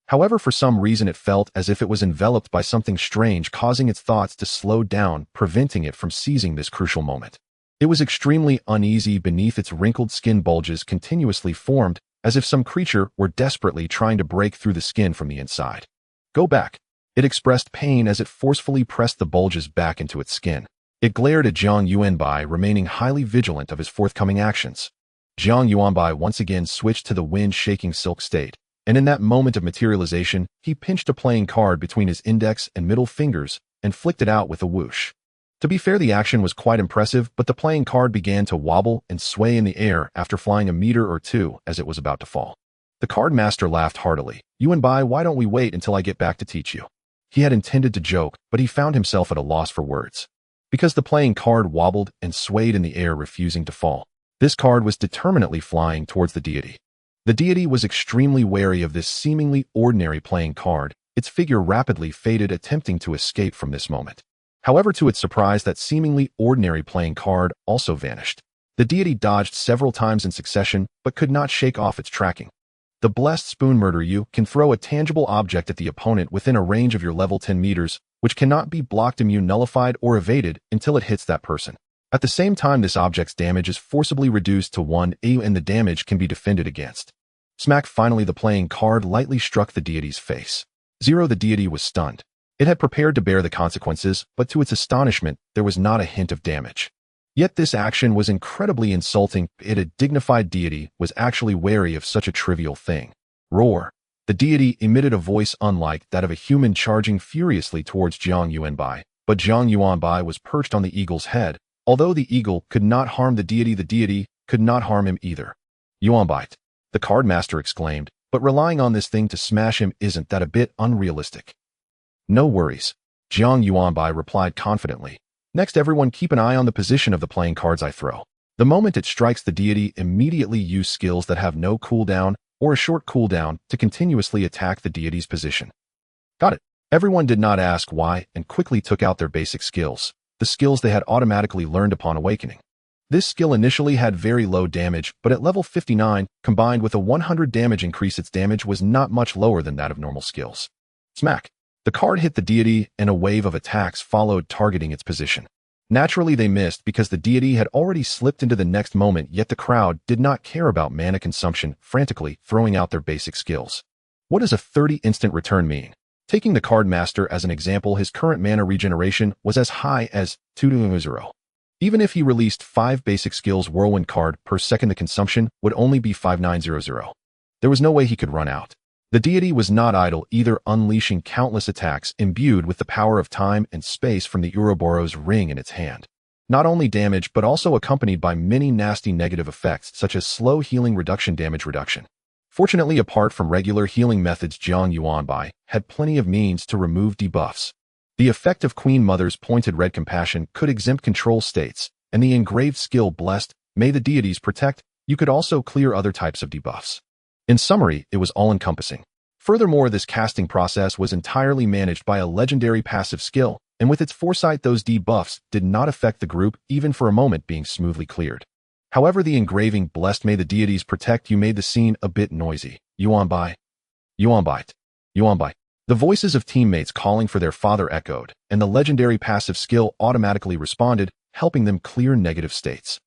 However, for some reason it felt as if it was enveloped by something strange, causing its thoughts to slow down, preventing it from seizing this crucial moment. It was extremely uneasy beneath its wrinkled skin. Bulges continuously formed, as if some creature were desperately trying to break through the skin from the inside. "Go back." It expressed pain as it forcefully pressed the bulges back into its skin. It glared at Jiang Yuanbai, remaining highly vigilant of his forthcoming actions. Jiang Yuanbai once again switched to the wind-shaking silk state, and in that moment of materialization, he pinched a playing card between his index and middle fingers and flicked it out with a whoosh. To be fair, the action was quite impressive, but the playing card began to wobble and sway in the air after flying a meter or two as it was about to fall. The card master laughed heartily. "Yuanbai, why don't we wait until I get back to teach you?" He had intended to joke, but he found himself at a loss for words. Because the playing card wobbled and swayed in the air, refusing to fall. This card was determinately flying towards the deity. The deity was extremely wary of this seemingly ordinary playing card. Its figure rapidly faded, attempting to escape from this moment. However, to its surprise, that seemingly ordinary playing card also vanished. The deity dodged several times in succession, but could not shake off its tracking. The blessed spoon murder you can throw a tangible object at the opponent within a range of your level 10 meters, which cannot be blocked, immune, nullified, or evaded until it hits that person. At the same time, this object's damage is forcibly reduced to 1 and the damage can be defended against. Smack! Finally, the playing card lightly struck the deity's face. 0. The deity was stunned. It had prepared to bear the consequences, but to its astonishment, there was not a hint of damage. Yet this action was incredibly insulting. A dignified deity was actually wary of such a trivial thing. Roar! The deity emitted a voice unlike that of a human, charging furiously towards Jiang Yuanbai. But Jiang Yuanbai was perched on the eagle's head. Although the eagle could not harm the deity could not harm him either. "Yuanbai," the card master exclaimed, "but relying on this thing to smash him, isn't that a bit unrealistic?" "No worries," Jiang Yuanbai replied confidently. "Next, everyone keep an eye on the position of the playing cards I throw. The moment it strikes the deity, immediately use skills that have no cooldown or a short cooldown to continuously attack the deity's position." "Got it." Everyone did not ask why and quickly took out their basic skills, the skills they had automatically learned upon awakening. This skill initially had very low damage, but at level 59, combined with a 100 damage increase, its damage was not much lower than that of normal skills. Smack! The card hit the deity, and a wave of attacks followed, targeting its position. Naturally, they missed because the deity had already slipped into the next moment, yet the crowd did not care about mana consumption, frantically throwing out their basic skills. What does a 30 instant return mean? Taking the card master as an example, his current mana regeneration was as high as 220. Even if he released 5 basic skills whirlwind card per second, the consumption would only be 5900. There was no way he could run out. The deity was not idle either, unleashing countless attacks imbued with the power of time and space from the Ouroboros ring in its hand. Not only damage, but also accompanied by many nasty negative effects such as slow healing reduction, damage reduction. Fortunately, apart from regular healing methods, Jiang Yuanbai had plenty of means to remove debuffs. The effect of Queen Mother's pointed red compassion could exempt control states, and the engraved skill blessed, may the deities protect, you could also clear other types of debuffs. In summary, it was all-encompassing. Furthermore, this casting process was entirely managed by a legendary passive skill, and with its foresight, those debuffs did not affect the group even for a moment, being smoothly cleared. However, the engraving blessed, may the deities protect you, made the scene a bit noisy. Yuanbai. Yuanbai. Yuanbai. The voices of teammates calling for their father echoed, and the legendary passive skill automatically responded, helping them clear negative states.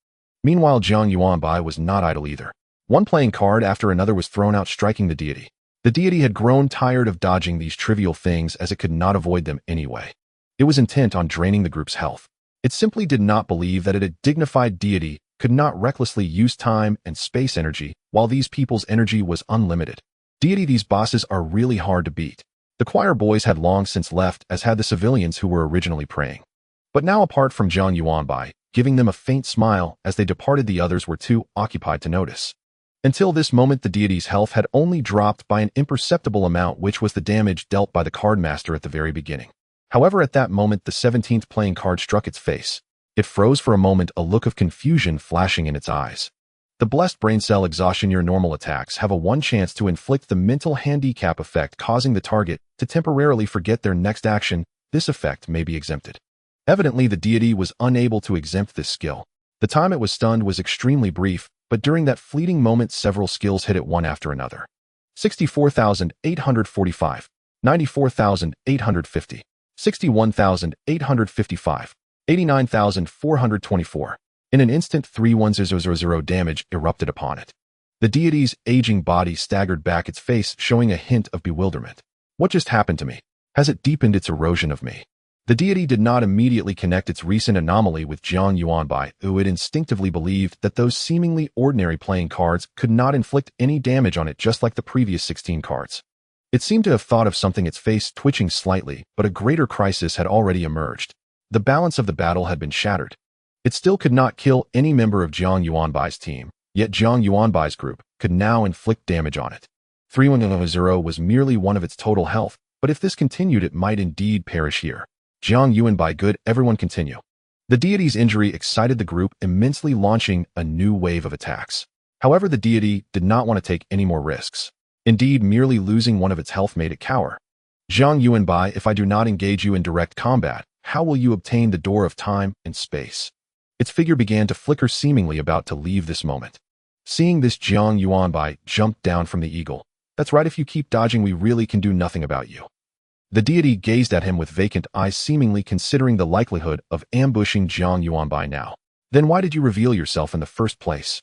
Meanwhile, Jiang Yuanbai was not idle either. One playing card after another was thrown out, striking the deity. The deity had grown tired of dodging these trivial things, as it could not avoid them anyway. It was intent on draining the group's health. It simply did not believe that a dignified deity could not recklessly use time and space energy while these people's energy was unlimited. Deity, these bosses are really hard to beat. The choir boys had long since left, as had the civilians who were originally praying. But now, apart from Jiang Yuanbai, giving them a faint smile as they departed, the others were too occupied to notice. Until this moment, the deity's health had only dropped by an imperceptible amount, which was the damage dealt by the card master at the very beginning. However, at that moment, the 17th playing card struck its face. It froze for a moment, a look of confusion flashing in its eyes. The blessed brain cell exhaustion. Your normal attacks have a 1 chance to inflict the mental handicap effect, causing the target to temporarily forget their next action. This effect may be exempted. Evidently, the deity was unable to exempt this skill. The time it was stunned was extremely brief, but during that fleeting moment, several skills hit it one after another. 64,845, 94,850, 61,855, 89,424. In an instant, 31000 damage erupted upon it. The deity's aging body staggered back, its face showing a hint of bewilderment. What just happened to me? Has it deepened its erosion of me? The deity did not immediately connect its recent anomaly with Jiang Yuanbai, who it instinctively believed that those seemingly ordinary playing cards could not inflict any damage on it, just like the previous 16 cards. It seemed to have thought of something, its face twitching slightly, but a greater crisis had already emerged. The balance of the battle had been shattered. It still could not kill any member of Jiang Yuanbai's team, yet Jiang Yuanbai's group could now inflict damage on it. 3100 was merely one of its total health, but if this continued, it might indeed perish here. Jiang Yuanbai, good, everyone continue. The deity's injury excited the group immensely, launching a new wave of attacks. However, the deity did not want to take any more risks. Indeed, merely losing one of its health made it cower. Jiang Yuanbai, if I do not engage you in direct combat, how will you obtain the door of time and space? Its figure began to flicker, seemingly about to leave this moment. Seeing this, Jiang Yuanbai jumped down from the eagle. That's right, if you keep dodging, we really can do nothing about you. The deity gazed at him with vacant eyes, seemingly considering the likelihood of ambushing Jiang Yuanbai now. Then why did you reveal yourself in the first place?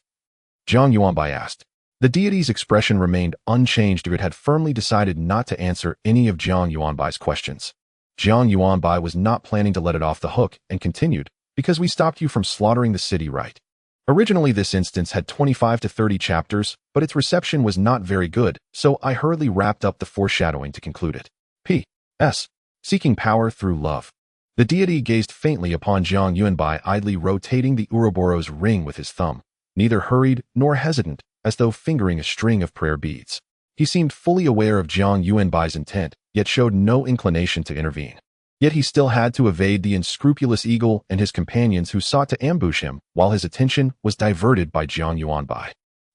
Jiang Yuanbai asked. The deity's expression remained unchanged. It had firmly decided not to answer any of Jiang Yuanbai's questions. Jiang Yuanbai was not planning to let it off the hook and continued, because we stopped you from slaughtering the city, right? Originally, this instance had 25 to 30 chapters, but its reception was not very good, so I hurriedly wrapped up the foreshadowing to conclude it. P.S. Seeking power through love. The deity gazed faintly upon Jiang Yuanbai, idly rotating the Ouroboros ring with his thumb, neither hurried nor hesitant, as though fingering a string of prayer beads. He seemed fully aware of Jiang Yuanbai's intent, yet showed no inclination to intervene. Yet he still had to evade the unscrupulous eagle and his companions who sought to ambush him, while his attention was diverted by Jiang Yuanbai.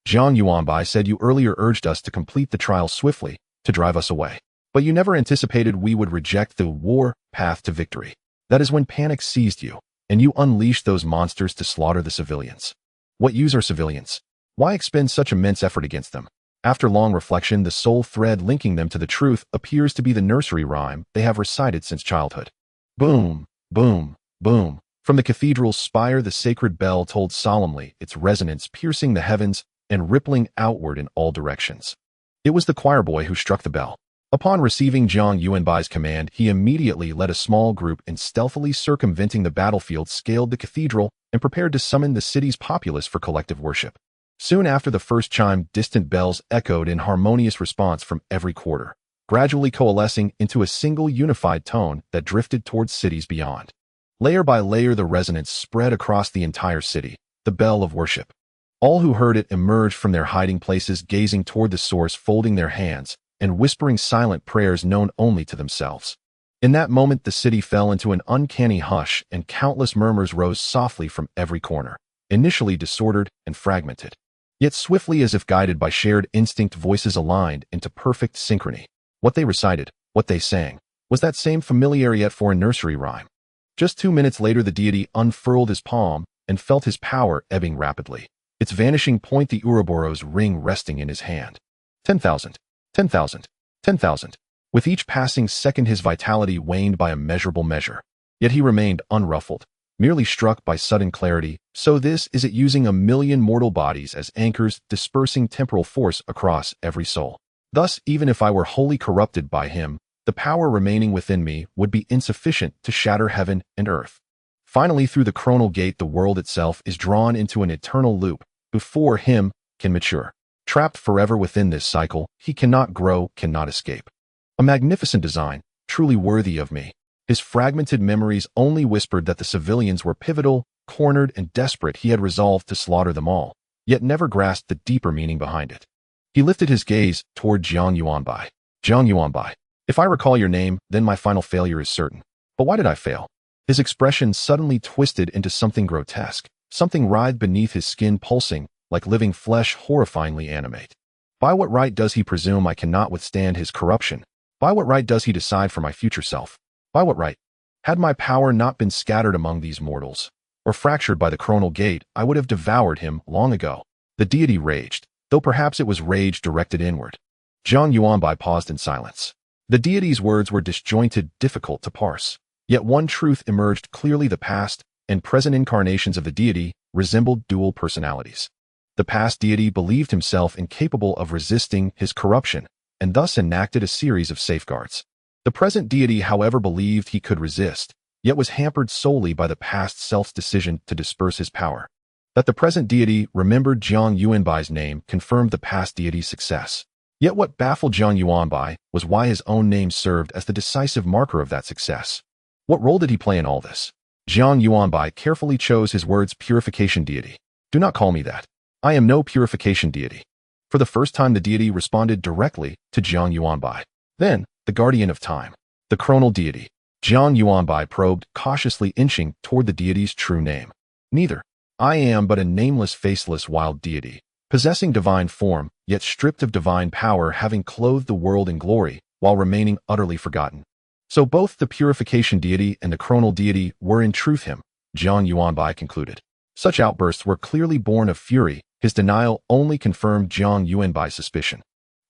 Jiang Yuanbai said, you earlier urged us to complete the trial swiftly, to drive us away. But you never anticipated we would reject the war path to victory. That is when panic seized you, and you unleashed those monsters to slaughter the civilians. What use are civilians? Why expend such immense effort against them? After long reflection, the sole thread linking them to the truth appears to be the nursery rhyme they have recited since childhood. Boom, boom, boom. From the cathedral's spire, the sacred bell tolled solemnly, its resonance piercing the heavens and rippling outward in all directions. It was the choir boy who struck the bell. Upon receiving Jiang Yuanbai's command, he immediately led a small group and, stealthily circumventing the battlefield, scaled the cathedral and prepared to summon the city's populace for collective worship. Soon after the first chime, distant bells echoed in harmonious response from every quarter, gradually coalescing into a single unified tone that drifted towards cities beyond. Layer by layer, the resonance spread across the entire city, the bell of worship. All who heard it emerged from their hiding places, gazing toward the source, folding their hands, and whispering silent prayers known only to themselves. In that moment, the city fell into an uncanny hush, and countless murmurs rose softly from every corner, initially disordered and fragmented. Yet swiftly, as if guided by shared instinct, voices aligned into perfect synchrony. What they recited, what they sang, was that same familiar yet foreign nursery rhyme. Just 2 minutes later, the deity unfurled his palm and felt his power ebbing rapidly, its vanishing point the Ouroboros ring resting in his hand. 10,000. 10,000, 10,000. With each passing second, his vitality waned by a measurable measure. Yet he remained unruffled, merely struck by sudden clarity. So this is it, using 1,000,000 mortal bodies as anchors, dispersing temporal force across every soul. Thus, even if I were wholly corrupted by him, The power remaining within me would be insufficient to shatter heaven and earth. Finally, through the chronal gate, the world itself is drawn into an eternal loop before him can mature. Trapped forever within this cycle, he cannot grow, cannot escape. A magnificent design, truly worthy of me. His fragmented memories only whispered that the civilians were pivotal, cornered, and desperate. He had resolved to slaughter them all, yet never grasped the deeper meaning behind it. He lifted his gaze toward Jiang Yuanbai. Jiang Yuanbai, if I recall your name, then my final failure is certain. But why did I fail? His expression suddenly twisted into something grotesque. Something writhed beneath his skin, pulsing, like living flesh, horrifyingly animate. By what right does he presume I cannot withstand his corruption? By what right does he decide for my future self? By what right? Had my power not been scattered among these mortals, or fractured by the chronal gate, I would have devoured him long ago. The deity raged, though perhaps it was rage directed inward. Jiang Yuanbai paused in silence. The deity's words were disjointed, difficult to parse. Yet one truth emerged clearly: the past and present incarnations of the deity resembled dual personalities. The past deity believed himself incapable of resisting his corruption, and thus enacted a series of safeguards. The present deity, however, believed he could resist, yet was hampered solely by the past self's decision to disperse his power. That the present deity remembered Jiang Yuanbai's name confirmed the past deity's success. Yet what baffled Jiang Yuanbai was why his own name served as the decisive marker of that success. What role did he play in all this? Jiang Yuanbai carefully chose his words: purification deity. Do not call me that. I am no purification deity. For the first time, the deity responded directly to Jiang Yuanbai. Then, the guardian of time, the chronal deity. Jiang Yuanbai probed, cautiously inching toward the deity's true name. Neither. I am but a nameless, faceless, wild deity, possessing divine form, yet stripped of divine power, having clothed the world in glory, while remaining utterly forgotten. So both the purification deity and the chronal deity were in truth him, Jiang Yuanbai concluded. Such outbursts were clearly born of fury. His denial only confirmed Jiang Yuanbai's suspicion.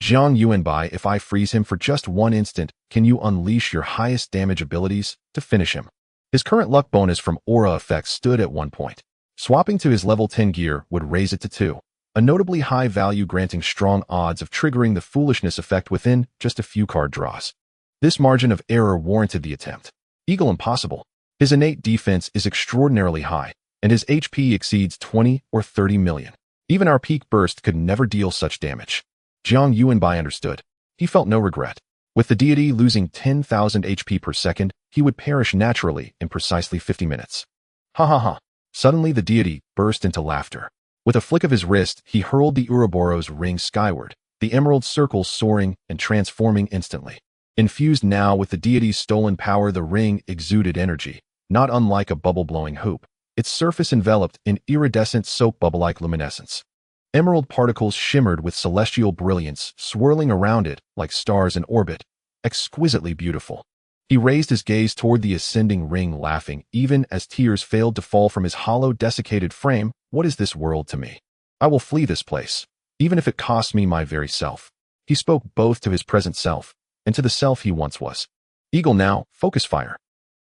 Jiang Yuanbai, if I freeze him for just one instant, can you unleash your highest damage abilities to finish him? His current luck bonus from aura effects stood at 1 point. Swapping to his level 10 gear would raise it to 2, a notably high value, granting strong odds of triggering the foolishness effect within just a few card draws. This margin of error warranted the attempt. Eagle impossible. His innate defense is extraordinarily high, and his HP exceeds 20 or 30 million. Even our peak burst could never deal such damage. Jiang Yuanbai understood. He felt no regret. With the deity losing 10,000 HP per second, he would perish naturally in precisely 50 minutes. Ha ha ha. Suddenly the deity burst into laughter. With a flick of his wrist, he hurled the Ouroboros ring skyward, the emerald circle soaring and transforming instantly. Infused now with the deity's stolen power, the ring exuded energy, not unlike a bubble-blowing hoop, its surface enveloped in iridescent soap bubble-like luminescence. Emerald particles shimmered with celestial brilliance, swirling around it like stars in orbit, exquisitely beautiful. He raised his gaze toward the ascending ring, laughing, even as tears failed to fall from his hollow, desiccated frame. What is this world to me? I will flee this place, even if it costs me my very self. He spoke both to his present self and to the self he once was. Eagle now, focus fire.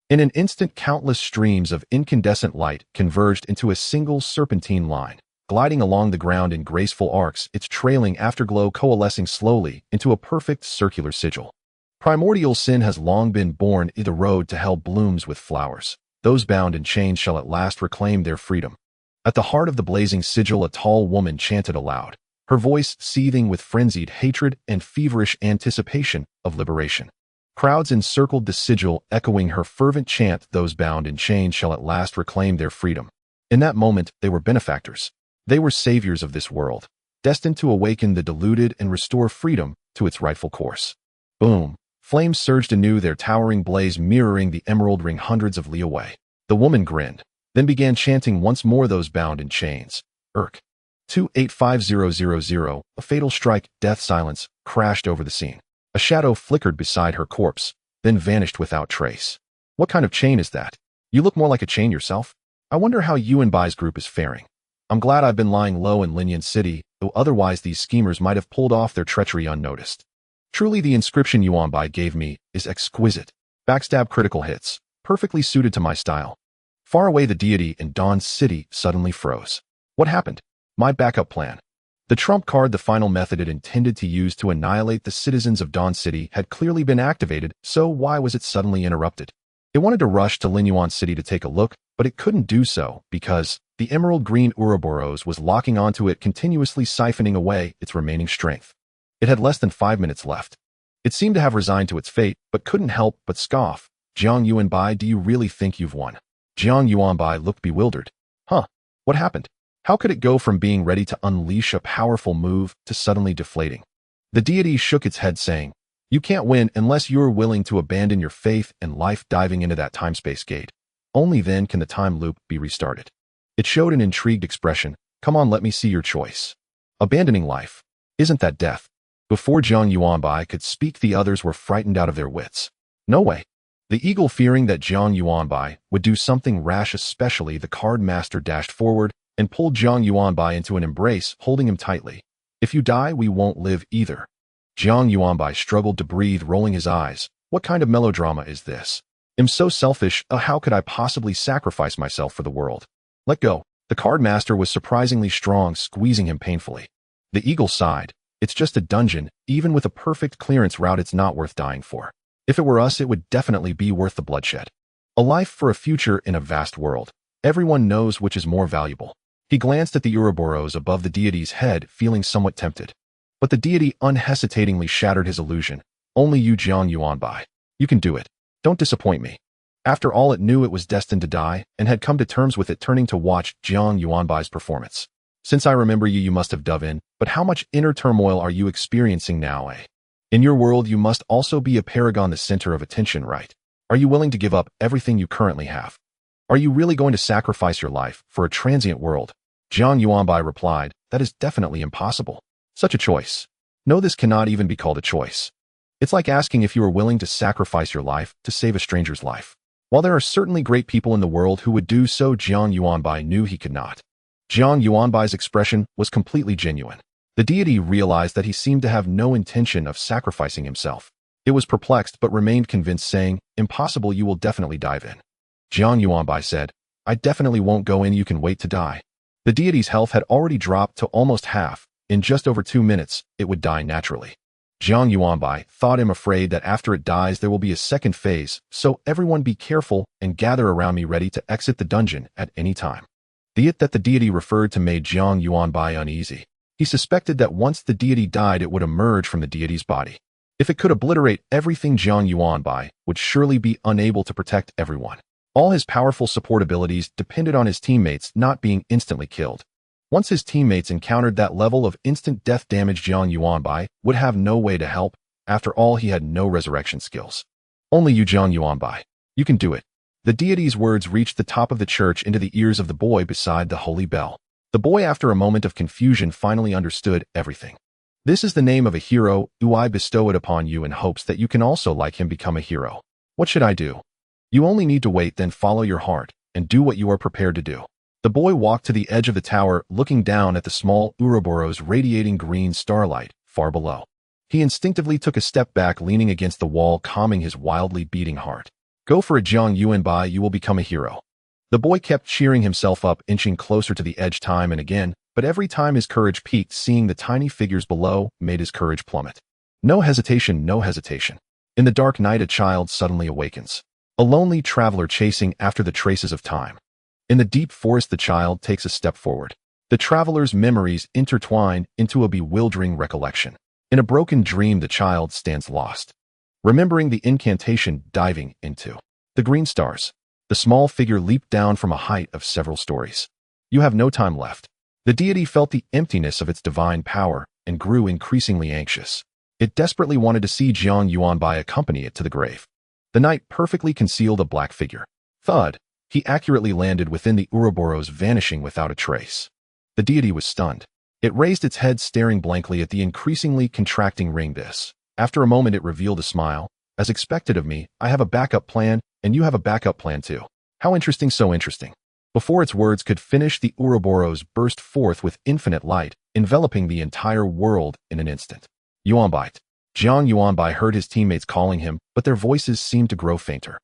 In an instant, countless streams of incandescent light converged into a single serpentine line, gliding along the ground in graceful arcs, its trailing afterglow coalescing slowly into a perfect circular sigil. Primordial sin has long been born. The road to hell blooms with flowers. Those bound in chains shall at last reclaim their freedom. At the heart of the blazing sigil, a tall woman chanted aloud, her voice seething with frenzied hatred and feverish anticipation of liberation. Crowds encircled the sigil, echoing her fervent chant. Those bound in chains shall at last reclaim their freedom. In that moment, they were benefactors. They were saviors of this world, destined to awaken the deluded and restore freedom to its rightful course. Boom! Flames surged anew, their towering blaze mirroring the emerald ring hundreds of li away. The woman grinned, then began chanting once more. Those bound in chains. 285000. A fatal strike, death. Silence crashed over the scene. A shadow flickered beside her corpse, then vanished without trace. What kind of chain is that? You look more like a chain yourself. I wonder how Yuanbai's group is faring. I'm glad I've been lying low in Linyan City, though otherwise these schemers might have pulled off their treachery unnoticed. Truly, the inscription Yuanbai gave me is exquisite. Backstab critical hits, perfectly suited to my style. Far away, the deity in Dawn's city suddenly froze. What happened? My backup plan. The trump card, the final method it intended to use to annihilate the citizens of Dawn City, had clearly been activated, so why was it suddenly interrupted? It wanted to rush to Linyuan City to take a look, but it couldn't do so because the emerald green Ouroboros was locking onto it, continuously siphoning away its remaining strength. It had less than 5 minutes left. It seemed to have resigned to its fate, but couldn't help but scoff. Jiang Yuanbai, do you really think you've won? Jiang Yuanbai looked bewildered. Huh? What happened? How could it go from being ready to unleash a powerful move to suddenly deflating? The deity shook its head, saying, "You can't win unless you're willing to abandon your faith and life, diving into that time-space gate. Only then can the time loop be restarted." It showed an intrigued expression. "Come on, let me see your choice." Abandoning life. Isn't that death? Before Jiang Yuanbai could speak, the others were frightened out of their wits. No way. The eagle, fearing that Jiang Yuanbai would do something rash, especially the card master, dashed forward and pulled Jiang Yuanbai into an embrace, holding him tightly. "If you die, we won't live either." Jiang Yuanbai struggled to breathe, rolling his eyes. What kind of melodrama is this? I'm so selfish. How could I possibly sacrifice myself for the world? Let go. The card master was surprisingly strong, squeezing him painfully. The eagle sighed. It's just a dungeon. Even with a perfect clearance route, it's not worth dying for. If it were us, it would definitely be worth the bloodshed. A life for a future in a vast world. Everyone knows which is more valuable. He glanced at the Ouroboros above the deity's head, feeling somewhat tempted. But the deity unhesitatingly shattered his illusion. "Only you, Jiang Yuanbai. You can do it. Don't disappoint me." After all, it knew it was destined to die and had come to terms with it, turning to watch Jiang Yuanbai's performance. "Since I remember you, you must have dove in, but how much inner turmoil are you experiencing now, eh? In your world, you must also be a paragon, the center of attention, right? Are you willing to give up everything you currently have? Are you really going to sacrifice your life for a transient world?" Jiang Yuanbai replied, "That is definitely impossible. Such a choice. No, this cannot even be called a choice. It's like asking if you are willing to sacrifice your life to save a stranger's life. While there are certainly great people in the world who would do so, Jiang Yuanbai knew he could not." Jiang Yuanbai's expression was completely genuine. The deity realized that he seemed to have no intention of sacrificing himself. It was perplexed but remained convinced, saying, "Impossible, you will definitely dive in." Jiang Yuanbai said, "I definitely won't go in, you can wait to die." The deity's health had already dropped to almost half. In just over 2 minutes, it would die naturally. Jiang Yuanbai thought, "I'm afraid that after it dies there will be a second phase, so everyone be careful and gather around me, ready to exit the dungeon at any time." The "it" that the deity referred to made Jiang Yuanbai uneasy. He suspected that once the deity died, it would emerge from the deity's body. If it could obliterate everything, Jiang Yuanbai would surely be unable to protect everyone. All his powerful support abilities depended on his teammates not being instantly killed. Once his teammates encountered that level of instant death damage, Jiang Yuanbai would have no way to help. After all, he had no resurrection skills. "Only you, Jiang Yuanbai. You can do it." The deity's words reached the top of the church, into the ears of the boy beside the holy bell. The boy, after a moment of confusion, finally understood everything. "This is the name of a hero who I bestow it upon you in hopes that you can also, like him, become a hero. What should I do?" "You only need to wait, then follow your heart and do what you are prepared to do." The boy walked to the edge of the tower, looking down at the small Ouroboros radiating green starlight far below. He instinctively took a step back, leaning against the wall, calming his wildly beating heart. "Go for it, Jiang Yuanbai, you will become a hero." The boy kept cheering himself up, inching closer to the edge time and again, but every time his courage peaked, seeing the tiny figures below made his courage plummet. No hesitation, no hesitation. In the dark night, a child suddenly awakens. A lonely traveler chasing after the traces of time. In the deep forest, the child takes a step forward. The traveler's memories intertwine into a bewildering recollection. In a broken dream, the child stands lost, remembering the incantation, diving into the green stars. The small figure leaped down from a height of several stories. "You have no time left." The deity felt the emptiness of its divine power and grew increasingly anxious. It desperately wanted to see Jiang Yuanbai accompany it to the grave. The night perfectly concealed a black figure. Thud! He accurately landed within the Ouroboros, vanishing without a trace. The deity was stunned. It raised its head, staring blankly at the increasingly contracting ring. After a moment, it revealed a smile. "As expected of me, I have a backup plan, and you have a backup plan too. How interesting, so interesting." Before its words could finish, the Ouroboros burst forth with infinite light, enveloping the entire world in an instant. "Yuanbai." Jiang Yuanbai heard his teammates calling him, but their voices seemed to grow fainter.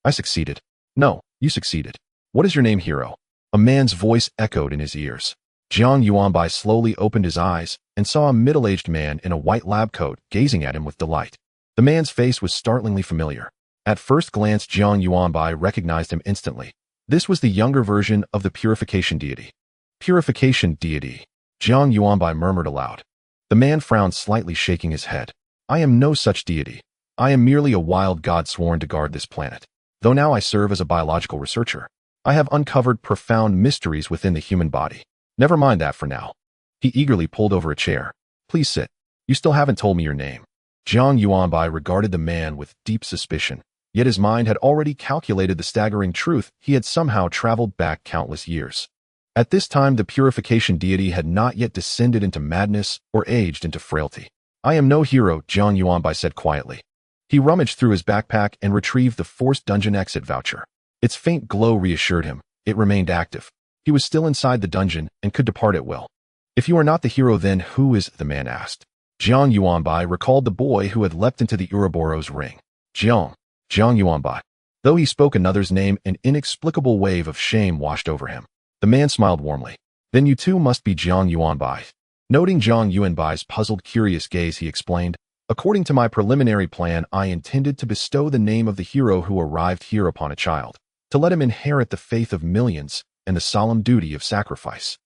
"I succeeded." "No, you succeeded." "What is your name, hero?" A man's voice echoed in his ears. Jiang Yuanbai slowly opened his eyes and saw a middle-aged man in a white lab coat gazing at him with delight. The man's face was startlingly familiar. At first glance, Jiang Yuanbai recognized him instantly. This was the younger version of the purification deity. Purification deity, Jiang Yuanbai murmured aloud. The man frowned slightly, shaking his head. I am no such deity. I am merely a wild god sworn to guard this planet. Though now I serve as a biological researcher. I have uncovered profound mysteries within the human body. Never mind that for now. He eagerly pulled over a chair. Please sit. You still haven't told me your name. Jiang Yuanbai regarded the man with deep suspicion, yet his mind had already calculated the staggering truth. He had somehow traveled back countless years. At this time, the purification deity had not yet descended into madness or aged into frailty. I am no hero, Jiang Yuanbai said quietly. He rummaged through his backpack and retrieved the forced dungeon exit voucher. Its faint glow reassured him. It remained active. He was still inside the dungeon and could depart at will. If you are not the hero, then who is? The man asked. Jiang Yuanbai recalled the boy who had leapt into the Ouroboros ring. Jiang Yuanbai. Though he spoke another's name, an inexplicable wave of shame washed over him. The man smiled warmly. Then you too must be Jiang Yuanbai. Noting Jiang Yuanbai's puzzled, curious gaze, he explained, according to my preliminary plan, I intended to bestow the name of the hero who arrived here upon a child, to let him inherit the faith of millions and the solemn duty of sacrifice.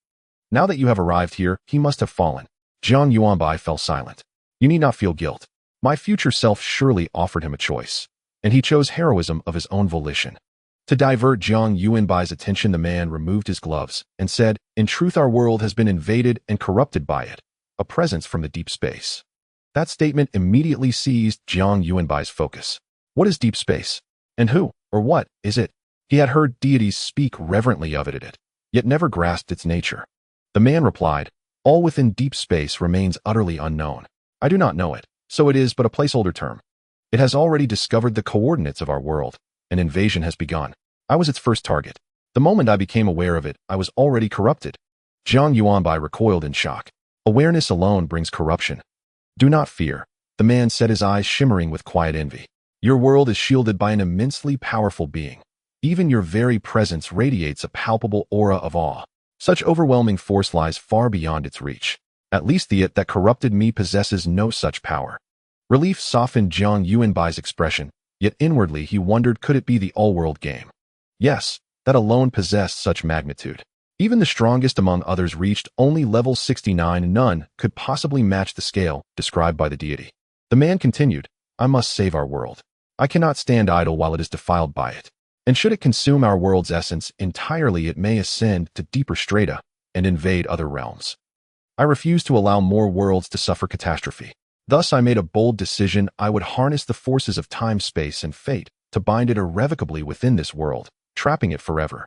Now that you have arrived here, he must have fallen. Jiang Yuanbai fell silent. You need not feel guilt. My future self surely offered him a choice, and he chose heroism of his own volition. To divert Jiang Yuanbai's attention, the man removed his gloves and said, in truth, our world has been invaded and corrupted by it, a presence from the deep space. That statement immediately seized Jiang Yuanbai's focus. What is deep space? And who, or what, is it? He had heard deities speak reverently of it, yet never grasped its nature. The man replied, all within deep space remains utterly unknown. I do not know it, so it is but a placeholder term. It has already discovered the coordinates of our world. An invasion has begun. I was its first target. The moment I became aware of it, I was already corrupted. Jiang Yuanbai recoiled in shock. Awareness alone brings corruption. Do not fear, the man said, his eyes shimmering with quiet envy. Your world is shielded by an immensely powerful being. Even your very presence radiates a palpable aura of awe. Such overwhelming force lies far beyond its reach. At least the it that corrupted me possesses no such power. Relief softened Jiang Yuanbai's expression, yet inwardly he wondered, could it be the all-world game? Yes, that alone possessed such magnitude. Even the strongest among others reached only level 69, and none could possibly match the scale described by the deity. The man continued, I must save our world. I cannot stand idle while it is defiled by it. And should it consume our world's essence entirely, it may ascend to deeper strata and invade other realms. I refuse to allow more worlds to suffer catastrophe. Thus I made a bold decision. I would harness the forces of time, space, and fate to bind it irrevocably within this world, trapping it forever.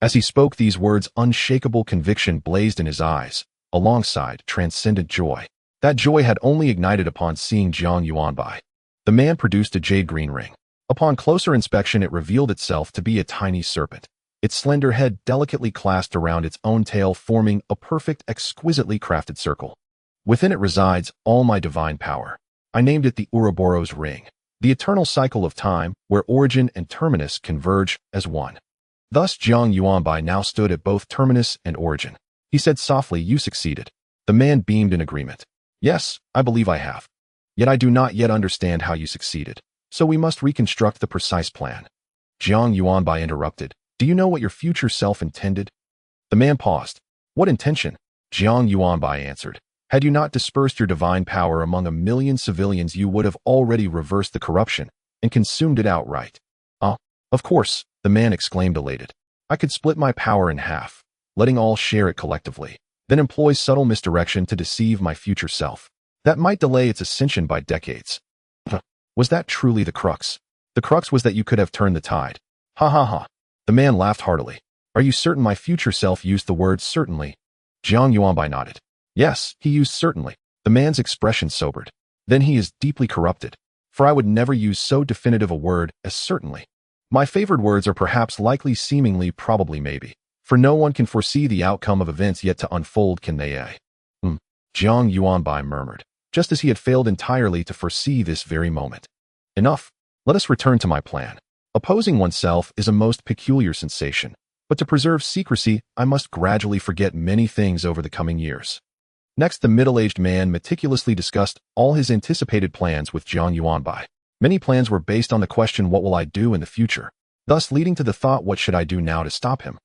As he spoke these words, unshakable conviction blazed in his eyes, alongside transcendent joy. That joy had only ignited upon seeing Jiang Yuanbai. The man produced a jade-green ring. Upon closer inspection, it revealed itself to be a tiny serpent, its slender head delicately clasped around its own tail, forming a perfect, exquisitely crafted circle. Within it resides all my divine power. I named it the Ouroboros ring, the eternal cycle of time where origin and terminus converge as one. Thus Jiang Yuanbai now stood at both terminus and origin. He said softly, you succeeded. The man beamed in agreement. Yes, I believe I have. Yet I do not yet understand how you succeeded, so we must reconstruct the precise plan. Jiang Yuanbai interrupted. Do you know what your future self intended? The man paused. What intention? Jiang Yuanbai answered. Had you not dispersed your divine power among 1 million civilians, you would have already reversed the corruption and consumed it outright. Of course, the man exclaimed, elated. I could split my power in half, letting all share it collectively, then employ subtle misdirection to deceive my future self. That might delay its ascension by decades. Was that truly the crux? The crux was that you could have turned the tide. Ha ha ha. The man laughed heartily. Are you certain my future self used the word certainly? Jiang Yuanbai nodded. Yes, he used certainly. The man's expression sobered. Then he is deeply corrupted, for I would never use so definitive a word as certainly. My favored words are perhaps, likely, seemingly, probably, maybe, for no one can foresee the outcome of events yet to unfold, can they? Jiang Yuanbai murmured, just as he had failed entirely to foresee this very moment. Enough. Let us return to my plan. Opposing oneself is a most peculiar sensation, But to preserve secrecy, I must gradually forget many things over the coming years. Next, the middle-aged man meticulously discussed all his anticipated plans with Jiang Yuanbai. Many plans were based on the question, what will I do in the future? Thus leading to the thought, what should I do now to stop him?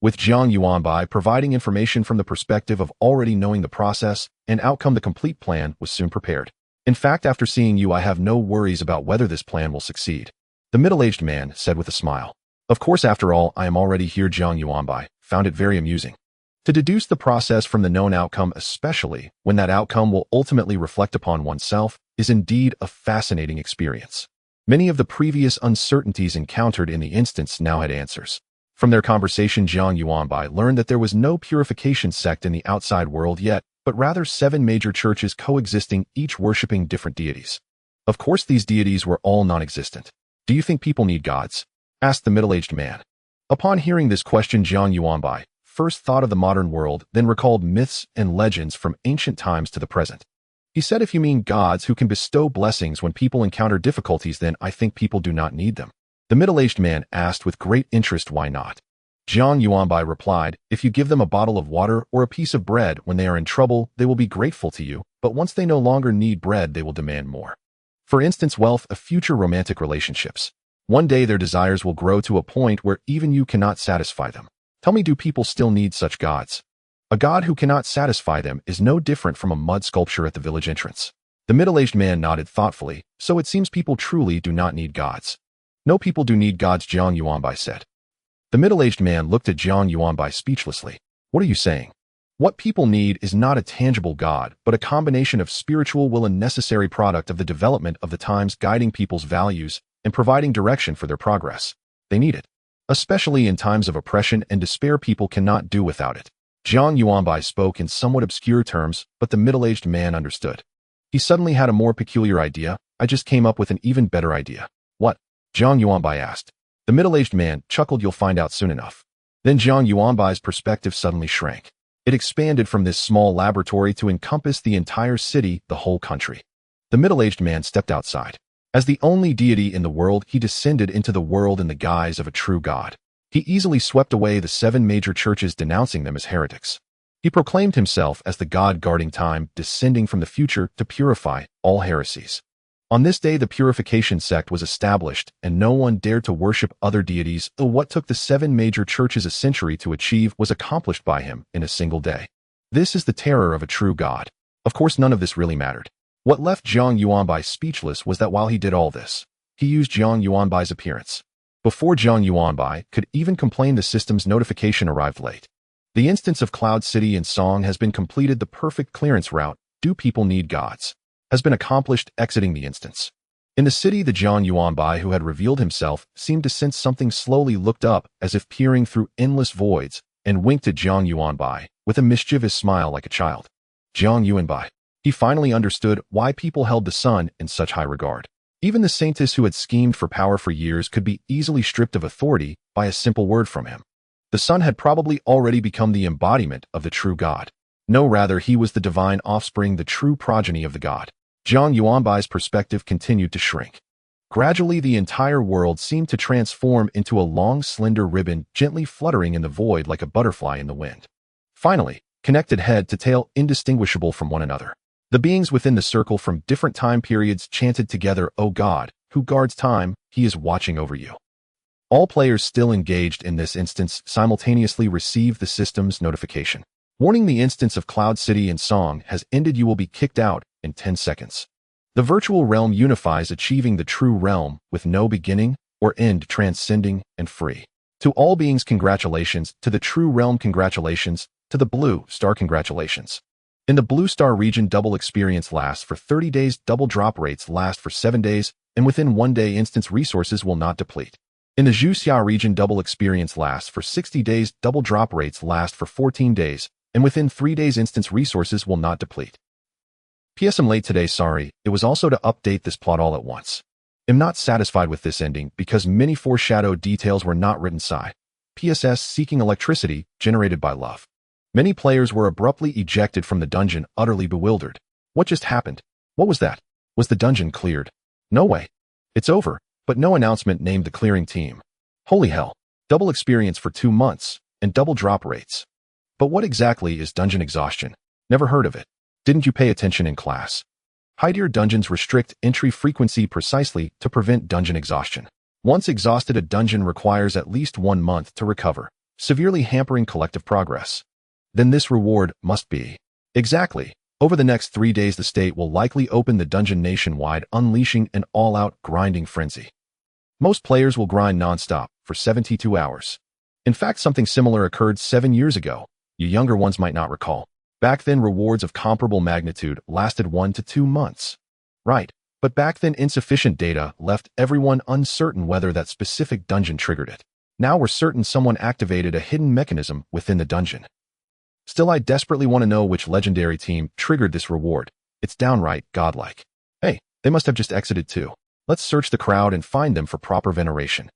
With Jiang Yuanbai providing information from the perspective of already knowing the process and outcome, the complete plan was soon prepared. In fact, after seeing you, I have no worries about whether this plan will succeed. The middle-aged man said with a smile. Of course, after all, I am already here. Jiang Yuanbai found it very amusing. To deduce the process from the known outcome, especially when that outcome will ultimately reflect upon oneself, is indeed a fascinating experience. Many of the previous uncertainties encountered in the instance now had answers. From their conversation, Jiang Yuanbai learned that there was no purification sect in the outside world yet, but rather 7 major churches coexisting, each worshipping different deities. Of course, these deities were all non-existent. Do you think people need gods? Asked the middle-aged man. Upon hearing this question, Jiang Yuanbai first thought of the modern world, then recalled myths and legends from ancient times to the present. He said, if you mean gods who can bestow blessings when people encounter difficulties, then I think people do not need them. The middle-aged man asked with great interest, why not? Jiang Yuanbai replied, if you give them a bottle of water or a piece of bread when they are in trouble, they will be grateful to you, but once they no longer need bread, they will demand more. For instance, wealth, a future romantic relationships. One day their desires will grow to a point where even you cannot satisfy them. Tell me, do people still need such gods? A god who cannot satisfy them is no different from a mud sculpture at the village entrance. The middle-aged man nodded thoughtfully, so it seems people truly do not need gods. No, people do need gods, Jiang Yuanbai said. The middle-aged man looked at Jiang Yuanbai speechlessly. What are you saying? What people need is not a tangible god, but a combination of spiritual will, a necessary product of the development of the times, guiding people's values and providing direction for their progress. They need it. Especially in times of oppression and despair, people cannot do without it. Jiang Yuanbai spoke in somewhat obscure terms, but the middle-aged man understood. He suddenly had a more peculiar idea. I just came up with an even better idea. What? Jiang Yuanbai asked. The middle-aged man chuckled, you'll find out soon enough. Then Jiang Yuanbai's perspective suddenly shrank. It expanded from this small laboratory to encompass the entire city, the whole country. The middle-aged man stepped outside. As the only deity in the world, he descended into the world in the guise of a true god. He easily swept away the 7 major churches, denouncing them as heretics. He proclaimed himself as the god guarding time, descending from the future to purify all heresies. On this day, the purification sect was established, and no one dared to worship other deities. What took the 7 major churches a century to achieve was accomplished by him in a single day. This is the terror of a true god. Of course, none of this really mattered. What left Jiang Yuanbai speechless was that while he did all this, he used Jiang Yuanbai's appearance. Before Jiang Yuanbai could even complain, the system's notification arrived late. The instance of Cloud City in Song has been completed. The perfect clearance route, do people need gods, has been accomplished, exiting the instance. In the city, the Jiang Yuanbai who had revealed himself seemed to sense something, slowly looked up as if peering through endless voids, and winked at Jiang Yuanbai with a mischievous smile like a child. Jiang Yuanbai. He finally understood why people held the sun in such high regard. Even the saintess who had schemed for power for years could be easily stripped of authority by a simple word from him. The sun had probably already become the embodiment of the true god. No, rather, he was the divine offspring, the true progeny of the god. Jiang Yuanbai's perspective continued to shrink. Gradually, the entire world seemed to transform into a long, slender ribbon, gently fluttering in the void like a butterfly in the wind. Finally, connected head to tail, indistinguishable from one another. The beings within the circle from different time periods chanted together, O God, who guards time, he is watching over you. All players still engaged in this instance simultaneously received the system's notification. Warning, the instance of Cloud City in Song has ended. You will be kicked out in 10 seconds. The virtual realm unifies, achieving the true realm with no beginning or end, transcending and free. To all beings, congratulations. To the true realm, congratulations. To the blue star, congratulations. In the Blue Star region, double experience lasts for 30 days, double drop rates last for 7 days, and within 1 day instance resources will not deplete. In the Zhuxia region, double experience lasts for 60 days, double drop rates last for 14 days, and within 3 days instance resources will not deplete. PS, I'm late today, sorry. It was also to update this plot all at once. Am not satisfied with this ending because many foreshadowed details were not written. PSS, seeking electricity generated by love. Many players were abruptly ejected from the dungeon, utterly bewildered. What just happened? What was that? Was the dungeon cleared? No way. It's over, but no announcement named the clearing team. Holy hell. double experience for 2 months, and double drop rates. But what exactly is dungeon exhaustion? Never heard of it. Didn't you pay attention in class? Hydrotherapy dungeons restrict entry frequency precisely to prevent dungeon exhaustion. Once exhausted, a dungeon requires at least 1 month to recover, severely hampering collective progress. Then this reward must be. Exactly. Over the next 3 days, the state will likely open the dungeon nationwide, unleashing an all-out grinding frenzy. Most players will grind non-stop for 72 hours. In fact, something similar occurred 7 years ago. You younger ones might not recall. Back then, rewards of comparable magnitude lasted 1 to 2 months. Right, but back then insufficient data left everyone uncertain whether that specific dungeon triggered it. Now we're certain someone activated a hidden mechanism within the dungeon. Still, I desperately want to know which legendary team triggered this reward. It's downright godlike. Hey, they must have just exited too. Let's search the crowd and find them for proper veneration.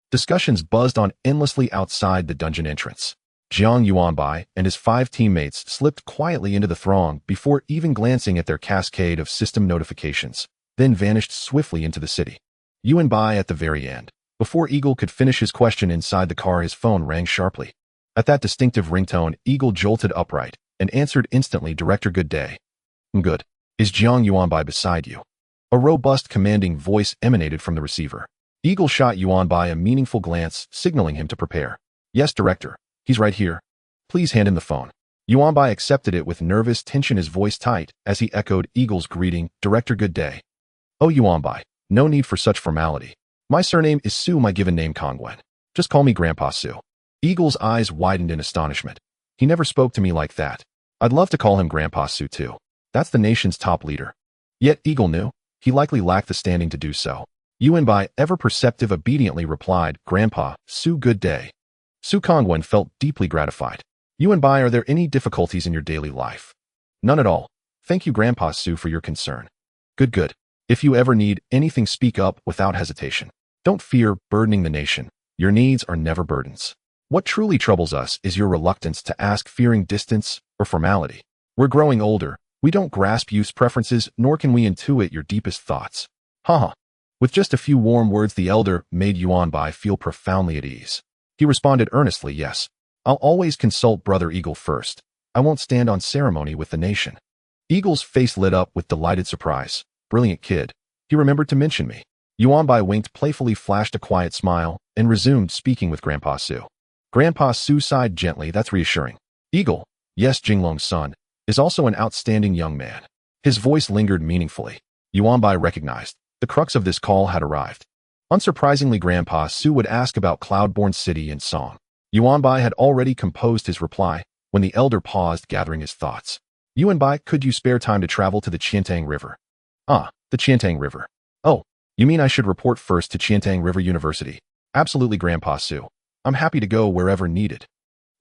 Discussions buzzed on endlessly outside the dungeon entrance. Jiang Yuanbai and his 5 teammates slipped quietly into the throng before even glancing at their cascade of system notifications, then vanished swiftly into the city. Yuanbai at the very end. Before Eagle could finish his question inside the car, his phone rang sharply. At that distinctive ringtone, Eagle jolted upright and answered instantly, "Director, good day." "Good. Is Jiang Yuanbai beside you?" A robust, commanding voice emanated from the receiver. Eagle shot Yuanbai a meaningful glance, signaling him to prepare. "Yes, Director. He's right here. Please hand him the phone." Yuanbai accepted it with nervous tension, his voice tight, as he echoed Eagle's greeting, "Director, good day." "Oh, Yuanbai, no need for such formality. My surname is Su, my given name Kongwen. Just call me Grandpa Su." Eagle's eyes widened in astonishment. He never spoke to me like that. I'd love to call him Grandpa Su too. That's the nation's top leader. Yet Eagle knew he likely lacked the standing to do so. Yuanbai, ever perceptive, obediently replied, "Grandpa Su, good day." Su Kongwen felt deeply gratified. "Yuanbai, are there any difficulties in your daily life?" "None at all. Thank you, Grandpa Su, for your concern." Good. If you ever need anything, speak up without hesitation. Don't fear burdening the nation. Your needs are never burdens. What truly troubles us is your reluctance to ask, fearing distance or formality. We're growing older. We don't grasp youth's preferences, nor can we intuit your deepest thoughts. Haha. With just a few warm words, the elder made Yuanbai feel profoundly at ease. He responded earnestly, "Yes. I'll always consult Brother Eagle first. I won't stand on ceremony with the nation." Eagle's face lit up with delighted surprise. "Brilliant kid. He remembered to mention me." Yuanbai winked playfully, flashed a quiet smile, and resumed speaking with Grandpa Su. Grandpa Su sighed gently. "That's reassuring. Eagle, yes, Jinglong's son, is also an outstanding young man." His voice lingered meaningfully. Yuanbai recognized the crux of this call had arrived. Unsurprisingly, Grandpa Su would ask about Cloudborn City and Song. Yuanbai had already composed his reply when the elder paused, gathering his thoughts. "Yuanbai, could you spare time to travel to the Qiantang River?" "Ah, the Qiantang River. Oh, you mean I should report first to Qiantang River University?" "Absolutely, Grandpa Su. I'm happy to go wherever needed."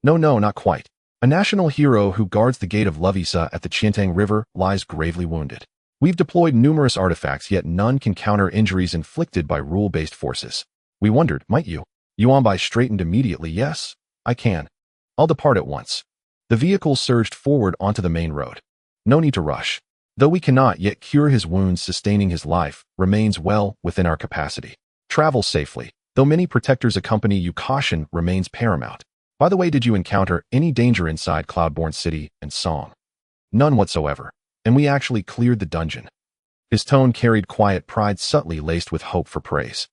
No, not quite. A national hero who guards the gate of Lovisa at the Qiantang River lies gravely wounded. We've deployed numerous artifacts, yet none can counter injuries inflicted by rule-based forces. We wondered, might you? Yuanbai straightened immediately. "Yes, I can. I'll depart at once." The vehicle surged forward onto the main road. No need to rush. Though we cannot yet cure his wounds, sustaining his life remains well within our capacity. Travel safely. Though many protectors accompany you, caution remains paramount. By the way, did you encounter any danger inside Cloudborn City and Song? None whatsoever. And we actually cleared the dungeon. His tone carried quiet pride, subtly laced with hope for praise.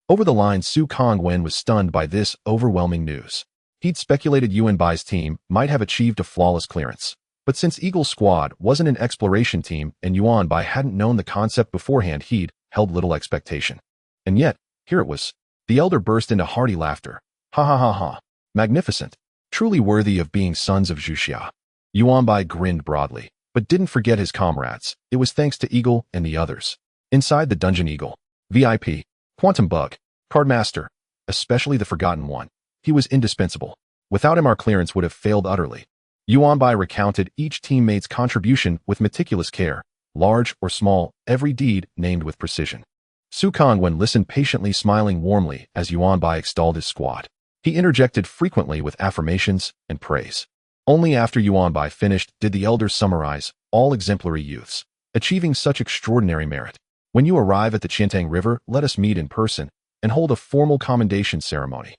Over the line, Su Kongwen was stunned by this overwhelming news. He'd speculated Yuanbai's team might have achieved a flawless clearance. But since Eagle's squad wasn't an exploration team and Yuanbai hadn't known the concept beforehand, he'd held little expectation. And yet, here it was. The elder burst into hearty laughter. "Ha ha ha ha. Magnificent. Truly worthy of being sons of Zhuxia." Yuanbai grinned broadly, but didn't forget his comrades. It was thanks to Eagle and the others. Inside the dungeon, Eagle, VIP, Quantum Bug, Cardmaster, especially the Forgotten One. He was indispensable. Without him, our clearance would have failed utterly. Yuanbai recounted each teammate's contribution with meticulous care, large or small, every deed named with precision. Su Kongwen listened patiently, smiling warmly as Yuanbai extolled his squad. He interjected frequently with affirmations and praise. Only after Yuanbai finished did the elder summarize all exemplary youths, achieving such extraordinary merit. "When you arrive at the Qiantang River, let us meet in person and hold a formal commendation ceremony."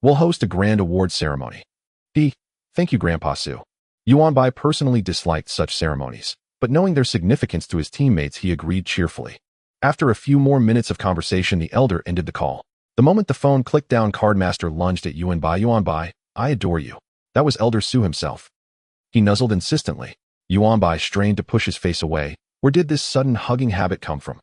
We'll host a grand awards ceremony. Thank you, Grandpa Su. Yuanbai personally disliked such ceremonies, but knowing their significance to his teammates, he agreed cheerfully. After a few more minutes of conversation, the elder ended the call. The moment the phone clicked down, Cardmaster lunged at Yuanbai. Yuanbai, I adore you. That was Elder Su himself. He nuzzled insistently. Yuanbai strained to push his face away. Where did this sudden hugging habit come from?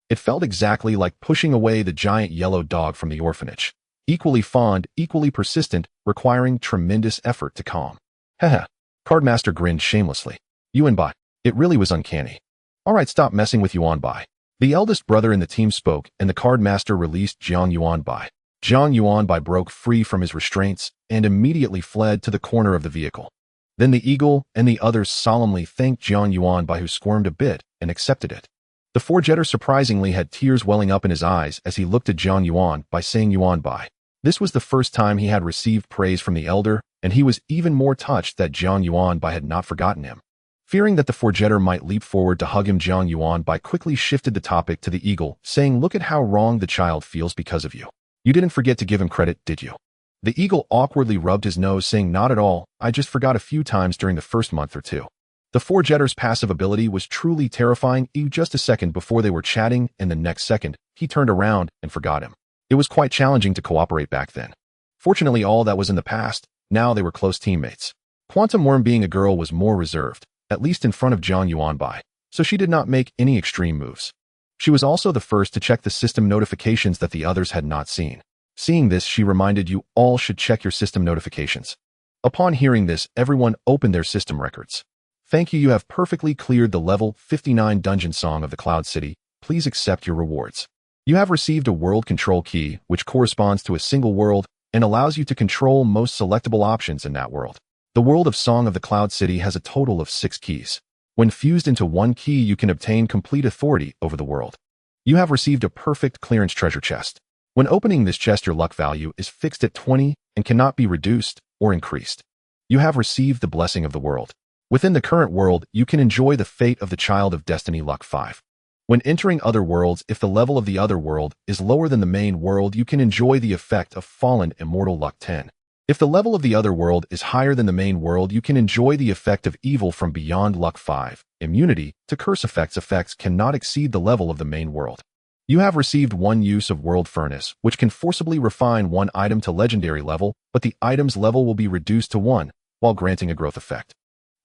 It felt exactly like pushing away the giant yellow dog from the orphanage. Equally fond, equally persistent, requiring tremendous effort to calm. Haha. Cardmaster grinned shamelessly. Yuanbai, it really was uncanny. All right, stop messing with Yuanbai. The eldest brother in the team spoke, and the Cardmaster released Jiang Yuanbai. Jiang Yuanbai broke free from his restraints and immediately fled to the corner of the vehicle. Then the eagle and the others solemnly thanked Jiang Yuanbai, who squirmed a bit and accepted it. The four-jetter surprisingly had tears welling up in his eyes as he looked at Jiang Yuanbai, saying Yuanbai. This was the first time he had received praise from the elder, and he was even more touched that Jiang Yuanbai had not forgotten him. Fearing that the four-jetter might leap forward to hug him, Jiang Yuanbai quickly shifted the topic to the eagle, saying, look at how wrong the child feels because of you. You didn't forget to give him credit, did you? The eagle awkwardly rubbed his nose, saying, not at all, I just forgot a few times during the first month or two. The four-jetter's passive ability was truly terrifying. Just a second before they were chatting, and the next second, he turned around and forgot him. It was quite challenging to cooperate back then. Fortunately, all that was in the past. Now they were close teammates. Quantum Worm, being a girl, was more reserved, at least in front of Jiang Yuanbai, so she did not make any extreme moves. She was also the first to check the system notifications that the others had not seen. Seeing this, she reminded you all should check your system notifications. Upon hearing this, everyone opened their system records. Thank you, you have perfectly cleared the level 59 dungeon song of the Cloud City. Please accept your rewards. You have received a world control key, which corresponds to a single world and allows you to control most selectable options in that world. The world of Song of the Cloud City has a total of 6 keys. When fused into one key, you can obtain complete authority over the world. You have received a perfect clearance treasure chest. When opening this chest, your luck value is fixed at 20 and cannot be reduced or increased. You have received the blessing of the world. Within the current world, you can enjoy the fate of the Child of Destiny luck 5. When entering other worlds, if the level of the other world is lower than the main world, you can enjoy the effect of Fallen Immortal luck 10. If the level of the other world is higher than the main world, you can enjoy the effect of Evil from Beyond luck 5. Immunity to curse effects. Effects cannot exceed the level of the main world. You have received one use of World Furnace, which can forcibly refine one item to legendary level, but the item's level will be reduced to 1, while granting a growth effect.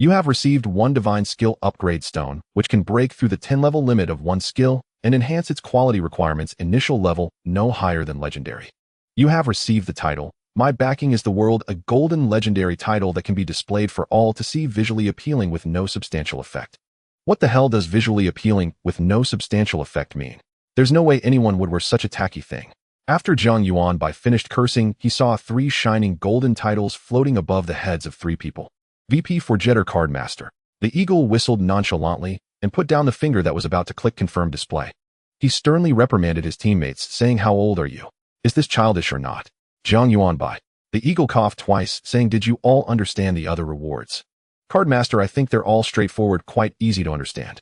You have received one Divine Skill Upgrade Stone, which can break through the 10-level limit of one skill and enhance its quality requirements. Initial level no higher than legendary. You have received the title, My Backing is the World, a golden legendary title that can be displayed for all to see, visually appealing with no substantial effect. What the hell does visually appealing with no substantial effect mean? There's no way anyone would wear such a tacky thing. After Jiang Yuanbai finished cursing, he saw 3 shining golden titles floating above the heads of 3 people. VP for Jetter Cardmaster. The eagle whistled nonchalantly and put down the finger that was about to click confirm display. He sternly reprimanded his teammates, saying, how old are you? Is this childish or not? Jiang Yuanbai. The eagle coughed twice, saying, did you all understand the other rewards? Cardmaster, I think they're all straightforward, quite easy to understand.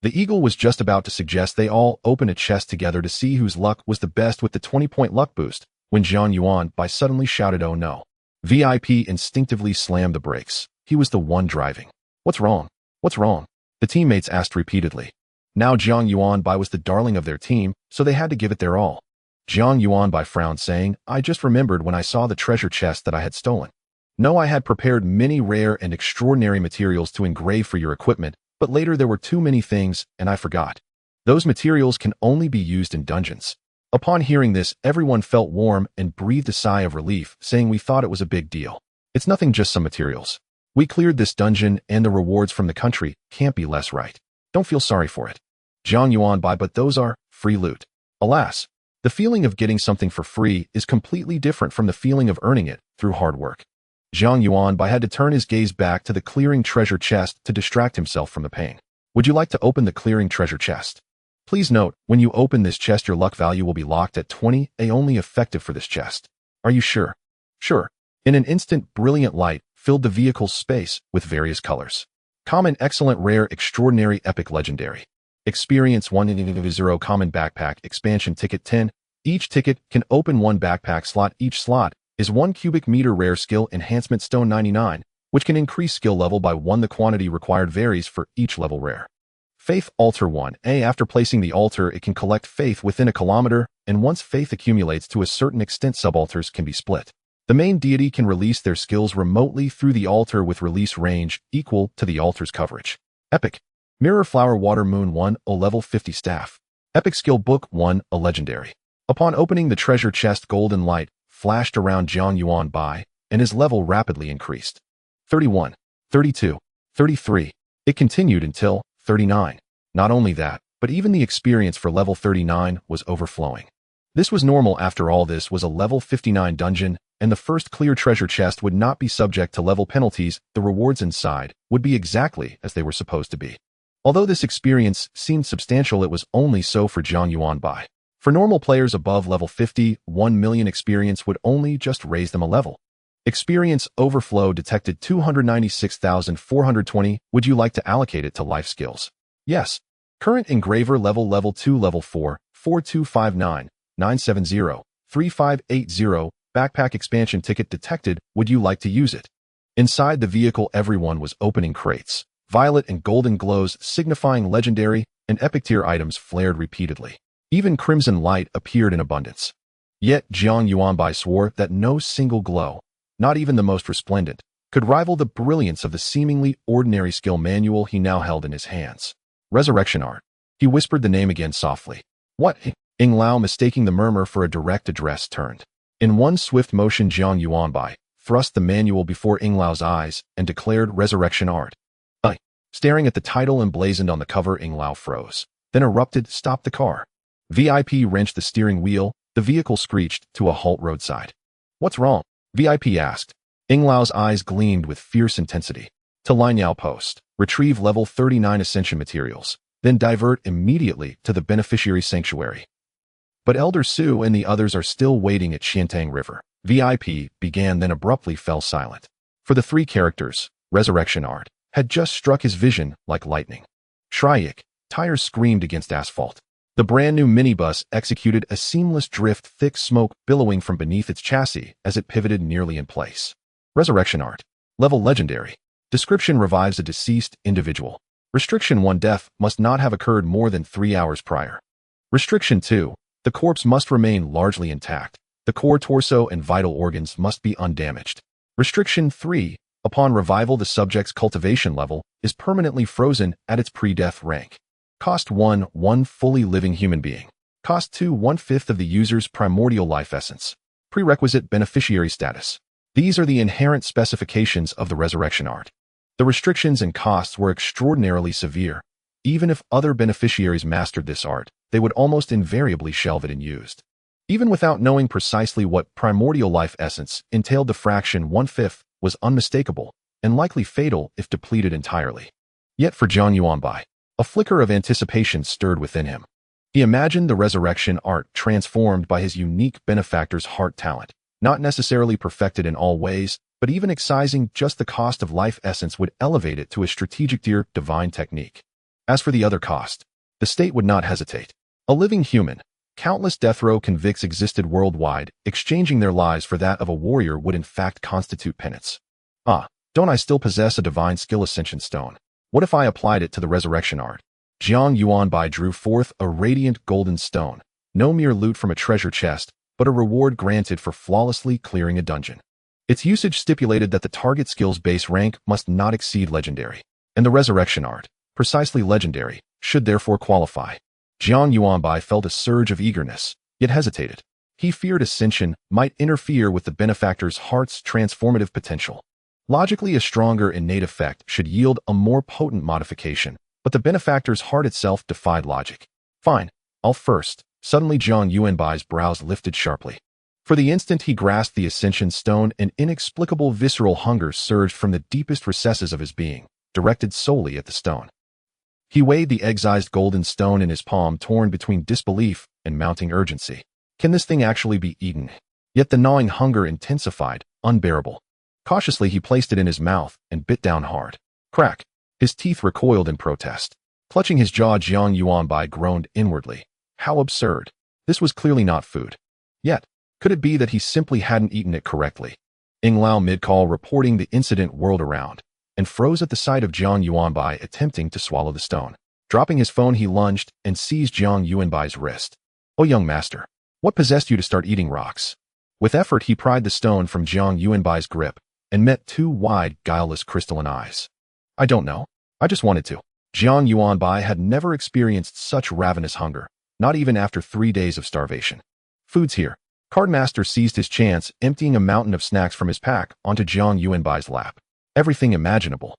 The eagle was just about to suggest they all open a chest together to see whose luck was the best with the 20-point luck boost, when Jiang Yuanbai suddenly shouted, oh no. VIP instinctively slammed the brakes. He was the one driving. What's wrong? What's wrong? The teammates asked repeatedly. Now Jiang Yuanbai was the darling of their team, so they had to give it their all. Jiang Yuanbai frowned, saying, I just remembered when I saw the treasure chest that I had stolen. No, I had prepared many rare and extraordinary materials to engrave for your equipment, but later there were too many things, and I forgot. Those materials can only be used in dungeons. Upon hearing this, everyone felt warm and breathed a sigh of relief, saying we thought it was a big deal. It's nothing, just some materials. We cleared this dungeon, and the rewards from the country can't be less, right? Don't feel sorry for it. Jiang Yuanbai, but those are free loot. Alas, the feeling of getting something for free is completely different from the feeling of earning it through hard work. Jiang Yuanbai had to turn his gaze back to the clearing treasure chest to distract himself from the pain. Would you like to open the clearing treasure chest? Please note, when you open this chest, your luck value will be locked at 20, only effective for this chest. Are you sure? Sure. In an instant, brilliant light filled the vehicle's space with various colors. Common, excellent, rare, extraordinary, epic, legendary. Experience 1 common backpack expansion ticket 10. Each ticket can open one backpack slot. Each slot is 1 cubic meter rare skill enhancement stone 99, which can increase skill level by 1. The quantity required varies for each level rare. Faith Altar 1A. After placing the altar, it can collect faith within a kilometer, and once faith accumulates to a certain extent, subaltars can be split. The main deity can release their skills remotely through the altar with release range equal to the altar's coverage. Epic Mirror Flower Water Moon 1, a level 50 staff. Epic Skill Book 1, a legendary. Upon opening the treasure chest, golden light flashed around Jiang Yuanbai, and his level rapidly increased. 31, 32, 33. It continued until 39. Not only that, but even the experience for level 39 was overflowing. This was normal. After all, this was a level 59 dungeon, and the first clear treasure chest would not be subject to level penalties. The rewards inside would be exactly as they were supposed to be. Although this experience seemed substantial, it was only so for Jiang Yuanbai. For normal players above level 50, 1 million experience would only just raise them a level. Experience overflow detected 296,420. Would you like to allocate it to life skills? Yes. Current engraver level 2 level 4, 4259, 970, 3580. Backpack expansion ticket detected. Would you like to use it? Inside the vehicle, everyone was opening crates. Violet and golden glows signifying legendary and epic tier items flared repeatedly. Even crimson light appeared in abundance. Yet Jiang Yuanbai swore that no single glow, not even the most resplendent, could rival the brilliance of the seemingly ordinary skill manual he now held in his hands. Resurrection Art. He whispered the name again softly. What? Ing Lao, mistaking the murmur for a direct address, turned. In one swift motion, Jiang Yuanbai thrust the manual before Ing Lao's eyes and declared Resurrection Art. Staring at the title emblazoned on the cover, Ing Lao froze, then erupted, "Stop the car." VIP wrenched the steering wheel. The vehicle screeched to a halt roadside. "What's wrong?" VIP asked. Ing Lao's eyes gleamed with fierce intensity. To Linyao Post. Retrieve level 39 ascension materials, then divert immediately to the beneficiary sanctuary. But Elder Su and the others are still waiting at Xiantang River. VIP began, then abruptly fell silent. For the 3 characters, Resurrection Art had just struck his vision like lightning. Shryak, tires screamed against asphalt. The brand new minibus executed a seamless drift, thick smoke billowing from beneath its chassis as it pivoted nearly in place. Resurrection Art. Level Legendary. Description: revives a deceased individual. Restriction 1: death must not have occurred more than 3 hours prior. Restriction 2: the corpse must remain largely intact. The core, torso, and vital organs must be undamaged. Restriction 3: upon revival, the subject's cultivation level is permanently frozen at its pre-death rank. Cost 1: 1 fully living human being. Cost 2: 1/5 of the user's primordial life essence. Prerequisite: beneficiary status. These are the inherent specifications of the Resurrection Art. The restrictions and costs were extraordinarily severe. Even if other beneficiaries mastered this art, they would almost invariably shelve it unused. Even without knowing precisely what primordial life essence entailed, the fraction 1/5 was unmistakable and likely fatal if depleted entirely. Yet for Jiang Yuanbai, a flicker of anticipation stirred within him. He imagined the Resurrection Art transformed by his unique benefactor's heart talent, not necessarily perfected in all ways, but even excising just the cost of life essence would elevate it to a strategic tier, divine technique. As for the other cost, the state would not hesitate. A living human, countless death row convicts existed worldwide. Exchanging their lives for that of a warrior would in fact constitute penance. Don't I still possess a divine skill ascension stone? What if I applied it to the Resurrection Art? Jiang Yuanbai drew forth a radiant golden stone, no mere loot from a treasure chest, but a reward granted for flawlessly clearing a dungeon. Its usage stipulated that the target skill's base rank must not exceed legendary, and the Resurrection Art, precisely legendary, should therefore qualify. Jiang Yuanbai felt a surge of eagerness, yet hesitated. He feared ascension might interfere with the benefactor's heart's transformative potential. Logically, a stronger innate effect should yield a more potent modification, but the benefactor's heart itself defied logic. Fine, I'll first. Suddenly Jiang Yuanbai's brows lifted sharply. For the instant he grasped the ascension stone, an inexplicable visceral hunger surged from the deepest recesses of his being, directed solely at the stone. He weighed the excised golden stone in his palm, torn between disbelief and mounting urgency. Can this thing actually be eaten? Yet the gnawing hunger intensified, unbearable. Cautiously he placed it in his mouth and bit down hard. Crack! His teeth recoiled in protest. Clutching his jaw, Jiang Yuanbai groaned inwardly. How absurd. This was clearly not food. Yet, Could it be that he simply hadn't eaten it correctly? Ying Lao mid-call reporting the incident whirled around and froze at the sight of Jiang Yuanbai attempting to swallow the stone. Dropping his phone, he lunged and seized Jiang Yuanbai's wrist. "Oh, young master, what possessed you to start eating rocks?" With effort, he pried the stone from Jiang Yuanbai's grip and met two wide, guileless crystalline eyes. "I don't know. I just wanted to." Jiang Yuanbai had never experienced such ravenous hunger, not even after 3 days of starvation. "Food's here." Cardmaster seized his chance, emptying a mountain of snacks from his pack onto Jiang Yuanbai's lap. Everything imaginable.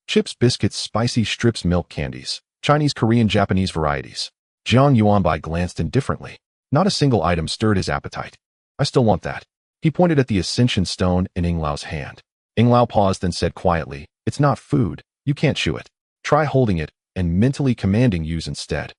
Chips, biscuits, spicy strips, milk, candies, Chinese, Korean, Japanese varieties. Jiang Yuanbai glanced indifferently. Not a single item stirred his appetite. "I still want that." He pointed at the ascension stone in Ying Lao's hand. Ying Lao paused and said quietly, "It's not food. You can't chew it. Try holding it and mentally commanding use instead."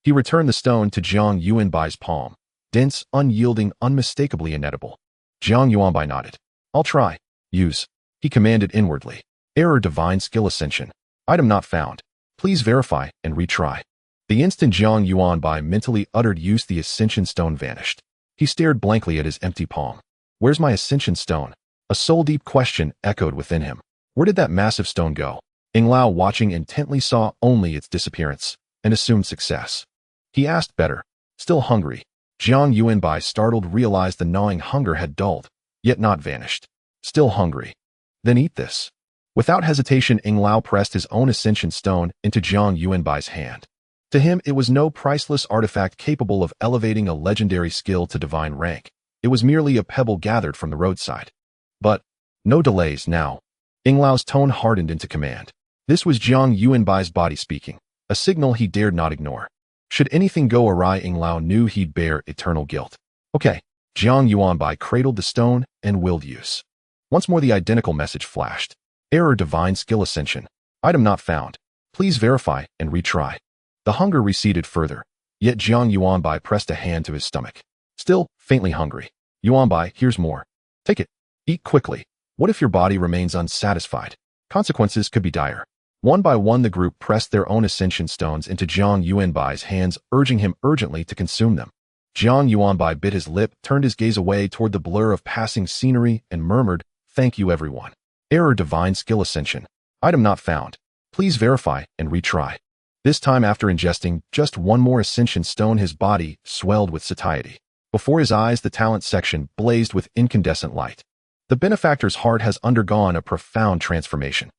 He returned the stone to Jiang Yuanbai's palm. Dense, unyielding, unmistakably inedible. Jiang Yuanbai nodded. "I'll try. Use." He commanded inwardly. Error, divine skill ascension. Item not found. Please verify and retry. The instant Jiang Yuanbai mentally uttered use, the ascension stone vanished. He stared blankly at his empty palm. "Where's my ascension stone?" A soul-deep question echoed within him. Where did that massive stone go? Ying Lao, watching intently, saw only its disappearance and assumed success. He asked better. Still hungry? Jiang Yuanbai, startled, realized the gnawing hunger had dulled, yet not vanished. Still hungry? Then eat this. Without hesitation, Ying Lao pressed his own ascension stone into Jiang Yuanbai's hand. To him, it was no priceless artifact capable of elevating a legendary skill to divine rank. It was merely a pebble gathered from the roadside. But no delays now. Ying Lao's tone hardened into command. This was Jiang Yuanbai's body speaking, a signal he dared not ignore. Should anything go awry, Ying Lao knew he'd bear eternal guilt. Okay. Jiang Yuanbai cradled the stone and willed use. Once more the identical message flashed. Error, divine skill ascension. Item not found. Please verify and retry. The hunger receded further, yet Jiang Yuanbai pressed a hand to his stomach. Still faintly hungry. "Yuanbai, here's more. Take it. Eat quickly. What if your body remains unsatisfied? Consequences could be dire." One by one, the group pressed their own ascension stones into Jiang Yuanbai's hands, urging him urgently to consume them. Jiang Yuanbai bit his lip, turned his gaze away toward the blur of passing scenery, and murmured, "Thank you, everyone." Error, divine skill ascension. Item not found. Please verify and retry. This time, after ingesting just one more ascension stone, his body swelled with satiety. Before his eyes, the talent section blazed with incandescent light. The benefactor's heart has undergone a profound transformation.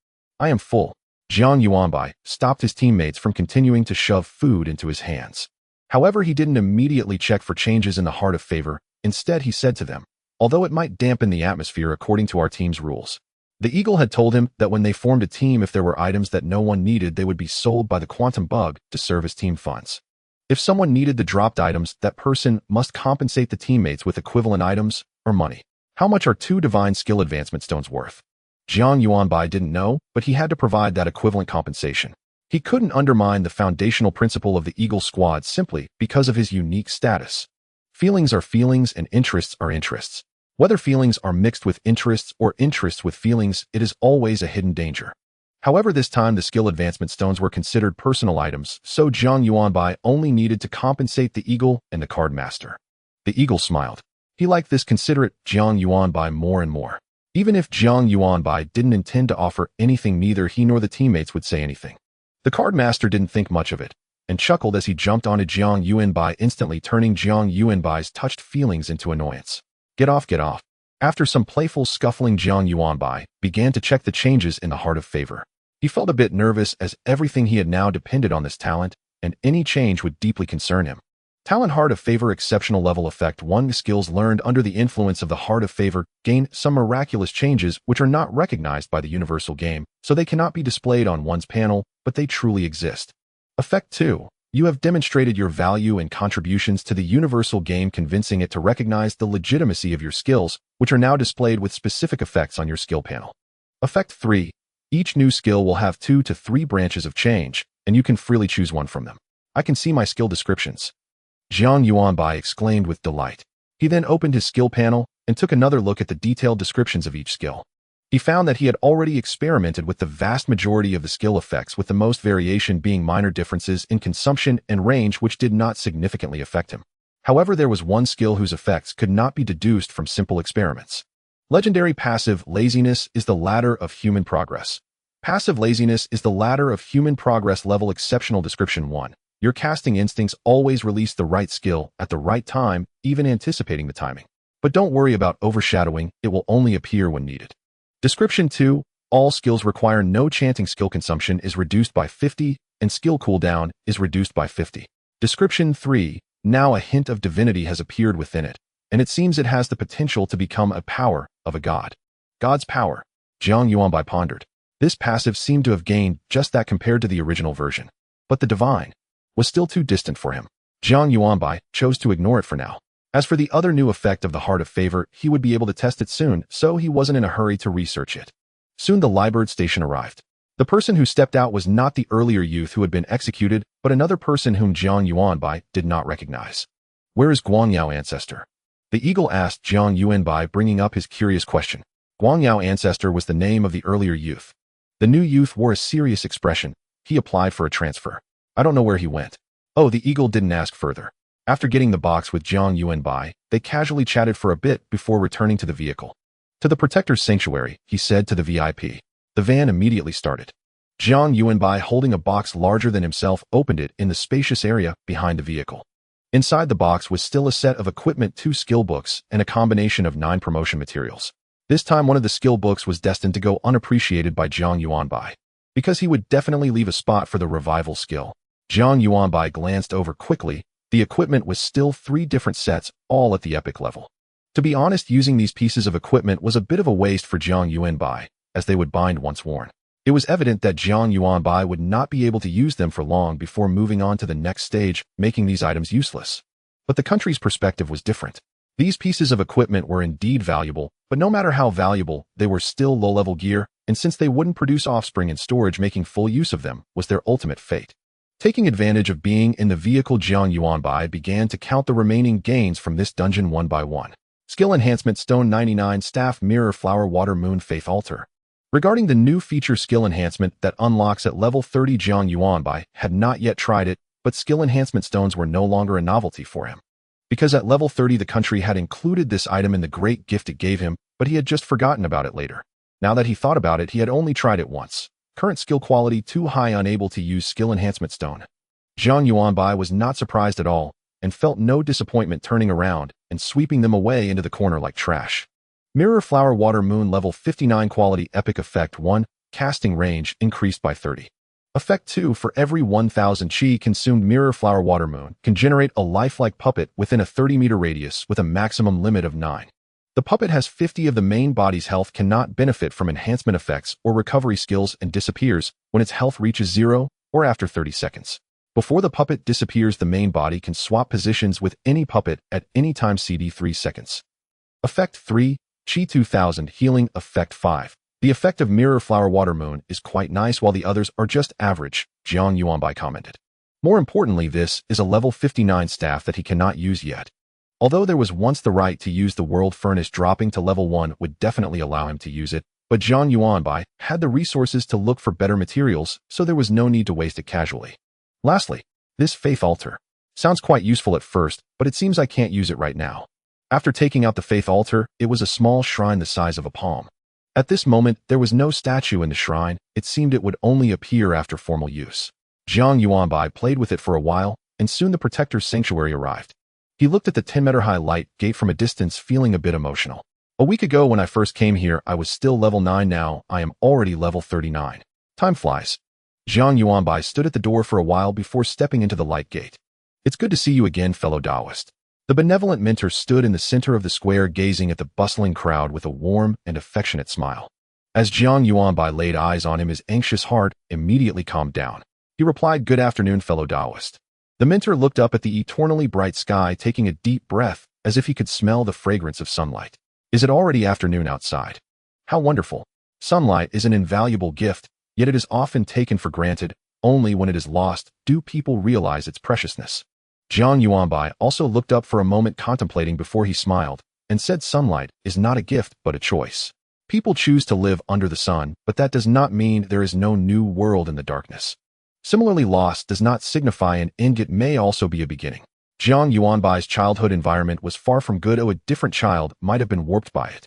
"I am full." Jiang Yuanbai stopped his teammates from continuing to shove food into his hands. However, he didn't immediately check for changes in the heart of favor. Instead, he said to them, "Although it might dampen the atmosphere according to our team's rules." The Eagle had told him that when they formed a team, if there were items that no one needed, they would be sold by the quantum bug to serve as team funds. If someone needed the dropped items, that person must compensate the teammates with equivalent items or money. How much are 2 divine skill advancement stones worth? Jiang Yuanbai didn't know, but he had to provide that equivalent compensation. He couldn't undermine the foundational principle of the Eagle Squad simply because of his unique status. Feelings are feelings and interests are interests. Whether feelings are mixed with interests or interests with feelings, it is always a hidden danger. However, this time the skill advancement stones were considered personal items, so Jiang Yuanbai only needed to compensate the Eagle and the Card Master. The Eagle smiled. He liked this considerate Jiang Yuanbai more and more. Even if Jiang Yuanbai didn't intend to offer anything, neither he nor the teammates would say anything. The Card Master didn't think much of it, and chuckled as he jumped onto Jiang Yuanbai, instantly turning Jiang Yuanbai's touched feelings into annoyance. Get off, get off." After some playful scuffling, Jiang Yuanbai began to check the changes in the heart of favor. He felt a bit nervous, as everything he had now depended on this talent, and any change would deeply concern him. Talent Heart of Favor exceptional level effect 1. Skills learned under the influence of the Heart of Favor gain some miraculous changes which are not recognized by the universal game, so they cannot be displayed on one's panel, but they truly exist. Effect 2. You have demonstrated your value and contributions to the universal game, convincing it to recognize the legitimacy of your skills, which are now displayed with specific effects on your skill panel. Effect 3. Each new skill will have 2 to 3 branches of change, and you can freely choose one from them. "I can see my skill descriptions." Jiang Yuanbai exclaimed with delight. He then opened his skill panel and took another look at the detailed descriptions of each skill. He found that he had already experimented with the vast majority of the skill effects, with the most variation being minor differences in consumption and range which did not significantly affect him. However, there was one skill whose effects could not be deduced from simple experiments. Legendary passive laziness is the ladder of human progress. Passive laziness is the ladder of human progress level exceptional description 1. Your casting instincts always release the right skill at the right time, even anticipating the timing. But don't worry about overshadowing, it will only appear when needed. Description 2. All skills require no chanting. Skill consumption is reduced by 50, and skill cooldown is reduced by 50. Description 3. Now a hint of divinity has appeared within it, and it seems it has the potential to become a power of a god. God's power. Jiang Yuanbai pondered. This passive seemed to have gained just that compared to the original version. But the divine was still too distant for him. Jiang Yuanbai chose to ignore it for now. As for the other new effect of the Heart of Favor, he would be able to test it soon, so he wasn't in a hurry to research it. Soon the Liebird station arrived. The person who stepped out was not the earlier youth who had been executed, but another person whom Jiang Yuanbai did not recognize. Where is Guangyao ancestor? The eagle asked Jiang Yuanbai, bringing up his curious question. Guangyao ancestor was the name of the earlier youth. The new youth wore a serious expression. He applied for a transfer. I don't know where he went. Oh, the eagle didn't ask further. After getting the box with Jiang Yuanbai, they casually chatted for a bit before returning to the vehicle. To the Protector's Sanctuary, he said to the VIP. The van immediately started. Jiang Yuanbai, holding a box larger than himself, opened it in the spacious area behind the vehicle. Inside the box was still a set of equipment, 2 skill books, and a combination of 9 promotion materials. This time one of the skill books was destined to go unappreciated by Jiang Yuanbai, because he would definitely leave a spot for the revival skill. Jiang Yuanbai glanced over quickly. The equipment was still 3 different sets, all at the epic level. To be honest, using these pieces of equipment was a bit of a waste for Jiang Yuanbai, as they would bind once worn. It was evident that Jiang Yuanbai would not be able to use them for long before moving on to the next stage, making these items useless. But the country's perspective was different. These pieces of equipment were indeed valuable, but no matter how valuable, they were still low-level gear, and since they wouldn't produce offspring in storage, making full use of them was their ultimate fate. Taking advantage of being in the vehicle, Jiang Yuanbai began to count the remaining gains from this dungeon one by one. Skill Enhancement Stone 99 Staff Mirror Flower Water Moon Faith Altar. Regarding the new feature Skill Enhancement that unlocks at level 30, Jiang Yuanbai had not yet tried it, but Skill Enhancement Stones were no longer a novelty for him. Because at level 30 the country had included this item in the great gift it gave him, but he had just forgotten about it later. Now that he thought about it, he had only tried it once. Current skill quality too high, unable to use Skill Enhancement Stone. Jiang Yuanbai was not surprised at all, and felt no disappointment, turning around and sweeping them away into the corner like trash. Mirror Flower Water Moon level 59 quality epic effect 1, casting range increased by 30. Effect 2, for every 1000 chi consumed, Mirror Flower Water Moon can generate a lifelike puppet within a 30-meter radius with a maximum limit of 9. The puppet has 50 of the main body's health, cannot benefit from enhancement effects or recovery skills, and disappears when its health reaches 0 or after 30 seconds. Before the puppet disappears, the main body can swap positions with any puppet at any time, CD 3 seconds. Effect 3, Chi 2000 Healing Effect 5. The effect of Mirror Flower Water Moon is quite nice, while the others are just average, Jiang Yuanbai commented. More importantly, this is a level 59 staff that he cannot use yet. Although there was once the right to use the World Furnace, dropping to level 1 would definitely allow him to use it, but Jiang Yuanbai had the resources to look for better materials, so there was no need to waste it casually. Lastly, this Faith Altar. Sounds quite useful at first, but it seems I can't use it right now. After taking out the Faith Altar, it was a small shrine the size of a palm. At this moment, there was no statue in the shrine. It seemed it would only appear after formal use. Jiang Yuanbai played with it for a while, and soon the Protector's Sanctuary arrived. He looked at the 10-meter-high light gate from a distance, feeling a bit emotional. A week ago when I first came here, I was still level 9. Now, I am already level 39. Time flies. Jiang Yuanbai stood at the door for a while before stepping into the light gate. It's good to see you again, fellow Taoist. The benevolent mentor stood in the center of the square, gazing at the bustling crowd with a warm and affectionate smile. As Jiang Yuanbai laid eyes on him, his anxious heart immediately calmed down. He replied, "Good afternoon, fellow Taoist." The mentor looked up at the eternally bright sky, taking a deep breath, as if he could smell the fragrance of sunlight. Is it already afternoon outside? How wonderful. Sunlight is an invaluable gift, yet it is often taken for granted. Only when it is lost do people realize its preciousness. Jiang Yuanbai also looked up for a moment, contemplating before he smiled, and said, "Sunlight is not a gift, but a choice. People choose to live under the sun, but that does not mean there is no new world in the darkness. Similarly, loss does not signify an end, it may also be a beginning." Jiang Yuanbai's childhood environment was far from good. A different child might have been warped by it.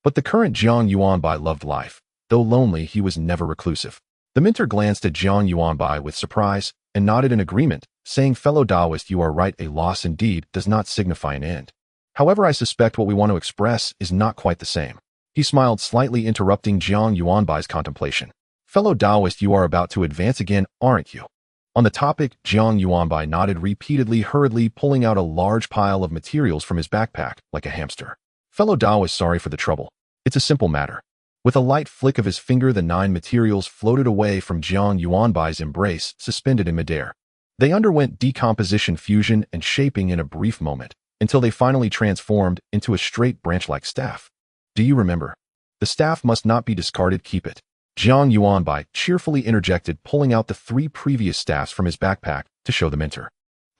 But the current Jiang Yuanbai loved life. Though lonely, he was never reclusive. The mentor glanced at Jiang Yuanbai with surprise and nodded in agreement, saying, "Fellow Taoist, you are right. A loss indeed does not signify an end. However, I suspect what we want to express is not quite the same." He smiled slightly, interrupting Jiang Yuanbai's contemplation. "Fellow Taoist, you are about to advance again, aren't you?" On the topic, Jiang Yuanbai nodded repeatedly, hurriedly pulling out a large pile of materials from his backpack, like a hamster. "Fellow Taoist, sorry for the trouble. It's a simple matter." With a light flick of his finger, the 9 materials floated away from Jiang Yuanbai's embrace, suspended in midair. They underwent decomposition, fusion, and shaping in a brief moment, until they finally transformed into a straight branch-like staff. "Do you remember? The staff must not be discarded, keep it," Jiang Yuanbai cheerfully interjected, pulling out the 3 previous staffs from his backpack to show the mentor.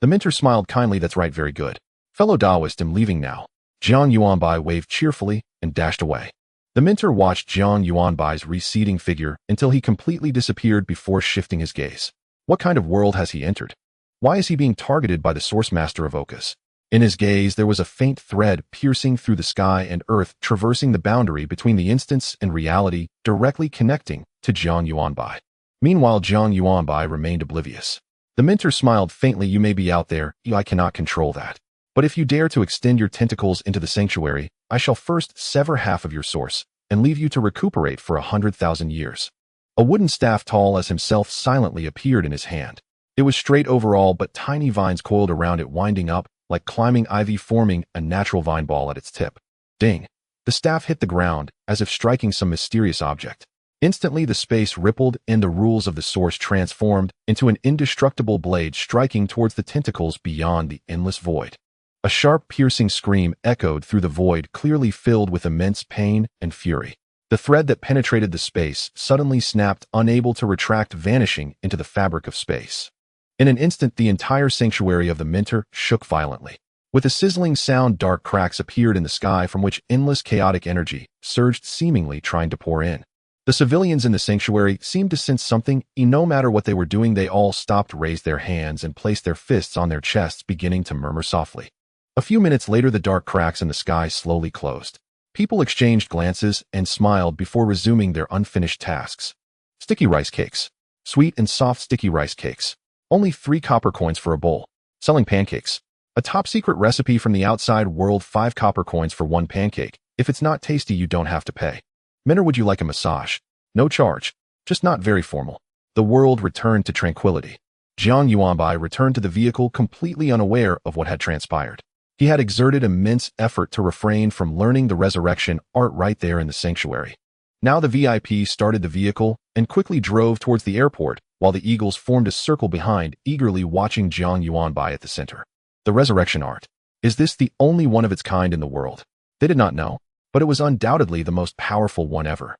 The mentor smiled kindly. "That's right, very good. Fellow Taoist, I'm leaving now." Jiang Yuanbai waved cheerfully and dashed away. The mentor watched Jiang Yuanbai's receding figure until he completely disappeared before shifting his gaze. What kind of world has he entered? Why is he being targeted by the source master of awakens? In his gaze, there was a faint thread piercing through the sky and earth, traversing the boundary between the instance and reality, directly connecting to Jiang Yuanbai. Meanwhile, Jiang Yuanbai remained oblivious. The mentor smiled faintly. "You may be out there, I cannot control that. But if you dare to extend your tentacles into the sanctuary, I shall first sever half of your source and leave you to recuperate for 100,000 years." A wooden staff tall as himself silently appeared in his hand. It was straight overall, but tiny vines coiled around it, winding up like climbing ivy, forming a natural vine ball at its tip. Ding! The staff hit the ground, as if striking some mysterious object. Instantly, the space rippled and the rules of the source transformed into an indestructible blade striking towards the tentacles beyond the endless void. A sharp, piercing scream echoed through the void, clearly filled with immense pain and fury. The thread that penetrated the space suddenly snapped, unable to retract, vanishing into the fabric of space. In an instant, the entire sanctuary of the mentor shook violently. With a sizzling sound, dark cracks appeared in the sky from which endless chaotic energy surged, seemingly trying to pour in. The civilians in the sanctuary seemed to sense something, and no matter what they were doing, they all stopped, raised their hands, and placed their fists on their chests, beginning to murmur softly. A few minutes later, the dark cracks in the sky slowly closed. People exchanged glances and smiled before resuming their unfinished tasks. Sticky rice cakes. Sweet and soft sticky rice cakes. Only 3 copper coins for a bowl. Selling pancakes. A top-secret recipe from the outside world. 5 copper coins for 1 pancake. If it's not tasty, you don't have to pay. Men, or would you like a massage? No charge. Just not very formal. The world returned to tranquility. Jiang Yuanbai returned to the vehicle completely unaware of what had transpired. He had exerted immense effort to refrain from learning the resurrection art right there in the sanctuary. Now the VIP started the vehicle and quickly drove towards the airport, while the eagles formed a circle behind, eagerly watching Jiang Yuanbai at the center. The resurrection art. Is this the only one of its kind in the world? They did not know, but it was undoubtedly the most powerful one ever.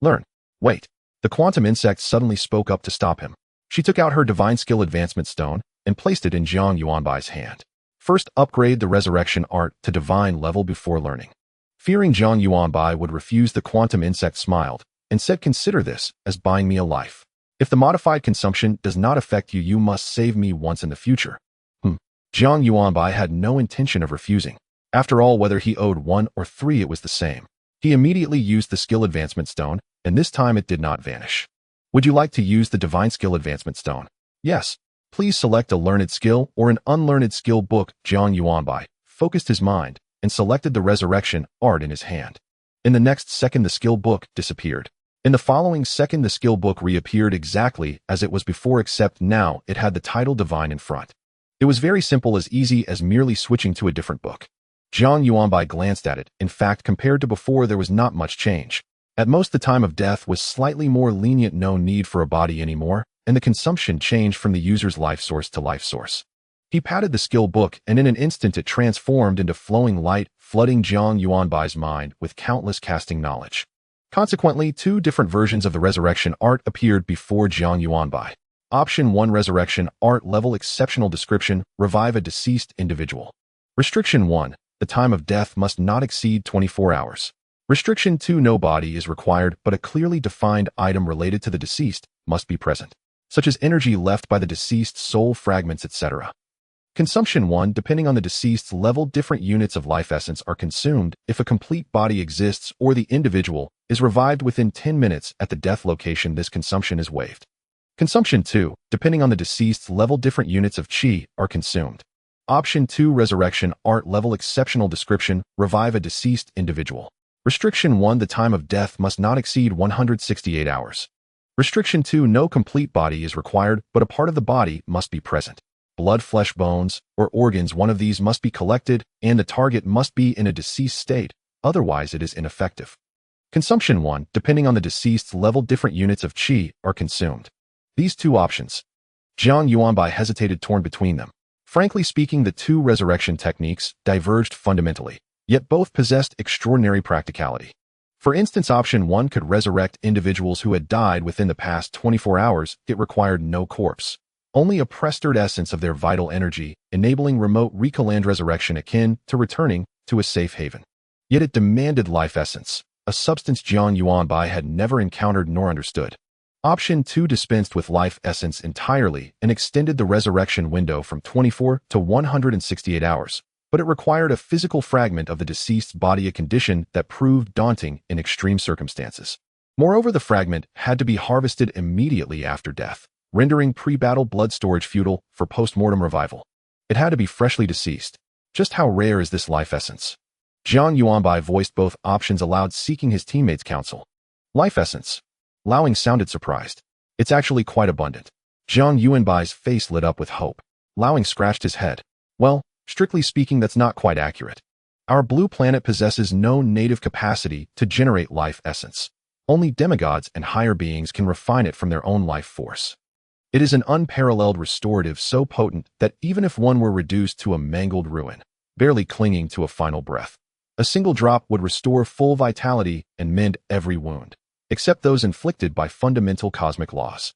Learn. Wait. The quantum insect suddenly spoke up to stop him. She took out her divine skill advancement stone and placed it in Jiang Yuanbai's hand. First, upgrade the resurrection art to divine level before learning. Fearing Jiang Yuanbai would refuse, the quantum insect smiled and said, "Consider this as buying me a life. If the modified consumption does not affect you, you must save me once in the future." Jiang Yuanbai had no intention of refusing. After all, whether he owed 1 or 3, it was the same. He immediately used the skill advancement stone, and this time it did not vanish. "Would you like to use the divine skill advancement stone?" "Yes. Please select a learned skill or an unlearned skill book." Jiang Yuanbai focused his mind and selected the resurrection art in his hand. In the next second, the skill book disappeared. In the following second, the skill book reappeared exactly as it was before, except now it had the title Divine in front. It was very simple, as easy as merely switching to a different book. Jiang Yuanbai glanced at it. In fact, compared to before, there was not much change. At most, the time of death was slightly more lenient, no need for a body anymore, and the consumption changed from the user's life source to life source. He patted the skill book, and in an instant it transformed into flowing light, flooding Jiang Yuanbai's mind with countless casting knowledge. Consequently, 2 different versions of the resurrection art appeared before Jiang Yuanbai. Option 1, Resurrection Art Level Exceptional Description, Revive a Deceased Individual. Restriction 1, the time of death must not exceed 24 hours. Restriction 2, no body is required, but a clearly defined item related to the deceased must be present, such as energy left by the deceased, soul fragments, etc. Consumption 1. Depending on the deceased's level, different units of life essence are consumed if a complete body exists or the individual is revived within 10 minutes at the death location. This consumption is waived. Consumption 2. Depending on the deceased's level, different units of qi are consumed. Option 2. Resurrection art level. Exceptional description. Revive a deceased individual. Restriction 1. The time of death must not exceed 168 hours. Restriction 2. No complete body is required, but a part of the body must be present. Blood, flesh, bones, or organs, one of these must be collected, and the target must be in a deceased state, otherwise it is ineffective. Consumption 1. Depending on the deceased's level, different units of qi are consumed. These two options. Jiang Yuanbai hesitated, torn between them. Frankly speaking, the two resurrection techniques diverged fundamentally, yet both possessed extraordinary practicality. For instance, option 1 could resurrect individuals who had died within the past 24 hours. It required no corpse, only a preserved essence of their vital energy, enabling remote recall and resurrection akin to returning to a safe haven. Yet it demanded life essence, a substance Jiang Yuanbai had never encountered nor understood. Option 2 dispensed with life essence entirely and extended the resurrection window from 24 to 168 hours, but it required a physical fragment of the deceased's body, a condition that proved daunting in extreme circumstances. Moreover, the fragment had to be harvested immediately after death, rendering pre-battle blood storage futile for post-mortem revival. It had to be freshly deceased. Just how rare is this life essence? Jiang Yuanbai voiced both options aloud, seeking his teammates' counsel. Life essence. Liang sounded surprised. It's actually quite abundant. Jiang Yuanbai's face lit up with hope. Liang scratched his head. Well, strictly speaking, that's not quite accurate. Our blue planet possesses no native capacity to generate life essence. Only demigods and higher beings can refine it from their own life force. It is an unparalleled restorative, so potent that even if one were reduced to a mangled ruin, barely clinging to a final breath, a single drop would restore full vitality and mend every wound, except those inflicted by fundamental cosmic laws.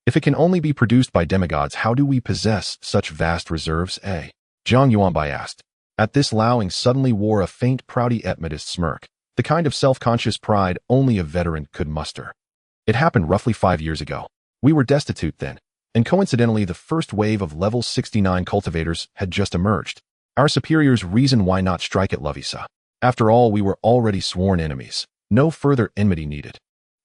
If it can only be produced by demigods, how do we possess such vast reserves? Jiang Yuanbai asked. At this, Liang suddenly wore a faint, proudy etmatist smirk, the kind of self-conscious pride only a veteran could muster. It happened roughly 5 years ago. We were destitute then, and coincidentally the first wave of level 69 cultivators had just emerged. Our superiors reasoned why not strike at Lovisa. After all, we were already sworn enemies. No further enmity needed.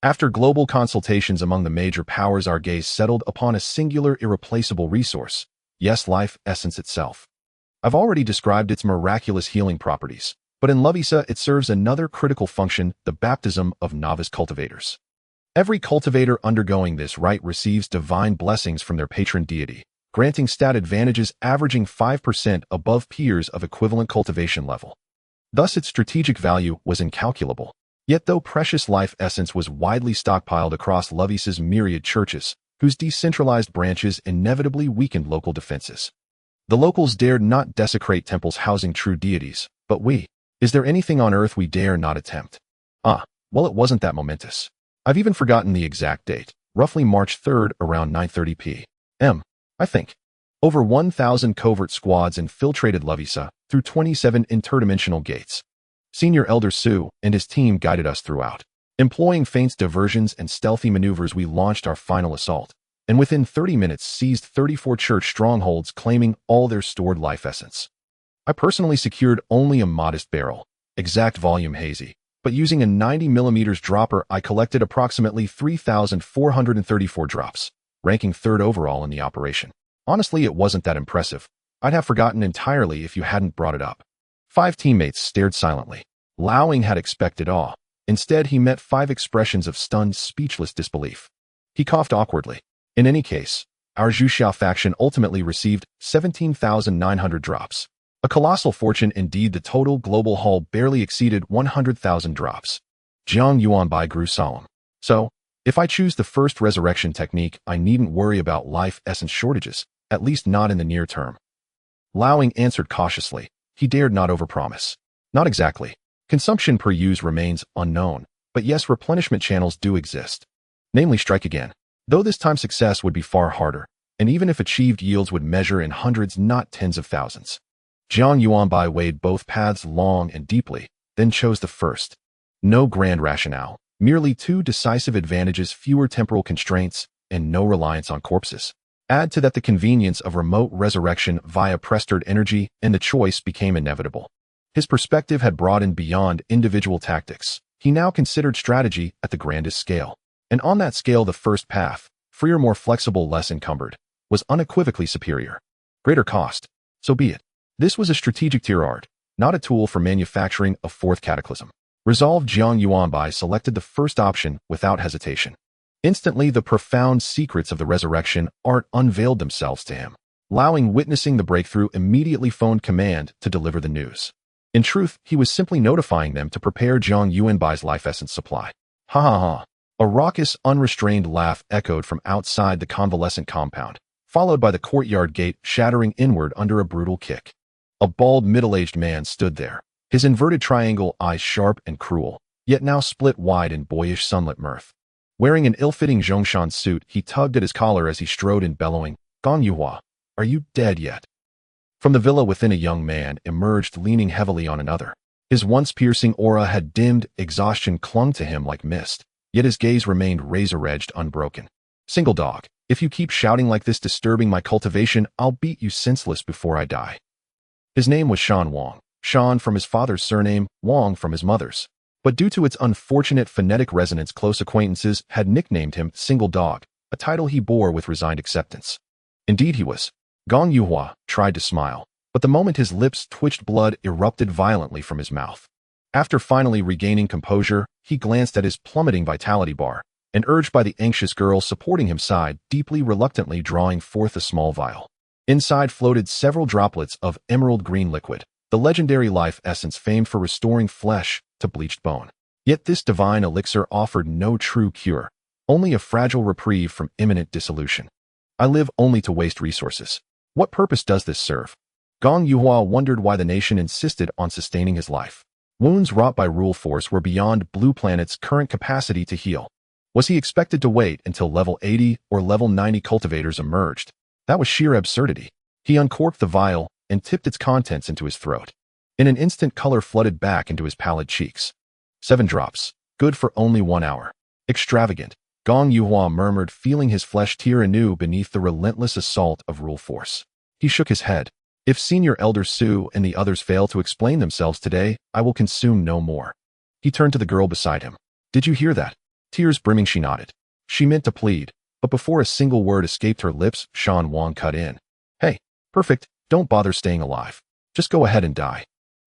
After global consultations among the major powers, our gaze settled upon a singular, irreplaceable resource. Yes, life essence itself. I've already described its miraculous healing properties, but in Lovisa it serves another critical function, the baptism of novice cultivators. Every cultivator undergoing this rite receives divine blessings from their patron deity, granting stat advantages averaging 5% above peers of equivalent cultivation level. Thus, its strategic value was incalculable. Yet though precious life essence was widely stockpiled across Lovisa's myriad churches, whose decentralized branches inevitably weakened local defenses, the locals dared not desecrate temples housing true deities, but is there anything on earth we dare not attempt? Well, it wasn't that momentous. I've even forgotten the exact date, roughly March 3rd around 9:30 p.m., I think. Over 1,000 covert squads infiltrated Lovisa through 27 interdimensional gates. Senior Elder Su and his team guided us throughout. Employing feints, diversions, and stealthy maneuvers, we launched our final assault, and within 30 minutes seized 34 church strongholds, claiming all their stored life essence. I personally secured only a modest barrel, exact volume hazy, but using a 90mm dropper, I collected approximately 3,434 drops, ranking 3rd overall in the operation. Honestly, it wasn't that impressive. I'd have forgotten entirely if you hadn't brought it up. 5 teammates stared silently. Liang had expected awe. Instead, he met 5 expressions of stunned, speechless disbelief. He coughed awkwardly. In any case, our Zhuxiao faction ultimately received 17,900 drops. A colossal fortune indeed. The total global haul barely exceeded 100,000 drops. Jiang Yuanbai grew solemn. So, if I choose the first resurrection technique, I needn't worry about life essence shortages, at least not in the near term. Liang answered cautiously. He dared not overpromise. Not exactly. Consumption per use remains unknown, but yes, replenishment channels do exist. Namely, strike again. Though this time success would be far harder, and even if achieved, yields would measure in hundreds, not tens of thousands. Jiang Yuanbai weighed both paths long and deeply, then chose the first. No grand rationale, merely 2 decisive advantages: fewer temporal constraints and no reliance on corpses. Add to that the convenience of remote resurrection via pressured energy, and the choice became inevitable. His perspective had broadened beyond individual tactics. He now considered strategy at the grandest scale. And on that scale, the first path, freer, more flexible, less encumbered, was unequivocally superior. Greater cost. So be it. This was a strategic tirade, not a tool for manufacturing a fourth cataclysm. Resolved, Jiang Yuanbai selected the first option without hesitation. Instantly, the profound secrets of the resurrection art unveiled themselves to him. Allowing witnessing the breakthrough, immediately phoned command to deliver the news. In truth, he was simply notifying them to prepare Jiang Yuanbai's life essence supply. Ha ha ha. A raucous, unrestrained laugh echoed from outside the convalescent compound, followed by the courtyard gate shattering inward under a brutal kick. A bald, middle-aged man stood there, his inverted triangle eyes sharp and cruel, yet now split wide in boyish sunlit mirth. Wearing an ill-fitting Zhongshan suit, he tugged at his collar as he strode in, bellowing, "Gong Yuhua, are you dead yet?" From the villa within, a young man emerged, leaning heavily on another. His once piercing aura had dimmed, exhaustion clung to him like mist, yet his gaze remained razor-edged, unbroken. "Single dog, if you keep shouting like this, disturbing my cultivation, I'll beat you senseless before I die." His name was Shan Wang, Shan from his father's surname, Wang from his mother's. But due to its unfortunate phonetic resonance, close acquaintances had nicknamed him Single Dog, a title he bore with resigned acceptance. Indeed he was. Gong Yuhua tried to smile, but the moment his lips twitched, blood erupted violently from his mouth. After finally regaining composure, he glanced at his plummeting vitality bar, and urged by the anxious girl supporting him, sighed deeply, reluctantly drawing forth a small vial. Inside floated several droplets of emerald green liquid, the legendary life essence famed for restoring flesh to bleached bone. Yet this divine elixir offered no true cure, only a fragile reprieve from imminent dissolution. "I live only to waste resources. What purpose does this serve?" Gong Yuhua wondered why the nation insisted on sustaining his life. Wounds wrought by rule force were beyond Blue Planet's current capacity to heal. Was he expected to wait until level 80 or level 90 cultivators emerged? That was sheer absurdity. He uncorked the vial and tipped its contents into his throat. In an instant, color flooded back into his pallid cheeks. 7 drops. Good for only 1 hour. Extravagant, Gong Yuhua murmured, feeling his flesh tear anew beneath the relentless assault of rule force. He shook his head. "If Senior Elder Su and the others fail to explain themselves today, I will consume no more." He turned to the girl beside him. "Did you hear that?" Tears brimming, she nodded. She meant to plead, but before a single word escaped her lips, Shan Wang cut in. "Hey, perfect, don't bother staying alive. Just go ahead and die."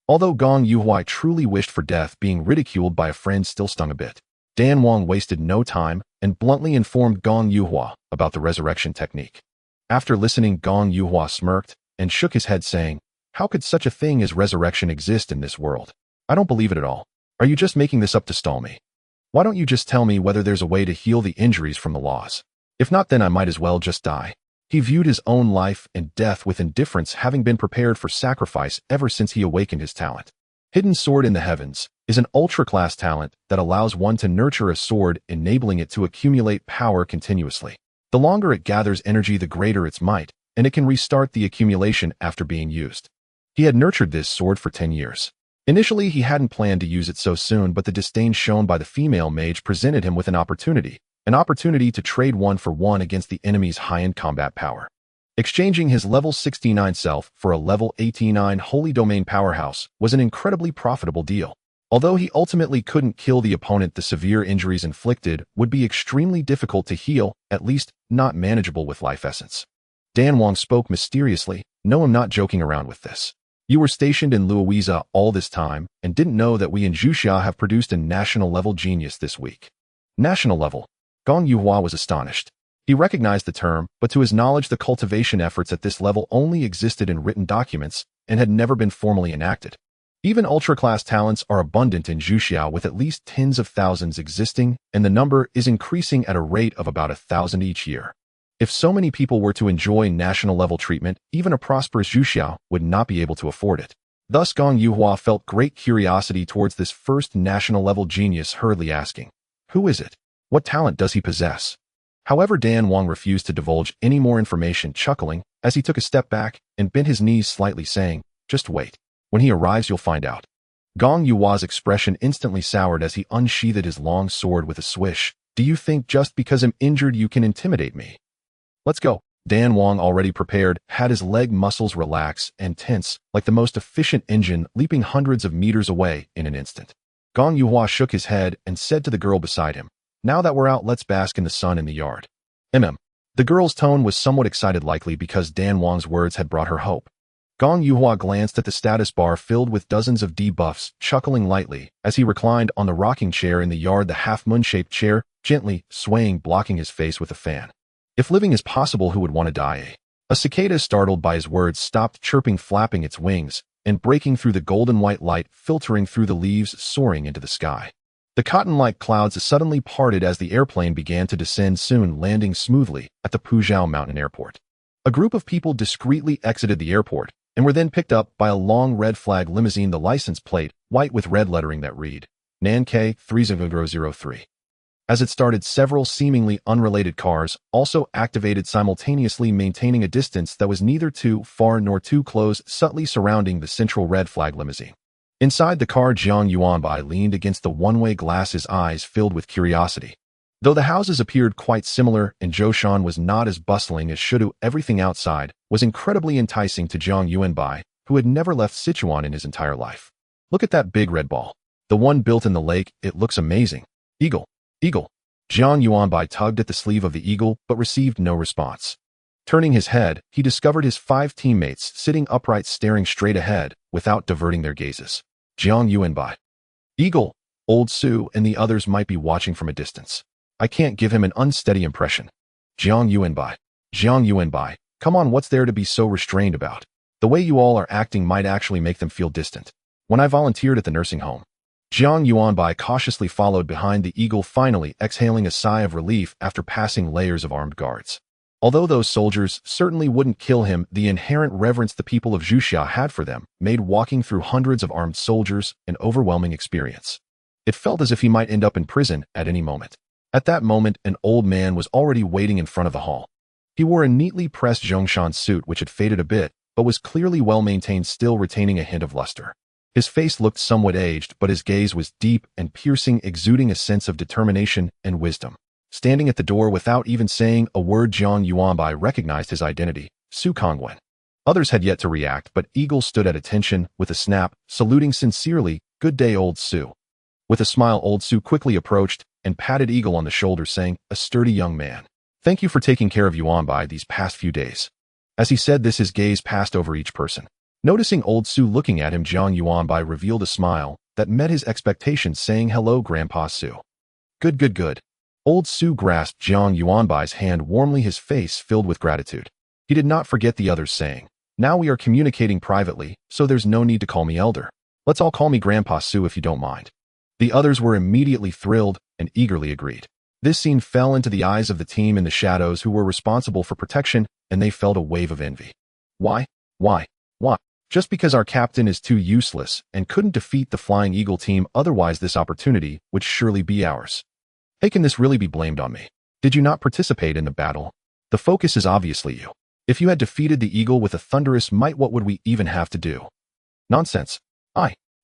Although Gong Yuhua truly wished for death, being ridiculed by a friend still stung a bit. Dan Wang wasted no time and bluntly informed Gong Yuhua about the resurrection technique. After listening, Gong Yuhua smirked and shook his head, saying, "How could such a thing as resurrection exist in this world? I don't believe it at all. Are you just making this up to stall me? Why don't you just tell me whether there's a way to heal the injuries from the laws? If not, then I might as well just die." He viewed his own life and death with indifference, having been prepared for sacrifice ever since he awakened his talent. Hidden Sword in the Heavens is an ultra-class talent that allows one to nurture a sword, enabling it to accumulate power continuously. The longer it gathers energy, the greater its might, and it can restart the accumulation after being used. He had nurtured this sword for 10 years. Initially, he hadn't planned to use it so soon, but the disdain shown by the female mage presented him with an opportunity to trade 1-for-1 against the enemy's high-end combat power. Exchanging his level 69 self for a level 89 Holy Domain powerhouse was an incredibly profitable deal. Although he ultimately couldn't kill the opponent, the severe injuries inflicted would be extremely difficult to heal, at least not manageable with life essence. Dan Wang spoke mysteriously. "No, I'm not joking around with this. You were stationed in Luowiza all this time and didn't know that we in Zhuxia have produced a national-level genius this week." National level? Gong Yuhua was astonished. He recognized the term, but to his knowledge the cultivation efforts at this level only existed in written documents and had never been formally enacted. Even ultra-class talents are abundant in Zhuxia, with at least tens of thousands existing, and the number is increasing at a rate of about 1,000 each year. If so many people were to enjoy national-level treatment, even a prosperous Zhuxia would not be able to afford it. Thus Gong Yuhua felt great curiosity towards this first national-level genius, hurriedly asking, "Who is it? What talent does he possess?" However, Dan Wang refused to divulge any more information, chuckling as he took a step back and bent his knees slightly, saying, "Just wait. When he arrives, you'll find out." Gong Yuhua's expression instantly soured as he unsheathed his long sword with a swish. "Do you think just because I'm injured you can intimidate me? Let's go." Dan Wang, already prepared, had his leg muscles relax and tense, like the most efficient engine, leaping hundreds of meters away in an instant. Gong Yuhua shook his head and said to the girl beside him, "Now that we're out, let's bask in the sun in the yard." The girl's tone was somewhat excited, likely because Dan Wang's words had brought her hope. Gong Yuhua glanced at the status bar filled with dozens of debuffs, chuckling lightly as he reclined on the rocking chair in the yard, the half-moon-shaped chair, gently swaying, blocking his face with a fan. If living is possible, who would want to die? A cicada, startled by his words, stopped chirping, flapping its wings, and breaking through the golden white light filtering through the leaves, soaring into the sky. The cotton-like clouds suddenly parted as the airplane began to descend, soon landing smoothly at the Puzhou Mountain Airport. A group of people discreetly exited the airport and were then picked up by a long red flag limousine, the license plate white with red lettering that read, Nankai 3003. As it started, several seemingly unrelated cars also activated simultaneously, maintaining a distance that was neither too far nor too close, subtly surrounding the central red flag limousine. Inside the car, Jiang Yuanbai leaned against the one-way glass, his eyes filled with curiosity. Though the houses appeared quite similar and Zhoushan was not as bustling as Shudu, everything outside was incredibly enticing to Jiang Yuanbai, who had never left Sichuan in his entire life. "Look at that big red ball. The one built in the lake, it looks amazing. Eagle. Eagle." Jiang Yuanbai tugged at the sleeve of the eagle but received no response. Turning his head, he discovered his 5 teammates sitting upright, staring straight ahead without diverting their gazes. Jiang Yuanbai. "Eagle, old Su and the others might be watching from a distance. I can't give him an unsteady impression." Jiang Yuanbai. "Jiang Yuanbai, come on, what's there to be so restrained about? The way you all are acting might actually make them feel distant. When I volunteered at the nursing home." Jiang Yuanbai cautiously followed behind the eagle, finally exhaling a sigh of relief after passing layers of armed guards. Although those soldiers certainly wouldn't kill him, the inherent reverence the people of Zhuxia had for them made walking through hundreds of armed soldiers an overwhelming experience. It felt as if he might end up in prison at any moment. At that moment, an old man was already waiting in front of the hall. He wore a neatly pressed Zhongshan suit which had faded a bit, but was clearly well-maintained, still retaining a hint of luster. His face looked somewhat aged, but his gaze was deep and piercing, exuding a sense of determination and wisdom. Standing at the door without even saying a word, Jiang Yuanbai recognized his identity, Su Kongwen. Others had yet to react, but Eagle stood at attention with a snap, saluting sincerely, "Good day, old Su." With a smile, old Su quickly approached and patted Eagle on the shoulder, saying, "A sturdy young man. Thank you for taking care of Yuanbai these past few days." As he said this, his gaze passed over each person. Noticing old Su looking at him, Jiang Yuanbai revealed a smile that met his expectations, saying, "Hello, Grandpa Su." Good, good, good." Old Su grasped Jiang Yuanbai's hand warmly, his face filled with gratitude. He did not forget the others, saying, "Now we are communicating privately, so there's no need to call me elder. Let's all call me Grandpa Su if you don't mind." The others were immediately thrilled and eagerly agreed. This scene fell into the eyes of the team in the shadows who were responsible for protection, and they felt a wave of envy. Why? Just because our captain is too useless and couldn't defeat the Flying Eagle team, otherwise this opportunity would surely be ours. Hey, can this really be blamed on me? Did you not participate in the battle? The focus is obviously you. If you had defeated the eagle with a thunderous might, what would we even have to do? Nonsense.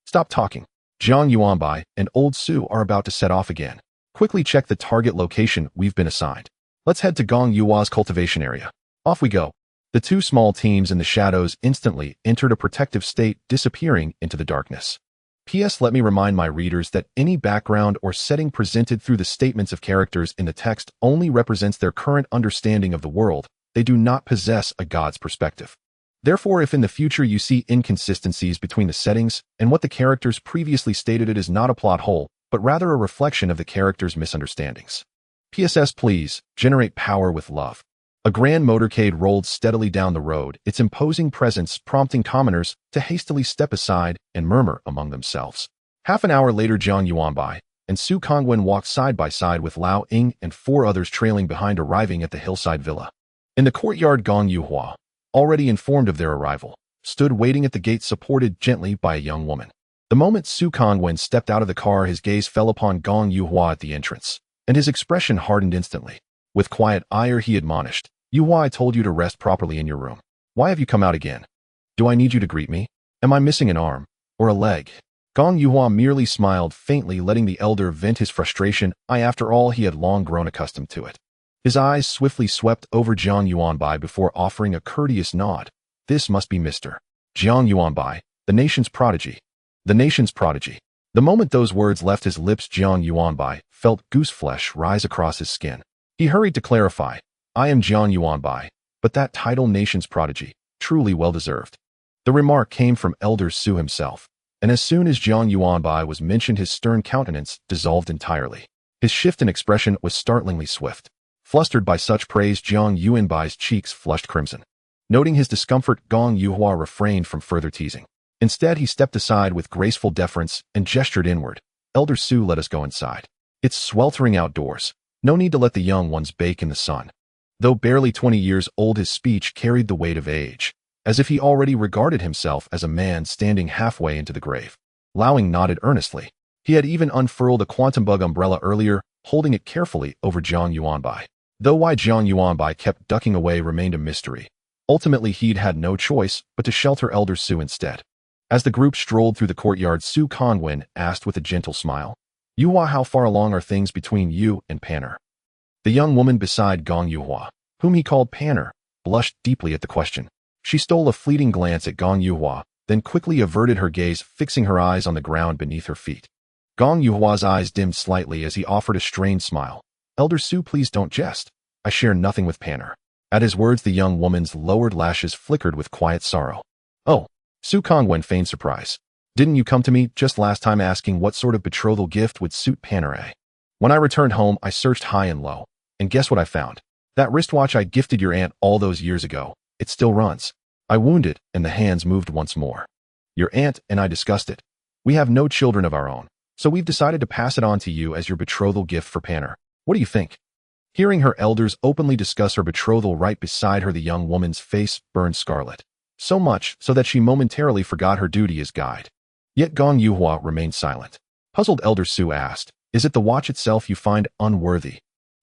Stop talking. Jiang Yuanbai and old Su are about to set off again. Quickly check the target location we've been assigned. Let's head to Gong Yua's cultivation area. Off we go. The 2 small teams in the shadows instantly entered a protective state, disappearing into the darkness. P.S. Let me remind my readers that any background or setting presented through the statements of characters in the text only represents their current understanding of the world. They do not possess a god's perspective. Therefore, if in the future you see inconsistencies between the settings and what the characters previously stated, it is not a plot hole, but rather a reflection of the characters' misunderstandings. P.S. Please generate power with love. A grand motorcade rolled steadily down the road, its imposing presence prompting commoners to hastily step aside and murmur among themselves. Half an hour later, Jiang Yuanbai and Su Kongwen walked side by side with Lao Ying and 4 others trailing behind, arriving at the hillside villa. In the courtyard, Gong Yuhua, already informed of their arrival, stood waiting at the gate, supported gently by a young woman. The moment Su Kongwen stepped out of the car, his gaze fell upon Gong Yuhua at the entrance, and his expression hardened instantly. With quiet ire, he admonished, "Yuhua, I told you to rest properly in your room. Why have you come out again? Do I need you to greet me? Am I missing an arm? Or a leg?" Gong Yuhua merely smiled faintly, letting the elder vent his frustration. After all, he had long grown accustomed to it. His eyes swiftly swept over Jiang Yuanbai before offering a courteous nod. This must be Mr. Jiang Yuanbai, the nation's prodigy. The nation's prodigy. The moment those words left his lips, Jiang Yuanbai felt gooseflesh rise across his skin. He hurried to clarify, I am Jiang Yuanbai, but that title nation's prodigy, truly well-deserved. The remark came from Elder Su himself, and as soon as Jiang Yuanbai was mentioned, his stern countenance dissolved entirely. His shift in expression was startlingly swift. Flustered by such praise, Jiang Yuanbai's cheeks flushed crimson. Noting his discomfort, Gong Yuhua refrained from further teasing. Instead, he stepped aside with graceful deference and gestured inward. Elder Su, let us go inside. It's sweltering outdoors. No need to let the young ones bake in the sun. Though barely 20 years old, his speech carried the weight of age, as if he already regarded himself as a man standing halfway into the grave. Liang nodded earnestly. He had even unfurled a quantum bug umbrella earlier, holding it carefully over Jiang Yuanbai. Though why Jiang Yuanbai kept ducking away remained a mystery. Ultimately, he'd had no choice but to shelter Elder Su instead. As the group strolled through the courtyard, Su Kongwen asked with a gentle smile, Yuhua, how far along are things between you and Panner? The young woman beside Gong Yuhua, whom he called Panner, blushed deeply at the question. She stole a fleeting glance at Gong Yuhua, then quickly averted her gaze, fixing her eyes on the ground beneath her feet. Gong Yuhua's eyes dimmed slightly as he offered a strained smile. Elder Su, please don't jest. I share nothing with Panner. At his words, the young woman's lowered lashes flickered with quiet sorrow. Oh, Su Kongwen feigned surprise. Didn't you come to me just last time asking what sort of betrothal gift would suit Panner, eh? When I returned home, I searched high and low. And guess what I found? That wristwatch I gifted your aunt all those years ago. It still runs. I wound it, and the hands moved once more. Your aunt and I discussed it. We have no children of our own, so we've decided to pass it on to you as your betrothal gift for Panner. What do you think? Hearing her elders openly discuss her betrothal right beside her, the young woman's face burned scarlet. So much so that she momentarily forgot her duty as guide. Yet Gong Yuhua remained silent. Puzzled, Elder Su asked, Is it the watch itself you find unworthy?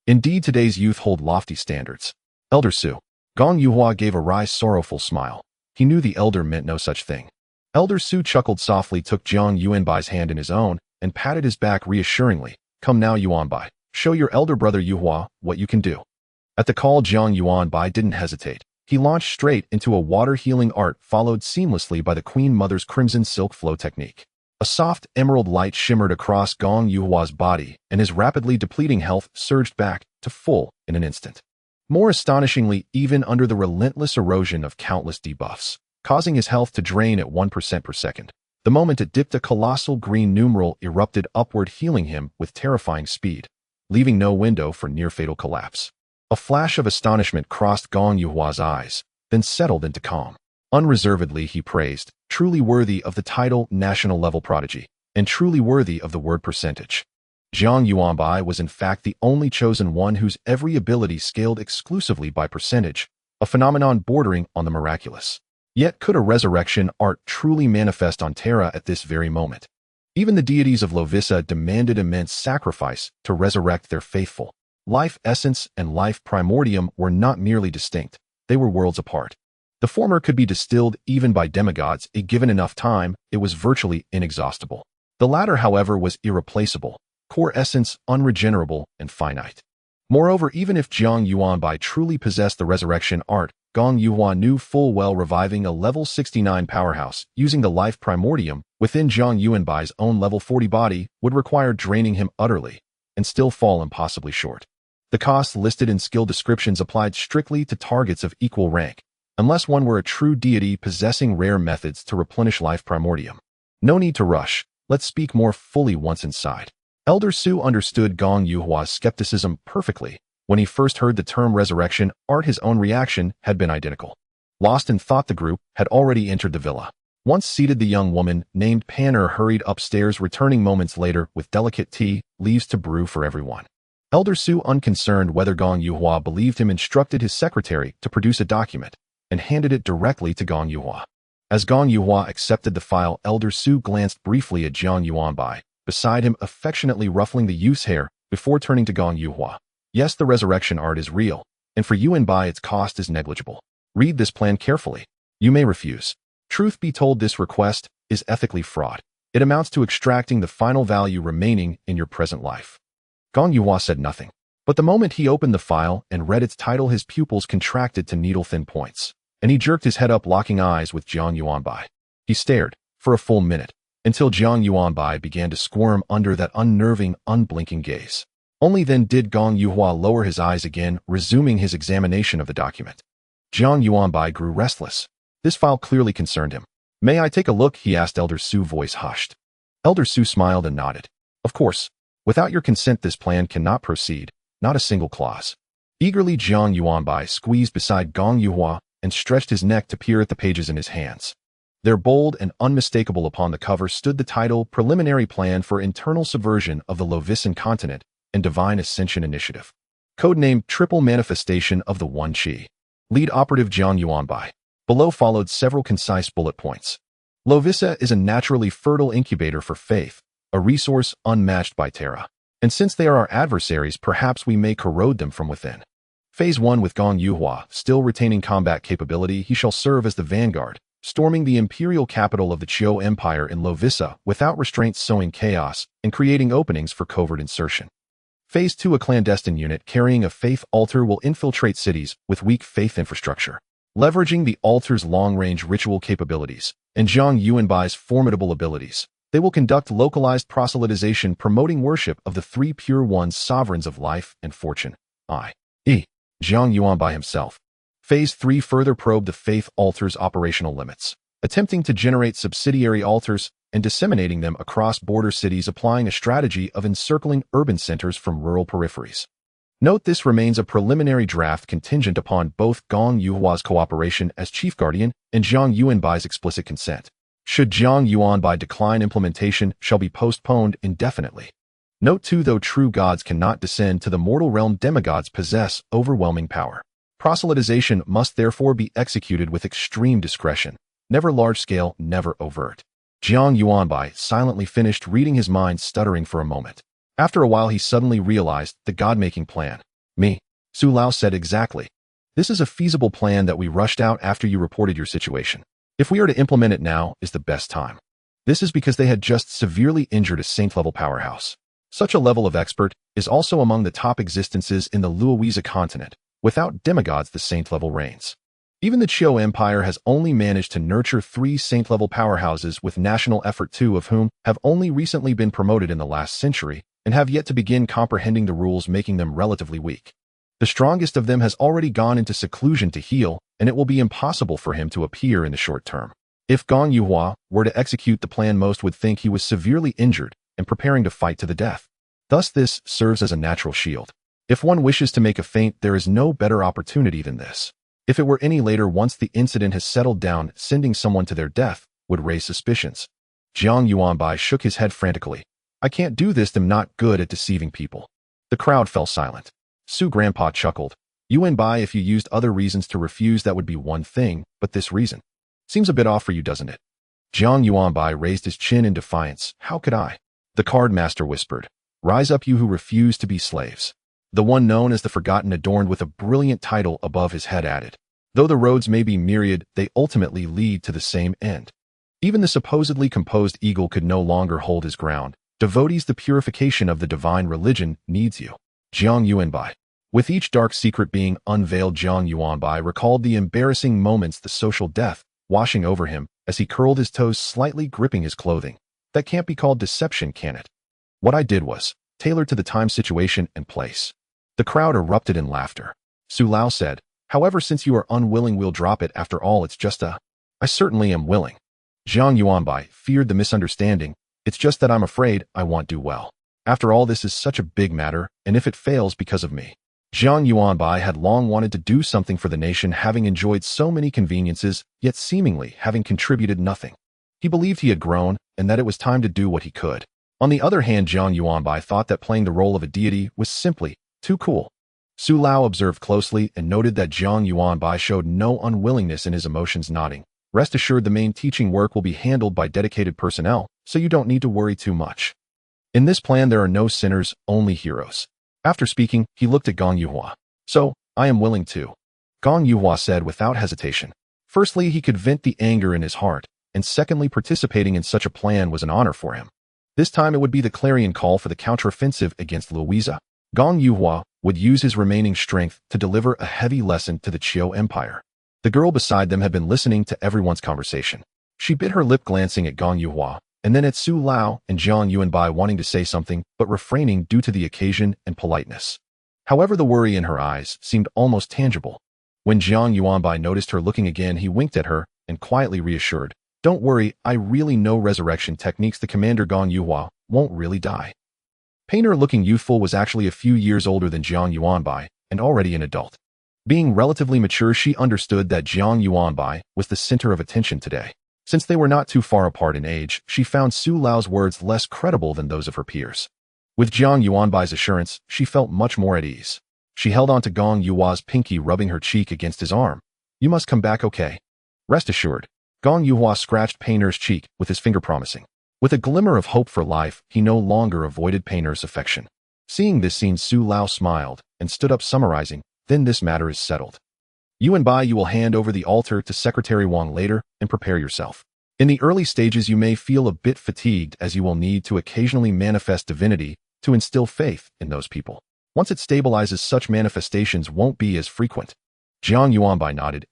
Indeed, today's youth hold lofty standards. Elder Su. Gong Yuhua gave a wry, sorrowful smile. He knew the elder meant no such thing. Elder Su chuckled softly, took Jiang Yuanbai's hand in his own, and patted his back reassuringly. Come now, Yuanbai. Show your elder brother Yuhua what you can do. At the call, Jiang Yuanbai didn't hesitate. He launched straight into a water-healing art, followed seamlessly by the Queen Mother's crimson silk flow technique. A soft emerald light shimmered across Gong Yuhua's body, and his rapidly depleting health surged back to full in an instant. More astonishingly, even under the relentless erosion of countless debuffs, causing his health to drain at 1% per second. The moment it dipped, a colossal green numeral erupted upward, healing him with terrifying speed, leaving no window for near-fatal collapse. A flash of astonishment crossed Gong Yuhua's eyes, then settled into calm. Unreservedly, he praised, truly worthy of the title national-level prodigy, and truly worthy of the word percentage. Jiang Yuanbai was in fact the only chosen one whose every ability scaled exclusively by percentage, a phenomenon bordering on the miraculous. Yet could a resurrection art truly manifest on Terra at this very moment? Even the deities of Lovisa demanded immense sacrifice to resurrect their faithful. Life essence and life primordium were not merely distinct, they were worlds apart. The former could be distilled even by demigods, given enough time, it was virtually inexhaustible. The latter, however, was irreplaceable, core essence unregenerable and finite. Moreover, even if Jiang Yuanbai truly possessed the resurrection art, Gong Yuhua knew full well reviving a level 69 powerhouse using the life primordium within Jiang Yuanbai's own level 40 body would require draining him utterly, and still fall impossibly short. The costs listed in skill descriptions applied strictly to targets of equal rank, unless one were a true deity possessing rare methods to replenish life primordium. No need to rush, let's speak more fully once inside. Elder Su understood Gong Yuhua's skepticism perfectly. When he first heard the term resurrection art, his own reaction had been identical. Lost in thought, the group had already entered the villa. Once seated, the young woman, named Panner, hurried upstairs, returning moments later with delicate tea leaves to brew for everyone. Elder Su, unconcerned whether Gong Yuhua believed him, instructed his secretary to produce a document and handed it directly to Gong Yuhua. As Gong Yuhua accepted the file, Elder Su glanced briefly at Jiang Yuanbai, beside him, affectionately ruffling the youth's hair before turning to Gong Yuhua. Yes, the resurrection art is real, and for Yuanbai its cost is negligible. Read this plan carefully. You may refuse. Truth be told, this request is ethically fraught. It amounts to extracting the final value remaining in your present life. Gong Yuhua said nothing. But the moment he opened the file and read its title, his pupils contracted to needle-thin points, and he jerked his head up, locking eyes with Jiang Yuanbai. He stared, for a full minute, until Jiang Yuanbai began to squirm under that unnerving, unblinking gaze. Only then did Gong Yuhua lower his eyes again, resuming his examination of the document. Jiang Yuanbai grew restless. This file clearly concerned him. "May I take a look?" he asked. Elder Su, voice hushed. Elder Su smiled and nodded. "Of course. Without your consent, this plan cannot proceed. Not a single clause." Eagerly, Jiang Yuanbai squeezed beside Gong Yuhua and stretched his neck to peer at the pages in his hands. There, bold and unmistakable upon the cover, stood the title, Preliminary Plan for Internal Subversion of the Lovisan Continent and Divine Ascension Initiative. Codenamed Triple Manifestation of the One Qi. Lead Operative Jiang Yuanbai. Below followed several concise bullet points. Lovisa is a naturally fertile incubator for faith, a resource unmatched by Terra. And since they are our adversaries, perhaps we may corrode them from within. Phase 1 with Gong Yuhua, still retaining combat capability, he shall serve as the vanguard, storming the imperial capital of the Qiu Empire in Lovisa without restraint, sowing chaos and creating openings for covert insertion. Phase 2, a clandestine unit carrying a faith altar will infiltrate cities with weak faith infrastructure, leveraging the altar's long-range ritual capabilities and Jiang Yuanbai's formidable abilities. They will conduct localized proselytization, promoting worship of the three pure ones, sovereigns of life and fortune, i.e., Jiang Yuanbai himself. Phase 3 further probed the faith altar's operational limits, attempting to generate subsidiary altars and disseminating them across border cities, applying a strategy of encircling urban centers from rural peripheries. Note this remains a preliminary draft contingent upon both Gong Yuhua's cooperation as chief guardian and Jiang Yuanbai's explicit consent. Should Jiang Yuanbai decline, implementation shall be postponed indefinitely. Note 2, though true gods cannot descend to the mortal realm, demigods possess overwhelming power. Proselytization must therefore be executed with extreme discretion, never large-scale, never overt. Jiang Yuanbai silently finished reading, his mind stuttering for a moment. After a while he suddenly realized the god-making plan. "Me," Su Lao said, "exactly. This is a feasible plan that we rushed out after you reported your situation. If we are to implement it, now is the best time." This is because they had just severely injured a saint-level powerhouse. Such a level of expert is also among the top existences in the Luowiza continent. Without demigods, the saint-level reigns. Even the Qiu Empire has only managed to nurture 3 saint-level powerhouses with national effort, 2 of whom have only recently been promoted in the last century and have yet to begin comprehending the rules, making them relatively weak. The strongest of them has already gone into seclusion to heal, and it will be impossible for him to appear in the short term. If Gong Yuhua were to execute the plan, most would think he was severely injured and preparing to fight to the death. Thus this serves as a natural shield. If one wishes to make a feint, there is no better opportunity than this. If it were any later, once the incident has settled down, sending someone to their death would raise suspicions. Jiang Yuanbai shook his head frantically. "I can't do this. I'm not good at deceiving people." The crowd fell silent. Su Grandpa chuckled. "Yuanbai, if you used other reasons to refuse, that would be one thing, but this reason seems a bit off for you, doesn't it?" Jiang Yuanbai raised his chin in defiance. "How could I?" The card master whispered. "Rise up, you who refuse to be slaves." The one known as the Forgotten, adorned with a brilliant title above his head, added, "Though the roads may be myriad, they ultimately lead to the same end." Even the supposedly composed eagle could no longer hold his ground. "Devotees, the purification of the divine religion needs you." Jiang Yuanbai. With each dark secret being unveiled, Jiang Yuanbai recalled the embarrassing moments, the social death, washing over him as he curled his toes, slightly gripping his clothing. That can't be called deception, can it? What I did was tailored to the time, situation, and place. The crowd erupted in laughter. Su Lao said, "However, since you are unwilling, we'll drop it. After all, it's just I certainly am willing." Jiang Yuanbai feared the misunderstanding. "It's just that I'm afraid I won't do well. After all, this is such a big matter, and if it fails because of me." Jiang Yuanbai had long wanted to do something for the nation, having enjoyed so many conveniences, yet seemingly having contributed nothing. He believed he had grown, and that it was time to do what he could. On the other hand, Jiang Yuanbai thought that playing the role of a deity was simply too cool. Su Lao observed closely and noted that Jiang Yuanbai showed no unwillingness in his emotions, nodding. "Rest assured, the main teaching work will be handled by dedicated personnel, so you don't need to worry too much. In this plan, there are no sinners, only heroes." After speaking, he looked at Gong Yuhua. "So, I am willing to," Gong Yuhua said without hesitation. Firstly, he could vent the anger in his heart, and secondly, participating in such a plan was an honor for him. This time it would be the clarion call for the counteroffensive against Luowiza. Gong Yuhua would use his remaining strength to deliver a heavy lesson to the Qiu Empire. The girl beside them had been listening to everyone's conversation. She bit her lip, glancing at Gong Yuhua, and then at Su Lao and Jiang Yuanbai, wanting to say something but refraining due to the occasion and politeness. However, the worry in her eyes seemed almost tangible. When Jiang Yuanbai noticed her looking again, he winked at her and quietly reassured, "Don't worry, I really know resurrection techniques. The commander Gong Yuhua won't really die." Painter, looking youthful, was actually a few years older than Jiang Yuanbai and already an adult. Being relatively mature, she understood that Jiang Yuanbai was the center of attention today. Since they were not too far apart in age, she found Su Lao's words less credible than those of her peers. With Jiang Yuanbai's assurance, she felt much more at ease. She held on to Gong Yuhua's pinky, rubbing her cheek against his arm. "You must come back, okay? Rest assured." Gong Yuhua scratched Painter's cheek with his finger, promising. With a glimmer of hope for life, he no longer avoided Painter's affection. Seeing this scene, Su Lao smiled and stood up, summarizing, "Then this matter is settled. Yuanbai, you will hand over the altar to Secretary Wang later and prepare yourself. In the early stages, you may feel a bit fatigued, as you will need to occasionally manifest divinity to instill faith in those people. Once it stabilizes, such manifestations won't be as frequent." Jiang Yuanbai nodded.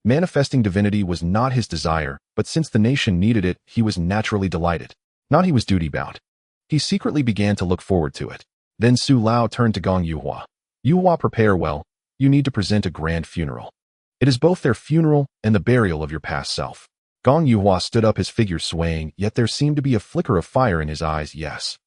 Manifesting divinity was not his desire, but since the nation needed it, he was naturally delighted. Not he was duty-bound. He secretly began to look forward to it. Then Su Lao turned to Gong Yuhua. "Yuhua, prepare well. You need to present a grand funeral. It is both their funeral and the burial of your past self." Gong Yuhua stood up, his figure swaying, yet there seemed to be a flicker of fire in his eyes. "Yes."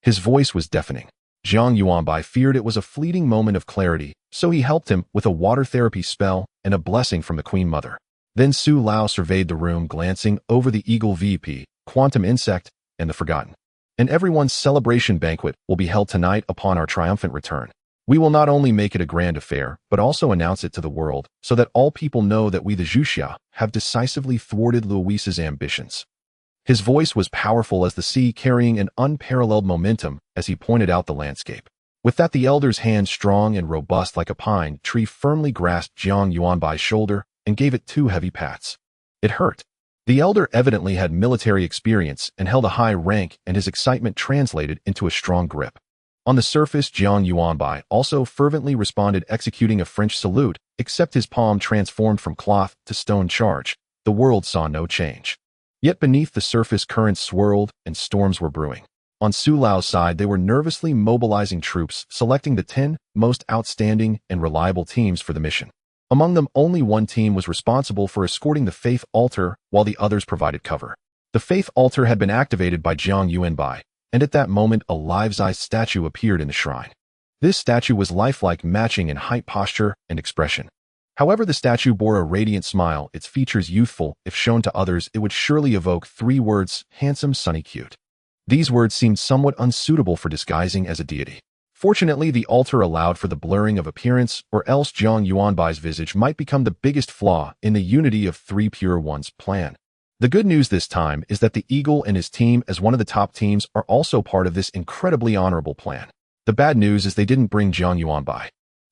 His voice was deafening. Jiang Yuanbai feared it was a fleeting moment of clarity, so he helped him with a water therapy spell and a blessing from the Queen Mother. Then Su Lao surveyed the room, glancing over the Eagle VP, Quantum Insect, and the Forgotten. "And everyone's celebration banquet will be held tonight upon our triumphant return. We will not only make it a grand affair, but also announce it to the world, so that all people know that we, the Zhuxia, have decisively thwarted Luis's ambitions." His voice was powerful as the sea, carrying an unparalleled momentum as he pointed out the landscape. With that, the elder's hand, strong and robust like a pine tree, firmly grasped Jiang Yuanbai's shoulder and gave it 2 heavy pats. It hurt. The elder evidently had military experience and held a high rank, and his excitement translated into a strong grip. On the surface, Jiang Yuanbai also fervently responded, executing a French salute, except his palm transformed from cloth to stone charge. The world saw no change. Yet beneath the surface, currents swirled and storms were brewing. On Su Lao's side, they were nervously mobilizing troops, selecting the 10 most outstanding and reliable teams for the mission. Among them, only one team was responsible for escorting the Faith Altar, while the others provided cover. The Faith Altar had been activated by Jiang Yuanbai, and at that moment a life-sized statue appeared in the shrine. This statue was lifelike, matching in height, posture, and expression. However, the statue bore a radiant smile, its features youthful. If shown to others, it would surely evoke 3 words: handsome, sunny, cute. These words seemed somewhat unsuitable for disguising as a deity. Fortunately, the altar allowed for the blurring of appearance, or else Jiang Yuanbai's visage might become the biggest flaw in the Unity of 3 Pure Ones plan. The good news this time is that the Eagle and his team, as one of the top teams, are also part of this incredibly honorable plan. The bad news is they didn't bring Jiang Yuanbai.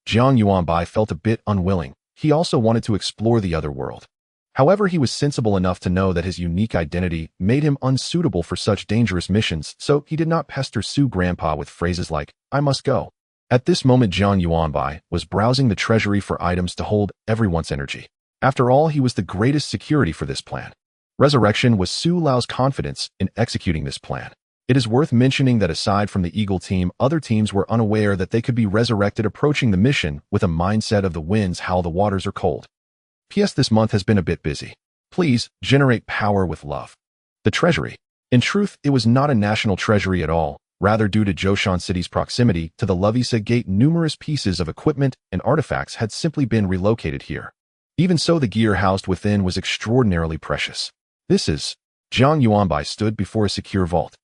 Jiang Yuanbai felt a bit unwilling. He also wanted to explore the other world. However, he was sensible enough to know that his unique identity made him unsuitable for such dangerous missions, so he did not pester Su Grandpa with phrases like, "I must go." At this moment, Jiang Yuanbai was browsing the treasury for items to hold everyone's energy. After all, he was the greatest security for this plan. Resurrection was Su Lao's confidence in executing this plan. It is worth mentioning that aside from the Eagle team, other teams were unaware that they could be resurrected, approaching the mission with a mindset of the winds howl, the waters are cold. P.S. This month has been a bit busy. Please generate power with love. The treasury. In truth, it was not a national treasury at all. Rather, due to Zhoushan City's proximity to the Lovisa Gate, numerous pieces of equipment and artifacts had simply been relocated here. Even so, the gear housed within was extraordinarily precious. Jiang Yuanbai stood before a secure vault.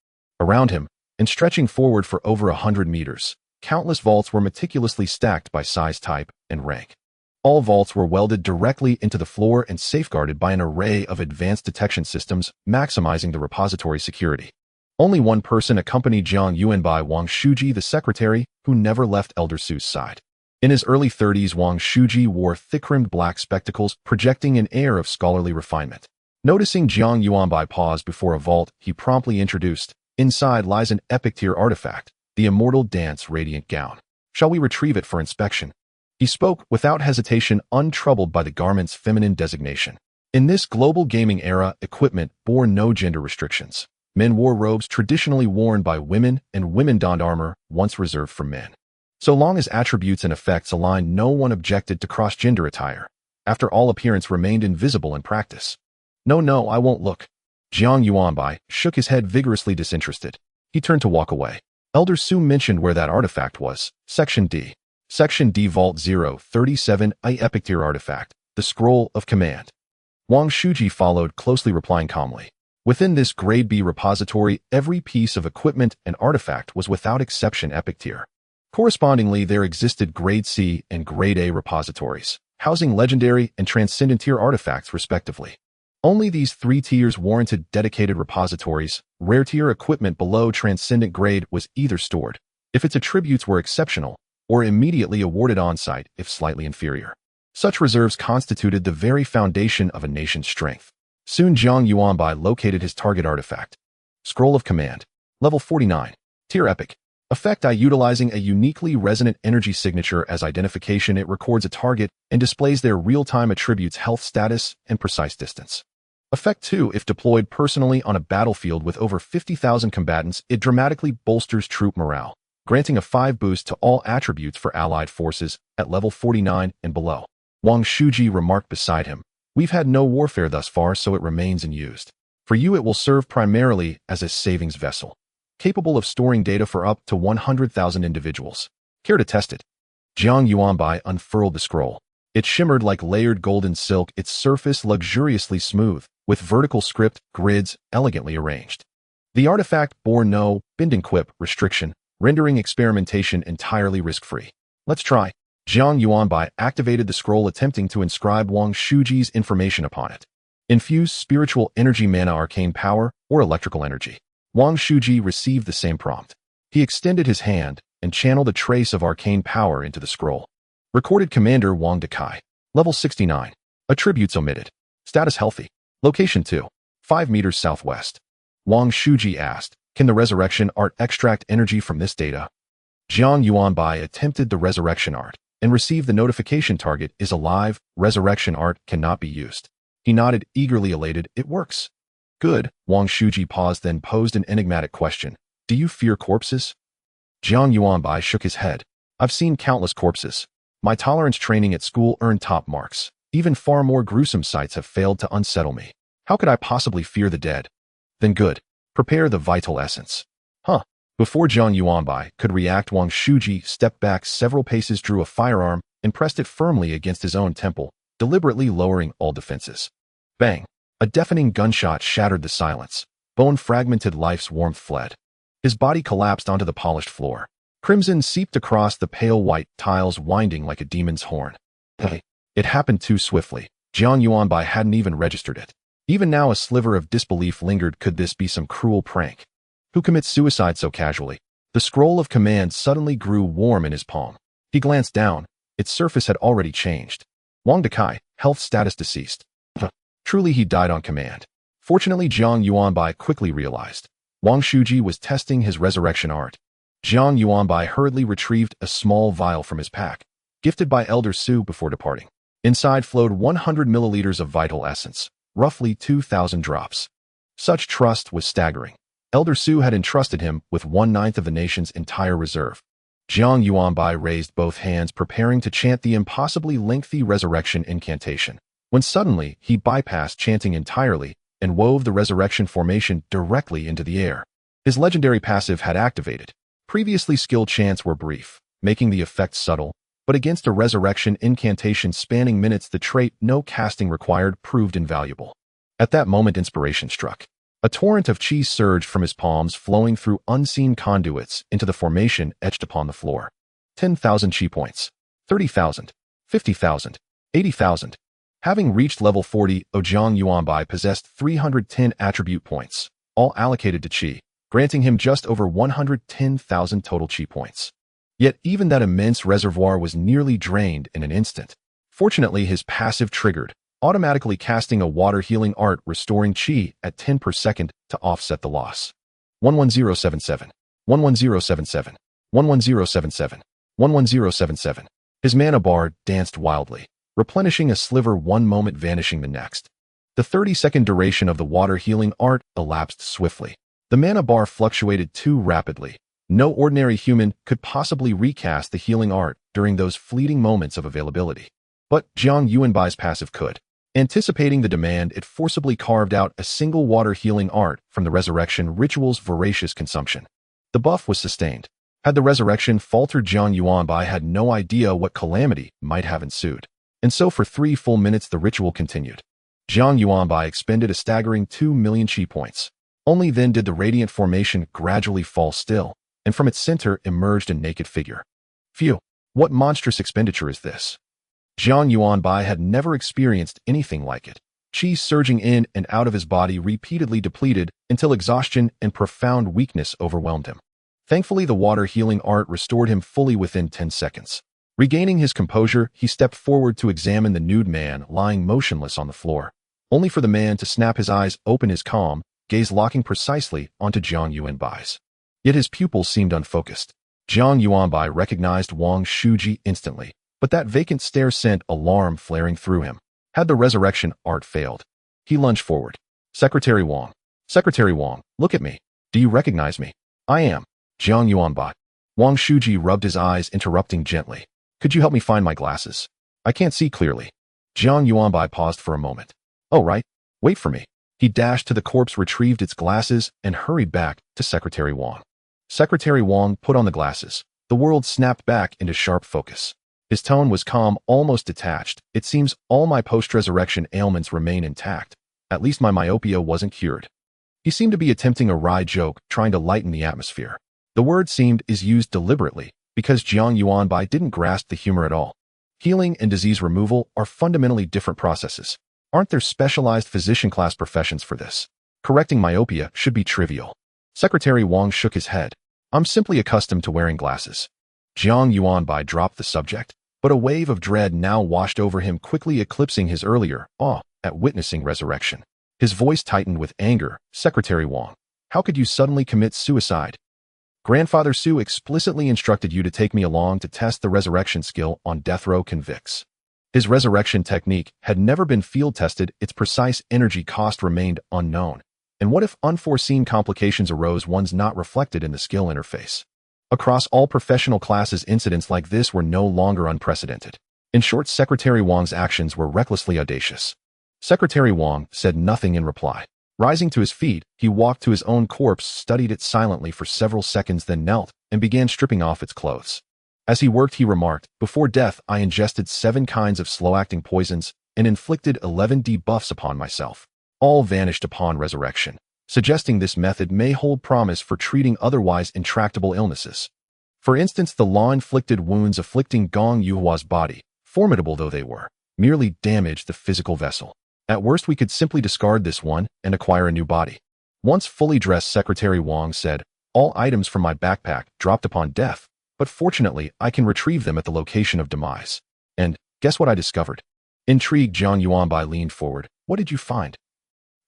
Around him, and stretching forward for over 100 meters, countless vaults were meticulously stacked by size, type, and rank. All vaults were welded directly into the floor and safeguarded by an array of advanced detection systems, maximizing the repository security. Only one person accompanied Jiang Yuanbai: Wang Shuji, the secretary, who never left Elder Su's side. In his early 30s, Wang Shuji wore thick-rimmed black spectacles, projecting an air of scholarly refinement. Noticing Jiang Yuanbai pause before a vault, he promptly introduced, "Inside lies an epic tier artifact, the immortal dance radiant gown. Shall we retrieve it for inspection? He spoke without hesitation, untroubled by the garment's feminine designation. In this global gaming era, equipment bore no gender restrictions. Men wore robes traditionally worn by women, and women donned armor once reserved for men. So long as attributes and effects aligned, no one objected to cross-gender attire. After all, appearance remained invisible in practice. No, I won't look. Jiang Yuanbai shook his head, vigorously disinterested. He turned to walk away. Elder Su mentioned where that artifact was. Section D. Section D, Vault 037, I Epic Tier Artifact, the Scroll of Command. Wang Shuji followed closely, replying calmly. Within this Grade B repository, every piece of equipment and artifact was without exception Epic Tier. Correspondingly, there existed Grade C and Grade A repositories, housing legendary and transcendent tier artifacts respectively. Only these three tiers warranted dedicated repositories. Rare tier equipment below transcendent grade was either stored, if its attributes were exceptional, or immediately awarded on-site if slightly inferior. Such reserves constituted the very foundation of a nation's strength. Soon Jiang Yuanbai located his target artifact. Scroll of Command. Level 49. Tier Epic. Effect I. Utilizing a uniquely resonant energy signature as identification, it records a target and displays their real-time attributes, health status, and precise distance. Effect 2. If deployed personally on a battlefield with over 50,000 combatants, it dramatically bolsters troop morale, granting a 5 boost to all attributes for allied forces at level 49 and below. Wang Shuji remarked beside him. We've had no warfare thus far, so it remains unused. For you, it will serve primarily as a savings vessel, capable of storing data for up to 100,000 individuals. Care to test it? Jiang Yuanbai unfurled the scroll. It shimmered like layered golden silk, its surface luxuriously smooth, with vertical script grids elegantly arranged. The artifact bore no bend and quip restriction, rendering experimentation entirely risk-free. Let's try. Jiang Yuanbai activated the scroll, attempting to inscribe Wang Shuji's information upon it. Infuse spiritual energy, mana, arcane power, or electrical energy. Wang Shuji received the same prompt. He extended his hand and channeled a trace of arcane power into the scroll. Recorded Commander Wang Dekai. Level 69. Attributes omitted. Status healthy. Location 2. 5 meters southwest. Wang Shuji asked, can the resurrection art extract energy from this data? Jiang Yuanbai attempted the resurrection art and received the notification target is alive, resurrection art cannot be used. He nodded, eagerly elated, it works. Good. Wang Shuji paused, then posed an enigmatic question. Do you fear corpses? Jiang Yuanbai shook his head. I've seen countless corpses. My tolerance training at school earned top marks. Even far more gruesome sights have failed to unsettle me. How could I possibly fear the dead? Then good. Prepare the vital essence. Before Jiang Yuanbai could react, Wang Shuji stepped back several paces, drew a firearm, and pressed it firmly against his own temple, deliberately lowering all defenses. Bang! A deafening gunshot shattered the silence. Bone-fragmented life's warmth fled. His body collapsed onto the polished floor. Crimson seeped across the pale white tiles, winding like a demon's horn. It happened too swiftly. Jiang Yuanbai hadn't even registered it. Even now, a sliver of disbelief lingered. Could this be some cruel prank? Who commits suicide so casually? The scroll of command suddenly grew warm in his palm. He glanced down. Its surface had already changed. Wang Dekai, health status deceased. Truly, he died on command. Fortunately, Jiang Yuanbai quickly realized. Wang Shuji was testing his resurrection art. Jiang Yuanbai hurriedly retrieved a small vial from his pack, gifted by Elder Su before departing. Inside flowed 100 milliliters of vital essence, roughly 2,000 drops. Such trust was staggering. Elder Su had entrusted him with 1/9 of the nation's entire reserve. Jiang Yuanbai raised both hands, preparing to chant the impossibly lengthy resurrection incantation, when suddenly he bypassed chanting entirely and wove the resurrection formation directly into the air. His legendary passive had activated. Previously skilled chants were brief, making the effect subtle, but against a resurrection incantation spanning minutes, the trait no casting required proved invaluable. At that moment, inspiration struck. A torrent of chi surged from his palms, flowing through unseen conduits into the formation etched upon the floor. 10,000 chi points. 30,000. 50,000. 80,000. Having reached level 40, Jiang Yuanbai possessed 310 attribute points, all allocated to chi, granting him just over 110,000 total chi points. Yet even that immense reservoir was nearly drained in an instant. Fortunately, his passive triggered, automatically casting a water healing art, restoring chi at 10 per second to offset the loss. 11077. 11077. 11077. 11077. His mana bar danced wildly, replenishing a sliver one moment, vanishing the next. The 30-second duration of the water healing art elapsed swiftly. The mana bar fluctuated too rapidly. No ordinary human could possibly recast the healing art during those fleeting moments of availability. But Jiang Yuanbai's passive could. Anticipating the demand, it forcibly carved out a single water healing art from the resurrection ritual's voracious consumption. The buff was sustained. Had the resurrection faltered, Jiang Yuanbai had no idea what calamity might have ensued. And so for 3 full minutes the ritual continued. Jiang Yuanbai expended a staggering 2 million chi points. Only then did the radiant formation gradually fall still, and from its center emerged a naked figure. Phew, what monstrous expenditure is this? Jiang Yuanbai had never experienced anything like it. Chi surging in and out of his body repeatedly depleted until exhaustion and profound weakness overwhelmed him. Thankfully, the water healing art restored him fully within 10 seconds. Regaining his composure, he stepped forward to examine the nude man lying motionless on the floor, only for the man to snap his eyes open, his calm gaze locking precisely onto Jiang Yuanbai's. Yet his pupils seemed unfocused. Jiang Yuanbai recognized Wang Shuji instantly, but that vacant stare sent alarm flaring through him. Had the resurrection art failed? He lunged forward. Secretary Wang. Secretary Wang, look at me. Do you recognize me? I am Jiang Yuanbai. Wang Shuji rubbed his eyes, interrupting gently. Could you help me find my glasses? I can't see clearly. Jiang Yuanbai paused for a moment. Oh, right. Wait for me. He dashed to the corpse, retrieved its glasses, and hurried back to Secretary Wang. Secretary Wang put on the glasses. The world snapped back into sharp focus. His tone was calm, almost detached. It seems all my post-resurrection ailments remain intact. At least my myopia wasn't cured. He seemed to be attempting a wry joke, trying to lighten the atmosphere. The word seemed is used deliberately, because Jiang Yuanbai didn't grasp the humor at all. Healing and disease removal are fundamentally different processes. Aren't there specialized physician-class professions for this? Correcting myopia should be trivial. Secretary Wang shook his head. I'm simply accustomed to wearing glasses. Jiang Yuanbai dropped the subject, but a wave of dread now washed over him, quickly eclipsing his earlier awe at witnessing resurrection. His voice tightened with anger. Secretary Wang, how could you suddenly commit suicide? Grandfather Su explicitly instructed you to take me along to test the resurrection skill on death row convicts. His resurrection technique had never been field tested, its precise energy cost remained unknown. And what if unforeseen complications arose, ones not reflected in the skill interface? Across all professional classes, incidents like this were no longer unprecedented. In short, Secretary Wang's actions were recklessly audacious. Secretary Wang said nothing in reply. Rising to his feet, he walked to his own corpse, studied it silently for several seconds, then knelt and began stripping off its clothes. As he worked, he remarked, before death, I ingested 7 kinds of slow-acting poisons and inflicted 11 debuffs upon myself. All vanished upon resurrection, suggesting this method may hold promise for treating otherwise intractable illnesses. For instance, the law-inflicted wounds afflicting Gong Yuhua's body, formidable though they were, merely damaged the physical vessel. At worst, we could simply discard this one and acquire a new body. Once fully dressed, Secretary Wang said, all items from my backpack dropped upon death, but fortunately I can retrieve them at the location of demise. And guess what I discovered? Intrigued, Jiang Yuanbai leaned forward. What did you find?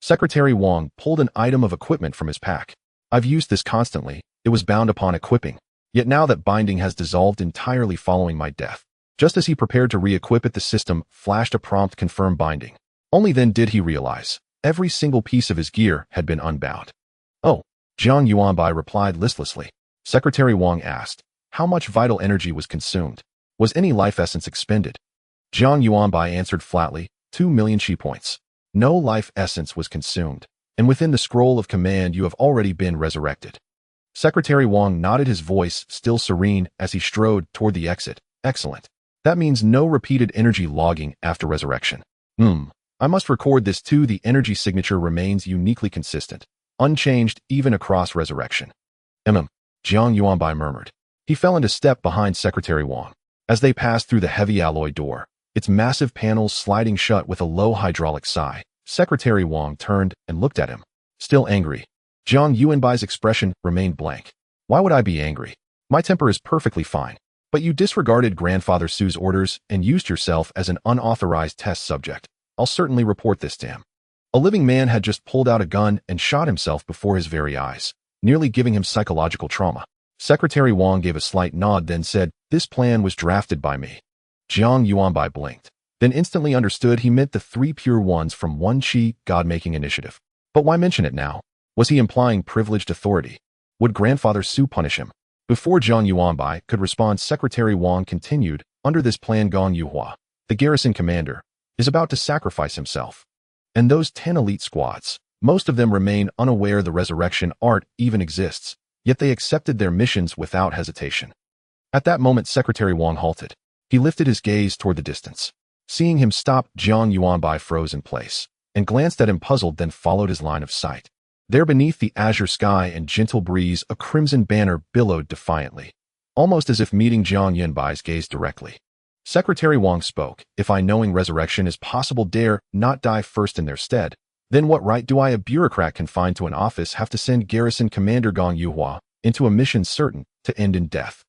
Secretary Wang pulled an item of equipment from his pack. I've used this constantly. It was bound upon equipping. Yet now that binding has dissolved entirely following my death. Just as he prepared to re-equip it, the system flashed a prompt, confirm binding. Only then did he realize every single piece of his gear had been unbound. Oh, Jiang Yuanbai replied listlessly. Secretary Wang asked, how much vital energy was consumed? Was any life essence expended? Jiang Yuanbai answered flatly, 2 million chi points. No life essence was consumed, and within the scroll of command you have already been resurrected. Secretary Wang nodded, his voice still serene as he strode toward the exit. Excellent. That means no repeated energy logging after resurrection. I must record this too. The energy signature remains uniquely consistent, unchanged even across resurrection. Jiang Yuanbai murmured. He fell into step behind Secretary Wang. As they passed through the heavy alloy door, its massive panels sliding shut with a low hydraulic sigh, Secretary Wang turned and looked at him. Still angry. Jiang Yuanbai's expression remained blank. Why would I be angry? My temper is perfectly fine. But you disregarded Grandfather Su's orders and used yourself as an unauthorized test subject. I'll certainly report this to him. A living man had just pulled out a gun and shot himself before his very eyes, nearly giving him psychological trauma. Secretary Wang gave a slight nod, then said, "This plan was drafted by me." Jiang Yuanbai blinked, then instantly understood he meant the 3 pure ones from One Qi God-making initiative. But why mention it now? Was he implying privileged authority? Would Grandfather Su punish him? Before Jiang Yuanbai could respond, Secretary Wang continued, "Under this plan, Gong Yuhua, the garrison commander, is about to sacrifice himself. And those 10 elite squads, most of them remain unaware the resurrection art even exists, yet they accepted their missions without hesitation." At that moment, Secretary Wang halted. He lifted his gaze toward the distance. Seeing him stop, Jiang Yuanbai froze in place and glanced at him puzzled, then followed his line of sight. There beneath the azure sky and gentle breeze, a crimson banner billowed defiantly, almost as if meeting Jiang Yuanbai's gaze directly. Secretary Wang spoke, "If I, knowing resurrection is possible, dare not die first in their stead, then what right do I, a bureaucrat confined to an office, have to send garrison commander Gong Yuhua into a mission certain to end in death?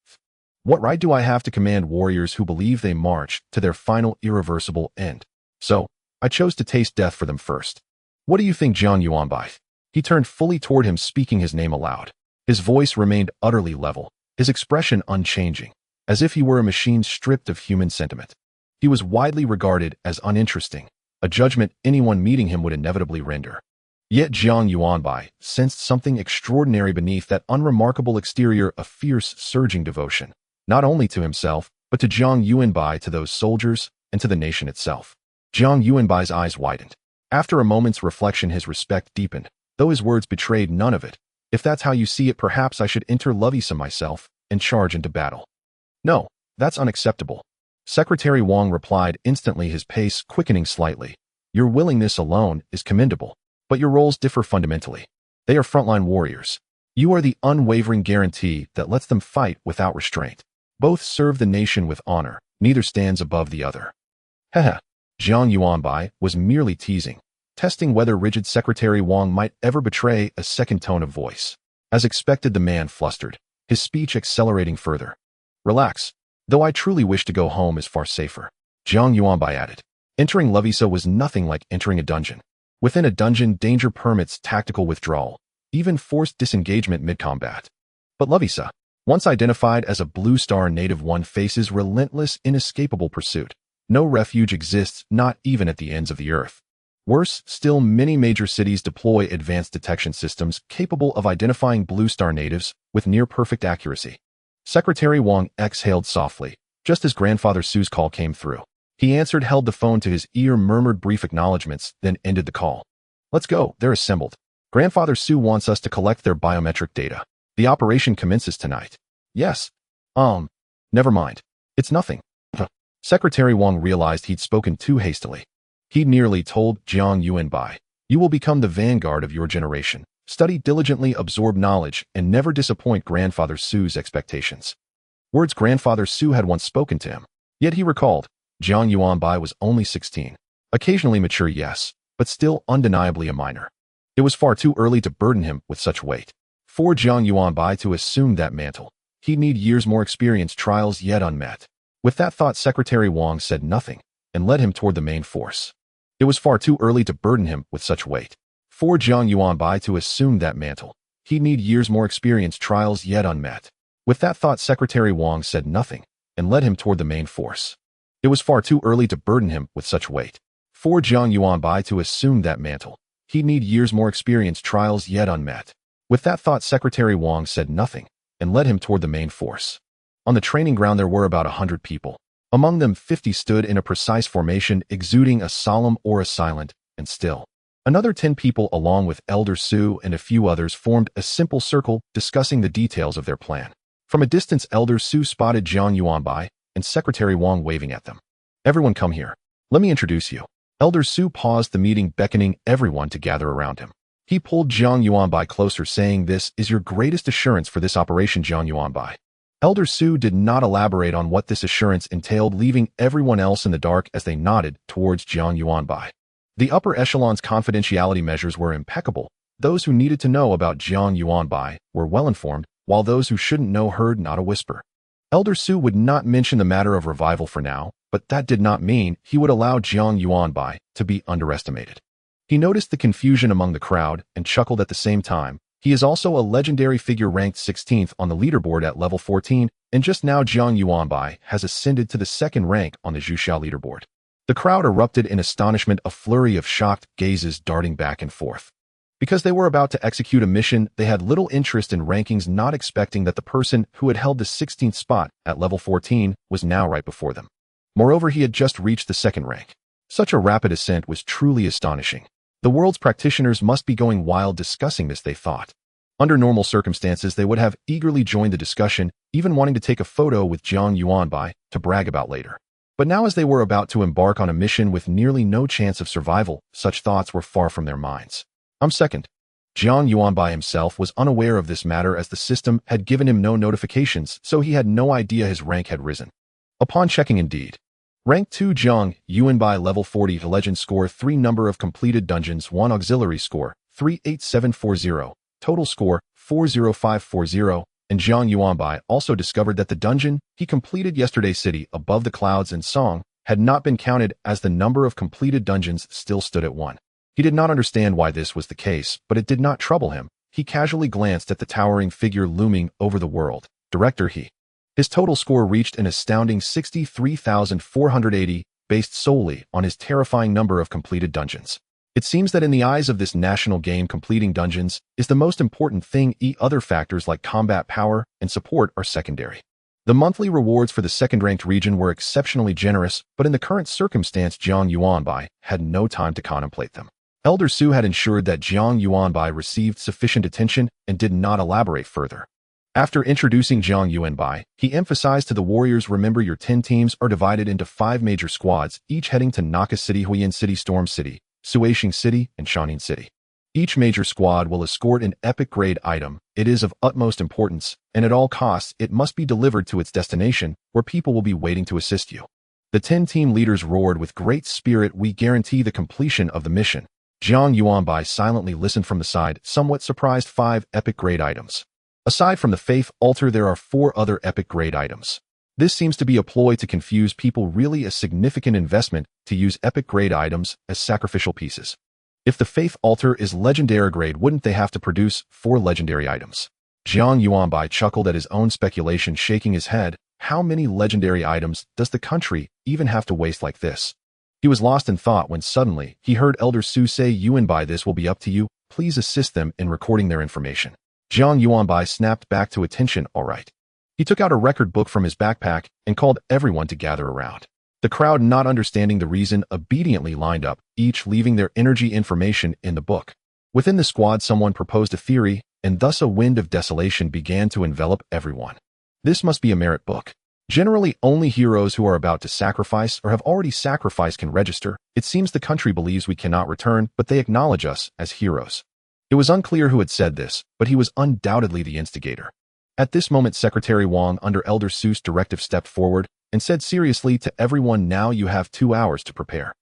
What right do I have to command warriors who believe they march to their final irreversible end? So, I chose to taste death for them first. What do you think, Jiang Yuanbai?" He turned fully toward him, speaking his name aloud. His voice remained utterly level, his expression unchanging, as if he were a machine stripped of human sentiment. He was widely regarded as uninteresting, a judgment anyone meeting him would inevitably render. Yet Jiang Yuanbai sensed something extraordinary beneath that unremarkable exterior, a fierce, surging devotion, not only to himself, but to Jiang Yuanbai, to those soldiers, and to the nation itself. Jiang Yuanbai's eyes widened. After a moment's reflection, his respect deepened, though his words betrayed none of it. "If that's how you see it, perhaps I should enter Lovisa myself and charge into battle." "No, that's unacceptable," Secretary Wang replied instantly, his pace quickening slightly. "Your willingness alone is commendable, but your roles differ fundamentally. They are frontline warriors. You are the unwavering guarantee that lets them fight without restraint. Both serve the nation with honor, neither stands above the other." Heh. Jiang Yuanbai was merely teasing, testing whether rigid Secretary Wang might ever betray a second tone of voice. As expected, the man flustered, his speech accelerating further. "Relax. Though I truly wish to go home is far safer," Jiang Yuanbai added. Entering Lovisa was nothing like entering a dungeon. Within a dungeon, danger permits tactical withdrawal, even forced disengagement mid-combat. But Lovisa, once identified as a Blue Star native, one faces relentless, inescapable pursuit. No refuge exists, not even at the ends of the earth. Worse still, many major cities deploy advanced detection systems capable of identifying Blue Star natives with near-perfect accuracy. Secretary Wang exhaled softly, just as Grandfather Su's call came through. He answered, held the phone to his ear, murmured brief acknowledgments, then ended the call. "Let's go, they're assembled. Grandfather Su wants us to collect their biometric data. The operation commences tonight." "Yes. Never mind. It's nothing." Secretary Wang realized he'd spoken too hastily. He nearly told Jiang Yuanbai, "You will become the vanguard of your generation. Study diligently, absorb knowledge, and never disappoint Grandfather Su's expectations." Words Grandfather Su had once spoken to him. Yet he recalled, Jiang Yuanbai was only 16. Occasionally mature, yes, but still undeniably a minor. It was far too early to burden him with such weight. For Jiang Yuanbai to assume that mantle, he'd need years more experience, trials yet unmet. With that thought, Secretary Wang said nothing and led him toward the main force. It was far too early to burden him with such weight. For Jiang Yuanbai to assume that mantle, he'd need years more experience, trials yet unmet. With that thought, Secretary Wang said nothing and led him toward the main force. It was far too early to burden him with such weight. For Jiang Yuanbai to assume that mantle, he'd need years more experience, trials yet unmet. With that thought, Secretary Wang said nothing and led him toward the main force. On the training ground there were about 100 people. Among them 50 stood in a precise formation, exuding a solemn aura, silent and still. Another 10 people, along with Elder Su and a few others, formed a simple circle, discussing the details of their plan. From a distance, Elder Su spotted Jiang Yuanbai and Secretary Wang waving at them. "Everyone come here. Let me introduce you." Elder Su paused the meeting, beckoning everyone to gather around him. He pulled Jiang Yuanbai closer, saying, "This is your greatest assurance for this operation, Jiang Yuanbai." Elder Su did not elaborate on what this assurance entailed, leaving everyone else in the dark as they nodded towards Jiang Yuanbai. The upper echelon's confidentiality measures were impeccable. Those who needed to know about Jiang Yuanbai were well informed, while those who shouldn't know heard not a whisper. Elder Su would not mention the matter of revival for now, but that did not mean he would allow Jiang Yuanbai to be underestimated. He noticed the confusion among the crowd and chuckled at the same time, He is also a legendary figure ranked 16th on the leaderboard at level 14, and just now Jiang Yuanbai has ascended to the second rank on the Zhuxiao leaderboard. The crowd erupted in astonishment, a flurry of shocked gazes darting back and forth. Because they were about to execute a mission, they had little interest in rankings, not expecting that the person who had held the 16th spot at level 14 was now right before them. Moreover, he had just reached the second rank. Such a rapid ascent was truly astonishing. The world's practitioners must be going wild discussing this, they thought. Under normal circumstances, they would have eagerly joined the discussion, even wanting to take a photo with Jiang Yuanbai to brag about later. But now, as they were about to embark on a mission with nearly no chance of survival, such thoughts were far from their minds. I'm second. Jiang Yuanbai himself was unaware of this matter, as the system had given him no notifications, so he had no idea his rank had risen. Upon checking Indeed, Rank 2 Jiang Yuanbai level 40, legend score 3, number of completed dungeons 1, auxiliary score 38740, total score 40540, and Jiang Yuanbai also discovered that the dungeon he completed yesterday's city above the clouds and song had not been counted, as the number of completed dungeons still stood at 1. He did not understand why this was the case, but it did not trouble him. He casually glanced at the towering figure looming over the world. Director His total score reached an astounding 63,480, based solely on his terrifying number of completed dungeons. It seems that in the eyes of this national game, completing dungeons is the most important thing. Other factors like combat power and support are secondary. The monthly rewards for the second-ranked region were exceptionally generous, but in the current circumstance, Jiang Yuanbai had no time to contemplate them. Elder Su had ensured that Jiang Yuanbai received sufficient attention and did not elaborate further. After introducing Jiang Yuanbai, he emphasized to the warriors, remember, your 10 teams are divided into 5 major squads, each heading to Naka City, Huiyin City, Storm City, Suishing City, and Shanin City. Each major squad will escort an epic-grade item. It is of utmost importance, and at all costs it must be delivered to its destination, where people will be waiting to assist you. The 10 team leaders roared with great spirit, we guarantee the completion of the mission. Jiang Yuanbai silently listened from the side, somewhat surprised. 5 epic-grade items. Aside from the faith altar, there are 4 other epic-grade items. This seems to be a ploy to confuse people. Really a significant investment to use epic-grade items as sacrificial pieces. If the faith altar is legendary grade, wouldn't they have to produce 4 legendary items? Jiang Yuanbai chuckled at his own speculation, shaking his head. How many legendary items does the country even have to waste like this? He was lost in thought when suddenly he heard Elder Su say, Yuanbai, this will be up to you. Please assist them in recording their information. Jiang Yuanbai snapped back to attention. All right. He took out a record book from his backpack and called everyone to gather around. The crowd, not understanding the reason, obediently lined up, each leaving their energy information in the book. Within the squad, someone proposed a theory, and thus a wind of desolation began to envelop everyone. This must be a merit book. Generally, only heroes who are about to sacrifice or have already sacrificed can register. It seems the country believes we cannot return, but they acknowledge us as heroes. It was unclear who had said this, but he was undoubtedly the instigator. At this moment, Secretary Wang, under Elder Su's directive, stepped forward and said seriously to everyone, now you have 2 hours to prepare.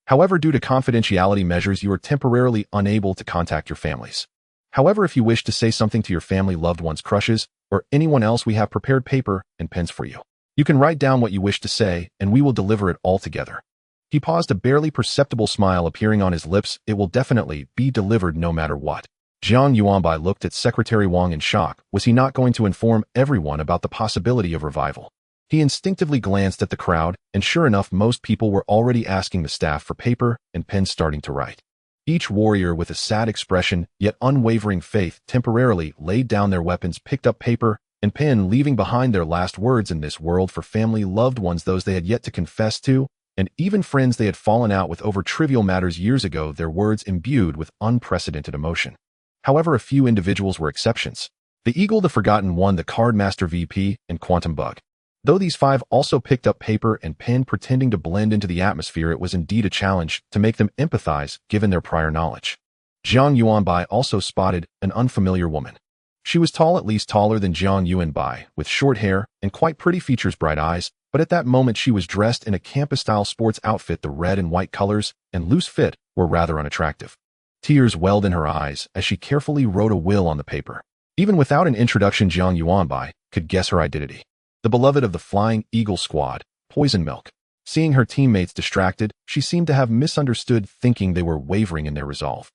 However, due to confidentiality measures, you are temporarily unable to contact your families. However, if you wish to say something to your family, loved ones, crushes, or anyone else, we have prepared paper and pens for you. You can write down what you wish to say, and we will deliver it all together. He paused, a barely perceptible smile appearing on his lips. It will definitely be delivered no matter what. Jiang Yuanbai looked at Secretary Wang in shock. Was he not going to inform everyone about the possibility of revival? He instinctively glanced at the crowd, and sure enough, most people were already asking the staff for paper and pens, starting to write. Each warrior, with a sad expression yet unwavering faith, temporarily laid down their weapons, picked up paper and pen, leaving behind their last words in this world for family, loved ones, those they had yet to confess to, and even friends they had fallen out with over trivial matters years ago, their words imbued with unprecedented emotion. However, a few individuals were exceptions. The Eagle, the Forgotten One, the Cardmaster VP, and Quantum Bug. Though these 5 also picked up paper and pen, pretending to blend into the atmosphere, it was indeed a challenge to make them empathize, given their prior knowledge. Jiang Yuanbai also spotted an unfamiliar woman. She was tall, at least taller than Jiang Yuanbai, with short hair and quite pretty features, bright eyes, but at that moment she was dressed in a campus-style sports outfit. The red and white colors and loose fit were rather unattractive. Tears welled in her eyes as she carefully wrote a will on the paper. Even without an introduction, Jiang Yuanbai could guess her identity. The beloved of the Flying Eagle Squad, Poison Milk. Seeing her teammates distracted, she seemed to have misunderstood, thinking they were wavering in their resolve.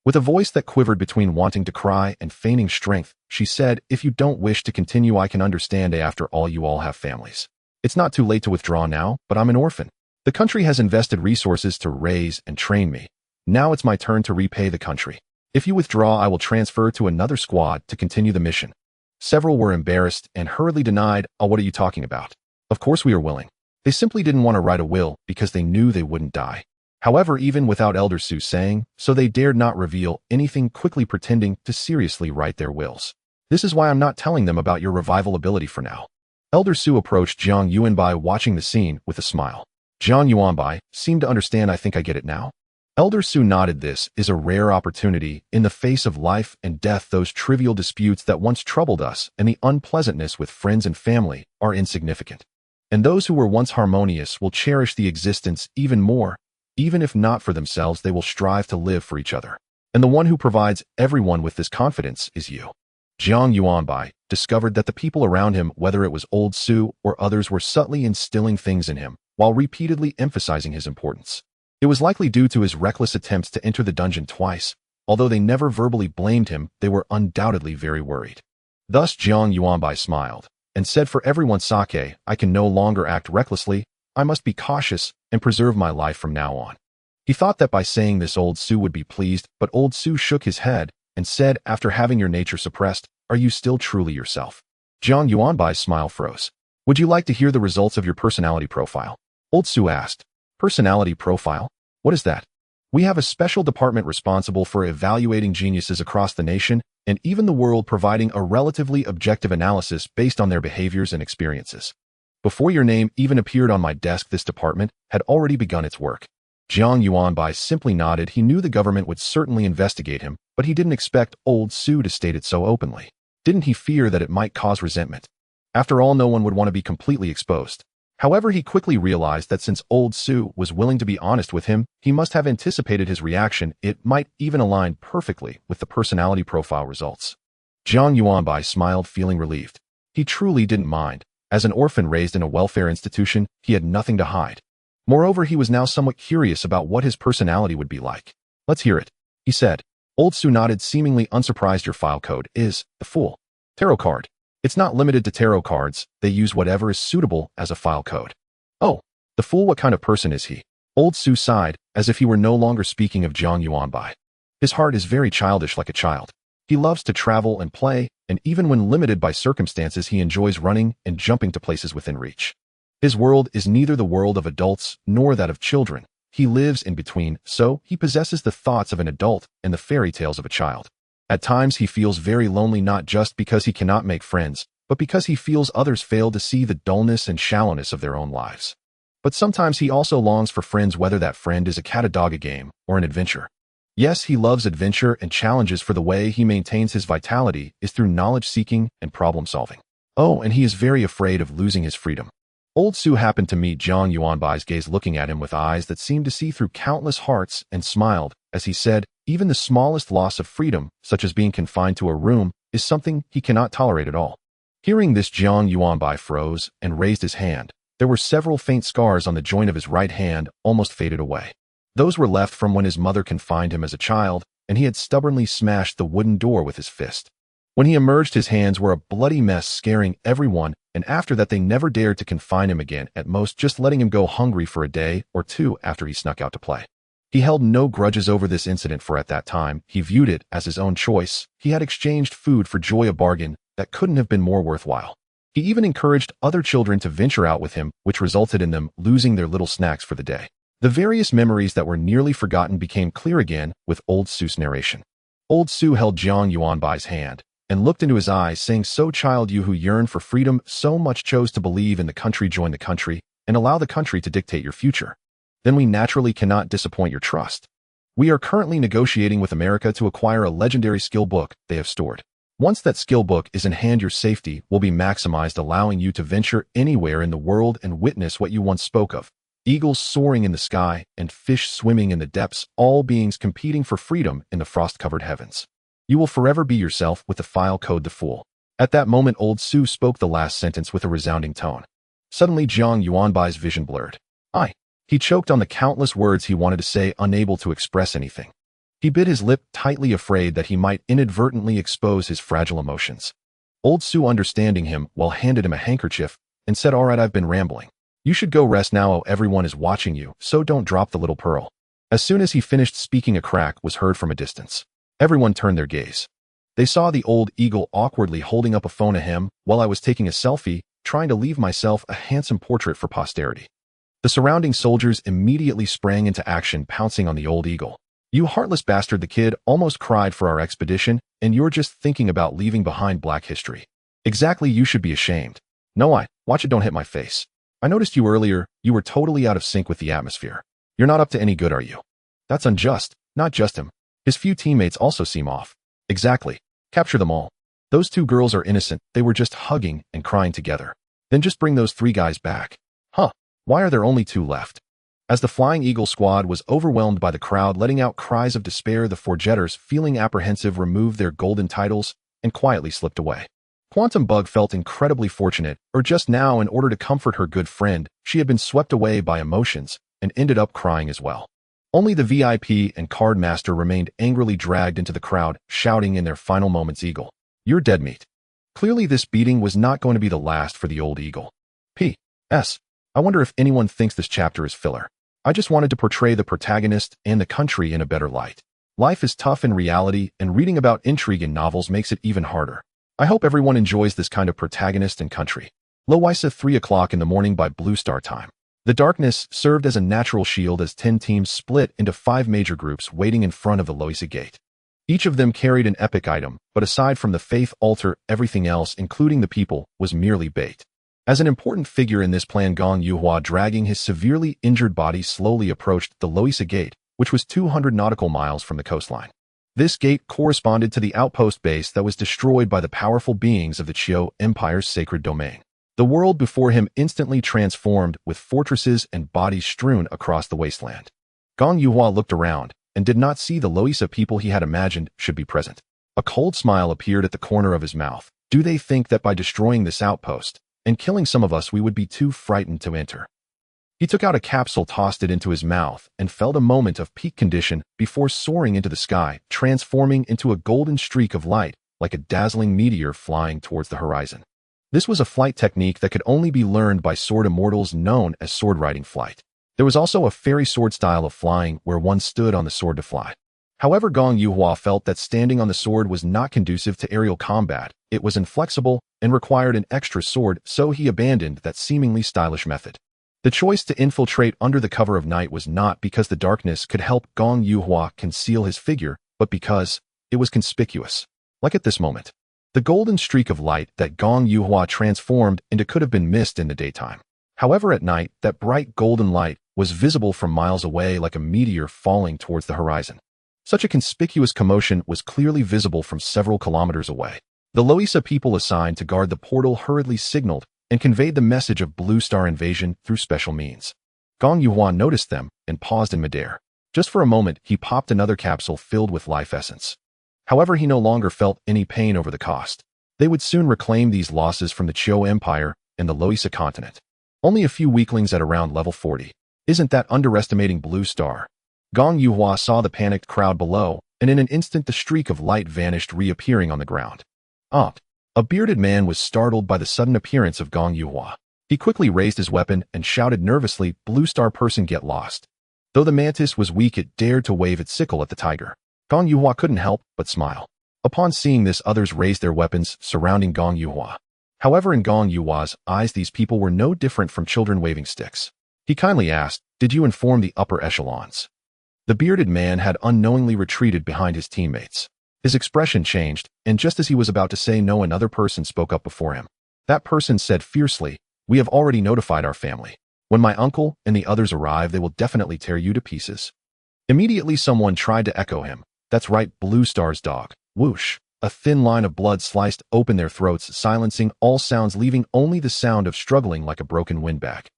With a voice that quivered between wanting to cry and feigning strength, she said, "If you don't wish to continue, I can understand. After all, you all have families. It's not too late to withdraw now, but I'm an orphan. The country has invested resources to raise and train me. Now it's my turn to repay the country. If you withdraw, I will transfer to another squad to continue the mission." Several were embarrassed and hurriedly denied, "Oh, what are you talking about? Of course we are willing." They simply didn't want to write a will because they knew they wouldn't die. However, even without Elder Su saying so, they dared not reveal anything, quickly pretending to seriously write their wills. "This is why I'm not telling them about your revival ability for now." Elder Su approached Jiang Yuanbai, watching the scene with a smile. Jiang Yuanbai seemed to understand. "I think I get it now." Elder Su nodded. "This is a rare opportunity. In the face of life and death, those trivial disputes that once troubled us and the unpleasantness with friends and family are insignificant. And those who were once harmonious will cherish the existence even more. Even if not for themselves, they will strive to live for each other. And the one who provides everyone with this confidence is you." Jiang Yuanbai discovered that the people around him, whether it was Old Su or others, were subtly instilling things in him while repeatedly emphasizing his importance. It was likely due to his reckless attempts to enter the dungeon twice. Although they never verbally blamed him, they were undoubtedly very worried. Thus Jiang Yuanbai smiled and said, "For everyone's sake, I can no longer act recklessly. I must be cautious and preserve my life from now on." He thought that by saying this Old Su would be pleased, but Old Su shook his head and said, "After having your nature suppressed, are you still truly yourself?" Jiang Yuanbai's smile froze. "Would you like to hear the results of your personality profile?" Old Su asked. "Personality profile? What is that?" "We have a special department responsible for evaluating geniuses across the nation and even the world, providing a relatively objective analysis based on their behaviors and experiences. Before your name even appeared on my desk, this department had already begun its work." Jiang Yuanbai simply nodded. He knew the government would certainly investigate him, but he didn't expect Old Su to state it so openly. Didn't he fear that it might cause resentment? After all, no one would want to be completely exposed. However, he quickly realized that since Old Su was willing to be honest with him, he must have anticipated his reaction. It might even align perfectly with the personality profile results. Jiang Yuanbai smiled, feeling relieved. He truly didn't mind. As an orphan raised in a welfare institution, he had nothing to hide. Moreover, he was now somewhat curious about what his personality would be like. "Let's hear it," he said. Old Su nodded, seemingly unsurprised. "Your file code is the Fool tarot card. It's not limited to tarot cards. They use whatever is suitable as a file code." "Oh, the Fool, what kind of person is he?" Old Su sighed, as if he were no longer speaking of Jiang Yuanbai. "His heart is very childish, like a child. He loves to travel and play, and even when limited by circumstances, he enjoys running and jumping to places within reach. His world is neither the world of adults nor that of children. He lives in between, so he possesses the thoughts of an adult and the fairy tales of a child. At times he feels very lonely, not just because he cannot make friends, but because he feels others fail to see the dullness and shallowness of their own lives. But sometimes he also longs for friends, whether that friend is a cat, a dog, a game, or an adventure. Yes, he loves adventure and challenges, for the way he maintains his vitality is through knowledge-seeking and problem-solving. Oh, and he is very afraid of losing his freedom." Old Su happened to meet Jiang Yuanbai's gaze, looking at him with eyes that seemed to see through countless hearts, and smiled as he said, "Even the smallest loss of freedom, such as being confined to a room, is something he cannot tolerate at all." Hearing this, Jiang Yuanbai froze and raised his hand. There were several faint scars on the joint of his right hand, almost faded away. Those were left from when his mother confined him as a child, and he had stubbornly smashed the wooden door with his fist. When he emerged, his hands were a bloody mess, scaring everyone, and after that they never dared to confine him again, at most just letting him go hungry for a day or two after he snuck out to play. He held no grudges over this incident, for at that time he viewed it as his own choice. He had exchanged food for joy, a bargain that couldn't have been more worthwhile. He even encouraged other children to venture out with him, which resulted in them losing their little snacks for the day. The various memories that were nearly forgotten became clear again with Old Su's narration. Old Su held Jiang Yuanbai's hand and looked into his eyes, saying, "So, child, you who yearn for freedom so much chose to believe in the country, join the country, and allow the country to dictate your future. Then we naturally cannot disappoint your trust. We are currently negotiating with America to acquire a legendary skill book they have stored. Once that skill book is in hand, your safety will be maximized, allowing you to venture anywhere in the world and witness what you once spoke of. Eagles soaring in the sky and fish swimming in the depths, all beings competing for freedom in the frost-covered heavens. You will forever be yourself with the file code the Fool." At that moment, Old Su spoke the last sentence with a resounding tone. Suddenly, Jiang Yuanbai's vision blurred. He choked on the countless words he wanted to say, unable to express anything. He bit his lip tightly, afraid that he might inadvertently expose his fragile emotions. Old Su, understanding him, handed him a handkerchief and said, "All right, I've been rambling. You should go rest now. Oh, everyone is watching you, so don't drop the little pearl." As soon as he finished speaking, a crack was heard from a distance. Everyone turned their gaze. They saw the old eagle awkwardly holding up a phone to him while I was taking a selfie, trying to leave myself a handsome portrait for posterity. The surrounding soldiers immediately sprang into action, pouncing on the old eagle. "You heartless bastard," the kid almost cried, "for our expedition, and you're just thinking about leaving behind black history. Exactly, you should be ashamed." "No, watch it, don't hit my face. I noticed you earlier, you were totally out of sync with the atmosphere. You're not up to any good, are you?" "That's unjust." "Not just him. His few teammates also seem off." "Exactly. Capture them all. Those 2 girls are innocent, they were just hugging and crying together. Then just bring those 3 guys back." "Huh, why are there only 2 left?" As the Flying Eagle squad was overwhelmed by the crowd letting out cries of despair, the 4 jetters, feeling apprehensive, removed their golden titles and quietly slipped away. Quantum Bug felt incredibly fortunate, or just now, in order to comfort her good friend, she had been swept away by emotions and ended up crying as well. Only the VIP and Card Master remained angrily dragged into the crowd, shouting in their final moments, "Eagle, you're dead meat." Clearly this beating was not going to be the last for the old eagle. P.S. I wonder if anyone thinks this chapter is filler. I just wanted to portray the protagonist and the country in a better light. Life is tough in reality, and reading about intrigue in novels makes it even harder. I hope everyone enjoys this kind of protagonist and country. Loisa, 3 o'clock in the morning by Blue Star time. The darkness served as a natural shield as 10 teams split into 5 major groups waiting in front of the Loisa gate. Each of them carried an epic item, but aside from the faith altar, everything else, including the people, was merely bait. As an important figure in this plan, Gong Yuhua, dragging his severely injured body, slowly approached the Loisa gate, which was 200 nautical miles from the coastline. This gate corresponded to the outpost base that was destroyed by the powerful beings of the Qiu Empire's sacred domain. The world before him instantly transformed, with fortresses and bodies strewn across the wasteland. Gong Yuhua looked around and did not see the Loisa people he had imagined should be present. A cold smile appeared at the corner of his mouth. "Do they think that by destroying this outpost and killing some of us, we would be too frightened to enter?" He took out a capsule, tossed it into his mouth, and felt a moment of peak condition before soaring into the sky, transforming into a golden streak of light, like a dazzling meteor flying towards the horizon. This was a flight technique that could only be learned by sword immortals, known as sword riding flight. There was also a fairy sword style of flying where one stood on the sword to fly. However, Gong Yuhua felt that standing on the sword was not conducive to aerial combat. It was inflexible and required an extra sword, so he abandoned that seemingly stylish method. The choice to infiltrate under the cover of night was not because the darkness could help Gong Yuhua conceal his figure, but because it was conspicuous. Like at this moment. The golden streak of light that Gong Yuhua transformed into could have been missed in the daytime. However, at night, that bright golden light was visible from miles away, like a meteor falling towards the horizon. Such a conspicuous commotion was clearly visible from several kilometers away. The Loisa people assigned to guard the portal hurriedly signaled and conveyed the message of Blue Star invasion through special means. Gong Yuhua noticed them and paused in midair. Just for a moment, he popped another capsule filled with life essence. However, he no longer felt any pain over the cost. They would soon reclaim these losses from the Qiu Empire and the Loisa continent. Only a few weaklings at around level 40. Isn't that underestimating Blue Star? Gong Yuhua saw the panicked crowd below, and in an instant the streak of light vanished, reappearing on the ground. A bearded man was startled by the sudden appearance of Gong Yuhua. He quickly raised his weapon and shouted nervously, "Blue Star person, get lost." Though the mantis was weak, it dared to wave its sickle at the tiger. Gong Yuhua couldn't help but smile. Upon seeing this, others raised their weapons, surrounding Gong Yuhua. However, in Gong Yuhua's eyes, these people were no different from children waving sticks. He kindly asked, "Did you inform the upper echelons?" The bearded man had unknowingly retreated behind his teammates. His expression changed, and just as he was about to say no, another person spoke up before him. That person said fiercely, "We have already notified our family. When my uncle and the others arrive, they will definitely tear you to pieces." Immediately someone tried to echo him. "That's right, Blue Star's dog." Whoosh! A thin line of blood sliced open their throats, silencing all sounds, leaving only the sound of struggling like a broken windbag.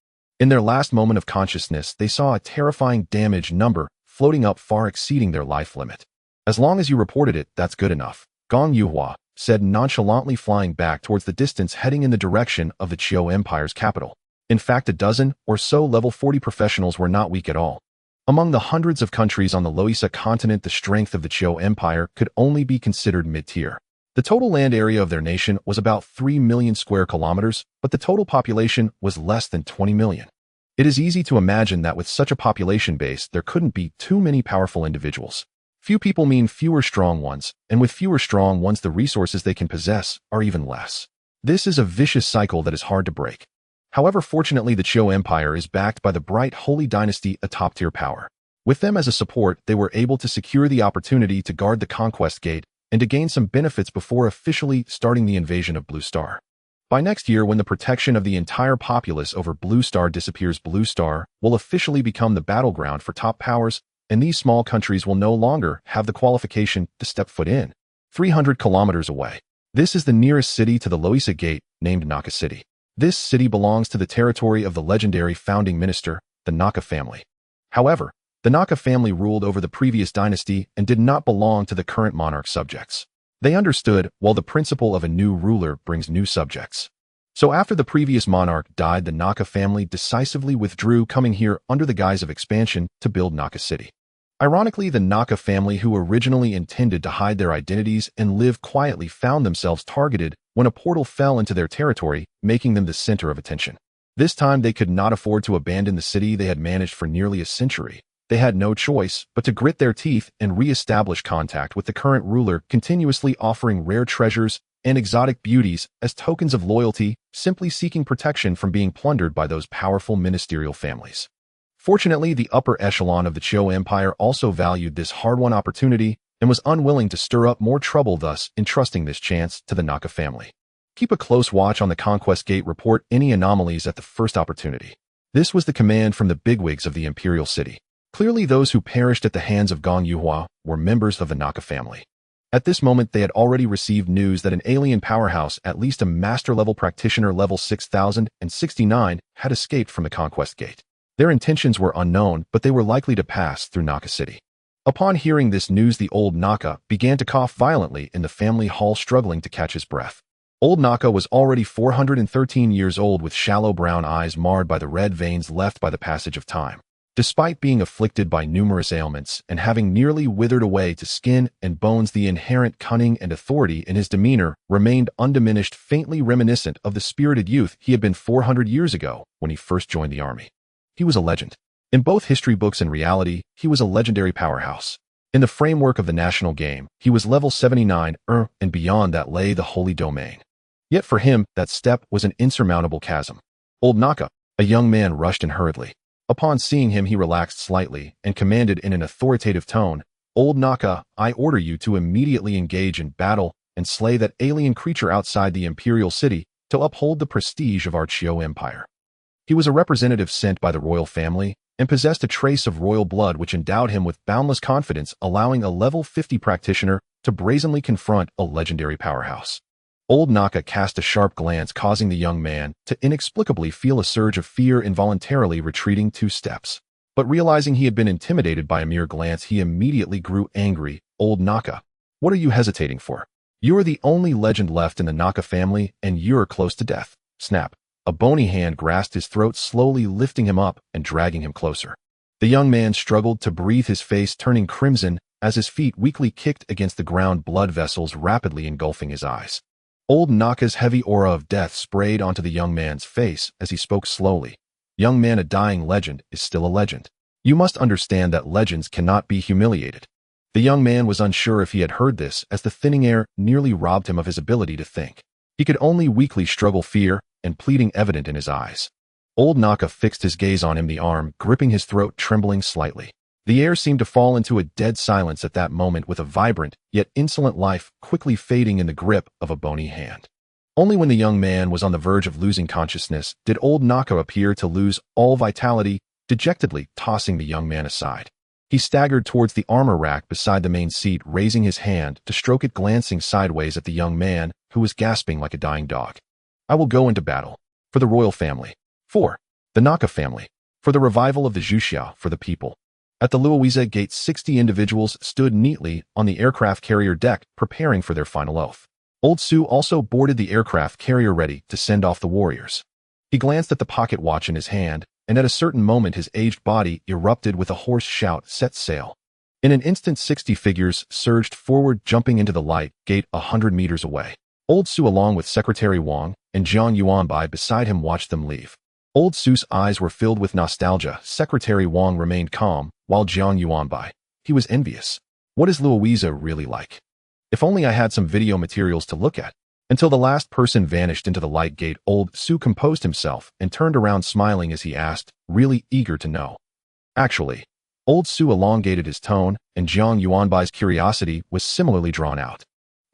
In their last moment of consciousness, they saw a terrifying damage number floating up, far exceeding their life limit. "As long as you reported it, that's good enough," Gong Yuhua said, nonchalantly, flying back towards the distance, heading in the direction of the Qiu Empire's capital. In fact, a dozen or so level 40 professionals were not weak at all. Among the hundreds of countries on the Loisa continent, the strength of the Jiang Empire could only be considered mid-tier. The total land area of their nation was about 3 million square kilometers, but the total population was less than 20 million. It is easy to imagine that with such a population base, there couldn't be too many powerful individuals. Few people mean fewer strong ones, and with fewer strong ones, the resources they can possess are even less. This is a vicious cycle that is hard to break. However, fortunately, the Jiang Empire is backed by the bright Holy Dynasty, a top-tier power. With them as a support, they were able to secure the opportunity to guard the conquest gate and to gain some benefits before officially starting the invasion of Blue Star. By next year, when the protection of the entire populace over Blue Star disappears, Blue Star will officially become the battleground for top powers, and these small countries will no longer have the qualification to step foot in. 300 kilometers away. This is the nearest city to the Loisa Gate, named Naka City. This city belongs to the territory of the legendary founding minister, the Naka family. However, the Naka family ruled over the previous dynasty and did not belong to the current monarch's subjects. They understood, while the principle of a new ruler brings new subjects. So after the previous monarch died, the Naka family decisively withdrew, coming here under the guise of expansion to build Naka City. Ironically, the Naka family, who originally intended to hide their identities and live quietly, found themselves targeted when a portal fell into their territory, making them the center of attention. This time, they could not afford to abandon the city they had managed for nearly a century. They had no choice but to grit their teeth and re-establish contact with the current ruler, continuously offering rare treasures and exotic beauties as tokens of loyalty, simply seeking protection from being plundered by those powerful ministerial families. Fortunately, the upper echelon of the Jiang Empire also valued this hard-won opportunity and was unwilling to stir up more trouble, thus entrusting this chance to the Naka family. Keep a close watch on the Conquest Gate. Report any anomalies at the first opportunity. This was the command from the bigwigs of the imperial city. Clearly, those who perished at the hands of Gong Yuhua were members of the Naka family. At this moment, they had already received news that an alien powerhouse, at least a master-level practitioner level 6069, had escaped from the Conquest Gate. Their intentions were unknown, but they were likely to pass through Naka City. Upon hearing this news, the old Naka began to cough violently in the family hall, struggling to catch his breath. Old Naka was already 413 years old, with shallow brown eyes marred by the red veins left by the passage of time. Despite being afflicted by numerous ailments and having nearly withered away to skin and bones, the inherent cunning and authority in his demeanor remained undiminished, faintly reminiscent of the spirited youth he had been 400 years ago when he first joined the army. He was a legend. In both history books and reality, he was a legendary powerhouse. In the framework of the national game, he was level 79, and beyond that lay the holy domain. Yet for him, that step was an insurmountable chasm. Old Naka, a young man, rushed in hurriedly. Upon seeing him, he relaxed slightly and commanded in an authoritative tone, "Old Naka, I order you to immediately engage in battle and slay that alien creature outside the imperial city to uphold the prestige of our Jiang Empire." He was a representative sent by the royal family and possessed a trace of royal blood which endowed him with boundless confidence, allowing a level 50 practitioner to brazenly confront a legendary powerhouse. Old Naka cast a sharp glance, causing the young man to inexplicably feel a surge of fear, involuntarily retreating 2 steps. But realizing he had been intimidated by a mere glance, he immediately grew angry. "Old Naka, what are you hesitating for? You are the only legend left in the Naka family, and you're close to death." Snap. A bony hand grasped his throat, slowly lifting him up and dragging him closer. The young man struggled to breathe, his face turning crimson as his feet weakly kicked against the ground, blood vessels rapidly engulfing his eyes. Old Naka's heavy aura of death sprayed onto the young man's face as he spoke slowly. "Young man, a dying legend is still a legend. You must understand that legends cannot be humiliated." The young man was unsure if he had heard this, as the thinning air nearly robbed him of his ability to think. He could only weakly struggle, fear and pleading evident in his eyes. Old Naka fixed his gaze on him, the arm gripping his throat trembling slightly. The air seemed to fall into a dead silence at that moment, with a vibrant, yet insolent life quickly fading in the grip of a bony hand. Only when the young man was on the verge of losing consciousness did old Naka appear to lose all vitality, dejectedly tossing the young man aside. He staggered towards the armor rack beside the main seat, raising his hand to stroke it, glancing sideways at the young man, who was gasping like a dying dog. "I will go into battle. For the royal family. For the Naka family. For the revival of the Zhuxia, for the people." At the Luowiza Gate, 60 individuals stood neatly on the aircraft carrier deck, preparing for their final oath. Old Su also boarded the aircraft carrier, ready to send off the warriors. He glanced at the pocket watch in his hand and at a certain moment his aged body erupted with a hoarse shout, "Set sail." In an instant 60 figures surged forward, jumping into the light gate 100 meters away. Old Su along with Secretary Wang and Jiang Yuanbai beside him watched them leave. Old Su's eyes were filled with nostalgia. Secretary Wang remained calm, while Jiang Yuanbai, he was envious. What is Louisa really like? If only I had some video materials to look at. Until the last person vanished into the light gate, Old Su composed himself and turned around smiling as he asked, really eager to know. Actually, Old Su elongated his tone, and Jiang Yuanbai's curiosity was similarly drawn out.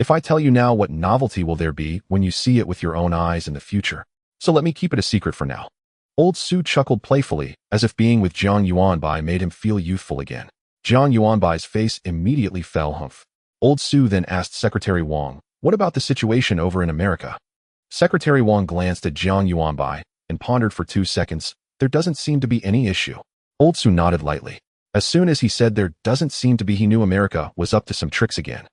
If I tell you now, what novelty will there be when you see it with your own eyes in the future? So let me keep it a secret for now. Old Su chuckled playfully, as if being with Jiang Yuanbai made him feel youthful again. Jiang Yuanbai's face immediately fell. Humph. Old Su then asked Secretary Wang, what about the situation over in America? Secretary Wang glanced at Jiang Yuanbai and pondered for 2 seconds. There doesn't seem to be any issue. Old Su nodded lightly. As soon as he said there doesn't seem to be, he knew America was up to some tricks again.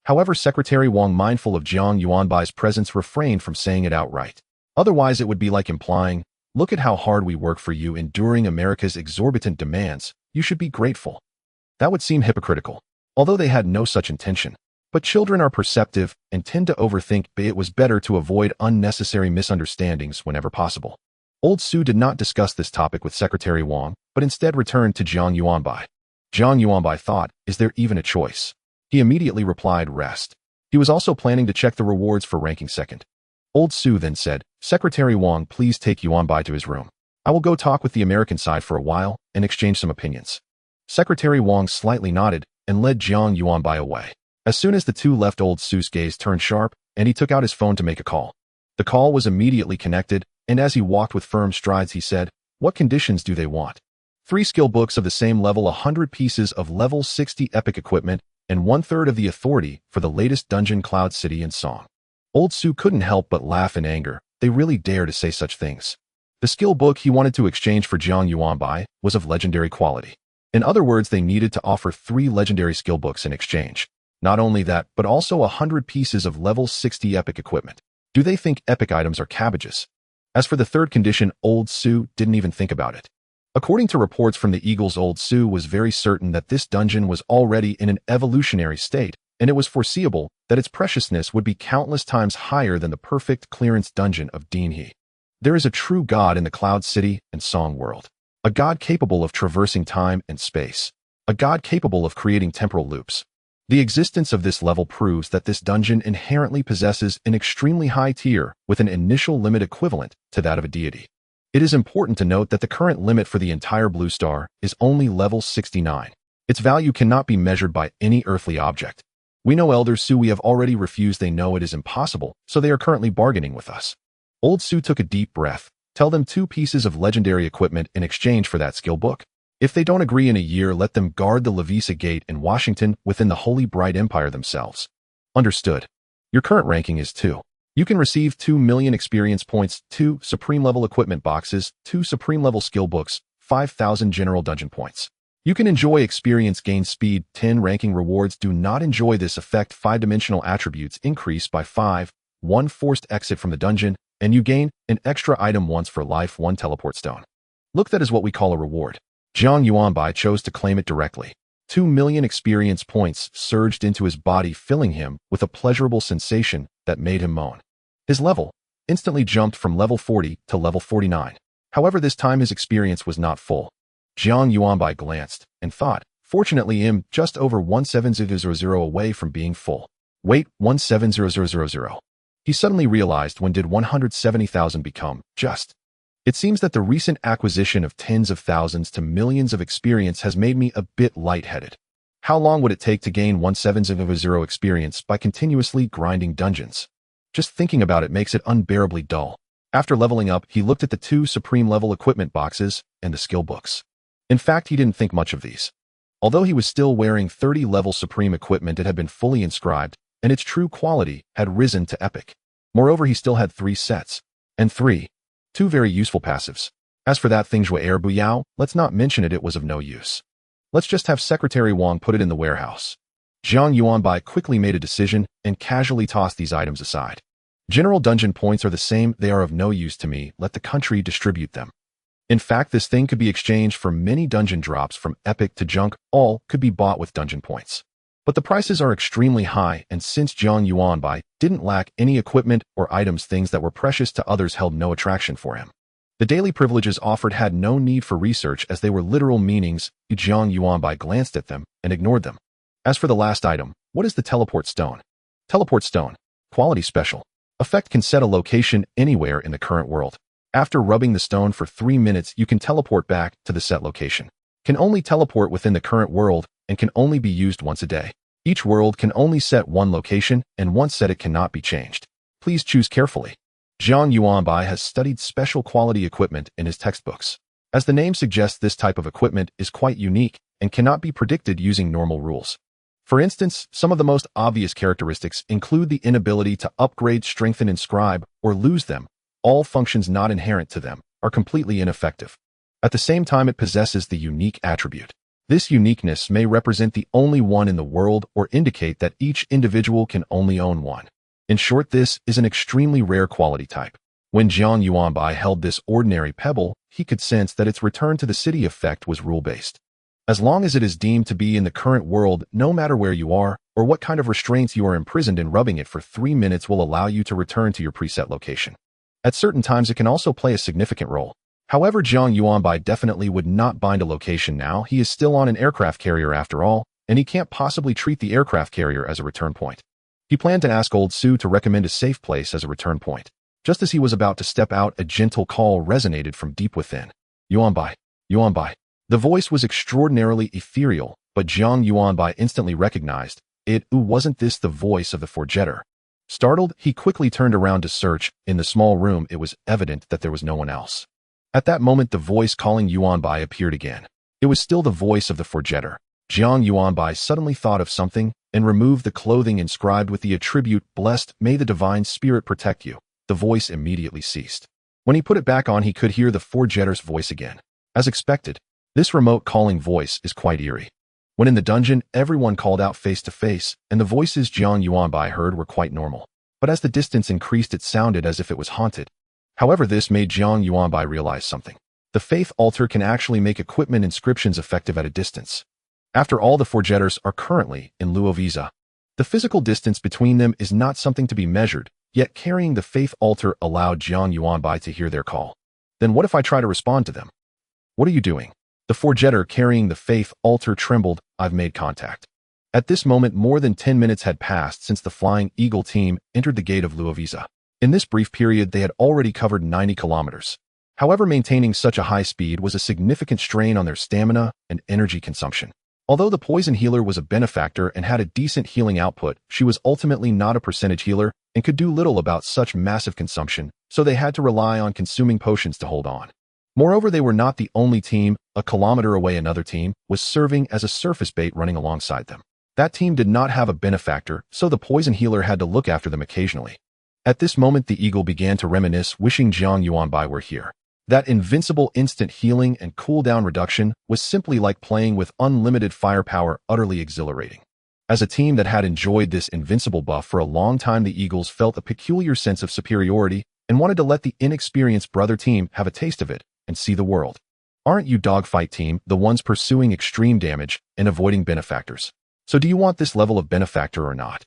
However, Secretary Wang, mindful of Jiang Yuanbai's presence, refrained from saying it outright. Otherwise it would be like implying, look at how hard we work for you enduring America's exorbitant demands. You should be grateful. That would seem hypocritical, although they had no such intention. But children are perceptive and tend to overthink. It was better to avoid unnecessary misunderstandings whenever possible. Old Su did not discuss this topic with Secretary Wang, but instead returned to Jiang Yuanbai. Jiang Yuanbai thought, is there even a choice? He immediately replied, rest. He was also planning to check the rewards for ranking second. Old Su then said, Secretary Wang, please take Yuanbai to his room. I will go talk with the American side for a while and exchange some opinions. Secretary Wang slightly nodded and led Jiang Yuanbai away. As soon as the two left, Old Su's gaze turned sharp, and he took out his phone to make a call. The call was immediately connected, and as he walked with firm strides, he said, what conditions do they want? 3 skill books of the same level, 100 pieces of level 60 epic equipment, and 1/3 of the authority for the latest dungeon, Cloud City and Song. Old Su couldn't help but laugh in anger. They really dare to say such things. The skill book he wanted to exchange for Jiang Yuanbai was of legendary quality. In other words, they needed to offer 3 legendary skill books in exchange. Not only that, but also 100 pieces of level 60 epic equipment. Do they think epic items are cabbages? As for the third condition, Old Su didn't even think about it. According to reports from the Eagles, Old Su was very certain that this dungeon was already in an evolutionary state, and it was foreseeable that its preciousness would be countless times higher than the perfect clearance dungeon of Dinhe. There is a true god in the Cloud City and Song world. A god capable of traversing time and space. A god capable of creating temporal loops. The existence of this level proves that this dungeon inherently possesses an extremely high tier with an initial limit equivalent to that of a deity. It is important to note that the current limit for the entire Blue Star is only level 69. Its value cannot be measured by any earthly object. We know Elder Su, we have already refused. They know it is impossible, so they are currently bargaining with us. Old Su took a deep breath. Tell them 2 pieces of legendary equipment in exchange for that skill book. If they don't agree in a year, let them guard the Lavisa Gate in Washington within the Holy Bright Empire themselves. Understood. Your current ranking is 2. You can receive 2 million experience points, 2 supreme level equipment boxes, 2 supreme level skill books, 5,000 general dungeon points. You can enjoy experience gain speed, 10 ranking rewards. Do not enjoy this effect. 5-dimensional attributes increase by 5, 1 forced exit from the dungeon, and you gain an extra item once for life, 1 teleport stone. Look, that is what we call a reward. Jiang Yuanbai chose to claim it directly. 2 million experience points surged into his body, filling him with a pleasurable sensation that made him moan. His level instantly jumped from level 40 to level 49. However, this time his experience was not full. Jiang Yuanbai glanced and thought, fortunately I'm just over 17000 away from being full. Wait, 17000. He suddenly realized, when did 170,000 become just? It seems that the recent acquisition of tens of thousands to millions of experience has made me a bit lightheaded. How long would it take to gain 17000 experience by continuously grinding dungeons? Just thinking about it makes it unbearably dull. After leveling up, he looked at the 2 supreme level equipment boxes and the skill books. In fact, he didn't think much of these. Although he was still wearing 30 level supreme equipment, it had been fully inscribed, and its true quality had risen to epic. Moreover, he still had 3 sets. And 2 very useful passives. As for that thing Zhui Er Buyao, let's not mention it, it was of no use. Let's just have Secretary Wang put it in the warehouse. Jiang Yuanbai quickly made a decision and casually tossed these items aside. General dungeon points are the same, they are of no use to me, let the country distribute them. In fact, this thing could be exchanged for many dungeon drops from epic to junk, all could be bought with dungeon points. But the prices are extremely high, and since Jiang Yuanbai didn't lack any equipment or items, things that were precious to others held no attraction for him. The daily privileges offered had no need for research as they were literal meanings. Jiang Yuanbai glanced at them and ignored them. As for the last item, what is the teleport stone? Teleport stone. Quality special. Effect can set a location anywhere in the current world. After rubbing the stone for 3 minutes, you can teleport back to the set location. Can only teleport within the current world and can only be used once a day. Each world can only set one location, and once set it cannot be changed. Please choose carefully. Jiang Yuanbai has studied special quality equipment in his textbooks. As the name suggests, this type of equipment is quite unique and cannot be predicted using normal rules. For instance, some of the most obvious characteristics include the inability to upgrade, strengthen, inscribe, or lose them. All functions not inherent to them are completely ineffective. At the same time, it possesses the unique attribute. This uniqueness may represent the only one in the world or indicate that each individual can only own one. In short, this is an extremely rare quality type. When Jiang Yuanbai held this ordinary pebble, he could sense that its return to the city effect was rule-based. As long as it is deemed to be in the current world, no matter where you are or what kind of restraints you are imprisoned in, rubbing it for 3 minutes will allow you to return to your preset location. At certain times, it can also play a significant role. However, Jiang Yuanbai definitely would not bind a location now. He is still on an aircraft carrier after all, and he can't possibly treat the aircraft carrier as a return point. He planned to ask Old Su to recommend a safe place as a return point. Just as he was about to step out, a gentle call resonated from deep within. Yuanbai, Yuanbai. The voice was extraordinarily ethereal, but Jiang Yuanbai instantly recognized it. Wasn't this the voice of the forgetter? Startled, he quickly turned around to search. In the small room, it was evident that there was no one else. At that moment, the voice calling Yuanbai appeared again. It was still the voice of the forgetter. Jiang Yuanbai suddenly thought of something and removed the clothing inscribed with the attribute, "Blessed, may the divine spirit protect you." The voice immediately ceased. When he put it back on, he could hear the forgetter's voice again. As expected, this remote calling voice is quite eerie. When in the dungeon, everyone called out face to face, and the voices Jiang Yuanbai heard were quite normal. But as the distance increased, it sounded as if it was haunted. However, this made Jiang Yuanbai realize something. The faith altar can actually make equipment inscriptions effective at a distance. After all, the forgetters are currently in Luoviza. The physical distance between them is not something to be measured, yet carrying the faith altar allowed Jiang Yuanbai to hear their call. Then what if I try to respond to them? What are you doing? The forgetter carrying the faith altar trembled. I've made contact. At this moment, more than 10 minutes had passed since the Flying Eagle team entered the gate of Luoviza. In this brief period, they had already covered 90 kilometers. However, maintaining such a high speed was a significant strain on their stamina and energy consumption. Although the poison healer was a benefactor and had a decent healing output, she was ultimately not a percentage healer and could do little about such massive consumption, so they had to rely on consuming potions to hold on. Moreover, they were not the only team. A kilometer away, another team was serving as a surface bait running alongside them. That team did not have a benefactor, so the poison healer had to look after them occasionally. At this moment, the eagle began to reminisce, wishing Jiang Yuanbai were here. That invincible instant healing and cooldown reduction was simply like playing with unlimited firepower, utterly exhilarating. As a team that had enjoyed this invincible buff for a long time, the Eagles felt a peculiar sense of superiority and wanted to let the inexperienced brother team have a taste of it and see the world. Aren't you, dogfight team, the ones pursuing extreme damage and avoiding benefactors? So do you want this level of benefactor or not?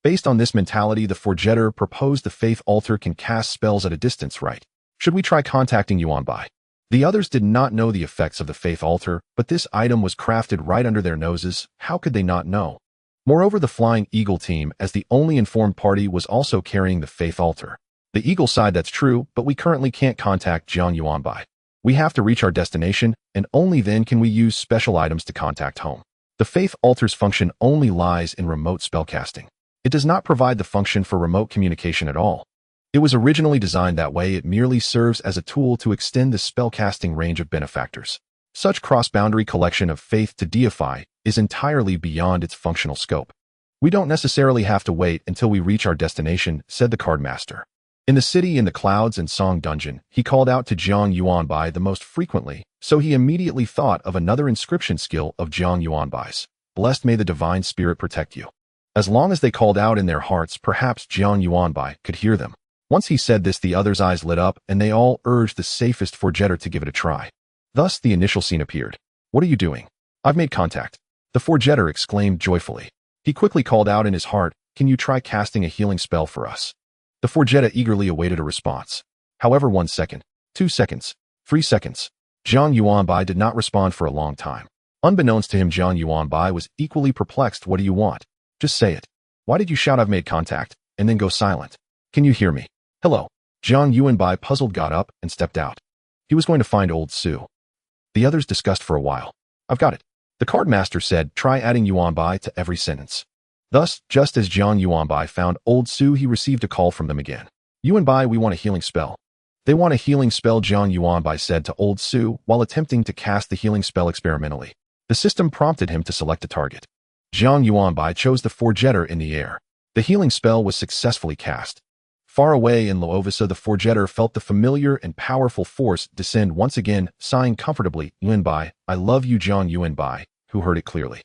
Based on this mentality, the forgetter proposed the faith altar can cast spells at a distance, right? Should we try contacting Yuanbai? The others did not know the effects of the faith altar, but this item was crafted right under their noses. How could they not know? Moreover, the Flying Eagle team, as the only informed party, was also carrying the faith altar. The Eagle side, that's true, but we currently can't contact Jiang Yuanbai. We have to reach our destination, and only then can we use special items to contact home. The faith altar's function only lies in remote spellcasting. It does not provide the function for remote communication at all. It was originally designed that way. It merely serves as a tool to extend the spellcasting range of benefactors. Such cross-boundary collection of faith to deify is entirely beyond its functional scope. We don't necessarily have to wait until we reach our destination, said the cardmaster. In the city, in the clouds and Song Dungeon, he called out to Jiang Yuanbai the most frequently, so he immediately thought of another inscription skill of Jiang Yuanbai's. Blessed may the divine spirit protect you. As long as they called out in their hearts, perhaps Jiang Yuanbai could hear them. Once he said this, the others' eyes lit up, and they all urged the safest forgetter to give it a try. Thus, the initial scene appeared. "What are you doing?" "I've made contact," the forgetter exclaimed joyfully. He quickly called out in his heart, "Can you try casting a healing spell for us?" The forgetter eagerly awaited a response. However, 1 second, 2 seconds, 3 seconds. Jiang Yuanbai did not respond for a long time. Unbeknownst to him, Jiang Yuanbai was equally perplexed. "What do you want? Just say it. Why did you shout 'I've made contact' and then go silent? Can you hear me?" "Hello." Jiang Yuanbai, puzzled, got up and stepped out. He was going to find old Su. The others discussed for a while. "I've got it," the card master said. "Try adding Yuanbai to every sentence." Thus, just as Jiang Yuanbai found old Su, he received a call from them again. "Yuanbai, we want a healing spell." "They want a healing spell," Jiang Yuanbai said to old Su while attempting to cast the healing spell experimentally. The system prompted him to select a target. Jiang Yuanbai chose the forgetter in the air. The healing spell was successfully cast. Far away in Loovisa, the forgetter felt the familiar and powerful force descend once again, sighing comfortably. "Yuanbai, I love you." Jiang Yuanbai, who heard it clearly.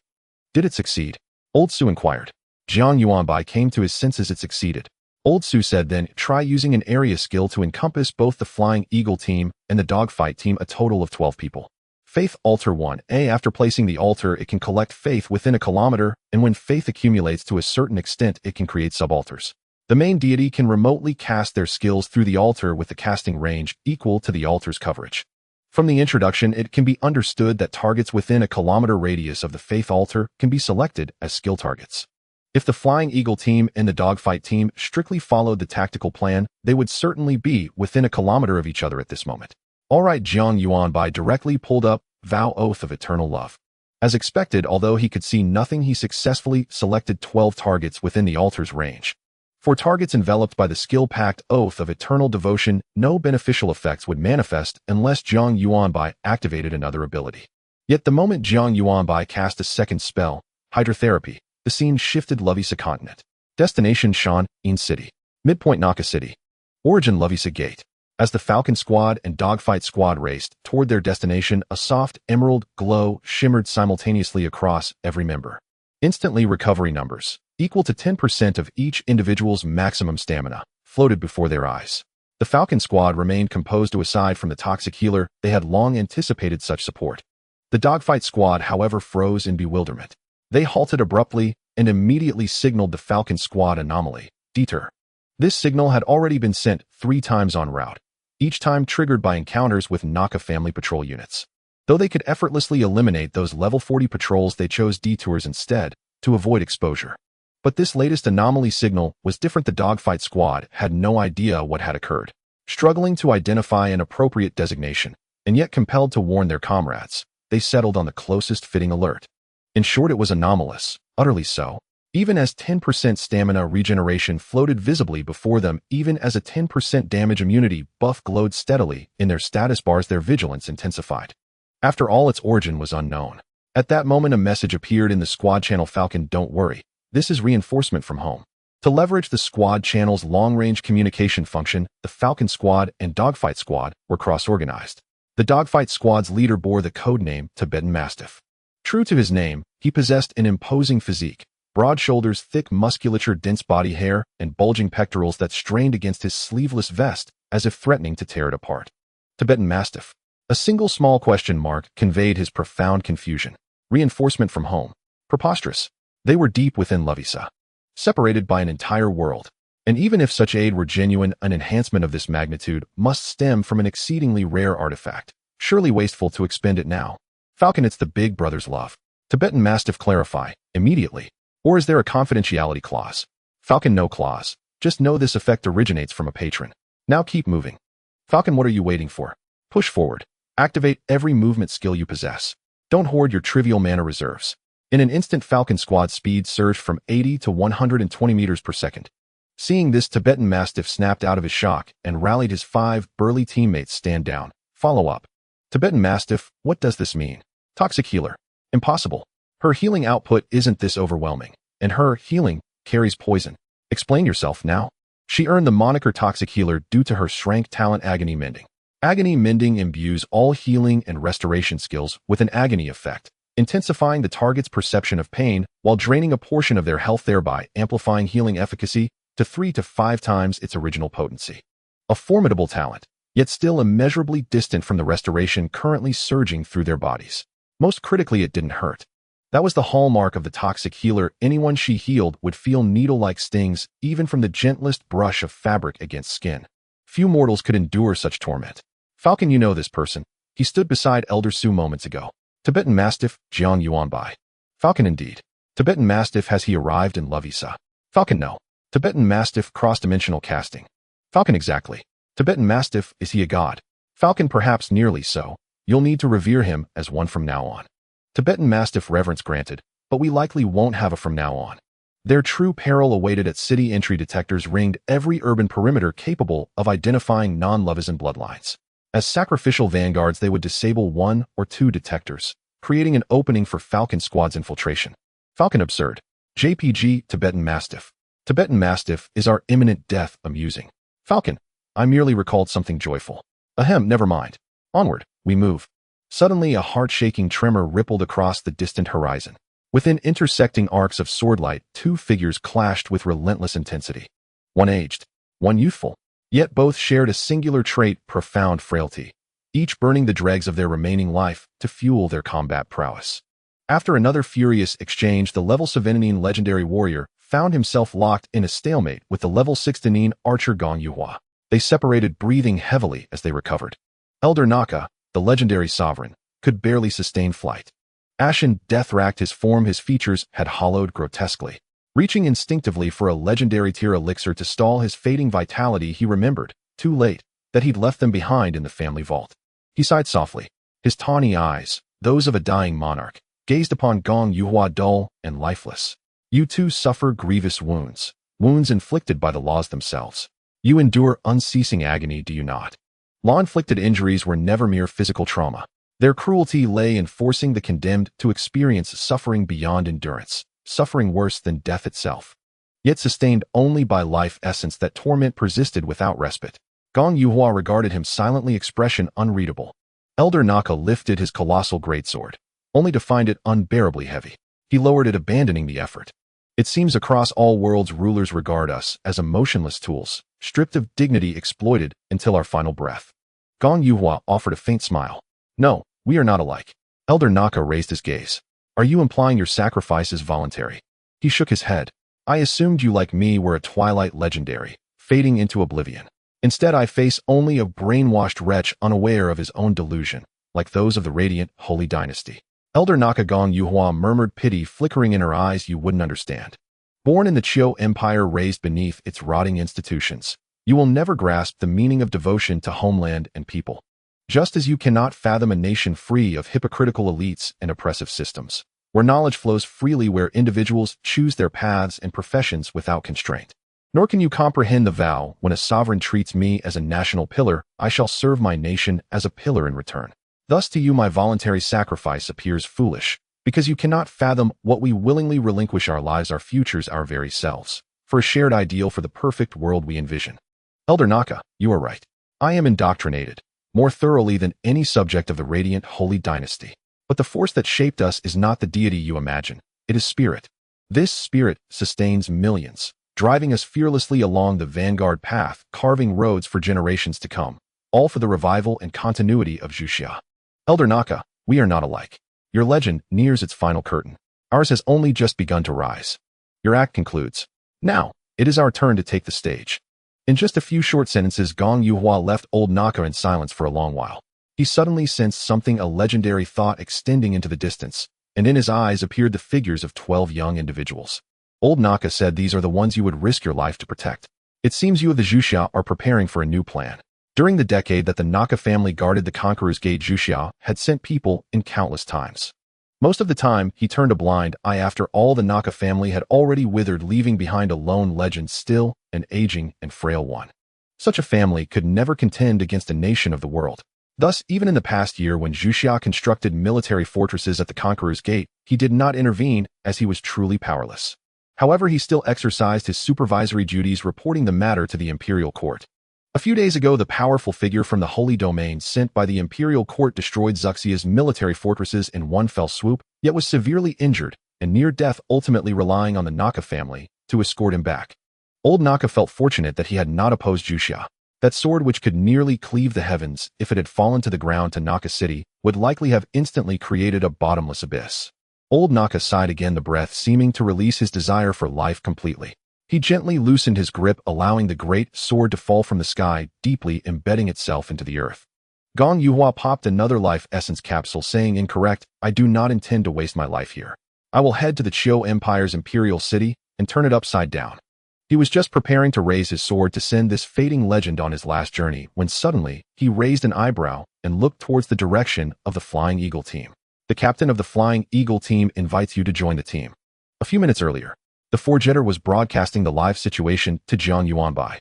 "Did it succeed?" old Su inquired. Jiang Yuanbai came to his senses. "It succeeded." Old Su said, "Then try using an area skill to encompass both the Flying Eagle team and the Dogfight team, a total of 12 people. Faith Altar 1A. After placing the altar, it can collect faith within a kilometer, and when faith accumulates to a certain extent, it can create subaltars. The main deity can remotely cast their skills through the altar with the casting range equal to the altar's coverage. From the introduction, it can be understood that targets within a kilometer radius of the faith altar can be selected as skill targets. If the Flying Eagle team and the Dogfight team strictly followed the tactical plan, they would certainly be within a kilometer of each other at this moment. All right, Jiang Yuanbai directly pulled up Vow Oath of Eternal Love. As expected, although he could see nothing, he successfully selected 12 targets within the altar's range. For targets enveloped by the skill-packed Oath of Eternal Devotion, no beneficial effects would manifest unless Jiang Yuanbai activated another ability. Yet the moment Jiang Yuanbai cast a second spell, Hydrotherapy, the scene shifted. Loovisa continent. Destination Shan, In City. Midpoint Naka City. Origin Loovisa Gate. As the Falcon Squad and Dogfight Squad raced toward their destination, a soft emerald glow shimmered simultaneously across every member. Instantly, recovery numbers, equal to 10% of each individual's maximum stamina, floated before their eyes. The Falcon Squad remained composed. Aside from the toxic healer, they had long anticipated such support. The Dogfight Squad, however, froze in bewilderment. They halted abruptly and immediately signaled the Falcon Squad anomaly, Deter. This signal had already been sent 3 times en route, each time triggered by encounters with Naka family patrol units. Though they could effortlessly eliminate those level 40 patrols, they chose detours instead to avoid exposure. But this latest anomaly signal was different. The Dogfight Squad had no idea what had occurred. Struggling to identify an appropriate designation, and yet compelled to warn their comrades, they settled on the closest fitting alert. In short, it was anomalous, utterly so. Even as 10% stamina regeneration floated visibly before them, even as a 10% damage immunity buff glowed steadily in their status bars, their vigilance intensified. After all, its origin was unknown. At that moment, a message appeared in the squad channel. "Falcon, don't worry. This is reinforcement from home." To leverage the squad channel's long-range communication function, the Falcon Squad and Dogfight Squad were cross-organized. The Dogfight Squad's leader bore the codename Tibetan Mastiff. True to his name, he possessed an imposing physique, broad shoulders, thick musculature, dense body hair, and bulging pectorals that strained against his sleeveless vest as if threatening to tear it apart. Tibetan Mastiff. A single small question mark conveyed his profound confusion. Reinforcement from home. Preposterous. They were deep within Loovisa, separated by an entire world. And even if such aid were genuine, an enhancement of this magnitude must stem from an exceedingly rare artifact. Surely wasteful to expend it now. "Falcon, it's the big brother's love." Tibetan Mastiff, clarify, immediately. Or is there a confidentiality clause? Falcon, no clause. Just know this effect originates from a patron. Now keep moving. Falcon, what are you waiting for? Push forward. Activate every movement skill you possess. Don't hoard your trivial mana reserves. In an instant, Falcon Squad speed surged from 80 to 120 meters per second. Seeing this, Tibetan Mastiff snapped out of his shock and rallied his 5 burly teammates. "Stand down. Follow up." Tibetan Mastiff, what does this mean? Toxic healer. Impossible. Her healing output isn't this overwhelming, and her healing carries poison. Explain yourself now. She earned the moniker Toxic Healer due to her strength talent Agony Mending. Agony Mending imbues all healing and restoration skills with an agony effect, intensifying the target's perception of pain while draining a portion of their health, thereby amplifying healing efficacy. to 3 to 5 times its original potency. A formidable talent, yet still immeasurably distant from the restoration currently surging through their bodies. Most critically, it didn't hurt. That was the hallmark of the toxic healer. Anyone she healed would feel needle-like stings even from the gentlest brush of fabric against skin. Few mortals could endure such torment. Falcon, you know this person. He stood beside Elder Su moments ago. Tibetan Mastiff, Jiang Yuanbai. Falcon, indeed. Tibetan Mastiff, has he arrived in Lovisa? Falcon, no. Tibetan Mastiff, cross-dimensional casting. Falcon, exactly. Tibetan Mastiff, is he a god? Falcon, perhaps nearly so. You'll need to revere him as one from now on. Tibetan Mastiff, reverence granted, but we likely won't have a from now on. Their true peril awaited at city entry. Detectors ringed every urban perimeter capable of identifying non-Lovisan bloodlines. As sacrificial vanguards, they would disable 1 or 2 detectors, creating an opening for Falcon Squad's infiltration. Falcon, absurd. JPG, Tibetan Mastiff. Tibetan Mastiff, is our imminent death amusing? Falcon, I merely recalled something joyful. Ahem, never mind. Onward, we move. Suddenly, a heart-shaking tremor rippled across the distant horizon. Within intersecting arcs of swordlight, 2 figures clashed with relentless intensity. One aged, one youthful. Yet both shared a singular trait: profound frailty, each burning the dregs of their remaining life to fuel their combat prowess. After another furious exchange, the level 17 legendary warrior found himself locked in a stalemate with the level 16 archer Gong Yuhua. They separated, breathing heavily as they recovered. Elder Naka, the legendary sovereign, could barely sustain flight. Ashen death racked his form, his features had hollowed grotesquely. Reaching instinctively for a legendary tier elixir to stall his fading vitality, he remembered, too late, that he'd left them behind in the family vault. He sighed softly. His tawny eyes, those of a dying monarch, gazed upon Gong Yuhua, dull and lifeless. You too suffer grievous wounds, wounds inflicted by the laws themselves. You endure unceasing agony, do you not? Law-inflicted injuries were never mere physical trauma. Their cruelty lay in forcing the condemned to experience suffering beyond endurance, suffering worse than death itself, yet sustained only by life essence. That torment persisted without respite. Gong Yuhua regarded him silently, expression unreadable. Elder Naka lifted his colossal greatsword, only to find it unbearably heavy. He lowered it, abandoning the effort. It seems across all worlds rulers regard us as emotionless tools, stripped of dignity, exploited until our final breath. Gong Yuhua offered a faint smile. No, we are not alike. Elder Naka raised his gaze. Are you implying your sacrifice is voluntary? He shook his head. I assumed you, like me, were a twilight legendary, fading into oblivion. Instead, I face only a brainwashed wretch unaware of his own delusion, like those of the radiant, holy dynasty. Elder Naka, Gong Yuhua murmured, pity flickering in her eyes. You wouldn't understand. Born in the Qiu Empire, raised beneath its rotting institutions, you will never grasp the meaning of devotion to homeland and people. Just as you cannot fathom a nation free of hypocritical elites and oppressive systems, where knowledge flows freely, where individuals choose their paths and professions without constraint. Nor can you comprehend the vow: when a sovereign treats me as a national pillar, I shall serve my nation as a pillar in return. Thus to you my voluntary sacrifice appears foolish, because you cannot fathom what we willingly relinquish: our lives, our futures, our very selves, for a shared ideal, for the perfect world we envision. Elder Naka, you are right. I am indoctrinated, more thoroughly than any subject of the radiant holy dynasty. But the force that shaped us is not the deity you imagine. It is spirit. This spirit sustains millions, driving us fearlessly along the vanguard path, carving roads for generations to come, all for the revival and continuity of Zhuxia. Elder Naka, we are not alike. Your legend nears its final curtain. Ours has only just begun to rise. Your act concludes. Now, it is our turn to take the stage. In just a few short sentences, Gong Yuhua left old Naka in silence for a long while. He suddenly sensed something, a legendary thought extending into the distance, and in his eyes appeared the figures of 12 young individuals. Old Naka said, these are the ones you would risk your life to protect. It seems you of the Zhuxia are preparing for a new plan. During the decade that the Naka family guarded the Conqueror's Gate, Zhuxia had sent people in countless times. Most of the time, he turned a blind eye after all. The Naka family had already withered, leaving behind a lone legend, still an aging and frail one. Such a family could never contend against a nation of the world. Thus, even in the past year, when Zhuxia constructed military fortresses at the Conqueror's Gate, he did not intervene, as he was truly powerless. However, he still exercised his supervisory duties, reporting the matter to the imperial court. A few days ago, the powerful figure from the Holy Domain sent by the imperial court destroyed Zhuxia's military fortresses in one fell swoop, yet was severely injured and near death, ultimately relying on the Naka family to escort him back. Old Naka felt fortunate that he had not opposed Juxia. That sword, which could nearly cleave the heavens if it had fallen to the ground to Naka City, would likely have instantly created a bottomless abyss. Old Naka sighed again, the breath seeming to release his desire for life completely. He gently loosened his grip, allowing the great sword to fall from the sky, deeply embedding itself into the earth. Gong Yuhua popped another life essence capsule, saying, "Incorrect, I do not intend to waste my life here. I will head to the Qiu Empire's imperial city and turn it upside down." He was just preparing to raise his sword to send this fading legend on his last journey when suddenly he raised an eyebrow and looked towards the direction of the Flying Eagle team. "The captain of the Flying Eagle team invites you to join the team." A few minutes earlier, the four-jetter was broadcasting the live situation to Jiang Yuanbai.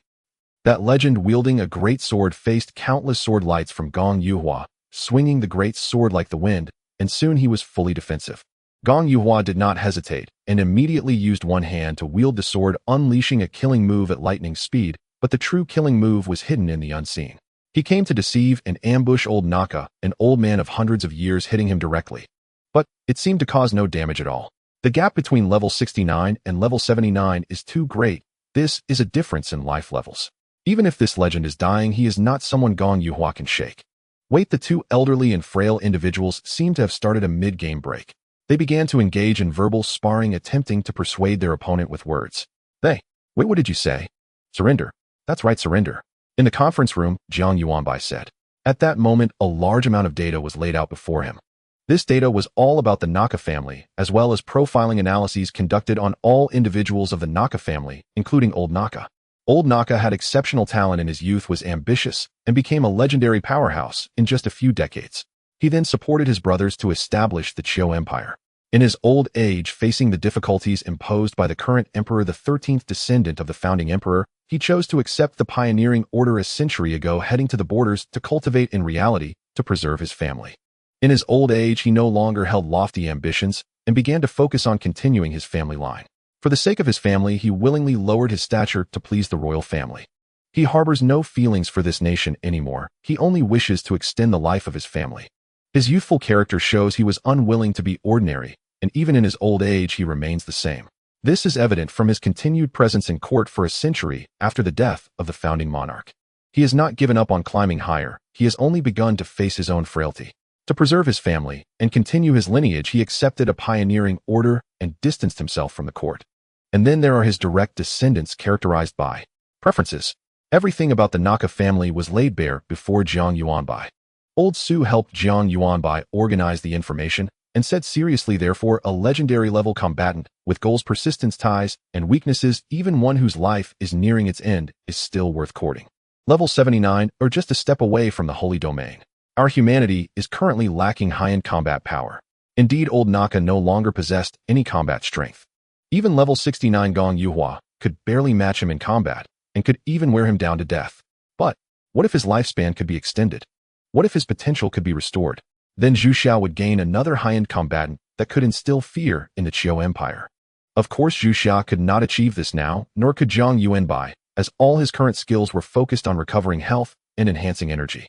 That legend wielding a great sword faced countless sword lights from Gong Yuhua, swinging the great sword like the wind, and soon he was fully defensive. Gong Yuhua did not hesitate and immediately used one hand to wield the sword, unleashing a killing move at lightning speed, but the true killing move was hidden in the unseen. He came to deceive and ambush old Naka, an old man of hundreds of years, hitting him directly. But it seemed to cause no damage at all. The gap between level 69 and level 79 is too great. This is a difference in life levels. Even if this legend is dying, he is not someone Gong Yuhua can shake. Wait, the two elderly and frail individuals seemed to have started a mid-game break. They began to engage in verbal sparring, attempting to persuade their opponent with words. Wait, what did you say? Surrender. That's right, surrender. In the conference room, Jiang Yuanbai said. At that moment, a large amount of data was laid out before him. This data was all about the Naka family, as well as profiling analyses conducted on all individuals of the Naka family, including old Naka. Old Naka had exceptional talent in his youth, was ambitious, and became a legendary powerhouse in just a few decades. He then supported his brothers to establish the Qiu Empire. In his old age, facing the difficulties imposed by the current emperor, the 13th descendant of the founding emperor, he chose to accept the pioneering order a century ago, heading to the borders to cultivate in reality to preserve his family. In his old age, he no longer held lofty ambitions and began to focus on continuing his family line. For the sake of his family, he willingly lowered his stature to please the royal family. He harbors no feelings for this nation anymore. He only wishes to extend the life of his family. His youthful character shows he was unwilling to be ordinary, and even in his old age he remains the same. This is evident from his continued presence in court for a century after the death of the founding monarch. He has not given up on climbing higher. He has only begun to face his own frailty. To preserve his family and continue his lineage, he accepted a pioneering order and distanced himself from the court. And then there are his direct descendants, characterized by preferences. Everything about the Naka family was laid bare before Jiang Yuanbai. Old Su helped Jiang Yuanbai organize the information and said seriously, therefore, a legendary level combatant with goals, persistence, ties, and weaknesses, even one whose life is nearing its end, is still worth courting. Level 79, or just a step away from the holy domain. Our humanity is currently lacking high-end combat power. Indeed, old Naka no longer possessed any combat strength. Even level 69 Gong Yuhua could barely match him in combat and could even wear him down to death. But what if his lifespan could be extended? What if his potential could be restored? Then Zhu Xiao would gain another high-end combatant that could instill fear in the Qiu Empire. Of course, Zhu Xiao could not achieve this now, nor could Jiang Yuanbai, as all his current skills were focused on recovering health and enhancing energy.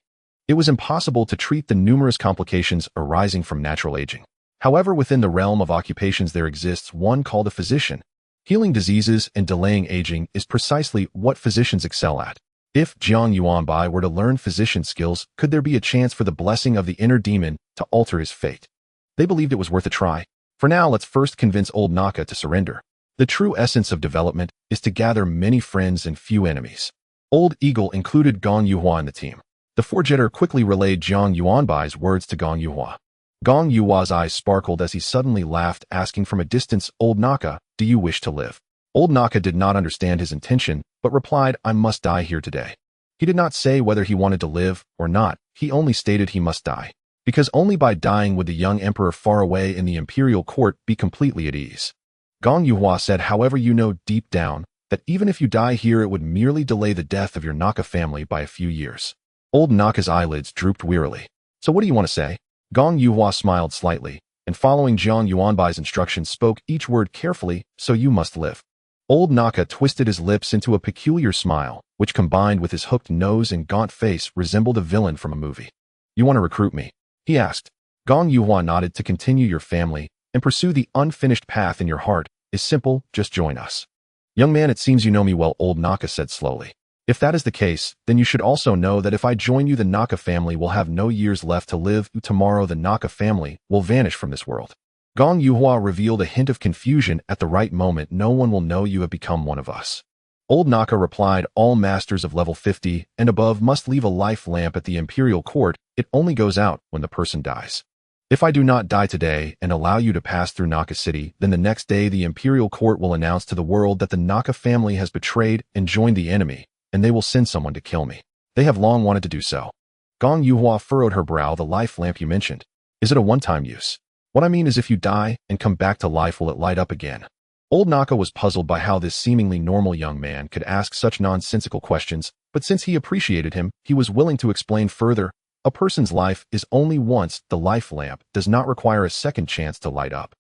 It was impossible to treat the numerous complications arising from natural aging. However, within the realm of occupations there exists one called a physician. Healing diseases and delaying aging is precisely what physicians excel at. If Jiang Yuanbai were to learn physician skills, could there be a chance for the blessing of the inner demon to alter his fate? They believed it was worth a try. For now, let's first convince old Naka to surrender. The true essence of development is to gather many friends and few enemies. Old Eagle included Gong Yuhua in the team. The four-jetter quickly relayed Jiang Yuanbai's words to Gong Yuhua. Gong Yuhua's eyes sparkled as he suddenly laughed, asking from a distance, "Old Naka, do you wish to live?" Old Naka did not understand his intention, but replied, "I must die here today." He did not say whether he wanted to live or not. He only stated he must die, because only by dying would the young emperor far away in the imperial court be completely at ease. Gong Yuhua said, "However, you know deep down that even if you die here, it would merely delay the death of your Naka family by a few years." Old Naka's eyelids drooped wearily. "So what do you want to say?" Gong Yuhua smiled slightly, and following Jiang Yuanbai's instructions, spoke each word carefully, "So you must live." Old Naka twisted his lips into a peculiar smile, which combined with his hooked nose and gaunt face resembled a villain from a movie. "You want to recruit me?" he asked. Gong Yuhua nodded. "To continue your family and pursue the unfinished path in your heart is simple, just join us." Young man, it seems you know me well, old Naka said slowly. If that is the case, then you should also know that if I join you, the Naka family will have no years left to live. Tomorrow the Naka family will vanish from this world. Gong Yuhua revealed a hint of confusion at the right moment. No one will know you have become one of us. Old Naka replied, all masters of level 50 and above must leave a life lamp at the imperial court. It only goes out when the person dies. If I do not die today and allow you to pass through Naka City, then the next day the imperial court will announce to the world that the Naka family has betrayed and joined the enemy, and they will send someone to kill me. They have long wanted to do so. Gong Yuhua furrowed her brow. The life lamp you mentioned, is it a one-time use? What I mean is if you die and come back to life, will it light up again? Old Naka was puzzled by how this seemingly normal young man could ask such nonsensical questions, but since he appreciated him, he was willing to explain further. A person's life is only once. The life lamp does not require a second chance to light up.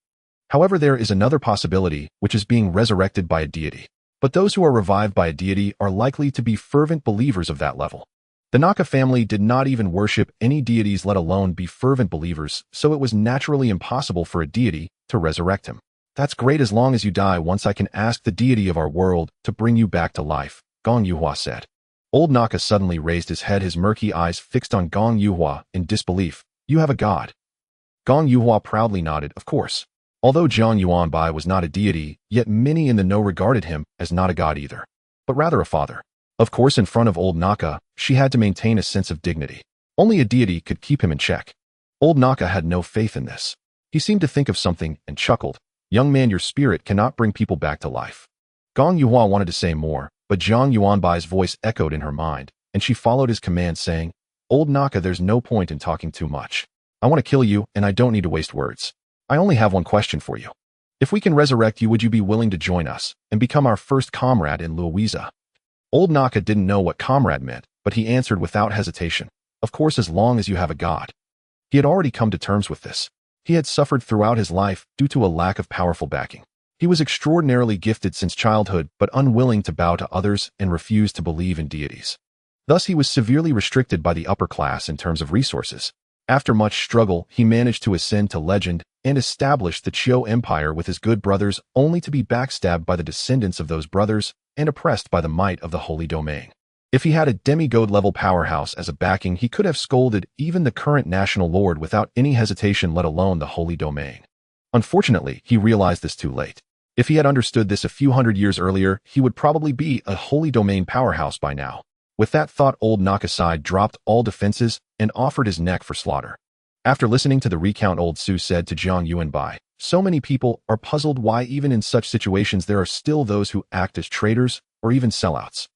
However, there is another possibility, which is being resurrected by a deity. But those who are revived by a deity are likely to be fervent believers of that level. The Naka family did not even worship any deities, let alone be fervent believers, so it was naturally impossible for a deity to resurrect him. That's great. As long as you die once, I can ask the deity of our world to bring you back to life, Gong Yuhua said. Old Naka suddenly raised his head, his murky eyes fixed on Gong Yuhua in disbelief. You have a god? Gong Yuhua proudly nodded. Of course. Although Jiang Yuanbai was not a deity, yet many in the know regarded him as not a god either, but rather a father. Of course, in front of old Naka, she had to maintain a sense of dignity. Only a deity could keep him in check. Old Naka had no faith in this. He seemed to think of something and chuckled. Young man, your spirit cannot bring people back to life. Gong Yuhua wanted to say more, but Jiang Yuanbai's voice echoed in her mind, and she followed his command, saying, Old Naka, there's no point in talking too much. I want to kill you, and I don't need to waste words. I only have one question for you. If we can resurrect you, would you be willing to join us and become our first comrade in Louisa? Old Naka didn't know what comrade meant, but he answered without hesitation. Of course, as long as you have a god. He had already come to terms with this. He had suffered throughout his life due to a lack of powerful backing. He was extraordinarily gifted since childhood, but unwilling to bow to others and refused to believe in deities. Thus, he was severely restricted by the upper class in terms of resources. After much struggle, he managed to ascend to legend and establish the Qiu Empire with his good brothers, only to be backstabbed by the descendants of those brothers and oppressed by the might of the Holy Domain. If he had a demigod-level powerhouse as a backing, he could have scolded even the current national lord without any hesitation, let alone the Holy Domain. Unfortunately, he realized this too late. If he had understood this a few hundred years earlier, he would probably be a Holy Domain powerhouse by now. With that thought, old Nakasai dropped all defenses and offered his neck for slaughter. After listening to the recount, old Su said to Jiang Yuanbai, so many people are puzzled why even in such situations there are still those who act as traitors or even sellouts.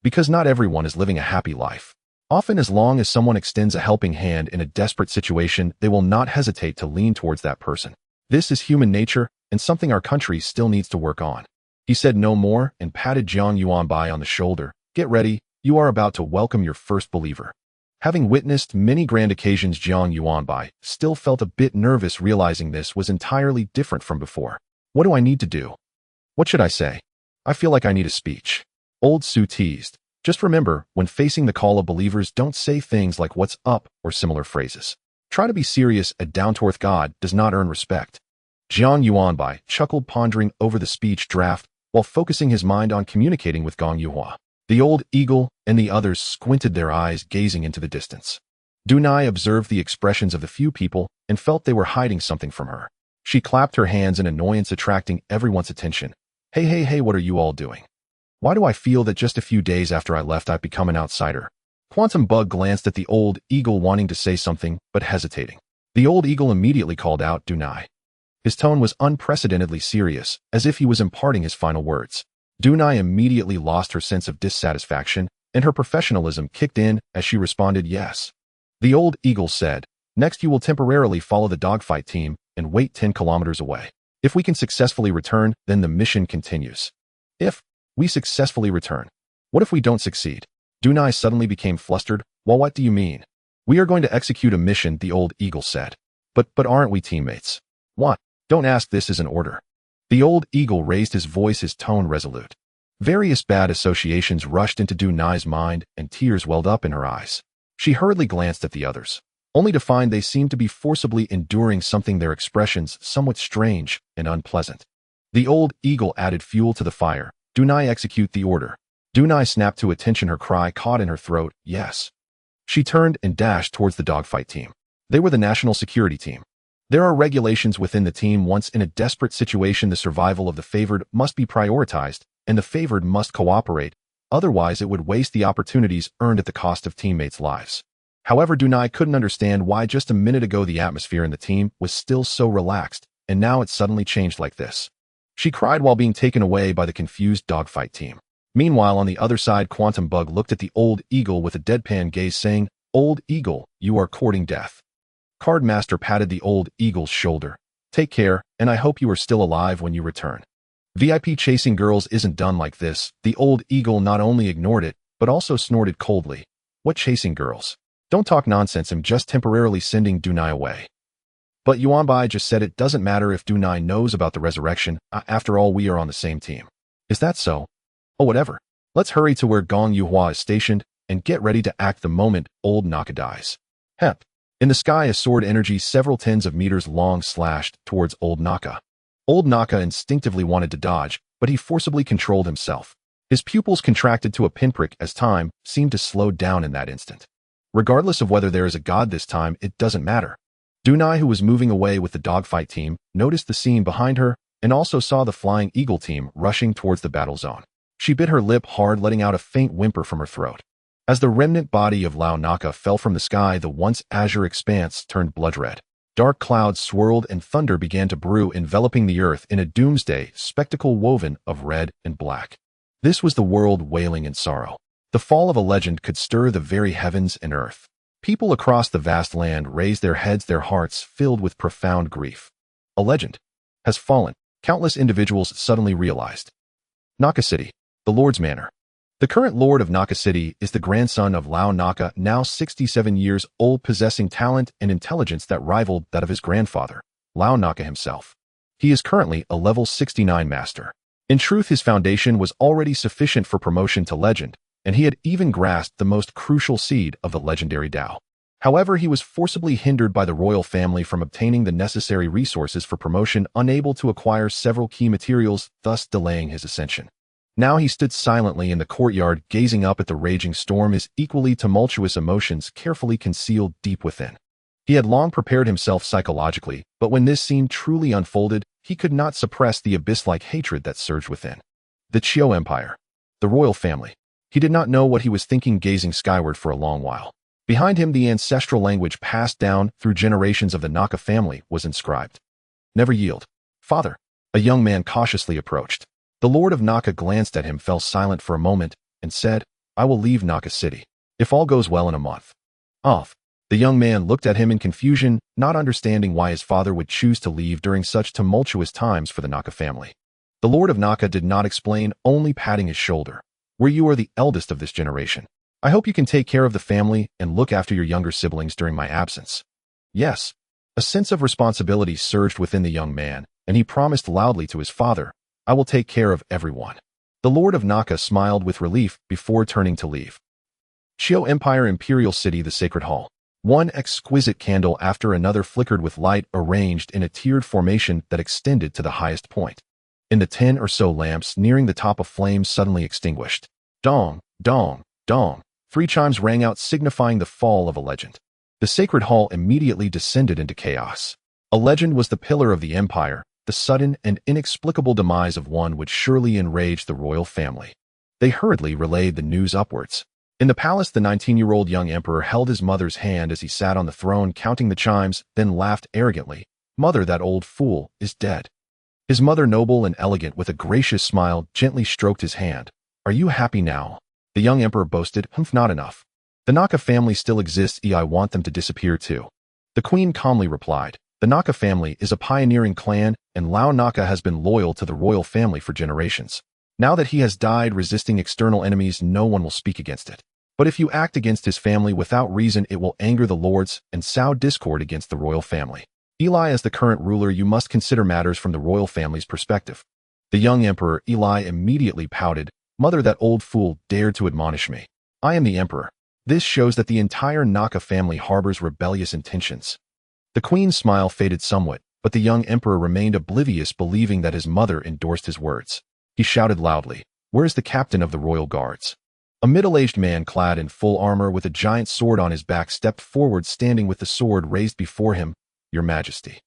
Because not everyone is living a happy life. Often, as long as someone extends a helping hand in a desperate situation, they will not hesitate to lean towards that person. This is human nature and something our country still needs to work on. He said no more and patted Jiang Yuanbai on the shoulder. Get ready, you are about to welcome your first believer. Having witnessed many grand occasions, Jiang Yuanbai still felt a bit nervous, realizing this was entirely different from before. What do I need to do? What should I say? I feel like I need a speech. Old Su teased. Just remember, when facing the call of believers, don't say things like what's up or similar phrases. Try to be serious. A down-to-earth god does not earn respect. Jiang Yuanbai chuckled, pondering over the speech draft while focusing his mind on communicating with Gong Yuhua. The old eagle and the others squinted their eyes, gazing into the distance. Dunai observed the expressions of the few people and felt they were hiding something from her. She clapped her hands in annoyance, attracting everyone's attention. Hey, what are you all doing? Why do I feel that just a few days after I left I've become an outsider? Quantum Bug glanced at the old eagle, wanting to say something, but hesitating. The old eagle immediately called out, Dunai. His tone was unprecedentedly serious, as if he was imparting his final words. Dunai immediately lost her sense of dissatisfaction, and her professionalism kicked in as she responded, yes. The old eagle said, next you will temporarily follow the dogfight team and wait 10 kilometers away. If we can successfully return, then the mission continues. If we successfully return. What if we don't succeed? Dunai suddenly became flustered. Well, what do you mean? We are going to execute a mission, the old eagle said. But aren't we teammates? What? Don't ask, this is an order. The old eagle raised his voice, his tone resolute. Various bad associations rushed into Dunai's mind and tears welled up in her eyes. She hurriedly glanced at the others, only to find they seemed to be forcibly enduring something, their expressions somewhat strange and unpleasant. The old eagle added fuel to the fire. Dunai, execute the order. Dunai snapped to attention, her cry caught in her throat. Yes. She turned and dashed towards the dogfight team. They were the national security team. There are regulations within the team. Once in a desperate situation, the survival of the favored must be prioritized, and the favored must cooperate, otherwise it would waste the opportunities earned at the cost of teammates' lives. However, Dunai couldn't understand why just a minute ago the atmosphere in the team was still so relaxed, and now it suddenly changed like this. She cried while being taken away by the confused dogfight team. Meanwhile, on the other side, Quantum Bug looked at the old eagle with a deadpan gaze, saying, "Old eagle, you are courting death." Cardmaster patted the old eagle's shoulder. "Take care, and I hope you are still alive when you return." VIP chasing girls isn't done like this. The old eagle not only ignored it, but also snorted coldly. What chasing girls? Don't talk nonsense. I'm just temporarily sending Dunai away. But Yuanbai just said it doesn't matter if Dunai knows about the resurrection. After all, we are on the same team. Is that so? Oh, whatever. Let's hurry to where Gong Yuhua is stationed and get ready to act the moment old Naka dies. Hep. In the sky, a sword energy several tens of meters long slashed towards old Naka. Old Naka instinctively wanted to dodge, but he forcibly controlled himself. His pupils contracted to a pinprick as time seemed to slow down in that instant. Regardless of whether there is a god this time, it doesn't matter. Dunai, who was moving away with the dogfight team, noticed the scene behind her and also saw the flying eagle team rushing towards the battle zone. She bit her lip hard, letting out a faint whimper from her throat. As the remnant body of Lao Naka fell from the sky, the once azure expanse turned blood red. Dark clouds swirled and thunder began to brew, enveloping the earth in a doomsday spectacle woven of red and black. This was the world wailing in sorrow. The fall of a legend could stir the very heavens and earth. People across the vast land raised their heads, their hearts filled with profound grief. A legend has fallen, countless individuals suddenly realized. Naka City, the Lord's Manor. The current Lord of Naka City is the grandson of Lao Naka, now 67 years old, possessing talent and intelligence that rivaled that of his grandfather, Lao Naka himself. He is currently a level 69 master. In truth, his foundation was already sufficient for promotion to legend, and he had even grasped the most crucial seed of the legendary Tao. However, he was forcibly hindered by the royal family from obtaining the necessary resources for promotion, unable to acquire several key materials, thus delaying his ascension. Now he stood silently in the courtyard, gazing up at the raging storm, his equally tumultuous emotions carefully concealed deep within. He had long prepared himself psychologically, but when this scene truly unfolded, he could not suppress the abyss-like hatred that surged within. The Qiu Empire. The royal family. He did not know what he was thinking, gazing skyward for a long while. Behind him, the ancestral language passed down through generations of the Naka family was inscribed. Never yield. Father. A young man cautiously approached. The Lord of Naka glanced at him, fell silent for a moment, and said, "I will leave Naka City, if all goes well, in a month." Off. The young man looked at him in confusion, not understanding why his father would choose to leave during such tumultuous times for the Naka family. The Lord of Naka did not explain, only patting his shoulder. "Where you are the eldest of this generation, I hope you can take care of the family and look after your younger siblings during my absence." Yes. A sense of responsibility surged within the young man, and he promised loudly to his father, "I will take care of everyone." The Lord of Naka smiled with relief before turning to leave. Qiu Empire, Imperial City, the Sacred Hall. One exquisite candle after another flickered with light, arranged in a tiered formation that extended to the highest point. In the 10 or so lamps nearing the top, of flames suddenly extinguished. Dong, dong, dong. 3 chimes rang out, signifying the fall of a legend. The Sacred Hall immediately descended into chaos. A legend was the pillar of the empire. The sudden and inexplicable demise of one would surely enrage the royal family. They hurriedly relayed the news upwards. In the palace, the 19-year-old young emperor held his mother's hand as he sat on the throne, counting the chimes, then laughed arrogantly. "Mother, that old fool is dead." His mother, noble and elegant, with a gracious smile, gently stroked his hand. "Are you happy now?" The young emperor boasted, "Not enough. The Naka family still exists. I want them to disappear too." The queen calmly replied, "The Naka family is a pioneering clan, and Lao Naka has been loyal to the royal family for generations. Now that he has died resisting external enemies, no one will speak against it. But if you act against his family without reason, it will anger the lords and sow discord against the royal family. Eli, as the current ruler, you must consider matters from the royal family's perspective." The young emperor, Eli, immediately pouted. "Mother, that old fool dared to admonish me. I am the emperor. This shows that the entire Naka family harbors rebellious intentions." The queen's smile faded somewhat, but the young emperor remained oblivious, believing that his mother endorsed his words. He shouted loudly, Where is the captain of the royal guards? A middle-aged man clad in full armor with a giant sword on his back stepped forward, standing with the sword raised before him. Your Majesty.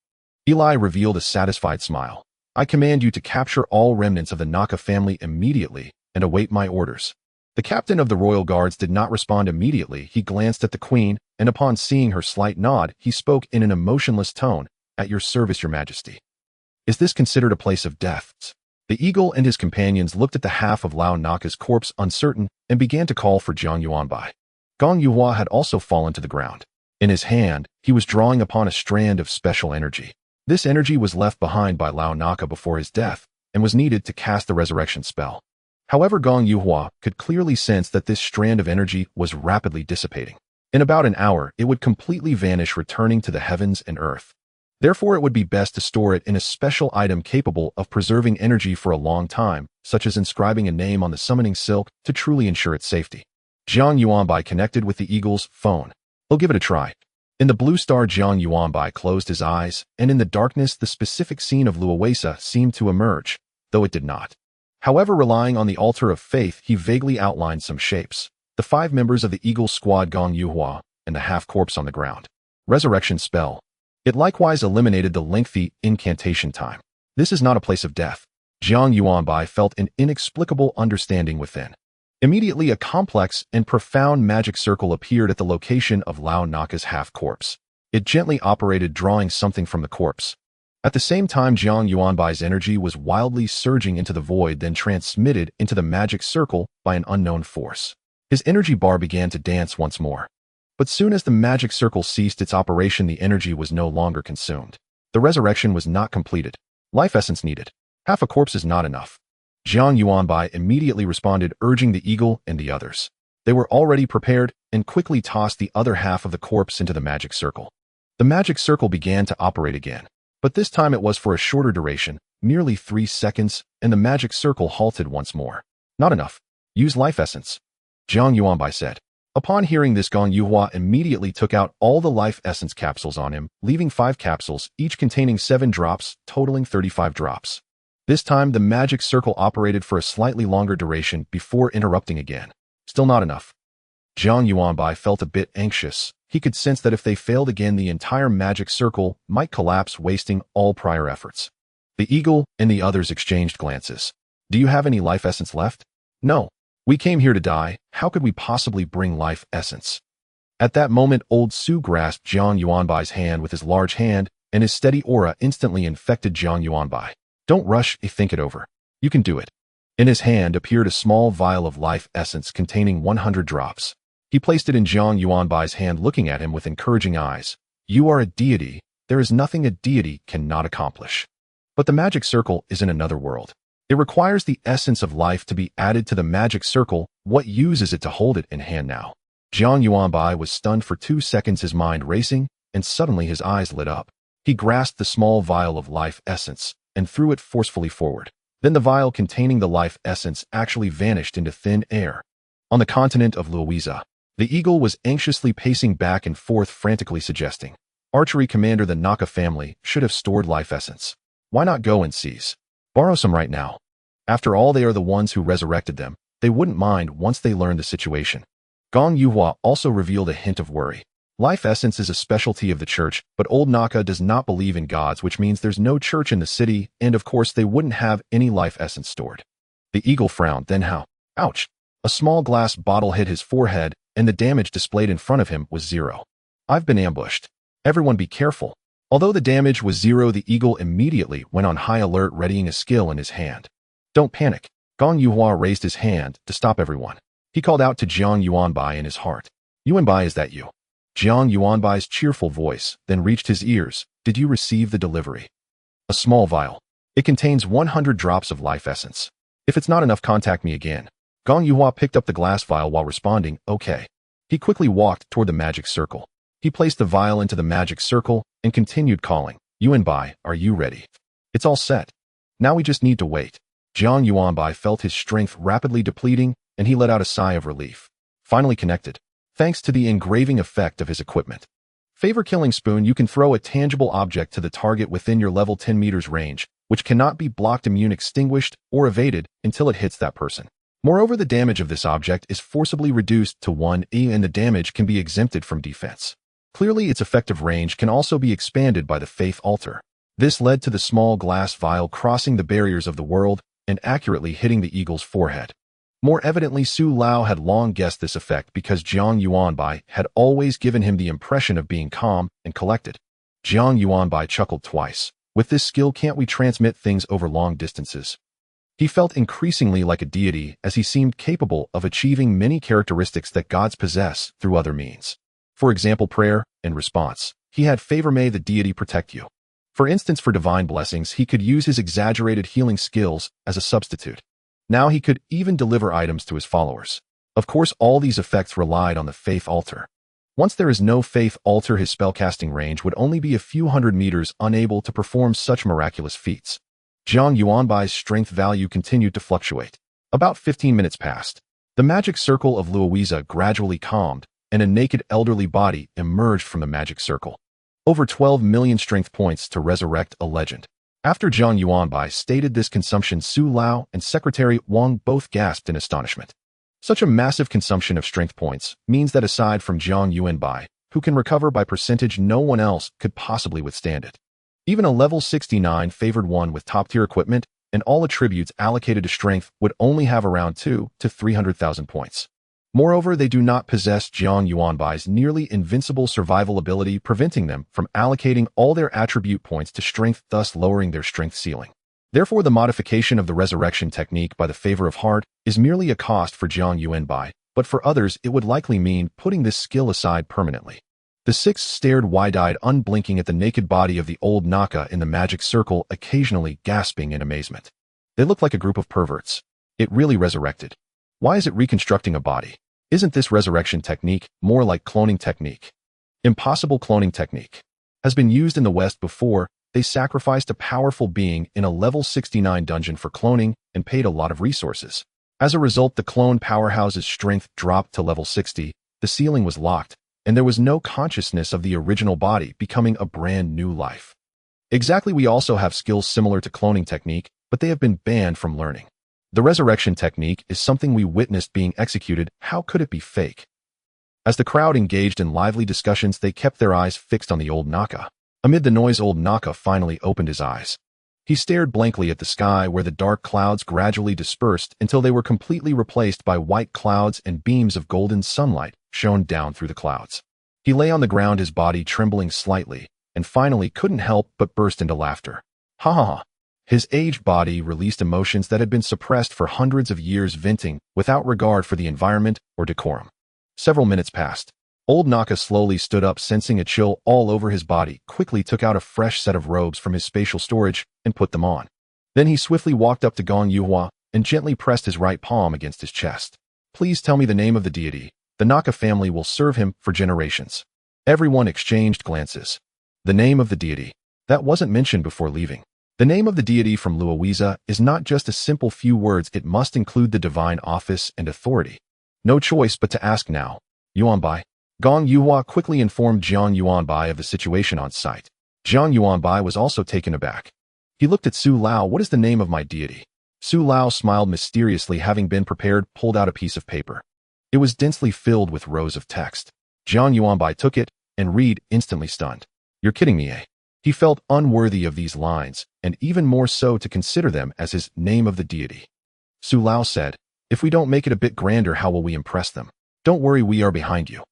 Eli revealed a satisfied smile. I command you to capture all remnants of the Naka family immediately and await my orders. The captain of the royal guards did not respond immediately. He glanced at the queen, and upon seeing her slight nod, he spoke in an emotionless tone. At your service, Your Majesty. Is this considered a place of death? The eagle and his companions looked at the half of Lao Naka's corpse uncertain and began to call for Jiang Yuanbai. Gong Yuhua had also fallen to the ground. In his hand, he was drawing upon a strand of special energy. This energy was left behind by Lao Naka before his death and was needed to cast the resurrection spell. However, Gong Yuhua could clearly sense that this strand of energy was rapidly dissipating. In about an hour, it would completely vanish, returning to the heavens and earth. Therefore, it would be best to store it in a special item capable of preserving energy for a long time, such as inscribing a name on the summoning silk to truly ensure its safety. Jiang Yuanbai connected with the eagle's phone. He'll give it a try. In the blue star, Jiang Yuanbai closed his eyes, and in the darkness the specific scene of Luoesa seemed to emerge, though it did not. However, relying on the altar of faith, he vaguely outlined some shapes. The 5 members of the eagle squad, Gong Yuhua, and the half-corpse on the ground. Resurrection spell. It likewise eliminated the lengthy incantation time. This is not a place of death. Jiang Yuanbai felt an inexplicable understanding within. Immediately, a complex and profound magic circle appeared at the location of Lao Naka's half-corpse. It gently operated, drawing something from the corpse. At the same time, Jiang Yuanbai's energy was wildly surging into the void, then transmitted into the magic circle by an unknown force. His energy bar began to dance once more. But soon as the magic circle ceased its operation, the energy was no longer consumed. The resurrection was not completed. Life essence needed. Half a corpse is not enough. Jiang Yuanbai immediately responded, urging the eagle and the others. They were already prepared and quickly tossed the other half of the corpse into the magic circle. The magic circle began to operate again, but this time it was for a shorter duration, merely 3 seconds, and the magic circle halted once more. Not enough. Use life essence, Jiang Yuanbai said. Upon hearing this, Gong Yuhua immediately took out all the life essence capsules on him, leaving 5 capsules, each containing 7 drops, totaling 35 drops. This time, the magic circle operated for a slightly longer duration before interrupting again. Still not enough. Jiang Yuanbai felt a bit anxious. He could sense that if they failed again, the entire magic circle might collapse, wasting all prior efforts. The eagle and the others exchanged glances. Do you have any life essence left? No. We came here to die. How could we possibly bring life essence? At that moment, Old Su grasped Jiang Yuanbai's hand with his large hand, and his steady aura instantly infected Jiang Yuanbai. Don't rush, think it over. You can do it. In his hand appeared a small vial of life essence containing 100 drops. He placed it in Jiang Yuanbai's hand, looking at him with encouraging eyes. You are a deity. There is nothing a deity cannot accomplish. But the magic circle is in another world. It requires the essence of life to be added to the magic circle. What use is it to hold it in hand now? Jiang Yuanbai was stunned for 2 seconds, his mind racing, and suddenly his eyes lit up. He grasped the small vial of life essence and threw it forcefully forward. Then the vial containing the life essence actually vanished into thin air. On the continent of Luoesa, the eagle was anxiously pacing back and forth, frantically suggesting, Archery Commander, the Naka family should have stored life essence. Why not go and seize? Borrow some right now. After all, they are the ones who resurrected them. They wouldn't mind once they learned the situation. Gong Yuhua also revealed a hint of worry. Life essence is a specialty of the church, but old Naka does not believe in gods, which means there's no church in the city, and of course they wouldn't have any life essence stored. The eagle frowned. Then how? Ouch! A small glass bottle hit his forehead, and the damage displayed in front of him was 0. I've been ambushed. Everyone be careful. Although the damage was 0, the eagle immediately went on high alert, readying a skill in his hand. Don't panic. Gong Yuhua raised his hand to stop everyone. He called out to Jiang Yuanbai in his heart. Yuanbai, is that you? Jiang Yuanbai's cheerful voice then reached his ears. Did you receive the delivery? A small vial. It contains 100 drops of life essence. If it's not enough, contact me again. Gong Yuhua picked up the glass vial while responding, okay. He quickly walked toward the magic circle. He placed the vial into the magic circle and continued calling. Yuanbai, are you ready? It's all set. Now we just need to wait. Jiang Yuanbai felt his strength rapidly depleting, and he let out a sigh of relief. Finally connected. Thanks to the engraving effect of his equipment. Favor Killing Spoon, you can throw a tangible object to the target within your level 10 meters range, which cannot be blocked, immune, extinguished, or evaded until it hits that person. Moreover, the damage of this object is forcibly reduced to 1E and the damage can be exempted from defense. Clearly, its effective range can also be expanded by the faith altar. This led to the small glass vial crossing the barriers of the world and accurately hitting the eagle's forehead. More evidently, Su Lao had long guessed this effect because Jiang Yuanbai had always given him the impression of being calm and collected. Jiang Yuanbai chuckled twice. With this skill, can't we transmit things over long distances? He felt increasingly like a deity as he seemed capable of achieving many characteristics that gods possess through other means. For example, prayer and response. He had favor may the deity protect you. For instance, for divine blessings, he could use his exaggerated healing skills as a substitute. Now he could even deliver items to his followers. Of course, all these effects relied on the faith altar. Once there is no faith altar, his spellcasting range would only be a few hundred meters, unable to perform such miraculous feats. Jiang Yuanbai's strength value continued to fluctuate. About 15 minutes passed. The magic circle of Luowiza gradually calmed, and a naked elderly body emerged from the magic circle. Over 12 million strength points to resurrect a legend. After Jiang Yuanbai stated this consumption, Su Lao and Secretary Wang both gasped in astonishment. Such a massive consumption of strength points means that aside from Jiang Yuanbai, who can recover by percentage, no one else could possibly withstand it. Even a level 69 favored one with top-tier equipment and all attributes allocated to strength would only have around 2 to 300,000 points. Moreover, they do not possess Jiang Yuanbai's nearly invincible survival ability, preventing them from allocating all their attribute points to strength, thus lowering their strength ceiling. Therefore, the modification of the resurrection technique by the favor of heart is merely a cost for Jiang Yuanbai, but for others it would likely mean putting this skill aside permanently. The six stared wide-eyed, unblinking at the naked body of the old Naka in the magic circle, occasionally gasping in amazement. They looked like a group of perverts. It really resurrected. Why is it reconstructing a body? Isn't this resurrection technique more like cloning technique? Impossible cloning technique has been used in the West before. They sacrificed a powerful being in a level 69 dungeon for cloning and paid a lot of resources. As a result, the clone powerhouse's strength dropped to level 60, the ceiling was locked, and there was no consciousness of the original body becoming a brand new life. Exactly, we also have skills similar to cloning technique, but they have been banned from learning. The resurrection technique is something we witnessed being executed. How could it be fake? As the crowd engaged in lively discussions, they kept their eyes fixed on the old Naka. Amid the noise, old Naka finally opened his eyes. He stared blankly at the sky where the dark clouds gradually dispersed until they were completely replaced by white clouds and beams of golden sunlight shone down through the clouds. He lay on the ground, his body trembling slightly, and finally couldn't help but burst into laughter. Ha ha ha. His aged body released emotions that had been suppressed for hundreds of years, venting without regard for the environment or decorum. Several minutes passed. Old Naka slowly stood up, sensing a chill all over his body, quickly took out a fresh set of robes from his spatial storage and put them on. Then he swiftly walked up to Gong Yuhua and gently pressed his right palm against his chest. Please tell me the name of the deity. The Naka family will serve him for generations. Everyone exchanged glances. The name of the deity. That wasn't mentioned before leaving. The name of the deity from Luowiza is not just a simple few words, it must include the divine office and authority. No choice but to ask now. Yuanbai. Gong Yuhua quickly informed Jiang Yuanbai of the situation on site. Jiang Yuanbai was also taken aback. He looked at Su Lao. What is the name of my deity? Su Lao smiled mysteriously, having been prepared, pulled out a piece of paper. It was densely filled with rows of text. Jiang Yuanbai took it and read, instantly stunned. You're kidding me, eh? He felt unworthy of these lines, and even more so to consider them as his name of the deity. Su Lao said, if we don't make it a bit grander, how will we impress them? Don't worry, we are behind you.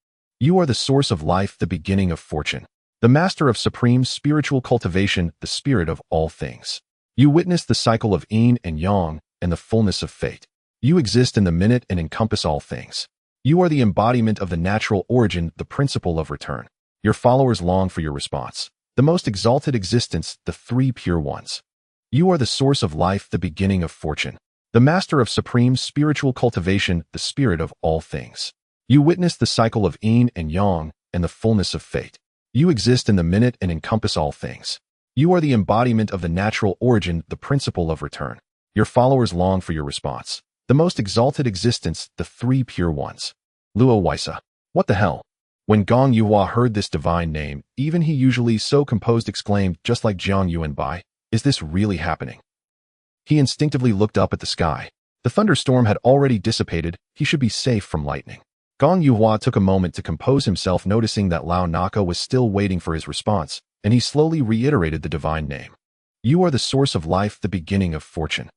You are the source of life, the beginning of fortune, the master of supreme spiritual cultivation, the spirit of all things. You witness the cycle of yin and yang and the fullness of fate. You exist in the minute and encompass all things. You are the embodiment of the natural origin, the principle of return. Your followers long for your response. The most exalted existence, the three pure ones. You are the source of life, the beginning of fortune, the master of supreme spiritual cultivation, the spirit of all things. You witness the cycle of yin and yang and the fullness of fate. You exist in the minute and encompass all things. You are the embodiment of the natural origin, the principle of return. Your followers long for your response. The most exalted existence, the three pure ones. Luo Waisa. What the hell? When Gong Yuhua heard this divine name, even he, usually so composed, exclaimed, just like Jiang Yuanbai, is this really happening? He instinctively looked up at the sky. The thunderstorm had already dissipated. He should be safe from lightning. Gong Yuhua took a moment to compose himself, noticing that Lao Naka was still waiting for his response, and he slowly reiterated the divine name. You are the source of life, the beginning of fortune.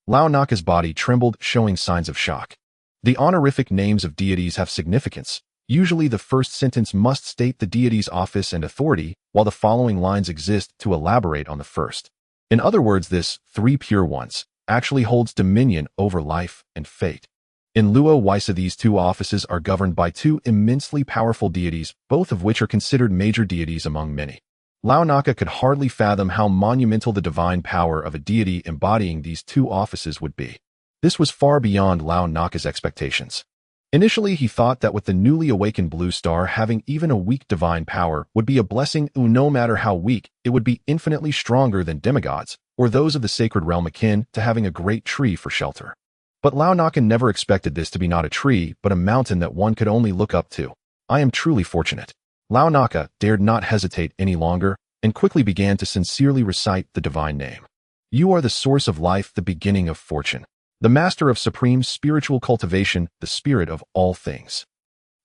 Lao Naka's body trembled, showing signs of shock. The honorific names of deities have significance. Usually the first sentence must state the deity's office and authority, while the following lines exist to elaborate on the first. In other words, this three pure ones actually holds dominion over life and fate. In Luo Waisa, these two offices are governed by two immensely powerful deities, both of which are considered major deities among many. Lao Naka could hardly fathom how monumental the divine power of a deity embodying these two offices would be. This was far beyond Lao Naka's expectations. Initially, he thought that with the newly awakened blue star having even a weak divine power would be a blessing. No matter how weak, it would be infinitely stronger than demigods, or those of the sacred realm, akin to having a great tree for shelter. But Lao Naka never expected this to be not a tree, but a mountain that one could only look up to. I am truly fortunate. Lao Naka dared not hesitate any longer, and quickly began to sincerely recite the divine name. You are the source of life, the beginning of fortune. The master of supreme spiritual cultivation, the spirit of all things.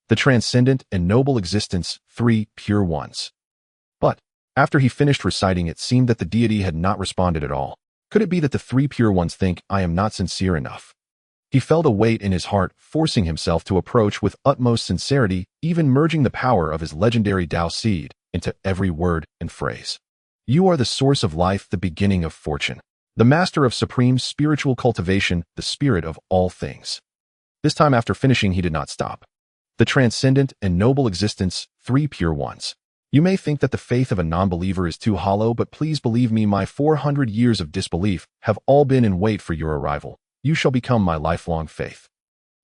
The transcendent and noble existence, three pure ones. But, after he finished reciting, it seemed that the deity had not responded at all. Could it be that the three pure ones think I am not sincere enough? He felt a weight in his heart, forcing himself to approach with utmost sincerity, even merging the power of his legendary Tao seed into every word and phrase. You are the source of life, the beginning of fortune. The master of supreme spiritual cultivation, the spirit of all things. This time, after finishing, he did not stop. The transcendent and noble existence, three pure ones. You may think that the faith of a non-believer is too hollow, but please believe me, my 400 years of disbelief have all been in wait for your arrival. You shall become my lifelong faith.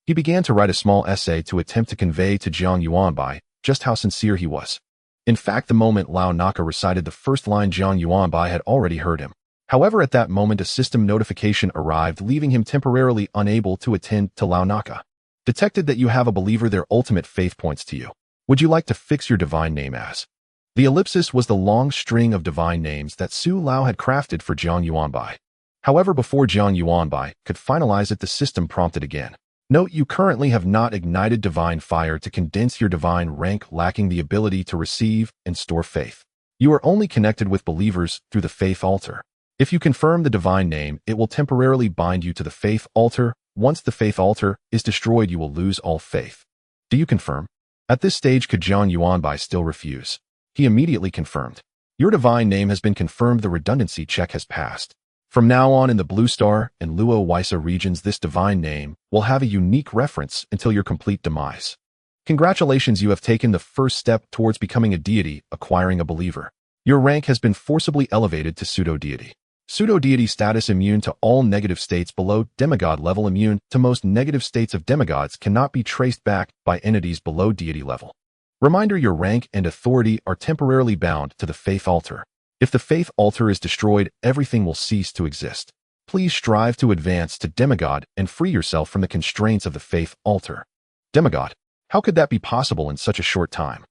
He began to write a small essay to attempt to convey to Jiang Yuanbai just how sincere he was. In fact, the moment Lao Naka recited the first line, Jiang Yuanbai had already heard him. However, at that moment, a system notification arrived, leaving him temporarily unable to attend to Lao Naka. Detected that you have a believer, their ultimate faith points to you. Would you like to fix your divine name as? The ellipsis was the long string of divine names that Su Lao had crafted for Jiang Yuanbai. However, before Jiang Yuanbai could finalize it, the system prompted again. Note, you currently have not ignited divine fire to condense your divine rank, lacking the ability to receive and store faith. You are only connected with believers through the faith altar. If you confirm the divine name, it will temporarily bind you to the faith altar. Once the faith altar is destroyed, you will lose all faith. Do you confirm? At this stage, could Jiang Yuanbai still refuse? He immediately confirmed. Your divine name has been confirmed. The redundancy check has passed. From now on, in the Blue Star and Luo Waisa regions, this divine name will have a unique reference until your complete demise. Congratulations, you have taken the first step towards becoming a deity, acquiring a believer. Your rank has been forcibly elevated to pseudo-deity. Pseudo-deity status, immune to all negative states below demigod level. Immune to most negative states of demigods, cannot be traced back by entities below deity level. Reminder, your rank and authority are temporarily bound to the faith altar. If the faith altar is destroyed, everything will cease to exist. Please strive to advance to demigod and free yourself from the constraints of the faith altar. Demigod? How could that be possible in such a short time?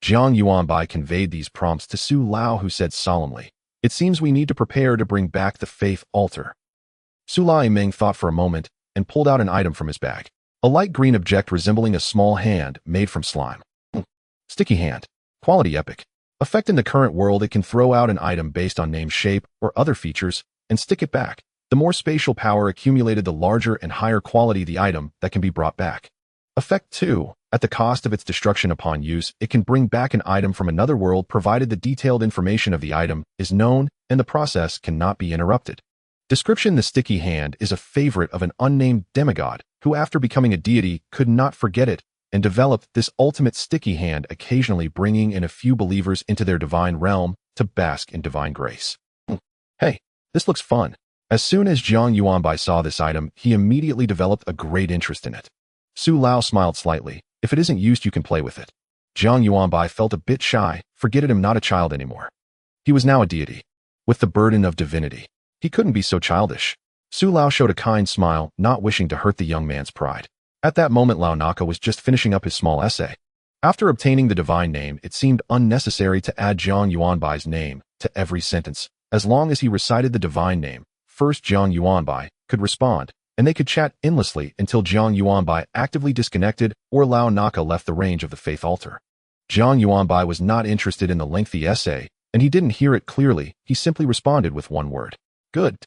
Jiang Yuanbai conveyed these prompts to Su Lao, who said solemnly, it seems we need to prepare to bring back the faith altar. Su Lai Meng thought for a moment and pulled out an item from his bag. A light green object resembling a small hand made from slime. Sticky hand. Quality epic. Effect in the current world, it can throw out an item based on name, shape, or other features and stick it back. The more spatial power accumulated, the larger and higher quality the item that can be brought back. Effect 2. At the cost of its destruction upon use, it can bring back an item from another world provided the detailed information of the item is known and the process cannot be interrupted. Description: the sticky hand is a favorite of an unnamed demigod who, after becoming a deity, could not forget it and developed this ultimate sticky hand, occasionally bringing in a few believers into their divine realm to bask in divine grace. Hey, this looks fun. As soon as Jiang Yuanbai saw this item, he immediately developed a great interest in it. Su Lao smiled slightly. If it isn't used, you can play with it. Jiang Yuanbai felt a bit shy, forgetting him not a child anymore. He was now a deity, with the burden of divinity. He couldn't be so childish. Su Lao showed a kind smile, not wishing to hurt the young man's pride. At that moment, Lao Naka was just finishing up his small essay. After obtaining the divine name, it seemed unnecessary to add Jiang Yuanbai's name to every sentence. As long as he recited the divine name, first Jiang Yuanbai could respond, and they could chat endlessly until Jiang Yuanbai actively disconnected or Lao Naka left the range of the faith altar. Jiang Yuanbai was not interested in the lengthy essay, and he didn't hear it clearly. He simply responded with one word. Good.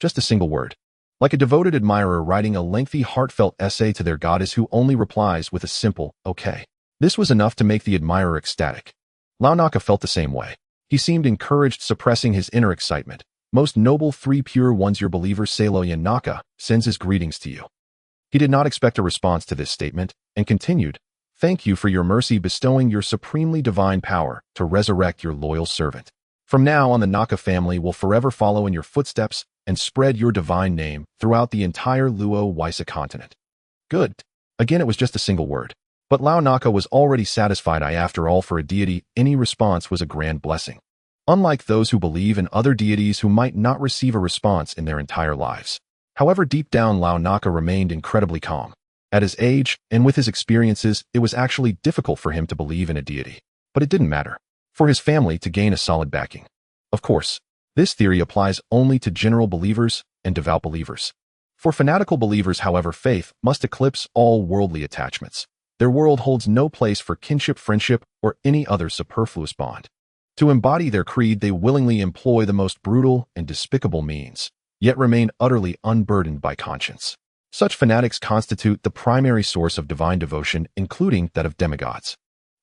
Just a single word. Like a devoted admirer writing a lengthy, heartfelt essay to their goddess who only replies with a simple, okay. This was enough to make the admirer ecstatic. Lao Naka felt the same way. He seemed encouraged, suppressing his inner excitement. Most noble three pure ones, your believer Saloyan Naka sends his greetings to you. He did not expect a response to this statement, and continued, thank you for your mercy bestowing your supremely divine power to resurrect your loyal servant. From now on, the Naka family will forever follow in your footsteps and spread your divine name throughout the entire Luo-Waisa continent. Good. Again, it was just a single word. But Lao Naka was already satisfied. After all, for a deity, any response was a grand blessing. Unlike those who believe in other deities who might not receive a response in their entire lives. However, deep down, Lao Naka remained incredibly calm. At his age, and with his experiences, it was actually difficult for him to believe in a deity. But it didn't matter. For his family to gain a solid backing. Of course, this theory applies only to general believers and devout believers. For fanatical believers, however, faith must eclipse all worldly attachments. Their world holds no place for kinship, friendship, or any other superfluous bond. To embody their creed, they willingly employ the most brutal and despicable means, yet remain utterly unburdened by conscience. Such fanatics constitute the primary source of divine devotion, including that of demigods.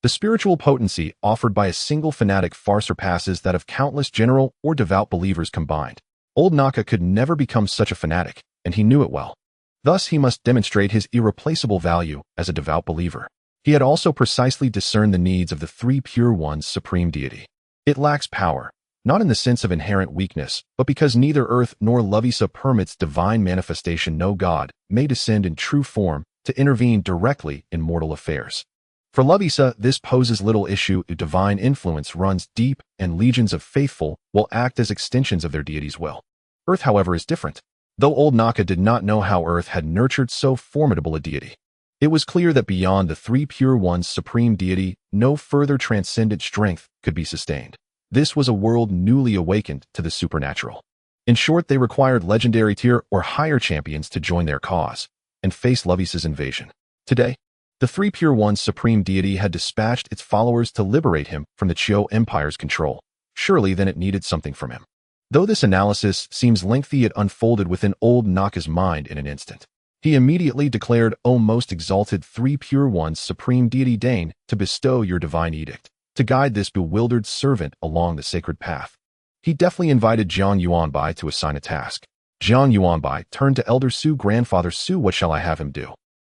The spiritual potency offered by a single fanatic far surpasses that of countless general or devout believers combined. Old Naka could never become such a fanatic, and he knew it well. Thus, he must demonstrate his irreplaceable value as a devout believer. He had also precisely discerned the needs of the three pure ones, supreme deity. It lacks power, not in the sense of inherent weakness, but because neither earth nor Lovisa permits divine manifestation. No god may descend in true form to intervene directly in mortal affairs. For Lovisa, this poses little issue. A divine influence runs deep, and legions of faithful will act as extensions of their deity's will. Earth, however, is different. Though old Naka did not know how Earth had nurtured so formidable a deity, it was clear that beyond the three pure ones, supreme deity, no further transcendent strength could be sustained. This was a world newly awakened to the supernatural. In short, they required legendary tier or higher champions to join their cause and face Lovisa's invasion. Today, the three pure ones, supreme deity, had dispatched its followers to liberate him from the Chiu Empire's control. Surely then it needed something from him. Though this analysis seems lengthy, it unfolded within old Naka's mind in an instant. He immediately declared, O most exalted three pure ones, supreme deity, deign to bestow your divine edict, to guide this bewildered servant along the sacred path. He deftly invited Jiang Yuanbai to assign a task. Jiang Yuanbai turned to Elder Su. Grandfather Su, what shall I have him do?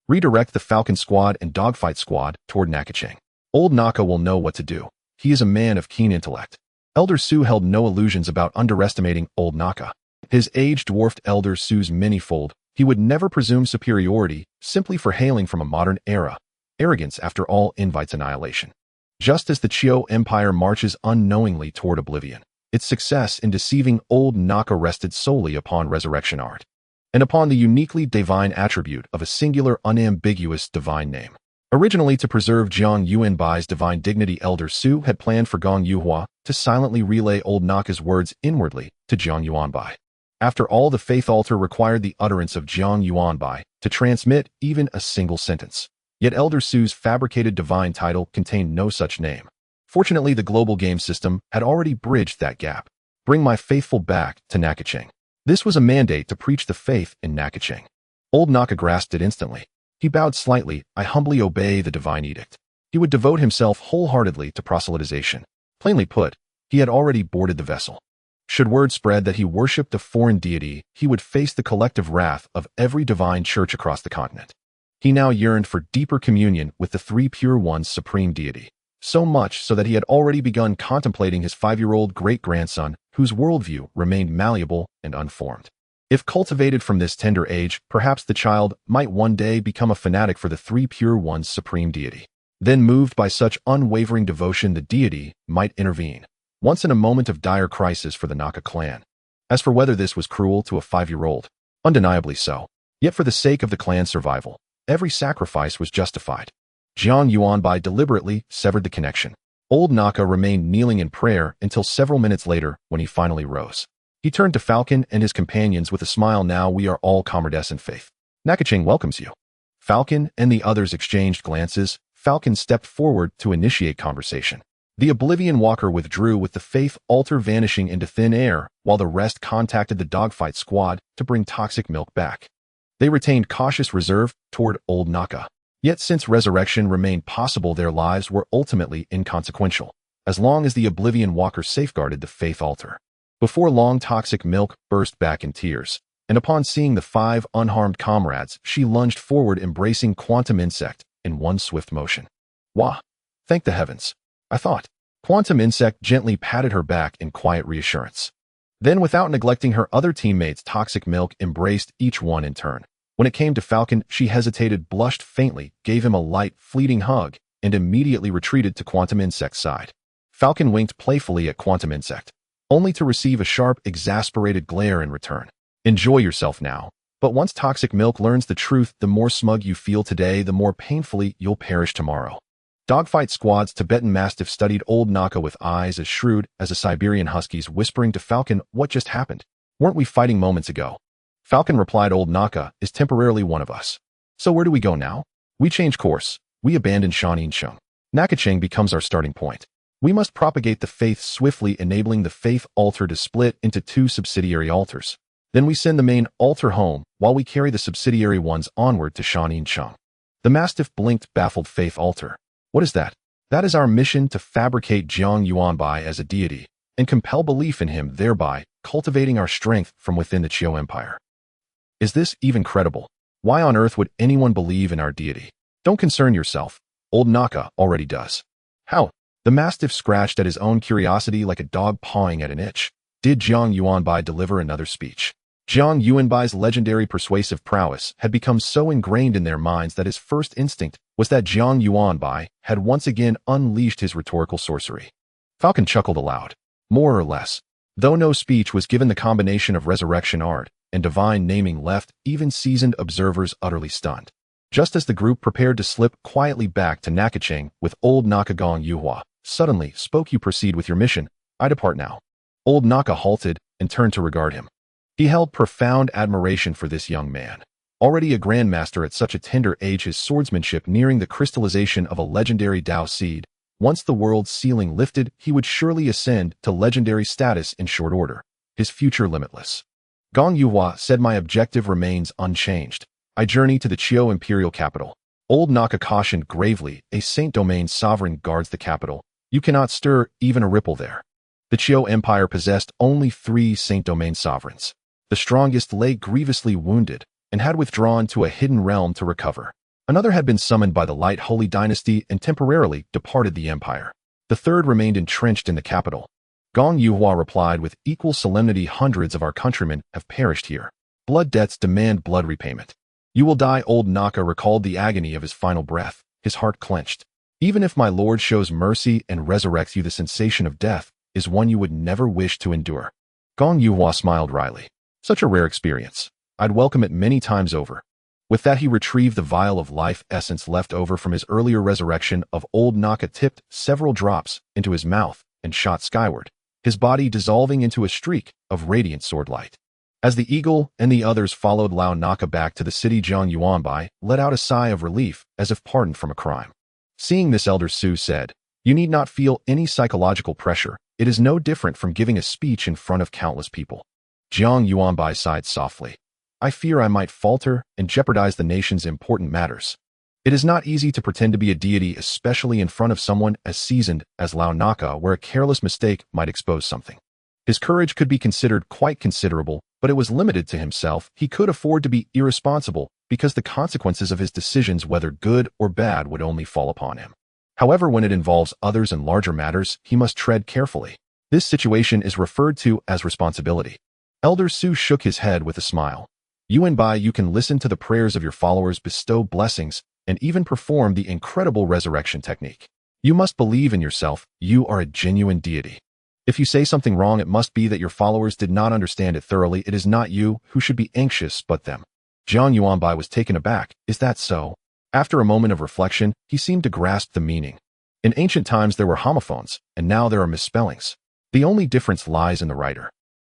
Redirect the Falcon Squad and Dogfight Squad toward Nakacheng. Old Naka will know what to do. He is a man of keen intellect. Elder Su held no illusions about underestimating old Naka. His age dwarfed Elder Su's many-fold. He would never presume superiority simply for hailing from a modern era. Arrogance, after all, invites annihilation. Just as the Chiu Empire marches unknowingly toward oblivion, its success in deceiving old Naka rested solely upon resurrection art, and upon the uniquely divine attribute of a singular, unambiguous divine name. Originally to preserve Jiang Yuanbai's divine dignity, Elder Su had planned for Gong Yuhua to silently relay old Naka's words inwardly to Jiang Yuanbai. After all, the faith altar required the utterance of Jiang Yuanbai to transmit even a single sentence. Yet Elder Su's fabricated divine title contained no such name. Fortunately, the global game system had already bridged that gap. Bring my faithful back to Nakacheng. This was a mandate to preach the faith in Nakacheng. Old Naka grasped it instantly. He bowed slightly. I humbly obey the divine edict. He would devote himself wholeheartedly to proselytization. Plainly put, he had already boarded the vessel. Should word spread that he worshipped a foreign deity, he would face the collective wrath of every divine church across the continent. He now yearned for deeper communion with the three pure ones, supreme deity. So much so that he had already begun contemplating his 5-year-old great-grandson, whose worldview remained malleable and unformed. If cultivated from this tender age, perhaps the child might one day become a fanatic for the three pure ones, supreme deity. Then, moved by such unwavering devotion, the deity might intervene, once in a moment of dire crisis for the Naka clan. As for whether this was cruel to a 5-year-old, undeniably so. Yet for the sake of the clan's survival, every sacrifice was justified. Jiang Yuanbai deliberately severed the connection. Old Naka remained kneeling in prayer until several minutes later when he finally rose. He turned to Falcon and his companions with a smile. Now we are all comrades in faith. Nakaching welcomes you. Falcon and the others exchanged glances. Falcon stepped forward to initiate conversation. The Oblivion Walker withdrew with the faith altar vanishing into thin air, while the rest contacted the dogfight squad to bring toxic milk back. They retained cautious reserve toward Old Naka. Yet since resurrection remained possible, their lives were ultimately inconsequential, as long as the Oblivion Walker safeguarded the faith altar. Before long, toxic milk burst back in tears, and upon seeing the 5 unharmed comrades, she lunged forward, embracing Quantum Insect in one swift motion. Wah! Thank the heavens, I thought. Quantum Insect gently patted her back in quiet reassurance. Then, without neglecting her other teammates, Toxic Milk embraced each one in turn. When it came to Falcon, she hesitated, blushed faintly, gave him a light, fleeting hug, and immediately retreated to Quantum Insect's side. Falcon winked playfully at Quantum Insect, only to receive a sharp, exasperated glare in return. Enjoy yourself now. But once Toxic Milk learns the truth, the more smug you feel today, the more painfully you'll perish tomorrow. Dogfight Squad's Tibetan Mastiff studied Old Naka with eyes as shrewd as a Siberian Husky's, whispering to Falcon, "What just happened? Weren't we fighting moments ago?" Falcon replied, "Old Naka is temporarily one of us. So where do we go now? We change course. We abandon Shanin Sheng. Nakacheng becomes our starting point. We must propagate the faith swiftly, enabling the faith altar to split into 2 subsidiary altars. Then we send the main altar home, while we carry the subsidiary ones onward to Shanin Sheng." The Mastiff blinked, baffled. Faith altar? What is that? That is our mission, to fabricate Jiang Yuanbai as a deity, and compel belief in him, thereby cultivating our strength from within the Qiu Empire. Is this even credible? Why on earth would anyone believe in our deity? Don't concern yourself. Old Naka already does. How? The Mastiff scratched at his own curiosity like a dog pawing at an itch. Did Jiang Yuanbai deliver another speech? Jiang Yuanbai's legendary persuasive prowess had become so ingrained in their minds that his first instinct was that Jiang Yuanbai had once again unleashed his rhetorical sorcery. Falcon chuckled aloud. More or less. Though no speech was given, the combination of resurrection art and divine naming left even seasoned observers utterly stunned. Just as the group prepared to slip quietly back to Nakacheng with Old Naka, Gong Yuhua suddenly spoke. "You proceed with your mission. I depart now." Old Naka halted and turned to regard him. He held profound admiration for this young man. Already a grandmaster at such a tender age, his swordsmanship nearing the crystallization of a legendary Dao seed. Once the world's ceiling lifted, he would surely ascend to legendary status in short order. His future limitless. Gong Yuhua said, "My objective remains unchanged. I journey to the Qiu imperial capital." Old Naka cautioned gravely, "A Saint Domain sovereign guards the capital. You cannot stir even a ripple there." The Qiu Empire possessed only 3 Saint Domain sovereigns. The strongest lay grievously wounded and had withdrawn to a hidden realm to recover. Another had been summoned by the Light Holy Dynasty and temporarily departed the empire. The third remained entrenched in the capital. Gong Yuhua replied with equal solemnity, "Hundreds of our countrymen have perished here. Blood debts demand blood repayment. You will die." Old Naka recalled the agony of his final breath. His heart clenched. "Even if my lord shows mercy and resurrects you, the sensation of death is one you would never wish to endure." Gong Yuhua smiled wryly. "Such a rare experience. I'd welcome it many times over." With that, he retrieved the vial of life essence left over from his earlier resurrection of Old Naka, tipped several drops into his mouth, and shot skyward, his body dissolving into a streak of radiant sword light. As the eagle and the others followed Lao Naka back to the city, Jiang Yuanbai let out a sigh of relief, as if pardoned from a crime. Seeing this, Elder Su said, "You need not feel any psychological pressure. It is no different from giving a speech in front of countless people." Jiang Yuanbai sighed softly. "I fear I might falter and jeopardize the nation's important matters. It is not easy to pretend to be a deity, especially in front of someone as seasoned as Lao Naka, where a careless mistake might expose something." His courage could be considered quite considerable, but it was limited to himself. He could afford to be irresponsible because the consequences of his decisions, whether good or bad, would only fall upon him. However, when it involves others and larger matters, he must tread carefully. This situation is referred to as responsibility. Elder Su shook his head with a smile. "Yuanbai, you can listen to the prayers of your followers, bestow blessings, and even perform the incredible resurrection technique. You must believe in yourself. You are a genuine deity. If you say something wrong, it must be that your followers did not understand it thoroughly. It is not you who should be anxious, but them." Jiang Yuanbai was taken aback. "Is that so?" After a moment of reflection, he seemed to grasp the meaning. In ancient times there were homophones, and now there are misspellings. The only difference lies in the writer.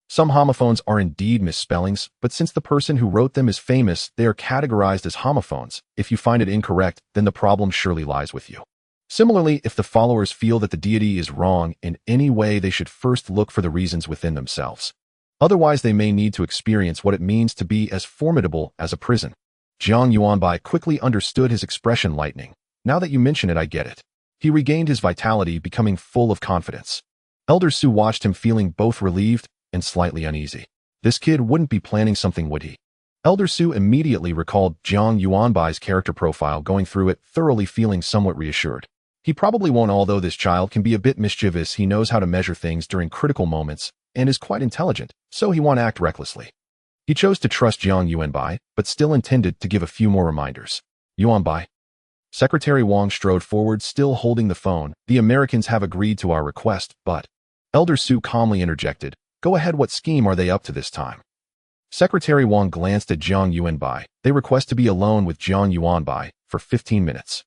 Some homophones are indeed misspellings, but since the person who wrote them is famous, they are categorized as homophones. If you find it incorrect, then the problem surely lies with you. Similarly, if the followers feel that the deity is wrong in any way, they should first look for the reasons within themselves. Otherwise, they may need to experience what it means to be as formidable as a prison. Jiang Yuanbai quickly understood his expression lightening. Now that you mention it, I get it. He regained his vitality, becoming full of confidence. Elder Su watched him, feeling both relieved and slightly uneasy. This kid wouldn't be planning something, would he? Elder Su immediately recalled Jiang Yuanbai's character profile, going through it, thoroughly feeling somewhat reassured. He probably won't, although this child can be a bit mischievous. He knows how to measure things during critical moments and is quite intelligent, so he won't act recklessly. He chose to trust Jiang Yuanbai, but still intended to give a few more reminders. Yuanbai. Secretary Wang strode forward, still holding the phone. The Americans have agreed to our request, but... Elder Su calmly interjected. Go ahead, what scheme are they up to this time? Secretary Wang glanced at Jiang Yuanbai. They request to be alone with Jiang Yuanbai for 15 minutes.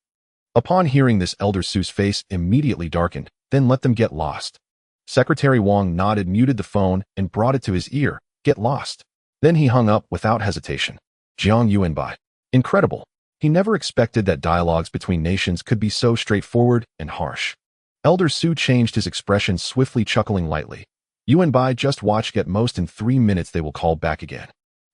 Upon hearing this, Elder Su's face immediately darkened. Then let them get lost. Secretary Wang nodded, muted the phone, and brought it to his ear. Get lost. Then he hung up without hesitation. Jiang Yuanbai. Incredible. He never expected that dialogues between nations could be so straightforward and harsh. Elder Su changed his expression, swiftly chuckling lightly. Yuanbai, just watch, at most in 3 minutes they will call back again.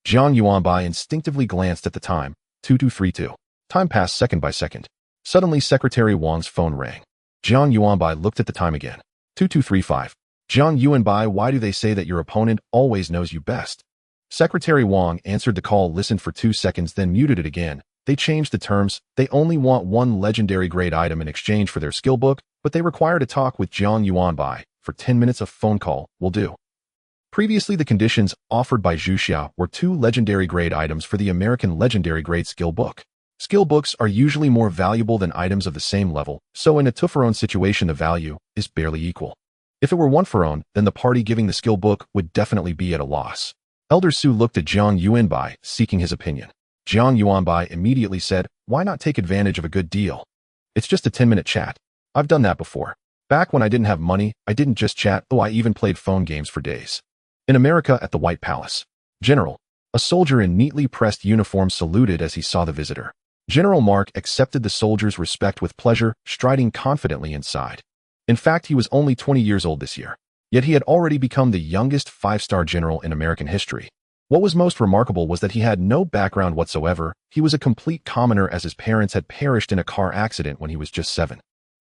Jiang Yuanbai instinctively glanced at the time. 2232. Time passed second by second. Suddenly, Secretary Wang's phone rang. Jiang Yuanbai looked at the time again. 2235. Jiang Yuanbai, why do they say that your opponent always knows you best? Secretary Wang answered the call, listened for 2 seconds, then muted it again. They changed the terms. They only want 1 legendary grade item in exchange for their skill book, but they require to talk with Jiang Yuanbai. For 10 minutes a phone call will do. Previously, the conditions offered by Zhu Xia were 2 legendary grade items for the American legendary grade skill book. Skill books are usually more valuable than items of the same level, so in a 2-for-1 situation the value is barely equal. If it were 1-for-1, then the party giving the skill book would definitely be at a loss. Elder Su looked at Jiang Yuanbai, seeking his opinion. Jiang Yuanbai immediately said, why not take advantage of a good deal? It's just a 10-minute chat. I've done that before. Back when I didn't have money, I didn't just chat, I even played phone games for days. In America, at the White Palace. General. A soldier in neatly pressed uniform saluted as he saw the visitor. General Mark accepted the soldier's respect with pleasure, striding confidently inside. In fact, he was only 20 years old this year. Yet he had already become the youngest 5-star general in American history. What was most remarkable was that he had no background whatsoever. He was a complete commoner, as his parents had perished in a car accident when he was just 7.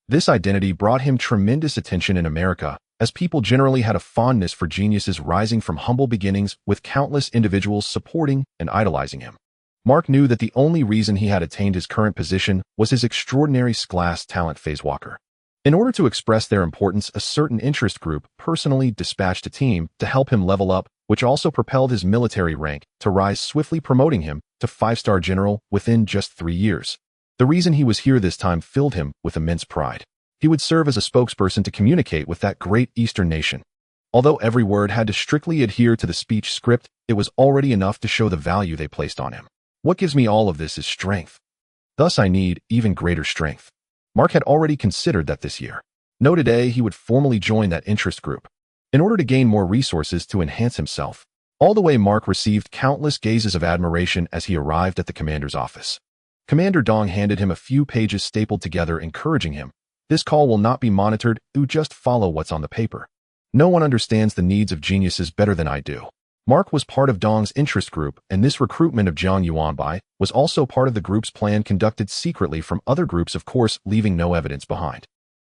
This identity brought him tremendous attention in America, as people generally had a fondness for geniuses rising from humble beginnings, with countless individuals supporting and idolizing him. Mark knew that the only reason he had attained his current position was his extraordinary class talent, Phase Walker. In order to express their importance, a certain interest group personally dispatched a team to help him level up, which also propelled his military rank to rise swiftly, promoting him to 5-star general within just 3 years. The reason he was here this time filled him with immense pride. He would serve as a spokesperson to communicate with that great Eastern nation. Although every word had to strictly adhere to the speech script, it was already enough to show the value they placed on him. What gives me all of this is strength. Thus I need even greater strength. Mark had already considered that this year. No, today he would formally join that interest group. In order to gain more resources to enhance himself. All the way, Mark received countless gazes of admiration as he arrived at the commander's office. Commander Dong handed him a few pages stapled together, encouraging him. This call will not be monitored, you just follow what's on the paper. No one understands the needs of geniuses better than I do. Mark was part of Dong's interest group, and this recruitment of Jiang Yuanbai was also part of the group's plan, conducted secretly from other groups, of course, leaving no evidence behind.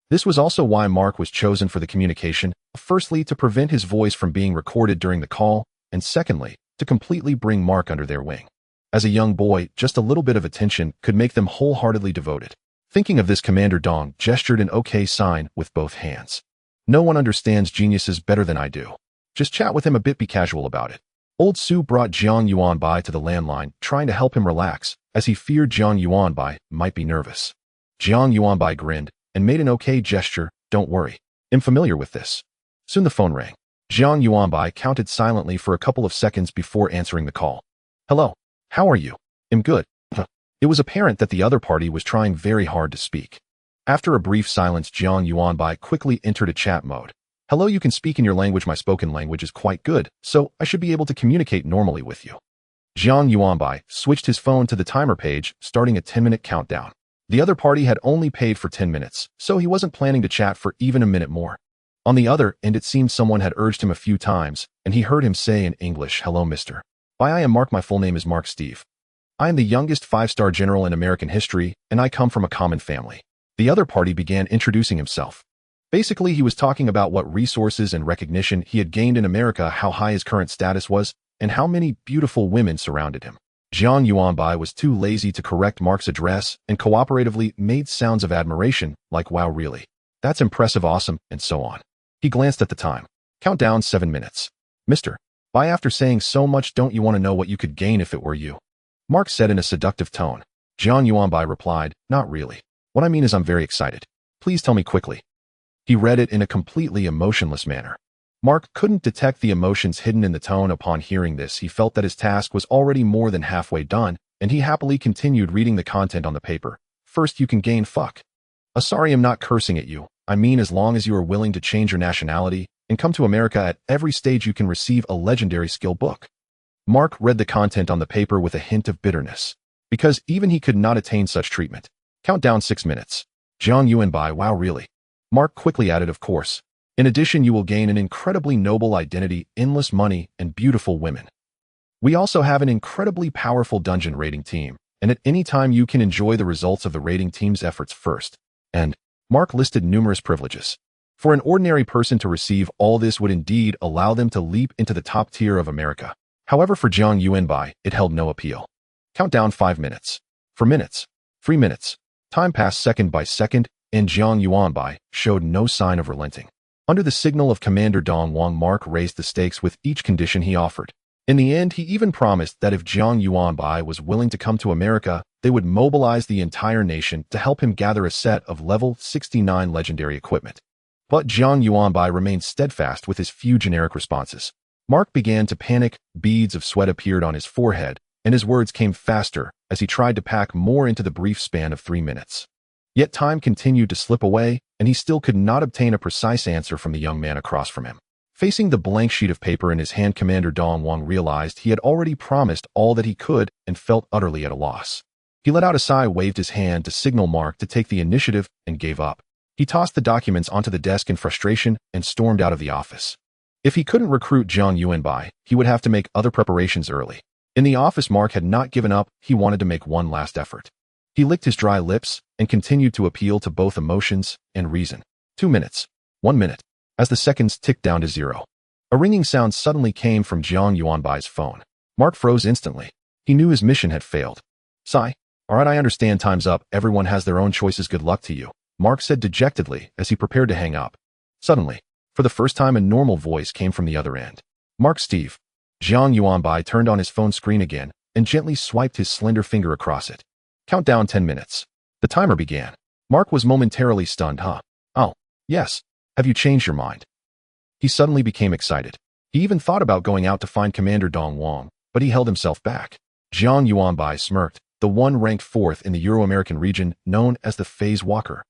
This was also why Mark was chosen for the communication, firstly, to prevent his voice from being recorded during the call, and secondly, to completely bring Mark under their wing. As a young boy, just a little bit of attention could make them wholeheartedly devoted. Thinking of this, Commander Dong gestured an OK sign with both hands. No one understands geniuses better than I do. Just chat with him a bit, be casual about it. Old Su brought Jiang Yuanbai to the landline, trying to help him relax, as he feared Jiang Yuanbai might be nervous. Jiang Yuanbai grinned and made an OK gesture. Don't worry. I'm familiar with this. Soon the phone rang. Jiang Yuanbai counted silently for a couple of seconds before answering the call. Hello. How are you? I'm good. It was apparent that the other party was trying very hard to speak. After a brief silence, Jiang Yuanbai quickly entered a chat mode. Hello, you can speak in your language. My spoken language is quite good, so I should be able to communicate normally with you. Jiang Yuanbai switched his phone to the timer page, starting a 10-minute countdown. The other party had only paid for 10 minutes, so he wasn't planning to chat for even a minute more. On the other end, it seemed someone had urged him a few times, and he heard him say in English, "Hello, Mr. I am Mark. My full name is Mark Steve. I am the youngest five-star general in American history, and I come from a common family." The other party began introducing himself. Basically, he was talking about what resources and recognition he had gained in America, how high his current status was, and how many beautiful women surrounded him. Jiang Yuanbai was too lazy to correct Mark's address and cooperatively made sounds of admiration, like "Wow, really? That's impressive, awesome," and so on. He glanced at the time. Countdown 7 minutes. "Mr. Bai, after saying so much, don't you want to know what you could gain if it were you?" Mark said in a seductive tone. Jiang Yuanbai replied, "Not really. What I mean is I'm very excited. Please tell me quickly." He read it in a completely emotionless manner. Mark couldn't detect the emotions hidden in the tone. Upon hearing this, he felt that his task was already more than halfway done, and he happily continued reading the content on the paper. "First, you can gain fuck. Sorry, I'm not cursing at you. I mean, as long as you are willing to change your nationality and come to America at every stage, you can receive a legendary skill book." Mark read the content on the paper with a hint of bitterness, because even he could not attain such treatment. Countdown 6 minutes. Jiang Yuanbai, "Wow, really?" Mark quickly added, "Of course. In addition, you will gain an incredibly noble identity, endless money, and beautiful women. We also have an incredibly powerful dungeon raiding team, and at any time you can enjoy the results of the raiding team's efforts first." And Mark listed numerous privileges. For an ordinary person to receive all this would indeed allow them to leap into the top tier of America. However, for Jiang Yuanbai, it held no appeal. Countdown 5 minutes. 4 minutes. 3 minutes. Time passed second by second, and Jiang Yuanbai showed no sign of relenting. Under the signal of Commander Dong Wang, Mark raised the stakes with each condition he offered. In the end, he even promised that if Jiang Yuanbai was willing to come to America, they would mobilize the entire nation to help him gather a set of level 69 legendary equipment. But Jiang Yuanbai remained steadfast with his few generic responses. Mark began to panic, beads of sweat appeared on his forehead, and his words came faster as he tried to pack more into the brief span of 3 minutes. Yet time continued to slip away, and he still could not obtain a precise answer from the young man across from him. Facing the blank sheet of paper in his hand, Commander Dong Wang realized he had already promised all that he could and felt utterly at a loss. He let out a sigh, waved his hand to signal Mark to take the initiative, and gave up. He tossed the documents onto the desk in frustration and stormed out of the office. If he couldn't recruit Jiang Yuanbai, he would have to make other preparations early. In the office, Mark had not given up. He wanted to make one last effort. He licked his dry lips and continued to appeal to both emotions and reason. 2 minutes. 1 minute. As the seconds ticked down to 0. A ringing sound suddenly came from Jiang Yuanbai's phone. Mark froze instantly. He knew his mission had failed. "Sigh. All right, I understand, time's up. Everyone has their own choices. Good luck to you," Mark said dejectedly as he prepared to hang up. Suddenly, for the first time, a normal voice came from the other end. "Mark Steve." Jiang Yuanbai turned on his phone screen again and gently swiped his slender finger across it. Countdown 10 minutes. The timer began. Mark was momentarily stunned. "Huh? Oh, yes. Have you changed your mind?" He suddenly became excited. He even thought about going out to find Commander Dong Wang, but he held himself back. Jiang Yuanbai smirked, the one ranked 4th in the Euro-American region known as the Phase Walker.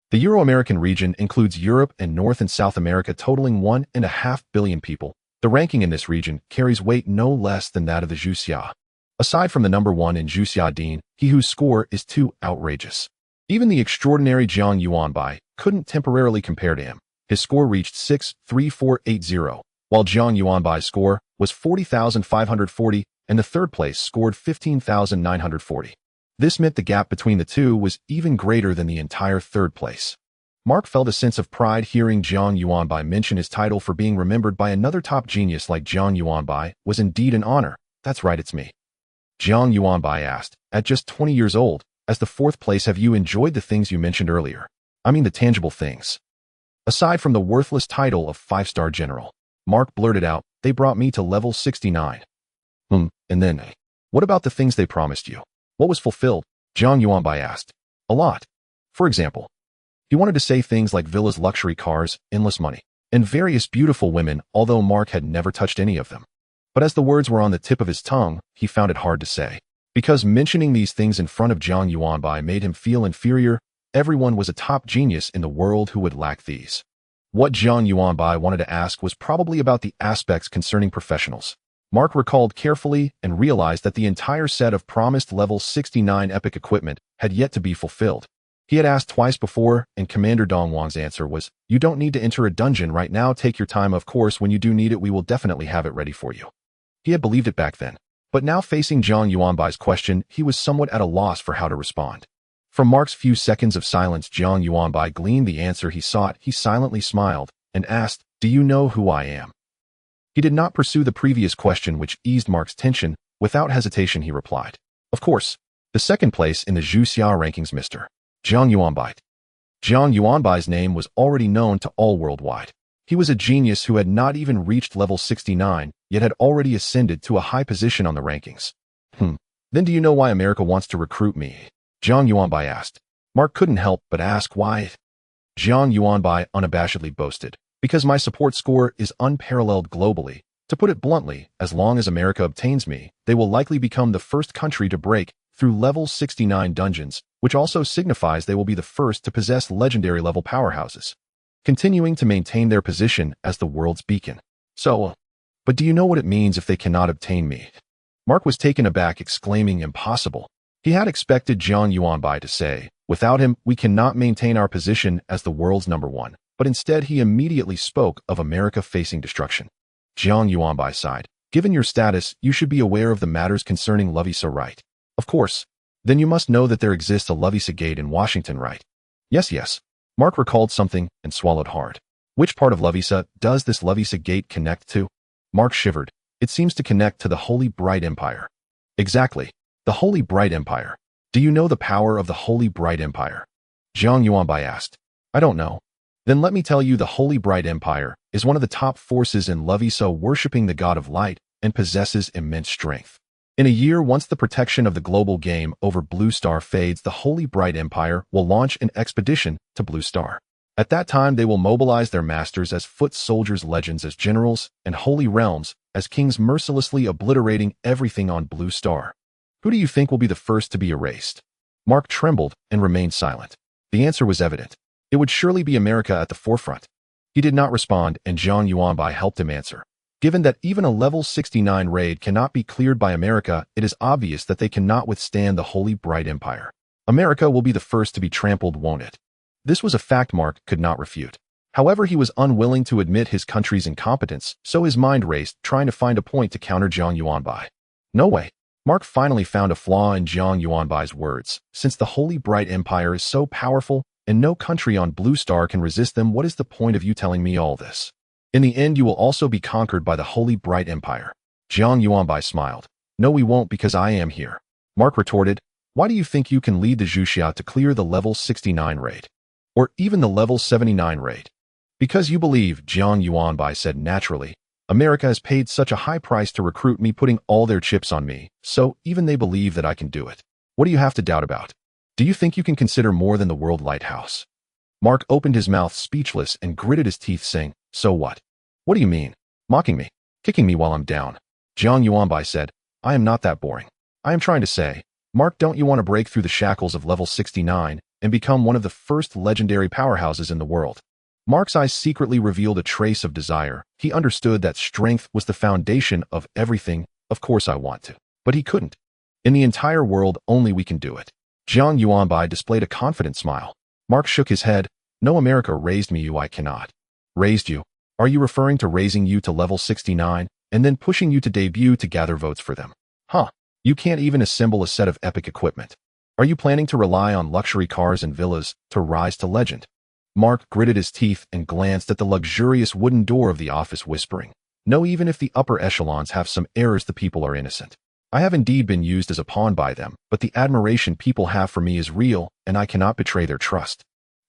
The Euro-American region includes Europe and North and South America, totaling 1.5 billion people. The ranking in this region carries weight no less than that of the Juxia. Aside from the number 1 in Juxia Dean, he whose score is too outrageous. Even the extraordinary Jiang Yuanbai couldn't temporarily compare to him. His score reached 63480, while Jiang Yuanbai's score was 40,540, and the third place scored 15,940. This meant the gap between the two was even greater than the entire third place. Mark felt a sense of pride hearing Jiang Yuanbai mention his title. For being remembered by another top genius like Jiang Yuanbai was indeed an honor. "That's right, it's me," Jiang Yuanbai asked, at just 20 years old. "As the 4th place, have you enjoyed the things you mentioned earlier? I mean the tangible things. Aside from the worthless title of 5-star general." Mark blurted out, "They brought me to level 69. And then, what about the things they promised you? What was fulfilled?" Jiang Yuanbai asked. "A lot. For example, he wanted to say things like villas, luxury cars, endless money, and various beautiful women, although Mark had never touched any of them. But as the words were on the tip of his tongue, he found it hard to say. Because mentioning these things in front of Jiang Yuanbai made him feel inferior. Everyone was a top genius in the world who would lack these. What Jiang Yuanbai wanted to ask was probably about the aspects concerning professionals. Mark recalled carefully and realized that the entire set of promised level 69 epic equipment had yet to be fulfilled. He had asked twice before, and Commander Dongwang's answer was, "You don't need to enter a dungeon right now, take your time, of course, when you do need it we will definitely have it ready for you." He had believed it back then. But now facing Jiang Yuanbai's question, he was somewhat at a loss for how to respond. From Mark's few seconds of silence, Jiang Yuanbai gleaned the answer he sought. He silently smiled and asked, "Do you know who I am?" He did not pursue the previous question, which eased Mark's tension. Without hesitation, he replied, "Of course, the second place in the Zhuxia rankings, Mr. Jiang Yuanbai." Jiang Yuanbai's name was already known to all worldwide. He was a genius who had not even reached level 69, yet had already ascended to a high position on the rankings. Then do you know why America wants to recruit me?" Jiang Yuanbai asked. Mark couldn't help but ask why. Jiang Yuanbai unabashedly boasted, "Because my support score is unparalleled globally. To put it bluntly, as long as America obtains me, they will likely become the first country to break through level 69 dungeons, which also signifies they will be the first to possess legendary level powerhouses, continuing to maintain their position as the world's beacon. But do you know what it means if they cannot obtain me?" Mark was taken aback, exclaiming, "Impossible." He had expected Jiang Yuanbai to say, "Without him, we cannot maintain our position as the world's #1, but instead he immediately spoke of America facing destruction. Jiang Yuanbai sighed. "Given your status, you should be aware of the matters concerning Lovisa, right?" "Of course. Then you must know that there exists a Lovisa Gate in Washington, right?" Yes. Mark recalled something and swallowed hard. "Which part of Lovisa does this Lovisa Gate connect to?" Mark shivered. "It seems to connect to the Holy Bright Empire." "Exactly. The Holy Bright Empire. Do you know the power of the Holy Bright Empire?" Jiang Yuanbai asked. "I don't know." "Then let me tell you, the Holy Bright Empire is one of the top forces in Lovisa, worshipping the god of light, and possesses immense strength. In a year, once the protection of the global game over Blue Star fades, the Holy Bright Empire will launch an expedition to Blue Star. At that time, they will mobilize their masters as foot soldiers, legends as generals, and holy realms as kings, mercilessly obliterating everything on Blue Star. Who do you think will be the first to be erased?" Mark trembled and remained silent. The answer was evident. It would surely be America at the forefront. He did not respond, and Jiang Yuanbai helped him answer. "Given that even a level 69 raid cannot be cleared by America, it is obvious that they cannot withstand the Holy Bright Empire. America will be the first to be trampled, won't it?" This was a fact Mark could not refute. However, he was unwilling to admit his country's incompetence, so his mind raced, trying to find a point to counter Jiang Yuanbai. "No way." Mark finally found a flaw in Jiang Yuanbai's words. "Since the Holy Bright Empire is so powerful, and no country on Blue Star can resist them, what is the point of you telling me all this? In the end, you will also be conquered by the Holy Bright Empire." Jiang Yuanbai smiled. "No, we won't, because I am here." Mark retorted, "Why do you think you can lead the Zhuxia to clear the level 69 raid? Or even the level 79 raid?" "Because you believe," Jiang Yuanbai said naturally. "America has paid such a high price to recruit me, putting all their chips on me, so even they believe that I can do it. What do you have to doubt about? Do you think you can consider more than the world lighthouse?" Mark opened his mouth, speechless, and gritted his teeth, saying, "So what? What do you mean? Mocking me? Kicking me while I'm down?" Jiang Yuanbai said, "I am not that boring. I am trying to say, Mark, don't you want to break through the shackles of level 69 and become one of the first legendary powerhouses in the world?" Mark's eyes secretly revealed a trace of desire. He understood that strength was the foundation of everything. "Of course I want to." But he couldn't. "In the entire world, only we can do it." Jiang Yuanbai displayed a confident smile. Mark shook his head. "No, America raised me, I cannot." "Raised you? Are you referring to raising you to level 69 and then pushing you to debut to gather votes for them? You can't even assemble a set of epic equipment. Are you planning to rely on luxury cars and villas to rise to legend?" Mark gritted his teeth and glanced at the luxurious wooden door of the office, whispering, "No, even if the upper echelons have some errors, the people are innocent. I have indeed been used as a pawn by them, but the admiration people have for me is real, and I cannot betray their trust."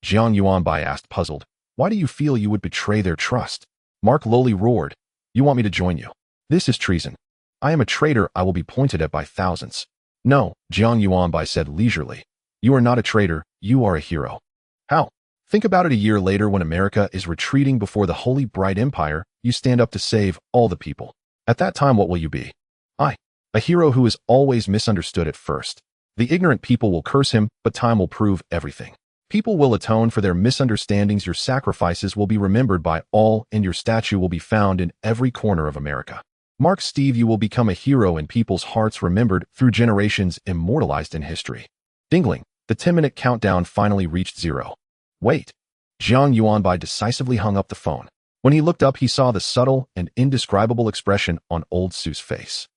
Jiang Yuanbai asked, puzzled, "Why do you feel you would betray their trust?" Mark lowly roared, "You want me to join you? This is treason. I am a traitor. I will be pointed at by thousands." "No," Jiang Yuanbai said leisurely. "You are not a traitor. You are a hero." "How?" "Think about it. A year later, when America is retreating before the Holy Bright Empire, you stand up to save all the people. At that time, what will you be?" A hero who is always misunderstood at first. The ignorant people will curse him, but time will prove everything." People will atone for their misunderstandings. Your sacrifices will be remembered by all, and your statue will be found in every corner of America. Mark Steve, you will become a hero in people's hearts, remembered through generations, immortalized in history. Dingling. The 10-minute countdown finally reached 0. Wait. Jiang Yuanbai decisively hung up the phone. When he looked up, he saw the subtle and indescribable expression on old Sue's face.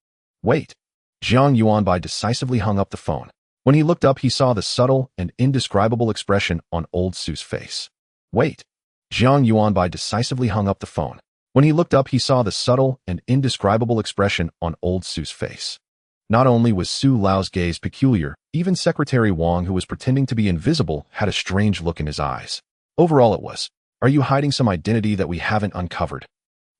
Wait. Jiang Yuanbai decisively hung up the phone. When he looked up, he saw the subtle and indescribable expression on old Sue's face. Wait. Jiang Yuanbai decisively hung up the phone. When he looked up, he saw the subtle and indescribable expression on old Sue's face. Not only was Su Lao's gaze peculiar, even Secretary Wang, who was pretending to be invisible, had a strange look in his eyes. Overall it was, are you hiding some identity that we haven't uncovered?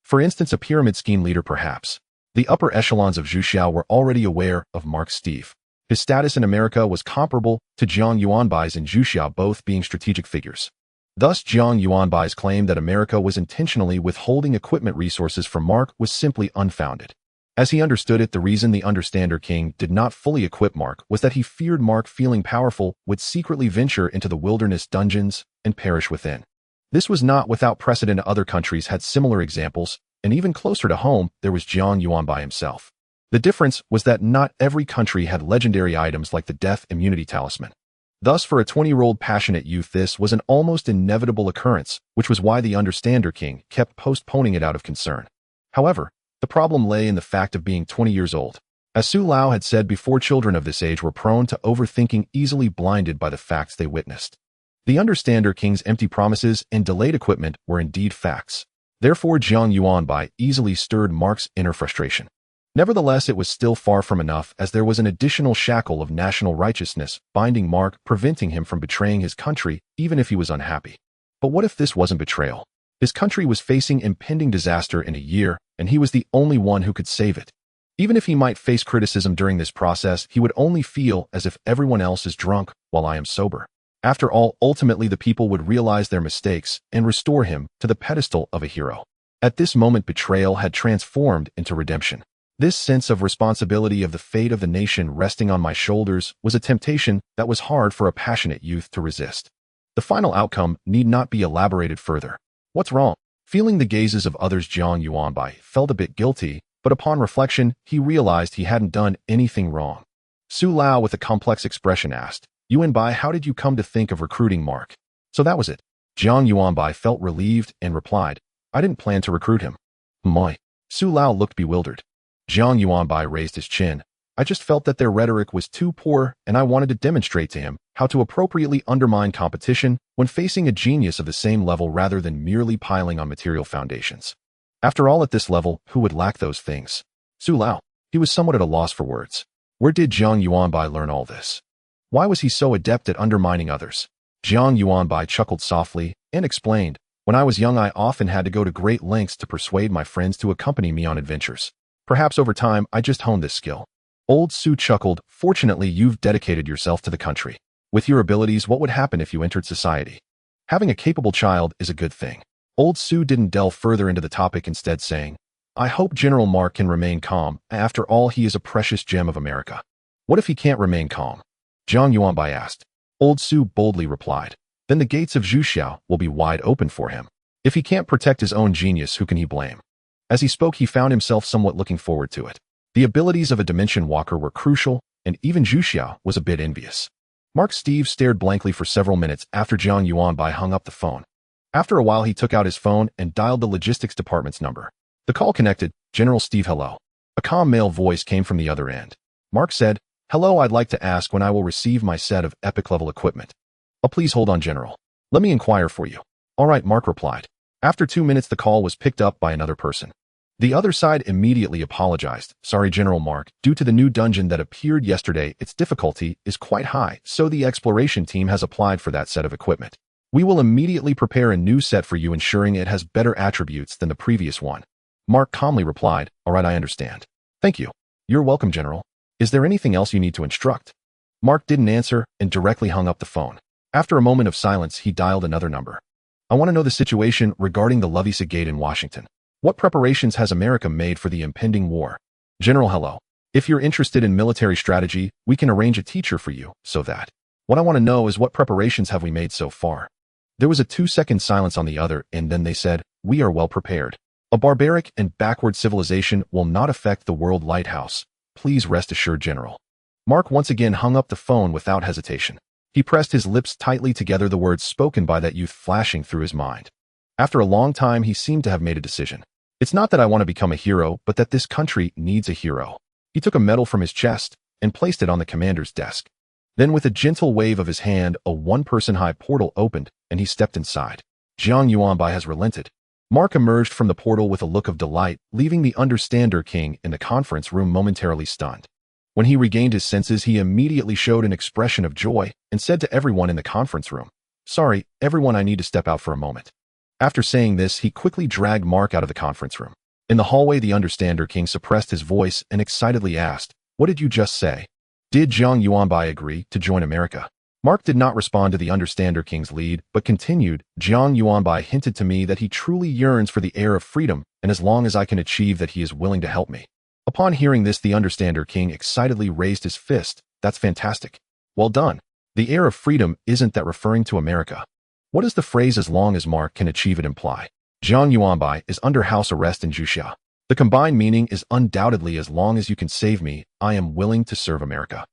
For instance, a pyramid scheme leader perhaps. The upper echelons of Zhuxiao were already aware of Mark Steve. His status in America was comparable to Jiang Yuanbai's in Zhuxiao, both being strategic figures. Thus, Jiang Yuanbai's claim that America was intentionally withholding equipment resources from Mark was simply unfounded. As he understood it, the reason the Understander King did not fully equip Mark was that he feared Mark, feeling powerful, would secretly venture into the wilderness dungeons and perish within. This was not without precedent. Other countries had similar examples, and even closer to home, there was Jiang Yuanbai himself. The difference was that not every country had legendary items like the Death Immunity Talisman. Thus, for a 20-year-old passionate youth, this was an almost inevitable occurrence, which was why the Understander King kept postponing it out of concern. However, the problem lay in the fact of being 20 years old. As Su Lao had said before, children of this age were prone to overthinking, easily blinded by the facts they witnessed. The Understander King's empty promises and delayed equipment were indeed facts. Therefore, Jiang Yuanbai easily stirred Mark's inner frustration. Nevertheless, it was still far from enough, as there was an additional shackle of national righteousness binding Mark, preventing him from betraying his country, even if he was unhappy. But what if this wasn't betrayal? His country was facing impending disaster in a year, and he was the only one who could save it. Even if he might face criticism during this process, he would only feel as if everyone else is drunk while I am sober. After all, ultimately the people would realize their mistakes and restore him to the pedestal of a hero. At this moment, betrayal had transformed into redemption. This sense of responsibility of the fate of the nation resting on my shoulders was a temptation that was hard for a passionate youth to resist. The final outcome need not be elaborated further. What's wrong? Feeling the gazes of others, Jiang Yuanbai felt a bit guilty, but upon reflection, he realized he hadn't done anything wrong. Su Lao, with a complex expression, asked, Yuanbai, how did you come to think of recruiting Mark? So that was it. Jiang Yuanbai felt relieved and replied, I didn't plan to recruit him. Moi. Su Lao looked bewildered. Jiang Yuanbai raised his chin. I just felt that their rhetoric was too poor, and I wanted to demonstrate to him how to appropriately undermine competition when facing a genius of the same level rather than merely piling on material foundations. After all, at this level, who would lack those things? Su Lao. He was somewhat at a loss for words. Where did Jiang Yuanbai learn all this? Why was he so adept at undermining others? Jiang Yuanbai chuckled softly and explained, when I was young, I often had to go to great lengths to persuade my friends to accompany me on adventures. Perhaps over time, I just honed this skill. Old Su chuckled. Fortunately, you've dedicated yourself to the country. With your abilities, what would happen if you entered society? Having a capable child is a good thing. Old Su didn't delve further into the topic, instead saying, I hope General Mark can remain calm. After all, he is a precious gem of America. What if he can't remain calm? Jiang Yuanbai asked. Old Su boldly replied, then the gates of Zhuxiao will be wide open for him. If he can't protect his own genius, who can he blame? As he spoke, he found himself somewhat looking forward to it. The abilities of a Dimension Walker were crucial, and even Zhuxiao was a bit envious. Mark Steve stared blankly for several minutes after Jiang Yuanbai hung up the phone. After a while, he took out his phone and dialed the logistics department's number. The call connected. General Steve, hello. A calm male voice came from the other end. Mark said, hello, I'd like to ask when I will receive my set of epic-level equipment. Oh, please hold on, General. Let me inquire for you. All right, Mark replied. After 2 minutes, the call was picked up by another person. The other side immediately apologized. Sorry, General Mark, due to the new dungeon that appeared yesterday, its difficulty is quite high, so the exploration team has applied for that set of equipment. We will immediately prepare a new set for you, ensuring it has better attributes than the previous one. Mark calmly replied, all right, I understand. Thank you. You're welcome, General. Is there anything else you need to instruct? Mark didn't answer and directly hung up the phone. After a moment of silence, he dialed another number. I want to know the situation regarding the Lovisa Gate in Washington. What preparations has America made for the impending war? General, hello. If you're interested in military strategy, we can arrange a teacher for you, so that What I want to know is what preparations have we made so far? There was a 2-second silence on the other, and then they said, we are well prepared. A barbaric and backward civilization will not affect the world lighthouse. Please rest assured, General. Mark once again hung up the phone without hesitation. He pressed his lips tightly together, the words spoken by that youth flashing through his mind. After a long time, he seemed to have made a decision. It's not that I want to become a hero, but that this country needs a hero. He took a medal from his chest and placed it on the commander's desk. Then with a gentle wave of his hand, a one-person high portal opened, and he stepped inside. Jiang Yuanbai has relented. Mark emerged from the portal with a look of delight, leaving the Understander King in the conference room momentarily stunned. When he regained his senses, he immediately showed an expression of joy and said to everyone in the conference room, sorry, everyone, I need to step out for a moment. After saying this, he quickly dragged Mark out of the conference room. In the hallway, the Understander King suppressed his voice and excitedly asked, what did you just say? Did Jiang Yuanbai agree to join America? Mark did not respond to the Understander King's lead, but continued, Jiang Yuanbai hinted to me that he truly yearns for the air of freedom, and as long as I can achieve that, he is willing to help me. Upon hearing this, the Understander King excitedly raised his fist. That's fantastic. Well done. The air of freedom, isn't that referring to America? What does the phrase as long as Mark can achieve it imply? Jiang Yuanbai is under house arrest in Juxia. The combined meaning is undoubtedly as long as you can save me, I am willing to serve America.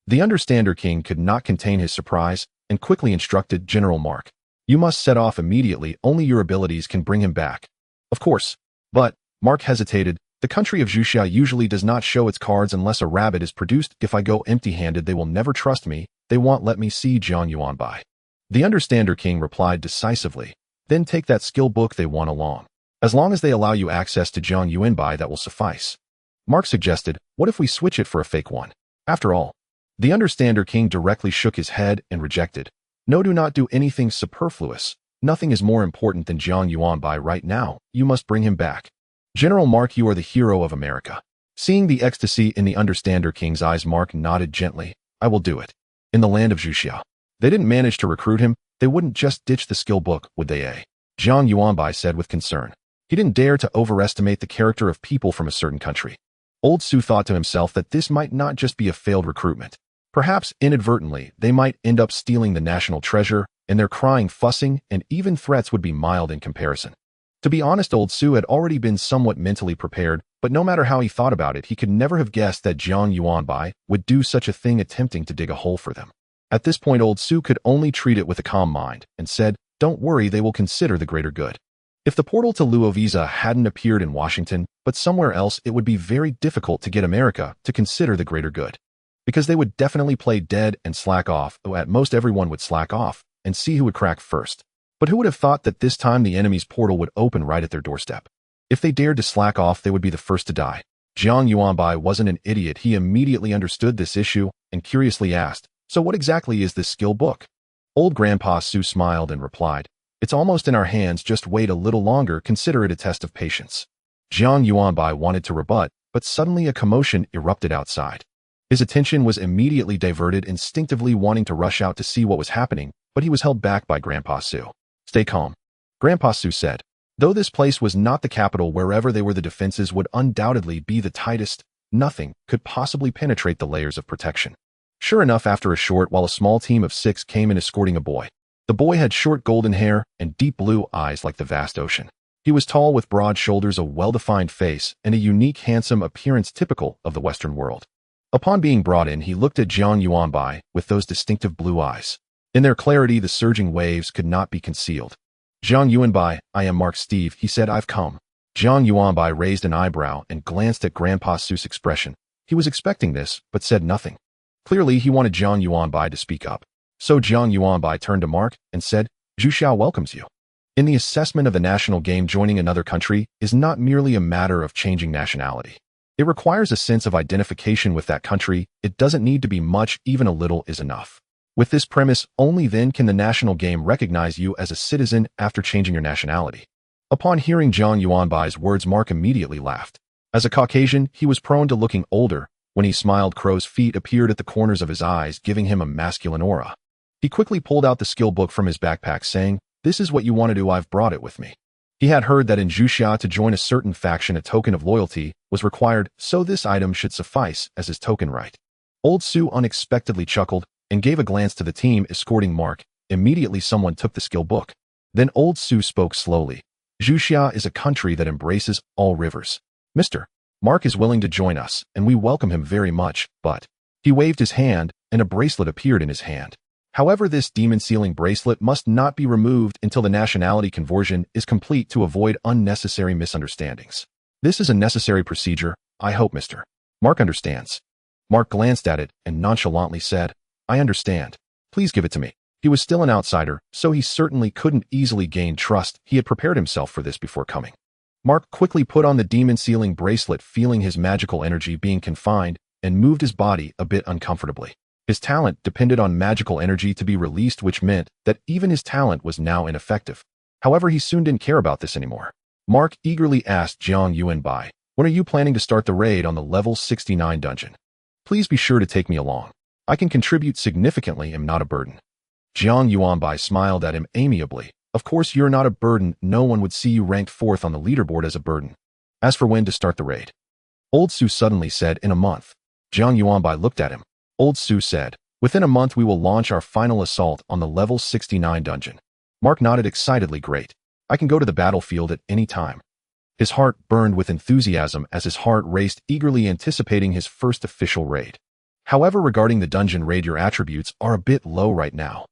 The Understander King could not contain his surprise and quickly instructed General Mark. You must set off immediately, only your abilities can bring him back. Of course. But, Mark hesitated, the country of Juxia usually does not show its cards unless a rabbit is produced. If I go empty-handed, they will never trust me, they won't let me see Jiang Yuanbai. The Understander King replied decisively, then take that skill book they want along. As long as they allow you access to Jiang Yuanbai, that will suffice. Mark suggested, what if we switch it for a fake one? After all, the Understander King directly shook his head and rejected. No, do not do anything superfluous. Nothing is more important than Jiang Yuanbai right now. You must bring him back. General Mark, you are the hero of America. Seeing the ecstasy in the Understander King's eyes, Mark nodded gently. I will do it. In the land of Juxia. They didn't manage to recruit him. They wouldn't just ditch the skill book, would they? Jiang Yuanbai said with concern. He didn't dare to overestimate the character of people from a certain country. Old Su thought to himself that this might not just be a failed recruitment. Perhaps inadvertently, they might end up stealing the national treasure, and their crying, fussing, and even threats would be mild in comparison. To be honest, Old Su had already been somewhat mentally prepared, but no matter how he thought about it, he could never have guessed that Jiang Yuanbai would do such a thing, attempting to dig a hole for them. At this point, Old Su could only treat it with a calm mind, and said, don't worry, they will consider the greater good. If the portal to Luoviza hadn't appeared in Washington, but somewhere else, it would be very difficult to get America to consider the greater good. Because they would definitely play dead and slack off, though at most everyone would slack off, and see who would crack first. But who would have thought that this time the enemy's portal would open right at their doorstep? If they dared to slack off, they would be the first to die. Jiang Yuanbai wasn't an idiot. He immediately understood this issue and curiously asked, so what exactly is this skill book? Old Grandpa Su smiled and replied, it's almost in our hands, just wait a little longer, consider it a test of patience. Jiang Yuanbai wanted to rebut, but suddenly a commotion erupted outside. His attention was immediately diverted, instinctively wanting to rush out to see what was happening, but he was held back by Grandpa Su. Stay calm. Grandpa Su said. Though this place was not the capital, wherever they were, the defenses would undoubtedly be the tightest. Nothing could possibly penetrate the layers of protection. Sure enough, after a short while, a small team of 6 came in escorting a boy. The boy had short golden hair and deep blue eyes like the vast ocean. He was tall with broad shoulders, a well-defined face, and a unique, handsome appearance typical of the Western world. Upon being brought in, he looked at Jiang Yuanbai with those distinctive blue eyes. In their clarity, the surging waves could not be concealed. Jiang Yuanbai, I am Mark Steve, he said, I've come. Jiang Yuanbai raised an eyebrow and glanced at Grandpa Su's expression. He was expecting this, but said nothing. Clearly, he wanted Jiang Yuanbai to speak up. So Jiang Yuanbai turned to Mark and said, Juxiao welcomes you. In the assessment of the national game, joining another country is not merely a matter of changing nationality. It requires a sense of identification with that country. It doesn't need to be much, even a little is enough. With this premise, only then can the national game recognize you as a citizen after changing your nationality. Upon hearing Jiang Yuanbai's words, Mark immediately laughed. As a Caucasian, he was prone to looking older. When he smiled, crow's feet appeared at the corners of his eyes, giving him a masculine aura. He quickly pulled out the skill book from his backpack, saying, this is what you want to do, I've brought it with me. He had heard that in Juxia, to join a certain faction, a token of loyalty was required, so this item should suffice as his token, right? Old Su unexpectedly chuckled, and gave a glance to the team escorting Mark. Immediately someone took the skill book. Then old Su spoke slowly. Zhuxia is a country that embraces all rivers. Mr. Mark is willing to join us, and we welcome him very much, but... He waved his hand, and a bracelet appeared in his hand. However, this demon-sealing bracelet must not be removed until the nationality conversion is complete to avoid unnecessary misunderstandings. This is a necessary procedure, I hope Mr. Mark understands. Mark glanced at it and nonchalantly said, I understand. Please give it to me. He was still an outsider, so he certainly couldn't easily gain trust. He had prepared himself for this before coming. Mark quickly put on the demon-sealing bracelet, feeling his magical energy being confined, and moved his body a bit uncomfortably. His talent depended on magical energy to be released, which meant that even his talent was now ineffective. However, he soon didn't care about this anymore. Mark eagerly asked Jiang Yuanbai, when are you planning to start the raid on the level 69 dungeon? Please be sure to take me along. I can contribute significantly and not a burden. Jiang Yuanbai smiled at him amiably. Of course you're not a burden, no one would see you ranked 4th on the leaderboard as a burden. As for when to start the raid, Old Su suddenly said, in a month. Jiang Yuanbai looked at him. Old Su said, within a month we will launch our final assault on the level 69 dungeon. Mark nodded excitedly. Great. I can go to the battlefield at any time. His heart burned with enthusiasm as his heart raced, eagerly anticipating his first official raid. However, regarding the dungeon raid, your attributes are a bit low right now.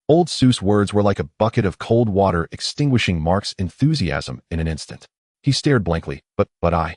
Old Su's words were like a bucket of cold water, extinguishing Mark's enthusiasm in an instant. He stared blankly. But I...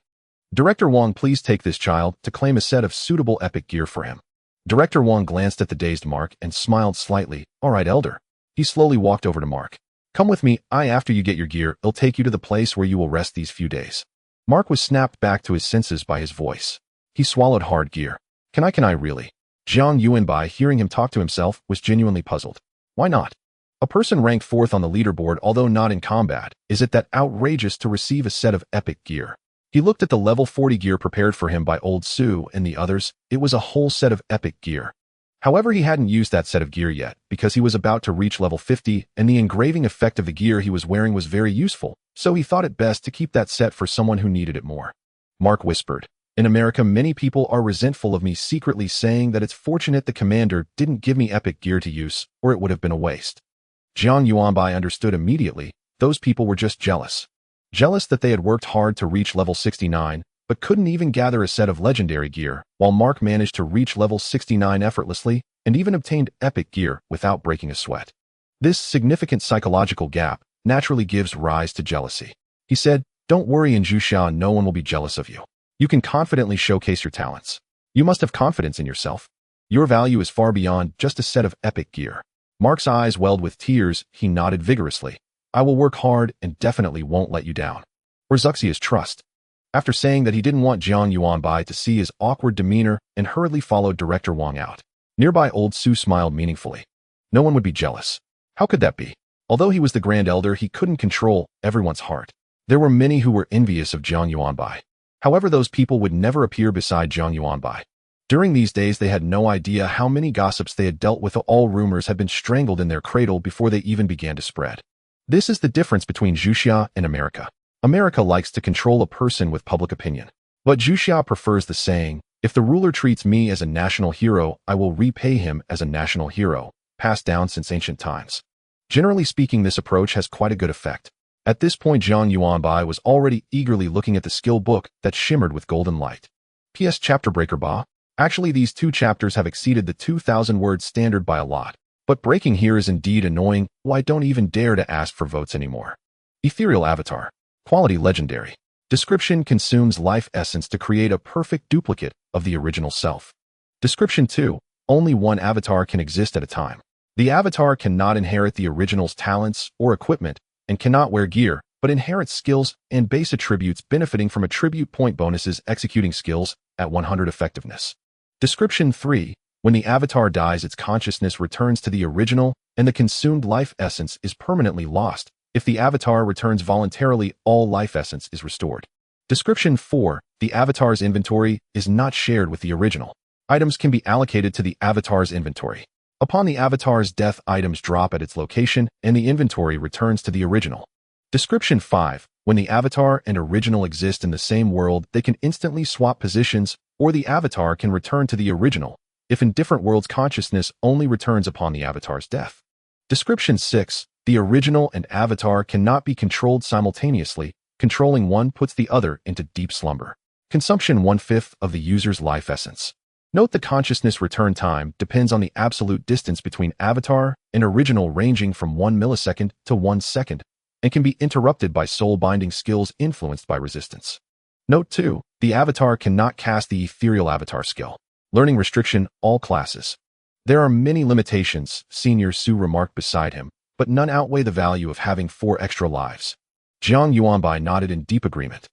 Director Wang, please take this child to claim a set of suitable epic gear for him. Director Wang glanced at the dazed Mark and smiled slightly. All right, Elder. He slowly walked over to Mark. Come with me. After you get your gear, I'll take you to the place where you will rest these few days. Mark was snapped back to his senses by his voice. He swallowed hard. Gear. Can I really? Jiang Yuanbai, hearing him talk to himself, was genuinely puzzled. Why not? A person ranked 4th on the leaderboard, although not in combat, is it that outrageous to receive a set of epic gear? He looked at the level 40 gear prepared for him by Old Su and the others. It was a whole set of epic gear. However, he hadn't used that set of gear yet, because he was about to reach level 50, and the engraving effect of the gear he was wearing was very useful, so he thought it best to keep that set for someone who needed it more. Mark whispered, in America, many people are resentful of me, secretly saying that it's fortunate the commander didn't give me epic gear to use, or it would have been a waste. Jiang Yuanbai understood immediately. Those people were just jealous. Jealous that they had worked hard to reach level 69, but couldn't even gather a set of legendary gear, while Mark managed to reach level 69 effortlessly and even obtained epic gear without breaking a sweat. This significant psychological gap naturally gives rise to jealousy. He said, don't worry, in Zhuxia no one will be jealous of you. You can confidently showcase your talents. You must have confidence in yourself. Your value is far beyond just a set of epic gear. Mark's eyes welled with tears. He nodded vigorously. I will work hard and definitely won't let you down. Or Zuxia's trust. After saying that, he didn't want Jiang Yuanbai to see his awkward demeanor and hurriedly followed Director Wang out. Nearby, Old Su smiled meaningfully. No one would be jealous. How could that be? Although he was the Grand Elder, he couldn't control everyone's heart. There were many who were envious of Jiang Yuanbai. However, those people would never appear beside Jiang Yuanbai. During these days, they had no idea how many gossips they had dealt with. All rumors had been strangled in their cradle before they even began to spread. This is the difference between Zhuxia and America. America likes to control a person with public opinion. But Zhuxia prefers the saying, if the ruler treats me as a national hero, I will repay him as a national hero, passed down since ancient times. Generally speaking, this approach has quite a good effect. At this point, Jiang Yuanbai was already eagerly looking at the skill book that shimmered with golden light. P.S. Chapter Breaker Ba. Actually, these 2 chapters have exceeded the 2,000-word standard by a lot. But breaking here is indeed annoying. Why don't even dare to ask for votes anymore. Ethereal Avatar. Quality Legendary. Description: consumes life essence to create a perfect duplicate of the original self. Description 2. Only one avatar can exist at a time. The avatar cannot inherit the original's talents or equipment, and cannot wear gear, but inherits skills and base attributes, benefiting from attribute point bonuses executing skills at 100 effectiveness. Description 3. When the avatar dies, its consciousness returns to the original, and the consumed life essence is permanently lost. If the avatar returns voluntarily, all life essence is restored. Description 4. The avatar's inventory is not shared with the original. Items can be allocated to the avatar's inventory. Upon the avatar's death, items drop at its location, and the inventory returns to the original. Description 5. When the avatar and original exist in the same world, they can instantly swap positions, or the avatar can return to the original, if in different worlds consciousness only returns upon the avatar's death. Description 6. The original and avatar cannot be controlled simultaneously. Controlling one puts the other into deep slumber. Consumption 1/5 of the user's life essence. Note the consciousness return time depends on the absolute distance between avatar and original, ranging from 1 millisecond to 1 second, and can be interrupted by soul-binding skills influenced by resistance. Note 2. The avatar cannot cast the ethereal avatar skill. Learning restriction, all classes. There are many limitations, Senior Su remarked beside him, but none outweigh the value of having 4 extra lives. Jiang Yuanbai nodded in deep agreement.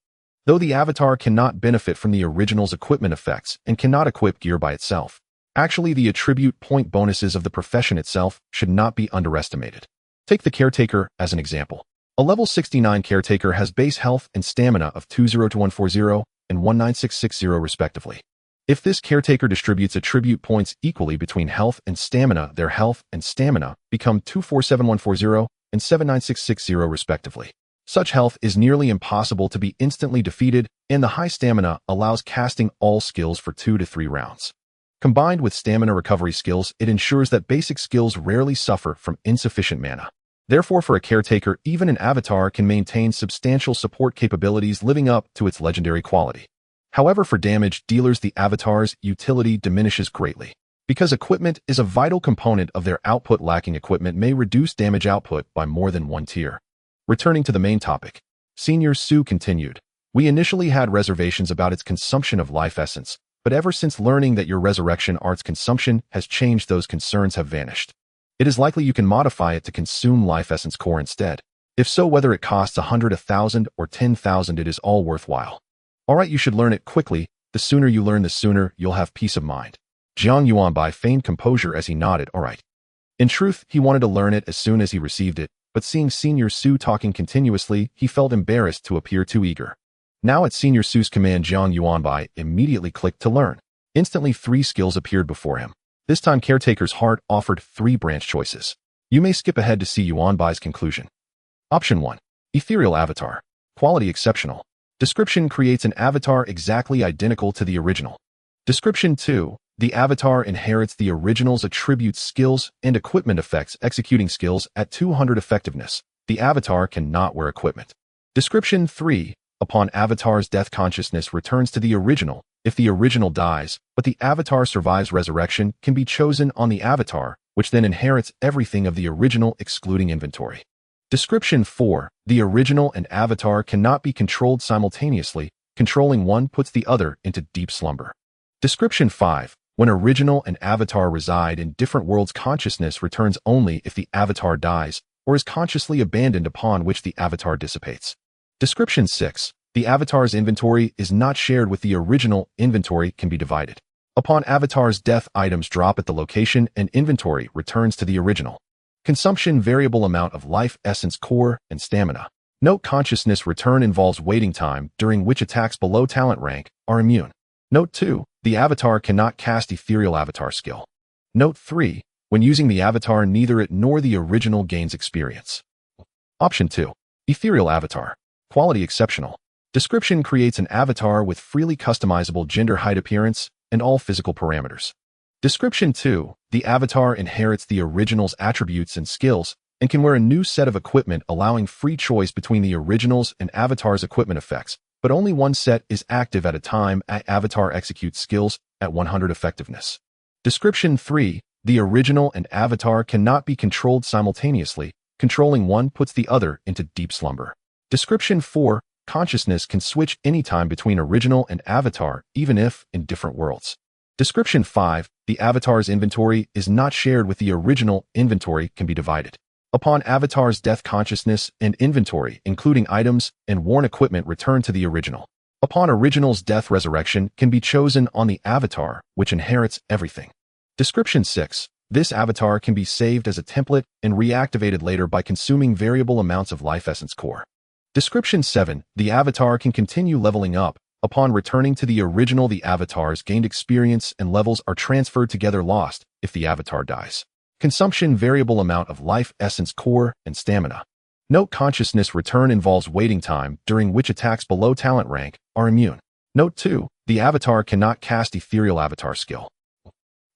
Though the avatar cannot benefit from the original's equipment effects and cannot equip gear by itself, actually the attribute point bonuses of the profession itself should not be underestimated. Take the caretaker as an example. A level 69 caretaker has base health and stamina of 202-140 and 19660 respectively. If this caretaker distributes attribute points equally between health and stamina, their health and stamina become 247140 and 79660 respectively. Such health is nearly impossible to be instantly defeated, and the high stamina allows casting all skills for 2 to 3 rounds. Combined with stamina recovery skills, it ensures that basic skills rarely suffer from insufficient mana. Therefore, for a caretaker, even an avatar can maintain substantial support capabilities, living up to its legendary quality. However, for damage dealers, the avatar's utility diminishes greatly. Because equipment is a vital component of their output, lacking equipment may reduce damage output by more than 1 tier. Returning to the main topic, Senior Su continued, we initially had reservations about its consumption of life essence, but ever since learning that your resurrection art's consumption has changed, those concerns have vanished. It is likely you can modify it to consume life essence core instead. If so, whether it costs 100, 1,000, or 10,000, it is all worthwhile. Alright, you should learn it quickly. The sooner you learn, the sooner you'll have peace of mind. Jiang Yuanbai feigned composure as he nodded, alright. In truth, he wanted to learn it as soon as he received it, but seeing Senior Su talking continuously, he felt embarrassed to appear too eager. Now at Senior Su's command, Jiang Yuanbai immediately clicked to learn. Instantly 3 skills appeared before him. This time Caretaker's Heart offered 3 branch choices. You may skip ahead to see Yuanbai's conclusion. Option 1. Ethereal Avatar. Quality exceptional. Description creates an avatar exactly identical to the original. Description 2. The avatar inherits the original's attributes, skills, and equipment effects, executing skills at 200 effectiveness. The avatar cannot wear equipment. Description 3. Upon avatar's death, consciousness returns to the original. If the original dies, but the avatar survives, resurrection can be chosen on the avatar, which then inherits everything of the original, excluding inventory. Description 4. The original and avatar cannot be controlled simultaneously. Controlling one puts the other into deep slumber. Description 5. When original and avatar reside in different worlds, consciousness returns only if the avatar dies or is consciously abandoned, upon which the avatar dissipates. Description 6. The avatar's inventory is not shared with the original. Inventory can be divided. Upon avatar's death, items drop at the location and inventory returns to the original. Consumption, variable amount of life essence core and stamina. Note consciousness return involves waiting time, during which attacks below talent rank are immune. Note 2. The avatar cannot cast ethereal avatar skill. Note 3. When using the avatar, neither it nor the original gains experience. Option 2. Ethereal Avatar. Quality exceptional. Description creates an avatar with freely customizable gender, height, appearance, and all physical parameters. Description 2. The avatar inherits the original's attributes and skills and can wear a new set of equipment, allowing free choice between the original's and avatar's equipment effects, but only one set is active at a time. Avatar executes skills at 100 effectiveness. Description 3. The original and avatar cannot be controlled simultaneously. Controlling one puts the other into deep slumber. Description 4. Consciousness can switch anytime between original and avatar, even if in different worlds. Description 5. The avatar's inventory is not shared with the original. Inventory can be divided. Upon avatar's death, consciousness and inventory, including items and worn equipment, return to the original. Upon original's death, resurrection can be chosen on the avatar, which inherits everything. Description 6. This avatar can be saved as a template and reactivated later by consuming variable amounts of life essence core. Description 7. The avatar can continue leveling up. Upon returning to the original, the avatar's gained experience and levels are transferred together, lost if the avatar dies. Consumption, variable amount of life essence core and stamina. Note consciousness return involves waiting time, during which attacks below talent rank are immune. Note 2. The avatar cannot cast ethereal avatar skill.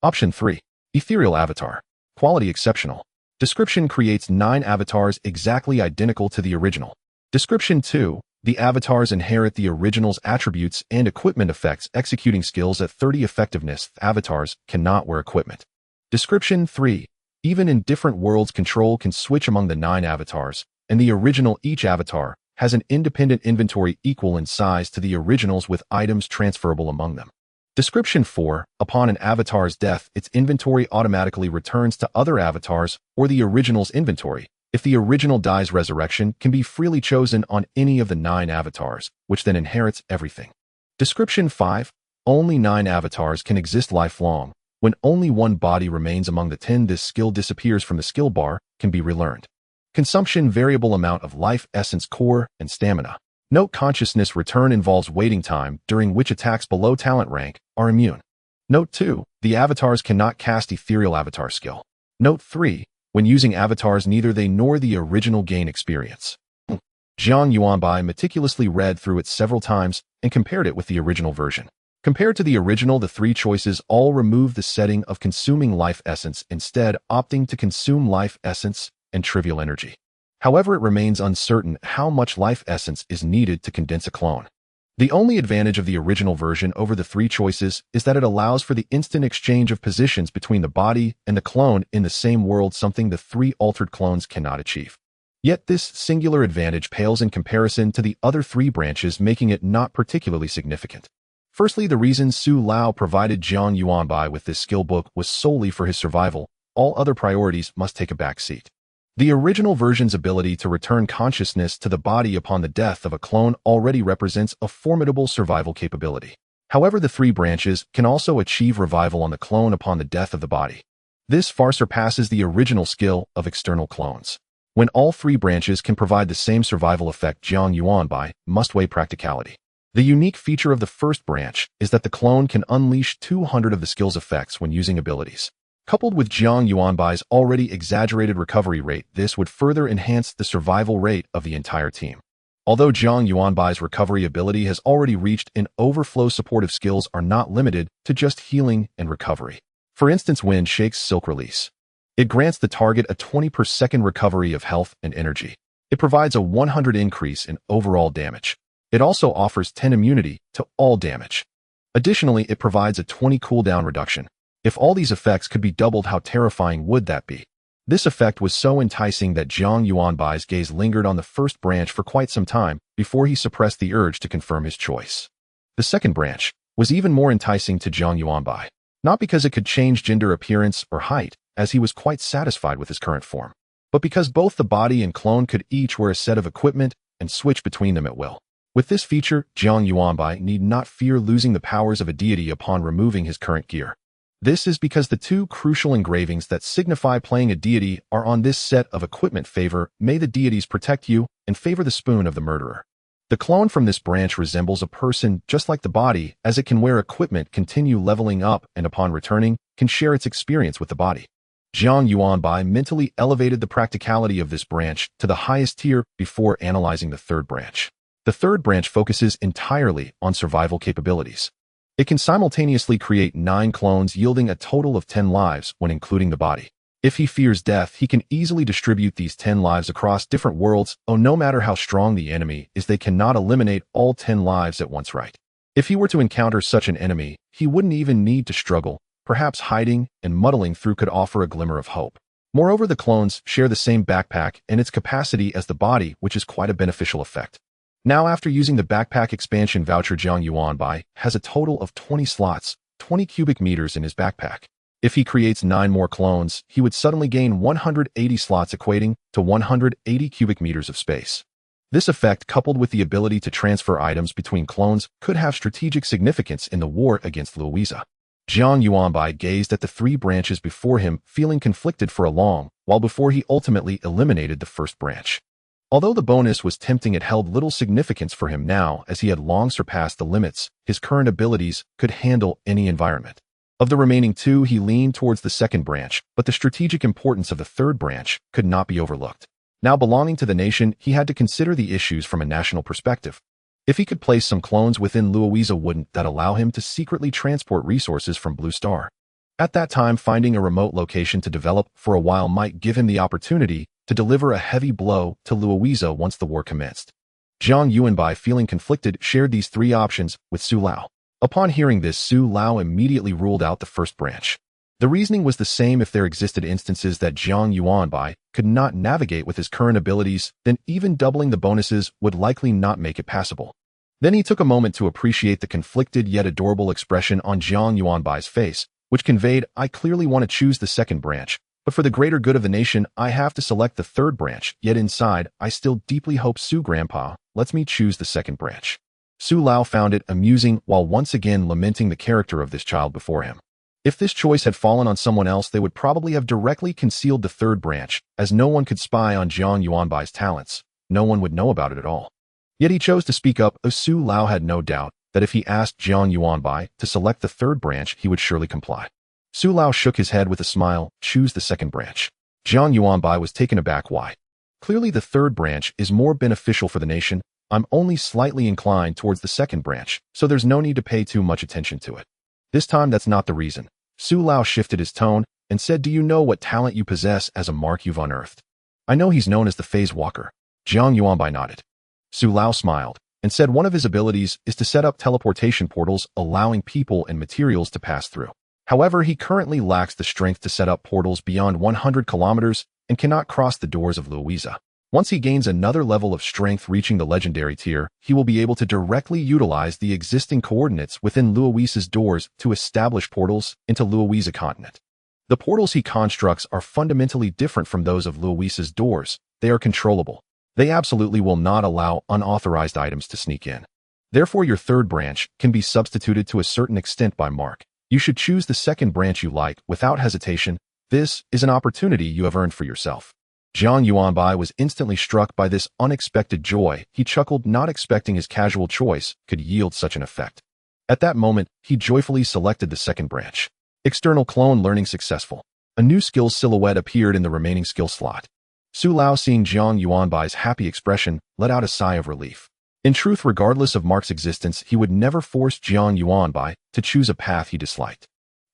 Option 3. Ethereal avatar. Quality exceptional. Description creates 9 avatars exactly identical to the original. Description 2. The avatars inherit the original's attributes and equipment effects, executing skills at 30 effectiveness. Avatars cannot wear equipment. Description 3. Even in different worlds, control can switch among the 9 avatars, and the original each avatar has an independent inventory equal in size to the originals with items transferable among them. Description 4. Upon an avatar's death, its inventory automatically returns to other avatars or the original's inventory. If the original dies, resurrection can be freely chosen on any of the 9 avatars, which then inherits everything. Description 5. Only 9 avatars can exist lifelong. When only one body remains among the 10, this skill disappears from the skill bar, can be relearned. Consumption: variable amount of life, essence, core, and stamina. Note: consciousness return involves waiting time, during which attacks below talent rank are immune. Note 2. The avatars cannot cast ethereal avatar skill. Note 3. When using avatars, neither they nor the original gain experience. Jiang Yuanbai meticulously read through it several times and compared it with the original version. Compared to the original, the 3 choices all remove the setting of consuming life essence, instead opting to consume life essence and trivial energy. However, it remains uncertain how much life essence is needed to condense a clone. The only advantage of the original version over the 3 choices is that it allows for the instant exchange of positions between the body and the clone in the same world, something the 3 altered clones cannot achieve. Yet this singular advantage pales in comparison to the other 3 branches, making it not particularly significant. Firstly, the reason Su Lao provided Jiang Yuanbai with this skill book was solely for his survival. All other priorities must take a back seat. The original version's ability to return consciousness to the body upon the death of a clone already represents a formidable survival capability. However, the 3 branches can also achieve revival on the clone upon the death of the body. This far surpasses the original skill of external clones. When all 3 branches can provide the same survival effect, Jiang Yuanbai must weigh practicality. The unique feature of the first branch is that the clone can unleash 200 of the skill's effects when using abilities. Coupled with Jiang Yuanbai's already exaggerated recovery rate, this would further enhance the survival rate of the entire team. Although Jiang Yuanbai's recovery ability has already reached an overflow, supportive skills are not limited to just healing and recovery. For instance, Wind Shake's Silk Release. It grants the target a 20 per second recovery of health and energy. It provides a 100 increase in overall damage. It also offers 10 immunity to all damage. Additionally, it provides a 20 cooldown reduction. If all these effects could be doubled, how terrifying would that be? This effect was so enticing that Jiang Yuanbai's gaze lingered on the first branch for quite some time before he suppressed the urge to confirm his choice. The second branch was even more enticing to Jiang Yuanbai, not because it could change gender, appearance, or height, as he was quite satisfied with his current form, but because both the body and clone could each wear a set of equipment and switch between them at will. With this feature, Jiang Yuanbai need not fear losing the powers of a deity upon removing his current gear. This is because the 2 crucial engravings that signify playing a deity are on this set of equipment. Favor: may the deities protect you, and favor the spoon of the murderer. The clone from this branch resembles a person just like the body, as it can wear equipment, continue leveling up, and upon returning, can share its experience with the body. Jiang Yuanbai mentally elevated the practicality of this branch to the highest tier before analyzing the third branch. The third branch focuses entirely on survival capabilities. It can simultaneously create 9 clones, yielding a total of 10 lives when including the body. If he fears death, he can easily distribute these 10 lives across different worlds. No matter how strong the enemy is, they cannot eliminate all 10 lives at once, right? If he were to encounter such an enemy, he wouldn't even need to struggle. Perhaps hiding and muddling through could offer a glimmer of hope. Moreover, the clones share the same backpack and its capacity as the body, which is quite a beneficial effect. Now, after using the backpack expansion voucher, Jiang Yuanbai has a total of 20 slots, 20 cubic meters in his backpack. If he creates 9 more clones, he would suddenly gain 180 slots, equating to 180 cubic meters of space. This effect, coupled with the ability to transfer items between clones, could have strategic significance in the war against Louisa. Jiang Yuanbai gazed at the 3 branches before him, feeling conflicted for a long while before he ultimately eliminated the first branch. Although the bonus was tempting, it held little significance for him now, as he had long surpassed the limits his current abilities could handle any environment. Of the remaining 2, he leaned towards the second branch, but the strategic importance of the third branch could not be overlooked. Now belonging to the nation, he had to consider the issues from a national perspective. If he could place some clones within Louisa, wouldn't that allow him to secretly transport resources from Blue Star? At that time, finding a remote location to develop for a while might give him the opportunity to deliver a heavy blow to Louisa once the war commenced. Jiang Yuanbai, feeling conflicted, shared these three options with Su Lao. Upon hearing this, Su Lao immediately ruled out the first branch. The reasoning was the same: if there existed instances that Jiang Yuanbai could not navigate with his current abilities, then even doubling the bonuses would likely not make it passable. Then he took a moment to appreciate the conflicted yet adorable expression on Jiang Yuanbai's face, which conveyed, "I clearly want to choose the second branch, but for the greater good of the nation, I have to select the third branch, yet inside, I still deeply hope Su Grandpa lets me choose the second branch." Su Lao found it amusing while once again lamenting the character of this child before him. If this choice had fallen on someone else, they would probably have directly concealed the third branch, as no one could spy on Jiang Yuanbai's talents. No one would know about it at all. Yet he chose to speak up. Su Lao had no doubt that if he asked Jiang Yuanbai to select the third branch, he would surely comply. Su Lao shook his head with a smile. "Choose the second branch." Jiang Yuanbai was taken aback. "Why? Clearly the third branch is more beneficial for the nation. I'm only slightly inclined towards the second branch, so there's no need to pay too much attention to it." This time, that's not the reason. Su Lao shifted his tone and said, "Do you know what talent you possess as a mark you've unearthed?" "I know he's known as the Phase Walker." Jiang Yuanbai nodded. Su Lao smiled and said one of his abilities is to set up teleportation portals, allowing people and materials to pass through. However, he currently lacks the strength to set up portals beyond 100 kilometers and cannot cross the doors of Louisa. Once he gains another level of strength, reaching the legendary tier, he will be able to directly utilize the existing coordinates within Louisa's doors to establish portals into Louisa continent. The portals he constructs are fundamentally different from those of Louisa's doors. They are controllable. They absolutely will not allow unauthorized items to sneak in. Therefore, your third branch can be substituted to a certain extent by Mark. You should choose the second branch you like without hesitation. This is an opportunity you have earned for yourself. Jiang Yuanbai was instantly struck by this unexpected joy. He chuckled, not expecting his casual choice could yield such an effect. At that moment, he joyfully selected the second branch. External clone learning successful. A new skill silhouette appeared in the remaining skill slot. Su Lao, seeing Jiang Yuanbai's happy expression, let out a sigh of relief. In truth, regardless of Mark's existence, he would never force Jiang Yuanbai to choose a path he disliked.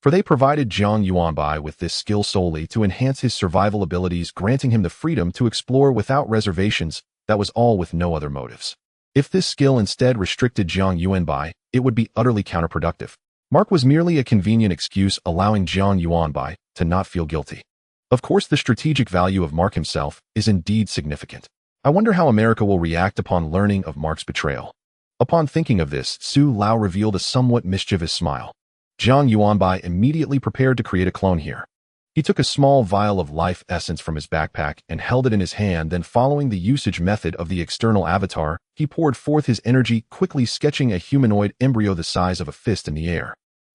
For they provided Jiang Yuanbai with this skill solely to enhance his survival abilities, granting him the freedom to explore without reservations. That was all, with no other motives. If this skill instead restricted Jiang Yuanbai, it would be utterly counterproductive. Mark was merely a convenient excuse, allowing Jiang Yuanbai to not feel guilty. Of course, the strategic value of Mark himself is indeed significant. I wonder how America will react upon learning of Mark's betrayal. Upon thinking of this, Su Lao revealed a somewhat mischievous smile. Jiang Yuanbai immediately prepared to create a clone here. He took a small vial of life essence from his backpack and held it in his hand. Then, following the usage method of the external avatar, he poured forth his energy, quickly sketching a humanoid embryo the size of a fist in the air.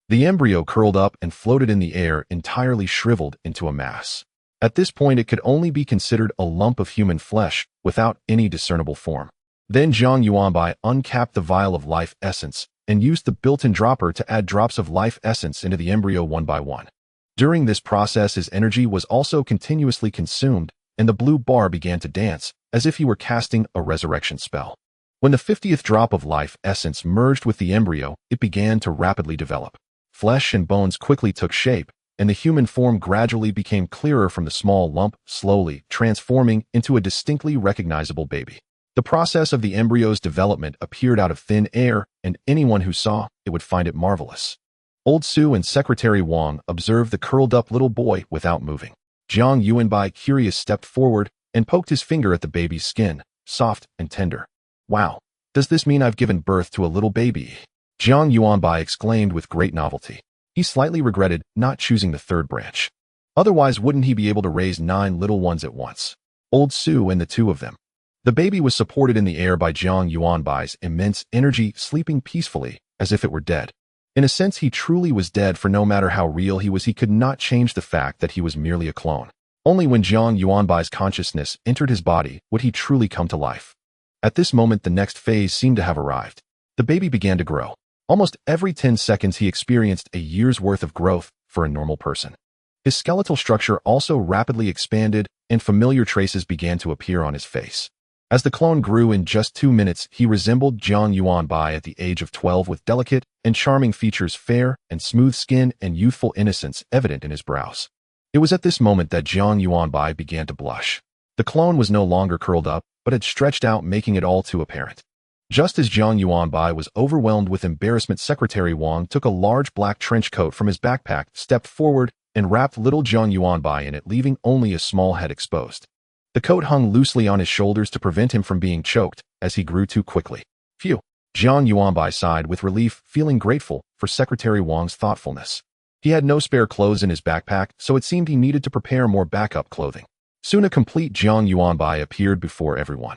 The embryo curled up and floated in the air, entirely shriveled into a mass. At this point, it could only be considered a lump of human flesh without any discernible form. Then Jiang Yuanbai uncapped the vial of life essence and used the built-in dropper to add drops of life essence into the embryo one by one. During this process, his energy was also continuously consumed, and the blue bar began to dance, as if he were casting a resurrection spell. When the 50th drop of life essence merged with the embryo, it began to rapidly develop. Flesh and bones quickly took shape, and the human form gradually became clearer from the small lump, slowly transforming into a distinctly recognizable baby. The process of the embryo's development appeared out of thin air, and anyone who saw it would find it marvelous. Old Su and Secretary Wang observed the curled-up little boy without moving. Jiang Yuanbai, curious, stepped forward and poked his finger at the baby's skin, soft and tender. "Wow, does this mean I've given birth to a little baby?" Jiang Yuanbai exclaimed with great novelty. He slightly regretted not choosing the third branch. Otherwise, wouldn't he be able to raise 9 little ones at once? Old Su and the two of them. The baby was supported in the air by Jiang Yuanbai's immense energy, sleeping peacefully, as if it were dead. In a sense, he truly was dead, for no matter how real he was, he could not change the fact that he was merely a clone. Only when Jiang Yuanbai's consciousness entered his body would he truly come to life. At this moment, the next phase seemed to have arrived. The baby began to grow. Almost every 10 seconds, he experienced a year's worth of growth for a normal person. His skeletal structure also rapidly expanded, and familiar traces began to appear on his face. As the clone grew in just 2 minutes, he resembled Jiang Yuanbai at the age of 12 with delicate and charming features, fair and smooth skin, and youthful innocence evident in his brows. It was at this moment that Jiang Yuanbai began to blush. The clone was no longer curled up, but had stretched out, making it all too apparent. Just as Jiang Yuanbai was overwhelmed with embarrassment, Secretary Wang took a large black trench coat from his backpack, stepped forward, and wrapped little Jiang Yuanbai in it, leaving only a small head exposed. The coat hung loosely on his shoulders to prevent him from being choked as he grew too quickly. Phew! Jiang Yuanbai sighed with relief, feeling grateful for Secretary Wang's thoughtfulness. He had no spare clothes in his backpack, so it seemed he needed to prepare more backup clothing. Soon a complete Jiang Yuanbai appeared before everyone.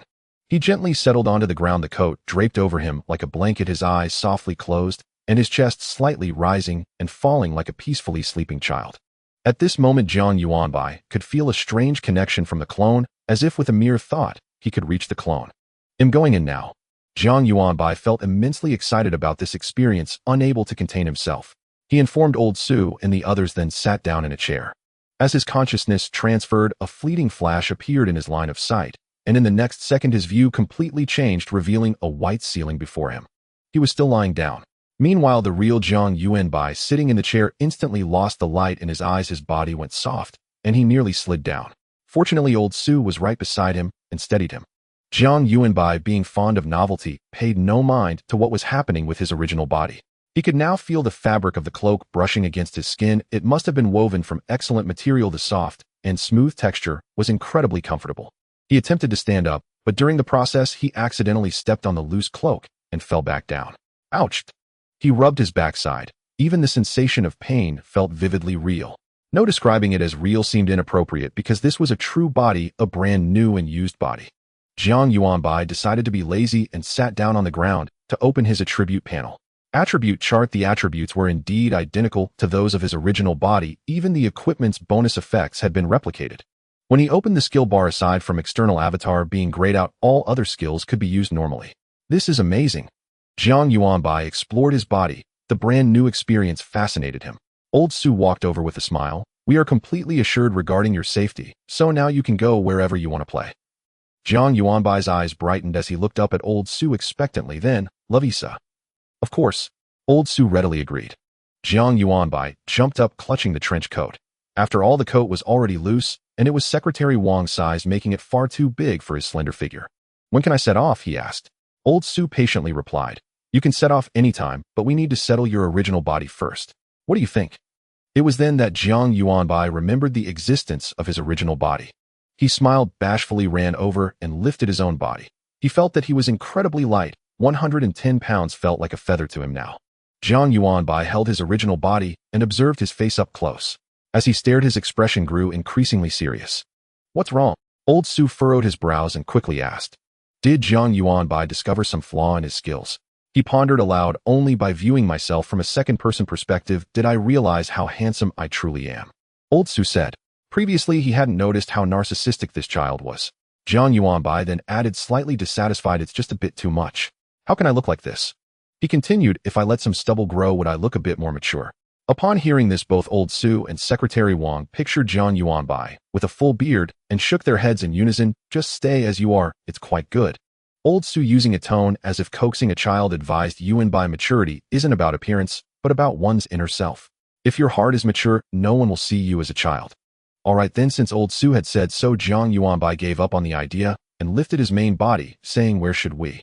He gently settled onto the ground, the coat draped over him like a blanket, his eyes softly closed, and his chest slightly rising and falling like a peacefully sleeping child. At this moment, Jiang Yuanbai could feel a strange connection from the clone, as if with a mere thought, he could reach the clone. "I'm going in now." Jiang Yuanbai felt immensely excited about this experience, unable to contain himself. He informed old Su and the others, then sat down in a chair. As his consciousness transferred, a fleeting flash appeared in his line of sight, and in the next second his view completely changed, revealing a white ceiling before him. He was still lying down. Meanwhile, the real Jiang Yuanbai, sitting in the chair, instantly lost the light in his eyes. His body went soft, and he nearly slid down. Fortunately, old Su was right beside him and steadied him. Jiang Yuanbai, being fond of novelty, paid no mind to what was happening with his original body. He could now feel the fabric of the cloak brushing against his skin. It must have been woven from excellent material. The soft and smooth texture was incredibly comfortable. He attempted to stand up, but during the process he accidentally stepped on the loose cloak and fell back down. Ouch! He rubbed his backside. Even the sensation of pain felt vividly real. No describing it as real seemed inappropriate because this was a true body, a brand new and used body. Jiang Yuanbai decided to be lazy and sat down on the ground to open his attribute panel. Attribute chart. The attributes were indeed identical to those of his original body. Even the equipment's bonus effects had been replicated. When he opened the skill bar, aside from external avatar being grayed out, all other skills could be used normally. This is amazing. Jiang Yuanbai explored his body. The brand new experience fascinated him. Old Su walked over with a smile. "We are completely assured regarding your safety, so now you can go wherever you want to play." Jiang Yuanbai's eyes brightened as he looked up at old Su expectantly. "Then, Lavisa." "Of course." Old Su readily agreed. Jiang Yuanbai jumped up, clutching the trench coat. After all, the coat was already loose, and it was Secretary Wang's size, making it far too big for his slender figure. "When can I set off?" he asked. Old Su patiently replied, "You can set off anytime, but we need to settle your original body first. What do you think?" It was then that Jiang Yuanbai remembered the existence of his original body. He smiled bashfully, ran over, and lifted his own body. He felt that he was incredibly light. 110 pounds felt like a feather to him now. Jiang Yuanbai held his original body and observed his face up close. As he stared, his expression grew increasingly serious. "What's wrong?" Old Su furrowed his brows and quickly asked. Did Jiang Yuanbai discover some flaw in his skills? He pondered aloud. "Only by viewing myself from a second-person perspective did I realize how handsome I truly am," Old Su said. Previously, he hadn't noticed how narcissistic this child was. Jiang Yuanbai then added, slightly dissatisfied, "It's just a bit too much. How can I look like this?" He continued, "If I let some stubble grow, would I look a bit more mature?" Upon hearing this, both Old Su and Secretary Wang pictured Jiang Yuanbai with a full beard and shook their heads in unison. "Just stay as you are, it's quite good." Old Su, using a tone as if coaxing a child, advised, "Yuanbai, maturity isn't about appearance, but about one's inner self. If your heart is mature, no one will see you as a child." All right then, since Old Su had said so, Jiang Yuanbai gave up on the idea and lifted his main body, saying, "Where should we?"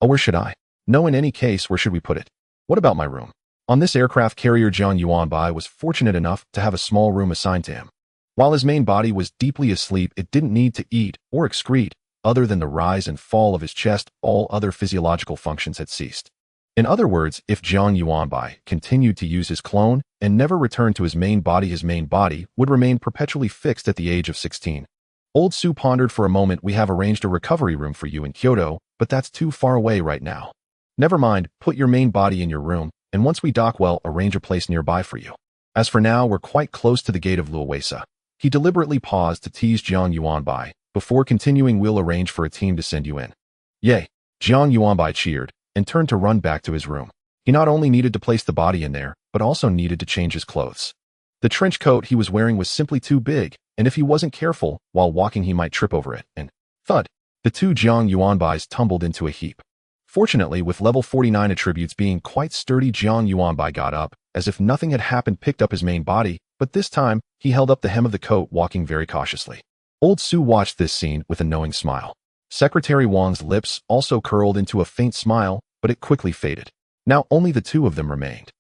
"Oh, where should I?" "No, in any case, where should we put it?" "What about my room?" On this aircraft carrier, Jiang Yuanbai was fortunate enough to have a small room assigned to him. While his main body was deeply asleep, it didn't need to eat or excrete. Other than the rise and fall of his chest, all other physiological functions had ceased. In other words, if Jiang Yuanbai continued to use his clone and never returned to his main body would remain perpetually fixed at the age of 16. Old Su pondered for a moment. "We have arranged a recovery room for you in Kyoto, but that's too far away right now." "Never mind, put your main body in your room, and once we dock, well, arrange a place nearby for you. As for now, we're quite close to the gate of Luoesa." He deliberately paused to tease Jiang Yuanbai before continuing, "We'll arrange for a team to send you in." "Yay!" Jiang Yuanbai cheered and turned to run back to his room. He not only needed to place the body in there, but also needed to change his clothes. The trench coat he was wearing was simply too big, and if he wasn't careful while walking, he might trip over it, and thud. The two Jiang Yuanbais tumbled into a heap. Fortunately, with level 49 attributes being quite sturdy, Jiang Yuanbai got up, as if nothing had happened, picked up his main body, but this time, he held up the hem of the coat, walking very cautiously. Old Su watched this scene with a knowing smile. Secretary Wang's lips also curled into a faint smile, but it quickly faded. Now only the two of them remained.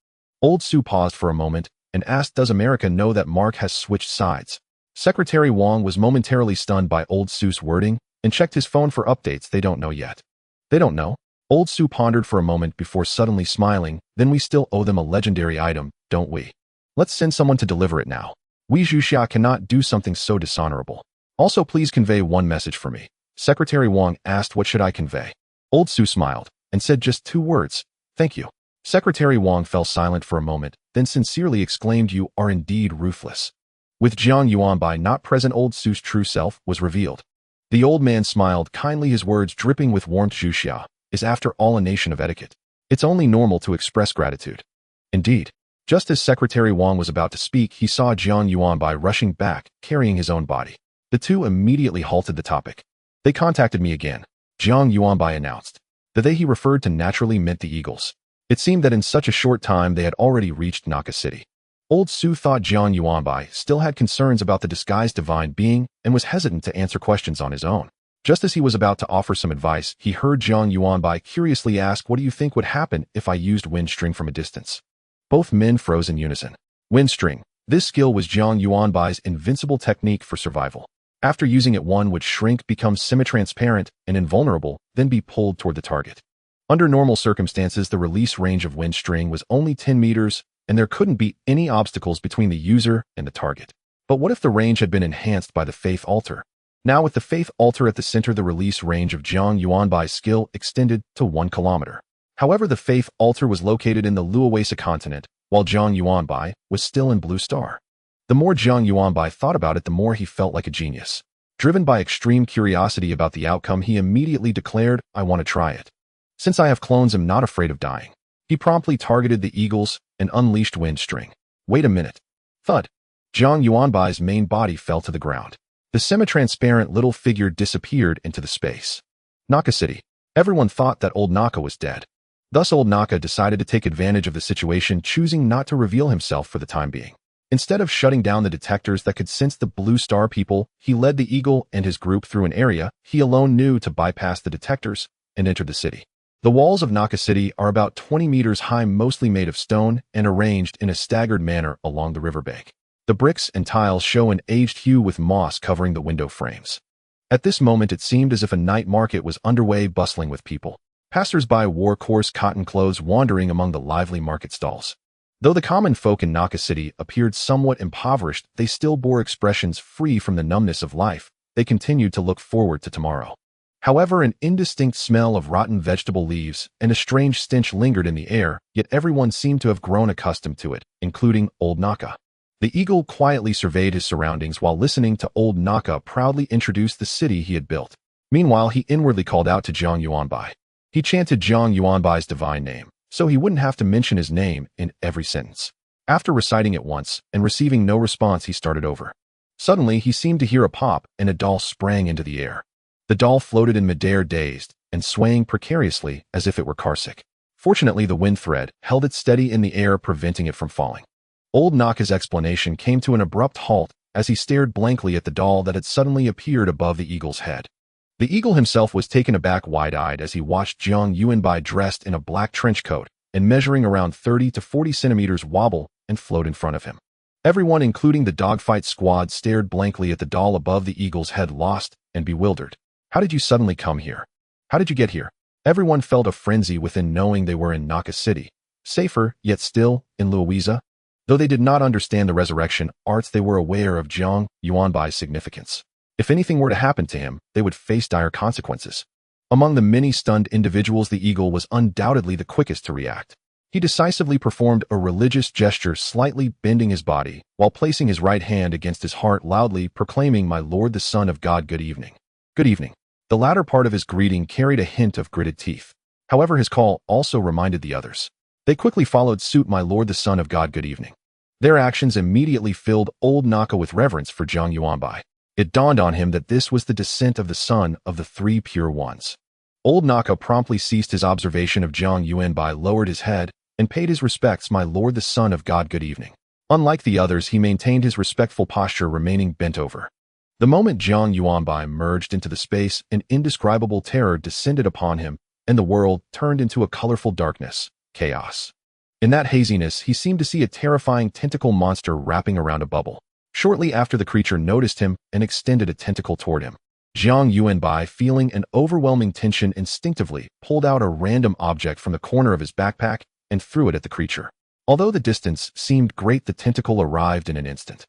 Old Su paused for a moment and asked, "Does America know that Mark has switched sides?" Secretary Wang was momentarily stunned by Old Su's wording and checked his phone for updates. "They don't know yet." "They don't know?" Old Su pondered for a moment before suddenly smiling. "Then we still owe them a legendary item, don't we? Let's send someone to deliver it now. Wei Zhuxia cannot do something so dishonorable. Also, please convey one message for me." Secretary Wang asked, "What should I convey?" Old Su smiled and said just 2 words, "Thank you." Secretary Wang fell silent for a moment, then sincerely exclaimed, "You are indeed ruthless." With Jiang Yuanbai not present, Old Su's true self was revealed. The old man smiled kindly, his words dripping with warmth. "Zhuxia is after all a nation of etiquette. It's only normal to express gratitude." Indeed. Just as Secretary Wang was about to speak, he saw Jiang Yuanbai rushing back, carrying his own body. The two immediately halted the topic. "They contacted me again," Jiang Yuanbai announced. The "they" he referred to naturally meant the Eagles. It seemed that in such a short time they had already reached Naka City. Old Su thought Jiang Yuanbai still had concerns about the disguised divine being and was hesitant to answer questions on his own. Just as he was about to offer some advice, he heard Jiang Yuanbai curiously ask, "What do you think would happen if I used wind string from a distance?" Both men froze in unison. Wind string. This skill was Jiang Yuanbai's invincible technique for survival. After using it, one would shrink, become semi-transparent and invulnerable, then be pulled toward the target. Under normal circumstances, the release range of wind string was only 10 meters, and there couldn't be any obstacles between the user and the target. But what if the range had been enhanced by the Faith Altar? Now, with the Faith Altar at the center, the release range of Jiang Yuanbai's skill extended to 1 kilometer. However, the Faith Altar was located in the Luoesa continent, while Jiang Yuanbai was still in Blue Star. The more Jiang Yuanbai thought about it, the more he felt like a genius. Driven by extreme curiosity about the outcome, he immediately declared, "I want to try it. Since I have clones, I'm not afraid of dying." He promptly targeted the Eagles and unleashed wind string. Wait a minute. Thud. Jiang Yuanbai's main body fell to the ground. The semi-transparent little figure disappeared into the space. Naka City. Everyone thought that old Naka was dead. Thus, old Naka decided to take advantage of the situation, choosing not to reveal himself for the time being. Instead of shutting down the detectors that could sense the Blue Star people, he led the Eagle and his group through an area he alone knew to bypass the detectors and enter the city. The walls of Naka City are about 20 meters high, mostly made of stone and arranged in a staggered manner along the riverbank. The bricks and tiles show an aged hue with moss covering the window frames. At this moment, it seemed as if a night market was underway, bustling with people. Passers-by wore coarse cotton clothes, wandering among the lively market stalls. Though the common folk in Naka City appeared somewhat impoverished, they still bore expressions free from the numbness of life. They continued to look forward to tomorrow. However, an indistinct smell of rotten vegetable leaves and a strange stench lingered in the air, yet everyone seemed to have grown accustomed to it, including old Naka. The Eagle quietly surveyed his surroundings while listening to old Naka proudly introduce the city he had built. Meanwhile, he inwardly called out to Jiang Yuanbai. He chanted Jiang Yuanbai's divine name, so he wouldn't have to mention his name in every sentence. After reciting it once and receiving no response, he started over. Suddenly, he seemed to hear a pop, and a doll sprang into the air. The doll floated in midair, dazed and swaying precariously as if it were carsick. Fortunately, the wind thread held it steady in the air, preventing it from falling. Old Naka's explanation came to an abrupt halt as he stared blankly at the doll that had suddenly appeared above the Eagle's head. The Eagle himself was taken aback, wide-eyed, as he watched Jiang Yuanbai, dressed in a black trench coat and measuring around 30 to 40 centimeters, wobble and float in front of him. Everyone, including the dogfight squad, stared blankly at the doll above the Eagle's head, lost and bewildered. "How did you suddenly come here? How did you get here?" Everyone felt a frenzy within, knowing they were in Naka City, safer, yet still, in Luoesa. Though they did not understand the resurrection arts, they were aware of Jiang Yuanbai's significance. If anything were to happen to him, they would face dire consequences. Among the many stunned individuals, the Eagle was undoubtedly the quickest to react. He decisively performed a religious gesture, slightly bending his body, while placing his right hand against his heart, loudly proclaiming, "My Lord, the Son of God, good evening." Good evening. The latter part of his greeting carried a hint of gritted teeth. However, his call also reminded the others. They quickly followed suit. "My Lord, the Son of God, good evening." Their actions immediately filled old Naka with reverence for Jiang Yuanbai. It dawned on him that this was the descent of the son of the three pure ones. Old Naka promptly ceased his observation of Jiang Yuanbai, lowered his head, and paid his respects. "My lord, the son of God, good evening." Unlike the others, he maintained his respectful posture, remaining bent over. The moment Jiang Yuanbai merged into the space, an indescribable terror descended upon him, and the world turned into a colorful darkness, chaos. In that haziness, he seemed to see a terrifying tentacle monster wrapping around a bubble. Shortly after, the creature noticed him and extended a tentacle toward him. Jiang Yuanbai, feeling an overwhelming tension, instinctively pulled out a random object from the corner of his backpack and threw it at the creature. Although the distance seemed great, the tentacle arrived in an instant.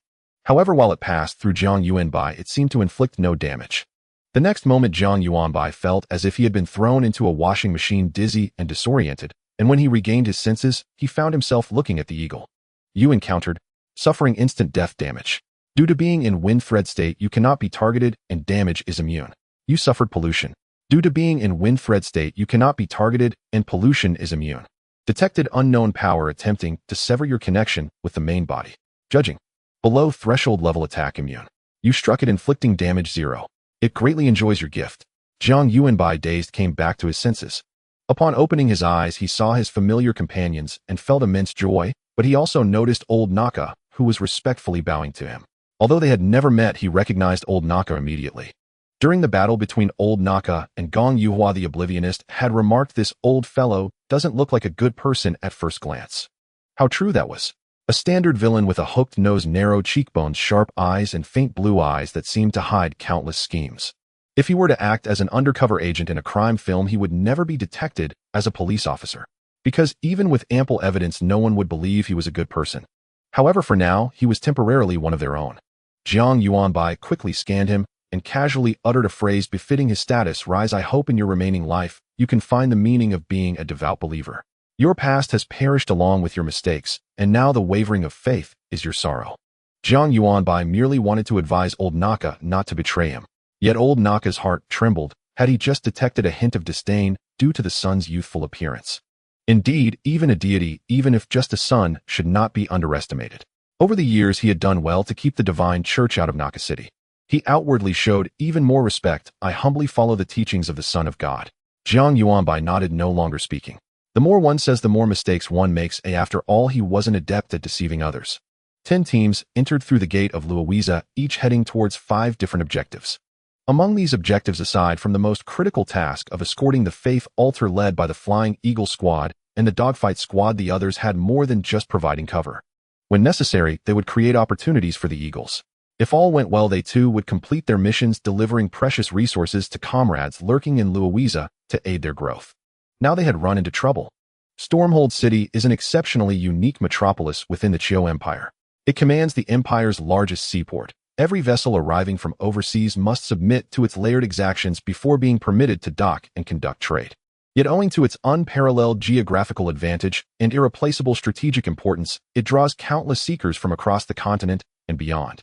However, while it passed through Jiang Yuanbai, it seemed to inflict no damage. The next moment, Jiang Yuanbai felt as if he had been thrown into a washing machine, dizzy and disoriented, and when he regained his senses, he found himself looking at the eagle. "You encountered suffering instant death damage. Due to being in wind-thread state, you cannot be targeted and damage is immune. You suffered pollution. Due to being in wind-thread state, you cannot be targeted and pollution is immune. Detected unknown power attempting to sever your connection with the main body. Judging. Below threshold level attack immune. You struck it, inflicting damage 0. It greatly enjoys your gift." Jiang Yuanbai, dazed, came back to his senses. Upon opening his eyes, he saw his familiar companions and felt immense joy, but he also noticed old Naka, who was respectfully bowing to him. Although they had never met, he recognized old Naka immediately. During the battle between old Naka and Gong Yuhua, the Oblivionist had remarked, "This old fellow doesn't look like a good person at first glance." How true that was. A standard villain with a hooked nose, narrow cheekbones, sharp eyes, and faint blue eyes that seemed to hide countless schemes. If he were to act as an undercover agent in a crime film, he would never be detected as a police officer, because even with ample evidence, no one would believe he was a good person. However, for now, he was temporarily one of their own. Jiang Yuanbai quickly scanned him and casually uttered a phrase befitting his status. "Rise. I hope in your remaining life, you can find the meaning of being a devout believer. Your past has perished along with your mistakes, and now the wavering of faith is your sorrow." Jiang Yuanbai merely wanted to advise old Naka not to betray him. Yet old Naka's heart trembled had he just detected a hint of disdain due to the son's youthful appearance. Indeed, even a deity, even if just a son, should not be underestimated. Over the years, he had done well to keep the divine church out of Naka City. He outwardly showed even more respect. "I humbly follow the teachings of the Son of God." Jiang Yuanbai nodded, no longer speaking. The more one says, the more mistakes one makes. After all, he was an adept at deceiving others. 10 teams entered through the gate of Luowiza, each heading towards 5 different objectives. Among these objectives, aside from the most critical task of escorting the Faith altar led by the Flying Eagle Squad and the Dogfight Squad, the others had more than just providing cover. When necessary, they would create opportunities for the Eagles. If all went well, they too would complete their missions, delivering precious resources to comrades lurking in Luowiza to aid their growth. Now they had run into trouble. Stormhold City is an exceptionally unique metropolis within the Qiu Empire. It commands the empire's largest seaport. Every vessel arriving from overseas must submit to its layered exactions before being permitted to dock and conduct trade. Yet owing to its unparalleled geographical advantage and irreplaceable strategic importance, it draws countless seekers from across the continent and beyond.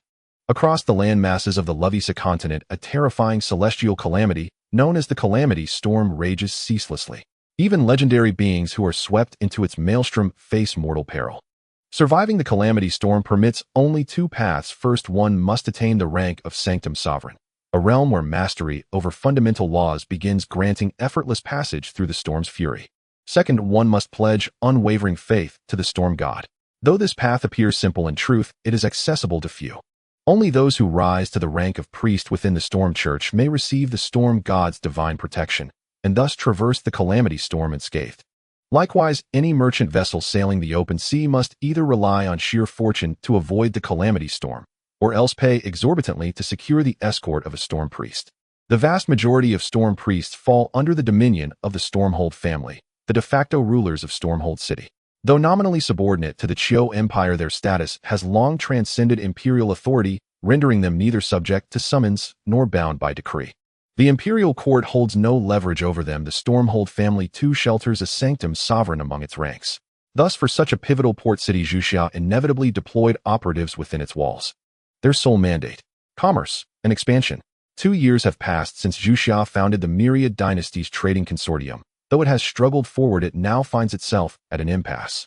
Across the land masses of the Lovisa continent, a terrifying celestial calamity, known as the Calamity Storm, rages ceaselessly. Even legendary beings who are swept into its maelstrom face mortal peril. Surviving the Calamity Storm permits only 2 paths. First, one must attain the rank of Sanctum Sovereign, a realm where mastery over fundamental laws begins, granting effortless passage through the storm's fury. Second, one must pledge unwavering faith to the storm god. Though this path appears simple, in truth, it is accessible to few. Only those who rise to the rank of priest within the Storm Church may receive the storm god's divine protection, and thus traverse the Calamity Storm unscathed. Likewise, any merchant vessel sailing the open sea must either rely on sheer fortune to avoid the Calamity Storm, or else pay exorbitantly to secure the escort of a storm priest. The vast majority of storm priests fall under the dominion of the Stormhold family, the de facto rulers of Stormhold City. Though nominally subordinate to the Qiu Empire, their status has long transcended imperial authority, rendering them neither subject to summons nor bound by decree. The imperial court holds no leverage over them. The Stormhold family too shelters a sanctum sovereign among its ranks. Thus, for such a pivotal port city, Zhuxia inevitably deployed operatives within its walls. Their sole mandate: commerce and expansion. 2 years have passed since Zhuxia founded the Myriad Dynasty's trading consortium. Though it has struggled forward, it now finds itself at an impasse.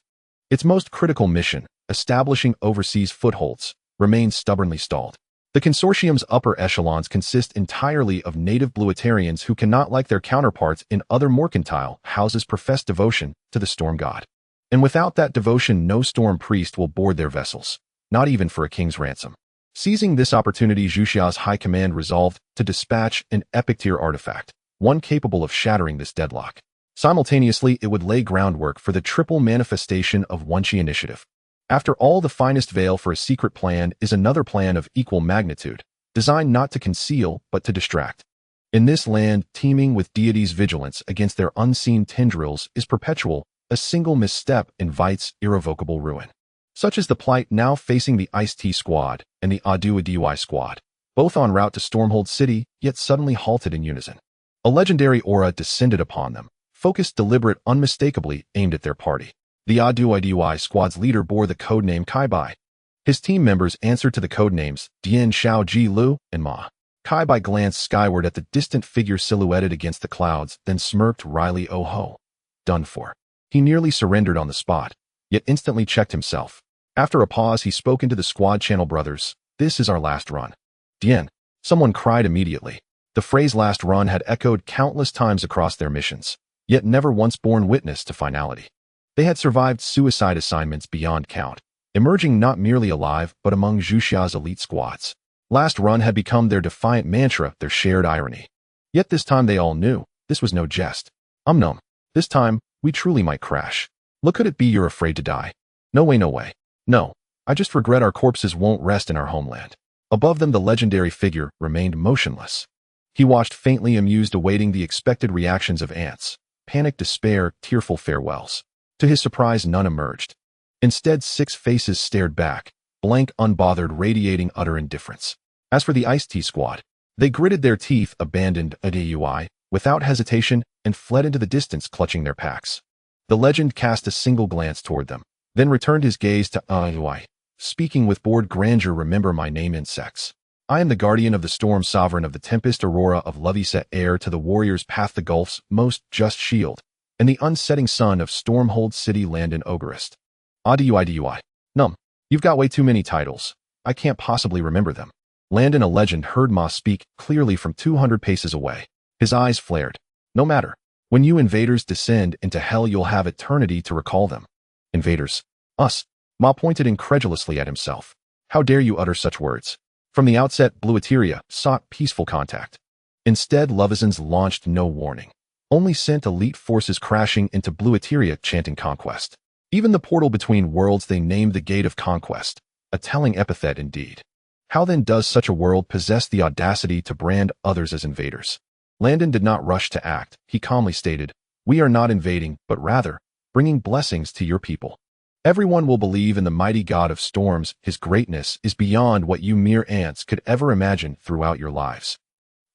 Its most critical mission, establishing overseas footholds, remains stubbornly stalled. The consortium's upper echelons consist entirely of native Bluitarians who cannot, like their counterparts in other mercantile houses, profess devotion to the storm god. And without that devotion, no storm priest will board their vessels, not even for a king's ransom. Seizing this opportunity, Zhuxia's high command resolved to dispatch an epic-tier artifact, one capable of shattering this deadlock. Simultaneously, it would lay groundwork for the triple manifestation of Wenqi initiative. After all, the finest veil for a secret plan is another plan of equal magnitude, designed not to conceal but to distract. In this land, teeming with deities' vigilance against their unseen tendrils is perpetual. A single misstep invites irrevocable ruin. Such is the plight now facing the Ice-T squad and the Adu squad, both en route to Stormhold City, yet suddenly halted in unison. A legendary aura descended upon them, focused, deliberate, unmistakably aimed at their party. The Adu squad's leader bore the codename Kaibai. His team members answered to the codenames Dian Xiao Ji Lu and Ma. Kaibai glanced skyward at the distant figure silhouetted against the clouds, then smirked wryly. Oh ho. Done for. He nearly surrendered on the spot, yet instantly checked himself. After a pause, he spoke into the squad channel. Brothers, this is our last run. Dian, someone cried immediately. The phrase last run had echoed countless times across their missions, yet never once borne witness to finality. They had survived suicide assignments beyond count, emerging not merely alive but among Zhuxia's elite squads. Last run had become their defiant mantra, their shared irony. Yet this time they all knew, this was no jest. Nom. This time, we truly might crash. Look, could it be you're afraid to die? No way, no way. No, I just regret our corpses won't rest in our homeland. Above them, the legendary figure remained motionless. He watched, faintly amused, awaiting the expected reactions of ants. Panic, despair, tearful farewells. To his surprise, none emerged. Instead, 6 faces stared back, blank, unbothered, radiating utter indifference. As for the Ice-T squad, they gritted their teeth, abandoned Adui without hesitation, and fled into the distance, clutching their packs. The legend cast a single glance toward them, then returned his gaze to Adui, speaking with bored grandeur. Remember my name, insects. I am the guardian of the storm, sovereign of the tempest, aurora of Lovisa, heir to the warrior's path, the gulf's most just shield, and the unsetting sun of Stormhold City, land and Ogrist. Adui. Num. You've got way too many titles. I can't possibly remember them. Landon, a legend, heard Ma speak clearly from 200 paces away. His eyes flared. No matter. When you invaders descend into hell, you'll have eternity to recall them. Invaders. Us. Ma pointed incredulously at himself. How dare you utter such words? From the outset, Bluiteria sought peaceful contact. Instead, Lovizans launched no warning. Only sent elite forces crashing into Bluiteria, chanting conquest. Even the portal between worlds they named the Gate of Conquest. A telling epithet indeed. How then does such a world possess the audacity to brand others as invaders? Landon did not rush to act. He calmly stated, we are not invading, but rather, bringing blessings to your people. Everyone will believe in the mighty god of storms. His greatness is beyond what you mere ants could ever imagine throughout your lives.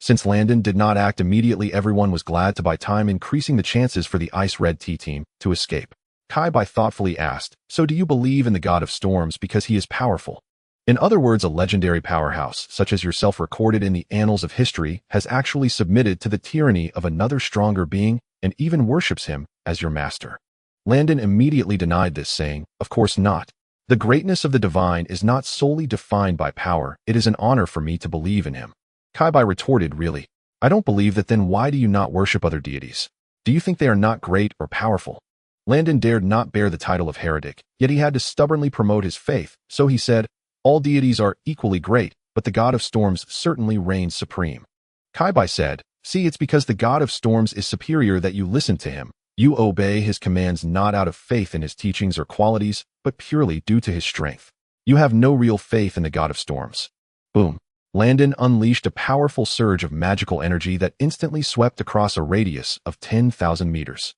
Since Landon did not act immediately, everyone was glad to buy time, increasing the chances for the Ice Red T team to escape. Kaibai thoughtfully asked, so do you believe in the god of storms because he is powerful? In other words, a legendary powerhouse, such as yourself, recorded in the annals of history, has actually submitted to the tyranny of another stronger being and even worships him as your master. Landon immediately denied this, saying, of course not. The greatness of the divine is not solely defined by power. It is an honor for me to believe in him. Kaibai retorted, really? I don't believe that. Then why do you not worship other deities? Do you think they are not great or powerful? Landon dared not bear the title of heretic, yet he had to stubbornly promote his faith, so he said, all deities are equally great, but the god of storms certainly reigns supreme. Kaibai said, see, it's because the god of storms is superior that you listen to him. You obey his commands not out of faith in his teachings or qualities, but purely due to his strength. You have no real faith in the god of storms. Boom. Landon unleashed a powerful surge of magical energy that instantly swept across a radius of 10,000 meters.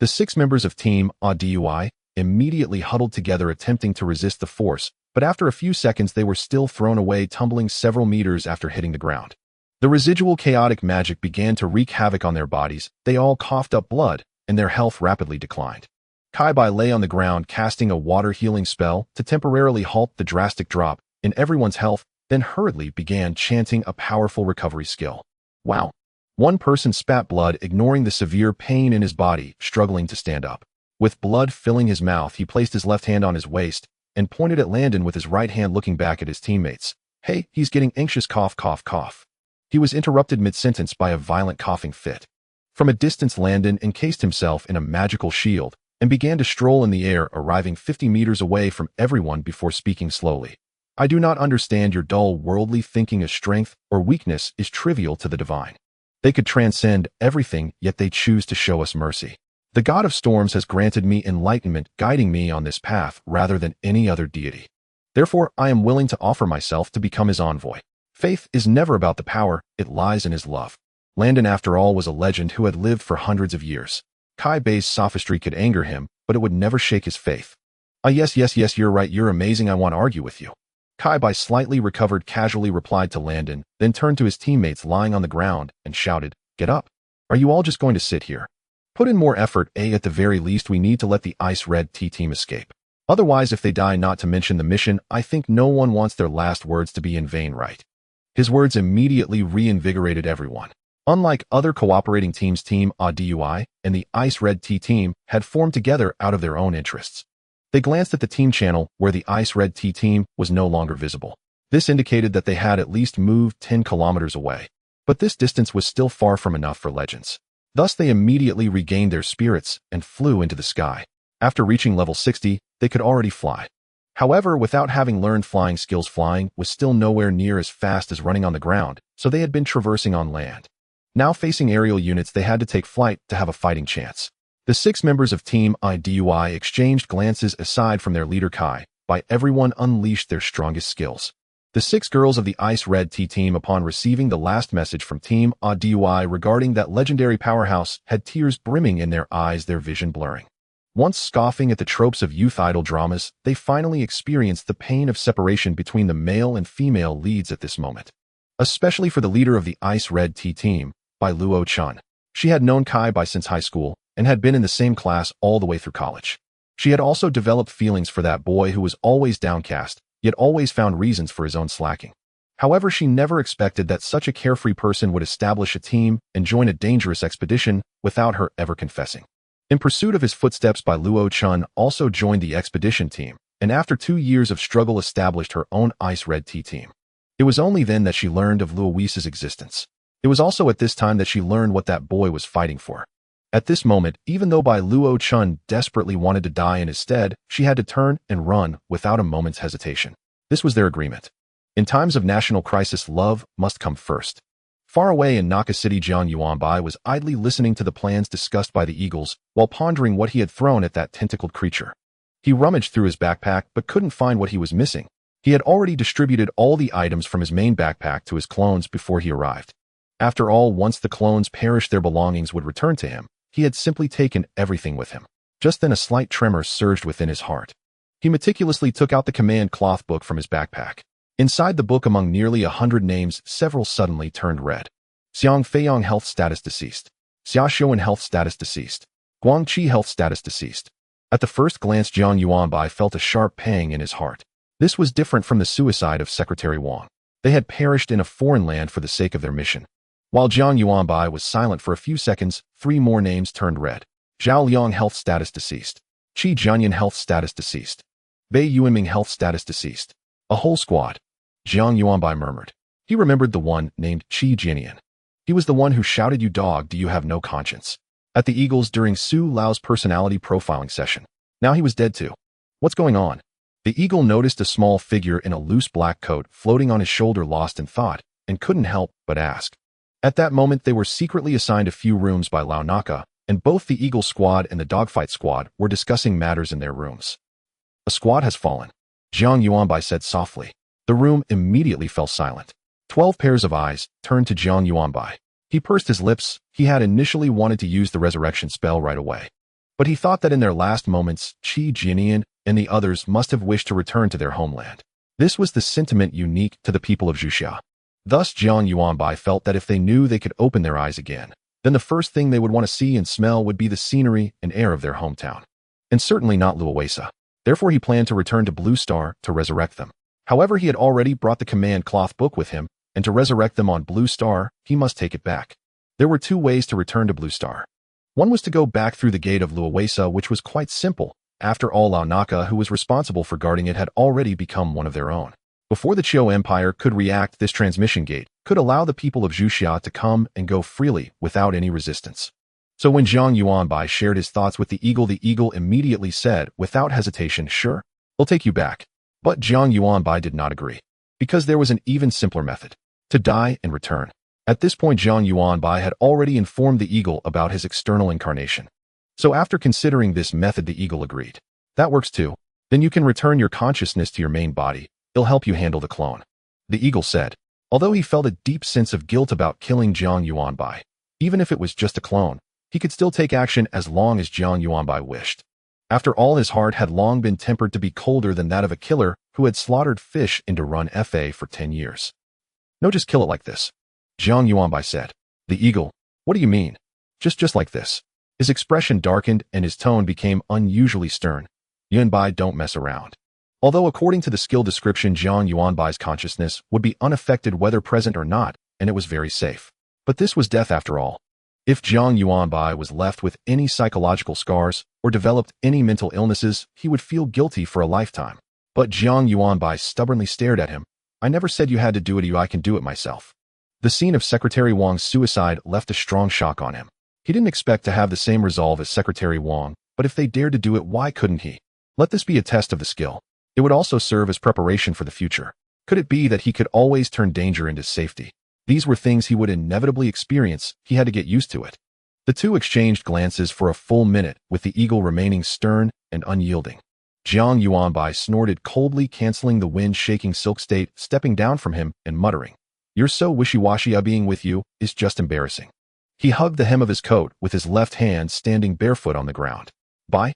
The 6 members of Team Adui immediately huddled together, attempting to resist the force, but after a few seconds they were still thrown away, tumbling several meters after hitting the ground. The residual chaotic magic began to wreak havoc on their bodies. They all coughed up blood, and their health rapidly declined. Kaibai lay on the ground, casting a water healing spell to temporarily halt the drastic drop in everyone's health, then hurriedly began chanting a powerful recovery skill. Wow. One person spat blood, ignoring the severe pain in his body, struggling to stand up. With blood filling his mouth, he placed his left hand on his waist and pointed at Landon with his right hand, looking back at his teammates. Hey, he's getting anxious, cough, cough, cough. He was interrupted mid-sentence by a violent coughing fit. From a distance, Landon encased himself in a magical shield and began to stroll in the air, arriving 50 meters away from everyone before speaking slowly. I do not understand your dull worldly thinking of strength or weakness is trivial to the divine. They could transcend everything, yet they choose to show us mercy. The God of storms has granted me enlightenment, guiding me on this path rather than any other deity. Therefore, I am willing to offer myself to become his envoy. Faith is never about the power, it lies in his love. Landon, after all, was a legend who had lived for hundreds of years. Kai Bei's sophistry could anger him, but it would never shake his faith. Yes, you're right, you're amazing, I want to argue with you. Kai Bei, slightly recovered, casually replied to Landon, then turned to his teammates lying on the ground and shouted, "Get up! Are you all just going to sit here? Put in more effort, at the very least we need to let the Ice Red Tea team escape. Otherwise, if they die, not to mention the mission, I think no one wants their last words to be in vain, right?" His words immediately reinvigorated everyone. Unlike other cooperating teams, Team ADUI and the Ice Red Tea team had formed together out of their own interests. They glanced at the team channel where the Ice Red Tea team was no longer visible. This indicated that they had at least moved 10 kilometers away. But this distance was still far from enough for legends. Thus they immediately regained their spirits and flew into the sky. After reaching level 60, they could already fly. However, without having learned flying skills, flying was still nowhere near as fast as running on the ground, so they had been traversing on land. Now facing aerial units, they had to take flight to have a fighting chance. The 6 members of Team IDUI exchanged glances. Aside from their leader Kai Bei, everyone unleashed their strongest skills. The 6 girls of the Ice Red Tea team, upon receiving the last message from Team IDUI regarding that legendary powerhouse, had tears brimming in their eyes, their vision blurring. Once scoffing at the tropes of youth idol dramas, they finally experienced the pain of separation between the male and female leads at this moment. Especially for the leader of the Ice Red Tea team, Bai Luo Chun. She had known Kai Bei since high school and had been in the same class all the way through college. She had also developed feelings for that boy who was always downcast, yet always found reasons for his own slacking. However, she never expected that such a carefree person would establish a team and join a dangerous expedition without her ever confessing. In pursuit of his footsteps, Bai Luo Chun also joined the expedition team, and after 2 years of struggle established her own Ice Red Tea team. It was only then that she learned of Luowisa's existence. It was also at this time that she learned what that boy was fighting for. At this moment, even though Bai Luo Chun desperately wanted to die in his stead, she had to turn and run without a moment's hesitation. This was their agreement. In times of national crisis, love must come first. Far away in Naka City, Jiang Yuanbai was idly listening to the plans discussed by the Eagles while pondering what he had thrown at that tentacled creature. He rummaged through his backpack but couldn't find what he was missing. He had already distributed all the items from his main backpack to his clones before he arrived. After all, once the clones perished, their belongings would return to him. He had simply taken everything with him. Just then a slight tremor surged within his heart. He meticulously took out the command cloth book from his backpack. Inside the book, among nearly 100 names, several suddenly turned red. Xiang Feiyang, health status deceased. Xia Xiuan, health status deceased. Guang Qi, health status deceased. At the first glance, Jiang Yuanbai felt a sharp pang in his heart. This was different from the suicide of Secretary Wang. They had perished in a foreign land for the sake of their mission. While Jiang Yuanbai was silent for a few seconds, 3 more names turned red. Zhao Liang, health status deceased. Qi Jianyan, health status deceased. Bei Yuanming, health status deceased. A whole squad. Jiang Yuanbai murmured. He remembered the one named Qi Jianyan. He was the one who shouted, "You dog, do you have no conscience?" at the Eagles during Su Lao's personality profiling session. Now he was dead too. What's going on? The Eagle noticed a small figure in a loose black coat floating on his shoulder, lost in thought, and couldn't help but ask. At that moment, they were secretly assigned a few rooms by Lao Naka, and both the Eagle squad and the Dogfight squad were discussing matters in their rooms. A squad has fallen, Jiang Yuanbai said softly. The room immediately fell silent. 12 pairs of eyes turned to Jiang Yuanbai. He pursed his lips. He had initially wanted to use the resurrection spell right away. But he thought that in their last moments, Qi Jianyan and the others must have wished to return to their homeland. This was the sentiment unique to the people of Zhuxia. Thus, Jiang Yuanbai felt that if they knew they could open their eyes again, then the first thing they would want to see and smell would be the scenery and air of their hometown. And certainly not Luowisa. Therefore, he planned to return to Blue Star to resurrect them. However, he had already brought the command cloth book with him, and to resurrect them on Blue Star, he must take it back. There were 2 ways to return to Blue Star. One was to go back through the gate of Luowisa, which was quite simple. After all, Lao Naka, who was responsible for guarding it, had already become one of their own. Before the Qiu Empire could react, this transmission gate could allow the people of Zhuxia to come and go freely without any resistance. So when Jiang Yuanbai shared his thoughts with the eagle immediately said, without hesitation, "Sure, we'll take you back." But Jiang Yuanbai did not agree, because there was an even simpler method: to die and return. At this point, Jiang Yuanbai had already informed the eagle about his external incarnation. So after considering this method, the eagle agreed. "That works too. Then you can return your consciousness to your main body. It'll help you handle the clone," the eagle said. Although he felt a deep sense of guilt about killing Jiang Yuanbai, even if it was just a clone, he could still take action as long as Jiang Yuanbai wished. After all, his heart had long been tempered to be colder than that of a killer who had slaughtered fish into run FA for 10 years. "No, just kill it like this," Jiang Yuanbai said. The eagle, "What do you mean? Just like this?" His expression darkened and his tone became unusually stern. "Yuanbai, don't mess around." Although according to the skill description, Jiang Yuanbai's consciousness would be unaffected whether present or not, and it was very safe. But this was death after all. If Jiang Yuanbai was left with any psychological scars or developed any mental illnesses, he would feel guilty for a lifetime. But Jiang Yuanbai stubbornly stared at him. "I never said you had to do it, I can do it myself." The scene of Secretary Wang's suicide left a strong shock on him. He didn't expect to have the same resolve as Secretary Wang, but if they dared to do it, why couldn't he? Let this be a test of the skill. It would also serve as preparation for the future. Could it be that he could always turn danger into safety? These were things he would inevitably experience. He had to get used to it. The two exchanged glances for a full minute, with the eagle remaining stern and unyielding. Jiang Yuanbai snorted coldly, canceling the wind-shaking silk state, stepping down from him and muttering, "You're so wishy-washy, being with you is just embarrassing." He hugged the hem of his coat with his left hand, standing barefoot on the ground. Bye.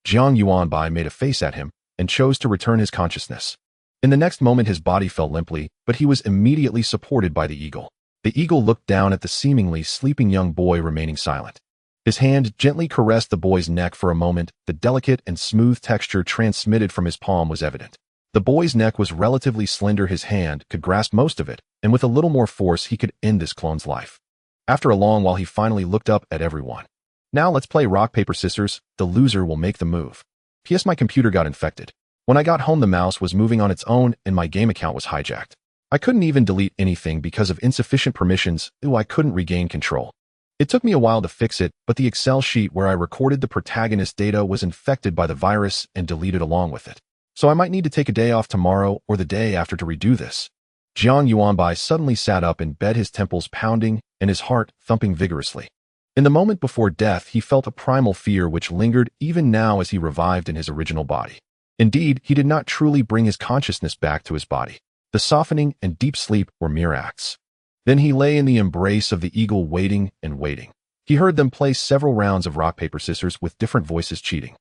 Jiang Yuanbai made a face at him and chose to return his consciousness. In the next moment, his body fell limply, but he was immediately supported by the eagle. The eagle looked down at the seemingly sleeping young boy, remaining silent. His hand gently caressed the boy's neck for a moment. The delicate and smooth texture transmitted from his palm was evident. The boy's neck was relatively slender. His hand could grasp most of it, and with a little more force, he could end this clone's life. After a long while, he finally looked up at everyone. "Now let's play rock, paper, scissors. The loser will make the move." P.S. My computer got infected. When I got home, the mouse was moving on its own and my game account was hijacked. I couldn't even delete anything because of insufficient permissions. I couldn't regain control. It took me a while to fix it, but the Excel sheet where I recorded the protagonist data was infected by the virus and deleted along with it. So I might need to take a day off tomorrow or the day after to redo this. Jiang Yuanbai suddenly sat up in bed, his temples pounding and his heart thumping vigorously. In the moment before death, he felt a primal fear which lingered even now as he revived in his original body. Indeed, he did not truly bring his consciousness back to his body. The softening and deep sleep were mere acts. Then he lay in the embrace of the eagle, waiting and waiting. He heard them play several rounds of rock, paper, scissors with different voices cheating.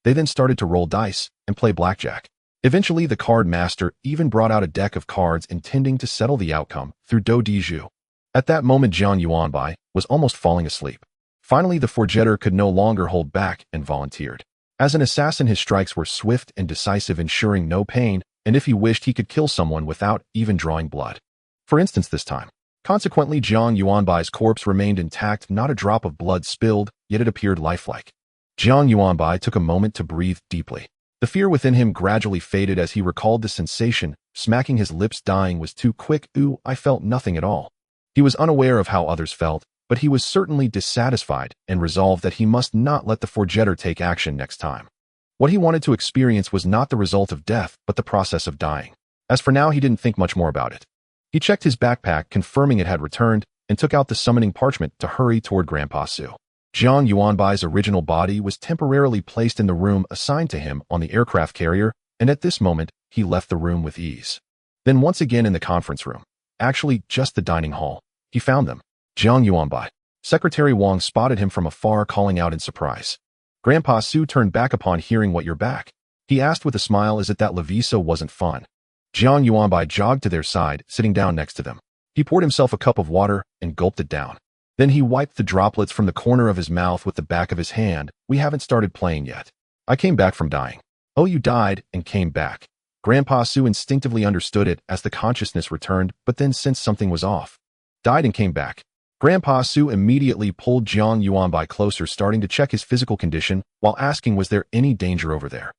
They then started to roll dice and play blackjack. Eventually, the card master even brought out a deck of cards intending to settle the outcome through do di zhu. At that moment, Jiang Yuanbai was almost falling asleep. Finally, the forgetter could no longer hold back and volunteered. As an assassin, his strikes were swift and decisive, ensuring no pain, and if he wished, he could kill someone without even drawing blood. For instance, this time. Consequently, Jiang Yuanbai's corpse remained intact, not a drop of blood spilled, yet it appeared lifelike. Jiang Yuanbai took a moment to breathe deeply. The fear within him gradually faded as he recalled the sensation. Smacking his lips, dying was too quick. I felt nothing at all. He was unaware of how others felt, but he was certainly dissatisfied and resolved that he must not let the forgetter take action next time. What he wanted to experience was not the result of death, but the process of dying. As for now, he didn't think much more about it. He checked his backpack, confirming it had returned, and took out the summoning parchment to hurry toward Grandpa Su. Jiang Yuanbai's original body was temporarily placed in the room assigned to him on the aircraft carrier, and at this moment, he left the room with ease. Then once again in the conference room, actually just the dining hall, he found them. Jiang Yuanbai. Secretary Wang spotted him from afar, calling out in surprise. Grandpa Su turned back upon hearing what you're back. He asked with a smile as if that Leviso wasn't fun. Jiang Yuanbai jogged to their side, sitting down next to them. He poured himself a cup of water and gulped it down. Then he wiped the droplets from the corner of his mouth with the back of his hand. We haven't started playing yet. I came back from dying. Oh, you died and came back. Grandpa Su instinctively understood it as the consciousness returned, but then sensed something was off. Died and came back. Grandpa Su immediately pulled Jiang Yuanbai closer, starting to check his physical condition while asking, was there any danger over there?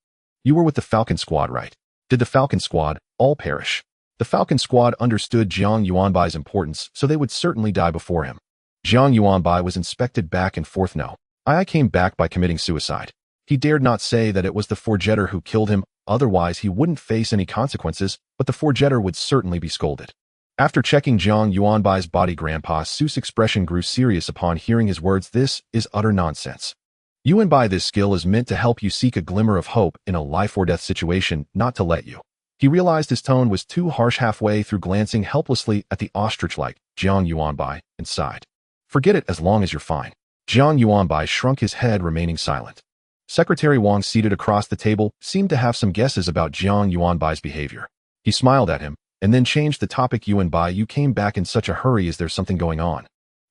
You were with the Falcon Squad, right? Did the Falcon Squad all perish? The Falcon Squad understood Jiang Yuanbai's importance, so they would certainly die before him. Jiang Yuanbai was inspected back and forth. No, I came back by committing suicide. He dared not say that it was the forgetter who killed him, otherwise he wouldn't face any consequences, but the forgetter would certainly be scolded. After checking Jiang Yuanbai's body, Grandpa Su's expression grew serious upon hearing his words. This is utter nonsense. Yuanbai, this skill is meant to help you seek a glimmer of hope in a life-or-death situation, not to let you. He realized his tone was too harsh halfway through, glancing helplessly at the ostrich-like Jiang Yuanbai and sighed. Forget it as long as you're fine. Jiang Yuanbai shrunk his head, remaining silent. Secretary Wang, seated across the table, seemed to have some guesses about Jiang Yuanbai's behavior. He smiled at him, and then changed the topic. Yuanbai, you came back in such a hurry. Is there something going on?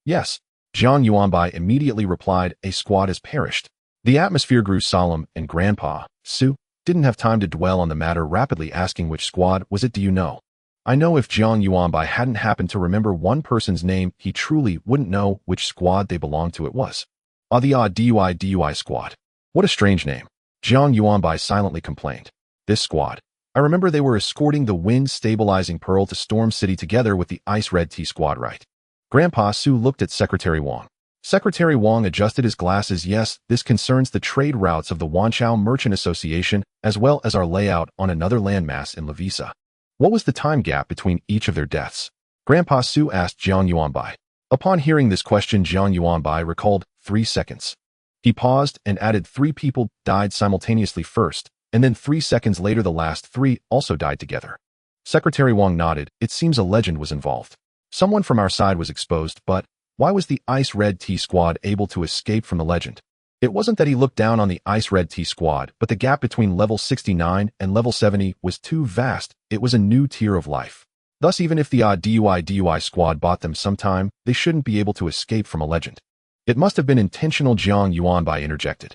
Yes. Jiang Yuanbai immediately replied, a squad has perished. The atmosphere grew solemn, and Grandpa Su didn't have time to dwell on the matter, rapidly asking, which squad was it? Do you know? I know if Jiang Yuanbai hadn't happened to remember one person's name, he truly wouldn't know which squad they belonged to. It was the DUI squad. What a strange name. Jiang Yuanbai silently complained. This squad. I remember they were escorting the wind-stabilizing Pearl to Storm City together with the Ice Red Tea squad, right? Grandpa Su looked at Secretary Wang. Secretary Wang adjusted his glasses. Yes, this concerns the trade routes of the Wanchao Merchant Association, as well as our layout on another landmass in Lavisa. What was the time gap between each of their deaths? Grandpa Su asked Jiang Yuanbai. Upon hearing this question, Jiang Yuanbai recalled 3 seconds. He paused and added 3 people died simultaneously first, and then 3 seconds later the last 3 also died together. Secretary Wang nodded. It seems a legend was involved. Someone from our side was exposed, but why was the Ice Red Tea squad able to escape from the legend? It wasn't that he looked down on the Ice Red Tea squad, but the gap between level 69 and level 70 was too vast. It was a new tier of life. Thus, even if the DUI squad bought them sometime, they shouldn't be able to escape from a legend. It must have been intentional, Jiang Yuanbai interjected.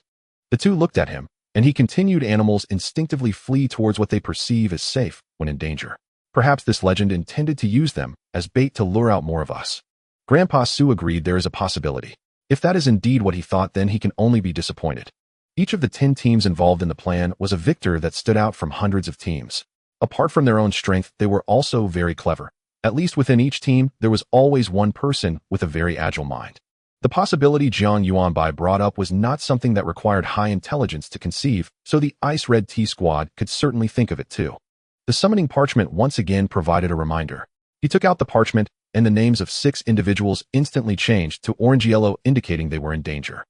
The two looked at him, and he continued. Animals instinctively flee towards what they perceive as safe when in danger. Perhaps this legend intended to use them as bait to lure out more of us. Grandpa Su agreed. There is a possibility. If that is indeed what he thought, then he can only be disappointed. Each of the 10 teams involved in the plan was a victor that stood out from hundreds of teams. Apart from their own strength, they were also very clever. At least within each team, there was always one person with a very agile mind. The possibility Jiang Yuanbai brought up was not something that required high intelligence to conceive, so the Ice Red Tea squad could certainly think of it too. The summoning parchment once again provided a reminder. He took out the parchment, and the names of 6 individuals instantly changed to orange-yellow, indicating they were in danger.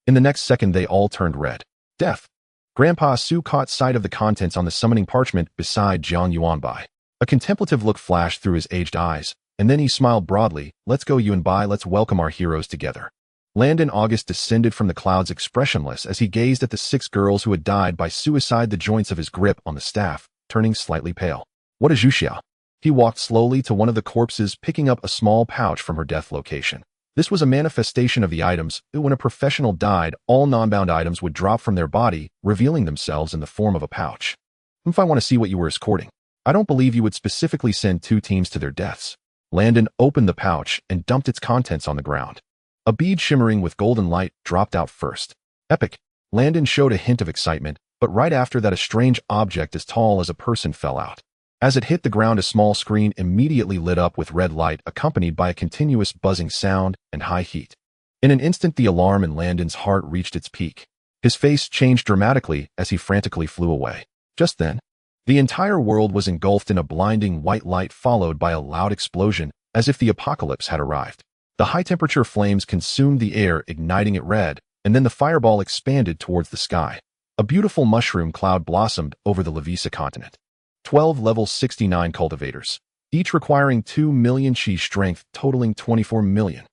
In the next second, they all turned red. Death. Grandpa Su caught sight of the contents on the summoning parchment beside Jiang Yuanbai. A contemplative look flashed through his aged eyes, and then he smiled broadly. Let's go, Yuanbai, let's welcome our heroes together. Landon August descended from the clouds, expressionless as he gazed at the 6 girls who had died by suicide, the joints of his grip on the staff turning slightly pale. What is Yuxia? He walked slowly to one of the corpses, picking up a small pouch from her death location. This was a manifestation of the items. When a professional died, all non-bound items would drop from their body, revealing themselves in the form of a pouch. If I want to see what you were escorting. I don't believe you would specifically send 2 teams to their deaths. Landon opened the pouch and dumped its contents on the ground. A bead shimmering with golden light dropped out first. Epic. Landon showed a hint of excitement, but right after that a strange object as tall as a person fell out. As it hit the ground, a small screen immediately lit up with red light, accompanied by a continuous buzzing sound and high heat. In an instant, the alarm in Landon's heart reached its peak. His face changed dramatically as he frantically flew away. Just then, the entire world was engulfed in a blinding white light, followed by a loud explosion, as if the apocalypse had arrived. The high-temperature flames consumed the air, igniting it red, and then the fireball expanded towards the sky. A beautiful mushroom cloud blossomed over the Lavisa continent. 12 level 69 cultivators, each requiring 2 million chi strength, totaling 24 million.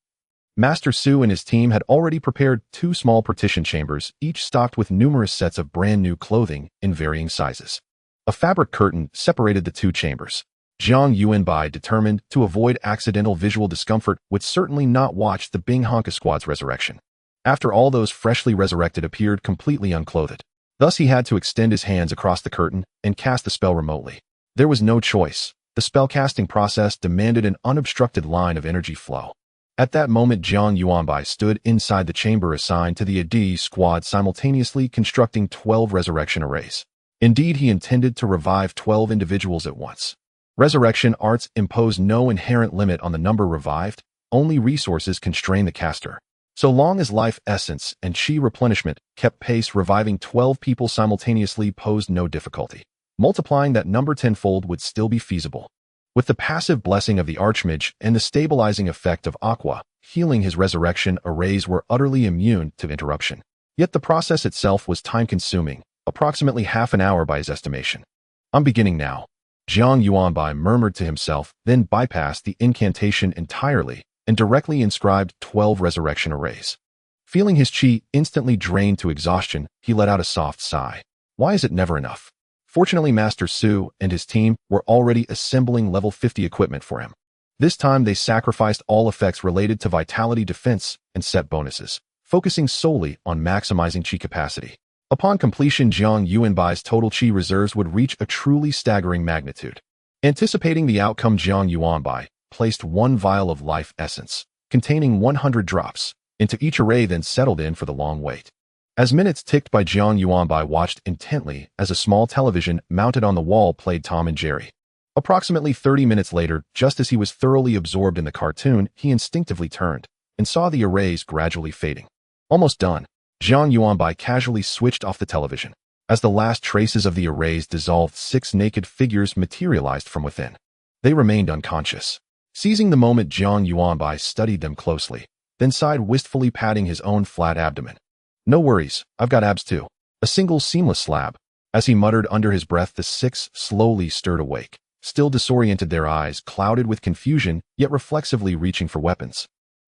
Master Su and his team had already prepared 2 small partition chambers, each stocked with numerous sets of brand new clothing in varying sizes. A fabric curtain separated the 2 chambers. Jiang Yuanbai, determined to avoid accidental visual discomfort, would certainly not watch the Bing Honka squad's resurrection. After all, those freshly resurrected appeared completely unclothed. Thus, he had to extend his hands across the curtain and cast the spell remotely. There was no choice. The spellcasting process demanded an unobstructed line of energy flow. At that moment, Jiang Yuanbai stood inside the chamber assigned to the AD squad, simultaneously constructing 12 resurrection arrays. Indeed, he intended to revive 12 individuals at once. Resurrection arts impose no inherent limit on the number revived, only resources constrain the caster. So long as life essence and chi replenishment kept pace, reviving 12 people simultaneously posed no difficulty. Multiplying that number tenfold would still be feasible. With the passive blessing of the Archmage and the stabilizing effect of Aqua, healing his resurrection arrays were utterly immune to interruption. Yet the process itself was time-consuming, approximately half an hour by his estimation. "I'm beginning now," Jiang Yuanbai murmured to himself, then bypassed the incantation entirely and directly inscribed 12 resurrection arrays. Feeling his chi instantly drained to exhaustion, he let out a soft sigh. Why is it never enough? Fortunately, Master Su and his team were already assembling level 50 equipment for him. This time they sacrificed all effects related to vitality defense and set bonuses, focusing solely on maximizing chi capacity. Upon completion, Jiang Yuanbai's total chi reserves would reach a truly staggering magnitude. Anticipating the outcome, Jiang Yuanbai placed one vial of life essence, containing 100 drops, into each array, then settled in for the long wait. As minutes ticked by, Jiang Yuanbai watched intently as a small television mounted on the wall played Tom and Jerry. Approximately 30 minutes later, just as he was thoroughly absorbed in the cartoon, he instinctively turned and saw the arrays gradually fading. Almost done, Jiang Yuanbai casually switched off the television. As the last traces of the arrays dissolved, 6 naked figures materialized from within. They remained unconscious. Seizing the moment, Jiang Yuanbai studied them closely, then sighed wistfully, patting his own flat abdomen. "No worries, I've got abs too. A single seamless slab." As he muttered under his breath, the 6 slowly stirred awake, still disoriented, their eyes clouded with confusion, yet reflexively reaching for weapons.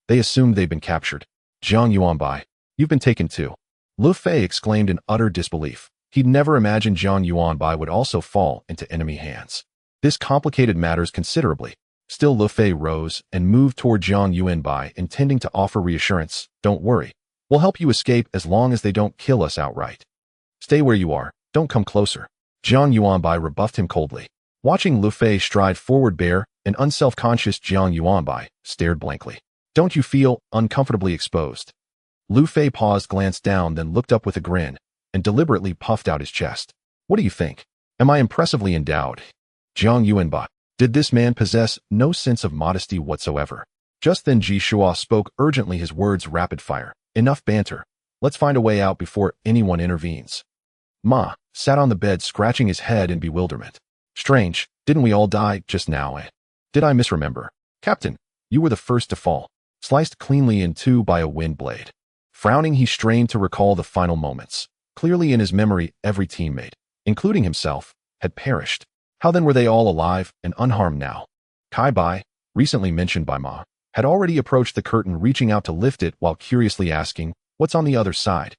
They assumed they'd been captured. "Jiang Yuanbai, you've been taken too," Lu Fei exclaimed in utter disbelief. He'd never imagined Jiang Yuanbai would also fall into enemy hands. This complicated matters considerably. Still, Lu Fei rose and moved toward Jiang Yuanbai, intending to offer reassurance. "Don't worry. We'll help you escape as long as they don't kill us outright. Stay where you are. Don't come closer." Jiang Yuanbai rebuffed him coldly. Watching Lu Fei stride forward, bare and unself-conscious Jiang Yuanbai stared blankly. "Don't you feel uncomfortably exposed?" Lu Fei paused, glanced down, then looked up with a grin and deliberately puffed out his chest. "What do you think? Am I impressively endowed?" Jiang Yuanbai. Did this man possess no sense of modesty whatsoever? Just then Ji Shua spoke urgently, his words rapid fire. "Enough banter. Let's find a way out before anyone intervenes." Ma sat on the bed, scratching his head in bewilderment. "Strange, didn't we all die just now, eh? Did I misremember? Captain, you were the first to fall, sliced cleanly in two by a wind blade." Frowning, he strained to recall the final moments. Clearly in his memory, every teammate, including himself, had perished. How then were they all alive and unharmed now? Kai Bai, recently mentioned by Ma, had already approached the curtain, reaching out to lift it while curiously asking, "What's on the other side?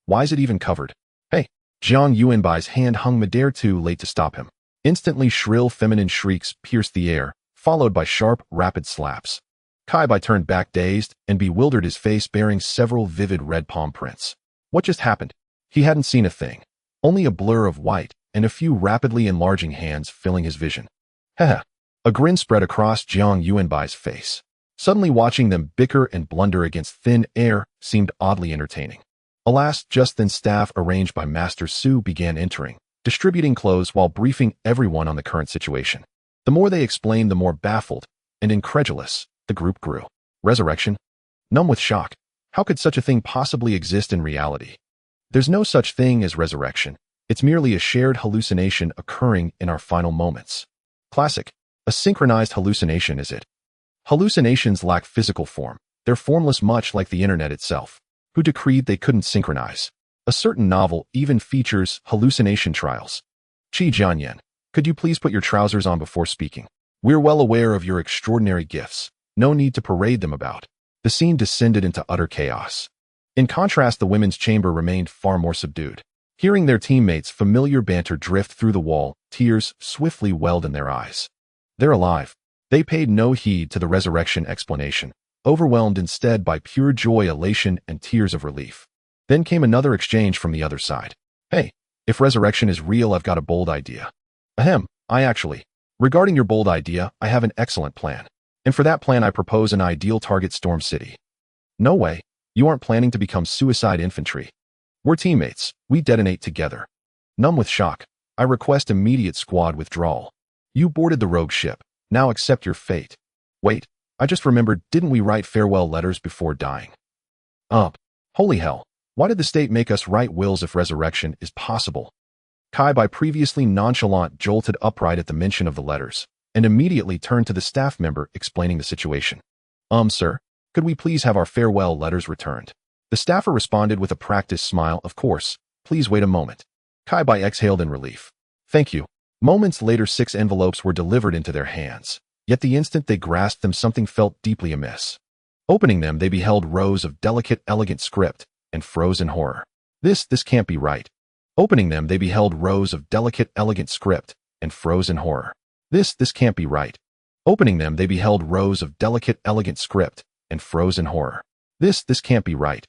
Why is it even covered?" "Hey!" Jiang Yuanbai's hand hung midair, too late to stop him. Instantly, shrill feminine shrieks pierced the air, followed by sharp, rapid slaps. Kai Bai turned back, dazed and bewildered, his face bearing several vivid red palm prints. What just happened? He hadn't seen a thing. Only a blur of white and a few rapidly enlarging hands filling his vision. Heh. A grin spread across Jiang Yuanbai's face. Suddenly, watching them bicker and blunder against thin air seemed oddly entertaining. Alas, just then staff arranged by Master Su began entering, distributing clothes while briefing everyone on the current situation. The more they explained, the more baffled and incredulous the group grew. Resurrection? Numb with shock. How could such a thing possibly exist in reality? There's no such thing as resurrection. It's merely a shared hallucination occurring in our final moments. Classic. A synchronized hallucination, is it? Hallucinations lack physical form. They're formless, much like the internet itself. Who decreed they couldn't synchronize? A certain novel even features hallucination trials. Qi Jianyan, could you please put your trousers on before speaking? We're well aware of your extraordinary gifts. No need to parade them about. The scene descended into utter chaos. In contrast, the women's chamber remained far more subdued. Hearing their teammates' familiar banter drift through the wall, tears swiftly welled in their eyes. They're alive. They paid no heed to the resurrection explanation, overwhelmed instead by pure joy, elation, and tears of relief. Then came another exchange from the other side. "Hey, if resurrection is real, I've got a bold idea." "Ahem, regarding your bold idea, I have an excellent plan. And for that plan, I propose an ideal target: Storm City." "No way. You aren't planning to become suicide infantry. We're teammates. We detonate together." Numb with shock, I request immediate squad withdrawal. You boarded the rogue ship. Now accept your fate. Wait, I just remembered, didn't we write farewell letters before dying? Holy hell. Why did the state make us write wills if resurrection is possible? Kai, by previously nonchalant, jolted upright at the mention of the letters, and immediately turned to the staff member explaining the situation. Sir, could we please have our farewell letters returned? The staffer responded with a practiced smile. Of course, please wait a moment. Kai Bai exhaled in relief. Thank you. Moments later, 6 envelopes were delivered into their hands, yet the instant they grasped them, something felt deeply amiss. Opening them, they beheld rows of delicate, elegant script, and froze in horror. This can't be right. Opening them, they beheld rows of delicate, elegant script, and froze in horror. This can't be right. Opening them, they beheld rows of delicate, elegant script, and froze in horror. This can't be right.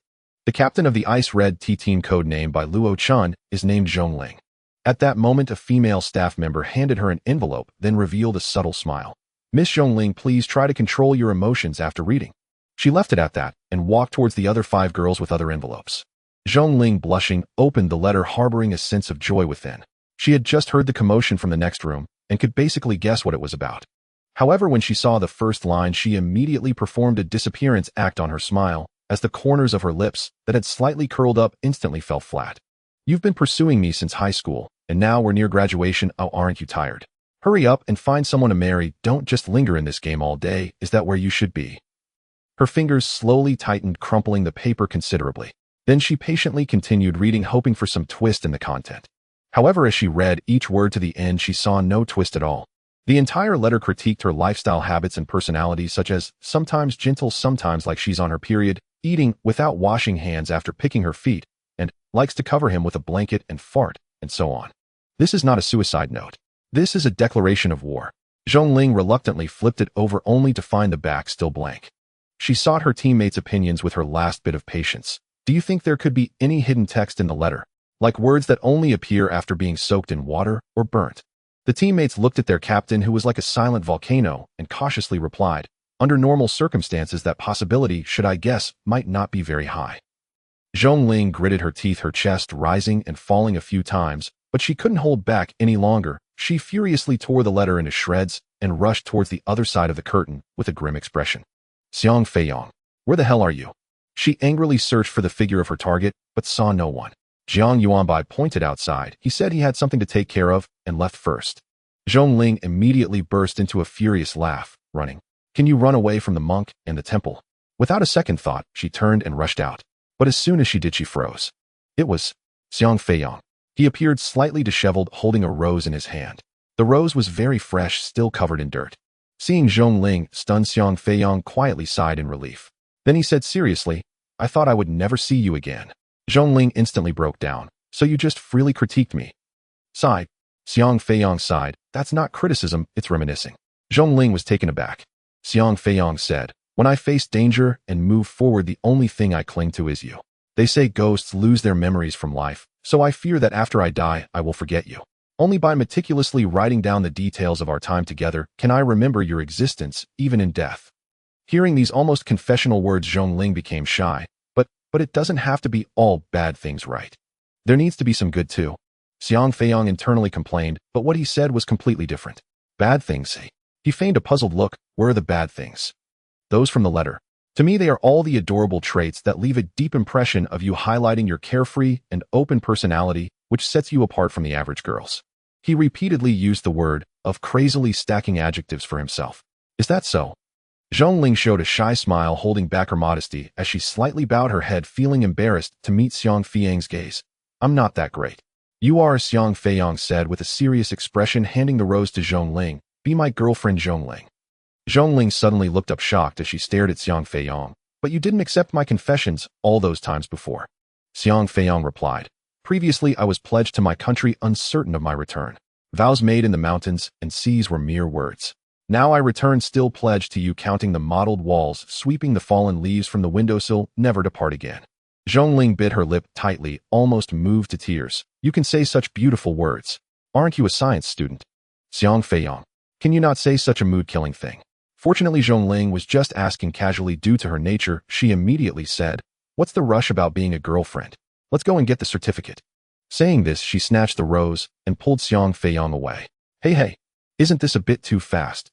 The captain of the Ice Red T-Team, codenamed by Luo Chun, is named Zhongling. At that moment, a female staff member handed her an envelope, then revealed a subtle smile. Miss Zhongling, please try to control your emotions after reading. She left it at that, and walked towards the other 5 girls with other envelopes. Zhongling, blushing, opened the letter, harboring a sense of joy within. She had just heard the commotion from the next room, and could basically guess what it was about. However, when she saw the first line, she immediately performed a disappearance act on her smile, as the corners of her lips, that had slightly curled up, instantly fell flat. You've been pursuing me since high school, and now we're near graduation. Oh, aren't you tired? Hurry up and find someone to marry. Don't just linger in this game all day. Is that where you should be? Her fingers slowly tightened, crumpling the paper considerably. Then she patiently continued reading, hoping for some twist in the content. However, as she read each word to the end, she saw no twist at all. The entire letter critiqued her lifestyle habits and personality, such as sometimes gentle, sometimes like she's on her period, eating without washing hands after picking her feet, and likes to cover him with a blanket and fart, and so on. This is not a suicide note. This is a declaration of war. Zhongling reluctantly flipped it over, only to find the back still blank. She sought her teammates' opinions with her last bit of patience. Do you think there could be any hidden text in the letter, like words that only appear after being soaked in water or burnt? The teammates looked at their captain, who was like a silent volcano, and cautiously replied, under normal circumstances, that possibility, should I guess, might not be very high. Zhongling gritted her teeth, her chest rising and falling a few times, but she couldn't hold back any longer. She furiously tore the letter into shreds and rushed towards the other side of the curtain with a grim expression. Xiang Feiyong, where the hell are you? She angrily searched for the figure of her target, but saw no one. Jiang Yuanbai pointed outside. He said he had something to take care of and left first. Zhongling immediately burst into a furious laugh, running. Can you run away from the monk and the temple? Without a second thought, she turned and rushed out. But as soon as she did, she froze. It was Xiang Feiyong. He appeared slightly disheveled, holding a rose in his hand. The rose was very fresh, still covered in dirt. Seeing Zhongling, stunned, Xiang Feiyong quietly sighed in relief. Then he said seriously, I thought I would never see you again. Zhongling instantly broke down. So you just freely critiqued me? Sighed. Xiang Feiyong sighed. That's not criticism, it's reminiscing. Zhongling was taken aback. Xiang Feiyong said, when I face danger and move forward, the only thing I cling to is you. They say ghosts lose their memories from life, so I fear that after I die, I will forget you. Only by meticulously writing down the details of our time together can I remember your existence, even in death. Hearing these almost confessional words, Zhongling became shy. But it doesn't have to be all bad things, right? There needs to be some good too. Xiang Feiyong internally complained, but what he said was completely different. Bad things? He feigned a puzzled look. Where are the bad things? Those from the letter. To me, they are all the adorable traits that leave a deep impression of you, highlighting your carefree and open personality, which sets you apart from the average girls. He repeatedly used the word of crazily, stacking adjectives for himself. Is that so? Zhongling showed a shy smile, holding back her modesty as she slightly bowed her head, feeling embarrassed to meet Xiang Feiyong's gaze. I'm not that great. You are, Xiang Feiyong said with a serious expression, handing the rose to Zhongling. Be my girlfriend, Zhongling. Zhongling suddenly looked up, shocked, as she stared at Xiang Feiyong. But you didn't accept my confessions all those times before. Xiang Feiyong replied. Previously, I was pledged to my country, uncertain of my return. Vows made in the mountains and seas were mere words. Now I return, still pledged to you, counting the mottled walls, sweeping the fallen leaves from the windowsill, never to part again. Zhongling bit her lip tightly, almost moved to tears. You can say such beautiful words. Aren't you a science student? Xiang Feiyong, can you not say such a mood-killing thing? Fortunately, Zhongling was just asking casually. Due to her nature, she immediately said, what's the rush about being a girlfriend? Let's go and get the certificate. Saying this, she snatched the rose and pulled Xiang Feiyang away. Hey, isn't this a bit too fast?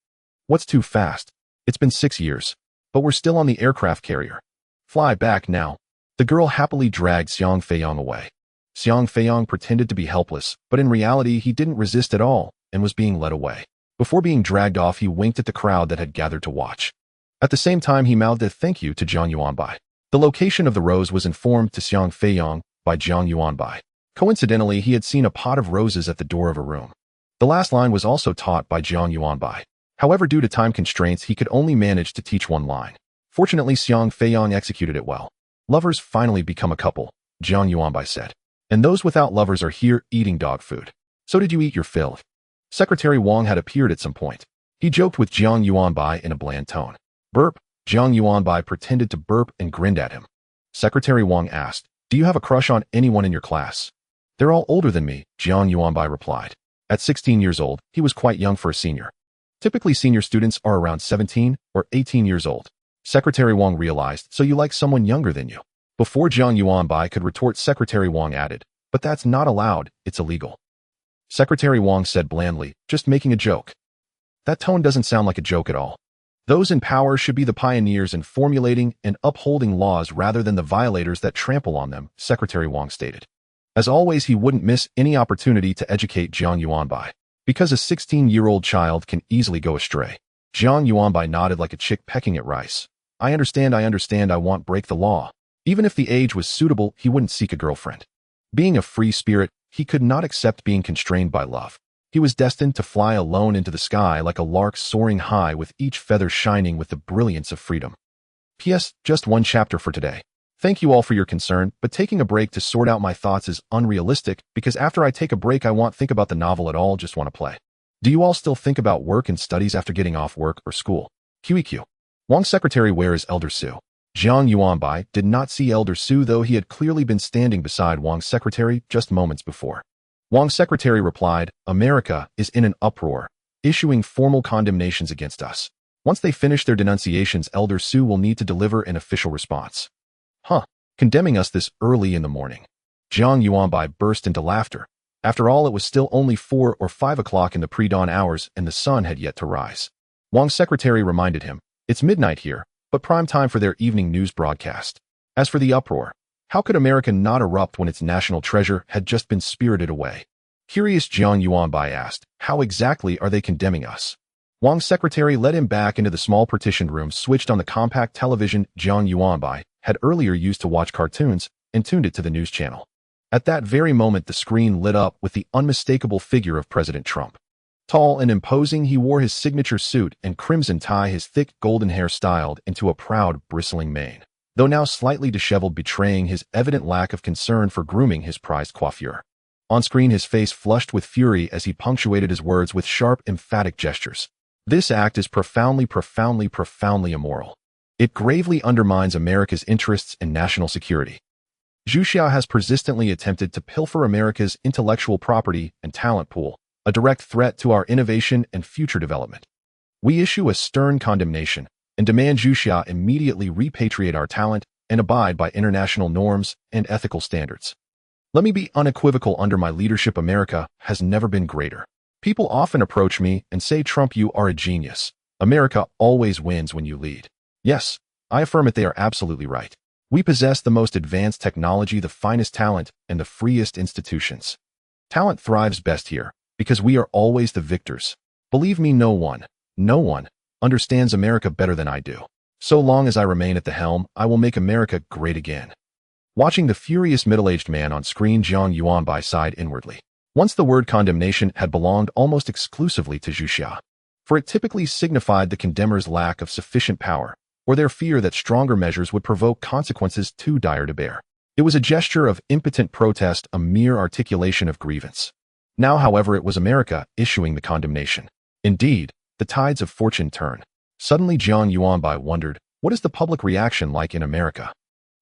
What's too fast? It's been 6 years, but we're still on the aircraft carrier. Fly back now. The girl happily dragged Xiang Feiyang away. Xiang Feiyang pretended to be helpless, but in reality he didn't resist at all and was being led away. Before being dragged off, he winked at the crowd that had gathered to watch. At the same time, he mouthed a thank you to Jiang Yuanbai. The location of the rose was informed to Xiang Feiyang by Jiang Yuanbai. Coincidentally, he had seen a pot of roses at the door of a room. The last line was also taught by Jiang Yuanbai. However, due to time constraints, he could only manage to teach one line. Fortunately, Xiang Feiyang executed it well. Lovers finally become a couple, Jiang Yuanbai said. And those without lovers are here eating dog food. So did you eat your fill? Secretary Wang had appeared at some point. He joked with Jiang Yuanbai in a bland tone. Burp. Jiang Yuanbai pretended to burp and grinned at him. Secretary Wang asked, do you have a crush on anyone in your class? They're all older than me, Jiang Yuanbai replied. At 16 years old, he was quite young for a senior. Typically, senior students are around 17 or 18 years old. Secretary Wang realized, so you like someone younger than you. Before Jiang Yuanbai could retort, Secretary Wang added, but that's not allowed, it's illegal. Secretary Wang said blandly, just making a joke. That tone doesn't sound like a joke at all. Those in power should be the pioneers in formulating and upholding laws rather than the violators that trample on them, Secretary Wang stated. As always, he wouldn't miss any opportunity to educate Jiang Yuanbai. Because a 16-year-old child can easily go astray. Jiang Yuanbai nodded like a chick pecking at rice. I understand, I won't break the law. Even if the age was suitable, he wouldn't seek a girlfriend. Being a free spirit, he could not accept being constrained by love. He was destined to fly alone into the sky like a lark soaring high with each feather shining with the brilliance of freedom. P.S. Just one chapter for today. Thank you all for your concern, but taking a break to sort out my thoughts is unrealistic because after I take a break I won't think about the novel at all, just want to play. Do you all still think about work and studies after getting off work or school? QEQ. Wang's secretary, where is Elder Su? Jiang Yuanbai did not see Elder Su, though he had clearly been standing beside Wang's secretary just moments before. Wang's secretary replied, America is in an uproar, issuing formal condemnations against us. Once they finish their denunciations, Elder Su will need to deliver an official response. Condemning us this early in the morning. Jiang Yuanbai burst into laughter. After all, it was still only 4 or 5 o'clock in the pre-dawn hours and the sun had yet to rise. Wang's secretary reminded him, it's midnight here, but prime time for their evening news broadcast. As for the uproar, how could America not erupt when its national treasure had just been spirited away? Curious, Jiang Yuanbai asked, how exactly are they condemning us? Wang's secretary led him back into the small partitioned room, switched on the compact television Jiang Yuanbai had earlier used to watch cartoons, and tuned it to the news channel. At that very moment, the screen lit up with the unmistakable figure of President Trump. Tall and imposing, he wore his signature suit and crimson tie, his thick golden hair styled into a proud, bristling mane, though now slightly disheveled, betraying his evident lack of concern for grooming his prized coiffure. On screen, his face flushed with fury as he punctuated his words with sharp, emphatic gestures. This act is profoundly immoral. It gravely undermines America's interests and national security. Zhu Xia has persistently attempted to pilfer America's intellectual property and talent pool, a direct threat to our innovation and future development. We issue a stern condemnation and demand Zhu Xia immediately repatriate our talent and abide by international norms and ethical standards. Let me be unequivocal, under my leadership, America has never been greater. People often approach me and say, Trump, you are a genius. America always wins when you lead. Yes, I affirm it, they are absolutely right. We possess the most advanced technology, the finest talent, and the freest institutions. Talent thrives best here, because we are always the victors. Believe me, no one understands America better than I do. So long as I remain at the helm, I will make America great again. Watching the furious middle-aged man on screen, Jiang Yuanbai sighed inwardly. Once the word condemnation had belonged almost exclusively to Zhu Xia, for it typically signified the condemner's lack of sufficient power, or their fear that stronger measures would provoke consequences too dire to bear. It was a gesture of impotent protest, a mere articulation of grievance. Now, however, it was America issuing the condemnation. Indeed, the tides of fortune turn. Suddenly, Jiang Yuanbai wondered, what is the public reaction like in America?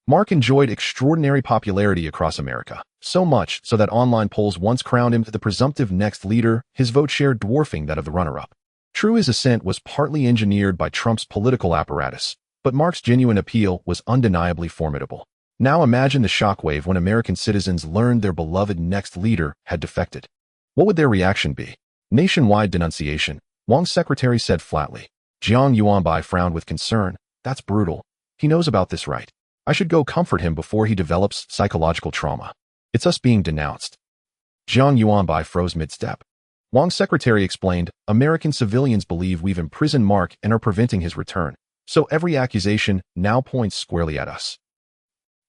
Mark enjoyed extraordinary popularity across America, so much so that online polls once crowned him the presumptive next leader, his vote share dwarfing that of the runner-up. True, his ascent was partly engineered by Trump's political apparatus, but Mark's genuine appeal was undeniably formidable. Now imagine the shockwave when American citizens learned their beloved next leader had defected. What would their reaction be? Nationwide denunciation, Wang's secretary said flatly. Jiang Yuanbai frowned with concern. That's brutal. He knows about this, right? I should go comfort him before he develops psychological trauma. It's us being denounced. Jiang Yuanbai froze mid-step. Wang's secretary explained, American civilians believe we've imprisoned Mark and are preventing his return, so every accusation now points squarely at us.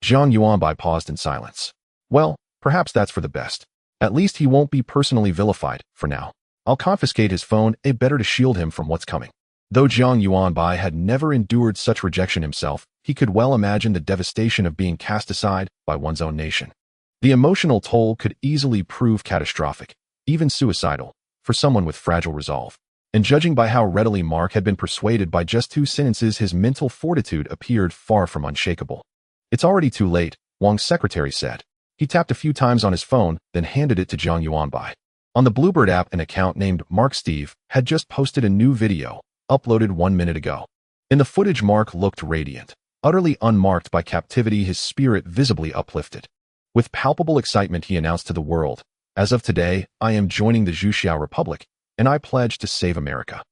Jiang Yuanbai paused in silence. Well, perhaps that's for the best. At least he won't be personally vilified, for now. I'll confiscate his phone, better to shield him from what's coming. Though Jiang Yuanbai had never endured such rejection himself, he could well imagine the devastation of being cast aside by one's own nation. The emotional toll could easily prove catastrophic, even suicidal, for someone with fragile resolve. And judging by how readily Mark had been persuaded by just 2 sentences, his mental fortitude appeared far from unshakable. It's already too late, Wang's secretary said. He tapped a few times on his phone, then handed it to Jiang Yuanbai. On the Bluebird app, an account named Mark Steve had just posted a new video, uploaded 1 minute ago. In the footage, Mark looked radiant, utterly unmarked by captivity, his spirit visibly uplifted. With palpable excitement, he announced to the world, as of today, I am joining the Zhuxiao Republic, and I pledge to save America.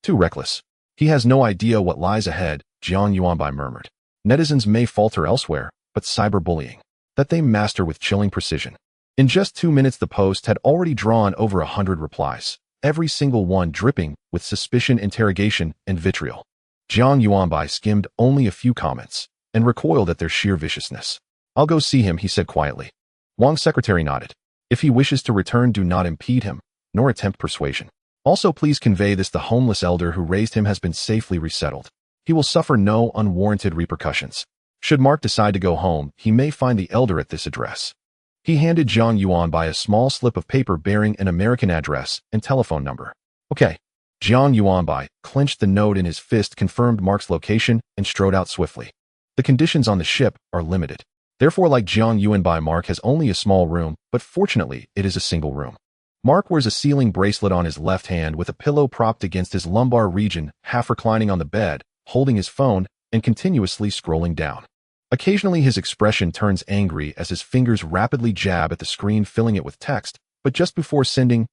Too reckless. He has no idea what lies ahead, Jiang Yuanbai murmured. Netizens may falter elsewhere, but cyberbullying, that they master with chilling precision. In just 2 minutes, the post had already drawn over 100 replies, every single one dripping with suspicion, interrogation, and vitriol. Jiang Yuanbai skimmed only a few comments and recoiled at their sheer viciousness. I'll go see him, he said quietly. Wang's secretary nodded. If he wishes to return, do not impede him, nor attempt persuasion. Also, please convey this: the homeless elder who raised him has been safely resettled. He will suffer no unwarranted repercussions. Should Mark decide to go home, he may find the elder at this address. He handed Jiang Yuanbai a small slip of paper bearing an American address and telephone number. Okay. Jiang Yuanbai clenched the note in his fist, confirmed Mark's location, and strode out swiftly. The conditions on the ship are limited. Therefore, like Jiang Yuanbai, Mark has only a small room, but fortunately, it is a single room. Mark wears a sealing bracelet on his left hand with a pillow propped against his lumbar region, half reclining on the bed, holding his phone, and continuously scrolling down. Occasionally his expression turns angry as his fingers rapidly jab at the screen, filling it with text, but just before sending,